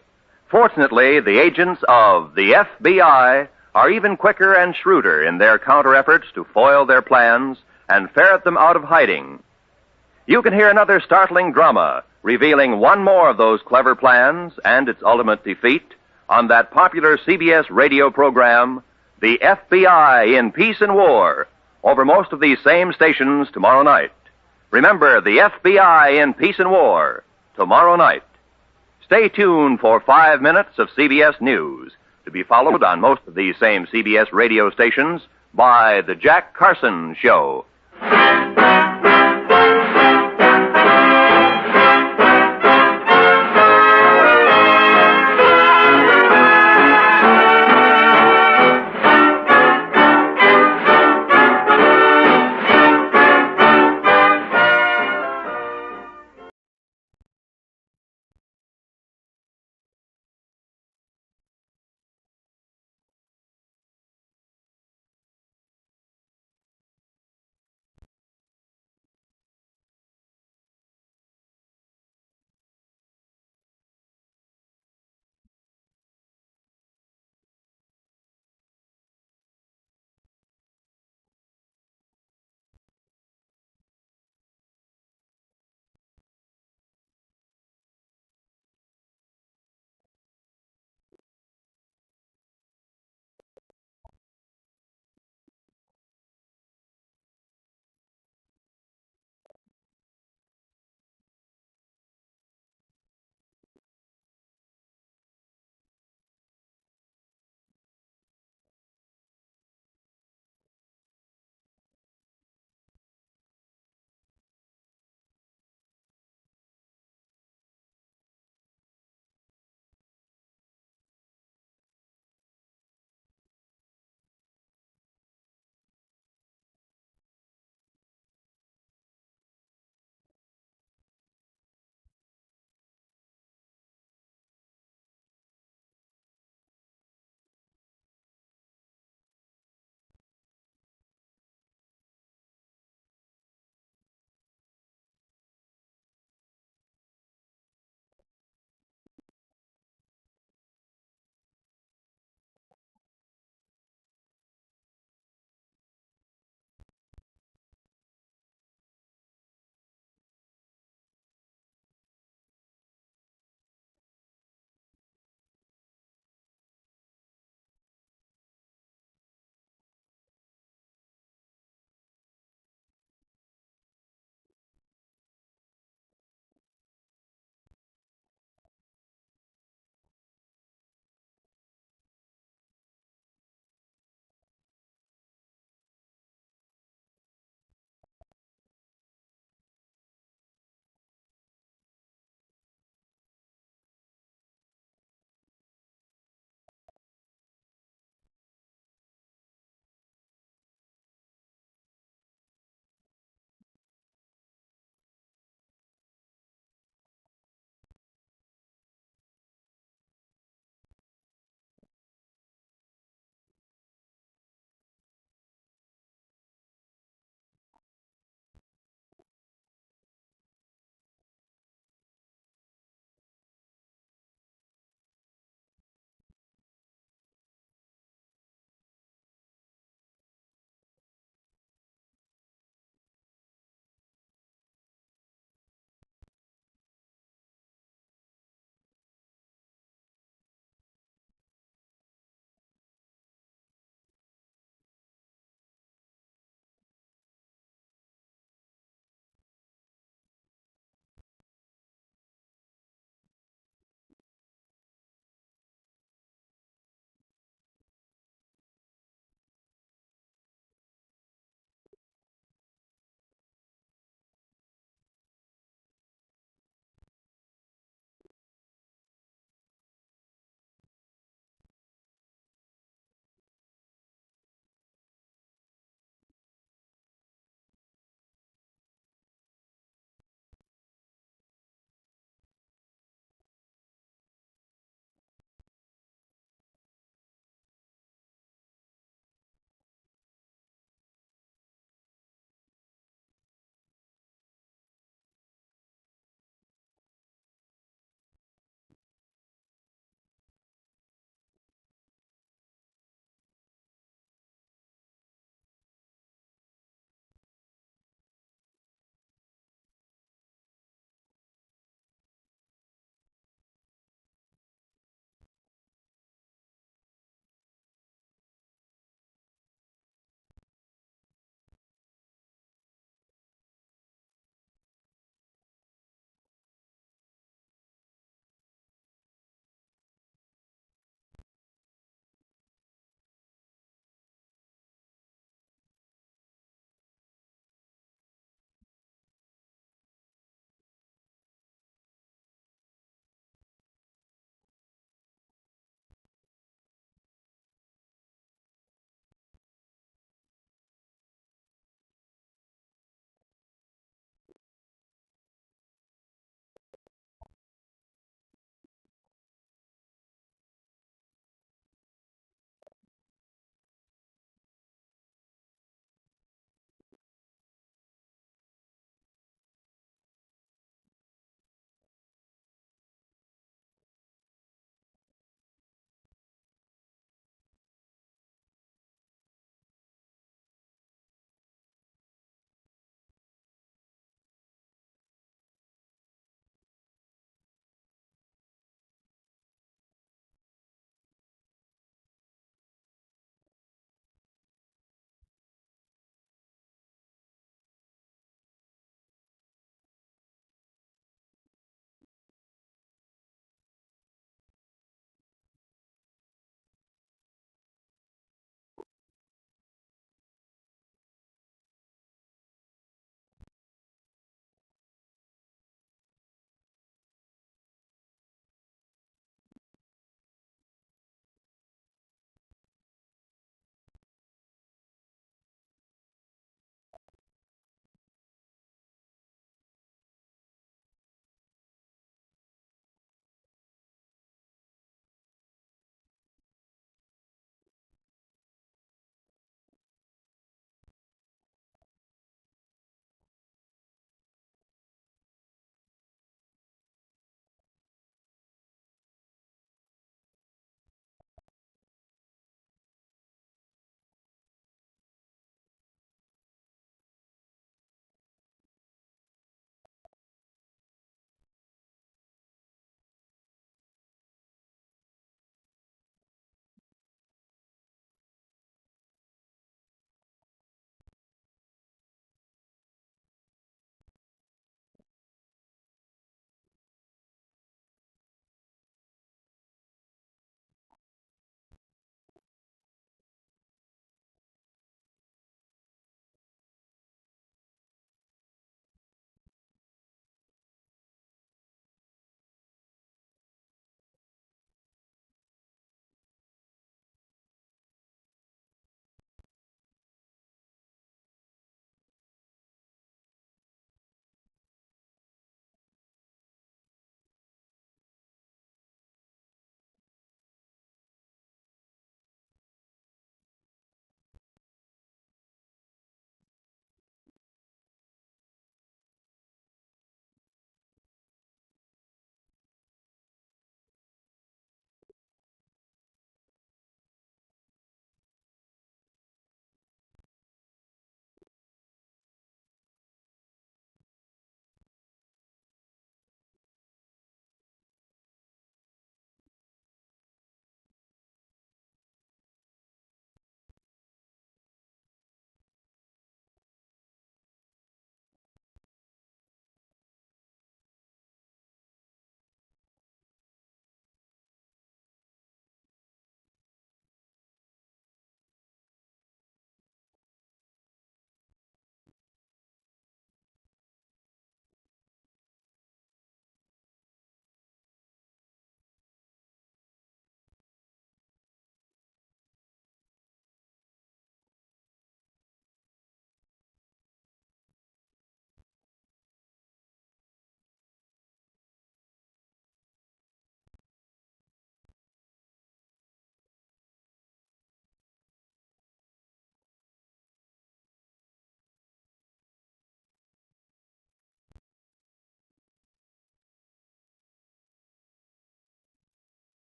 Fortunately, the agents of the FBI are even quicker and shrewder in their counter-efforts to foil their plans and ferret them out of hiding. You can hear another startling drama revealing one more of those clever plans and its ultimate defeat on that popular CBS radio program, The FBI in Peace and War, over most of these same stations tomorrow night. Remember, The FBI in Peace and War, tomorrow night. Stay tuned for 5 minutes of CBS News, to be followed on most of these same CBS radio stations by The Jack Carson Show.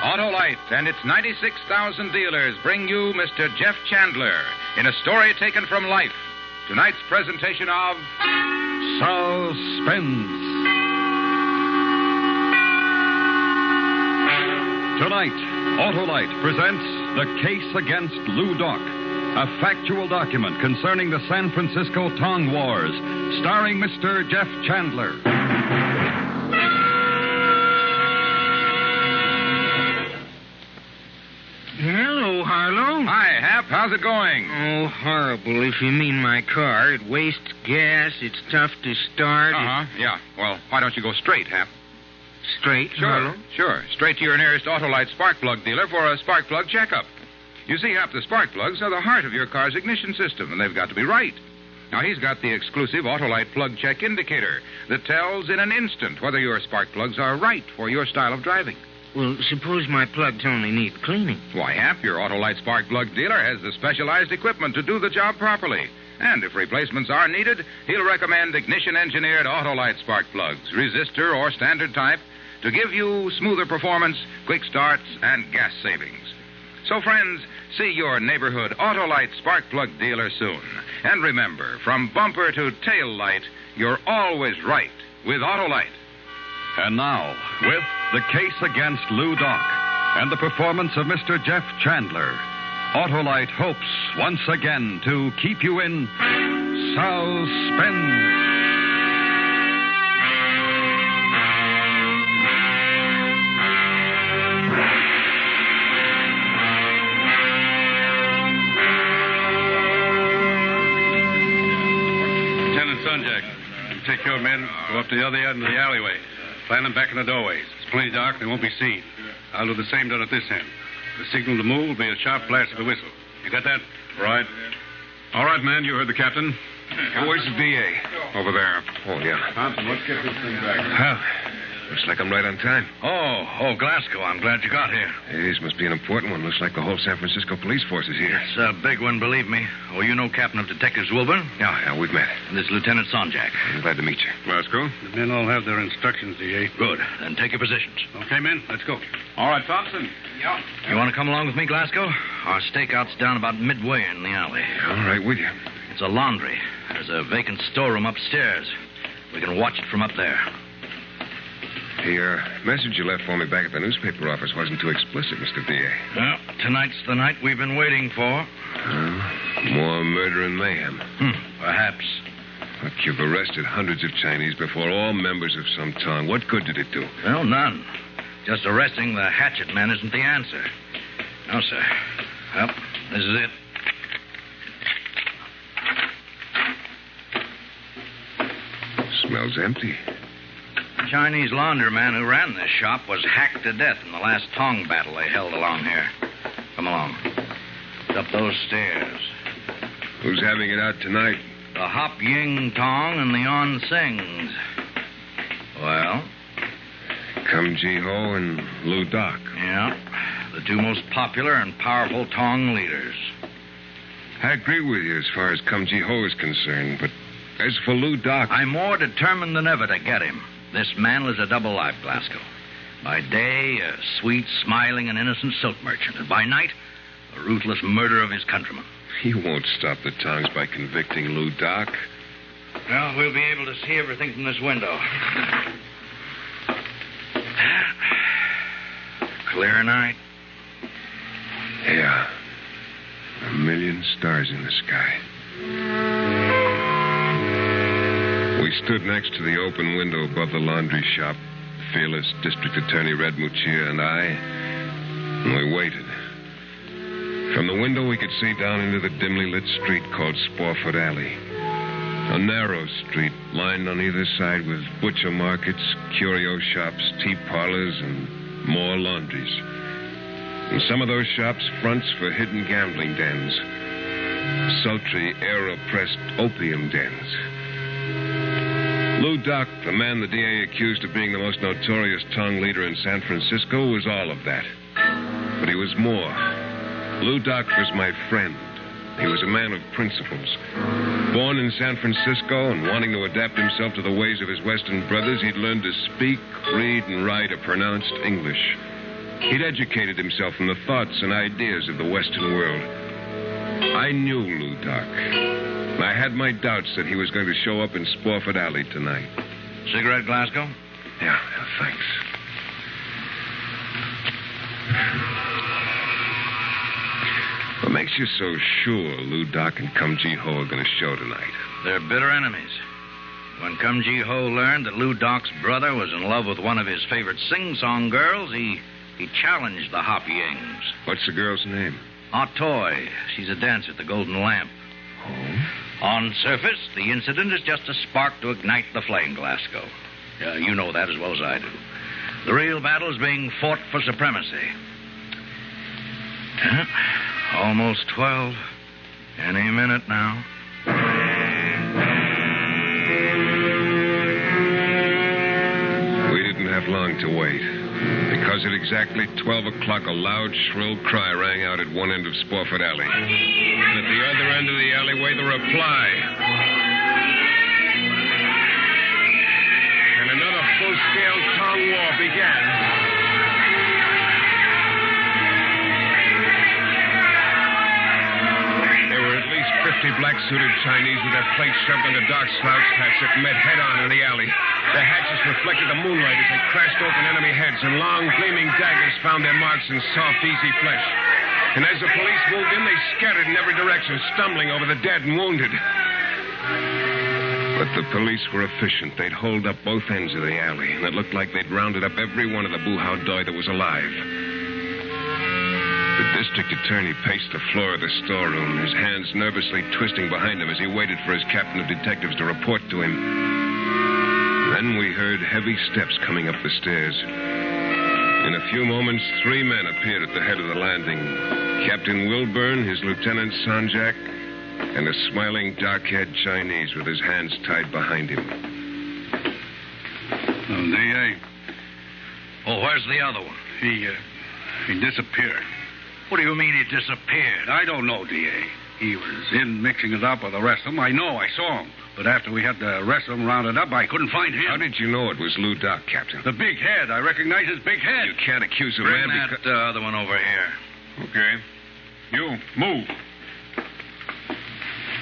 Autolite and its 96,000 dealers bring you Mr. Jeff Chandler in a story taken from life. Tonight's presentation of Suspense. Tonight, Autolite presents The Case Against Lou Doc, a factual document concerning the San Francisco Tong Wars, starring Mr. Jeff Chandler. Hello, Harlow. Hi, Hap. How's it going? Oh, horrible, if you mean my car. It wastes gas. It's tough to start. Yeah. Well, why don't you go straight, Hap? Straight, Harlow? Sure. Straight to your nearest Autolite spark plug dealer for a spark plug checkup. You see, Hap, the spark plugs are the heart of your car's ignition system, and they've got to be right. Now, he's got the exclusive Autolite plug check indicator that tells in an instant whether your spark plugs are right for your style of driving. Well, suppose my plugs only need cleaning. Why, Hap, your Autolite spark plug dealer has the specialized equipment to do the job properly. And if replacements are needed, he'll recommend ignition-engineered Autolite spark plugs, resistor or standard type, to give you smoother performance, quick starts, and gas savings. So, friends, see your neighborhood Autolite spark plug dealer soon. And remember, from bumper to tail light, you're always right with Autolite. And now, with The Case Against Lou Doc and the performance of Mr. Jeff Chandler, Autolite hopes once again to keep you in suspense. Take your men, go up to the other end of the alleyway. Plant them back in the doorways. It's plenty dark, they won't be seen. I'll do the same down at this end. The signal to move will be a sharp blast of the whistle. You got that? Right. All right, man, you heard the captain. Where's the DA? Over there. Oh, yeah. Thompson, let's get this thing back. Well, looks like I'm right on time. Oh, Glasgow, I'm glad you got here. This must be an important one. Looks like the whole San Francisco police force is here. It's a big one, believe me. Oh, you know Captain of Detectives Wilburn? Yeah, we've met. And this Lieutenant Sonjak. I'm glad to meet you. Glasgow? The men all have their instructions, DA. Good. Then take your positions. Okay, men, let's go. All right, Thompson. Yeah. You want to come along with me, Glasgow? Our stakeout's down about midway in the alley. All right, with you. It's a laundry. There's a vacant storeroom upstairs. We can watch it from up there. The message you left for me back at the newspaper office wasn't too explicit, Mr. D.A. Well, tonight's the night we've been waiting for. More murder and mayhem. Perhaps. Look, you've arrested hundreds of Chinese before, all members of some Tong. What good did it do? Well, none. Just arresting the hatchet men isn't the answer. No, sir. Well, this is it. Smells empty. The Chinese laundryman who ran this shop was hacked to death in the last Tong battle they held along here. Come along. It's up those stairs. Who's having it out tonight? The Hop Ying Tong and the On Sings. Well? Kum Ji Ho and Lou Doc. Yeah. The two most popular and powerful Tong leaders. I agree with you as far as Kum Ji Ho is concerned, but as for Lou Doc... I'm more determined than ever to get him. This man lives a double life, Glasgow. By day, a sweet, smiling, and innocent silk merchant. And by night, a ruthless murderer of his countrymen. He won't stop the Tongs by convicting Lou Doc. Well, we'll be able to see everything from this window. Clear night. Yeah. 1,000,000 stars in the sky. We stood next to the open window above the laundry shop, fearless District Attorney Red Muccia and I, and we waited. From the window, we could see down into the dimly lit street called Spofford Alley. A narrow street lined on either side with butcher markets, curio shops, tea parlors, and more laundries. In some of those shops, fronts for hidden gambling dens, sultry, air-oppressed opium dens. Lou Doc, the man the DA accused of being the most notorious Tong leader in San Francisco, was all of that. But he was more. Lou Doc was my friend. He was a man of principles. Born in San Francisco and wanting to adapt himself to the ways of his Western brothers, he'd learned to speak, read, and write a pronounced English. He'd educated himself from the thoughts and ideas of the Western world. I knew Lou Doc. I had my doubts that he was going to show up in Spofford Alley tonight. Cigarette, Glasgow? Yeah, thanks. What makes you so sure Lou Doc and Cum Ji Ho are going to show tonight? They're bitter enemies. When Cum Ji Ho learned that Lou Doc's brother was in love with one of his favorite sing-song girls, he challenged the Hop Yings. What's the girl's name? Ah Toy. She's a dancer at the Golden Lamp. Oh? On surface, the incident is just a spark to ignite the flame, Glasgow. You know that as well as I do. The real battle is being fought for supremacy. Almost 12. Any minute now. We didn't have long to wait. Because at exactly 12 o'clock, a loud, shrill cry rang out at one end of Spofford Alley. And at the other end of the alleyway, the reply. And another full-scale tongue war began. There were at least 50 black-suited Chinese with their plates shoved into dark slouch hats that met head-on in the alley. Their hatches reflected the moonlight as they crashed open enemy heads, and long, gleaming daggers found their marks in soft, easy flesh. And as the police moved in, they scattered in every direction, stumbling over the dead and wounded. But the police were efficient. They'd holed up both ends of the alley, and it looked like they'd rounded up every one of the boo-how doi that was alive. The district attorney paced the floor of the storeroom, his hands nervously twisting behind him as he waited for his captain of detectives to report to him. Then we heard heavy steps coming up the stairs. In a few moments, 3 men appeared at the head of the landing. Captain Wilburn, his Lieutenant Sanjak, and a smiling, dark-haired Chinese with his hands tied behind him. D.A. Oh, where's the other one? He disappeared. What do you mean he disappeared? I don't know, D.A. He was in mixing it up with the rest of them. I know, I saw him. But after we had the rest of them rounded up, I couldn't find him. How did you know it was Lou Doc, Captain? The big head. I recognize his big head. You can't accuse a Bring man that other one over here. Okay. You, move.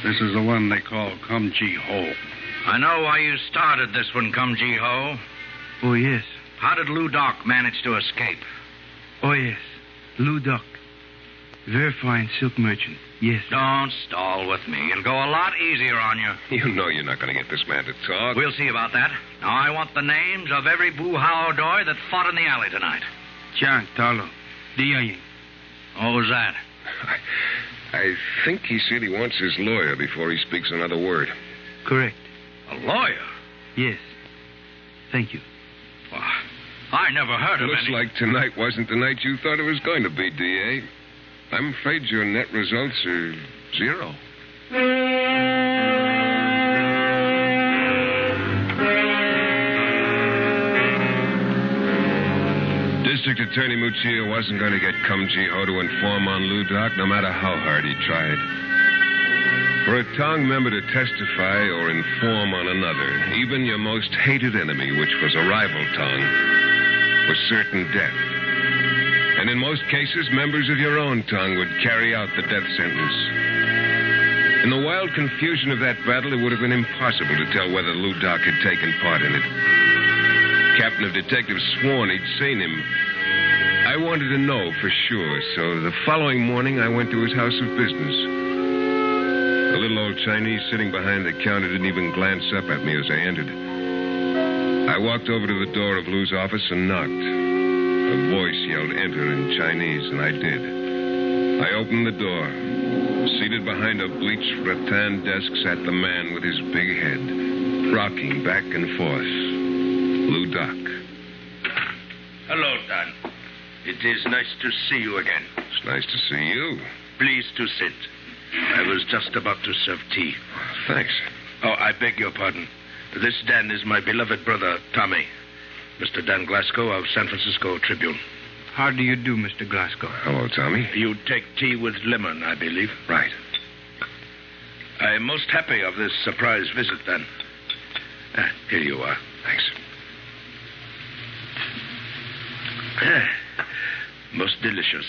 This is the one they call Cum Ji Ho. I know why you started this one, Cum Ji Ho. Oh, yes. How did Lou Doc manage to escape? Oh, yes. Lou Doc. Very fine silk merchant. Yes. Don't stall with me. It'll go a lot easier on you. You know you're not going to get this man to talk. We'll see about that. Now, I want the names of every boo-how doi that fought in the alley tonight. Chang, Talo, Diang. What was that? I think he said he wants his lawyer before he speaks another word. Correct. A lawyer? Yes. Thank you. Well, I never heard of Looks like tonight wasn't the night you thought it was going to be, D.A. I'm afraid your net results are 0. District Attorney Muccia wasn't going to get Cum Ji Ho to inform on Lou Doc, no matter how hard he tried. For a Tong member to testify or inform on another, even your most hated enemy, which was a rival Tong, was certain death. And in most cases, members of your own Tong would carry out the death sentence. In the wild confusion of that battle, it would have been impossible to tell whether Lou Doc had taken part in it. Captain of detectives sworn he'd seen him. I wanted to know for sure, so the following morning I went to his house of business. The little old Chinese sitting behind the counter didn't even glance up at me as I entered. I walked over to the door of Lou's office and knocked. A voice yelled, "Enter," in Chinese, and I did. I opened the door. Seated behind a bleached rattan desk sat the man with his big head, rocking back and forth. Lou Doc. Hello, Dan. It is nice to see you again. It's nice to see you. Please to sit. I was just about to serve tea. Thanks. Oh, I beg your pardon. This Dan is my beloved brother, Tommy. Mr. Dan Glasgow of San Francisco Tribune. How do you do, Mr. Glasgow? Hello, Tommy. You take tea with lemon, I believe. Right. I am most happy of this surprise visit, then. Here you are. Thanks. Most delicious.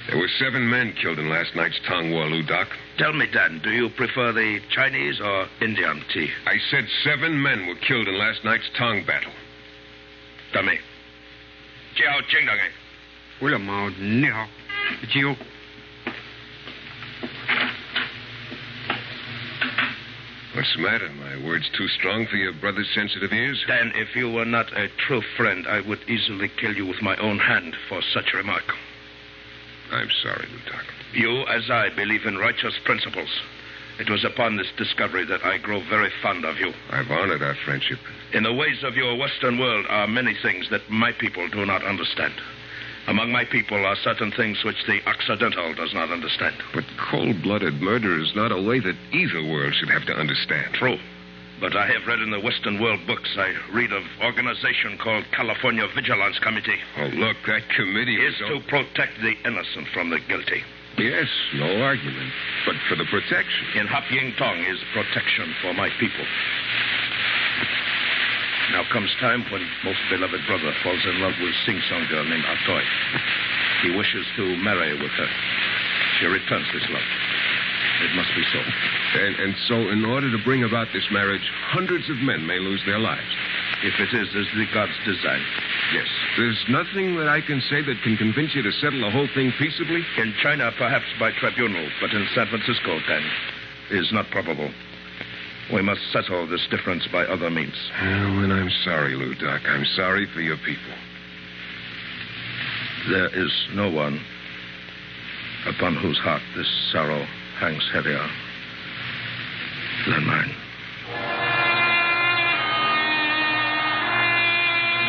There were 7 men killed in last night's Tong War, Lou Doc. Tell me, Dan, do you prefer the Chinese or Indian tea? I said 7 men were killed in last night's Tong battle. Dummy. Jiao Jingdang. 胡了毛，你好，酒。 What's the matter? My words too strong for your brother's sensitive ears? Dan, if you were not a true friend, I would easily kill you with my own hand for such a remark. I'm sorry, Lou Doc. You, as I, believe in righteous principles. It was upon this discovery that I grow very fond of you. I've honored our friendship. In the ways of your Western world are many things that my people do not understand. Among my people are certain things which the Occidental does not understand. But cold-blooded murder is not a way that either world should have to understand. True. But I have read in the Western world books, I read of organization called California Vigilance Committee. Oh, look, that committee is to protect the innocent from the guilty. Yes, no argument. But for the protection. In Hap Ying Tong is protection for my people. Now comes time when most beloved brother falls in love with sing-song girl named Atoy. He wishes to marry with her. She returns this love. It must be so. And so in order to bring about this marriage, hundreds of men may lose their lives. If it is as the gods design. Yes. There's nothing that I can say that can convince you to settle the whole thing peaceably? In China, perhaps by tribunal, but in San Francisco, then, is not probable. We must settle this difference by other means. Well, then I'm sorry, Lou Doc. I'm sorry for your people. There is no one upon whose heart this sorrow hangs heavier than mine.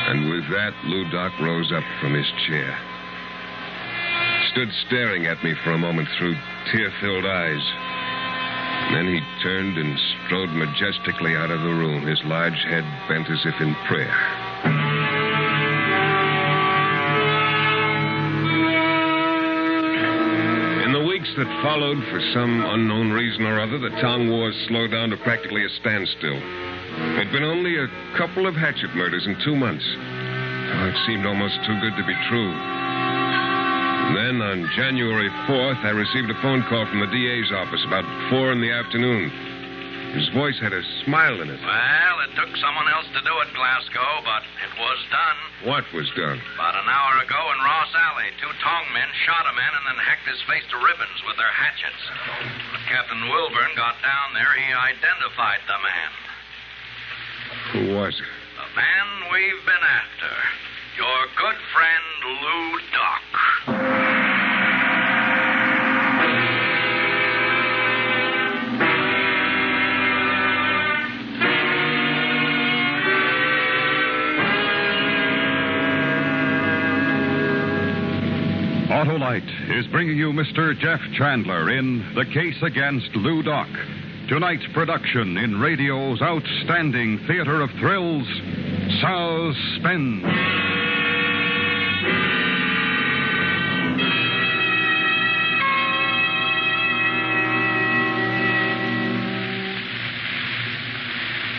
And with that, Lou Doc rose up from his chair. Stood staring at me for a moment through tear-filled eyes. Then he turned and strode majestically out of the room, his large head bent as if in prayer. In the weeks that followed, for some unknown reason or other, the Tong Wars slowed down to practically a standstill. There'd been only a couple of hatchet murders in 2 months. Oh, it seemed almost too good to be true. And then on January 4th, I received a phone call from the DA's office about 4 in the afternoon. His voice had a smile in it. Well, it took someone else to do it, Glasgow, but it was done. What was done? About an hour ago in Ross Alley, 2 Tong men shot a man and then hacked his face to ribbons with their hatchets. When Captain Wilburn got down there, he identified the man. Who was it? The man we've been after. Your good friend, Lou Doc. Autolite is bringing you Mr. Jeff Chandler in The Case Against Lou Doc. Tonight's production in radio's outstanding theater of thrills, Suspense.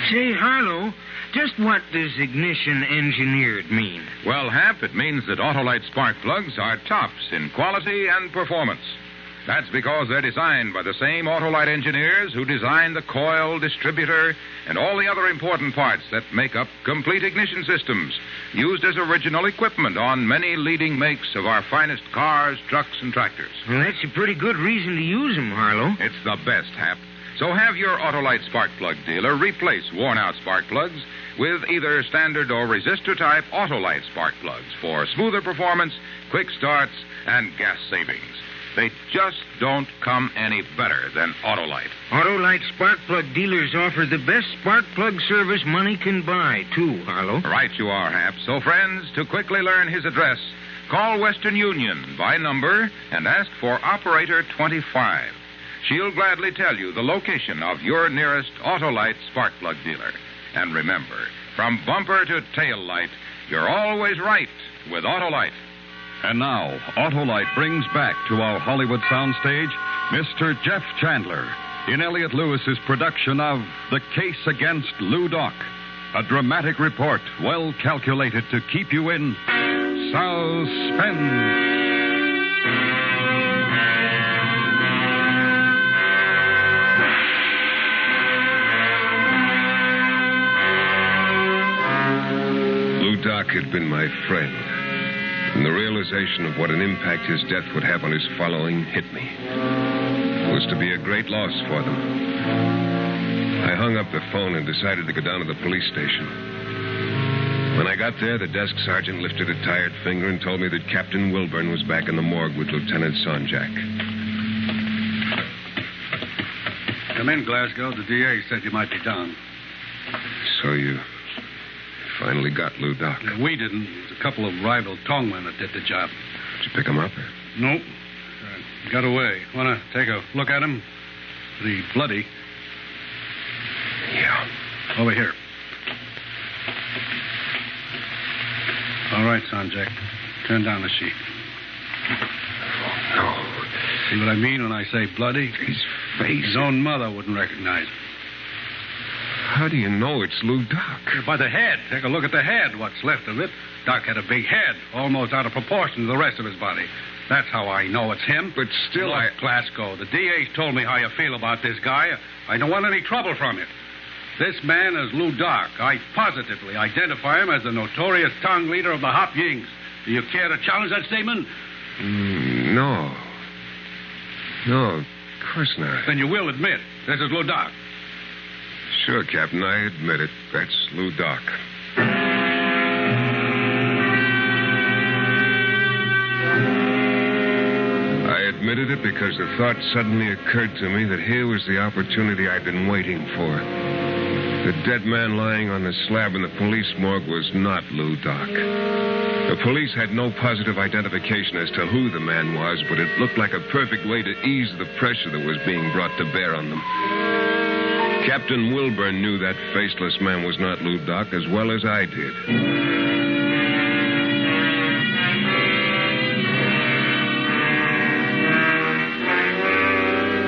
Say, Harlow, just what does ignition engineered mean? Well, Hap, it means that Autolite spark plugs are tops in quality and performance. That's because they're designed by the same Autolite engineers who designed the coil, distributor, and all the other important parts that make up complete ignition systems, used as original equipment on many leading makes of our finest cars, trucks, and tractors. Well, that's a pretty good reason to use them, Harlow. It's the best, Hap. So have your Autolite spark plug dealer replace worn-out spark plugs with either standard or resistor-type Autolite spark plugs for smoother performance, quick starts, and gas savings. They just don't come any better than Autolite. Autolite spark plug dealers offer the best spark plug service money can buy, too, Harlow. Right you are, Hap. So, friends, to quickly learn his address, call Western Union by number and ask for Operator 25. She'll gladly tell you the location of your nearest Autolite spark plug dealer. And remember, from bumper to tail light, you're always right with Autolite. And now, Autolite brings back to our Hollywood soundstage Mr. Jeff Chandler in Elliot Lewis's production of The Case Against Lou Doc, a dramatic report well calculated to keep you in Suspense. Lou Doc had been my friend, and the realization of what an impact his death would have on his following hit me. It was to be a great loss for them. I hung up the phone and decided to go down to the police station. When I got there, the desk sergeant lifted a tired finger and told me that Captain Wilburn was back in the morgue with Lieutenant Sonjak. Come in, Glasgow. The DA said you might be down. So you finally got Lou Doc. We didn't. It was a couple of rival tongmen that did the job. Did you pick him up? Nope. Got away. Want to take a look at him? The bloody. Yeah. Over here. All right, Sonjak. Turn down the sheet. Oh, no. See what I mean when I say bloody? His face. His own mother wouldn't recognize him. How do you know it's Lou Doc? By the head. Take a look at the head, what's left of it. Doc had a big head, almost out of proportion to the rest of his body. That's how I know it's him. But still, Look, Glasgow, the DA's told me how you feel about this guy. I don't want any trouble from it. This man is Lou Doc. I positively identify him as the notorious tongue leader of the Hop Yings. Do you care to challenge that statement? No. No, of course not. Then you will admit this is Lou Doc. Sure, Captain, I admit it. That's Lou Doc. I admitted it because the thought suddenly occurred to me that here was the opportunity I'd been waiting for. The dead man lying on the slab in the police morgue was not Lou Doc. The police had no positive identification as to who the man was, but it looked like a perfect way to ease the pressure that was being brought to bear on them. Captain Wilburn knew that faceless man was not Lou Doc as well as I did.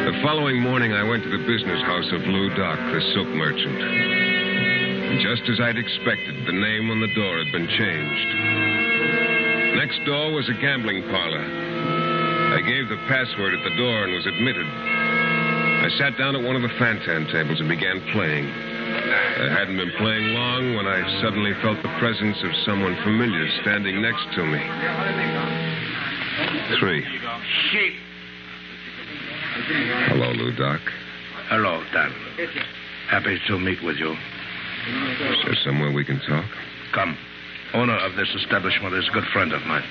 The following morning, I went to the business house of Lou Doc, the silk merchant. And just as I'd expected, the name on the door had been changed. Next door was a gambling parlor. I gave the password at the door and was admitted. I sat down at one of the fantan tables and began playing. I hadn't been playing long when I suddenly felt the presence of someone familiar standing next to me. 3. Sheep. Hello, Lou Doc. Hello, Dan. Happy to meet with you. Is there somewhere we can talk? Come. Owner of this establishment is a good friend of mine.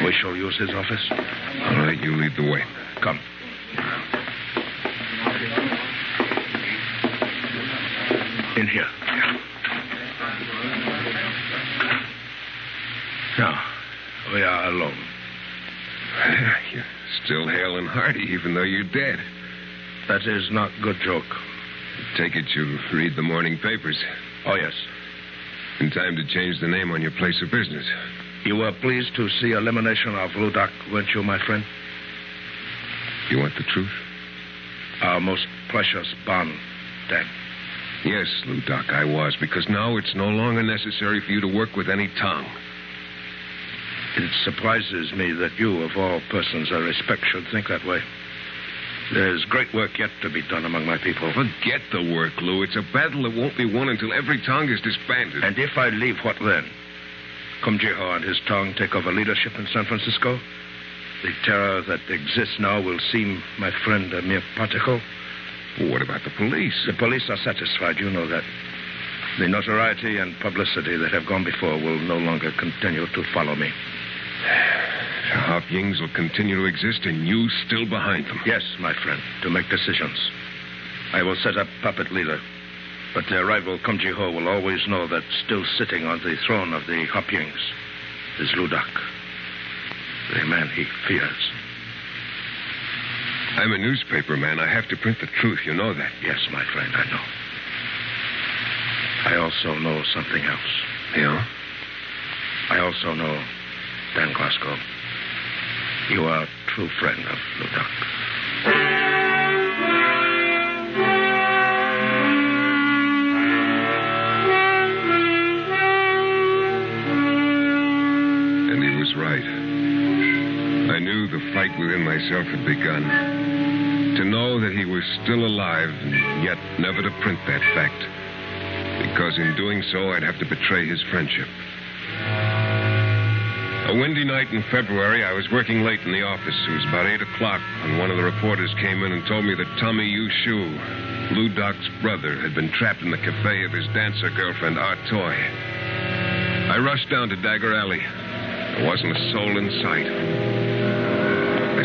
We shall use his office. All right, you lead the way. Come. In here. Now, we are alone. You're still hale and hearty, even though you're dead. That is not good joke. Take it you read the morning papers. Oh, yes. In time to change the name on your place of business. You were pleased to see elimination of Lou Doc, weren't you, my friend? You want the truth? Our most precious bond, Dan. Yes, Lou Doc, I was, because now it's no longer necessary for you to work with any tongue. It surprises me that you, of all persons I respect, should think that way. There's great work yet to be done among my people. Forget the work, Lou. It's a battle that won't be won until every tongue is disbanded. And if I leave, what then? Kumjiho and his tongue take over leadership in San Francisco? The terror that exists now will seem, my friend, a mere particle? Well, what about the police? The police are satisfied, you know that. The notoriety and publicity that have gone before will no longer continue to follow me. The Hop Yings will continue to exist and you still behind them. Yes, my friend, to make decisions. I will set up puppet leader. But their rival, Kumjiho, will always know that still sitting on the throne of the Hop Yings is Lou Doc, the man he fears. I'm a newspaper man. I have to print the truth. You know that. Yes, my friend, I know. I also know something else. Yeah? I also know, Dan Glasgow, you are a true friend of Lou Doc. And he was myself had begun. To know that he was still alive, and yet never to print that fact. Because in doing so, I'd have to betray his friendship. A windy night in February, I was working late in the office. It was about 8 o'clock when one of the reporters came in and told me that Tommy Yushu, Lou Doc's brother, had been trapped in the cafe of his dancer girlfriend, Art Toy. I rushed down to Dagger Alley. There wasn't a soul in sight.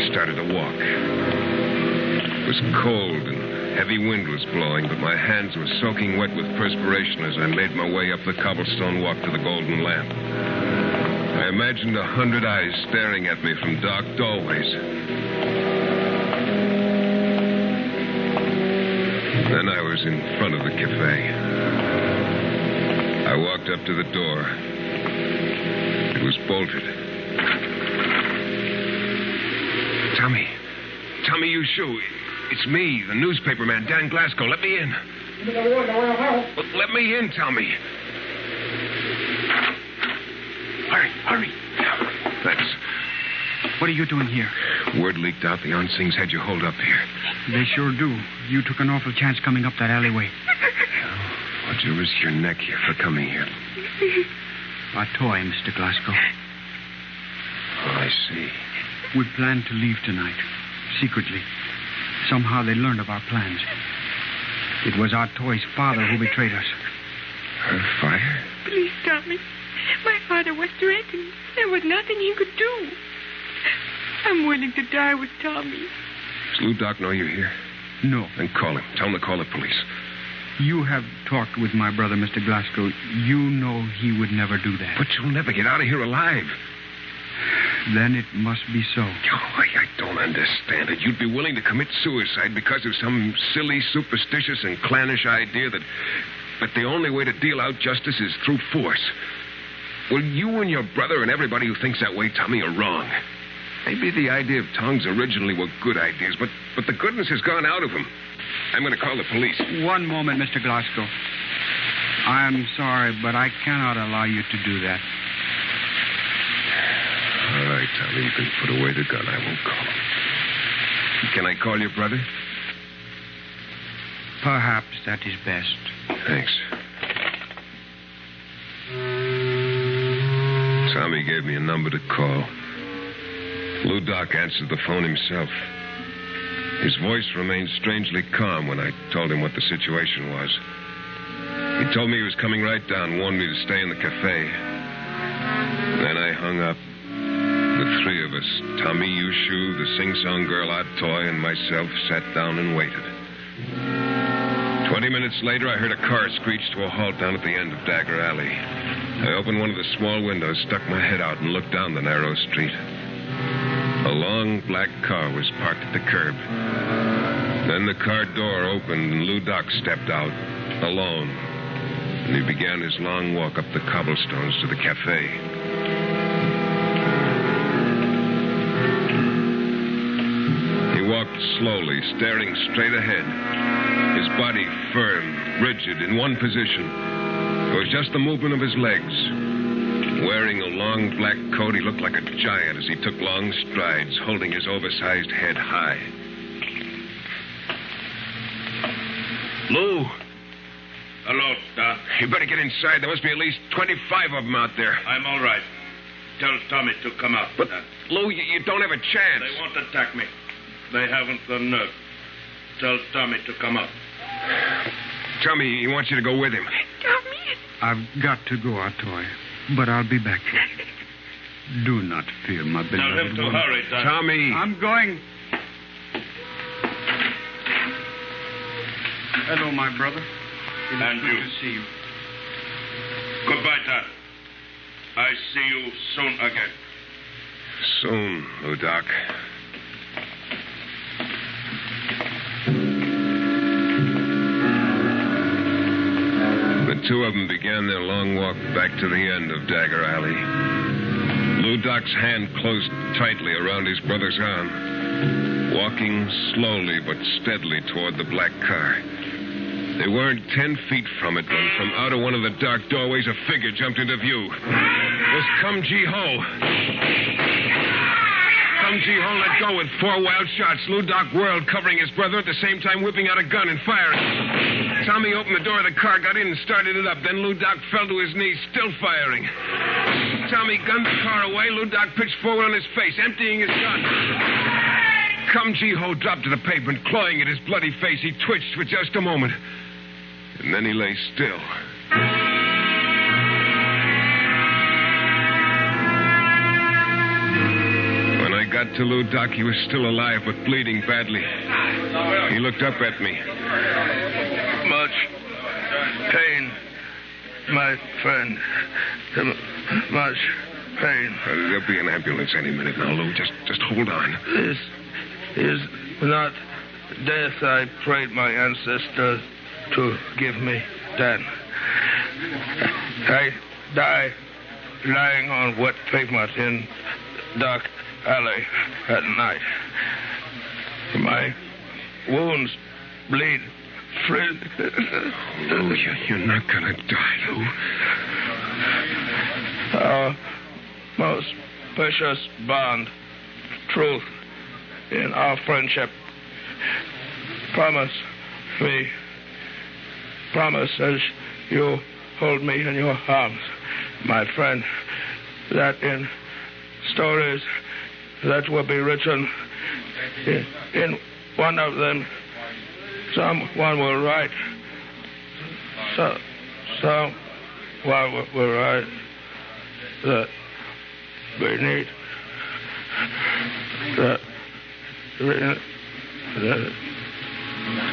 I started to walk. It was cold and heavy wind was blowing, but my hands were soaking wet with perspiration as I made my way up the cobblestone walk to the Golden Lamp. I imagined 100 eyes staring at me from dark doorways. Then I was in front of the cafe. I walked up to the door. It was bolted. Tommy Yushu. It's me, the newspaper man, Dan Glasgow. Let me in. Let me in, Tommy. Hurry. Thanks. What are you doing here? Word leaked out the Onsings had you holed up here. They sure do. You took an awful chance coming up that alleyway. Why'd you risk your neck here for coming here? A toy, Mr. Glasgow. Oh, I see. We planned to leave tonight, secretly. Somehow they learned of our plans. It was our toy's father who betrayed us. Her fire? Please, Tommy. My father was threatened. There was nothing he could do. I'm willing to die with Tommy. Does Lou Doc know you're here? No. Then call him. Tell him to call the police. You have talked with my brother, Mr. Glasgow. You know he would never do that. But you'll never get out of here alive. Then it must be so. Oh, I don't understand it. You'd be willing to commit suicide because of some silly, superstitious, and clannish idea that the only way to deal out justice is through force. Well, you and your brother and everybody who thinks that way, Tommy, are wrong. Maybe the idea of tongs originally were good ideas, but the goodness has gone out of them. I'm going to call the police. One moment, Mr. Glasgow. I'm sorry, but I cannot allow you to do that. All right, Tommy, you can put away the gun. I won't call him. Can I call your brother? Perhaps that is best. Thanks. Tommy gave me a number to call. Lou Doc answered the phone himself. His voice remained strangely calm when I told him what the situation was. He told me he was coming right down, warned me to stay in the cafe. Then I hung up. The three of us, Tommy Yushu, the sing-song girl Art Toy, and myself, sat down and waited. 20 minutes later, I heard a car screech to a halt down at the end of Dagger Alley. I opened one of the small windows, stuck my head out, and looked down the narrow street. A long black car was parked at the curb. Then the car door opened, and Lou Doc stepped out, alone. And he began his long walk up the cobblestones to the cafe. He walked slowly, staring straight ahead. His body firm, rigid, in one position. It was just the movement of his legs. Wearing a long black coat, he looked like a giant as he took long strides, holding his oversized head high. Lou. Hello, Doc. You better get inside. There must be at least 25 of them out there. I'm all right. Tell Tommy to come out. But, Lou, you don't have a chance. They won't attack me. They haven't the nerve. Tell Tommy to come up. Tommy, he wants you to go with him. Tommy! I've got to go, Atoy, but I'll be back. Do not fear, my beloved. Tell him to woman. hurry, Doc. Tommy! I'm going. Hello, my brother. It And is good you. to see you. Goodbye, Doc. I see you soon again. Soon, Lou Doc. The two of them began their long walk back to the end of Dagger Alley. Lou Doc's hand closed tightly around his brother's arm, walking slowly but steadily toward the black car. They weren't 10 feet from it when from out of one of the dark doorways a figure jumped into view. It was Kum Ji Ho. The Come Ji-Ho let go with 4 wild shots. Lou Doc whirled, covering his brother, at the same time whipping out a gun and firing. Tommy opened the door of the car, got in and started it up. Then Lou Doc fell to his knees, still firing. Tommy gunned the car away. Lou Doc pitched forward on his face, emptying his gun. Come Ji-Ho dropped to the pavement, clawing at his bloody face. He twitched for just a moment. And then he lay still. When I got to Lou Doc, he was still alive, but bleeding badly. He looked up at me. Much pain, my friend. Much pain. There'll be an ambulance any minute now, Lou. Just hold on. This is not death I prayed my ancestors to give me then. I die lying on wet pavement in dark alley at night. My wounds bleed freely. Lou, you're not gonna die, Lou. Our most precious bond, truth in our friendship. Promise me. Promise as you hold me in your arms, my friend, that in stories that will be written, in one of them, someone will write. Someone will write that beneath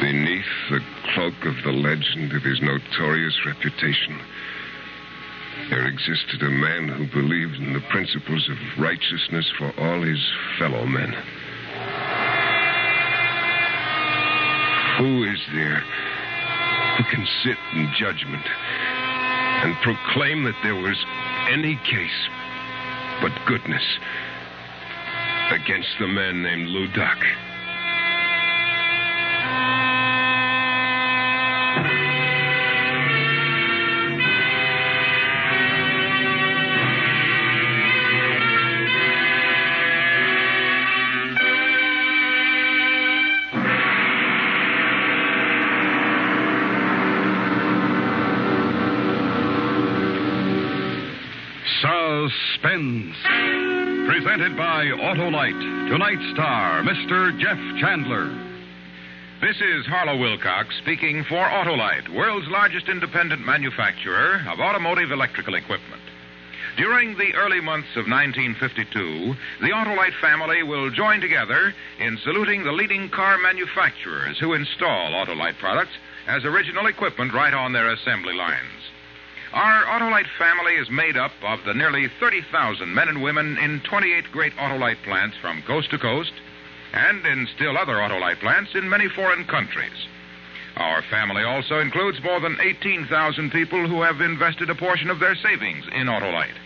Beneath the cloak of the legend of his notorious reputation, there existed a man who believed in the principles of righteousness for all his fellow men. Who is there who can sit in judgment and proclaim that there was any case but goodness against the man named Lou Doc? Suspense. Presented by Autolite. Tonight's star, Mr. Jeff Chandler. This is Harlow Wilcox speaking for Autolite, world's largest independent manufacturer of automotive electrical equipment. During the early months of 1952, the Autolite family will join together in saluting the leading car manufacturers who install Autolite products as original equipment right on their assembly lines. Our Autolite family is made up of the nearly 30,000 men and women in 28 great Autolite plants from coast to coast, and in still other Autolite plants in many foreign countries. Our family also includes more than 18,000 people who have invested a portion of their savings in Autolite,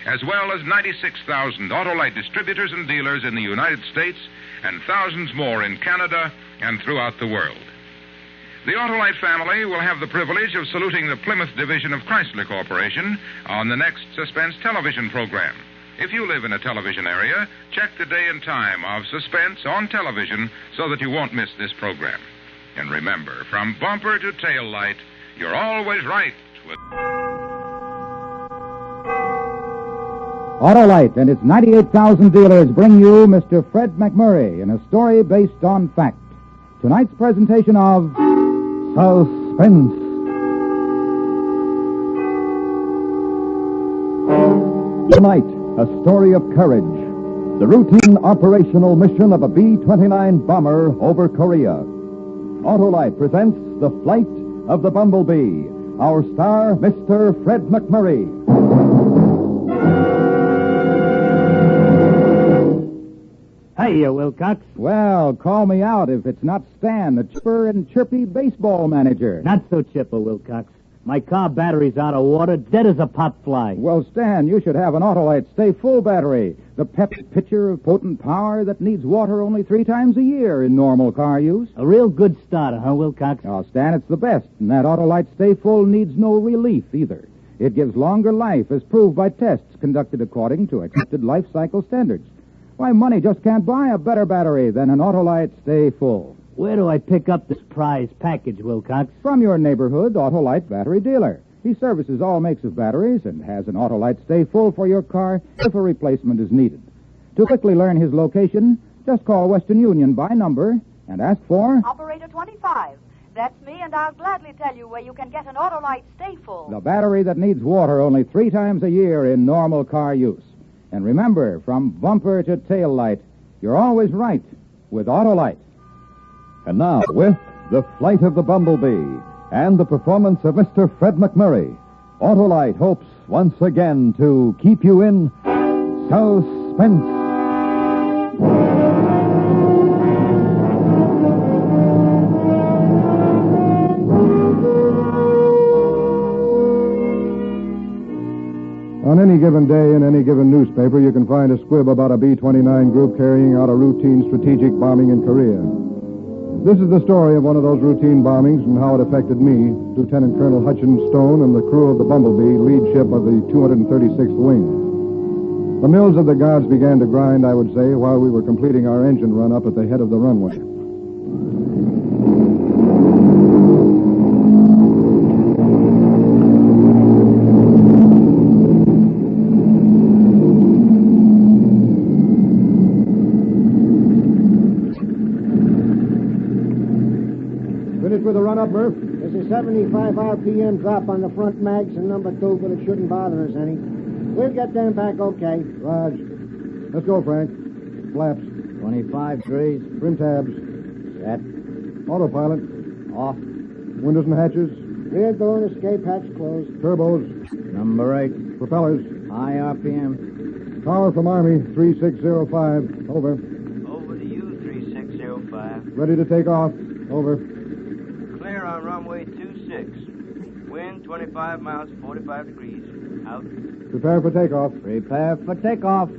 as well as 96,000 Autolite distributors and dealers in the United States and thousands more in Canada and throughout the world. The Autolite family will have the privilege of saluting the Plymouth division of Chrysler Corporation on the next Suspense television program. If you live in a television area, check the day and time of Suspense on television so that you won't miss this program. And remember, from bumper to tail light, you're always right with Autolite and its 98,000 dealers bring you Mr. Fred McMurray in a story based on fact. Tonight's presentation of Suspense. Tonight, a story of courage. The routine operational mission of a B-29 bomber over Korea. Autolite presents The Flight of the Bumblebee. Our star, Mr. Fred McMurray. Hiya, Wilcox. Well, call me out if it's not Stan, the chipper and chirpy baseball manager. Not so chipper, Wilcox. My car battery's out of water, dead as a pot fly. Well, Stan, you should have an Autolite Stay Full battery. The pep pitcher of potent power that needs water only 3 times a year in normal car use. A real good starter, huh, Wilcox? Oh, Stan, it's the best. And that Autolite Stay Full needs no relief either. It gives longer life as proved by tests conducted according to accepted life cycle standards. Why, money just can't buy a better battery than an Autolite Stay Full. Where do I pick up this prize package, Wilcox? From your neighborhood Autolite battery dealer. He services all makes of batteries and has an Autolite Stay Full for your car if a replacement is needed. To quickly learn his location, just call Western Union by number and ask for... Operator 25. That's me, and I'll gladly tell you where you can get an Autolite Stay Full. the battery that needs water only 3 times a year in normal car use. And remember, from bumper to tail light, you're always right with Autolite. And now, with The Flight of the Bumblebee and the performance of Mr. Fred McMurray, Autolite hopes once again to keep you in suspense. On any given day in any given newspaper, you can find a squib about a B-29 group carrying out a routine strategic bombing in Korea. This is the story of one of those routine bombings and how it affected me, Lieutenant Colonel Hutchins Stone, and the crew of the Bumblebee, lead ship of the 236th Wing. The mills of the gods began to grind, I would say, while we were completing our engine run up at the head of the runway. With the run-up, Murph? There's a 75 RPM drop on the front mags and number 2, but it shouldn't bother us any. We'll get them back okay. Raj. Let's go, Frank. Flaps. 25 trees. Trim tabs. Set. Autopilot. Off. Windows and hatches. Rear door and escape hatch closed. Turbos. Number 8. Propellers. High RPM. Power from Army, 3605. Over. Over to you, 3605. Ready to take off. Over. Clear on runway 26. Wind 25 miles, 45 degrees. Out. Prepare for takeoff. Prepare for takeoff.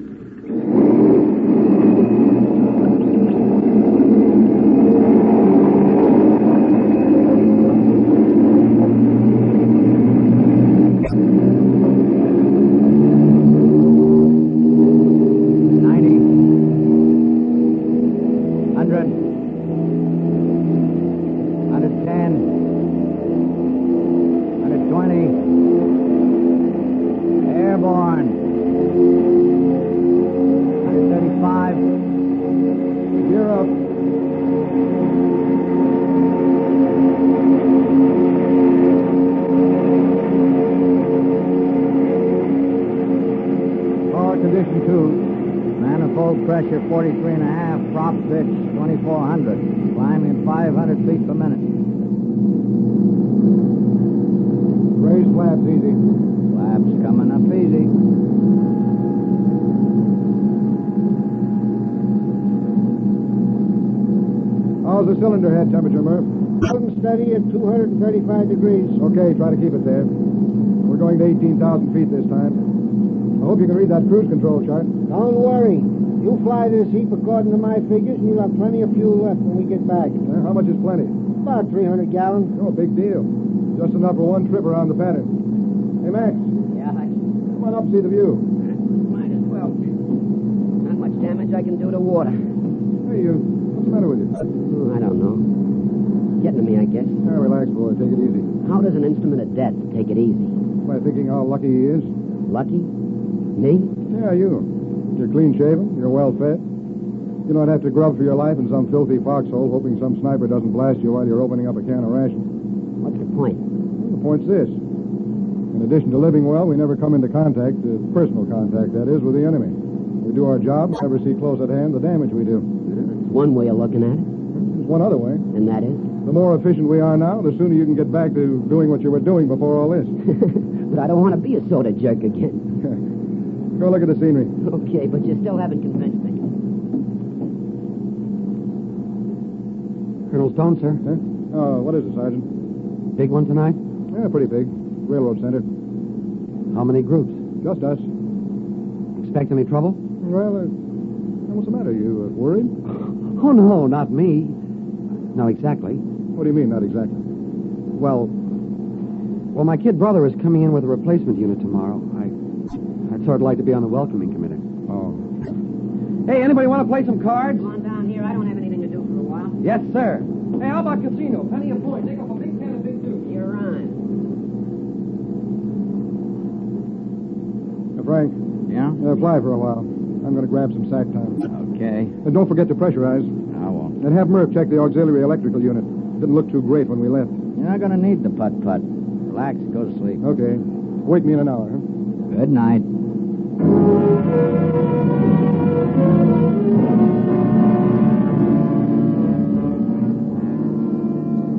Pressure 43.5, prop pitch 2,400. Climbing 500 feet per minute. Raise flaps easy. Flaps coming up easy. How's the cylinder head temperature, Murph? Holding steady at 235 degrees. Okay, try to keep it there. We're going to 18,000 feet this time. I hope you can read that cruise control chart. Don't worry. You fly this heap according to my figures, and you'll have plenty of fuel left when we get back. How much is plenty? About 300 gallons. Oh, big deal. Just enough for one trip around the pattern. Hey, Max. Yeah, Come on up, see the view. might as well. Not much damage I can do to water. Hey, what's the matter with you? Oh, I don't know. Getting to me, I guess. Yeah, relax, boy. Take it easy. How does an instrument of death take it easy? By thinking how lucky he is. Lucky? Me? Yeah, you. You're clean-shaven. You're well-fed. You don't have to grub for your life in some filthy foxhole hoping some sniper doesn't blast you while you're opening up a can of rations. What's the point? Well, the point's this. In addition to living well, we never come into contact, personal contact, that is, with the enemy. We do our job, never see close at hand the damage we do. That's one way of looking at it. There's one other way. And that is? The more efficient we are now, the sooner you can get back to doing what you were doing before all this. But I don't want to be a soda jerk again. Go look at the scenery. Okay, but you still haven't convinced me. Colonel Stone, sir. What is it, Sergeant? Big one tonight? Yeah, pretty big. Railroad center. How many groups? Just us. Expect any trouble? Well, what's the matter? You worried? Oh, no, not me. Not exactly. What do you mean, not exactly? Well, my kid brother is coming in with a replacement unit tomorrow. I'd sort of like to be on the welcoming committee. Oh. Hey, anybody want to play some cards? Come on down here. I don't have anything to do for a while. Yes, sir. Hey, how about casino? Penny a point. Take up a big 10 and big 2. You're on. Frank. Yeah? Fly for a while. I'm going to grab some sack time. Okay. And don't forget to pressurize. I won't. And have Murph check the auxiliary electrical unit. Didn't look too great when we left. You're not going to need the putt-putt. Relax, go to sleep. Okay. Wake me in an hour, huh? Good night.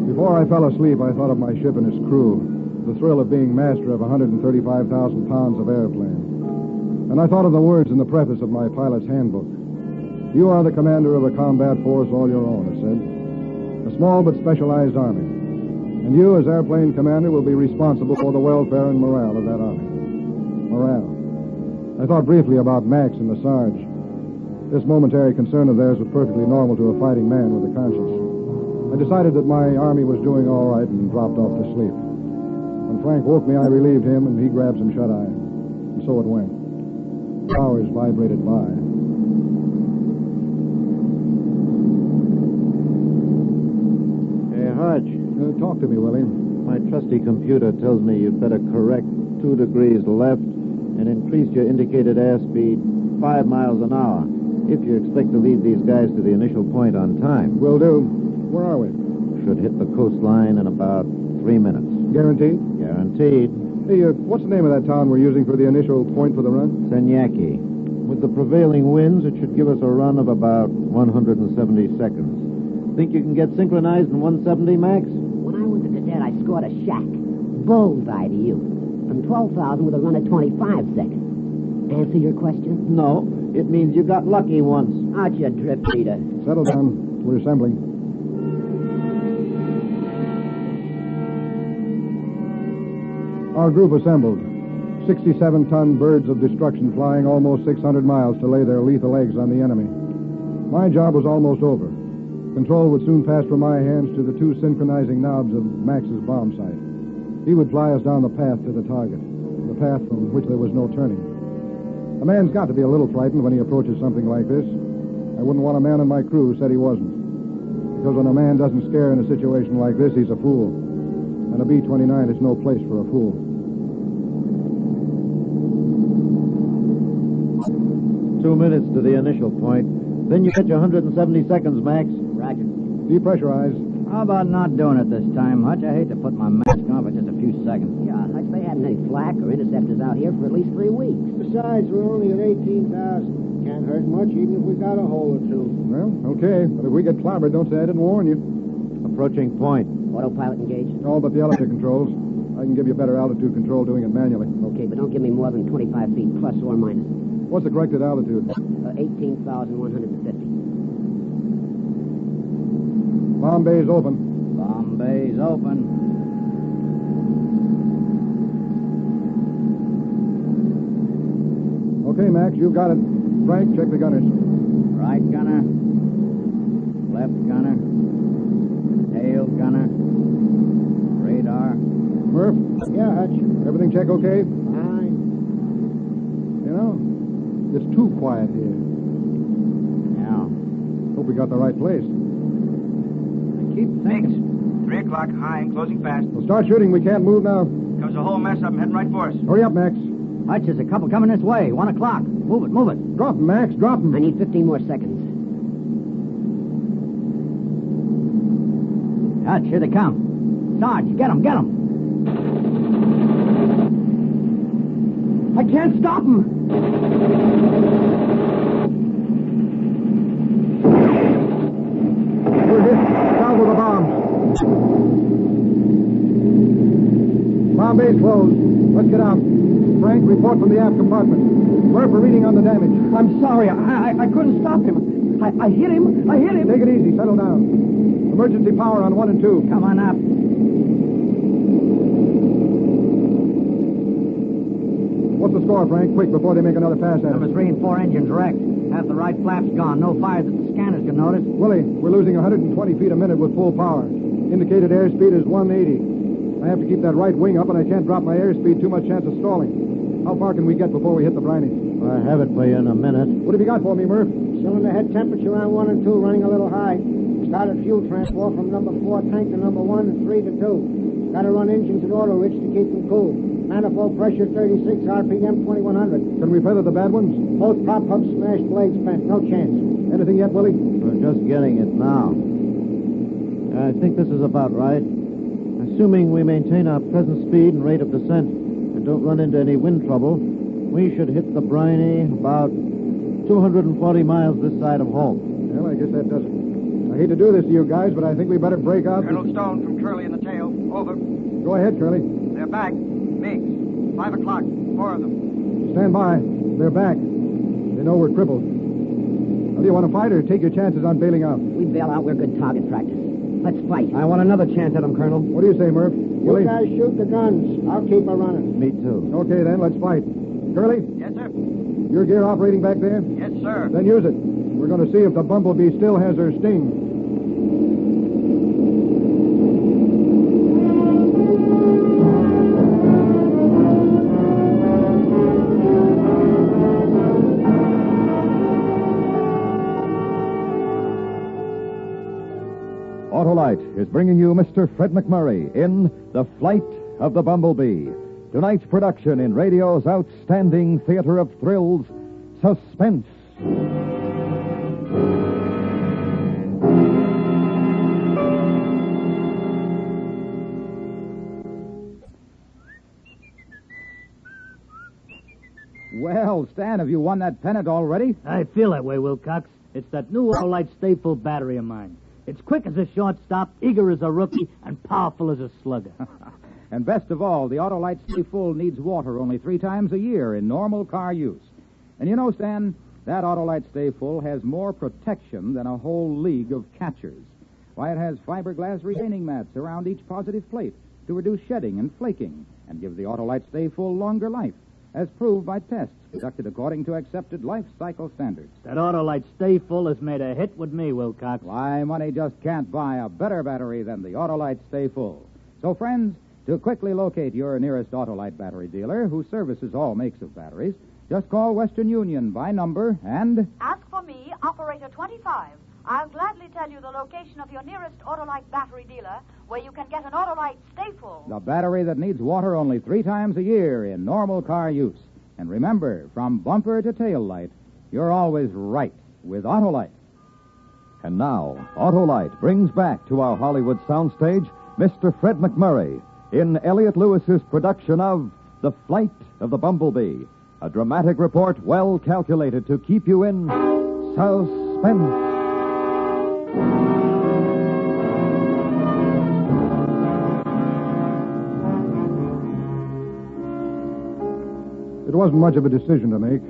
Before I fell asleep, I thought of my ship and its crew, the thrill of being master of 135,000 pounds of airplane. And I thought of the words in the preface of my pilot's handbook. You are the commander of a combat force all your own, it said. A small but specialized army. And you, as airplane commander, will be responsible for the welfare and morale of that army. Morale. I thought briefly about Max and the Sarge. This momentary concern of theirs was perfectly normal to a fighting man with a conscience. I decided that my army was doing all right and dropped off to sleep. When Frank woke me, I relieved him, and he grabbed some shut-eye. And so it went. Hours vibrated by. Hey, Hodge. Talk to me, Willie. My trusty computer tells me you'd better correct 2 degrees left and increase your indicated airspeed 5 miles an hour if you expect to lead these guys to the initial point on time. Will do. Where are we? Should hit the coastline in about 3 minutes. Guaranteed? Guaranteed. Hey, what's the name of that town we're using for the initial point for the run? Senyaki. With the prevailing winds, it should give us a run of about 170 seconds. Think you can get synchronized in 170, Max? When I was a cadet, I scored a shack. Bullseye to you. From 12,000 with a run of 25 seconds. Answer your question? No. It means you got lucky once. Out your drip, Peter. Settle down. We're assembling. Our group assembled. 67-ton birds of destruction flying almost 600 miles to lay their lethal eggs on the enemy. My job was almost over. Control would soon pass from my hands to the 2 synchronizing knobs of Max's bomb sight. He would fly us down the path to the target, the path from which there was no turning. A man's got to be a little frightened when he approaches something like this. I wouldn't want a man on my crew who said he wasn't. Because when a man doesn't scare in a situation like this, he's a fool. And a B-29 is no place for a fool. 2 minutes to the initial point. Then you get your 170 seconds, Max. Roger. Depressurize. How about not doing it this time, Hutch? I hate to put my mask on for just a few seconds. Yeah, Hutch, they haven't any flak or interceptors out here for at least 3 weeks. Besides, we're only at 18,000. Can't hurt much, even if we got a hole or 2. Well, okay. But if we get clobbered, don't say I didn't warn you. Approaching point. Autopilot engaged? All but the elevator controls. I can give you better altitude control doing it manually. Okay, but don't give me more than 25 feet, plus or minus. What's the corrected altitude? 18,150. Bomb bay's open. Bomb bay's open. Okay, Max, you've got it. Frank, check the gunners. Right gunner. Left gunner. Tail gunner. Radar. Murph? Yeah, Hutch. Everything check okay? Fine. You know, it's too quiet here. Yeah. Hope we got the right place. Keep thinking. 3 o'clock, high and closing fast. Well, start shooting. We can't move now. Comes a whole mess up and heading right for us. Hurry up, Max. Hutch, there's a couple coming this way. 1 o'clock. Move it, move it. Drop 'em, Max. Drop 'em. I need 15 more seconds. Hutch, here they come. Sarge, get 'em, get 'em. I can't stop 'em. We're hit. Down with the bombs. Bomb bay's closed. Let's get out. Frank, report from the aft compartment. Murph, a reading on the damage. I'm sorry. I couldn't stop him. I hit him. I hit him. Take it easy. Settle down. Emergency power on 1 and 2. Come on up. What's the score, Frank? Quick, before they make another pass at us. Number 3 and 4 engines wrecked. Half the right flap's gone. No fires that the scanners can notice. Willie, we're losing 120 feet a minute with full power. Indicated airspeed is 180. I have to keep that right wing up, and I can't drop my airspeed. Too much chance of stalling. How far can we get before we hit the briny? I have it for you in a minute. What have you got for me, Murph? Cylinder head temperature around 1 and 2, running a little high. Started fuel transport from number 4 tank to number 1 and 3 to 2. Got to run engines at auto rich to keep them cool. Manifold pressure 36, RPM 2100. Can we feather the bad ones? Both prop hubs smashed, blades bent. No chance. Anything yet, Willie? We're just getting it now. I think this is about right. Assuming we maintain our present speed and rate of descent and don't run into any wind trouble, we should hit the briny about 240 miles this side of home. Well, I guess that does it. I hate to do this to you guys, but I think we better break out. Colonel Stone from Curly in the tail. Over. Go ahead, Curly. They're back. Meigs. 5 o'clock. 4 of them. Stand by. They're back. They know we're crippled. Now, do you want to fight or take your chances on bailing out? We bail out. We're good target practice. Let's fight. I want another chance at him, Colonel. What do you say, Murph? You guys shoot the guns. I'll keep her running. Me too. Okay, then, let's fight. Curly? Yes, sir. Your gear operating back there? Yes, sir. Then use it. We're going to see if the bumblebee still has her sting. Autolite is bringing you Mr. Fred McMurray in The Flight of the Bumblebee. Tonight's production in radio's outstanding theater of thrills, Suspense. Well, Stan, have you won that pennant already? I feel that way, Wilcox. It's that new Autolite Stay Full battery of mine. It's quick as a shortstop, eager as a rookie, and powerful as a slugger. And best of all, the Autolite Stay Full needs water only 3 times a year in normal car use. And you know, Stan, that Autolite Stay Full has more protection than a whole league of catchers. Why, it has fiberglass retaining mats around each positive plate to reduce shedding and flaking and give the Autolite Stay Full longer life, as proved by tests conducted according to accepted life cycle standards. That Autolite Stay Full has made a hit with me, Wilcox. Why, money just can't buy a better battery than the Autolite Stay Full. So, friends, to quickly locate your nearest Autolite battery dealer, who services all makes of batteries, just call Western Union by number and... Ask for me, Operator 25. I'll gladly tell you the location of your nearest Autolite battery dealer where you can get an Autolite Stay Full. The battery that needs water only 3 times a year in normal car use. And remember, from bumper to tail light, you're always right with Autolite. And now, Autolite brings back to our Hollywood soundstage Mr. Fred McMurray in Elliot Lewis's production of The Flight of the Bumblebee, a dramatic report well calculated to keep you in suspense. It wasn't much of a decision to make.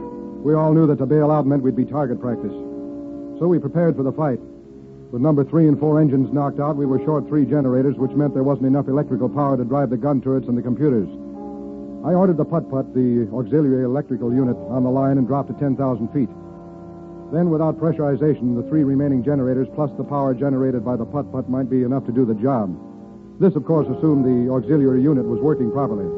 We all knew that to bail out meant we'd be target practice. So we prepared for the fight. With number 3 and 4 engines knocked out, we were short 3 generators, which meant there wasn't enough electrical power to drive the gun turrets and the computers. I ordered the putt-putt, the auxiliary electrical unit, on the line and dropped to 10,000 feet. Then, without pressurization, the 3 remaining generators plus the power generated by the putt-putt might be enough to do the job. This, of course, assumed the auxiliary unit was working properly.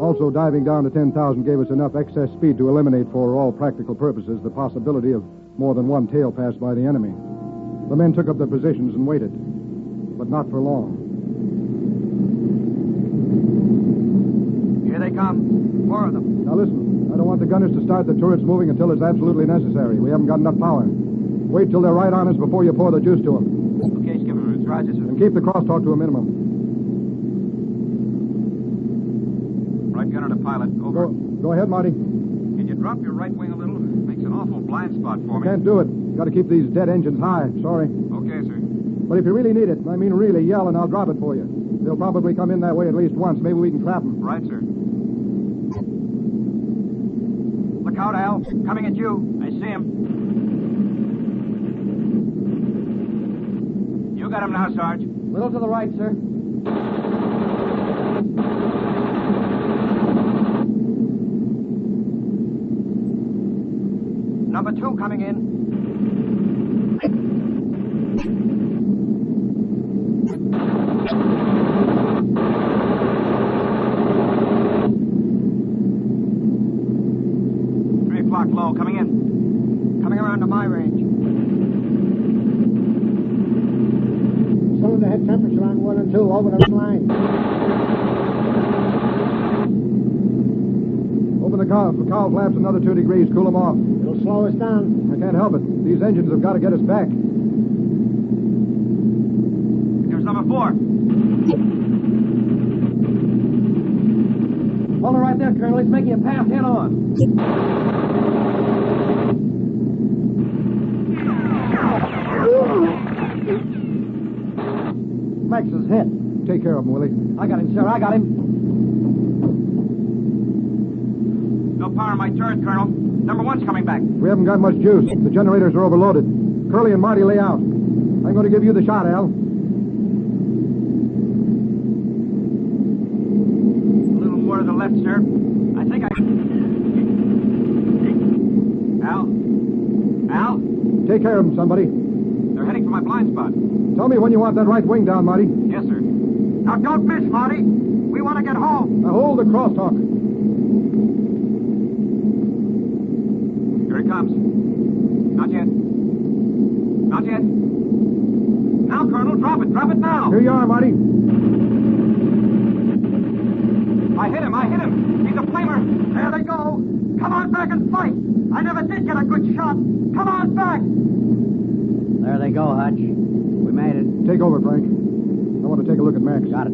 Also, diving down to 10,000 gave us enough excess speed to eliminate, for all practical purposes, the possibility of more than one tail pass by the enemy. The men took up their positions and waited, but not for long. Here they come. 4 of them. Now listen, I don't want the gunners to start the turrets moving until it's absolutely necessary. We haven't got enough power. Wait till they're right on us before you pour the juice to them. Okay, Skipper. It's Roger, sir. And keep the crosstalk to a minimum. Right gunner to pilot. Over. Go ahead, Marty. Can you drop your right wing a little? Makes an awful blind spot for me. Can't do it. Got to keep these dead engines high. Sorry. Okay, sir. But if you really need it, I mean really, yell and I'll drop it for you. They'll probably come in that way at least once. Maybe we can trap them. Right, sir. Look out, Al. Coming at you. I see him. You got him now, Sarge. Little to the right, sir. Number 2 coming in. Rock low, coming in. Coming around to my range. Cylinder head temperature on 1 and 2. Over the line. Open the cowl flaps another 2 degrees. Cool them off. It'll slow us down. I can't help it. These engines have got to get us back. Here's number 4. Hold it right there, Colonel. He's making a pass head on. Max is hit. Take care of him, Willie. I got him, sir. I got him. No power in my turret, Colonel. Number 1's coming back. We haven't got much juice. The generators are overloaded. Curly and Marty lay out. I'm going to give you the shot, Al. A little more to the left, sir. I think I... Al? Take care of him, somebody. They're heading for my blind spot. Tell me when you want that right wing down, Marty. Yes, sir. Now, don't miss, Marty. We want to get home. Now hold the crosstalk. Here it comes. Not yet. Not yet. Now, Colonel, drop it. Drop it now. Here you are, Marty. I hit him. He's a flamer. There they go. Come on back and fight. I never did get a good shot. Come on back. There they go, Hutch. We made it. Take over, Frank. I want to take a look at Max. Got it.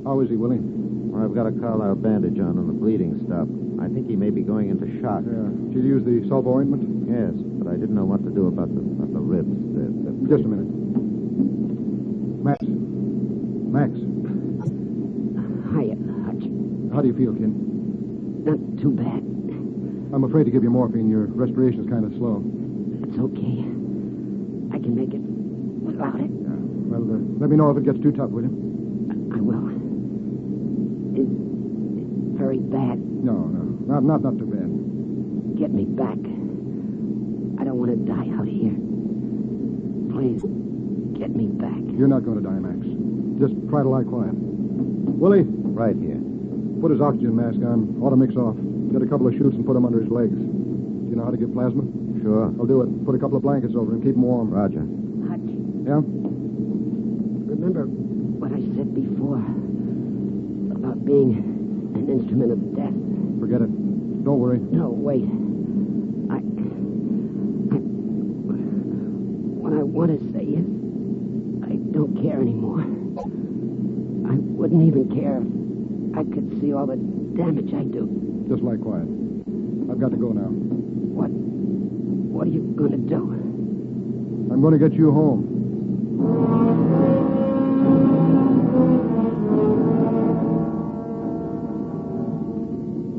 How is he, Willie? Well, I've got a Carlisle bandage on and the bleeding stopped. I think he may be going into shock. Yeah. Did you use the sulfo ointment? Yes, but I didn't know what to do about the ribs. Just a minute. Max. Hiya, Hutch. How do you feel, kid? Not too bad. I'm afraid to give you morphine. Your respiration's kind of slow. It's okay. I can make it without it. Yeah. Well, let me know if it gets too tough, will you? I will. It's very bad. No. Not too bad. Get me back. I don't want to die out here. Please, get me back. You're not going to die, Max. Just try to lie quiet. Willie? Right here. Put his oxygen mask on. Ought to mix off. Get a couple of shoots and put them under his legs. Do you know how to give plasma? Sure. I'll do it. Put a couple of blankets over him. Keep him warm. Roger. Hutch. Yeah? Remember what I said before about being an instrument of death? Forget it. Don't worry. No, wait. What I want to say is I don't care anymore. I wouldn't even care if I could see all the damage I do. Just lie quiet. I've got to go now. What are you going to do? I'm going to get you home.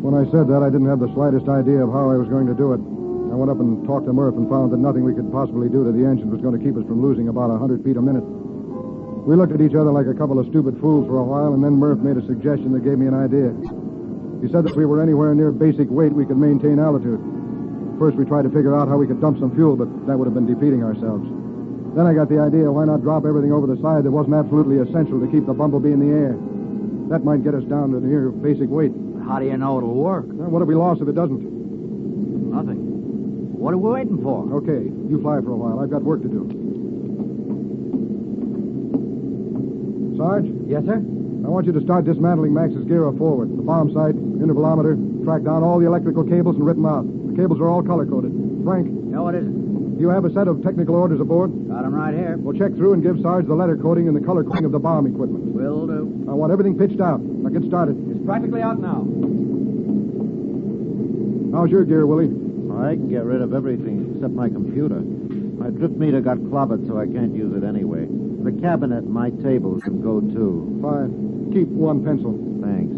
When I said that, I didn't have the slightest idea of how I was going to do it. I went up and talked to Murph and found that nothing we could possibly do to the engine was going to keep us from losing about 100 feet a minute. We looked at each other like a couple of stupid fools for a while, and then Murph made a suggestion that gave me an idea. He said that if we were anywhere near basic weight, we could maintain altitude. First, we tried to figure out how we could dump some fuel, but that would have been defeating ourselves. Then I got the idea, why not drop everything over the side that wasn't absolutely essential to keep the Bumblebee in the air? That might get us down to near basic weight. How do you know it'll work? Well, what have we lost if it doesn't? Nothing. What are we waiting for? Okay, you fly for a while. I've got work to do. Sarge? Yes, sir? I want you to start dismantling Max's gyro forward. The bomb sight, intervalometer, track down all the electrical cables and rip them out. The cables are all color-coded. Frank? No, it isn't. You have a set of technical orders aboard? Got them right here. Well, check through and give Sarge the letter coding and the color coding of the bomb equipment. Will do. I want everything pitched out. Now get started. It's practically out now. How's your gear, Willie? I can get rid of everything except my computer. My drift meter got clobbered, so I can't use it anyway. The cabinet and my table can go, too. Fine. Keep one pencil. Thanks.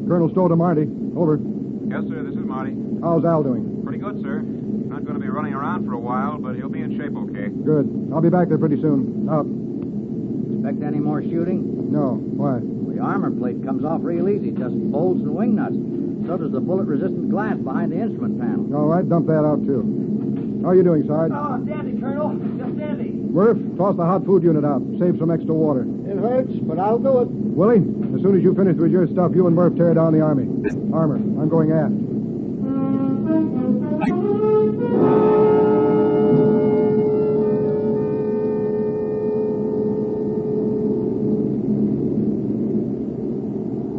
Colonel Stowe to Marty. Over. Yes, sir, this is Marty. How's Al doing? Pretty good, sir. Not going to be running around for a while, but he'll be in shape okay. Good. I'll be back there pretty soon. Out. Expect any more shooting? No. Why? The armor plate comes off real easy, just bolts and wing nuts. So does the bullet-resistant glass behind the instrument panel. All right, dump that out, too. How are you doing, Sarge? Oh, dandy, Colonel. Just dandy. Murph, toss the hot food unit out. Save some extra water. It hurts, but I'll do it. Willie, as soon as you finish with your stuff, you and Murph tear down the armor. I'm going aft.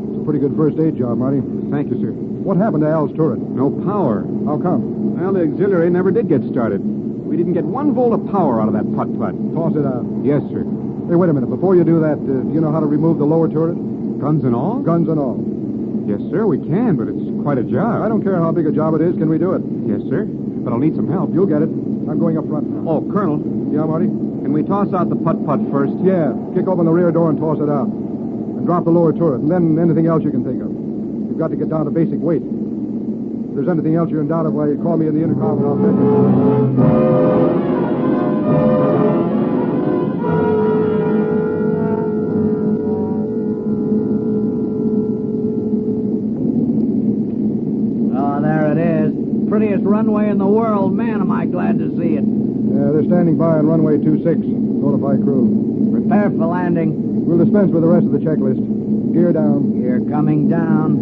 It's a pretty good first aid job, Marty. Thank you, sir. What happened to Al's turret? No power. How come? Well, the auxiliary never did get started. We didn't get 1 volt of power out of that putt-putt. Toss it out. Yes, sir. Hey, wait a minute. Before you do that, do you know how to remove the lower turret? Guns and all? Guns and all. Yes, sir, we can, but it's quite a job. I don't care how big a job it is. Can we do it? Yes, sir. But I'll need some help. You'll get it. I'm going up front now. Oh, Colonel. Yeah, Marty? Can we toss out the putt-putt first? Yeah. Kick open the rear door and toss it out. And drop the lower turret, and then anything else you can think of. You've got to get down to basic weight. If there's anything else you're in doubt of, why, call me in the intercom and I'll tell you. Prettiest runway in the world. Man, am I glad to see it. Yeah, they're standing by on runway 26. Notify crew. Prepare for landing. We'll dispense with the rest of the checklist. Gear down. Gear coming down.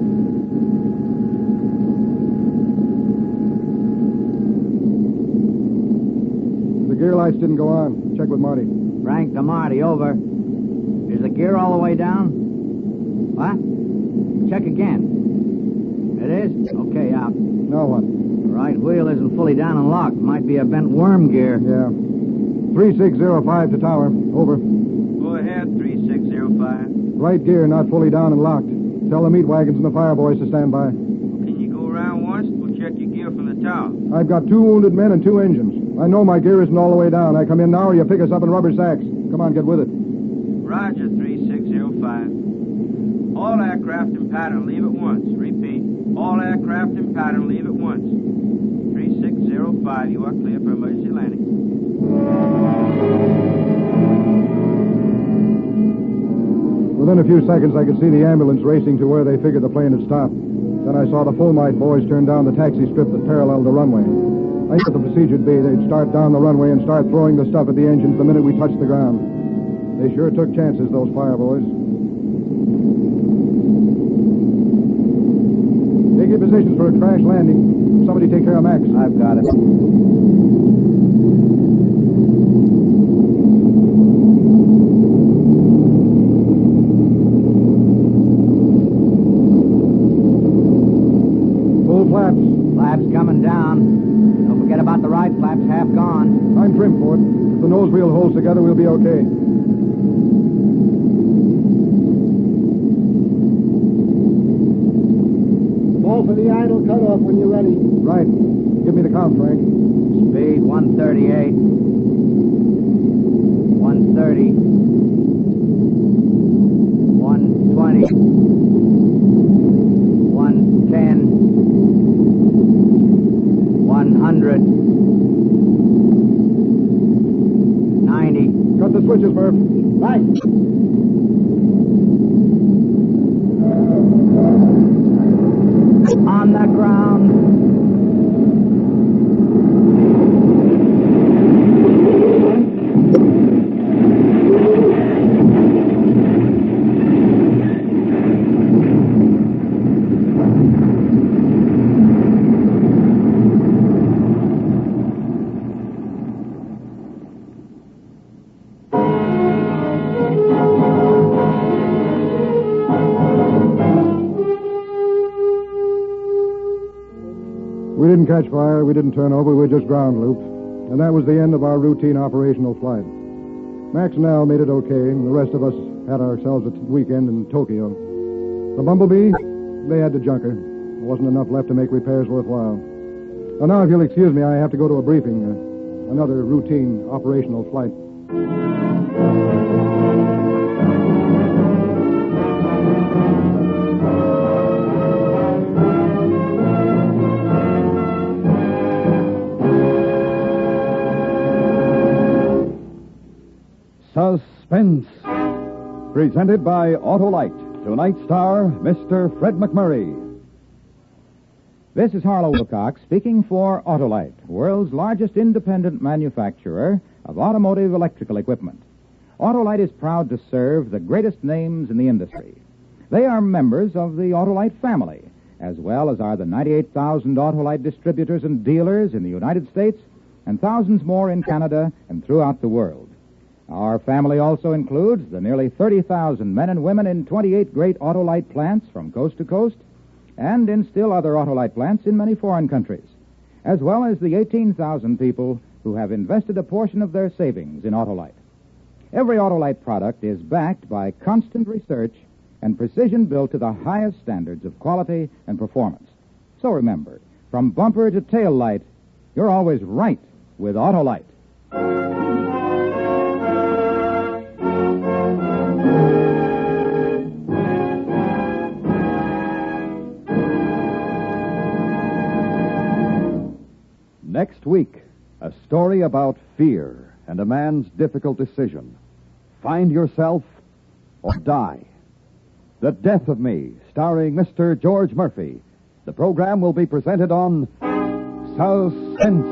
The gear lights didn't go on. Check with Marty. Frank to Marty, over. Is the gear all the way down? What? Check again. It is? Okay, out. Now what? Right wheel isn't fully down and locked. Might be a bent worm gear. Yeah. 3605 to tower. Over. Go ahead, 3605. Right gear not fully down and locked. Tell the meat wagons and the fire boys to stand by. Can you go around once? We'll check your gear from the tower. I've got 2 wounded men and 2 engines. I know my gear isn't all the way down. I come in now or you pick us up in rubber sacks. Come on, get with it. Roger, 3605. All aircraft in pattern, leave at once. Repeat. All aircraft in pattern, leave at once. 3605, you are clear for emergency landing. Within a few seconds, I could see the ambulance racing to where they figured the plane had stopped. Then I saw the Fulmite boys turn down the taxi strip that paralleled the runway. I knew what the procedure'd be. They'd start down the runway and start throwing the stuff at the engines the minute we touched the ground. They sure took chances, those fire boys. Take your positions for a crash landing. Somebody take care of Max. I've got it. Full flaps. Flaps coming down. Don't forget about the right flaps, half gone. I'm trim for it. If the nose wheel holds together, we'll be okay. For the idle cutoff when you're ready. Right. Give me the count, Frank. Speed 138. 130. 120. 110. 100. 90. Cut the switches, Murph. Right. On the ground. We didn't catch fire, we didn't turn over, we were just ground looped. And that was the end of our routine operational flight. Max and Al made it okay, and the rest of us had ourselves a weekend in Tokyo. The Bumblebee, they had to junker. There wasn't enough left to make repairs worthwhile. Well, now, if you'll excuse me, I have to go to a briefing. Another routine operational flight. Suspense. Presented by Autolite. Tonight's star, Mr. Fred McMurray. This is Harlow Wilcox speaking for Autolite, world's largest independent manufacturer of automotive electrical equipment. Autolite is proud to serve the greatest names in the industry. They are members of the Autolite family, as well as are the 98,000 Autolite distributors and dealers in the United States and thousands more in Canada and throughout the world. Our family also includes the nearly 30,000 men and women in 28 great Autolite plants from coast to coast and in still other Autolite plants in many foreign countries, as well as the 18,000 people who have invested a portion of their savings in Autolite. Every Autolite product is backed by constant research and precision built to the highest standards of quality and performance. So remember, from bumper to tail light, you're always right with Autolite. Next week, a story about fear and a man's difficult decision. Find yourself or die. The Death of Me, starring Mr. George Murphy. The program will be presented on Suspense.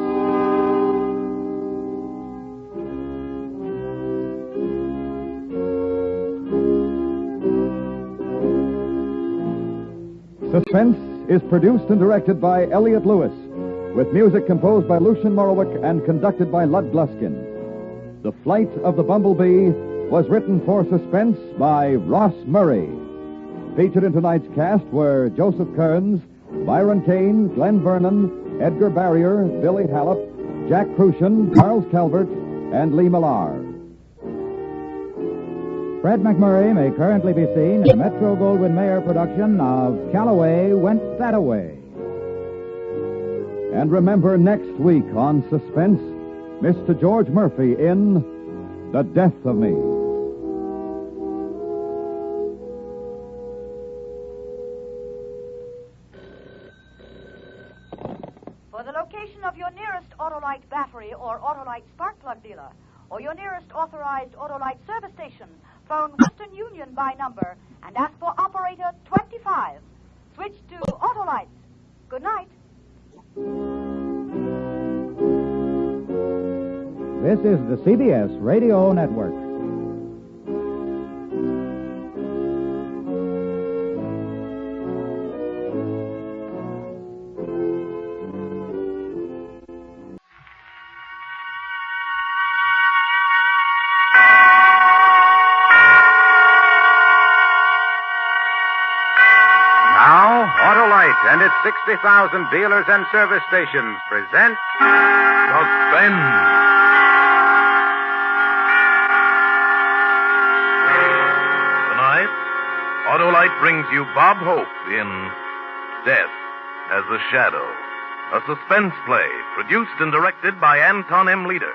Suspense is produced and directed by Elliott Lewis, with music composed by Lucian Morowick and conducted by Lud Gluskin. The Flight of the Bumblebee was written for Suspense by Ross Murray. Featured in tonight's cast were Joseph Kearns, Byron Kane, Glenn Vernon, Edgar Barrier, Billy Hallop, Jack Crucian, Charles Calvert, and Lee Millar. Fred McMurray may currently be seen in the Metro-Goldwyn-Mayer production of Calloway Went That-A-Way. And remember, next week on Suspense, Mr. George Murphy in The Death of Me. For the location of your nearest Autolite battery or Autolite spark plug dealer, or your nearest authorized Autolite service station, phone Western Union by number and ask for operator 25. Switch to Autolite. Good night. This is the CBS Radio Network. Now, Autolite and its 60,000 dealers and service stations present Suspense. Tonight, Autolite brings you Bob Hope in Death as a Shadow, a suspense play produced and directed by Anton M. Leader.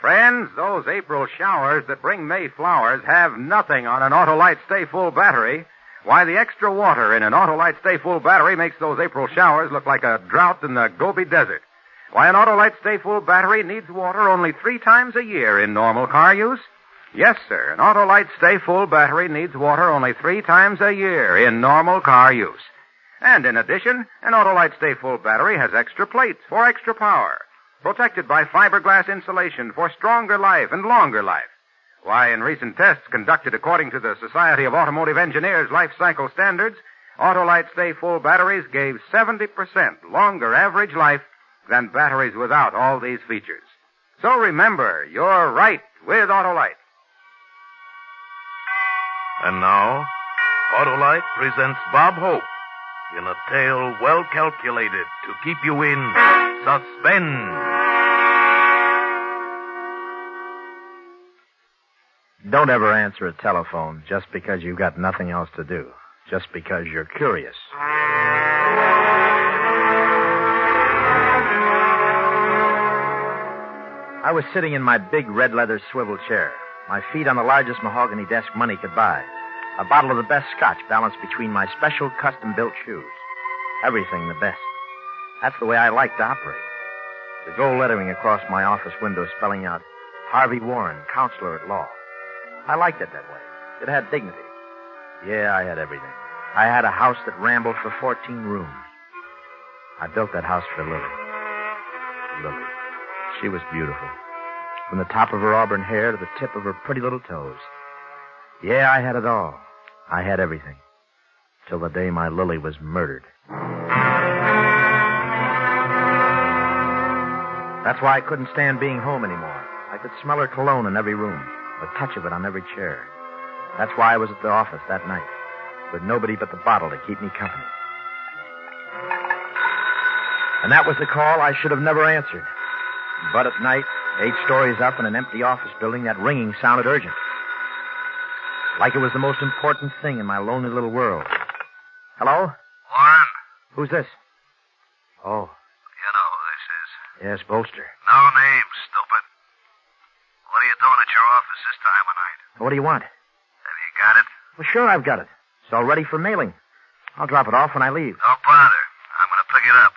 Friends, those April showers that bring May flowers have nothing on an Autolite Stay Full battery. Why, the extra water in an Autolite Stay Full battery makes those April showers look like a drought in the Gobi Desert. Why, an Autolite Stay Full battery needs water only 3 times a year in normal car use. Yes, sir, an Autolite Stay Full battery needs water only 3 times a year in normal car use. And in addition, an Autolite Stay Full battery has extra plates for extra power, protected by fiberglass insulation for stronger life and longer life. Why, in recent tests conducted according to the Society of Automotive Engineers life cycle standards, Autolite Stay Full batteries gave 70% longer average life than batteries without all these features. So remember, you're right with Autolite. And now, Autolite presents Bob Hope in a tale well calculated to keep you in suspense. Don't ever answer a telephone just because you've got nothing else to do, just because you're curious. I was sitting in my big red leather swivel chair, my feet on the largest mahogany desk money could buy, a bottle of the best scotch balanced between my special custom-built shoes. Everything the best. That's the way I like to operate. The gold lettering across my office window spelling out, Harvey Warren, counselor at law. I liked it that way. It had dignity. Yeah, I had everything. I had a house that rambled for 14 rooms. I built that house for Lily. Lily. She was beautiful. From the top of her auburn hair to the tip of her pretty little toes. Yeah, I had it all. I had everything. Till the day my Lily was murdered. That's why I couldn't stand being home anymore. I could smell her cologne in every room, the touch of it on every chair. That's why I was at the office that night, with nobody but the bottle to keep me company. And that was the call I should have never answered. But at night, 8 stories up in an empty office building, that ringing sounded urgent. Like it was the most important thing in my lonely little world. Hello? Warren. Who's this? Oh. You know who this is. Yes, Bolster. No name, stupid. What are you doing at your office this time of night? What do you want? Have you got it? Well, sure, I've got it. It's all ready for mailing. I'll drop it off when I leave. Don't bother. I'm going to pick it up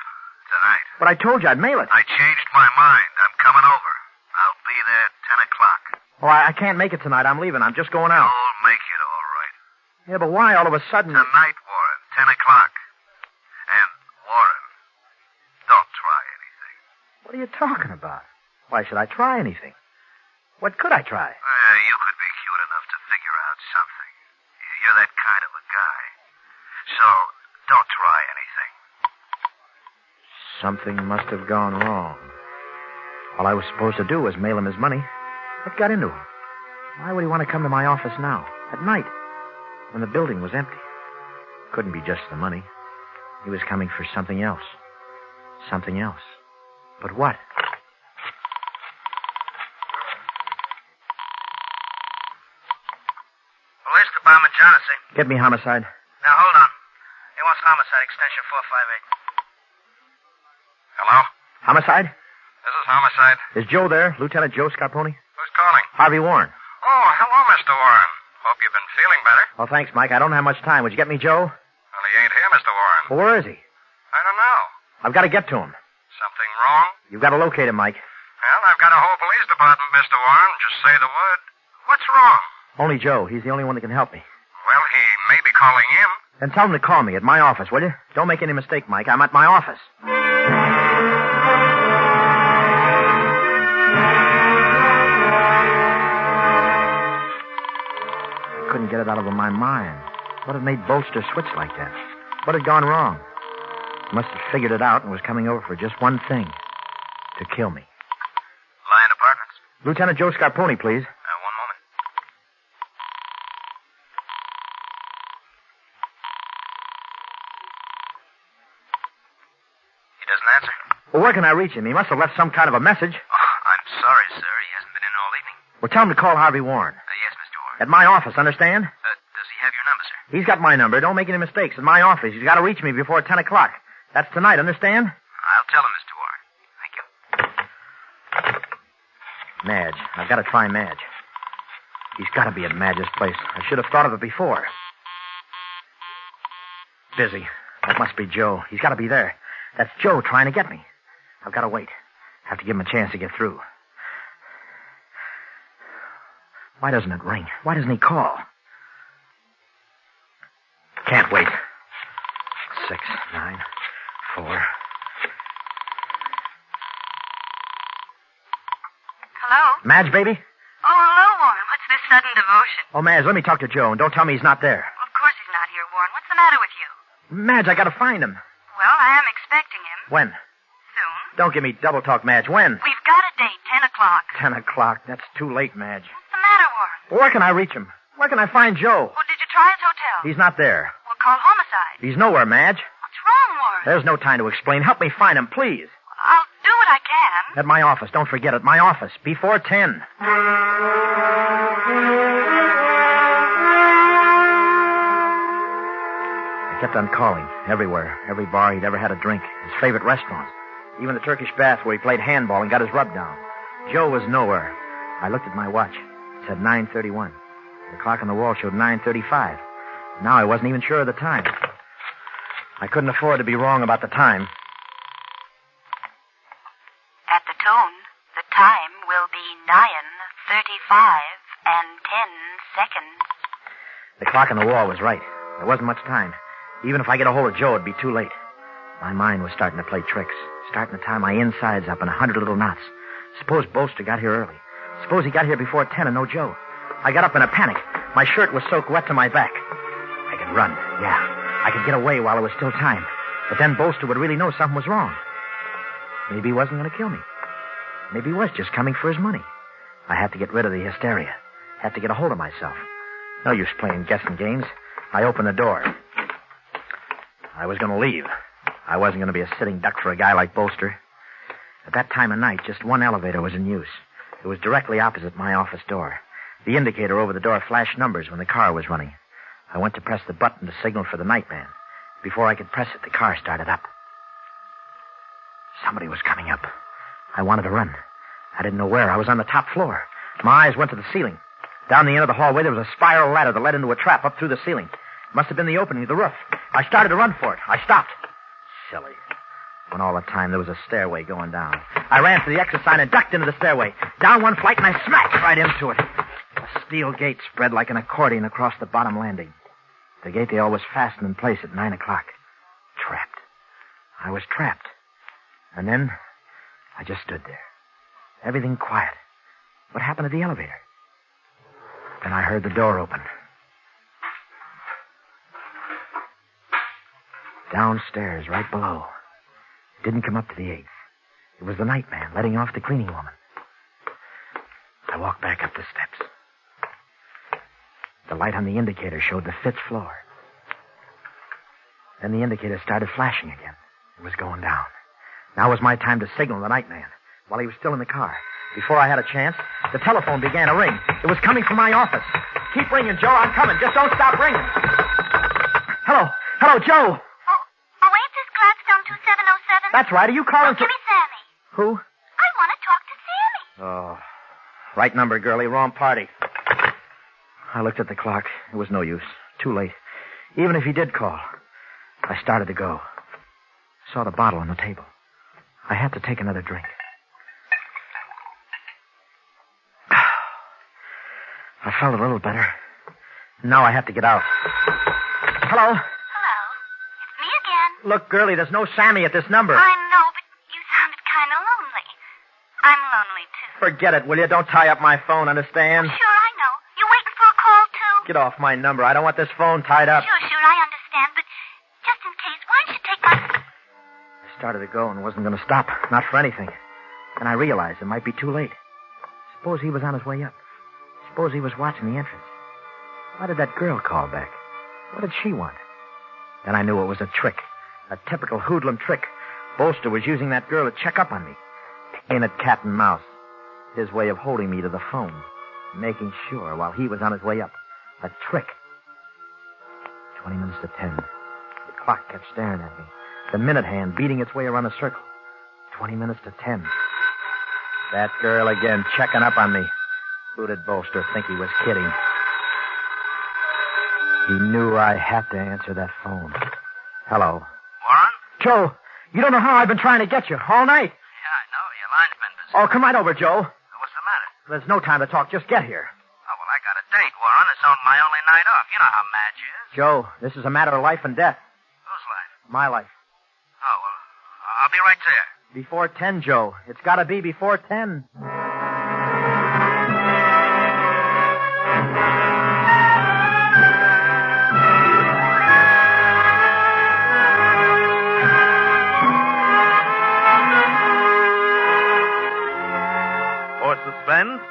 tonight. But I told you I'd mail it. I changed my mind. I'm coming over. I'll be there at 10 o'clock. Oh, I can't make it tonight. I'm leaving. I'm just going out. You'll make it all right. Yeah, but why all of a sudden... Tonight, Warren, 10 o'clock. And, Warren, don't try anything. What are you talking about? Why should I try anything? What could I try? You could be cute enough to figure out something. You're that kind of a guy. So, don't try anything. Something must have gone wrong. All I was supposed to do was mail him his money. What got into him? Why would he want to come to my office now, at night, when the building was empty? Couldn't be just the money. He was coming for something else. Something else. But what? Police Department, Johnson. Get me homicide. Now, hold on. He wants homicide, extension 458. Hello? Homicide? This is homicide. Is Joe there? Lieutenant Joe Scarponi? Who's calling? Harvey Warren. Oh, hello, Mr. Warren. Hope you've been feeling better. Oh, thanks, Mike. I don't have much time. Would you get me Joe? Well, he ain't here, Mr. Warren. Well, where is he? I don't know. I've got to get to him. Something wrong? You've got to locate him, Mike. Well, I've got a whole police department, Mr. Warren. Just say the word. What's wrong? Only Joe. He's the only one that can help me. Well, he may be calling in. Then tell him to call me at my office, will you? Don't make any mistake, Mike. I'm at my office. I couldn't get it out of my mind. What had made Bolster switch like that? What had gone wrong? He must have figured it out and was coming over for just one thing. To kill me. Lion Apartments. Lieutenant Joe Scarponi, please. One moment. He doesn't answer. Well, where can I reach him? He must have left some kind of a message. Oh, I'm sorry, sir. He hasn't been in all evening. Well, tell him to call Harvey Warren. Yes, Mr. Warren. At my office, understand? Does he have your number, sir? He's got my number. Don't make any mistakes. At my office. He's got to reach me before 10 o'clock. That's tonight, understand? I'll tell him, Mr. Warren. Thank you. Madge. I've got to try Madge. He's got to be at Madge's place. I should have thought of it before. Busy. That must be Joe. He's got to be there. That's Joe trying to get me. I've got to wait. Have to give him a chance to get through. Why doesn't it ring? Why doesn't he call? Can't wait. 6, 9, 4. Hello? Madge, baby? Oh, hello, Warren. What's this sudden devotion? Oh, Madge, let me talk to Joe, and don't tell me he's not there. Well, of course he's not here, Warren. What's the matter with you? Madge, I got to find him. Well, I am expecting him. When? Soon. Don't give me double talk, Madge. When? We've got a date, 10 o'clock. 10 o'clock. That's too late, Madge. What's the matter, Warren? Where can I reach him? Where can I find Joe? Well, did you try his hotel? He's not there. We'll call homicide. He's nowhere, Madge. What's wrong, Warren? There's no time to explain. Help me find him, please. I'll do what I can. At my office. Don't forget it. My office. Before 10. I kept on calling. Everywhere. Every bar he'd ever had a drink. His favorite restaurants. Even the Turkish bath where he played handball and got his rub down. Joe was nowhere. I looked at my watch. It said 9:31. The clock on the wall showed 9:35. Now I wasn't even sure of the time. I couldn't afford to be wrong about the time. At the tone, the time will be 9:35 and 10 seconds. The clock on the wall was right. There wasn't much time. Even if I get a hold of Joe, it'd be too late. My mind was starting to play tricks, starting to tie my insides up in 100 little knots. Suppose Bolster got here early. Suppose he got here before 10 and no Joe. I got up in a panic. My shirt was soaked wet to my back. I could run, yeah. I could get away while there was still time. But then Bolster would really know something was wrong. Maybe he wasn't going to kill me. Maybe he was just coming for his money. I had to get rid of the hysteria. Had to get a hold of myself. No use playing guessing games. I opened the door. I was going to leave. I wasn't going to be a sitting duck for a guy like Bolster. At that time of night, just one elevator was in use. It was directly opposite my office door. The indicator over the door flashed numbers when the car was running. I went to press the button to signal for the nightman. Before I could press it, the car started up. Somebody was coming up. I wanted to run. I didn't know where. I was on the top floor. My eyes went to the ceiling. Down the end of the hallway, there was a spiral ladder that led into a trap up through the ceiling. It must have been the opening of the roof. I started to run for it. I stopped. Silly. When all the time there was a stairway going down. I ran to the exit sign and ducked into the stairway. Down one flight, and I smacked right into it. A steel gate spread like an accordion across the bottom landing. The gate they always fastened in place at 9 o'clock. Trapped. I was trapped. And then I just stood there. Everything quiet. What happened to the elevator? Then I heard the door open. Downstairs, right below. It didn't come up to the 8th. It was the nightman letting off the cleaning woman. I walked back up the steps. The light on the indicator showed the 5th floor. Then the indicator started flashing again. It was going down. Now was my time to signal the nightman while he was still in the car. Before I had a chance, the telephone began to ring. It was coming from my office. Keep ringing, Joe. I'm coming. Just don't stop ringing. Hello. Hello, Joe. Oh, ain't this Gladstone 2707? That's right. Are you calling Give me Sammy. Who? I want to talk to Sammy. Oh. Right number, girlie. Wrong party. I looked at the clock. It was no use. Too late. Even if he did call. I started to go. Saw the bottle on the table. I had to take another drink. I felt a little better. Now I have to get out. Hello? Hello. It's me again. Look, girlie, there's no Sammy at this number. I know, but you sounded kind of lonely. I'm lonely, too. Forget it, will you? Don't tie up my phone, understand? Sure, I know. You waiting for a call, too? Get off my number. I don't want this phone tied up. Sure, I understand, but just in case, why don't you take my... I started to go and wasn't going to stop. Not for anything. And I realized it might be too late. Suppose he was on his way up. Suppose he was watching the entrance. Why did that girl call back? What did she want? Then I knew it was a trick. A typical hoodlum trick. Bolster was using that girl to check up on me. Ain't it cat and mouse? His way of holding me to the phone. Making sure while he was on his way up. A trick. 20 minutes to 10. The clock kept staring at me. The minute hand beating its way around the circle. 20 minutes to 10. That girl again checking up on me. Who did Bolster think he was kidding? He knew I had to answer that phone. Hello. Warren? Joe, you don't know how I've been trying to get you all night. Yeah, I know. Your line's been busy. Oh, come right over, Joe. What's the matter? There's no time to talk. Just get here. Oh, well, I got a date, Warren. It's on my only night off. You know how Madge is. Joe, this is a matter of life and death. Whose life? My life. Oh, well, I'll be right there. Before 10, Joe. It's got to be before 10. For Suspense,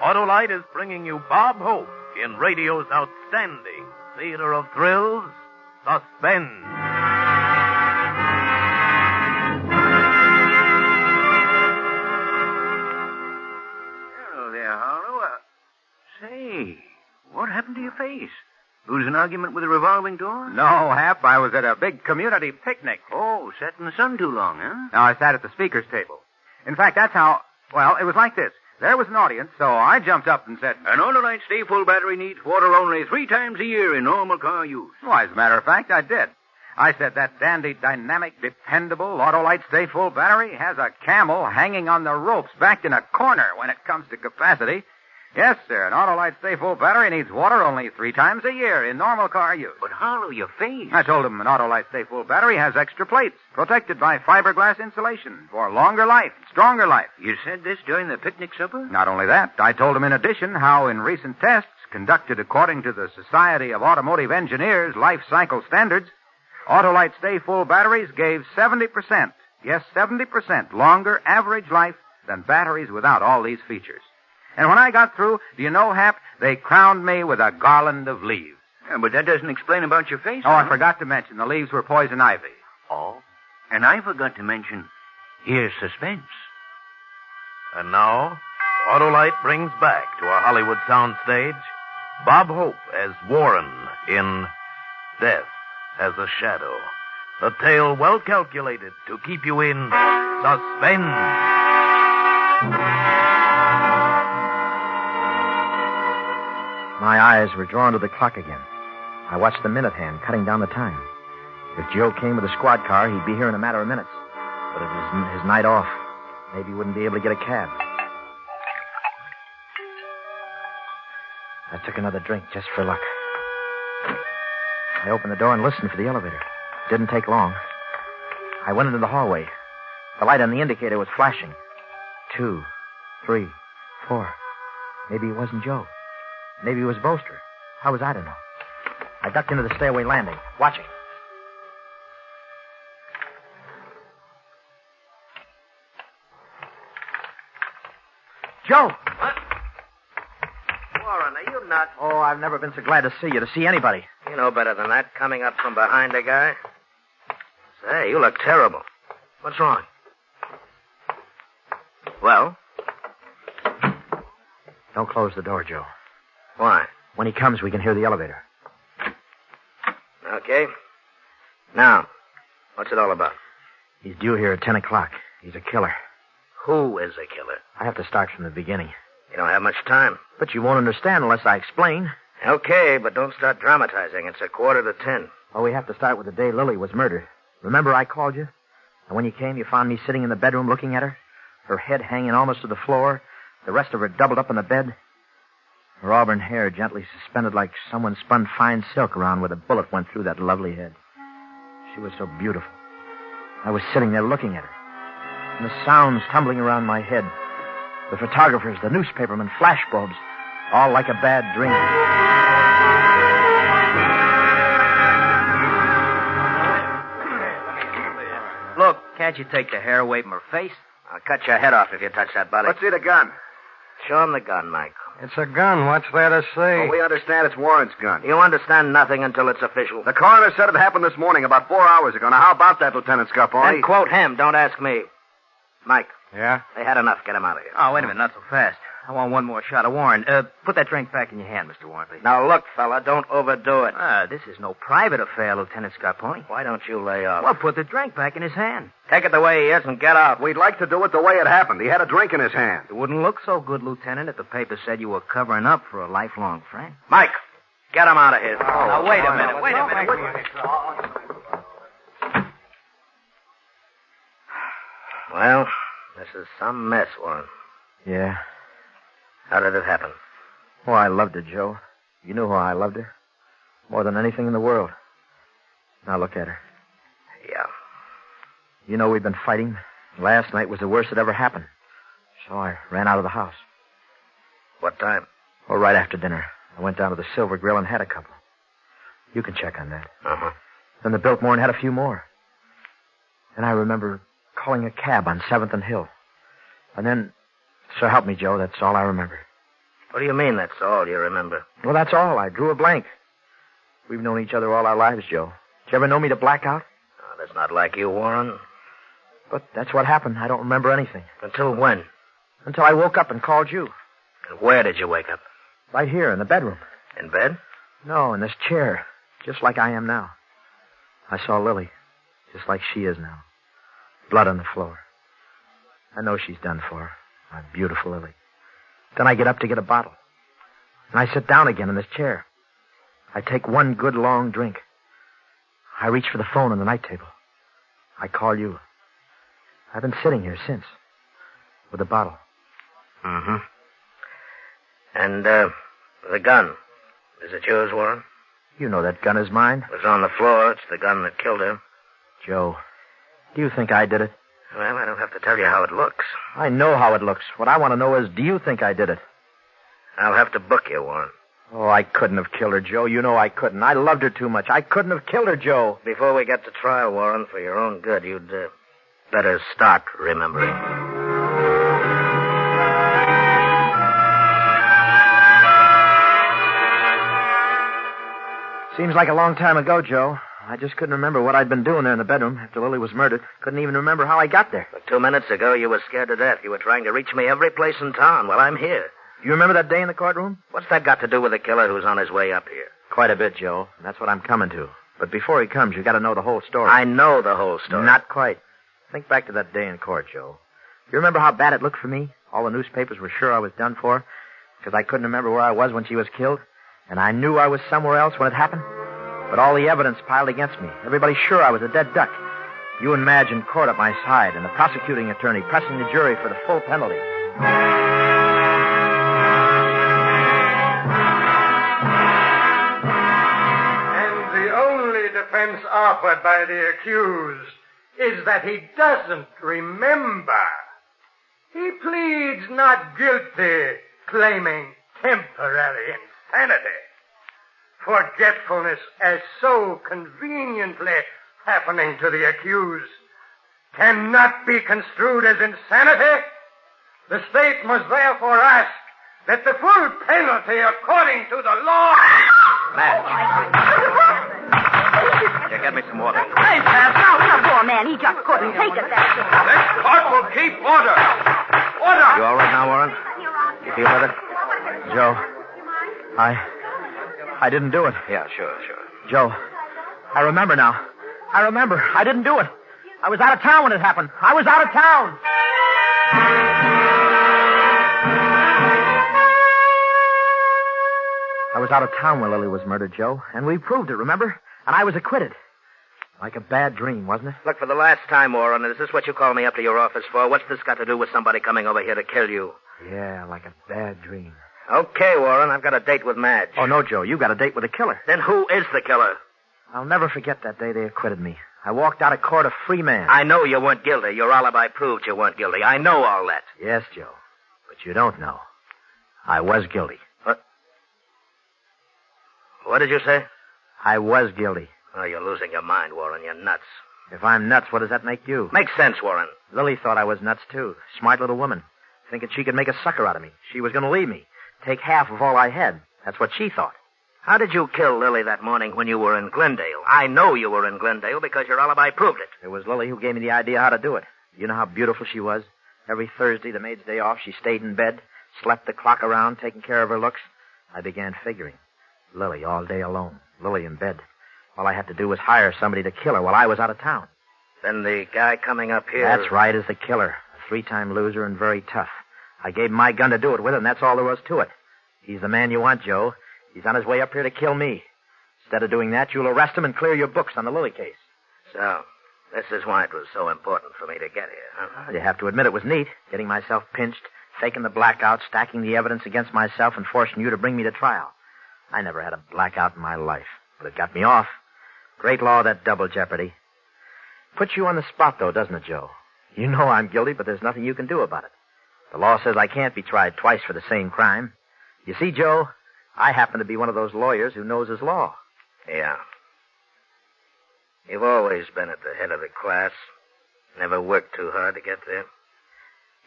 Autolite is bringing you Bob Hope in radio's outstanding theater of thrills, Suspense. Hello there, Harlow. Say, what happened to your face? Lose an argument with a revolving door? No, Hap. I was at a big community picnic. Oh, sat in the sun too long, huh? No, I sat at the speaker's table. In fact, that's how... Well, it was like this. There was an audience, so I jumped up and said... An Autolite Stay Full battery needs water only 3 times a year in normal car use. Well, as a matter of fact, I did. I said that dandy, dynamic, dependable Autolite Stay Full battery has a camel hanging on the ropes backed in a corner when it comes to capacity. Yes, sir. An Autolite Stay Full battery needs water only 3 times a year in normal car use. But Harlow, your face. I told him an Autolite Stay Full battery has extra plates protected by fiberglass insulation for longer life, stronger life. You said this during the picnic supper? Not only that, I told him in addition how in recent tests conducted according to the Society of Automotive Engineers life cycle standards, Autolite Stay Full batteries gave 70%, yes, 70% longer average life than batteries without all these features. And when I got through, do you know, Hap, they crowned me with a garland of leaves. Yeah, but that doesn't explain about your face. Oh, I forgot to mention the leaves were poison ivy. Oh? And I forgot to mention, here's Suspense. And now, Autolite brings back to our Hollywood soundstage Bob Hope as Warren in Death Has a Shadow. A tale well calculated to keep you in suspense. My eyes were drawn to the clock again. I watched the minute hand cutting down the time. If Joe came with a squad car, he'd be here in a matter of minutes. But it was his night off. Maybe he wouldn't be able to get a cab. I took another drink just for luck. I opened the door and listened for the elevator. Didn't take long. I went into the hallway. The light on the indicator was flashing. 2, 3, 4. Maybe it wasn't Joe. Maybe it was Boaster. How was I to know? I ducked into the stairway landing, watching. Joe! What? Warren, are you nuts? Oh, I've never been so glad to see anybody. You know better than that, coming up from behind a guy. Say, you look terrible. What's wrong? Well? Don't close the door, Joe. Why? When he comes, we can hear the elevator. Okay. Now, what's it all about? He's due here at 10 o'clock. He's a killer. Who is a killer? I have to start from the beginning. You don't have much time. But you won't understand unless I explain. Okay, but don't start dramatizing. It's 9:45. Well, we have to start with the day Lily was murdered. Remember I called you? And when you came, you found me sitting in the bedroom looking at her? Her head hanging almost to the floor, the rest of her doubled up on the bed. Her auburn hair gently suspended like someone spun fine silk around where the bullet went through that lovely head. She was so beautiful. I was sitting there looking at her. And the sounds tumbling around my head. The photographers, the newspapermen, flashbulbs, all like a bad dream. Look, can't you take the hair away from her face? I'll cut your head off if you touch that body. Let's see the gun. Show him the gun, Mike. It's a gun. What's there to say? Well, we understand it's Warren's gun. You understand nothing until it's official. The coroner said it happened this morning, about 4 hours ago. Now, how about that, Lieutenant Scarponi? Then quote him. Don't ask me. Mike. Yeah? They had enough. Get him out of here. Oh, wait a minute. Not so fast. I want one more shot of Warren. Put that drink back in your hand, Mr. Warren, please. Now, look, fella, don't overdo it. This is no private affair, Lieutenant Scarponi. Why don't you lay off? Well, put the drink back in his hand. Take it the way he is and get out. We'd like to do it the way it happened. He had a drink in his hand. It wouldn't look so good, Lieutenant, if the paper said you were covering up for a lifelong friend. Mike, get him out of here. Now, wait a minute. Wait a minute. Well, this is some mess, Warren. Yeah. How did it happen? Oh, I loved her, Joe. You knew how I loved her. More than anything in the world. Now look at her. Yeah. You know we've been fighting. Last night was the worst that ever happened. So I ran out of the house. What time? Oh, right after dinner. I went down to the Silver Grill and had a couple. You can check on that. Uh-huh. Then the Biltmore and had a few more. And I remember calling a cab on 7th and Hill. And then, so help me, Joe, that's all I remember. What do you mean that's all you remember? Well, that's all. I drew a blank. We've known each other all our lives, Joe. Did you ever know me to black out? Oh, that's not like you, Warren. But that's what happened. I don't remember anything. Until when? Until I woke up and called you. And where did you wake up? Right here, in the bedroom. In bed? No, in this chair. Just like I am now. I saw Lily. Just like she is now. Blood on the floor. I know she's done for. My beautiful Lily. Then I get up to get a bottle. And I sit down again in this chair. I take one good long drink. I reach for the phone on the night table. I call you. I've been sitting here since. With a bottle. Mm-hmm. And, the gun. Is it yours, Warren? You know that gun is mine. It was on the floor. It's the gun that killed her. Joe, do you think I did it? Well, I don't have to tell you how it looks. I know how it looks. What I want to know is, do you think I did it? I'll have to book you, Warren. Oh, I couldn't have killed her, Joe. You know I couldn't. I loved her too much. I couldn't have killed her, Joe. Before we get to trial, Warren, for your own good, you'd better start remembering. Seems like a long time ago, Joe. I just couldn't remember what I'd been doing there in the bedroom after Lily was murdered. Couldn't even remember how I got there. But 2 minutes ago, you were scared to death. You were trying to reach me every place in town. Well, I'm here. You remember that day in the courtroom? What's that got to do with the killer who's on his way up here? Quite a bit, Joe. That's what I'm coming to. But before he comes, you got to know the whole story. I know the whole story. Not quite. Think back to that day in court, Joe. You remember how bad it looked for me? All the newspapers were sure I was done for because I couldn't remember where I was when she was killed, and I knew I was somewhere else when it happened. But all the evidence piled against me. Everybody sure I was a dead duck. You and Madge in court at my side, and the prosecuting attorney pressing the jury for the full penalty. And the only defense offered by the accused is that he doesn't remember. He pleads not guilty, claiming temporary insanity. Forgetfulness as so conveniently happening to the accused cannot be construed as insanity. The state must therefore ask that the full penalty according to the law... Here, get me some water. Hey, Pat, now, poor man, he just couldn't take it that way. This court will keep order. Order! You all right now, Warren? You feel better? Joe, I didn't do it. Yeah, sure. Joe, I remember now. I remember. I didn't do it. I was out of town when it happened. I was out of town. I was out of town when Lily was murdered, Joe, and we proved it, remember? And I was acquitted. Like a bad dream, wasn't it? Look, for the last time, Warren, is this what you called me up to your office for? What's this got to do with somebody coming over here to kill you? Yeah, like a bad dream. Okay, Warren, I've got a date with Madge. Oh, no, Joe, you got a date with the killer. Then who is the killer? I'll never forget that day they acquitted me. I walked out of court a free man. I know you weren't guilty. Your alibi proved you weren't guilty. I know all that. Yes, Joe, but you don't know. I was guilty. What did you say? I was guilty. Oh, you're losing your mind, Warren. You're nuts. If I'm nuts, what does that make you? Makes sense, Warren. Lily thought I was nuts, too. Smart little woman. Thinking she could make a sucker out of me. She was going to leave me. Take half of all I had. That's what she thought. How did you kill Lily that morning when you were in Glendale? I know you were in Glendale because your alibi proved it. It was Lily who gave me the idea how to do it. You know how beautiful she was? Every Thursday, the maid's day off, she stayed in bed, slept the clock around, taking care of her looks. I began figuring. Lily all day alone. Lily in bed. All I had to do was hire somebody to kill her while I was out of town. Then the guy coming up here... That's right, is the killer. A 3-time loser and very tough. I gave him my gun to do it with, and that's all there was to it. He's the man you want, Joe. He's on his way up here to kill me. Instead of doing that, you'll arrest him and clear your books on the Lily case. So, this is why it was so important for me to get here, huh? Well, you have to admit it was neat, getting myself pinched, faking the blackout, stacking the evidence against myself, and forcing you to bring me to trial. I never had a blackout in my life, but it got me off. Great law, that double jeopardy. Puts you on the spot, though, doesn't it, Joe? You know I'm guilty, but there's nothing you can do about it. The law says I can't be tried twice for the same crime. You see, Joe, I happen to be one of those lawyers who knows his law. Yeah. You've always been at the head of the class. Never worked too hard to get there.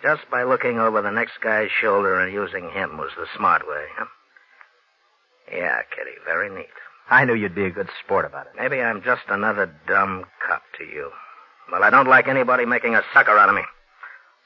Just by looking over the next guy's shoulder and using him was the smart way, huh? Yeah, Kitty, very neat. I knew you'd be a good sport about it. Maybe I'm just another dumb cop to you. Well, I don't like anybody making a sucker out of me.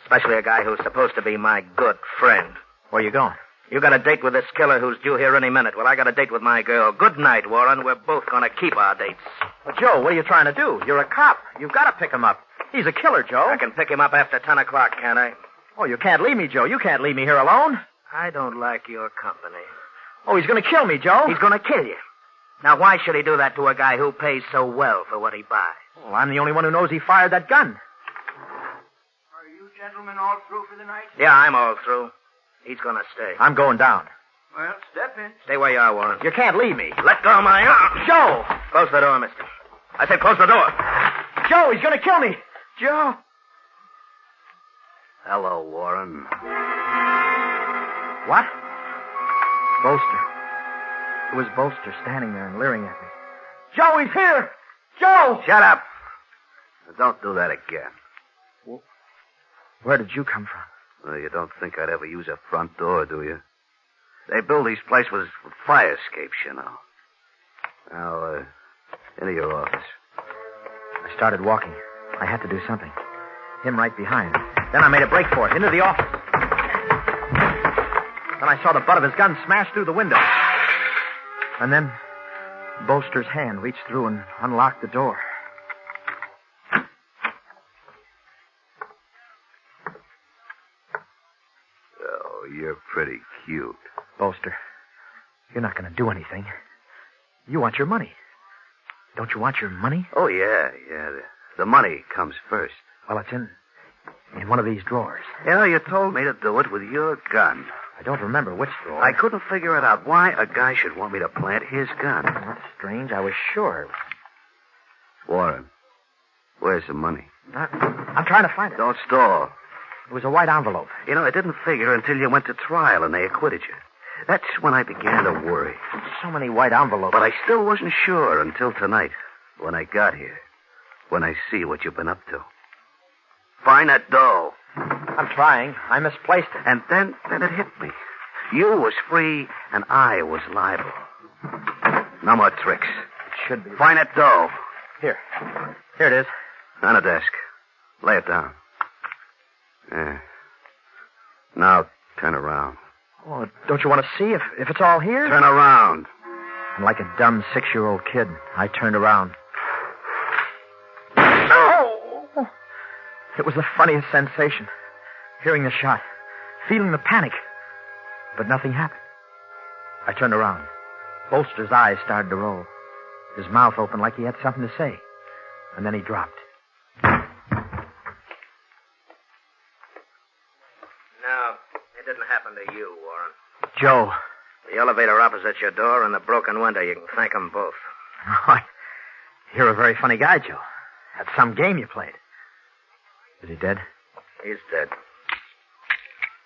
Especially a guy who's supposed to be my good friend. Where you going? You got a date with this killer who's due here any minute. Well, I got a date with my girl. Good night, Warren. We're both going to keep our dates. But, Joe, what are you trying to do? You're a cop. You've got to pick him up. He's a killer, Joe. I can pick him up after 10 o'clock, can't I? Oh, you can't leave me, Joe. You can't leave me here alone. I don't like your company. Oh, he's going to kill me, Joe. He's going to kill you. Now, why should he do that to a guy who pays so well for what he buys? Well, I'm the only one who knows he fired that gun. Are you gentlemen all through for the night? Yeah, I'm all through. He's going to stay. I'm going down. Well, step in. Stay where you are, Warren. You can't leave me. Let go of my arm. Joe! Close the door, mister. I said close the door. Joe, he's going to kill me. Joe. Hello, Warren. What? Bolster. It was Bolster standing there and leering at me. Joe, he's here! Joe! Shut up. Don't do that again. Where did you come from? Well, you don't think I'd ever use a front door, do you? They build these places with fire escapes, you know. Now, into your office. I started walking. I had to do something. Him right behind. Then I made a break for it, into the office. Then I saw the butt of his gun smash through the window. And then Bolster's hand reached through and unlocked the door. Oh, you're pretty cute. Bolster, you're not going to do anything. You want your money. Don't you want your money? Oh, yeah. The money comes first. Well, it's in one of these drawers. Yeah, you told me to do it with your gun. I don't remember which drawer. I couldn't figure it out why a guy should want me to plant his gun. That's strange. I was sure. Warren, where's the money? I'm trying to find it. Don't stall. It was a white envelope. You know, I didn't figure until you went to trial and they acquitted you. That's when I began to worry. So many white envelopes. But I still wasn't sure until tonight, when I got here. When I see what you've been up to. Find that dough. I'm trying. I misplaced it. And then it hit me. You was free and I was liable. No more tricks. It should be. Find that dough. Here it is. On the desk. Lay it down. Yeah. Now, turn around. Oh, don't you want to see if it's all here? Turn around. And like a dumb 6-year-old kid, I turned around. Oh! It was the funniest sensation. Hearing the shot. Feeling the panic. But nothing happened. I turned around. Bolster's eyes started to roll. His mouth opened like he had something to say. And then he dropped. No, it didn't happen to you, Warren. Joe. The elevator opposite your door and the broken window. You can thank them both. Oh, you're a very funny guy, Joe. That's some game you played. Is he dead? He's dead.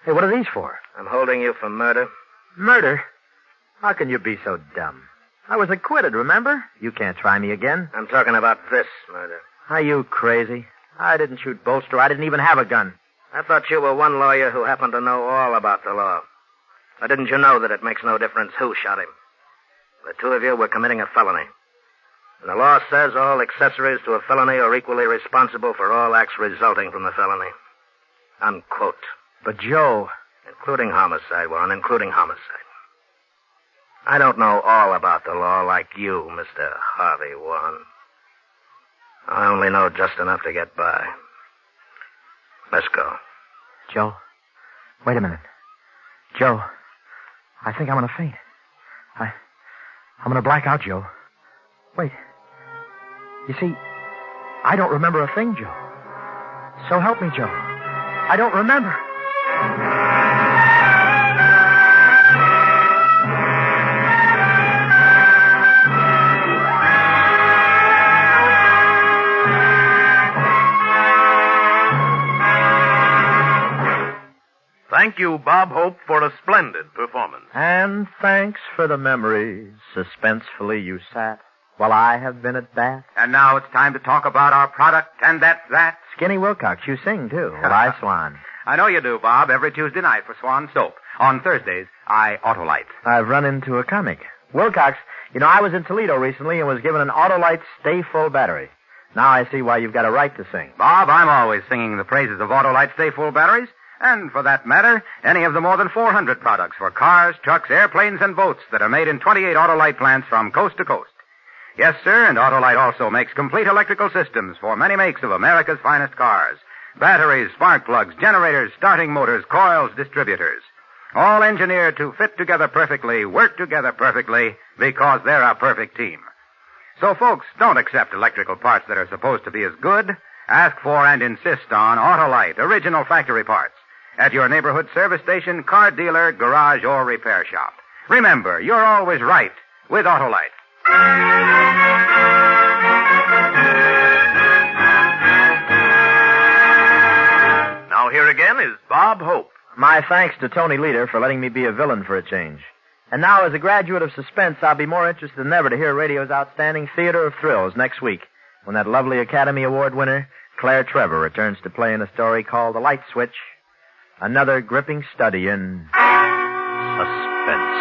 Hey, what are these for? I'm holding you for murder. Murder? How can you be so dumb? I was acquitted, remember? You can't try me again. I'm talking about this murder. Are you crazy? I didn't shoot Bolster. I didn't even have a gun. I thought you were one lawyer who happened to know all about the law. Or didn't you know that it makes no difference who shot him? The two of you were committing a felony. And the law says all accessories to a felony are equally responsible for all acts resulting from the felony. Unquote. But, Joe... Including homicide, Warren, including homicide. I don't know all about the law like you, Mr. Harvey Warren. I only know just enough to get by. Let's go. Joe, wait a minute. Joe, I think I'm going to faint. I'm going to black out, Joe. Wait. You see, I don't remember a thing, Joe. So help me, Joe. I don't remember. Thank you, Bob Hope, for a splendid performance. And thanks for the memories. Suspensefully you sat while I have been at bat. And now it's time to talk about our product, and that's that. Skinny Wilcox, you sing, too, while I swan. I know you do, Bob, every Tuesday night for Swan Soap. On Thursdays, I Autolite. I've run into a comic. Wilcox, you know, I was in Toledo recently and was given an Autolite Stay Full battery. Now I see why you've got a right to sing. Bob, I'm always singing the praises of Autolite Stay Full batteries. And, for that matter, any of the more than 400 products for cars, trucks, airplanes, and boats that are made in 28 Autolite plants from coast to coast. Yes, sir, and Autolite also makes complete electrical systems for many makes of America's finest cars. Batteries, spark plugs, generators, starting motors, coils, distributors. All engineered to fit together perfectly, work together perfectly, because they're a perfect team. So, folks, don't accept electrical parts that are supposed to be as good. Ask for and insist on Autolite, original factory parts, at your neighborhood service station, car dealer, garage, or repair shop. Remember, you're always right with Autolite. Now here again is Bob Hope. My thanks to Tony Leader for letting me be a villain for a change. And now, as a graduate of Suspense, I'll be more interested than ever to hear radio's outstanding Theater of Thrills next week, when that lovely Academy Award winner, Claire Trevor, returns to play in a story called The Light Switch, another gripping study in suspense.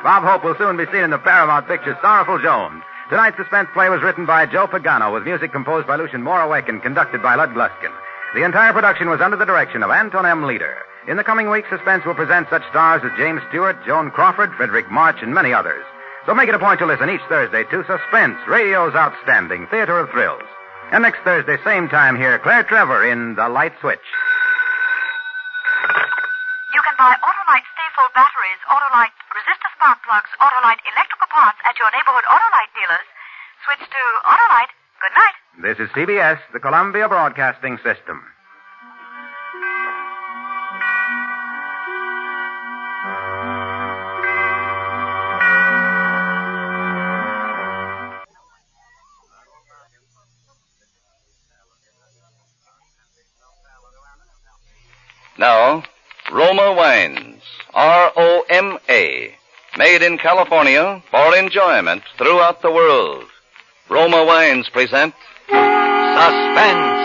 Bob Hope will soon be seen in the Paramount picture Sorrowful Joan. Tonight's suspense play was written by Joe Pagano with music composed by Lucien Morawek and conducted by Lud Gluskin. The entire production was under the direction of Anton M. Leader. In the coming weeks, Suspense will present such stars as James Stewart, Joan Crawford, Frederick March, and many others. So make it a point to listen each Thursday to Suspense, radio's outstanding Theater of Thrills. And next Thursday, same time, hear Claire Trevor in The Light Switch. You can buy Autolite Stay-Full batteries, Autolite resistor spark plugs, Autolite electrical parts at your neighborhood Autolite dealers. Switch to Autolite. Good night. This is CBS, the Columbia Broadcasting System. Now, Roma Wines, R-O-M-A, made in California for enjoyment throughout the world. Roma Wines present Suspense.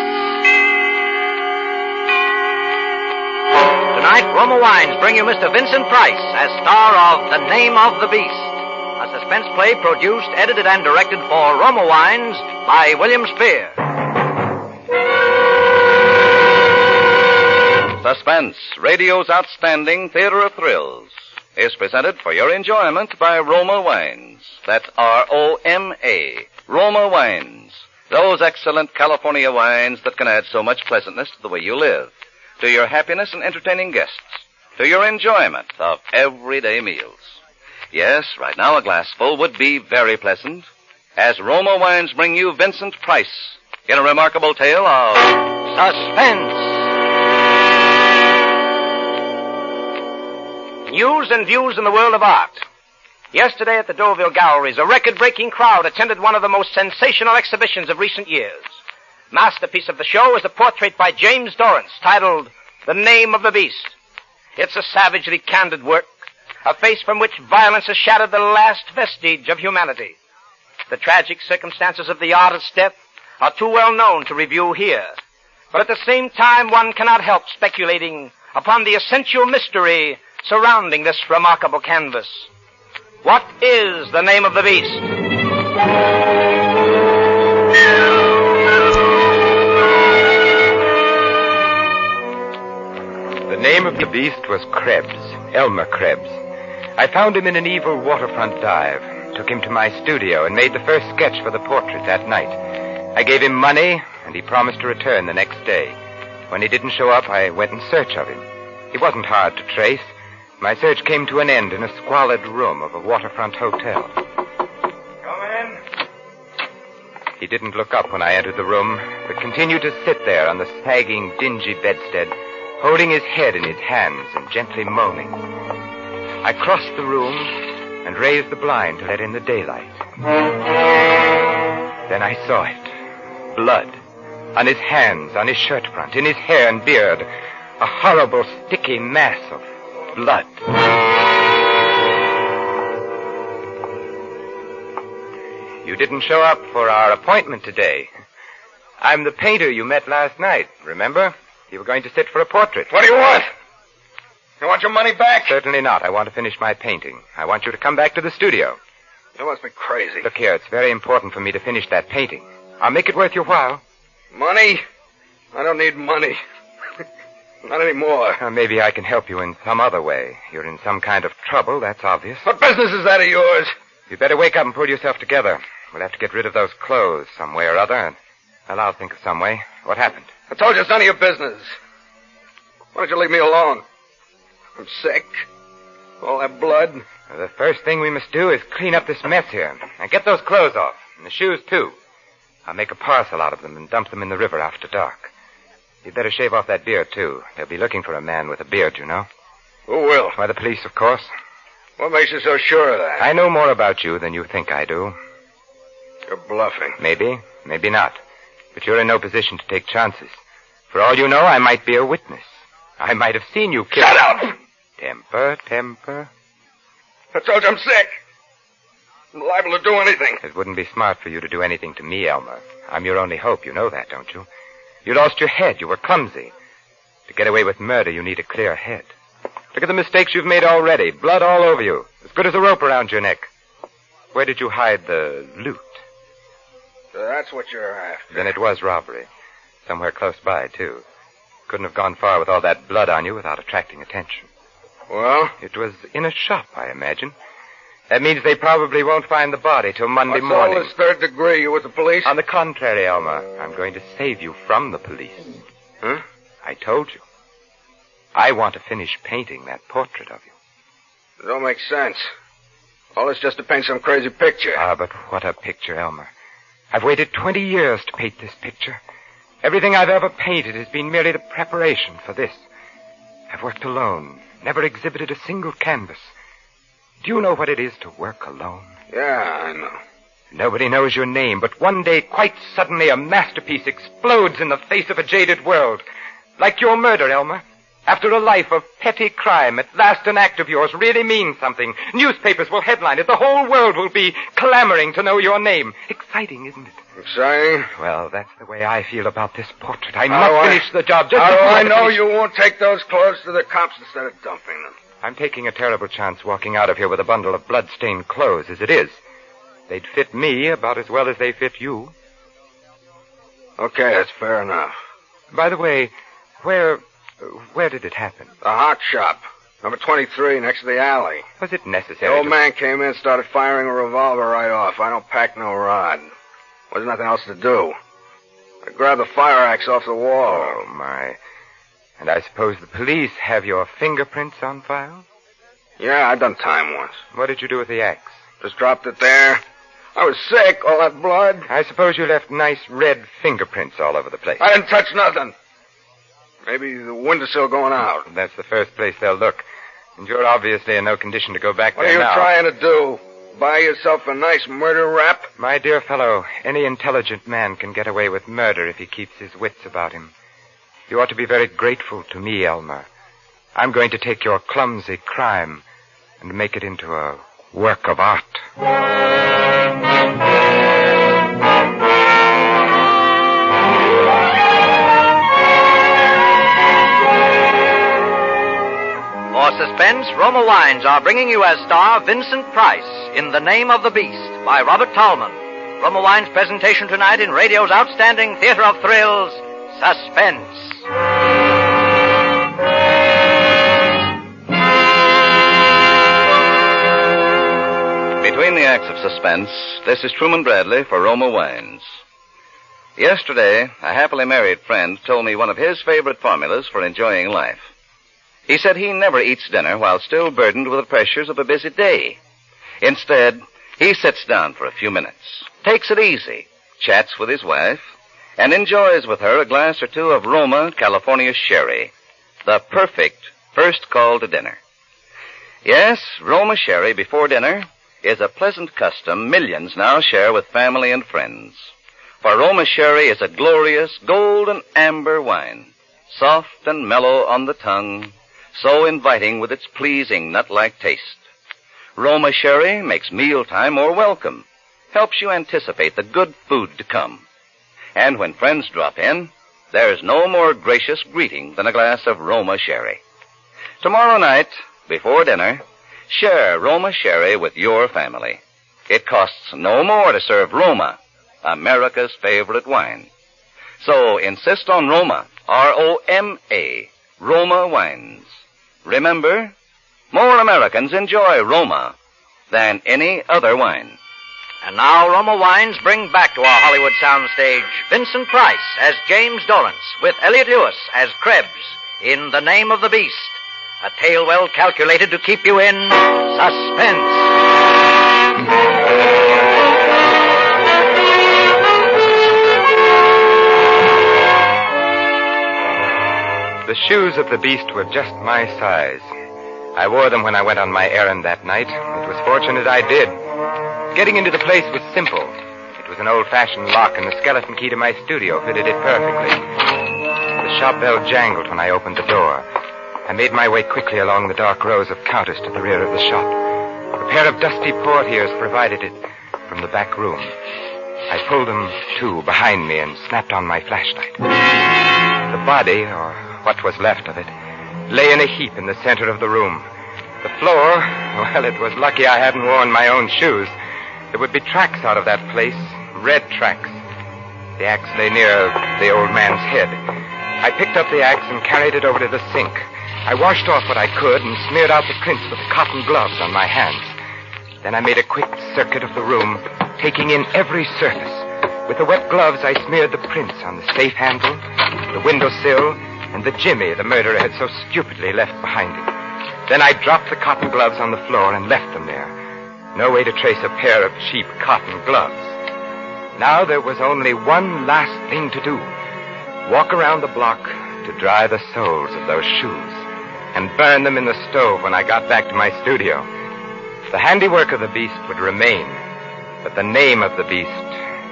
Tonight, Roma Wines bring you Mr. Vincent Price as star of The Name of the Beast, a suspense play produced, edited, and directed for Roma Wines by William Spear. Suspense, radio's outstanding Theater of Thrills, is presented for your enjoyment by Roma Wines. That's R-O-M-A, Roma Wines. Those excellent California wines that can add so much pleasantness to the way you live, to your happiness in entertaining guests, to your enjoyment of everyday meals. Yes, right now a glassful would be very pleasant, as Roma Wines bring you Vincent Price in a remarkable tale of suspense. News and views in the world of art. Yesterday at the Deauville Galleries, a record-breaking crowd attended one of the most sensational exhibitions of recent years. Masterpiece of the show is a portrait by James Dorrance titled The Name of the Beast. It's a savagely candid work, a face from which violence has shattered the last vestige of humanity. The tragic circumstances of the artist's death are too well known to review here. But at the same time, one cannot help speculating upon the essential mystery surrounding this remarkable canvas. What is the name of the beast? The name of the beast was Krebs, Elmer Krebs. I found him in an evil waterfront dive, took him to my studio, and made the first sketch for the portrait that night. I gave him money, and he promised to return the next day. When he didn't show up, I went in search of him. He wasn't hard to trace. My search came to an end in a squalid room of a waterfront hotel. Come in. He didn't look up when I entered the room, but continued to sit there on the sagging, dingy bedstead, holding his head in his hands and gently moaning. I crossed the room and raised the blind to let in the daylight. Then I saw it. Blood. On his hands, on his shirt front, in his hair and beard. A horrible, sticky mass of blood. You didn't show up for our appointment today. I'm the painter you met last night, remember? You were going to sit for a portrait. What do you want? You want your money back? Certainly not. I want to finish my painting. I want you to come back to the studio. You must be crazy. Look here, it's very important for me to finish that painting. I'll make it worth your while. Money? I don't need money. Not anymore. Maybe I can help you in some other way. You're in some kind of trouble, that's obvious. What business is that of yours? You'd better wake up and pull yourself together. We'll have to get rid of those clothes some way or other. Well, I'll think of some way. What happened? I told you it's none of your business. Why don't you leave me alone? I'm sick. All that blood. Well, the first thing we must do is clean up this mess here. And get those clothes off. And the shoes, too. I'll make a parcel out of them and dump them in the river after dark. You'd better shave off that beard, too. They'll be looking for a man with a beard, you know. Who will? Why, the police, of course. What makes you so sure of that? I know more about you than you think I do. You're bluffing. Maybe, maybe not. But you're in no position to take chances. For all you know, I might be a witness. I might have seen you kill... Shut up! Temper. I told you I'm sick. I'm liable to do anything. It wouldn't be smart for you to do anything to me, Elmer. I'm your only hope. You know that, don't you? You lost your head. You were clumsy. To get away with murder, you need a clear head. Look at the mistakes you've made already. Blood all over you. As good as a rope around your neck. Where did you hide the loot? So that's what you're after. Then it was robbery. Somewhere close by, too. Couldn't have gone far with all that blood on you without attracting attention. Well? It was in a shop, I imagine. That means they probably won't find the body till Monday What's morning. all this third degree? You with the police? On the contrary, Elmer. I'm going to save you from the police. Huh? I told you. I want to finish painting that portrait of you. It don't make sense. All this just to paint some crazy picture. Ah, but what a picture, Elmer. I've waited 20 years to paint this picture. Everything I've ever painted has been merely the preparation for this. I've worked alone, never exhibited a single canvas. Do you know what it is to work alone? Yeah, I know. Nobody knows your name, but one day, quite suddenly, a masterpiece explodes in the face of a jaded world. Like your murder, Elmer. After a life of petty crime, at last an act of yours really means something. Newspapers will headline it. The whole world will be clamoring to know your name. Exciting, isn't it? Exciting? Well, that's the way I feel about this portrait. I must finish the job. How do I know you won't take those clothes to the cops instead of dumping them? I'm taking a terrible chance walking out of here with a bundle of blood-stained clothes as it is. They'd fit me about as well as they fit you. Okay, that's fair enough. By the way, where did it happen? The hot shop. Number 23, next to the alley. Was it necessary? The old man came in, started firing a revolver right off. I don't pack no rod. Wasn't nothing else to do. I grabbed the fire axe off the wall. Oh, my. And I suppose the police have your fingerprints on file? Yeah, I done time once. What did you do with the axe? Just dropped it there. I was sick, all that blood. I suppose you left nice red fingerprints all over the place. I didn't touch nothing. Maybe the windowsill going out. That's the first place they'll look. And you're obviously in no condition to go back there now. What are you trying to do? Buy yourself a nice murder rap? My dear fellow, any intelligent man can get away with murder if he keeps his wits about him. You ought to be very grateful to me, Elmer. I'm going to take your clumsy crime and make it into a work of art. For Suspense, Roma Wines are bringing you as star Vincent Price in The Name of the Beast by Robert Tallman. Roma Wines' presentation tonight in radio's outstanding theater of thrills, Suspense. Between the acts of Suspense, this is Truman Bradley for Roma Wines. Yesterday, a happily married friend told me one of his favorite formulas for enjoying life. He said he never eats dinner while still burdened with the pressures of a busy day. Instead, he sits down for a few minutes, takes it easy, chats with his wife, and enjoys with her a glass or two of Roma California Sherry, the perfect first call to dinner. Yes, Roma Sherry before dinner is a pleasant custom millions now share with family and friends. For Roma Sherry is a glorious golden amber wine, soft and mellow on the tongue, so inviting with its pleasing nut-like taste. Roma Sherry makes mealtime more welcome, helps you anticipate the good food to come. And when friends drop in, there's no more gracious greeting than a glass of Roma Sherry. Tomorrow night, before dinner, share Roma Sherry with your family. It costs no more to serve Roma, America's favorite wine. So insist on Roma, R-O-M-A, Roma Wines. Remember, more Americans enjoy Roma than any other wine. And now Roma Wines bring back to our Hollywood soundstage Vincent Price as James Dorrance with Elliot Lewis as Krebs in The Name of the Beast, a tale well calculated to keep you in suspense. The shoes of the beast were just my size. I wore them when I went on my errand that night. It was fortunate I did. Getting into the place was simple. It was an old-fashioned lock, and the skeleton key to my studio fitted it perfectly. The shop bell jangled when I opened the door. I made my way quickly along the dark rows of counters to the rear of the shop. A pair of dusty portieres provided it from the back room. I pulled them to behind me and snapped on my flashlight. The body, or what was left of it, lay in a heap in the center of the room. The floor, well, it was lucky I hadn't worn my own shoes. There would be tracks out of that place, red tracks. The axe lay near the old man's head. I picked up the axe and carried it over to the sink. I washed off what I could and smeared out the prints with the cotton gloves on my hands. Then I made a quick circuit of the room, taking in every surface. With the wet gloves, I smeared the prints on the safe handle, the windowsill, and the jimmy the murderer had so stupidly left behind him. Then I dropped the cotton gloves on the floor and left them there. No way to trace a pair of cheap cotton gloves. Now there was only one last thing to do. Walk around the block to dry the soles of those shoes and burn them in the stove when I got back to my studio. The handiwork of the beast would remain, but the name of the beast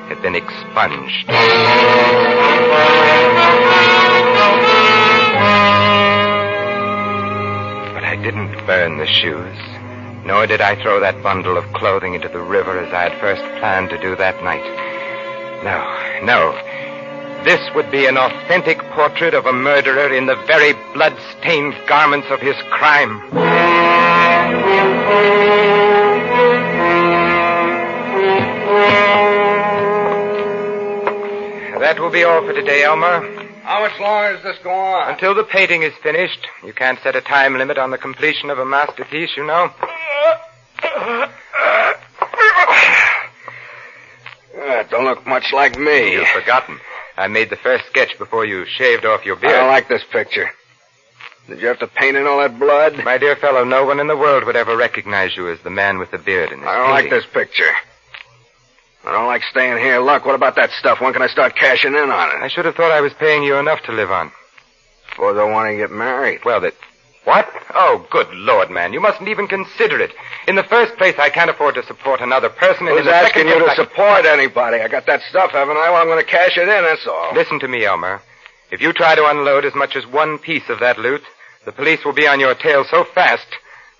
had been expunged. But I didn't burn the shoes, nor did I throw that bundle of clothing into the river as I had first planned to do that night. No. This would be an authentic portrait of a murderer in the very blood-stained garments of his crime. That will be all for today, Elmer. How much longer does this go on? Until the painting is finished. You can't set a time limit on the completion of a masterpiece, you know. Don't look much like me. You've forgotten. I made the first sketch before you shaved off your beard. I don't like this picture. Did you have to paint in all that blood? My dear fellow, no one in the world would ever recognize you as the man with the beard in this I don't like this picture. I don't like staying here. Look, what about that stuff? When can I start cashing in on it? I should have thought I was paying you enough to live on. Suppose I want to get married. Well, What? Oh, good Lord, man. You mustn't even consider it. In the first place, I can't afford to support another person. Who's asking you to support anybody? I got that stuff, haven't I? Well, I'm going to cash it in, that's all. Listen to me, Elmer. If you try to unload as much as one piece of that loot, the police will be on your tail so fast.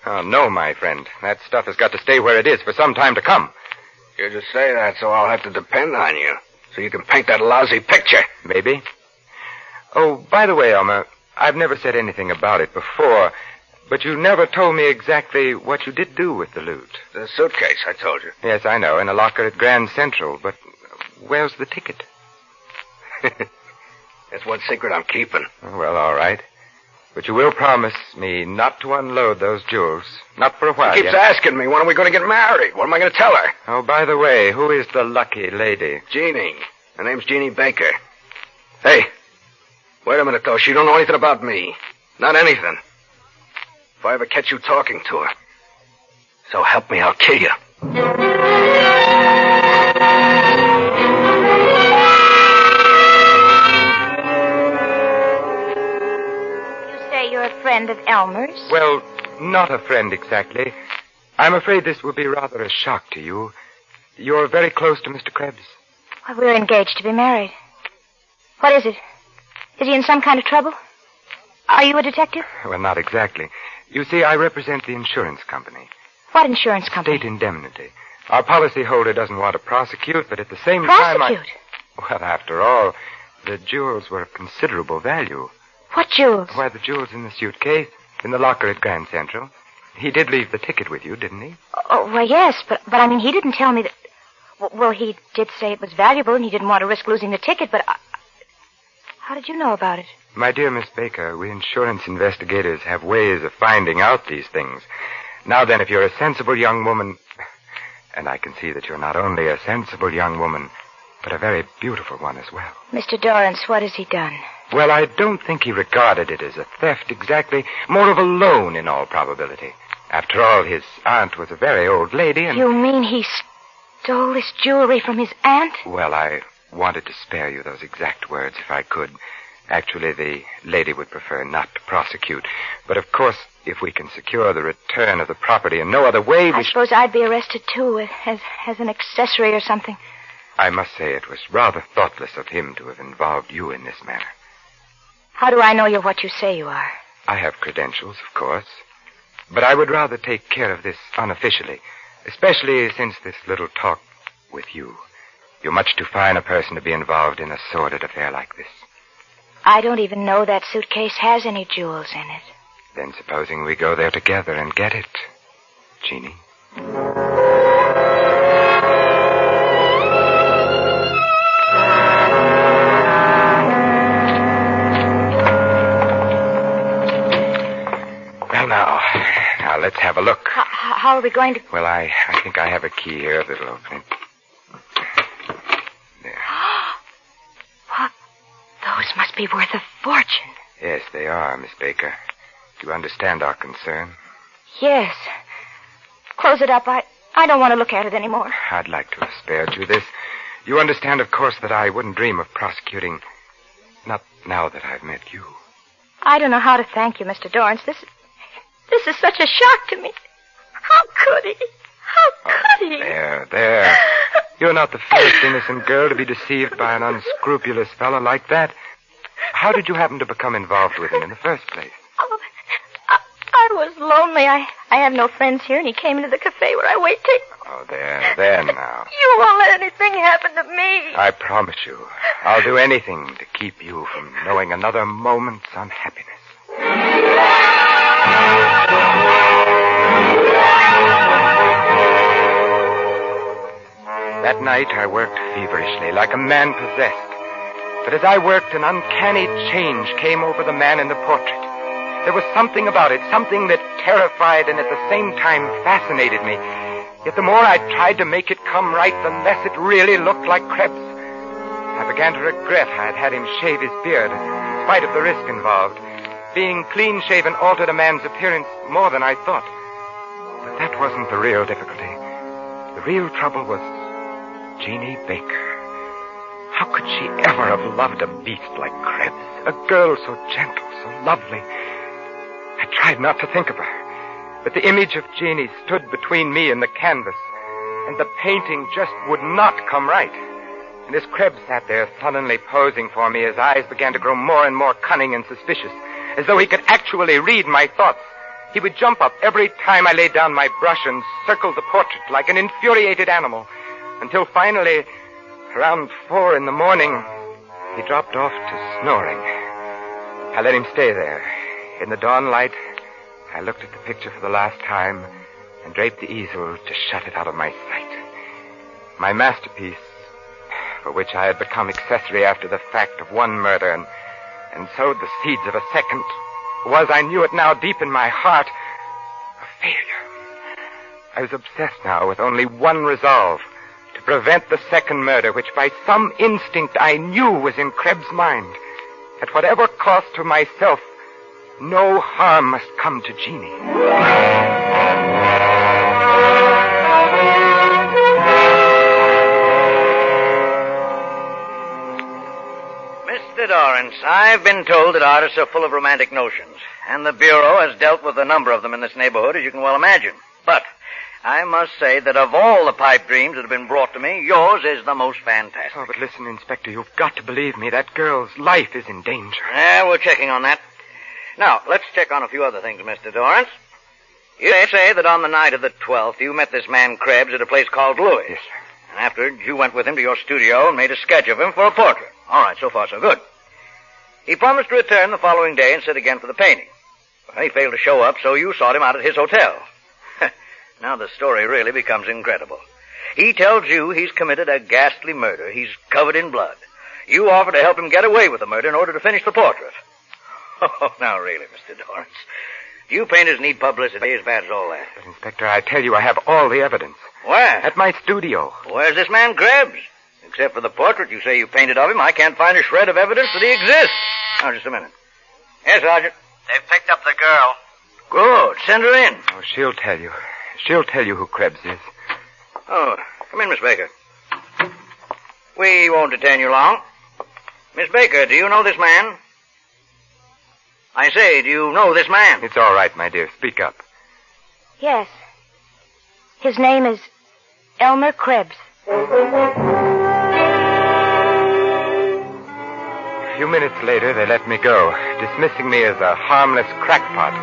Oh, no, my friend. That stuff has got to stay where it is for some time to come. You just say that, so I'll have to depend on you. So you can paint that lousy picture. Maybe. Oh, by the way, Elmer, I've never said anything about it before, but you never told me exactly what you did do with the loot. The suitcase, I told you. Yes, I know, in a locker at Grand Central, but where's the ticket? That's one secret I'm keeping. Well, all right. But you will promise me not to unload those jewels. Not for a while She keeps asking me, when are we going to get married? What am I going to tell her? Oh, by the way, who is the lucky lady? Jeannie. Her name's Jeannie Baker. Hey, wait a minute, though. She don't know anything about me. Not anything. If I ever catch you talking to her, so help me, I'll kill you. You're a friend of Elmer's? Well, not a friend exactly. I'm afraid this will be rather a shock to you. You're very close to Mr. Krebs. Well, we're engaged to be married. What is it? Is he in some kind of trouble? Are you a detective? Well, not exactly. You see, I represent the insurance company. What insurance company? State indemnity. Our policyholder doesn't want to prosecute, but at the same time... Prosecute? Well, after all, the jewels were of considerable value. What jewels? Why, the jewels in the suitcase, in the locker at Grand Central. He did leave the ticket with you, didn't he? Oh, well, yes, but I mean, he didn't tell me that... Well, he did say it was valuable and he didn't want to risk losing the ticket, but... How did you know about it? My dear Miss Baker, we insurance investigators have ways of finding out these things. Now then, if you're a sensible young woman... And I can see that you're not only a sensible young woman, but a very beautiful one as well. Mr. Dorrance, what has he done? Well, I don't think he regarded it as a theft exactly. More of a loan, in all probability. After all, his aunt was a very old lady, and... You mean he stole this jewelry from his aunt? Well, I wanted to spare you those exact words if I could. Actually, the lady would prefer not to prosecute. But, of course, If we can secure the return of the property in no other way, I suppose I'd be arrested, too, as an accessory or something. I must say it was rather thoughtless of him to have involved you in this manner. How do I know you're what you say you are? I have credentials, of course. But I would rather take care of this unofficially, especially since this little talk with you. You're much too fine a person to be involved in a sordid affair like this. I don't even know that suitcase has any jewels in it. Then supposing we go there together and get it, Jeannie? Well, now let's have a look. How are we going to... Well, I think I have a key here that'll open it. There. What? Those must be worth a fortune. Yes, they are, Miss Baker. Do you understand our concern? Yes. Close it up. I don't want to look at it anymore. I'd like to have spared you this. You understand, of course, that I wouldn't dream of prosecuting. Not now that I've met you. I don't know how to thank you, Mr. Dorrance. This is such a shock to me. How could he? How could he? There. You're not the first innocent girl to be deceived by an unscrupulous fellow like that. How did you happen to become involved with him in the first place? I was lonely. I have no friends here, and he came into the cafe where I wait tables. Oh, there now. You won't let anything happen to me. I promise you, I'll do anything to keep you from knowing another moment's unhappiness. That night I worked feverishly, like a man possessed. But as I worked, an uncanny change came over the man in the portrait. There was something about it, something that terrified and at the same time fascinated me. Yet the more I tried to make it come right, the less it really looked like Krebs. I began to regret I had had him shave his beard, in spite of the risk involved. Being clean-shaven altered a man's appearance more than I thought. But that wasn't the real difficulty. The real trouble was Jeannie Baker. How could she ever have loved a beast like Krebs? A girl so gentle, so lovely. I tried not to think of her, but the image of Jeannie stood between me and the canvas, and the painting just would not come right. And as Krebs sat there sullenly posing for me, his eyes began to grow more and more cunning and suspicious, as though he could actually read my thoughts. He would jump up every time I laid down my brush and circle the portrait like an infuriated animal, until finally, around 4 a.m, he dropped off to snoring. I let him stay there. In the dawn light, I looked at the picture for the last time and draped the easel to shut it out of my sight. My masterpiece, for which I had become accessory after the fact of one murder and sowed the seeds of a second, was, I knew it now deep in my heart, a failure. I was obsessed now with only one resolve: to prevent the second murder, which by some instinct I knew was in Krebs' mind. At whatever cost to myself, no harm must come to Jeannie. Mr. Dorrance, I've been told that artists are full of romantic notions, and the Bureau has dealt with a number of them in this neighborhood, as you can well imagine. But I must say that of all the pipe dreams that have been brought to me, yours is the most fantastic. Oh, but listen, Inspector, you've got to believe me. That girl's life is in danger. Yeah, we're checking on that. Now, let's check on a few other things, Mr. Dorrance. You say that on the night of the 12th, you met this man Krebs at a place called Louis. Yes, sir. And afterwards, you went with him to your studio and made a sketch of him for a portrait. All right, so far so good. He promised to return the following day and sit again for the painting. Well, he failed to show up, so you sought him out at his hotel. Now the story really becomes incredible. He tells you he's committed a ghastly murder. He's covered in blood. You offer to help him get away with the murder in order to finish the portrait. Oh, now really, Mr. Dorrance. You painters need publicity as bad as all that. But, Inspector, I tell you, I have all the evidence. Where? At my studio. Where's this man Krebs? Except for the portrait you say you painted of him, I can't find a shred of evidence that he exists. Now, just a minute. Yes, Sergeant. They've picked up the girl. Good. Send her in. Oh, she'll tell you. She'll tell you who Krebs is. Oh, come in, Miss Baker. We won't detain you long. Miss Baker, do you know this man? I say, do you know this man? It's all right, my dear. Speak up. Yes. His name is Elmer Krebs. A few minutes later, they let me go, dismissing me as a harmless crackpot.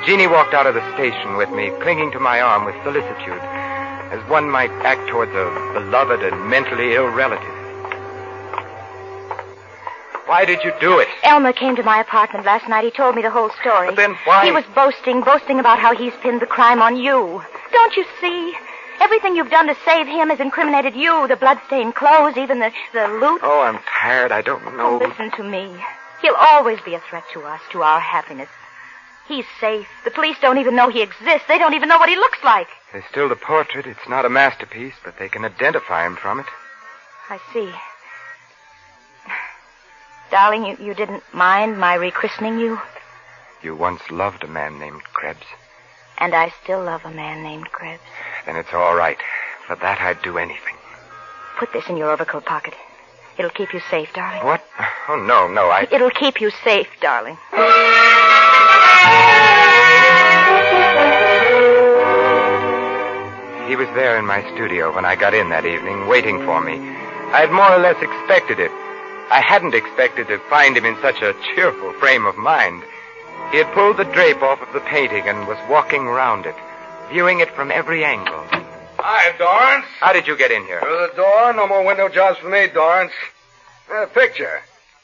Jeannie walked out of the station with me, clinging to my arm with solicitude, as one might act towards a beloved and mentally ill relative. Why did you do it? Elmer came to my apartment last night. He told me the whole story. But then why? He was boasting about how he's pinned the crime on you. Don't you see? Everything you've done to save him has incriminated you. The blood-stained clothes, even the loot. Oh, I'm tired. I don't know. Listen to me. He'll always be a threat to us, to our happiness. He's safe. The police don't even know he exists. They don't even know what he looks like. There's still the portrait. It's not a masterpiece, but they can identify him from it. I see. Darling, you didn't mind my rechristening you? You once loved a man named Krebs. And I still love a man named Krebs. Then it's all right. For that, I'd do anything. Put this in your overcoat pocket. It'll keep you safe, darling. What? Oh, no, It'll keep you safe, darling. He was there in my studio when I got in that evening, waiting for me. I had more or less expected it. I hadn't expected to find him in such a cheerful frame of mind. He had pulled the drape off of the painting and was walking around it, viewing it from every angle. Hi, Dorrance. How did you get in here? Through the door. No more window jobs for me, Dorrance. A picture.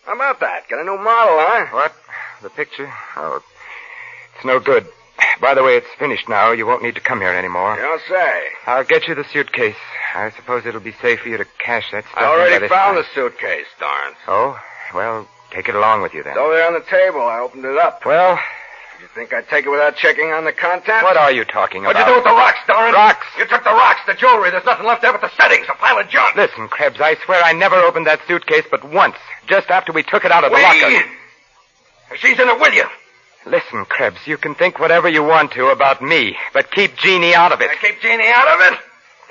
How about that? Got a new model, huh? What? The picture? Oh, it's no good. By the way, it's finished now. You won't need to come here anymore. You don't say. I'll get you the suitcase. I suppose it'll be safe for you to cash that stuff. I already found the the suitcase, Dorrance. Oh? Well, take it along with you then. It's over there on the table. I opened it up. Well, You think I'd take it without checking on the contents? what are you talking about? What'd you do with the rocks, Dorrance? Rocks? You took the rocks, the jewelry. There's nothing left there but the settings, a pile of junk. Listen, Krebs, I swear I never opened that suitcase but once, just after we took it out of the locker. She's in it with you. Listen, Krebs, you can think whatever you want to about me, but keep Jeannie out of it. Keep Jeannie out of it?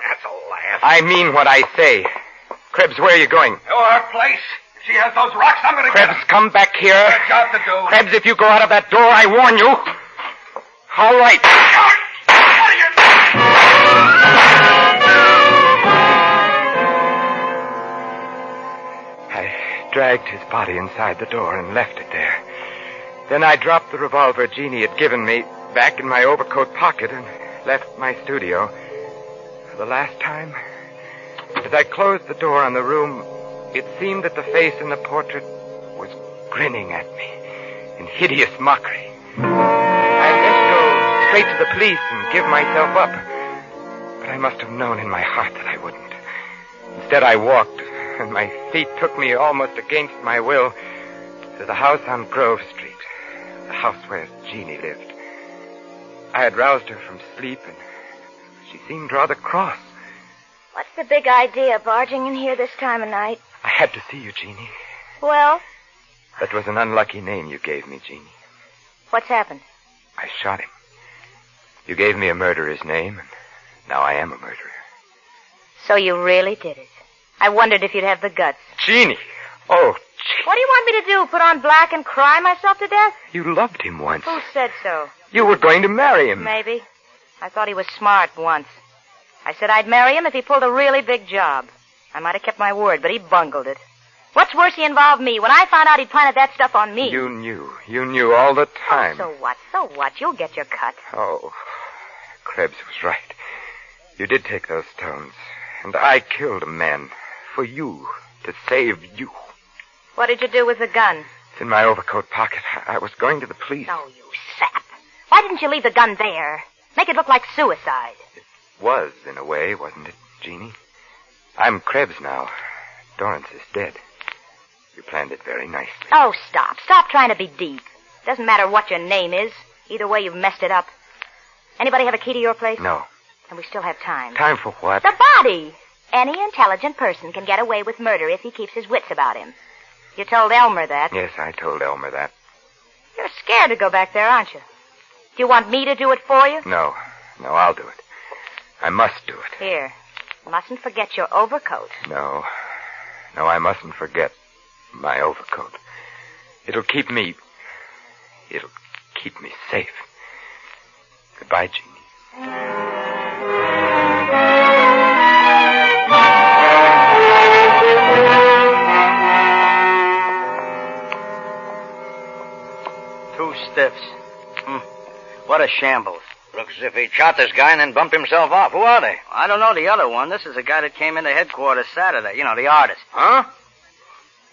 That's a laugh. I mean what I say. Krebs, where are you going? To her place. If she has those rocks, I'm going to get Krebs, her. come back here. Got a job to do. Krebs, if you go out of that door, I warn you. All right. I dragged his body inside the door and left it there. Then I dropped the revolver Jeannie had given me back in my overcoat pocket and left my studio. For the last time, as I closed the door on the room, it seemed that the face in the portrait was grinning at me in hideous mockery. I meant to go straight to the police and give myself up, but I must have known in my heart that I wouldn't. Instead, I walked, and my feet took me almost against my will to the house on Grove Street, the house where Jeannie lived. I had roused her from sleep, and she seemed rather cross. What's the big idea, barging in here this time of night? I had to see you, Jeannie. Well, That was an unlucky name you gave me, Jeannie. what's happened? I shot him. You gave me a murderer's name, and now I am a murderer. So you really did it. I wondered if you'd have the guts. Jeannie! Oh, What do you want me to do, put on black and cry myself to death? you loved him once. Who said so? You were going to marry him. Maybe. I thought he was smart once. I said I'd marry him if he pulled a really big job. I might have kept my word, but he bungled it. What's worse, he involved me. When I found out he'd planted that stuff on me. You knew all the time. So what? So what? You'll get your cut. Oh, Krebs was right. You did take those stones, and I killed a man for you, to save you. What did you do with the gun? It's in my overcoat pocket. I was going to the police. Oh, you sap. Why didn't you leave the gun there? Make it look like suicide. Was, in a way, wasn't it, Jeannie? I'm Krebs now. Dorrance is dead. You planned it very nicely. Oh, stop. Stop trying to be deep. Doesn't matter what your name is. Either way, you've messed it up. Anybody have a key to your place? No. And we still have time. Time for what? The body! Any intelligent person can get away with murder if he keeps his wits about him. You told Elmer that. Yes, I told Elmer that. You're scared to go back there, aren't you? Do you want me to do it for you? No, I'll do it. I must do it. Here. You mustn't forget your overcoat. No, I mustn't forget my overcoat. It'll keep me It'll keep me safe. Goodbye, Jeannie. Two stiffs. What a shambles. Looks as if he shot this guy and then bumped himself off. Who are they? I don't know the other one. This is the guy that came into headquarters Saturday. You know, the artist. Huh?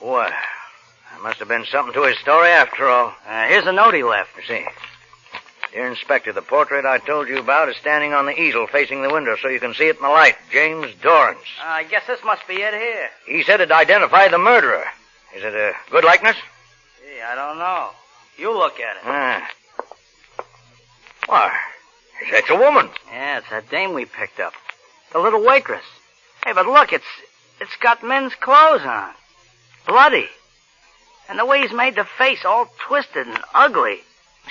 Well, there must have been something to his story after all. Here's a note he left. You see. Dear Inspector, the portrait I told you about is standing on the easel facing the window so you can see it in the light. James Dorrance. I guess this must be it here. He said it identified the murderer. Is it a good likeness? Gee, I don't know. You look at it. Why, that's a woman. Yeah, it's that dame we picked up. The little waitress. Hey, but look, it's got men's clothes on. Bloody. And the way he's made the face all twisted and ugly.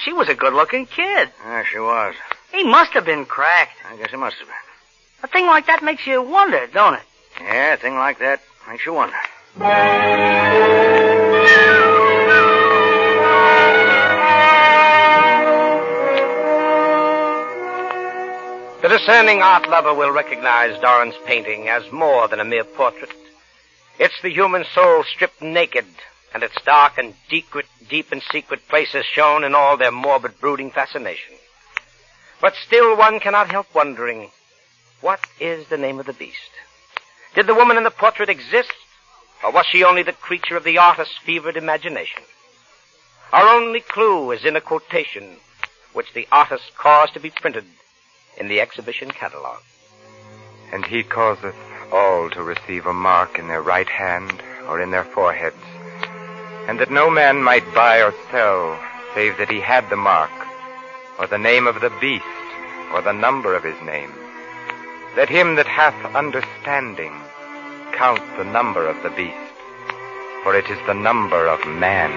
She was a good-looking kid. Yeah, she was. He must have been cracked. I guess he must have been. A thing like that makes you wonder, don't it? Yeah, a thing like that makes you wonder. The discerning art lover will recognize Dorrance' painting as more than a mere portrait. It's the human soul stripped naked, and its dark and deep and secret places shown in all their morbid, brooding fascination. But still one cannot help wondering, what is the name of the beast? Did the woman in the portrait exist, or was she only the creature of the artist's fevered imagination? Our only clue is in a quotation which the artist caused to be printed in the exhibition catalog. And he causeth all to receive a mark in their right hand or in their foreheads, and that no man might buy or sell, save that he had the mark, or the name of the beast, or the number of his name. Let him that hath understanding count the number of the beast, for it is the number of man.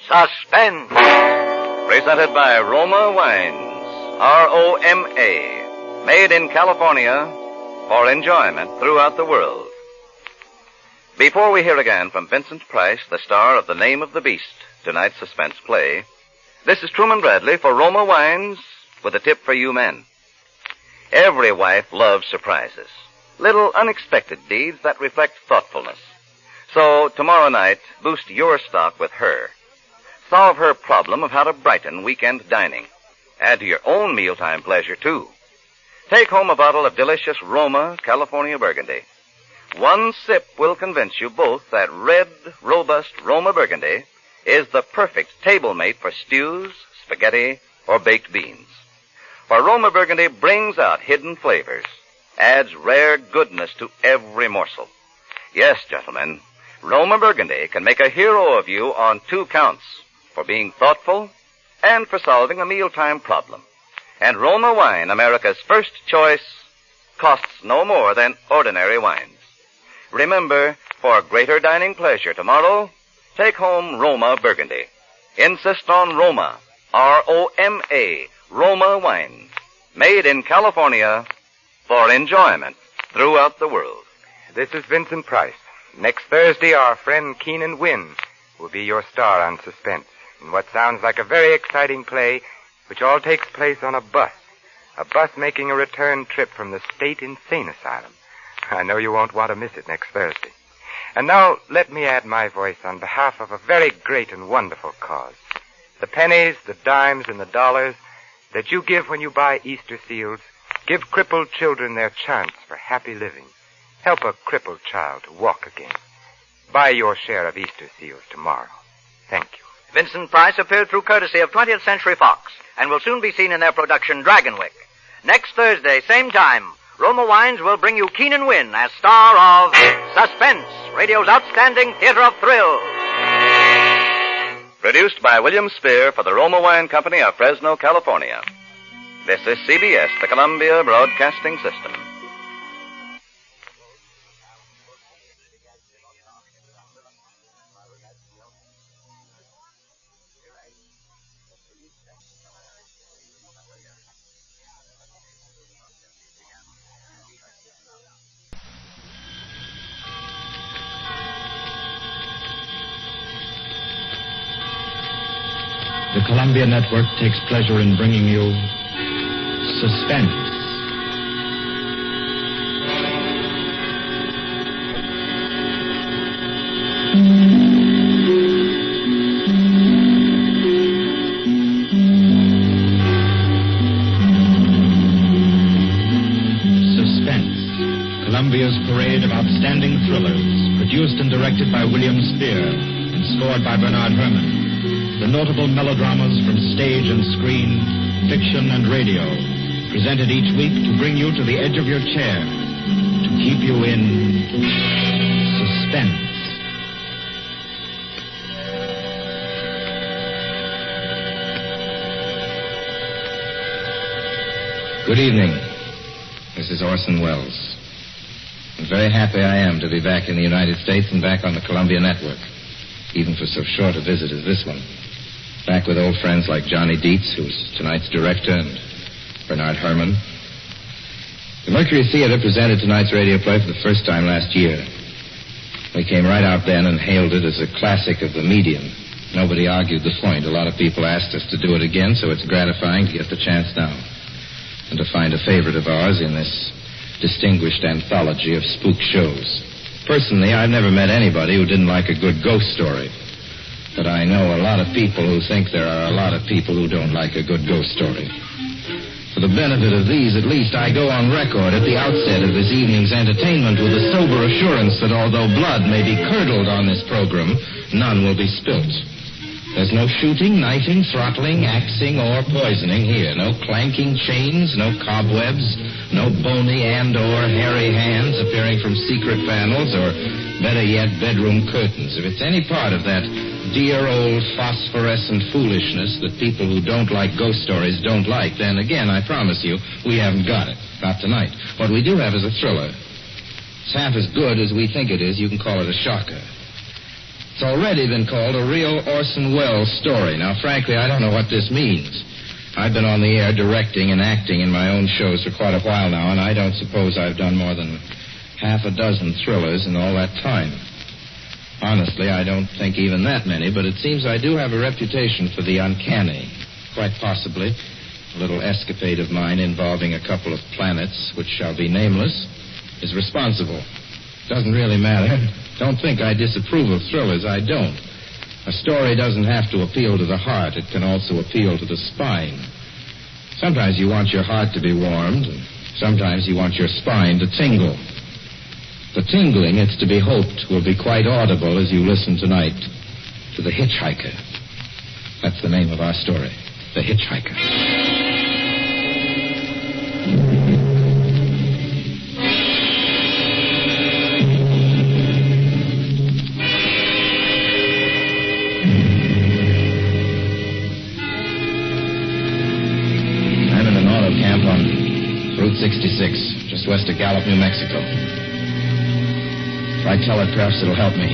Suspense. Presented by Roma Wines, R-O-M-A, made in California for enjoyment throughout the world. Before we hear again from Vincent Price, the star of The Name of the Beast, tonight's suspense play, this is Truman Bradley for Roma Wines with a tip for you men. Every wife loves surprises, little unexpected deeds that reflect thoughtfulness. So tomorrow night, boost your stock with her. Solve her problem of how to brighten weekend dining. Add to your own mealtime pleasure, too. Take home a bottle of delicious Roma California Burgundy. One sip will convince you both that red, robust Roma Burgundy is the perfect table mate for stews, spaghetti, or baked beans. For Roma Burgundy brings out hidden flavors, adds rare goodness to every morsel. Yes, gentlemen, Roma Burgundy can make a hero of you on 2 counts. For being thoughtful and for solving a mealtime problem. And Roma Wine, America's first choice, costs no more than ordinary wines. Remember, for greater dining pleasure tomorrow, take home Roma Burgundy. Insist on Roma, R-O-M-A, Roma Wines, made in California for enjoyment throughout the world. This is Vincent Price. Next Thursday, our friend Keenan Wynn will be your star on Suspense, in what sounds like a very exciting play, which all takes place on a bus making a return trip from the State Insane Asylum. I know you won't want to miss it next Thursday. And now, let me add my voice on behalf of a very great and wonderful cause. The pennies, the dimes, and the dollars that you give when you buy Easter seals give crippled children their chance for happy living. Help a crippled child to walk again. Buy your share of Easter seals tomorrow. Thank you. Vincent Price appeared through courtesy of 20th Century Fox and will soon be seen in their production Dragonwick. Next Thursday, same time, Roma Wines will bring you Keenan Wynn as star of Suspense, radio's outstanding theater of thrills. Produced by William Spear for the Roma Wine Company of Fresno, California. This is CBS, the Columbia Broadcasting System. the Columbia Network takes pleasure in bringing you Suspense. Columbia's parade of outstanding thrillers, produced and directed by William Spear and scored by Bernard Herrmann. The notable melodramas from stage and screen, fiction and radio, presented each week to bring you to the edge of your chair, to keep you in suspense. Good evening. This is Orson Welles. I'm very happy I am to be back in the United States and back on the Columbia Network, even for so short a visit as this one. Back with old friends like Johnny Dietz, who's tonight's director, and Bernard Herrmann. The Mercury Theater presented tonight's radio play for the first time last year. We came right out then and hailed it as a classic of the medium. Nobody argued the point. A lot of people asked us to do it again, so it's gratifying to get the chance now. And to find a favorite of ours in this distinguished anthology of spook shows. Personally, I've never met anybody who didn't like a good ghost story. But I know a lot of people who think there are a lot of people who don't like a good ghost story. For the benefit of these, at least, I go on record at the outset of this evening's entertainment with a sober assurance that although blood may be curdled on this program, none will be spilt. There's no shooting, knifing, throttling, axing, or poisoning here. No clanking chains, no cobwebs, no bony and/or hairy hands appearing from secret panels, or better yet, bedroom curtains. If it's any part of that dear old phosphorescent foolishness that people who don't like ghost stories don't like, then again, I promise you, we haven't got it. Not tonight. What we do have is a thriller. It's half as good as we think it is. You can call it a shocker. It's already been called a real Orson Welles story. Now, frankly, I don't know what this means. I've been on the air directing and acting in my own shows for quite a while now, and I don't suppose I've done more than half a dozen thrillers in all that time. Honestly, I don't think even that many, but it seems I do have a reputation for the uncanny. Quite possibly, a little escapade of mine involving a couple of planets, which shall be nameless, is responsible. Doesn't really matter. Don't think I disapprove of thrillers. I don't. A story doesn't have to appeal to the heart. It can also appeal to the spine. Sometimes you want your heart to be warmed, and sometimes you want your spine to tingle. The tingling, it's to be hoped, will be quite audible as you listen tonight to The Hitchhiker. That's the name of our story, The Hitchhiker. Route 66, just west of Gallup, New Mexico. If I tell it, perhaps it'll help me.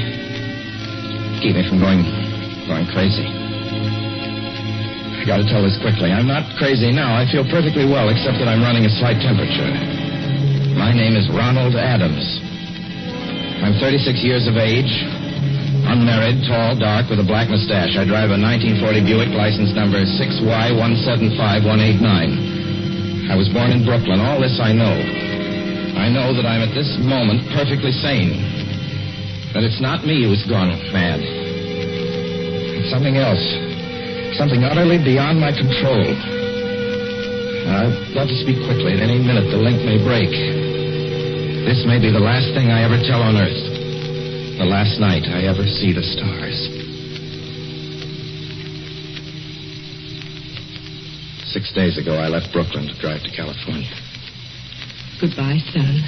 Keep me from going crazy. I gotta tell this quickly. I'm not crazy now. I feel perfectly well, except that I'm running a slight temperature. My name is Ronald Adams. I'm 36 years of age, unmarried, tall, dark, with a black mustache. I drive a 1940 Buick, license number 6Y175189. I was born in Brooklyn. All this I know. I know that I'm at this moment perfectly sane. That it's not me who's gone mad. It's something else. Something utterly beyond my control. I've got to speak quickly. At any minute, the link may break. This may be the last thing I ever tell on Earth. The last night I ever see the stars. 6 days ago, I left Brooklyn to drive to California. Goodbye, son.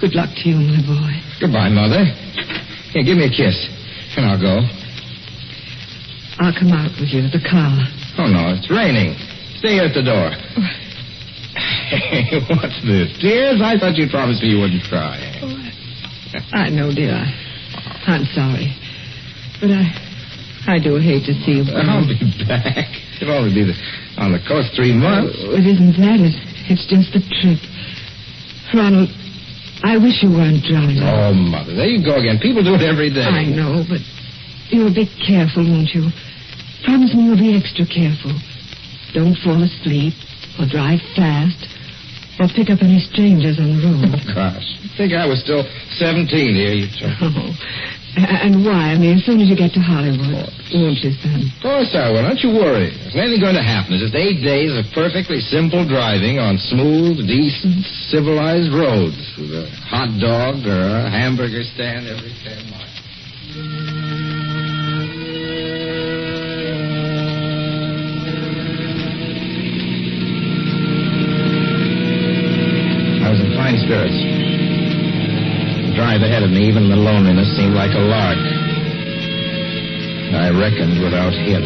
Good luck to you, my boy. Goodbye, Mother. Here, give me a kiss, and I'll go. I'll come out with you to the car. Oh, no, it's raining. Stay here at the door. Hey, what's this? Tears? I thought you promised me you wouldn't cry. I know, dear. I'm sorry. But I do hate to see you. I'll be back. It'll only be on the coast 3 months. Oh, it isn't that. It's just the trip. Ronald, I wish you weren't driving. Oh, Mother, there you go again. People do it every day. I know, but you'll be careful, won't you? Promise me you'll be extra careful. Don't fall asleep or drive fast or pick up any strangers on the road. Oh, gosh. I think I was still 17 here, you two. Oh. And why? I mean, as soon as you get to Hollywood, won't you, son? Of course I will. Don't you worry. There's nothing going to happen. It's just 8 days of perfectly simple driving on smooth, decent, civilized roads with a hot dog or a hamburger stand every 10 miles. I was in fine spirits. The drive ahead of me, even the loneliness, seemed like a lark. I reckoned without him.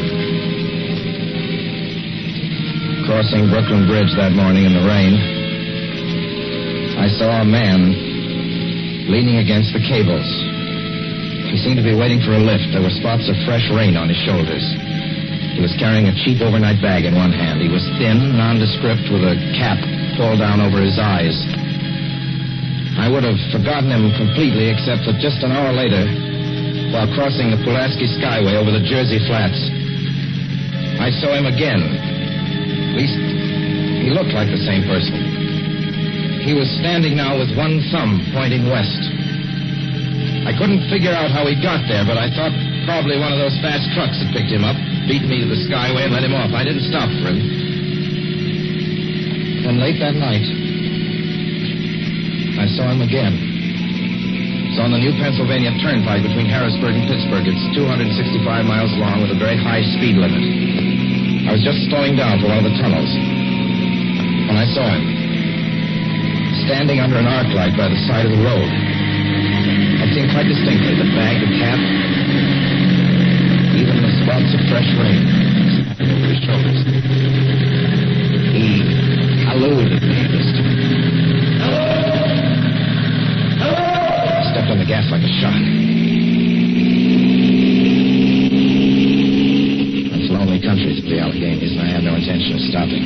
Crossing Brooklyn Bridge that morning in the rain, I saw a man leaning against the cables. He seemed to be waiting for a lift. There were spots of fresh rain on his shoulders. He was carrying a cheap overnight bag in one hand. He was thin, nondescript, with a cap pulled down over his eyes. I would have forgotten him completely, except that just an hour later, while crossing the Pulaski Skyway over the Jersey Flats, I saw him again. At least, he looked like the same person. He was standing now with one thumb pointing west. I couldn't figure out how he got there, but I thought probably one of those fast trucks had picked him up, beat me to the Skyway, and let him off. I didn't stop for him. Then late that night, I saw him again. It's on the new Pennsylvania Turnpike between Harrisburg and Pittsburgh. It's 265 miles long with a very high speed limit. I was just slowing down for one of the tunnels when I saw him standing under an arc light by the side of the road. I'd seen quite distinctly the bag, the cap, even the spots of fresh rain over his shoulders. He hallooed at me this time. Stepped on the gas like a shot. That's lonely country through the Alleghenies, and I had no intention of stopping.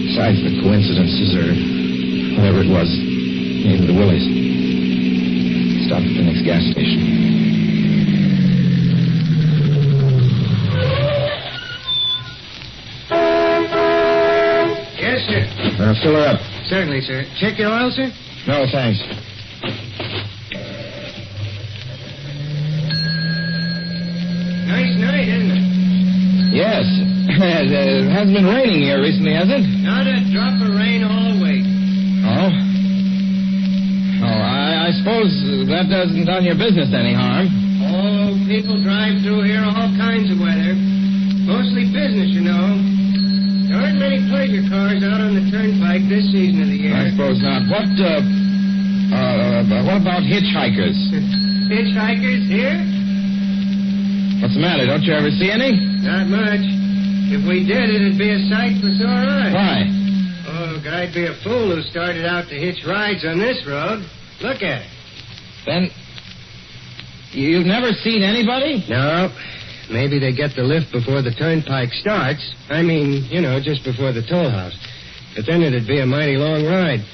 Besides, the coincidences, or whatever it was, maybe the Willies. Stopped at the next gas station. Yes, sir. Fill her up. Certainly, sir. Check your oil, sir? No, thanks. Nice night, isn't it? Yes. It hasn't been raining here recently, has it? Not a drop of rain all week. Oh? Oh, I suppose that hasn't done your business any harm. Oh, people drive through here all kinds of weather. Mostly business, you know. There aren't many pleasure cars out on the turnpike this season of the year. I suppose not. What about hitchhikers? Hitchhikers here? What's the matter? Don't you ever see any? Not much. If we did, it'd be a sight for sore eyes. Why? Oh, I'd be a fool who started out to hitch rides on this road. Look at it. Then, you've never seen anybody? No. Maybe they get the lift before the turnpike starts. I mean, just before the toll house. But then it'd be a mighty long ride.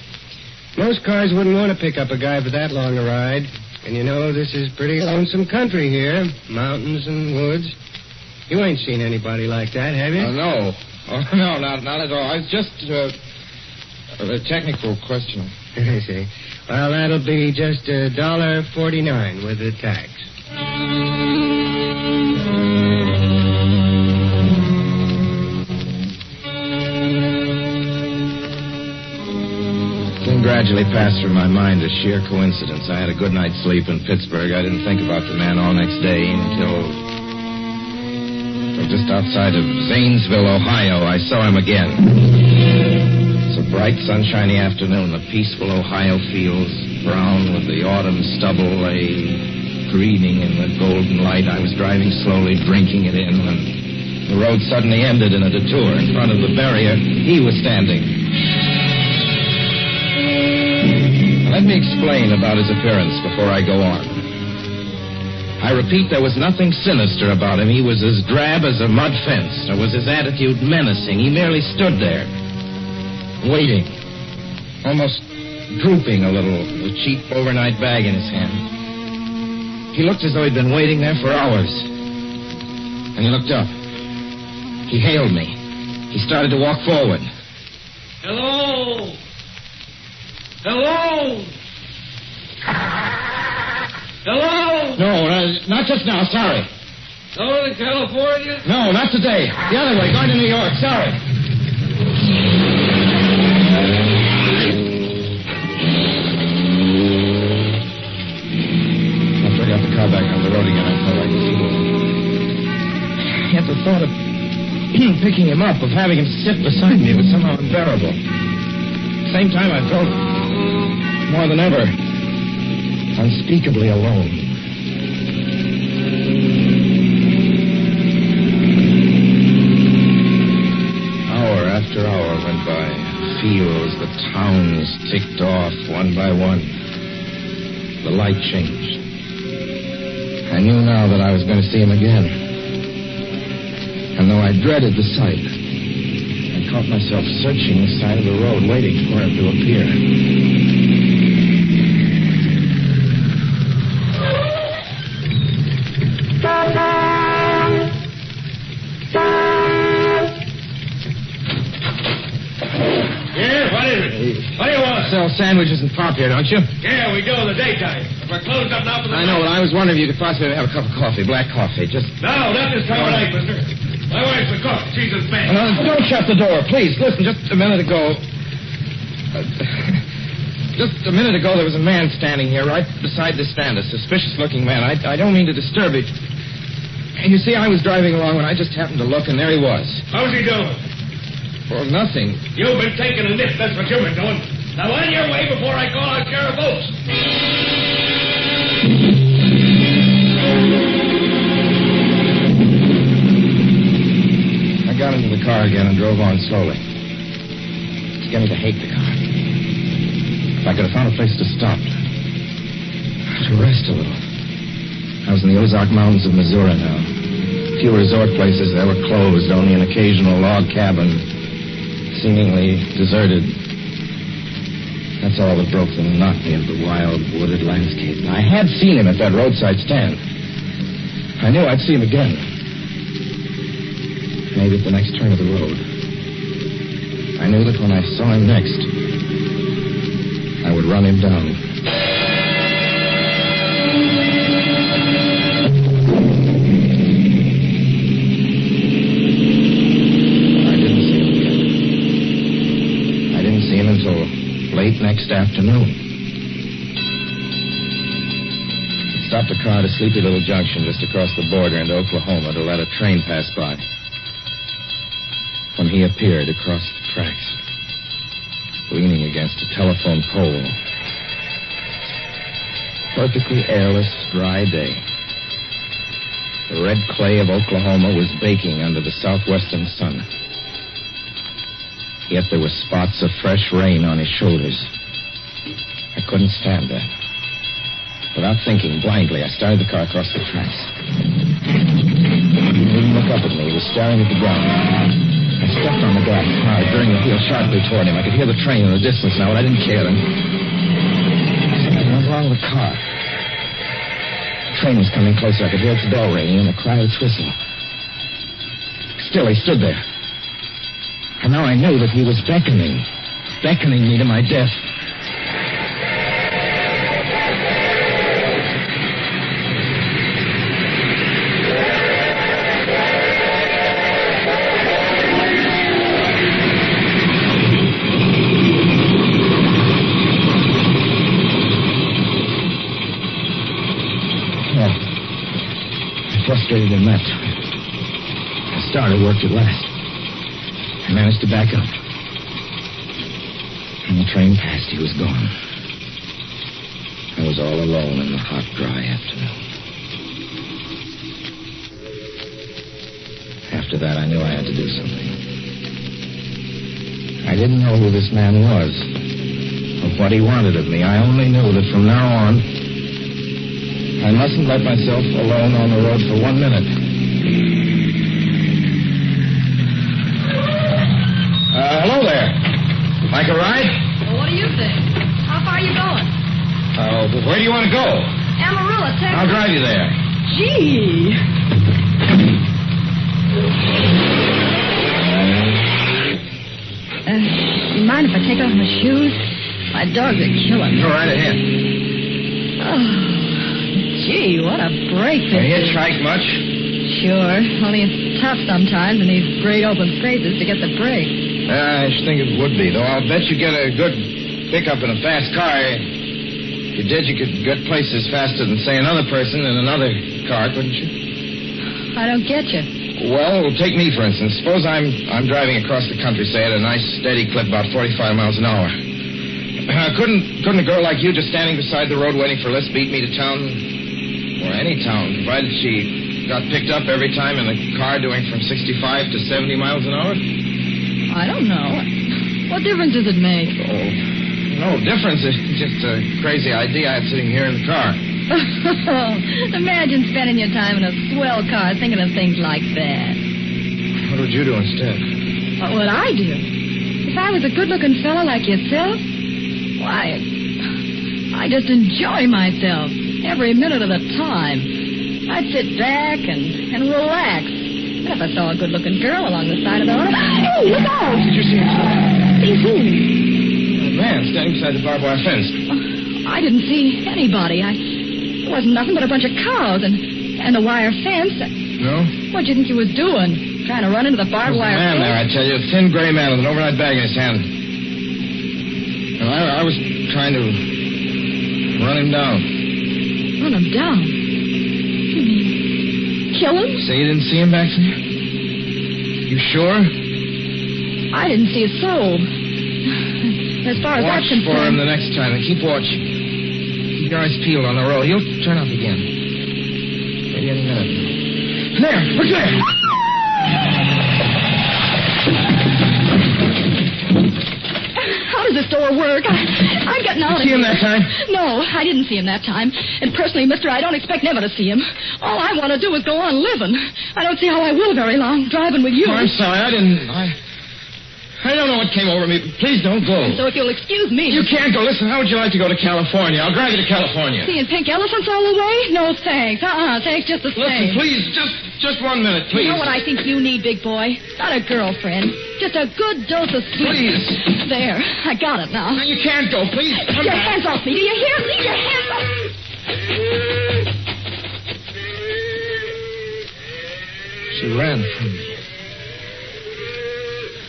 Most cars wouldn't want to pick up a guy for that long a ride. And this is pretty lonesome country here. Mountains and woods. You ain't seen anybody like that, have you? No. Oh, no, not at all. It's just a technical question. I see. Well, that'll be just $1.49 with the tax. Gradually passed through my mind a sheer coincidence. I had a good night's sleep in Pittsburgh. I didn't think about the man all next day until just outside of Zanesville, Ohio, I saw him again. It's a bright, sunshiny afternoon. The peaceful Ohio fields, brown with the autumn stubble, lay greening in the golden light. I was driving slowly, drinking it in, when the road suddenly ended in a detour. In front of the barrier, he was standing. Let me explain about his appearance before I go on. I repeat, there was nothing sinister about him. He was as drab as a mud fence. Nor was his attitude menacing. He merely stood there, waiting, almost drooping a little, with a cheap overnight bag in his hand. He looked as though he'd been waiting there for hours. And he looked up. He hailed me. He started to walk forward. Hello? Hello? Hello? No, not just now. Sorry. Northern California? No, not today. The other way, going to New York. Sorry. After I got the car back on the road again, I felt like a fool. Yet the thought of picking him up, of having him sit beside me, was somehow unbearable. At the same time, I felt more than ever unspeakably alone. Hour after hour went by. Fields, the towns ticked off one by one. The light changed. I knew now that I was going to see him again. And though I dreaded the sight, I caught myself searching the side of the road, waiting for him to appear. Yeah, what is it? What do you want? Sell sandwiches and pop here, don't you? Yeah, we do in the daytime. We're closed up now for the I know, but I was wondering if you could possibly have a cup of coffee, black coffee, just... No, not this time of night, mister. My wife's a cook. She's in Spain. Don't shut the door, please. Listen, just a minute ago... just a minute ago, there was a man standing here right beside the stand, a suspicious-looking man. I don't mean to disturb it. And you see, I was driving along when I just happened to look, and there he was. How's he doing? Well, nothing. You've been taking a nip. That's what you've been doing. Now, on your way before I call out Sheriff Oates. I got into the car again and drove on slowly. It's beginning to hate the car. If I could have found a place to stop, to rest a little. I was in the Ozark Mountains of Missouri now. Few resort places there were closed, only an occasional log cabin, seemingly deserted. That's all that broke the monotony of the wild, wooded landscape. I had seen him at that roadside stand. I knew I'd see him again. Maybe at the next turn of the road. I knew that when I saw him next, I would run him down. I didn't see him until late next afternoon. I stopped the car at a sleepy little junction just across the border into Oklahoma to let a train pass by. When he appeared across the tracks, leaning against a telephone pole. Perfectly airless, dry day. The red clay of Oklahoma was baking under the southwestern sun. Yet there were spots of fresh rain on his shoulders. I couldn't stand that. Without thinking, blindly, I started the car across the tracks. He didn't look up at me. He was staring at the ground. I stepped on the gas hard, veering the wheel sharply toward him. I could hear the train in the distance now, but I didn't care then. Something went wrong with the car. The train was coming closer. I could hear its bell ringing and the cry of its whistle. Still, he stood there. And now I knew that he was beckoning me to my death. Frustrated him that time. The starter worked at last. I managed to back up. When the train passed, he was gone. I was all alone in the hot, dry afternoon. After that, I knew I had to do something. I didn't know who this man was, or what he wanted of me. I only knew that from now on, I mustn't let myself alone on the road for 1 minute. Hello there. Like a ride? Well, what do you think? How far are you going? Where do you want to go? Amarillo, Texas. I'll drive you there. Gee. You mind if I take off my shoes? My dogs are killing me. Go right ahead. Oh, gee, what a break this You is. hitchhike much? Sure, only it's tough sometimes in these great open spaces to get the break. I should think it would be, though I'll bet you get a good pickup in a fast car. If you did, you could get places faster than, say, another person in another car, couldn't you? I don't get you. Well, take me, for instance. Suppose I'm driving across the country, say, at a nice, steady clip, about 45 miles an hour. Couldn't a girl like you just standing beside the road waiting for a lift beat me to town? Or any town, provided she got picked up every time in a car doing from 65 to 70 miles an hour? I don't know. What difference does it make? Oh, no difference. It's just a crazy idea I had sitting here in the car. Imagine spending your time in a swell car thinking of things like that. What would you do instead? What would I do? If I was a good-looking fellow like yourself, why, I just enjoy myself every minute of the time. I'd sit back and relax. And if I saw a good-looking girl along the side of the road, hey, look out! Did you see him? See who? A man standing beside the barbed wire fence. I didn't see anybody. It wasn't nothing but a bunch of cows and a wire fence. No? What do you think he was doing? Trying to run into the barbed wire man fence? there, I tell you, a thin gray man with an overnight bag in his hand. And I was trying to run him down. Run him down? You mean kill him? Say you didn't see him back there? You sure? I didn't see a soul. As far as Watch that's concerned... for him the next time and keep watching. Keep your eyes peeled on the road. He'll turn up again. Maybe any minute. There! Look there! How does this door work? I'm getting out of here. You see him that time? No, I didn't see him that time. And personally, mister, I don't expect never to see him. All I want to do is go on living. I don't see how I will very long driving with you. Oh, I'm sorry. I don't know what came over me. Please don't go. So if you'll excuse me... You can't go. Listen, how would you like to go to California? I'll drive you to California. Seeing pink elephants all the way? No, thanks. Thanks just the same. Listen, please, just 1 minute, please. You know what I think you need, big boy? Not a girlfriend. Just a good dose of sweetness. Please. There. I got it now. No, you can't go. Please. Get your hands off me. Do you hear? Leave your hands off me. She ran from me.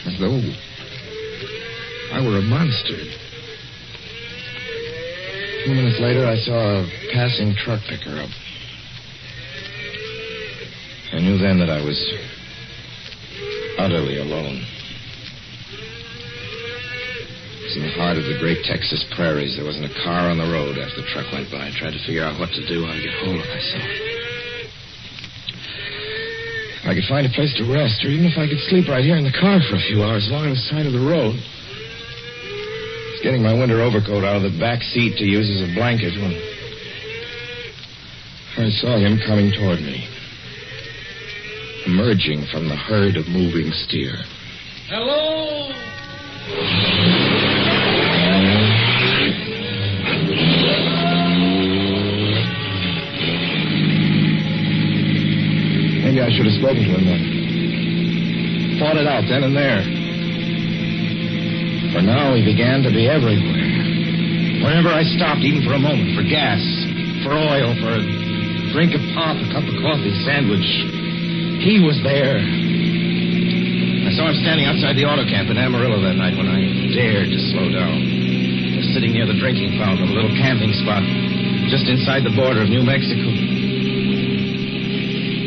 As though I were a monster. 2 minutes later, I saw a passing truck pick her up. I knew then that I was utterly alone. It was in the heart of the great Texas prairies. There wasn't a car on the road after the truck went by. I tried to figure out what to do, how to get hold of myself. If I could find a place to rest, or even if I could sleep right here in the car for a few hours along the side of the road. I was getting my winter overcoat out of the back seat to use as a blanket when I saw him coming toward me, emerging from the herd of moving steer. Hello? Maybe I should have spoken to him then. Fought it out then and there. For now, he began to be everywhere. Whenever I stopped, even for a moment, for gas, for oil, for a drink of pop, a cup of coffee, sandwich, he was there. I saw him standing outside the auto camp in Amarillo that night when I dared to slow down. I was sitting near the drinking fountain of a little camping spot just inside the border of New Mexico.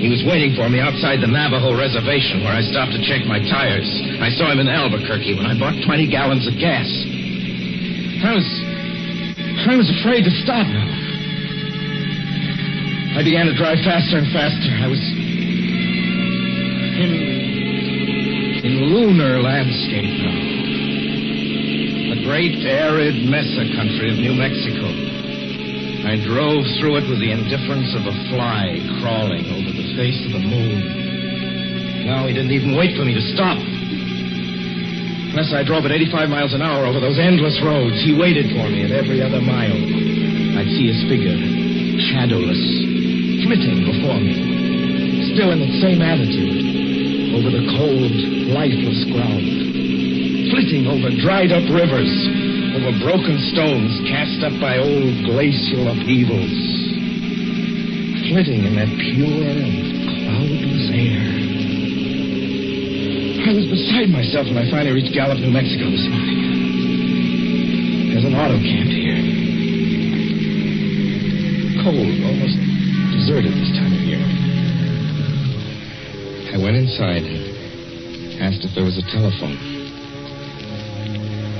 He was waiting for me outside the Navajo reservation where I stopped to check my tires. I saw him in Albuquerque when I bought 20 gallons of gas. I was afraid to stop now. I began to drive faster and faster. I was in lunar landscape now. The great arid mesa country of New Mexico. I drove through it with the indifference of a fly crawling over the face of the moon. Now he didn't even wait for me to stop. Unless I drove at 85 miles an hour over those endless roads, he waited for me at every other mile. I'd see his figure, shadowless, flitting before me, still in the same attitude, over the cold, lifeless ground, flitting over dried-up rivers, over broken stones cast up by old glacial upheavals, flitting in that pure and cloudless air. I was beside myself when I finally reached Gallup, New Mexico this morning. There's an auto camp here. Cold, almost deserted this time of year. I went inside and asked if there was a telephone.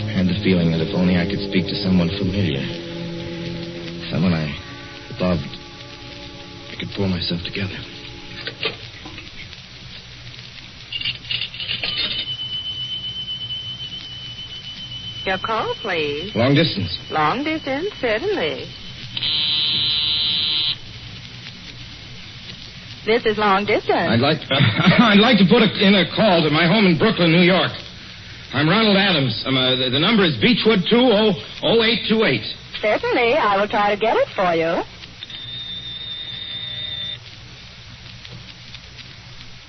I had the feeling that if only I could speak to someone familiar, someone I loved, I could pull myself together. Your call, please. Long distance. Long distance, certainly. This is long distance. I'd like to put in a call to my home in Brooklyn, New York. I'm Ronald Adams. The number is Beechwood 200828. Certainly, I will try to get it for you.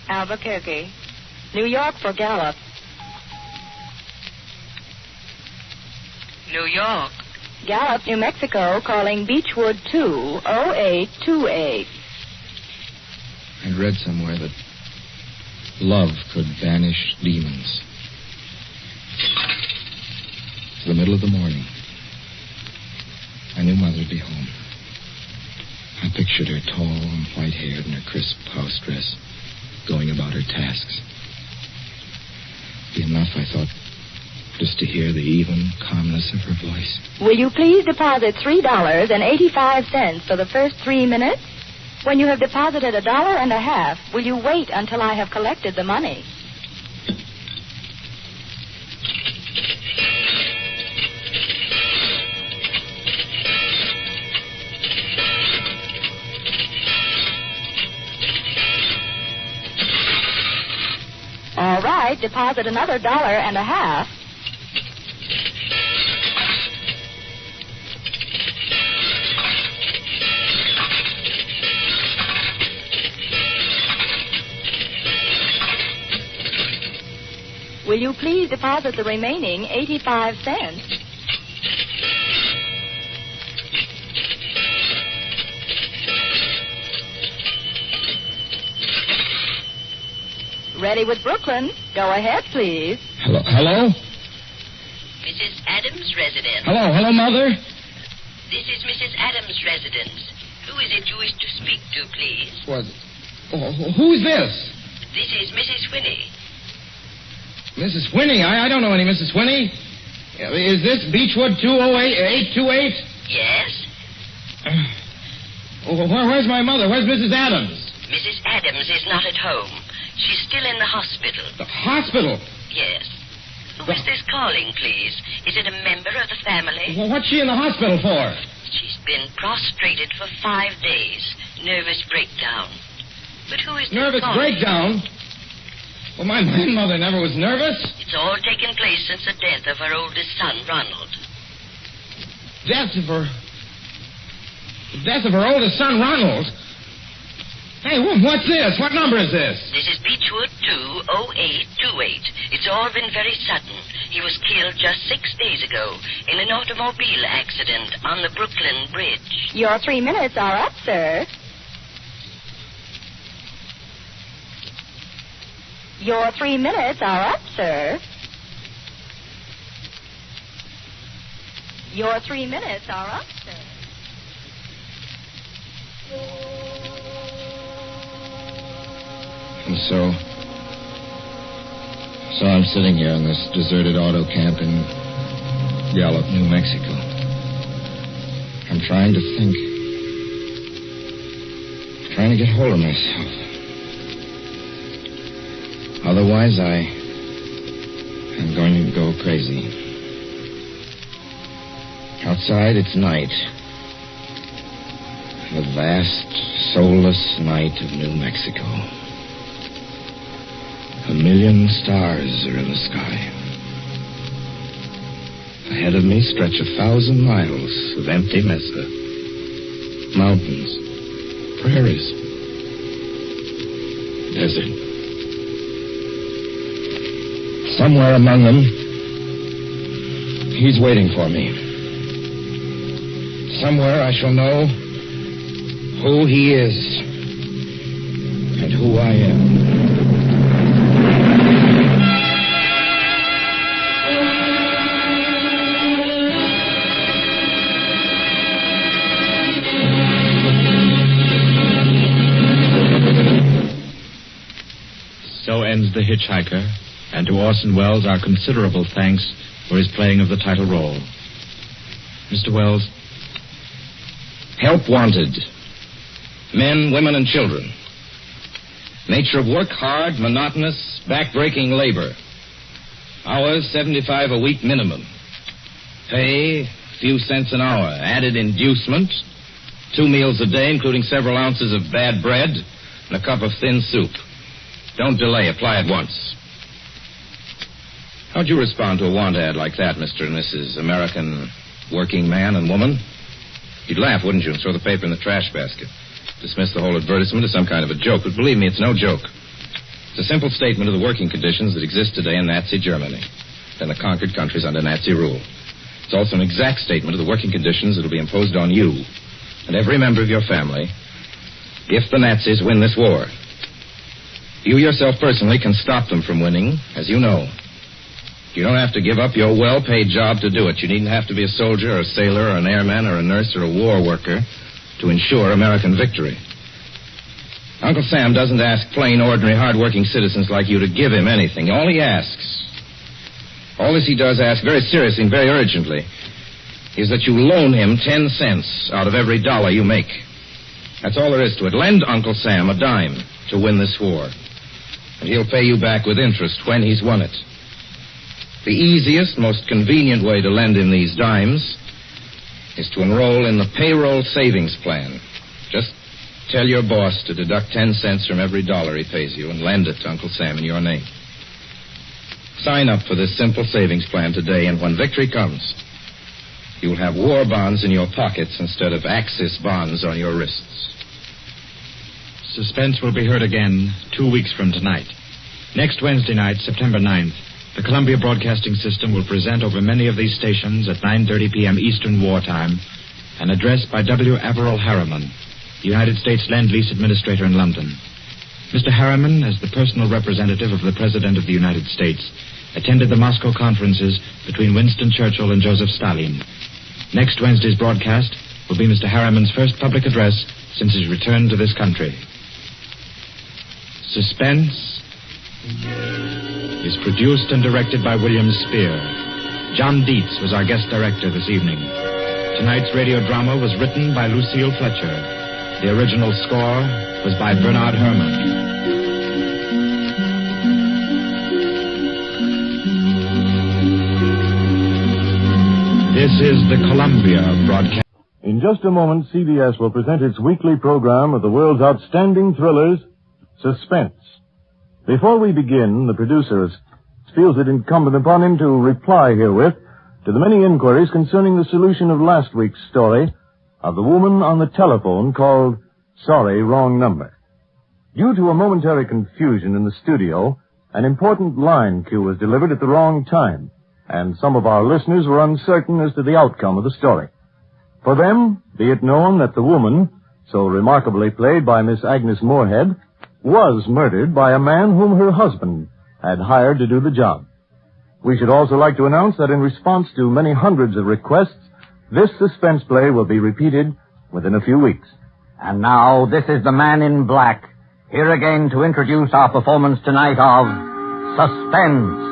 Albuquerque, New York for Gallup. New York. Gallup, New Mexico, calling Beechwood 20828. I'd read somewhere that love could banish demons. It's the middle of the morning. I knew Mother'd be home. I pictured her tall and white-haired in her crisp house dress, going about her tasks. It'd be enough, I thought, just to hear the even calmness of her voice. Will you please deposit $3.85 for the first 3 minutes? When you have deposited $1.50, will you wait until I have collected the money? All right, deposit another $1.50. Will you please deposit the remaining 85 cents? Ready with Brooklyn. Go ahead, please. Hello? Mrs. Adams' residence. Hello, Mother? This is Mrs. Adams' residence. Who is it you wish to speak to, please? Who's this? This is Mrs. Whinney. Mrs. Whinney? I don't know any Mrs. Whinney. Is this Beechwood 20828? Yes. Where's my mother? Where's Mrs. Adams? Mrs. Adams is not at home. She's still in the hospital. The hospital? Yes. Who is this calling, please? Is it a member of the family? Well, what's she in the hospital for? She's been prostrated for 5 days. Nervous breakdown. But who is this Nervous calling? breakdown? Well, my mother never was nervous. It's all taken place since the death of her oldest son, Ronald. Death of her oldest son, Ronald? Hey, what's this? What number is this? This is Beechwood 20828. It's all been very sudden. He was killed just 6 days ago in an automobile accident on the Brooklyn Bridge. Your 3 minutes are up, sir. Your 3 minutes are up, sir. Your 3 minutes are up, sir. And so I'm sitting here in this deserted auto camp in Gallup, New Mexico. I'm trying to think. Trying to get hold of myself. Otherwise, I'm going to go crazy. Outside, it's night. The vast, soulless night of New Mexico. 1 million stars are in the sky. Ahead of me stretch 1,000 miles of empty mesa. Mountains, prairies, desert. Somewhere among them, he's waiting for me. Somewhere I shall know who he is and who I am. So ends The Hitchhiker, and to Orson Welles our considerable thanks for his playing of the title role. Mr. Welles? Help wanted. Men, women, and children. Nature of work, hard, monotonous, back-breaking labor. Hours, 75 a week minimum. Pay, a few cents an hour. Added inducement, 2 meals a day, including several ounces of bad bread and a cup of thin soup. Don't delay. Apply at once. How'd you respond to a want ad like that, Mr. and Mrs. American working man and woman? You'd laugh, wouldn't you, and throw the paper in the trash basket. Dismiss the whole advertisement as some kind of a joke. But believe me, it's no joke. It's a simple statement of the working conditions that exist today in Nazi Germany and the conquered countries under Nazi rule. It's also an exact statement of the working conditions that will be imposed on you and every member of your family if the Nazis win this war. You yourself personally can stop them from winning, as you know. You don't have to give up your well-paid job to do it. You needn't have to be a soldier or a sailor or an airman or a nurse or a war worker to ensure American victory. Uncle Sam doesn't ask plain, ordinary, hard-working citizens like you to give him anything. All he does ask very seriously and very urgently is that you loan him 10 cents out of every dollar you make. That's all there is to it. Lend Uncle Sam a dime to win this war, and he'll pay you back with interest when he's won it. The easiest, most convenient way to lend him these dimes is to enroll in the payroll savings plan. Just tell your boss to deduct 10 cents from every dollar he pays you and lend it to Uncle Sam in your name. Sign up for this simple savings plan today, and when victory comes, you'll have war bonds in your pockets instead of Axis bonds on your wrists. Suspense will be heard again 2 weeks from tonight. Next Wednesday night, September 9th, the Columbia Broadcasting System will present over many of these stations at 9:30 p.m. Eastern Wartime an address by W. Averell Harriman, the United States Lend-Lease Administrator in London. Mr. Harriman, as the personal representative of the President of the United States, attended the Moscow conferences between Winston Churchill and Joseph Stalin. Next Wednesday's broadcast will be Mr. Harriman's first public address since his return to this country. Suspense is produced and directed by William Spear. John Dietz was our guest director this evening. Tonight's radio drama was written by Lucille Fletcher. The original score was by Bernard Herrmann. This is the Columbia Broadcast. In just a moment, CBS will present its weekly program of the world's outstanding thrillers, Suspense. Before we begin, the producer feels it incumbent upon him to reply herewith to the many inquiries concerning the solution of last week's story of the woman on the telephone called Sorry, Wrong Number. Due to a momentary confusion in the studio, an important line cue was delivered at the wrong time, and some of our listeners were uncertain as to the outcome of the story. For them, be it known that the woman, so remarkably played by Miss Agnes Moorehead, was murdered by a man whom her husband had hired to do the job. We should also like to announce that in response to many hundreds of requests, this suspense play will be repeated within a few weeks. And now, this is the Man in Black, here again to introduce our performance tonight of Suspense.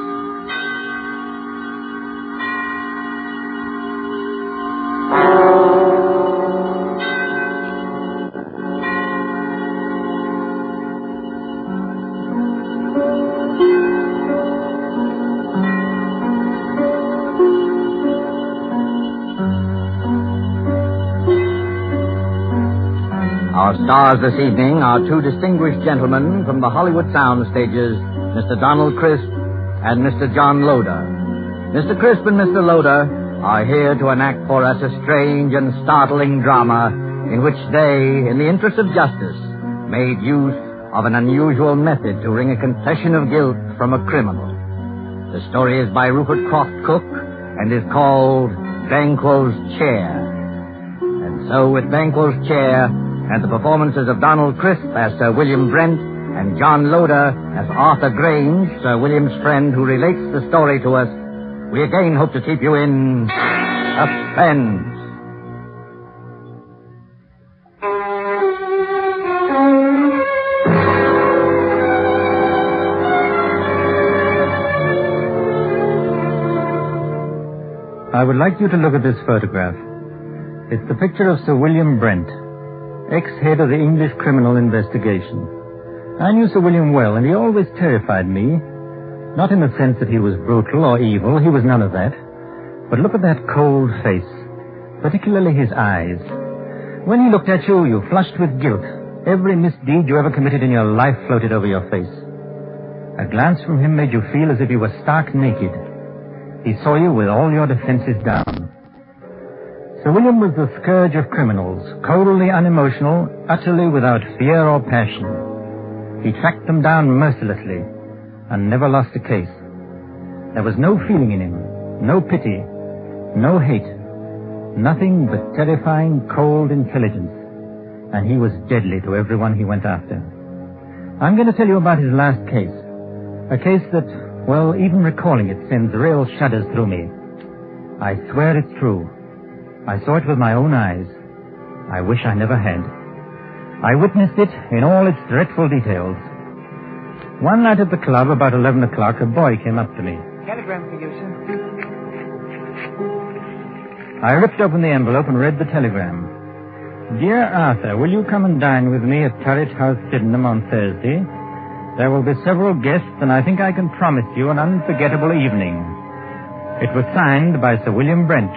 Our stars this evening are two distinguished gentlemen from the Hollywood sound stages, Mr. Donald Crisp and Mr. John Loder. Mr. Crisp and Mr. Loder are here to enact for us a strange and startling drama in which they, in the interest of justice, made use of an unusual method to wring a confession of guilt from a criminal. The story is by Rupert Croft Cook and is called Banquo's Chair. And so with Banquo's Chair and the performances of Donald Crisp as Sir William Brent and John Loder as Arthur Grange, Sir William's friend who relates the story to us, we again hope to keep you in suspense. I would like you to look at this photograph. It's the picture of Sir William Brent, ex-head of the English Criminal Investigation. I knew Sir William well, and he always terrified me. Not in the sense that he was brutal or evil. He was none of that. But look at that cold face, particularly his eyes. When he looked at you, you flushed with guilt. Every misdeed you ever committed in your life floated over your face. A glance from him made you feel as if you were stark naked. He saw you with all your defenses down. Sir William was the scourge of criminals, coldly unemotional, utterly without fear or passion. He tracked them down mercilessly and never lost a case. There was no feeling in him, no pity, no hate, nothing but terrifying, cold intelligence. And he was deadly to everyone he went after. I'm going to tell you about his last case. A case that, well, even recalling it sends real shudders through me. I swear it's true. I saw it with my own eyes. I wish I never had. I witnessed it in all its dreadful details. One night at the club, about 11 o'clock, a boy came up to me. Telegram for you, sir. I ripped open the envelope and read the telegram. Dear Arthur, will you come and dine with me at Turret House, Sydenham on Thursday? There will be several guests, and I think I can promise you an unforgettable evening. It was signed by Sir William Brent.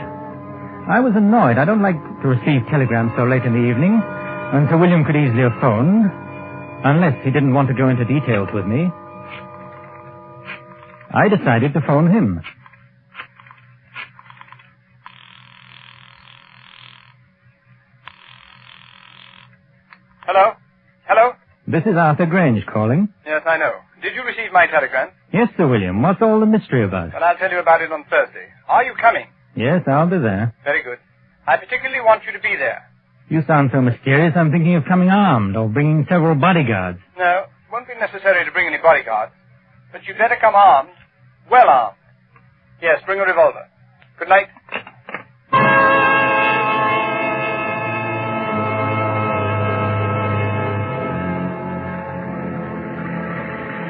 I was annoyed. I don't like to receive telegrams so late in the evening, and Sir William could easily have phoned, unless he didn't want to go into details with me. I decided to phone him. Hello? Hello? This is Arthur Grange calling. Yes, I know. Did you receive my telegram? Yes, Sir William. What's all the mystery about? Well, I'll tell you about it on Thursday. Are you coming? Yes, I'll be there. Very good. I particularly want you to be there. You sound so mysterious, I'm thinking of coming armed or bringing several bodyguards. No, it won't be necessary to bring any bodyguards. But you'd better come armed. Well armed. Yes, bring a revolver. Good night.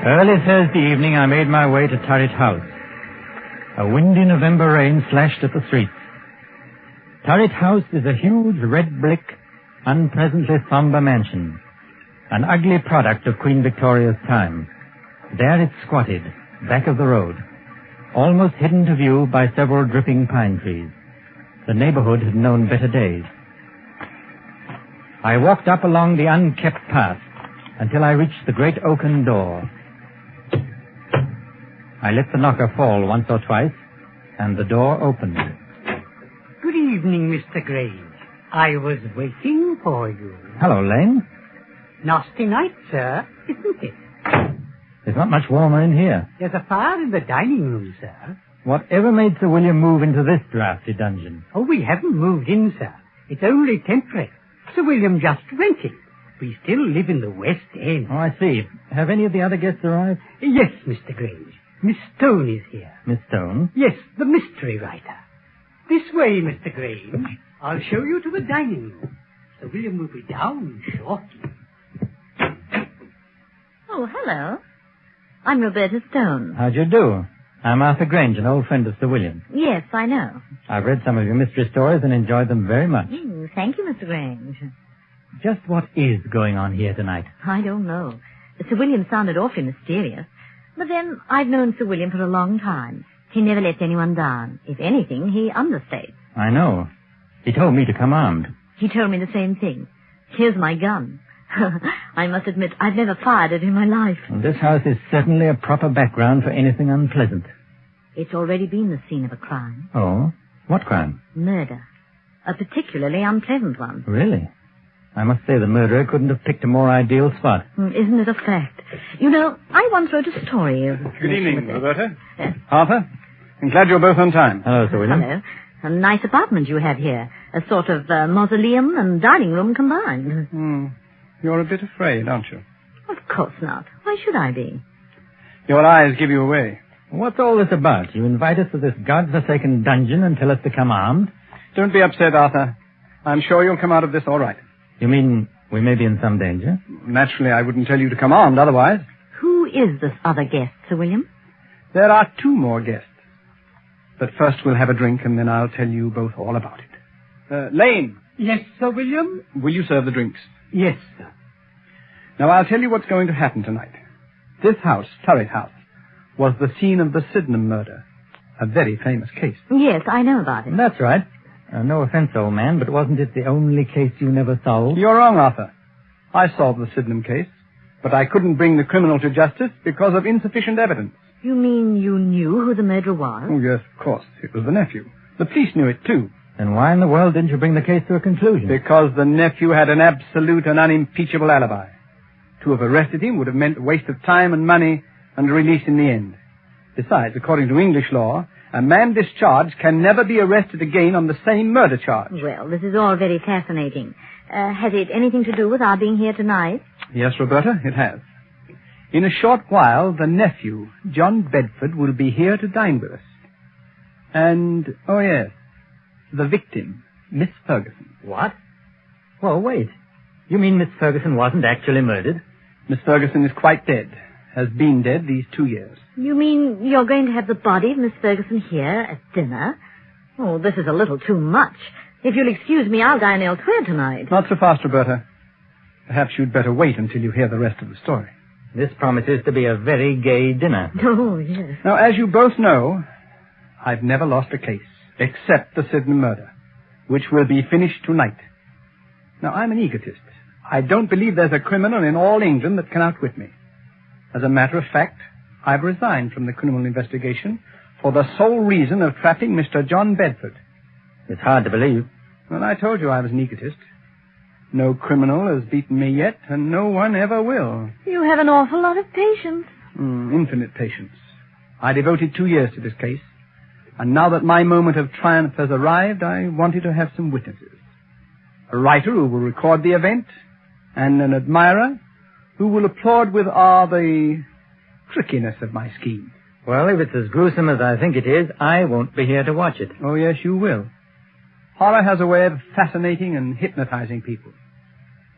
Early Thursday evening, I made my way to Turret House. A windy November rain slashed at the streets. Turret House is a huge red brick, unpleasantly somber mansion, an ugly product of Queen Victoria's time. There it squatted, back of the road, almost hidden to view by several dripping pine trees. The neighborhood had known better days. I walked up along the unkept path until I reached the great oaken door. I let the knocker fall once or twice, and the door opened. Good evening, Mr. Grange. I was waiting for you. Hello, Lane. Nasty night, sir, isn't it? It's not much warmer in here. There's a fire in the dining room, sir. Whatever made Sir William move into this drafty dungeon? Oh, we haven't moved in, sir. It's only temporary. Sir William just rented. We still live in the West End. Oh, I see. Have any of the other guests arrived? Yes, Mr. Grange. Miss Stone is here. Miss Stone? Yes, the mystery writer. This way, Mr. Grange. I'll show you to the dining room. Sir William will be down shortly. Oh, hello. I'm Roberta Stone. How'd you do? I'm Arthur Grange, an old friend of Sir William. Yes, I know. I've read some of your mystery stories and enjoyed them very much. Thank you, Mr. Grange. Just what is going on here tonight? I don't know. Sir William sounded awfully mysterious. But then, I've known Sir William for a long time. He never lets anyone down. If anything, he understates. I know. He told me to come armed. He told me the same thing. Here's my gun. I must admit, I've never fired it in my life. Well, this house is certainly a proper background for anything unpleasant. It's already been the scene of a crime. Oh? What crime? Murder. A particularly unpleasant one. Really? I must say the murderer couldn't have picked a more ideal spot. Isn't it a fact? You know, I once wrote a story of... Good evening, Roberta. Arthur. I'm glad you're both on time. Hello, Sir William. Hello. A nice apartment you have here. A sort of mausoleum and dining room combined. You're a bit afraid, aren't you? Of course not. Why should I be? Your eyes give you away. What's all this about? You invite us to this godforsaken dungeon and tell us to come armed? Don't be upset, Arthur. I'm sure you'll come out of this all right. You mean we may be in some danger? Naturally, I wouldn't tell you to come armed otherwise. Who is this other guest, Sir William? There are 2 more guests. But first we'll have a drink, and then I'll tell you both all about it. Lane. Yes, Sir William? Will you serve the drinks? Yes, sir. Now, I'll tell you what's going to happen tonight. This house, Turret House, was the scene of the Sydenham murder. A very famous case. Yes, I know about it. That's right. No offense, old man, but wasn't it the only case you never solved? You're wrong, Arthur. I solved the Sydenham case, but I couldn't bring the criminal to justice because of insufficient evidence. You mean you knew who the murderer was? Oh, yes, of course. It was the nephew. The police knew it, too. Then why in the world didn't you bring the case to a conclusion? Because the nephew had an absolute and unimpeachable alibi. To have arrested him would have meant a waste of time and money and a release in the end. Besides, according to English law, a man discharged can never be arrested again on the same murder charge. Well, this is all very fascinating. Has it anything to do with our being here tonight? Yes, Roberta, it has. In a short while, the nephew, John Bedford, will be here to dine with us. And, oh yes, the victim, Miss Ferguson. What? Well, wait. You mean Miss Ferguson wasn't actually murdered? Miss Ferguson is quite dead. Has been dead these 2 years. You mean you're going to have the body of Miss Ferguson here at dinner? Oh, this is a little too much. If you'll excuse me, I'll dine elsewhere tonight. Not so fast, Roberta. Perhaps you'd better wait until you hear the rest of the story. This promises to be a very gay dinner. Oh, yes. Now, as you both know, I've never lost a case, except the Sydenham murder, which will be finished tonight. Now, I'm an egotist. I don't believe there's a criminal in all England that can outwit me. As a matter of fact, I've resigned from the criminal investigation for the sole reason of trapping Mr. John Bedford. It's hard to believe. Well, I told you I was an egotist. No criminal has beaten me yet, and no one ever will. You have an awful lot of patience. Infinite patience. I devoted 2 years to this case, and now that my moment of triumph has arrived, I wanted to have some witnesses. A writer who will record the event, and an admirer who will applaud with awe the trickiness of my scheme. Well, if it's as gruesome as I think it is, I won't be here to watch it. Oh, yes, you will. Horror has a way of fascinating and hypnotizing people.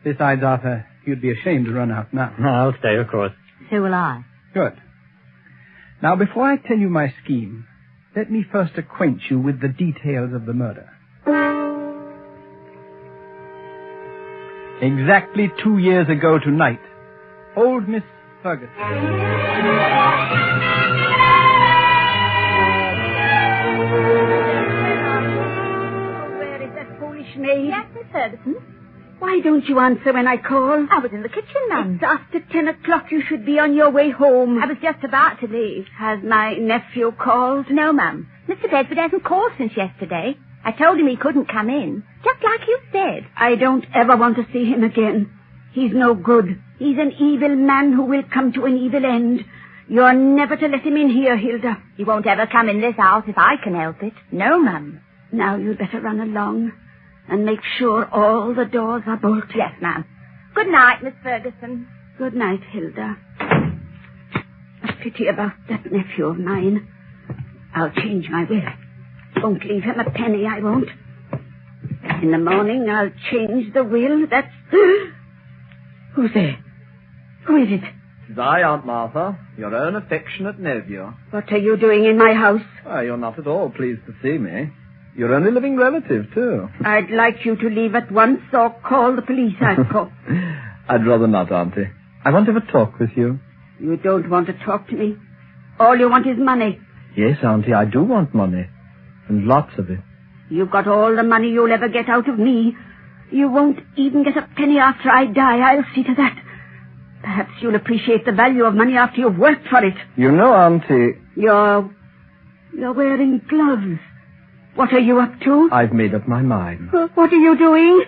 Besides, Arthur, you'd be ashamed to run out now. I'll stay, of course. So will I. Good. Now, before I tell you my scheme, let me first acquaint you with the details of the murder. Exactly 2 years ago tonight, old Miss Ferguson. Where is that foolish maid? Yes, Miss Ferguson. Why don't you answer when I call? I was in the kitchen, ma'am. It's after 10 o'clock. You should be on your way home. I was just about to leave. Has my nephew called? No, ma'am. Mr. Bedford hasn't called since yesterday. I told him he couldn't come in, just like you said. I don't ever want to see him again. He's no good. He's an evil man who will come to an evil end. You're never to let him in here, Hilda. He won't ever come in this house if I can help it. No, ma'am. Now you'd better run along and make sure all the doors are bolted. Yes, ma'am. Good night, Miss Ferguson. Good night, Hilda. A pity about that nephew of mine. I'll change my will. Won't leave him a penny, I won't. In the morning, I'll change the will. That's... Who's there? Who is it? It's I, Aunt Martha, your own affectionate nephew. What are you doing in my house? Why, you're not at all pleased to see me. Your only living relative, too. I'd like you to leave at once or call the police, I've called. I'd rather not, Auntie. I want to have a talk with you. You don't want to talk to me. All you want is money. Yes, Auntie, I do want money. And lots of it. You've got all the money you'll ever get out of me. You won't even get a penny after I die. I'll see to that. Perhaps you'll appreciate the value of money after you've worked for it. You know, Auntie... You're wearing gloves. What are you up to? I've made up my mind. What are you doing?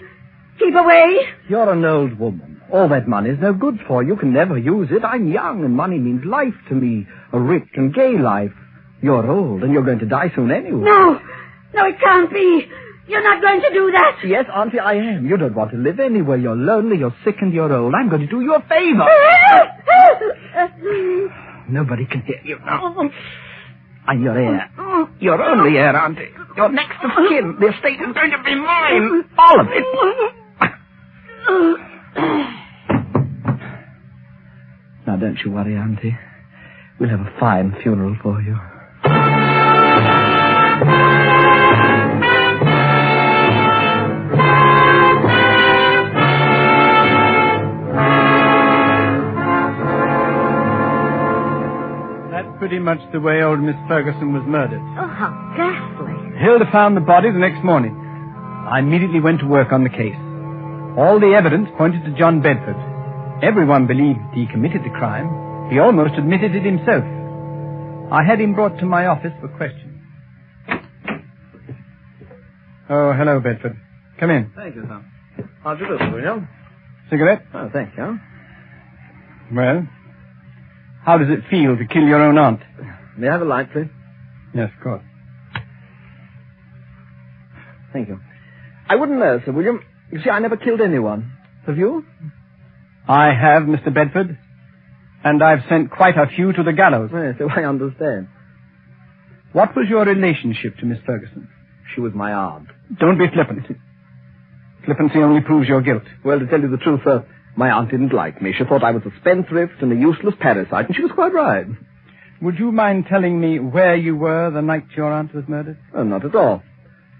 Keep away. You're an old woman. All that money's no good for. You can never use it. I'm young, and money means life to me. A rich and gay life. You're old, and you're going to die soon anyway. No, it can't be. You're not going to do that. Yes, Auntie, I am. You don't want to live anywhere. You're lonely, you're sick, and you're old. I'm going to do you a favor. Nobody can hear you now. I'm your heir. Your only heir, Auntie. You're next of kin. The estate is going to be mine. All of it. Now, don't you worry, Auntie. We'll have a fine funeral for you. Pretty much the way old Miss Ferguson was murdered. Oh, how ghastly. Hilda found the body the next morning. I immediately went to work on the case. All the evidence pointed to John Bedford. Everyone believed he committed the crime. He almost admitted it himself. I had him brought to my office for questioning. Oh, hello, Bedford. Come in. Thank you, sir. How'd you do, William? Cigarette? Oh, thank you. Well, how does it feel to kill your own aunt? May I have a light, please? Yes, of course. Thank you. I wouldn't know, Sir William. You see, I never killed anyone. Have you? I have, Mr. Bedford. And I've sent quite a few to the gallows. Yes, so I understand. What was your relationship to Miss Ferguson? She was my aunt. Don't be flippant. Flippancy only proves your guilt. Well, to tell you the truth, sir, my aunt didn't like me. She thought I was a spendthrift and a useless parasite, and she was quite right. Would you mind telling me where you were the night your aunt was murdered? Oh, not at all.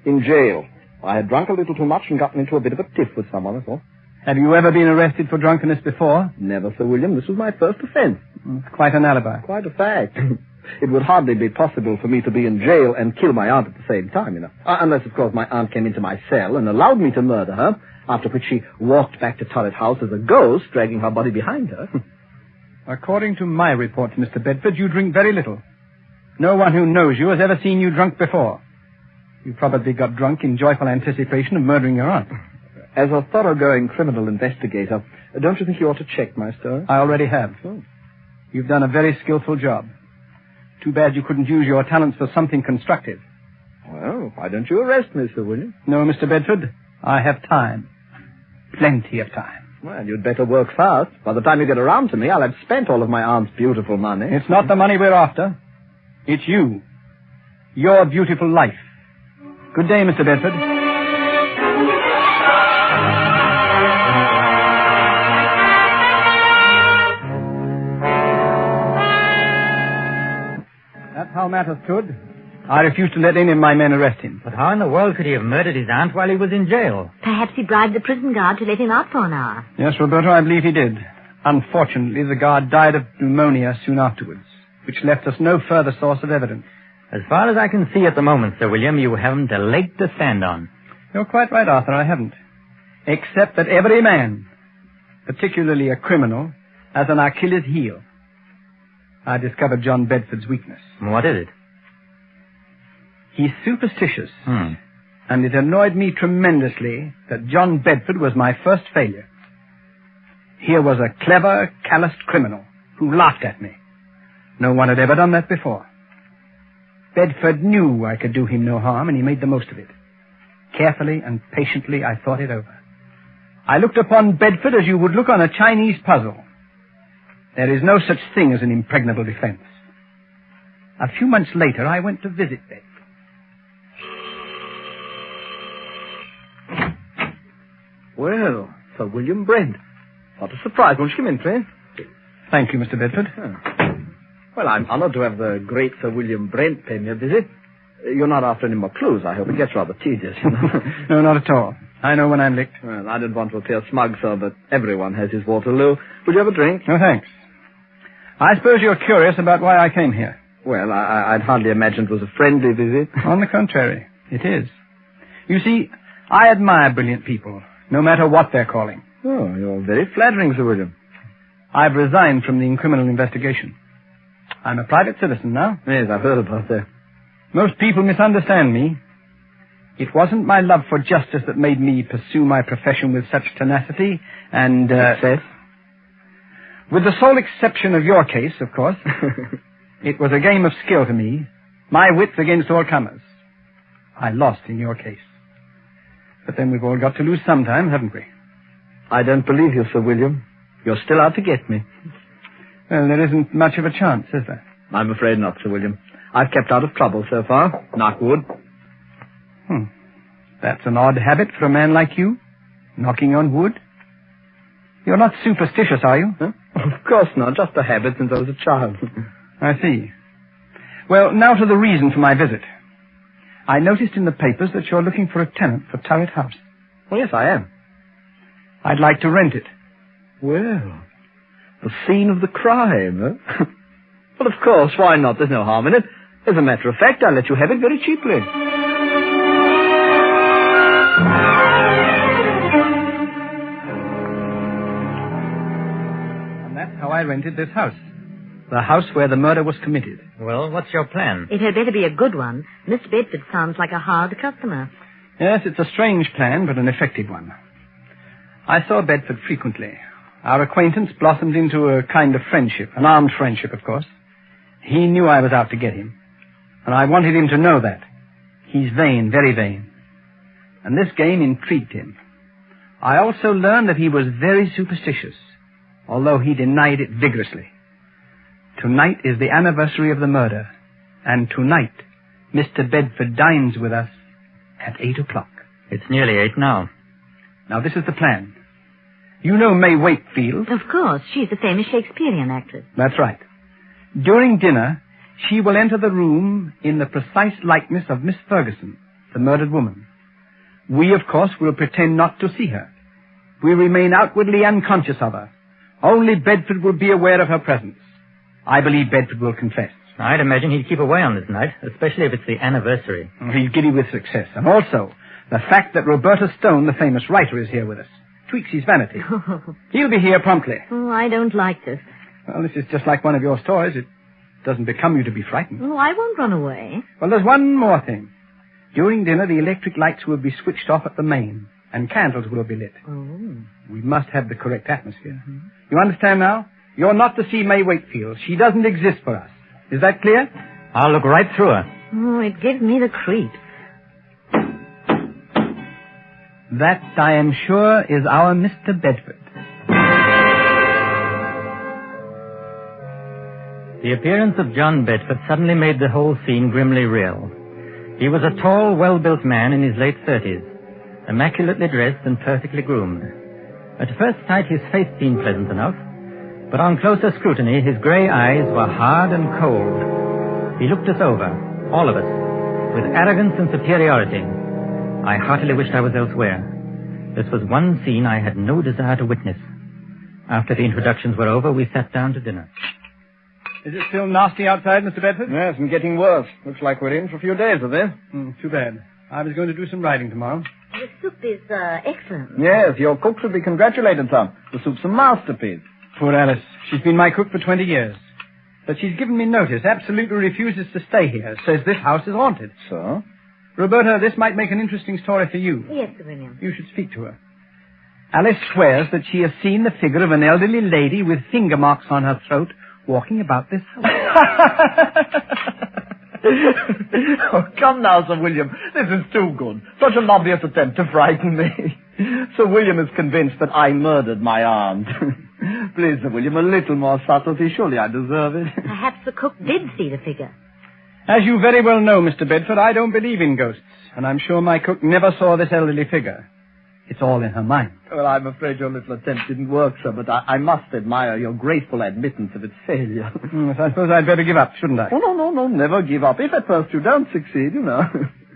In jail. I had drunk a little too much and gotten into a bit of a tiff with someone, that's all. Have you ever been arrested for drunkenness before? Never, Sir William. This was my first offense. It's quite an alibi. Quite a fact. It would hardly be possible for me to be in jail and kill my aunt at the same time, you know. Unless, of course, my aunt came into my cell and allowed me to murder her, after which she walked back to Turret House as a ghost, dragging her body behind her. According to my report, Mr. Bedford, you drink very little. No one who knows you has ever seen you drunk before. You probably got drunk in joyful anticipation of murdering your aunt. As a thoroughgoing criminal investigator, don't you think you ought to check my story? I already have. Oh. You've done a very skillful job. Too bad you couldn't use your talents for something constructive. Well, why don't you arrest me, Sir William? No, Mr. Bedford. I have time. Plenty of time. Well, you'd better work fast. By the time you get around to me, I'll have spent all of my aunt's beautiful money. It's not the money we're after. It's you. Your beautiful life. Good day, Mr. Bedford. That's how matters stood. I refused to let any of my men arrest him. But how in the world could he have murdered his aunt while he was in jail? Perhaps he bribed the prison guard to let him out for an hour. Yes, Roberto, I believe he did. Unfortunately, the guard died of pneumonia soon afterwards, which left us no further source of evidence. As far as I can see at the moment, Sir William, you haven't a leg to stand on. You're quite right, Arthur, I haven't. Except that every man, particularly a criminal, has an Achilles heel. I discovered John Bedford's weakness. What is it? He's superstitious. And it annoyed me tremendously that John Bedford was my first failure. Here was a clever, calloused criminal who laughed at me. No one had ever done that before. Bedford knew I could do him no harm, and he made the most of it. Carefully and patiently, I thought it over. I looked upon Bedford as you would look on a Chinese puzzle. There is no such thing as an impregnable defense. A few months later, I went to visit Bedford. Well, Sir William Brent. What a surprise. Won't you come in, please? Thank you, Mr. Bedford. Well, I'm honored to have the great Sir William Brent pay me a visit. You're not after any more clues. I hope it gets rather tedious, you know. No, not at all. I know when I'm licked. Well, I didn't want to appear smug, sir, but everyone has his Waterloo. Would you have a drink? No, thanks. I suppose you're curious about why I came here. Well, I'd hardly imagined it was a friendly visit. On the contrary, it is. You see, I admire brilliant people, no matter what their calling. Oh, you're very flattering, Sir William. I've resigned from the criminal investigation. I'm a private citizen now. Yes, I've heard about that. Most people misunderstand me. It wasn't my love for justice that made me pursue my profession with such tenacity and... Success? With the sole exception of your case, of course. It was a game of skill to me. My wits against all comers. I lost in your case. But then we've all got to lose sometime, haven't we? I don't believe you, Sir William. You're still out to get me. Well, there isn't much of a chance, is there? I'm afraid not, Sir William. I've kept out of trouble so far. Knock wood. That's an odd habit for a man like you. Knocking on wood. You're not superstitious, are you? Huh? Of course not. Just a habit since I was a child. I see. Well, now to the reason for my visit. I noticed in the papers that you're looking for a tenant for Turret House. Well, yes, I am. I'd like to rent it. Well, the scene of the crime, huh? Well, of course, why not? There's no harm in it. As a matter of fact, I'll let you have it very cheaply. And that's how I rented this house. The house where the murder was committed. Well, what's your plan? It had better be a good one. Miss Bedford sounds like a hard customer. Yes, it's a strange plan, but an effective one. I saw Bedford frequently. Our acquaintance blossomed into a kind of friendship, an armed friendship, of course. He knew I was out to get him, and I wanted him to know that. He's vain, very vain. And this game intrigued him. I also learned that he was very superstitious, although he denied it vigorously. Tonight is the anniversary of the murder, and tonight Mr. Bedford dines with us at 8 o'clock. It's nearly 8 now. Now, this is the plan. You know May Wakefield? Of course. She's a famous Shakespearean actress. That's right. During dinner, she will enter the room in the precise likeness of Miss Ferguson, the murdered woman. We, of course, will pretend not to see her. We remain outwardly unconscious of her. Only Bedford will be aware of her presence. I believe Bedford will confess. I'd imagine he'd keep away on this night, especially if it's the anniversary. He's giddy with success. And also, the fact that Roberta Stone, the famous writer, is here with us, tweaks his vanity. He'll be here promptly. Oh, I don't like this. Well, this is just like one of your stories. It doesn't become you to be frightened. Oh, I won't run away. Well, there's one more thing. During dinner, the electric lights will be switched off at the main, and candles will be lit. Oh. We must have the correct atmosphere. Mm-hmm. You understand now? You're not to see May Wakefield. She doesn't exist for us. Is that clear? I'll look right through her. Oh, it gives me the creeps. That, I am sure, is our Mr. Bedford. The appearance of John Bedford suddenly made the whole scene grimly real. He was a tall, well-built man in his late 30s, immaculately dressed and perfectly groomed. At first sight, his face seemed pleasant enough, but on closer scrutiny, his grey eyes were hard and cold. He looked us over, all of us, with arrogance and superiority. I heartily wished I was elsewhere. This was one scene I had no desire to witness. After the introductions were over, we sat down to dinner. Is it still nasty outside, Mr. Bedford? Yes, and getting worse. Looks like we're in for a few days of this. Too bad. I was going to do some riding tomorrow. The soup is excellent. Yes, your cook should be congratulated, Tom. The soup's a masterpiece. Poor Alice. She's been my cook for 20 years. But she's given me notice, absolutely refuses to stay here, says this house is haunted. So? Roberta, this might make an interesting story for you. Yes, Sir William. You should speak to her. Alice swears that she has seen the figure of an elderly lady with finger marks on her throat walking about this house. Oh, come now, Sir William. This is too good. Such an obvious attempt to frighten me. Sir William is convinced that I murdered my aunt. Please, Sir William, a little more subtlety. Surely I deserve it. Perhaps the cook did see the figure. As you very well know, Mr. Bedford, I don't believe in ghosts, and I'm sure my cook never saw this elderly figure. It's all in her mind. Well, I'm afraid your little attempt didn't work, sir, but I must admire your graceful admittance of its failure. Yes, I suppose I'd better give up, shouldn't I? Oh, no, never give up. If at first you don't succeed, you know.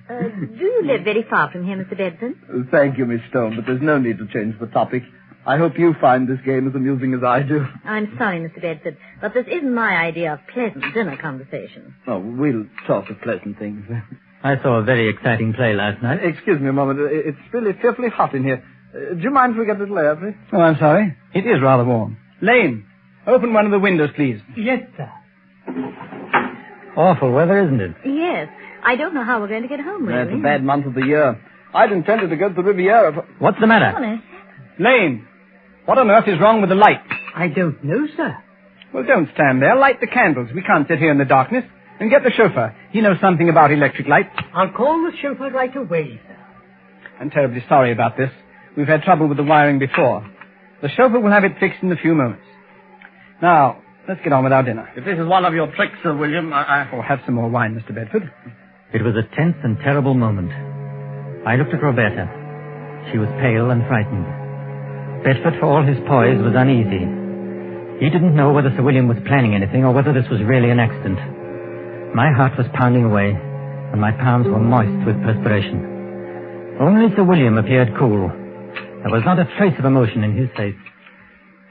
Do you live very far from here, Mr. Bedford? Thank you, Miss Stone, but there's no need to change the topic. I hope you find this game as amusing as I do. I'm sorry, Mr. Bedford, but this isn't my idea of pleasant dinner conversation. Oh, we'll talk of pleasant things. I saw a very exciting play last night. Excuse me a moment. It's really fearfully hot in here. Do you mind if we get a little air, please? Oh, I'm sorry. It is rather warm. Lane, open one of the windows, please. Yes, sir. Awful weather, isn't it? Yes. I don't know how we're going to get home, really. It's a bad month of the year. I'd intended to go to the Riviera. What's the matter? Honest. Lane, what on earth is wrong with the light? I don't know, sir. Well, don't stand there. Light the candles. We can't sit here in the darkness. And get the chauffeur. He knows something about electric lights. I'll call the chauffeur right away, sir. I'm terribly sorry about this. We've had trouble with the wiring before. The chauffeur will have it fixed in a few moments. Now, let's get on with our dinner. If this is one of your tricks, Sir William, Oh, have some more wine, Mr. Bedford. It was a tense and terrible moment. I looked at Roberta. She was pale and frightened. Bedford, for all his poise, was uneasy. He didn't know whether Sir William was planning anything or whether this was really an accident. My heart was pounding away, and my palms were moist with perspiration. Only Sir William appeared cool. There was not a trace of emotion in his face.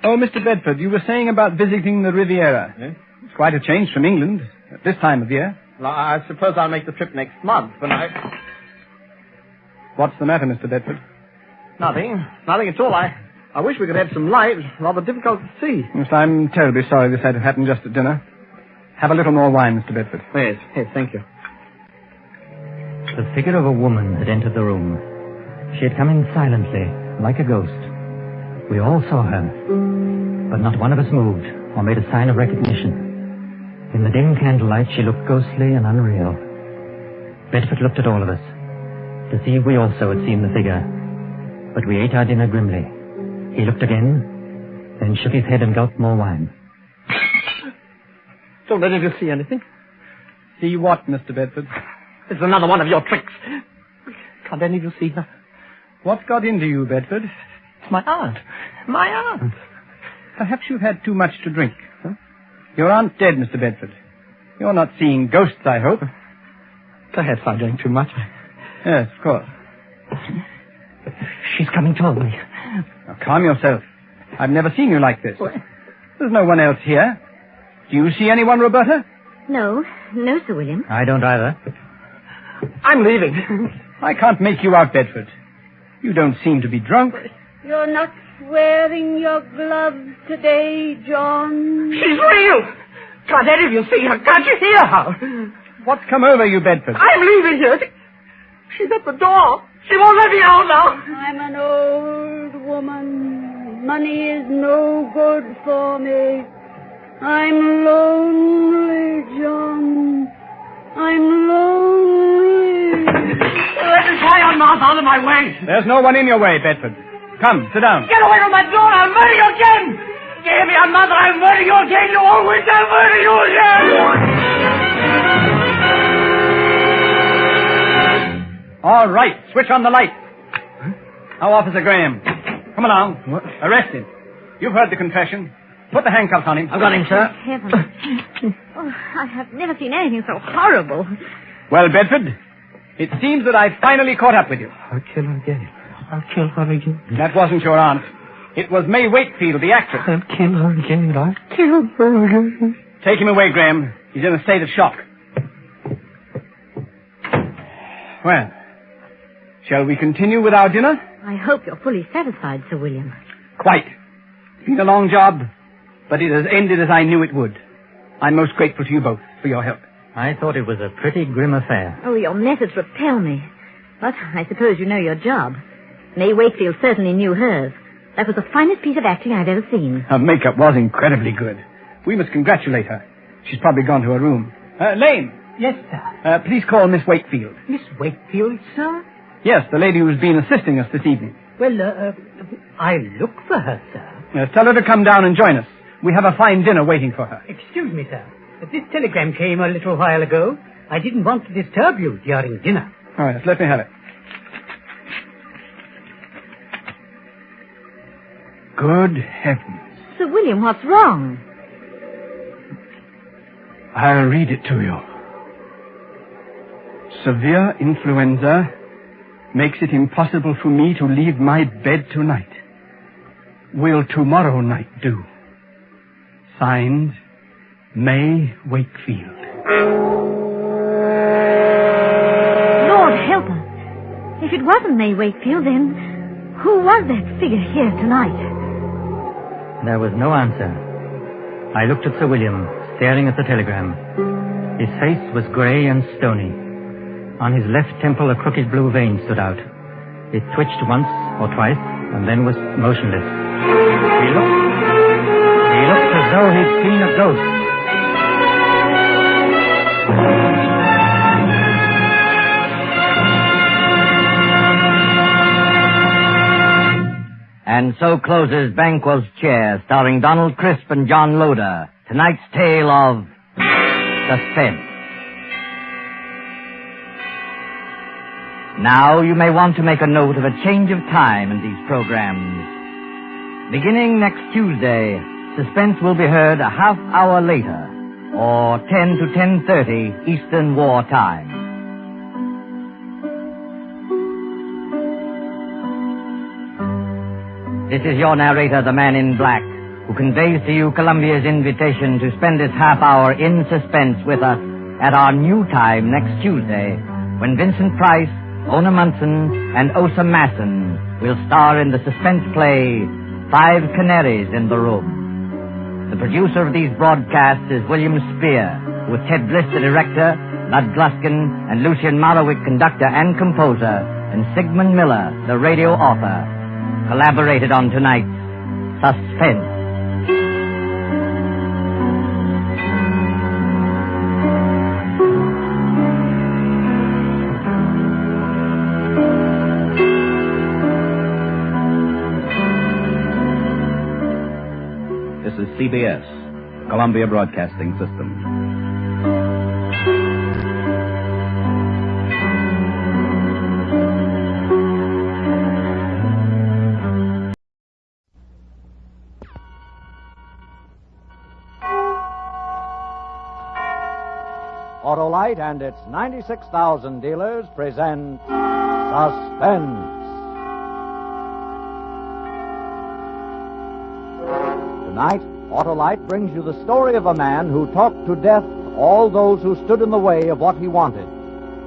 Oh, Mr. Bedford, you were saying about visiting the Riviera. Eh? It's quite a change from England at this time of year. Well, I suppose I'll make the trip next month, but What's the matter, Mr. Bedford? Nothing. Nothing at all. I wish we could have some light. It's rather difficult to see. Yes, I'm terribly sorry this had to happen just at dinner. Have a little more wine, Mr. Bedford. Yes, thank you. The figure of a woman had entered the room. She had come in silently, like a ghost. We all saw her, but not one of us moved or made a sign of recognition. In the dim candlelight, she looked ghostly and unreal. Bedford looked at all of us to see if we also had seen the figure, but we ate our dinner grimly. He looked again, then shook his head and gulped more wine. Don't let you see anything. See what, Mr. Bedford? It's another one of your tricks. Can't any of you see her? What's got into you, Bedford? It's my aunt. My aunt. Perhaps you've had too much to drink. Huh? Your aunt's dead, Mr. Bedford. You're not seeing ghosts, I hope. Perhaps I drank too much. Yes, of course. She's coming toward me. Now, calm yourself. I've never seen you like this. What? There's no one else here. Do you see anyone, Roberta? No, Sir William. I don't either. I'm leaving. I can't make you out, Bedford. You don't seem to be drunk. You're not wearing your gloves today, John. She's real. Can't any of you see her? Can't you hear her? What's come over you, Bedford? I'm leaving here. She's at the door. She won't let me out now. I'm an old woman. Money is no good for me. I'm lonely, John. I'm lonely. Let me fly your mouth out of my way. There's no one in your way, Bedford. Come, sit down. Get away from my door. I'll murder you again. Give me your mother. I'll murder you again. You always I'll murder you again. All right, switch on the light. Now, Officer Graham. Come along. What? Arrest him. You've heard the confession. Put the handcuffs on him. I've got him, sir. Heavens. Oh, I have never seen anything so horrible. Well, Bedford, it seems that I've finally caught up with you. I'll kill her again. I'll kill her again. That wasn't your aunt. It was May Wakefield, the actress. I'll kill her again. I'll kill her again. Take him away, Graham. He's in a state of shock. Well, shall we continue with our dinner? I hope you're fully satisfied, Sir William. Quite. It's been a long job, but it has ended as I knew it would. I'm most grateful to you both for your help. I thought it was a pretty grim affair. Oh, your methods repel me. But I suppose you know your job. May Wakefield certainly knew hers. That was the finest piece of acting I've ever seen. Her makeup was incredibly good. We must congratulate her. She's probably gone to her room. Lane. Yes, sir. Please call Miss Wakefield. Miss Wakefield, sir? Yes, the lady who's been assisting us this evening. Well, I'll look for her, sir. Yes, tell her to come down and join us. We have a fine dinner waiting for her. Excuse me, sir. This telegram came a little while ago. I didn't want to disturb you during dinner. Oh, yes, let me have it. Good heavens. Sir William, what's wrong? I'll read it to you. Severe influenza makes it impossible for me to leave my bed tonight. Will tomorrow night do? Signed, May Wakefield. Lord help us. If it wasn't May Wakefield, then who was that figure here tonight? There was no answer. I looked at Sir William, staring at the telegram. His face was grey and stony. On his left temple, a crooked blue vein stood out. It twitched once or twice, and then was motionless. He looked as though he'd seen a ghost. And so closes Banquo's Chair, starring Donald Crisp and John Loder. Tonight's tale of Suspense. Now you may want to make a note of a change of time in these programs. Beginning next Tuesday, Suspense will be heard a half hour later, or 10 to 10:30 Eastern War Time. This is your narrator, the Man in Black, who conveys to you Columbia's invitation to spend this half hour in suspense with us at our new time next Tuesday, when Vincent Price, Ona Munson, and Osa Masson will star in the suspense play 5 Canaries in the Room. The producer of these broadcasts is William Spear, with Ted Bliss the director, Lud Gluskin, and Lucian Marawick conductor and composer, and Sigmund Miller, the radio author, collaborated on tonight's Suspense. This is CBS, Columbia Broadcasting System. Autolite and its 96,000 dealers present Suspense. Tonight, Autolite brings you the story of a man who talked to death all those who stood in the way of what he wanted.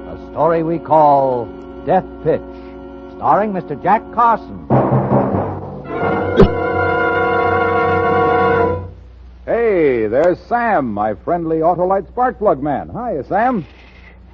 A story we call Death Pitch, starring Mr. Jack Carson. Hey, there's Sam, my friendly Autolite spark plug man. Hiya, Sam.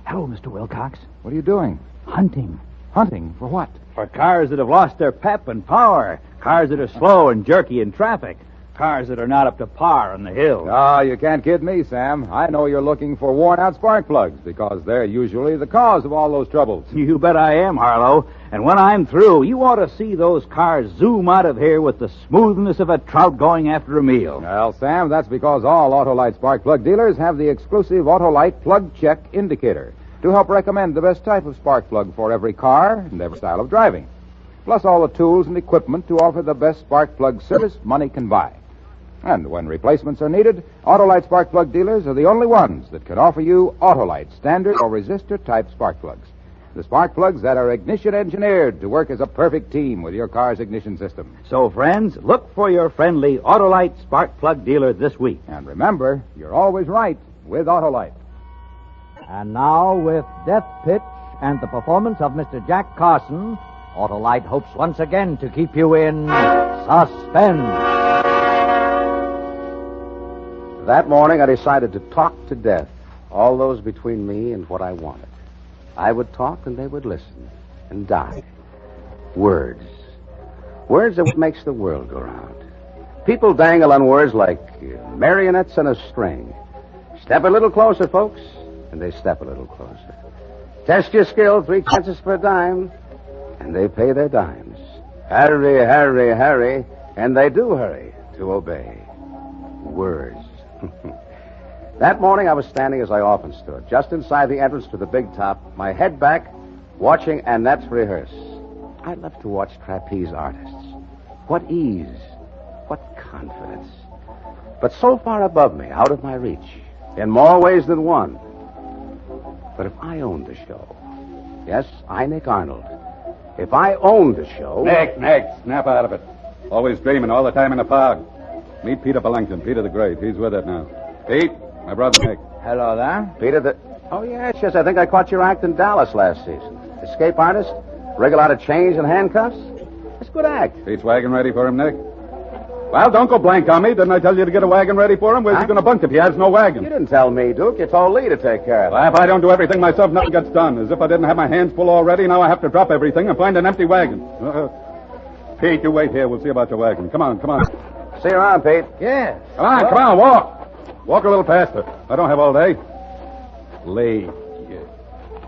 Hello, Mr. Wilcox. What are you doing? Hunting. Hunting? For what? For cars that have lost their pep and power. Cars that are slow and jerky in traffic. Cars that are not up to par on the hills. Ah, you can't kid me, Sam. I know you're looking for worn-out spark plugs because they're usually the cause of all those troubles. You bet I am, Harlow. And when I'm through, you ought to see those cars zoom out of here with the smoothness of a trout going after a meal. Well, Sam, that's because all Autolite spark plug dealers have the exclusive Autolite Plug Check Indicator to help recommend the best type of spark plug for every car and every style of driving, plus all the tools and equipment to offer the best spark plug service money can buy. And when replacements are needed, Autolite spark plug dealers are the only ones that can offer you Autolite standard or resistor-type spark plugs. The spark plugs that are ignition engineered to work as a perfect team with your car's ignition system. So, friends, look for your friendly Autolite spark plug dealer this week. And remember, you're always right with Autolite. And now, with Death Pitch and the performance of Mr. Jack Carson, Autolite hopes once again to keep you in suspense. That morning, I decided to talk to death, all those between me and what I wanted. I would talk and they would listen and die. Words. Words are what makes the world go round. People dangle on words like marionettes on a string. Step a little closer, folks, and they step a little closer. Test your skill, 3 chances for a dime, and they pay their dimes. Hurry, hurry, hurry, and they do hurry to obey. Words. That morning I was standing as I often stood, just inside the entrance to the big top, my head back, watching Annette rehearse. I love to watch trapeze artists. What ease, what confidence. But so far above me, out of my reach, in more ways than one. But if I owned the show, yes, I, Nick Arnold, if I owned the show... Nick, snap out of it. Always dreaming all the time in the fog. Meet Peter Bellington, Peter the Great. He's with it now. Pete, my brother Nick. Hello there. Peter the... Oh, yes, I think I caught your act in Dallas last season. Escape artist? Wriggle out of chains and handcuffs? It's a good act. Pete's wagon ready for him, Nick? Well, don't go blank on me. Didn't I tell you to get a wagon ready for him? Where's he going to bunch if he has no wagon? You didn't tell me, Duke. You told Lee to take care of it. Well, if I don't do everything myself, nothing gets done. As if I didn't have my hands full already, now I have to drop everything and find an empty wagon. Pete, you wait here. We'll see about your wagon. Come on. See you around, Pete. Yeah. Come on, walk. Walk a little faster. I don't have all day. Lee.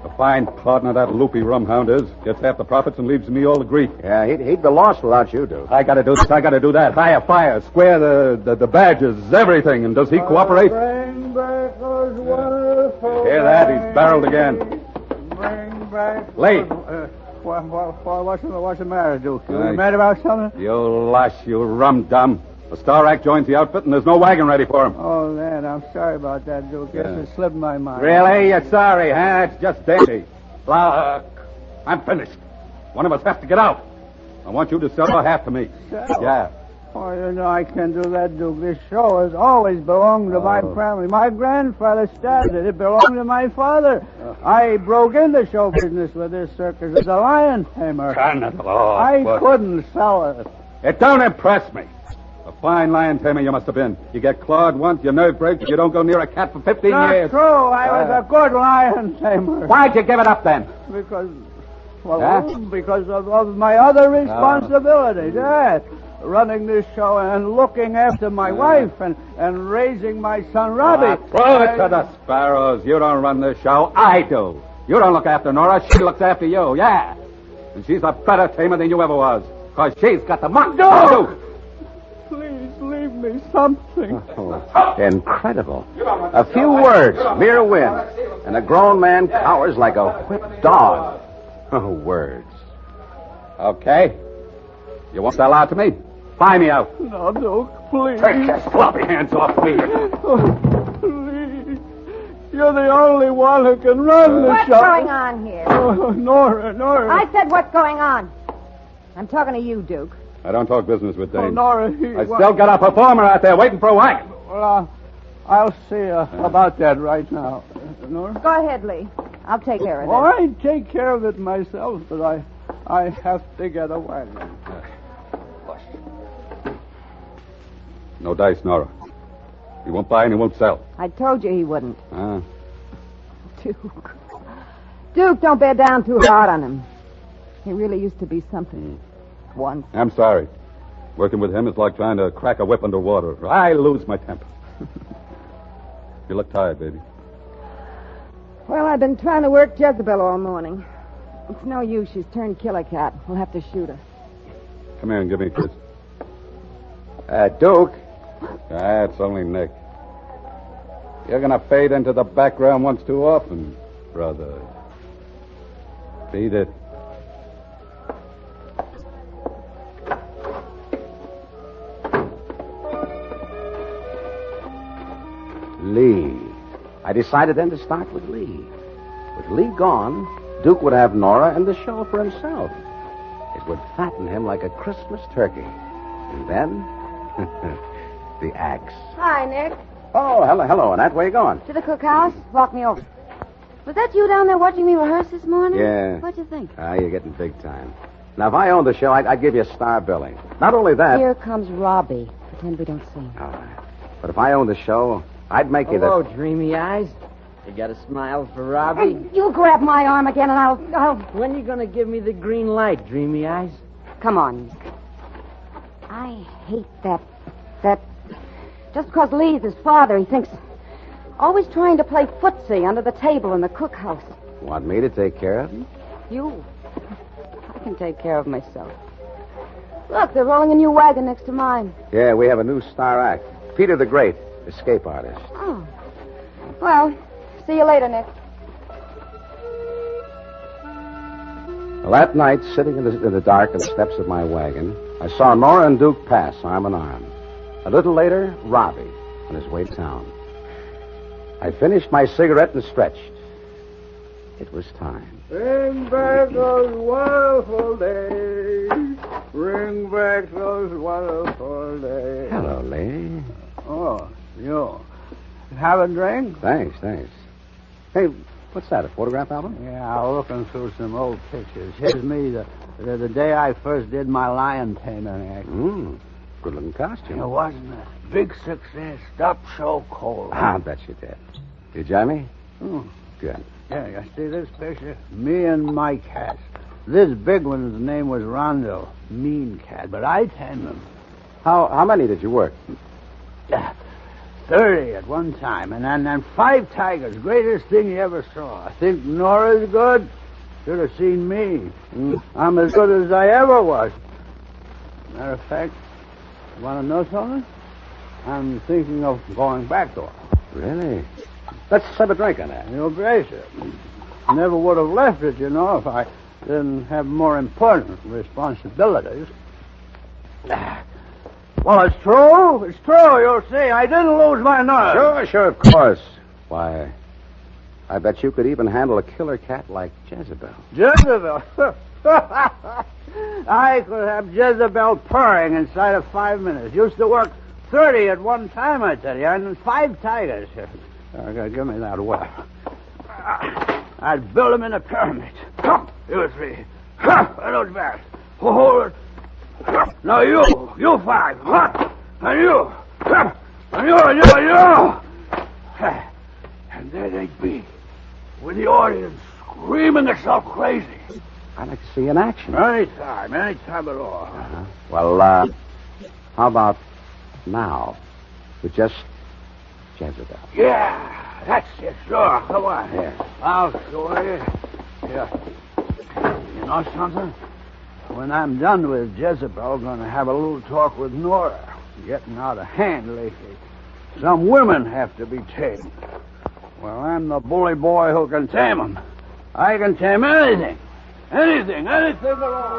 A fine partner that loopy rumhound is. Gets half the profits and leaves me all the grief. Yeah, he'd be lost without you, Duke. I gotta do this, I gotta do that. Hire fire, square the badges, everything. And does he cooperate? Bring back those wonderful... Hear that? He's barreled again. Bring back... Lee. What's the matter, Duke? You mad about something? You lush, you rum-dum. The Star Act joins the outfit and there's no wagon ready for him. Oh, man, I'm sorry about that, Duke. Yes, it slipped my mind. Really? You're sorry, huh? It's just dandy. Look, I'm finished. One of us has to get out. I want you to sell half to me. Sell? Yeah. Oh, you know, I can't do that, Duke. This show has always belonged to my family. My grandfather started it. It belonged to my father. I broke in the show business with this circus as a lion tamer. I couldn't sell it. It don't impress me. A fine lion tamer you must have been. You get clawed once, your nerve breaks, you don't go near a cat for 15 years. Not true. I was a good lion tamer. Why'd you give it up then? Because of my other responsibilities. Yeah. Running this show and looking after my wife and raising my son Robbie. Throw it to the sparrows. You don't run this show. I do. You don't look after Nora. She looks after you. Yeah. And she's a better tamer than you ever was. Because she's got the money. No! Please leave me something. Oh, incredible. A few words, mere wind, and a grown man cowers like a whipped dog. Oh, words. Okay. You won't sell out to me? Buy me out. No, Duke, please. Take your sloppy hands off me. Oh, please. You're the only one who can run the What's show. going on here? Oh, Nora. I said what's going on. I'm talking to you, Duke. I don't talk business with dames. Oh, Nora, I still got a performer out there waiting for a wagon. Well, I'll see about that right now. Nora? Go ahead, Lee. I'll take care of it. All right, take care of it myself, but I have to get a wagon. No dice, Nora. He won't buy and he won't sell. I told you he wouldn't. Duke. Duke, don't bear down too hard on him. He really used to be something once. I'm sorry. Working with him is like trying to crack a whip underwater. I lose my temper. You look tired, baby. Well, I've been trying to work Jezebel all morning. It's no use. She's turned killer cat. We'll have to shoot her. Come here and give me a kiss. Duke. That's only Nick. You're going to fade into the background once too often, brother. Beat it. Lee. I decided then to start with Lee. With Lee gone, Duke would have Nora and the show for himself. It would fatten him like a Christmas turkey. And then, the axe. Hi, Nick. Oh, hello, Annette. Where you going? To the cookhouse. Walk me over. Was that you down there watching me rehearse this morning? Yeah. What'd you think? You're getting big time. Now, if I owned the show, I'd give you a star billing. Not only that... Here comes Robbie. Pretend we don't see him. All right. But if I owned the show, I'd make you the... Hello, dreamy eyes. You got a smile for Robbie? You grab my arm again and I'll... When you gonna give me the green light, dreamy eyes? Come on, Nick. I hate that... Just because Lee's his father, he thinks... Always trying to play footsie under the table in the cookhouse. Want me to take care of him? You? I can take care of myself. Look, they're rolling a new wagon next to mine. Yeah, we have a new star act. Peter the Great, escape artist. Oh. Well, see you later, Nick. Well, that night, sitting in the dark on the steps of my wagon, I saw Nora and Duke pass arm in arm. A little later, Robbie on his way to town. I finished my cigarette and stretched. It was time. Bring back those wonderful days. Bring back those wonderful days. Hello, Lee. Oh, you. Have a drink? Thanks. Hey, what's that, a photograph album? Yeah, I'm looking through some old pictures. Here's me the day I first did my lion taming act. good-looking costume. It wasn't a big success. Stopped so cold. I'll bet you did. You join me? Oh. Good. Yeah, you see this picture? Me and my cat. This big one's name was Rondo. Mean cat, but I tamed him. How many did you work? 30 at one time, and then 5 tigers. Greatest thing you ever saw. I think Nora's good. Should have seen me. I'm as good as I ever was. Matter of fact, you want to know something? I'm thinking of going back to her. Really? Let's have a drink on that. You'll brace it. Never would have left it, you know, if I didn't have more important responsibilities. Well, it's true. It's true, you'll see. I didn't lose my nerve. Sure, of course. Why, I bet you could even handle a killer cat like Jezebel. Jezebel? I could have Jezebel purring inside of 5 minutes. Used to work 30 at one time, I tell you, and 5 tigers. Give me that whip. I'd build them in a pyramid. You three. Those back. Hold it. Now you 5. And you. And you. And there they'd be, with the audience screaming themselves crazy. I'd like to see in action. Anytime at all. Uh-huh. Well, how about now? With just Jezebel. Yeah, that's it, sure. Come on. Yeah. I'll show you. Yeah. You know something? When I'm done with Jezebel, I'm going to have a little talk with Nora. Getting out of hand lately. Some women have to be tamed. Well, I'm the bully boy who can tame them. I can tame anything. Anything at all.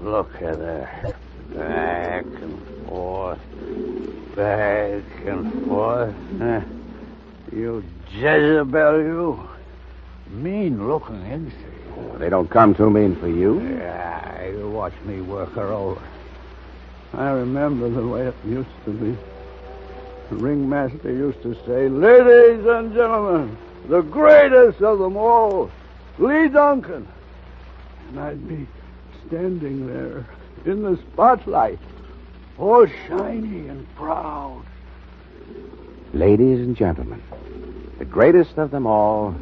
Look at her. Back and forth. Back and forth. You Jezebel, you. Mean-looking insect. They don't come too mean for you. Yeah, you watch me work her over. I remember the way it used to be. The ringmaster used to say, "Ladies and gentlemen, the greatest of them all, Lee Duncan." And I'd be standing there in the spotlight, all shiny and proud. Ladies and gentlemen, the greatest of them all,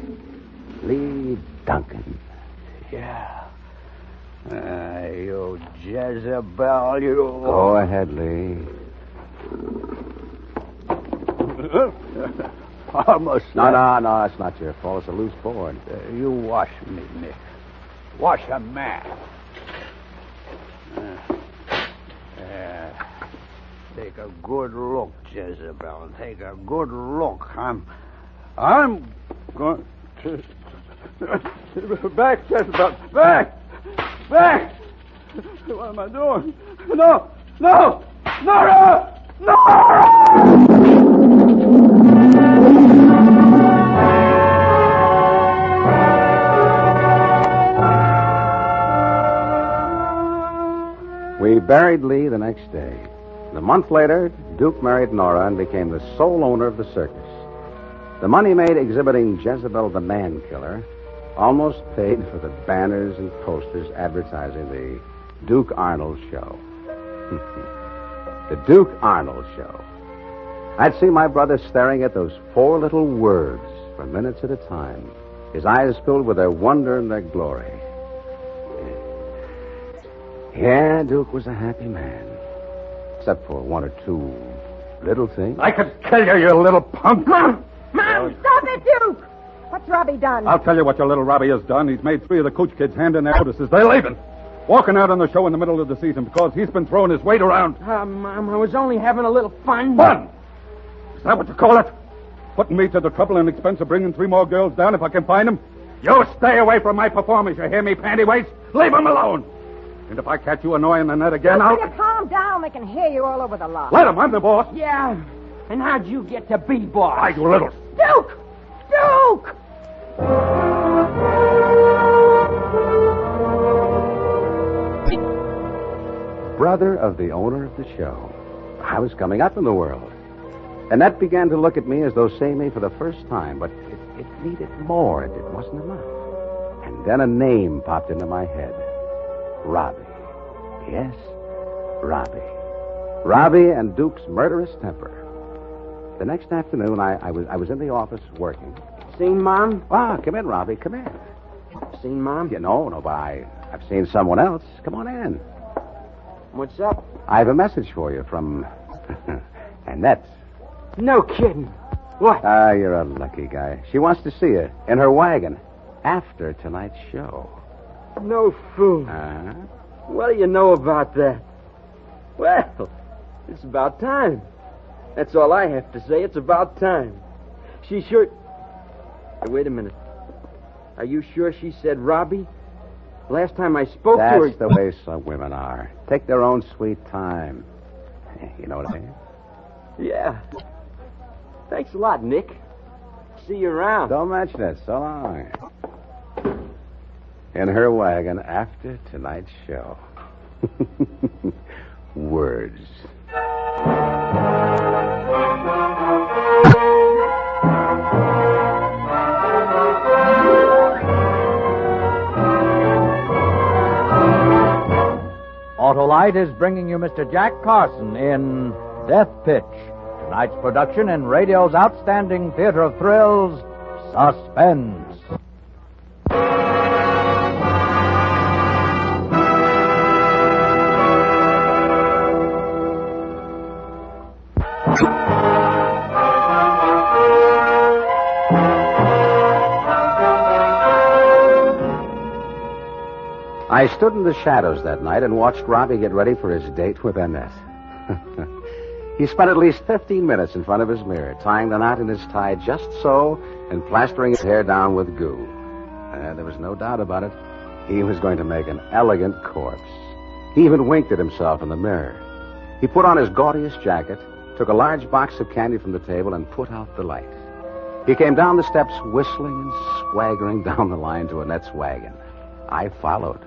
Lee Duncan. Yeah. You Jezebel, you. Go ahead, Lee. Almost. No, it's not your fault. It's a loose board. You wash me, Nick. Wash a man. Take a good look, Jezebel. Take a good look. I'm going to... Back, Jezebel. Back! What am I doing? No! Nora! We buried Lee the next day. A month later, Duke married Nora and became the sole owner of the circus. The money made exhibiting Jezebel the Man Killer almost paid for the banners and posters advertising the Duke Arnold Show. The Duke Arnold Show. I'd see my brother staring at those 4 little words for minutes at a time, his eyes filled with their wonder and their glory. Yeah, Duke was a happy man. Except for 1 or 2 little things. I could kill you, you little punk. Mom, stop it, Duke! What's Robbie done? I'll tell you what your little Robbie has done. He's made 3 of the coach kids hand in their notices. They're leaving. Walking out on the show in the middle of the season because he's been throwing his weight around. Mom, I was only having a little fun. Fun? Is that what you call it? Putting me to the trouble and expense of bringing 3 more girls down if I can find them? You stay away from my performance, you hear me, pantyweights? Leave them alone. And if I catch you annoying the net again, I'll... Will you calm down? They can hear you all over the lot. Let them. I'm the boss. Yeah. And how'd you get to be boss? I, you little... Duke! Duke! Brother of the owner of the show. I was coming up in the world. Annette began to look at me as though seeing me for the first time, but it needed more. It wasn't enough. And then a name popped into my head. Robbie. Yes, Robbie. Robbie and Duke's murderous temper. The next afternoon, I was in the office working. Seen Mom? Ah, come in, Robbie. Come in. Seen Mom? No, but I've seen someone else. Come on in. What's up? I have a message for you from Annette. No kidding. What? Ah, you're a lucky guy. She wants to see you in her wagon after tonight's show. No fool. Uh-huh. What do you know about that? Well, it's about time. That's all I have to say. It's about time. She sure... Hey, wait a minute. Are you sure she said Robbie? Last time I spoke to her... That's the way some women are. Take their own sweet time. You know what I mean? Yeah. Thanks a lot, Nick. See you around. Don't mention it. So long. In her wagon after tonight's show. Words. Autolite is bringing you Mr. Jack Carson in Death Pitch, tonight's production in radio's outstanding theater of thrills, Suspense. I stood in the shadows that night and watched Robbie get ready for his date with Annette. He spent at least 15 minutes in front of his mirror, tying the knot in his tie just so and plastering his hair down with goo. There was no doubt about it. He was going to make an elegant corpse. He even winked at himself in the mirror. He put on his gaudiest jacket, took a large box of candy from the table, and put out the light. He came down the steps whistling and swaggering down the line to Annette's wagon. I followed.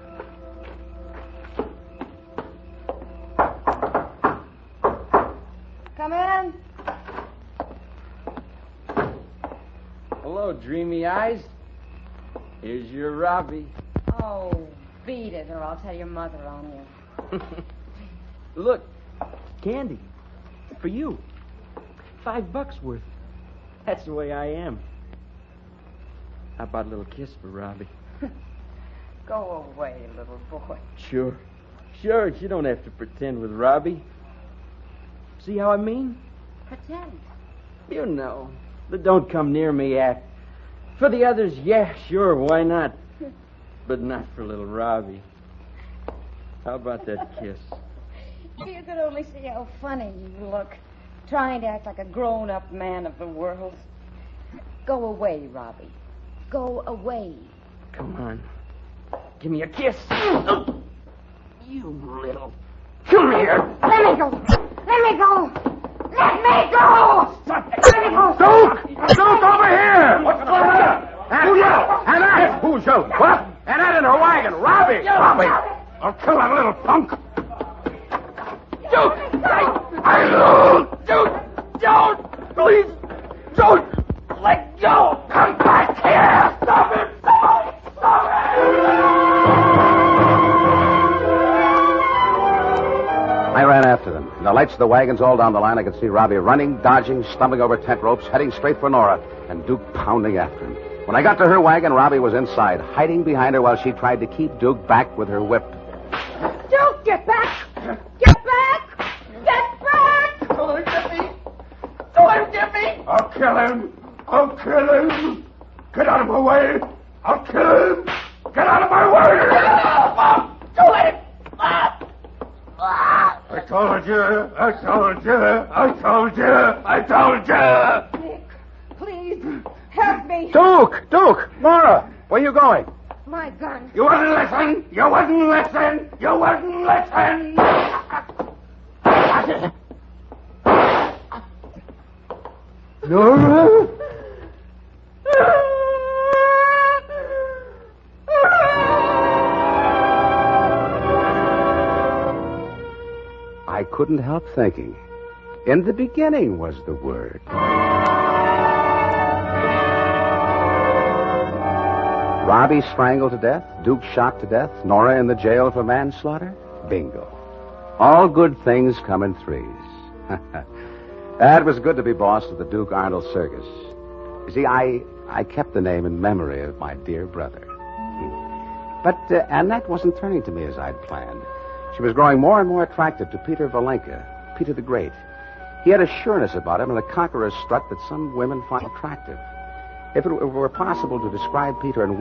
Come in. Hello, dreamy eyes. Here's your Robbie. Oh, beat it, or I'll tell your mother on you. Look, candy. For you. $5 worth. That's the way I am. How about a little kiss for Robbie? Go away, little boy. Sure. Sure, you don't have to pretend with Robbie. See how I mean? Pretend. You know. The don't come near me act. For the others, yeah, sure, why not? But not for little Robbie. How about that kiss? If you could only see how funny you look, trying to act like a grown-up man of the world. Go away, Robbie. Go away. Come on. Give me a kiss. You little... Come here. Let me go. Let me go. Let me go. Stop it. Let me go. Duke, over here! What's going on? Who yelled? Annette! Who yelled? What? Annette in her wagon. Robbie! Robbie! I'll kill that little punk. Duke! Don't! Please! Don't! Let go! Come back here! Stop it! Stop it! I ran after them. In the lights of the wagons all down the line, I could see Robbie running, dodging, stumbling over tent ropes, heading straight for Nora, and Duke pounding after him. When I got to her wagon, Robbie was inside, hiding behind her while she tried to keep Duke back with her whip. Duke, get back! Get back! Get back! Don't let him get me! Don't let him get me! I'll kill him! I'll kill him! Get out of my way! I'll kill him! Get out of my way! Mom! Don't let him! I told you! I told you! I told you! I told you! Nick, please, help me. Duke! Nora! Where are you going? My gun. You wouldn't listen! You wouldn't listen! You wouldn't listen! Nora? I couldn't help thinking, In the beginning was the Word. Robbie strangled to death, Duke shot to death, Nora in the jail for manslaughter. Bingo. All good things come in threes. That was good to be boss of the Duke Arnold Circus. You see, I kept the name in memory of my dear brother. But Annette wasn't turning to me as I'd planned. She was growing more and more attractive to Peter Valenka, Peter the Great. He had a sureness about him and a conqueror's strut that some women find attractive. If it were possible to describe Peter in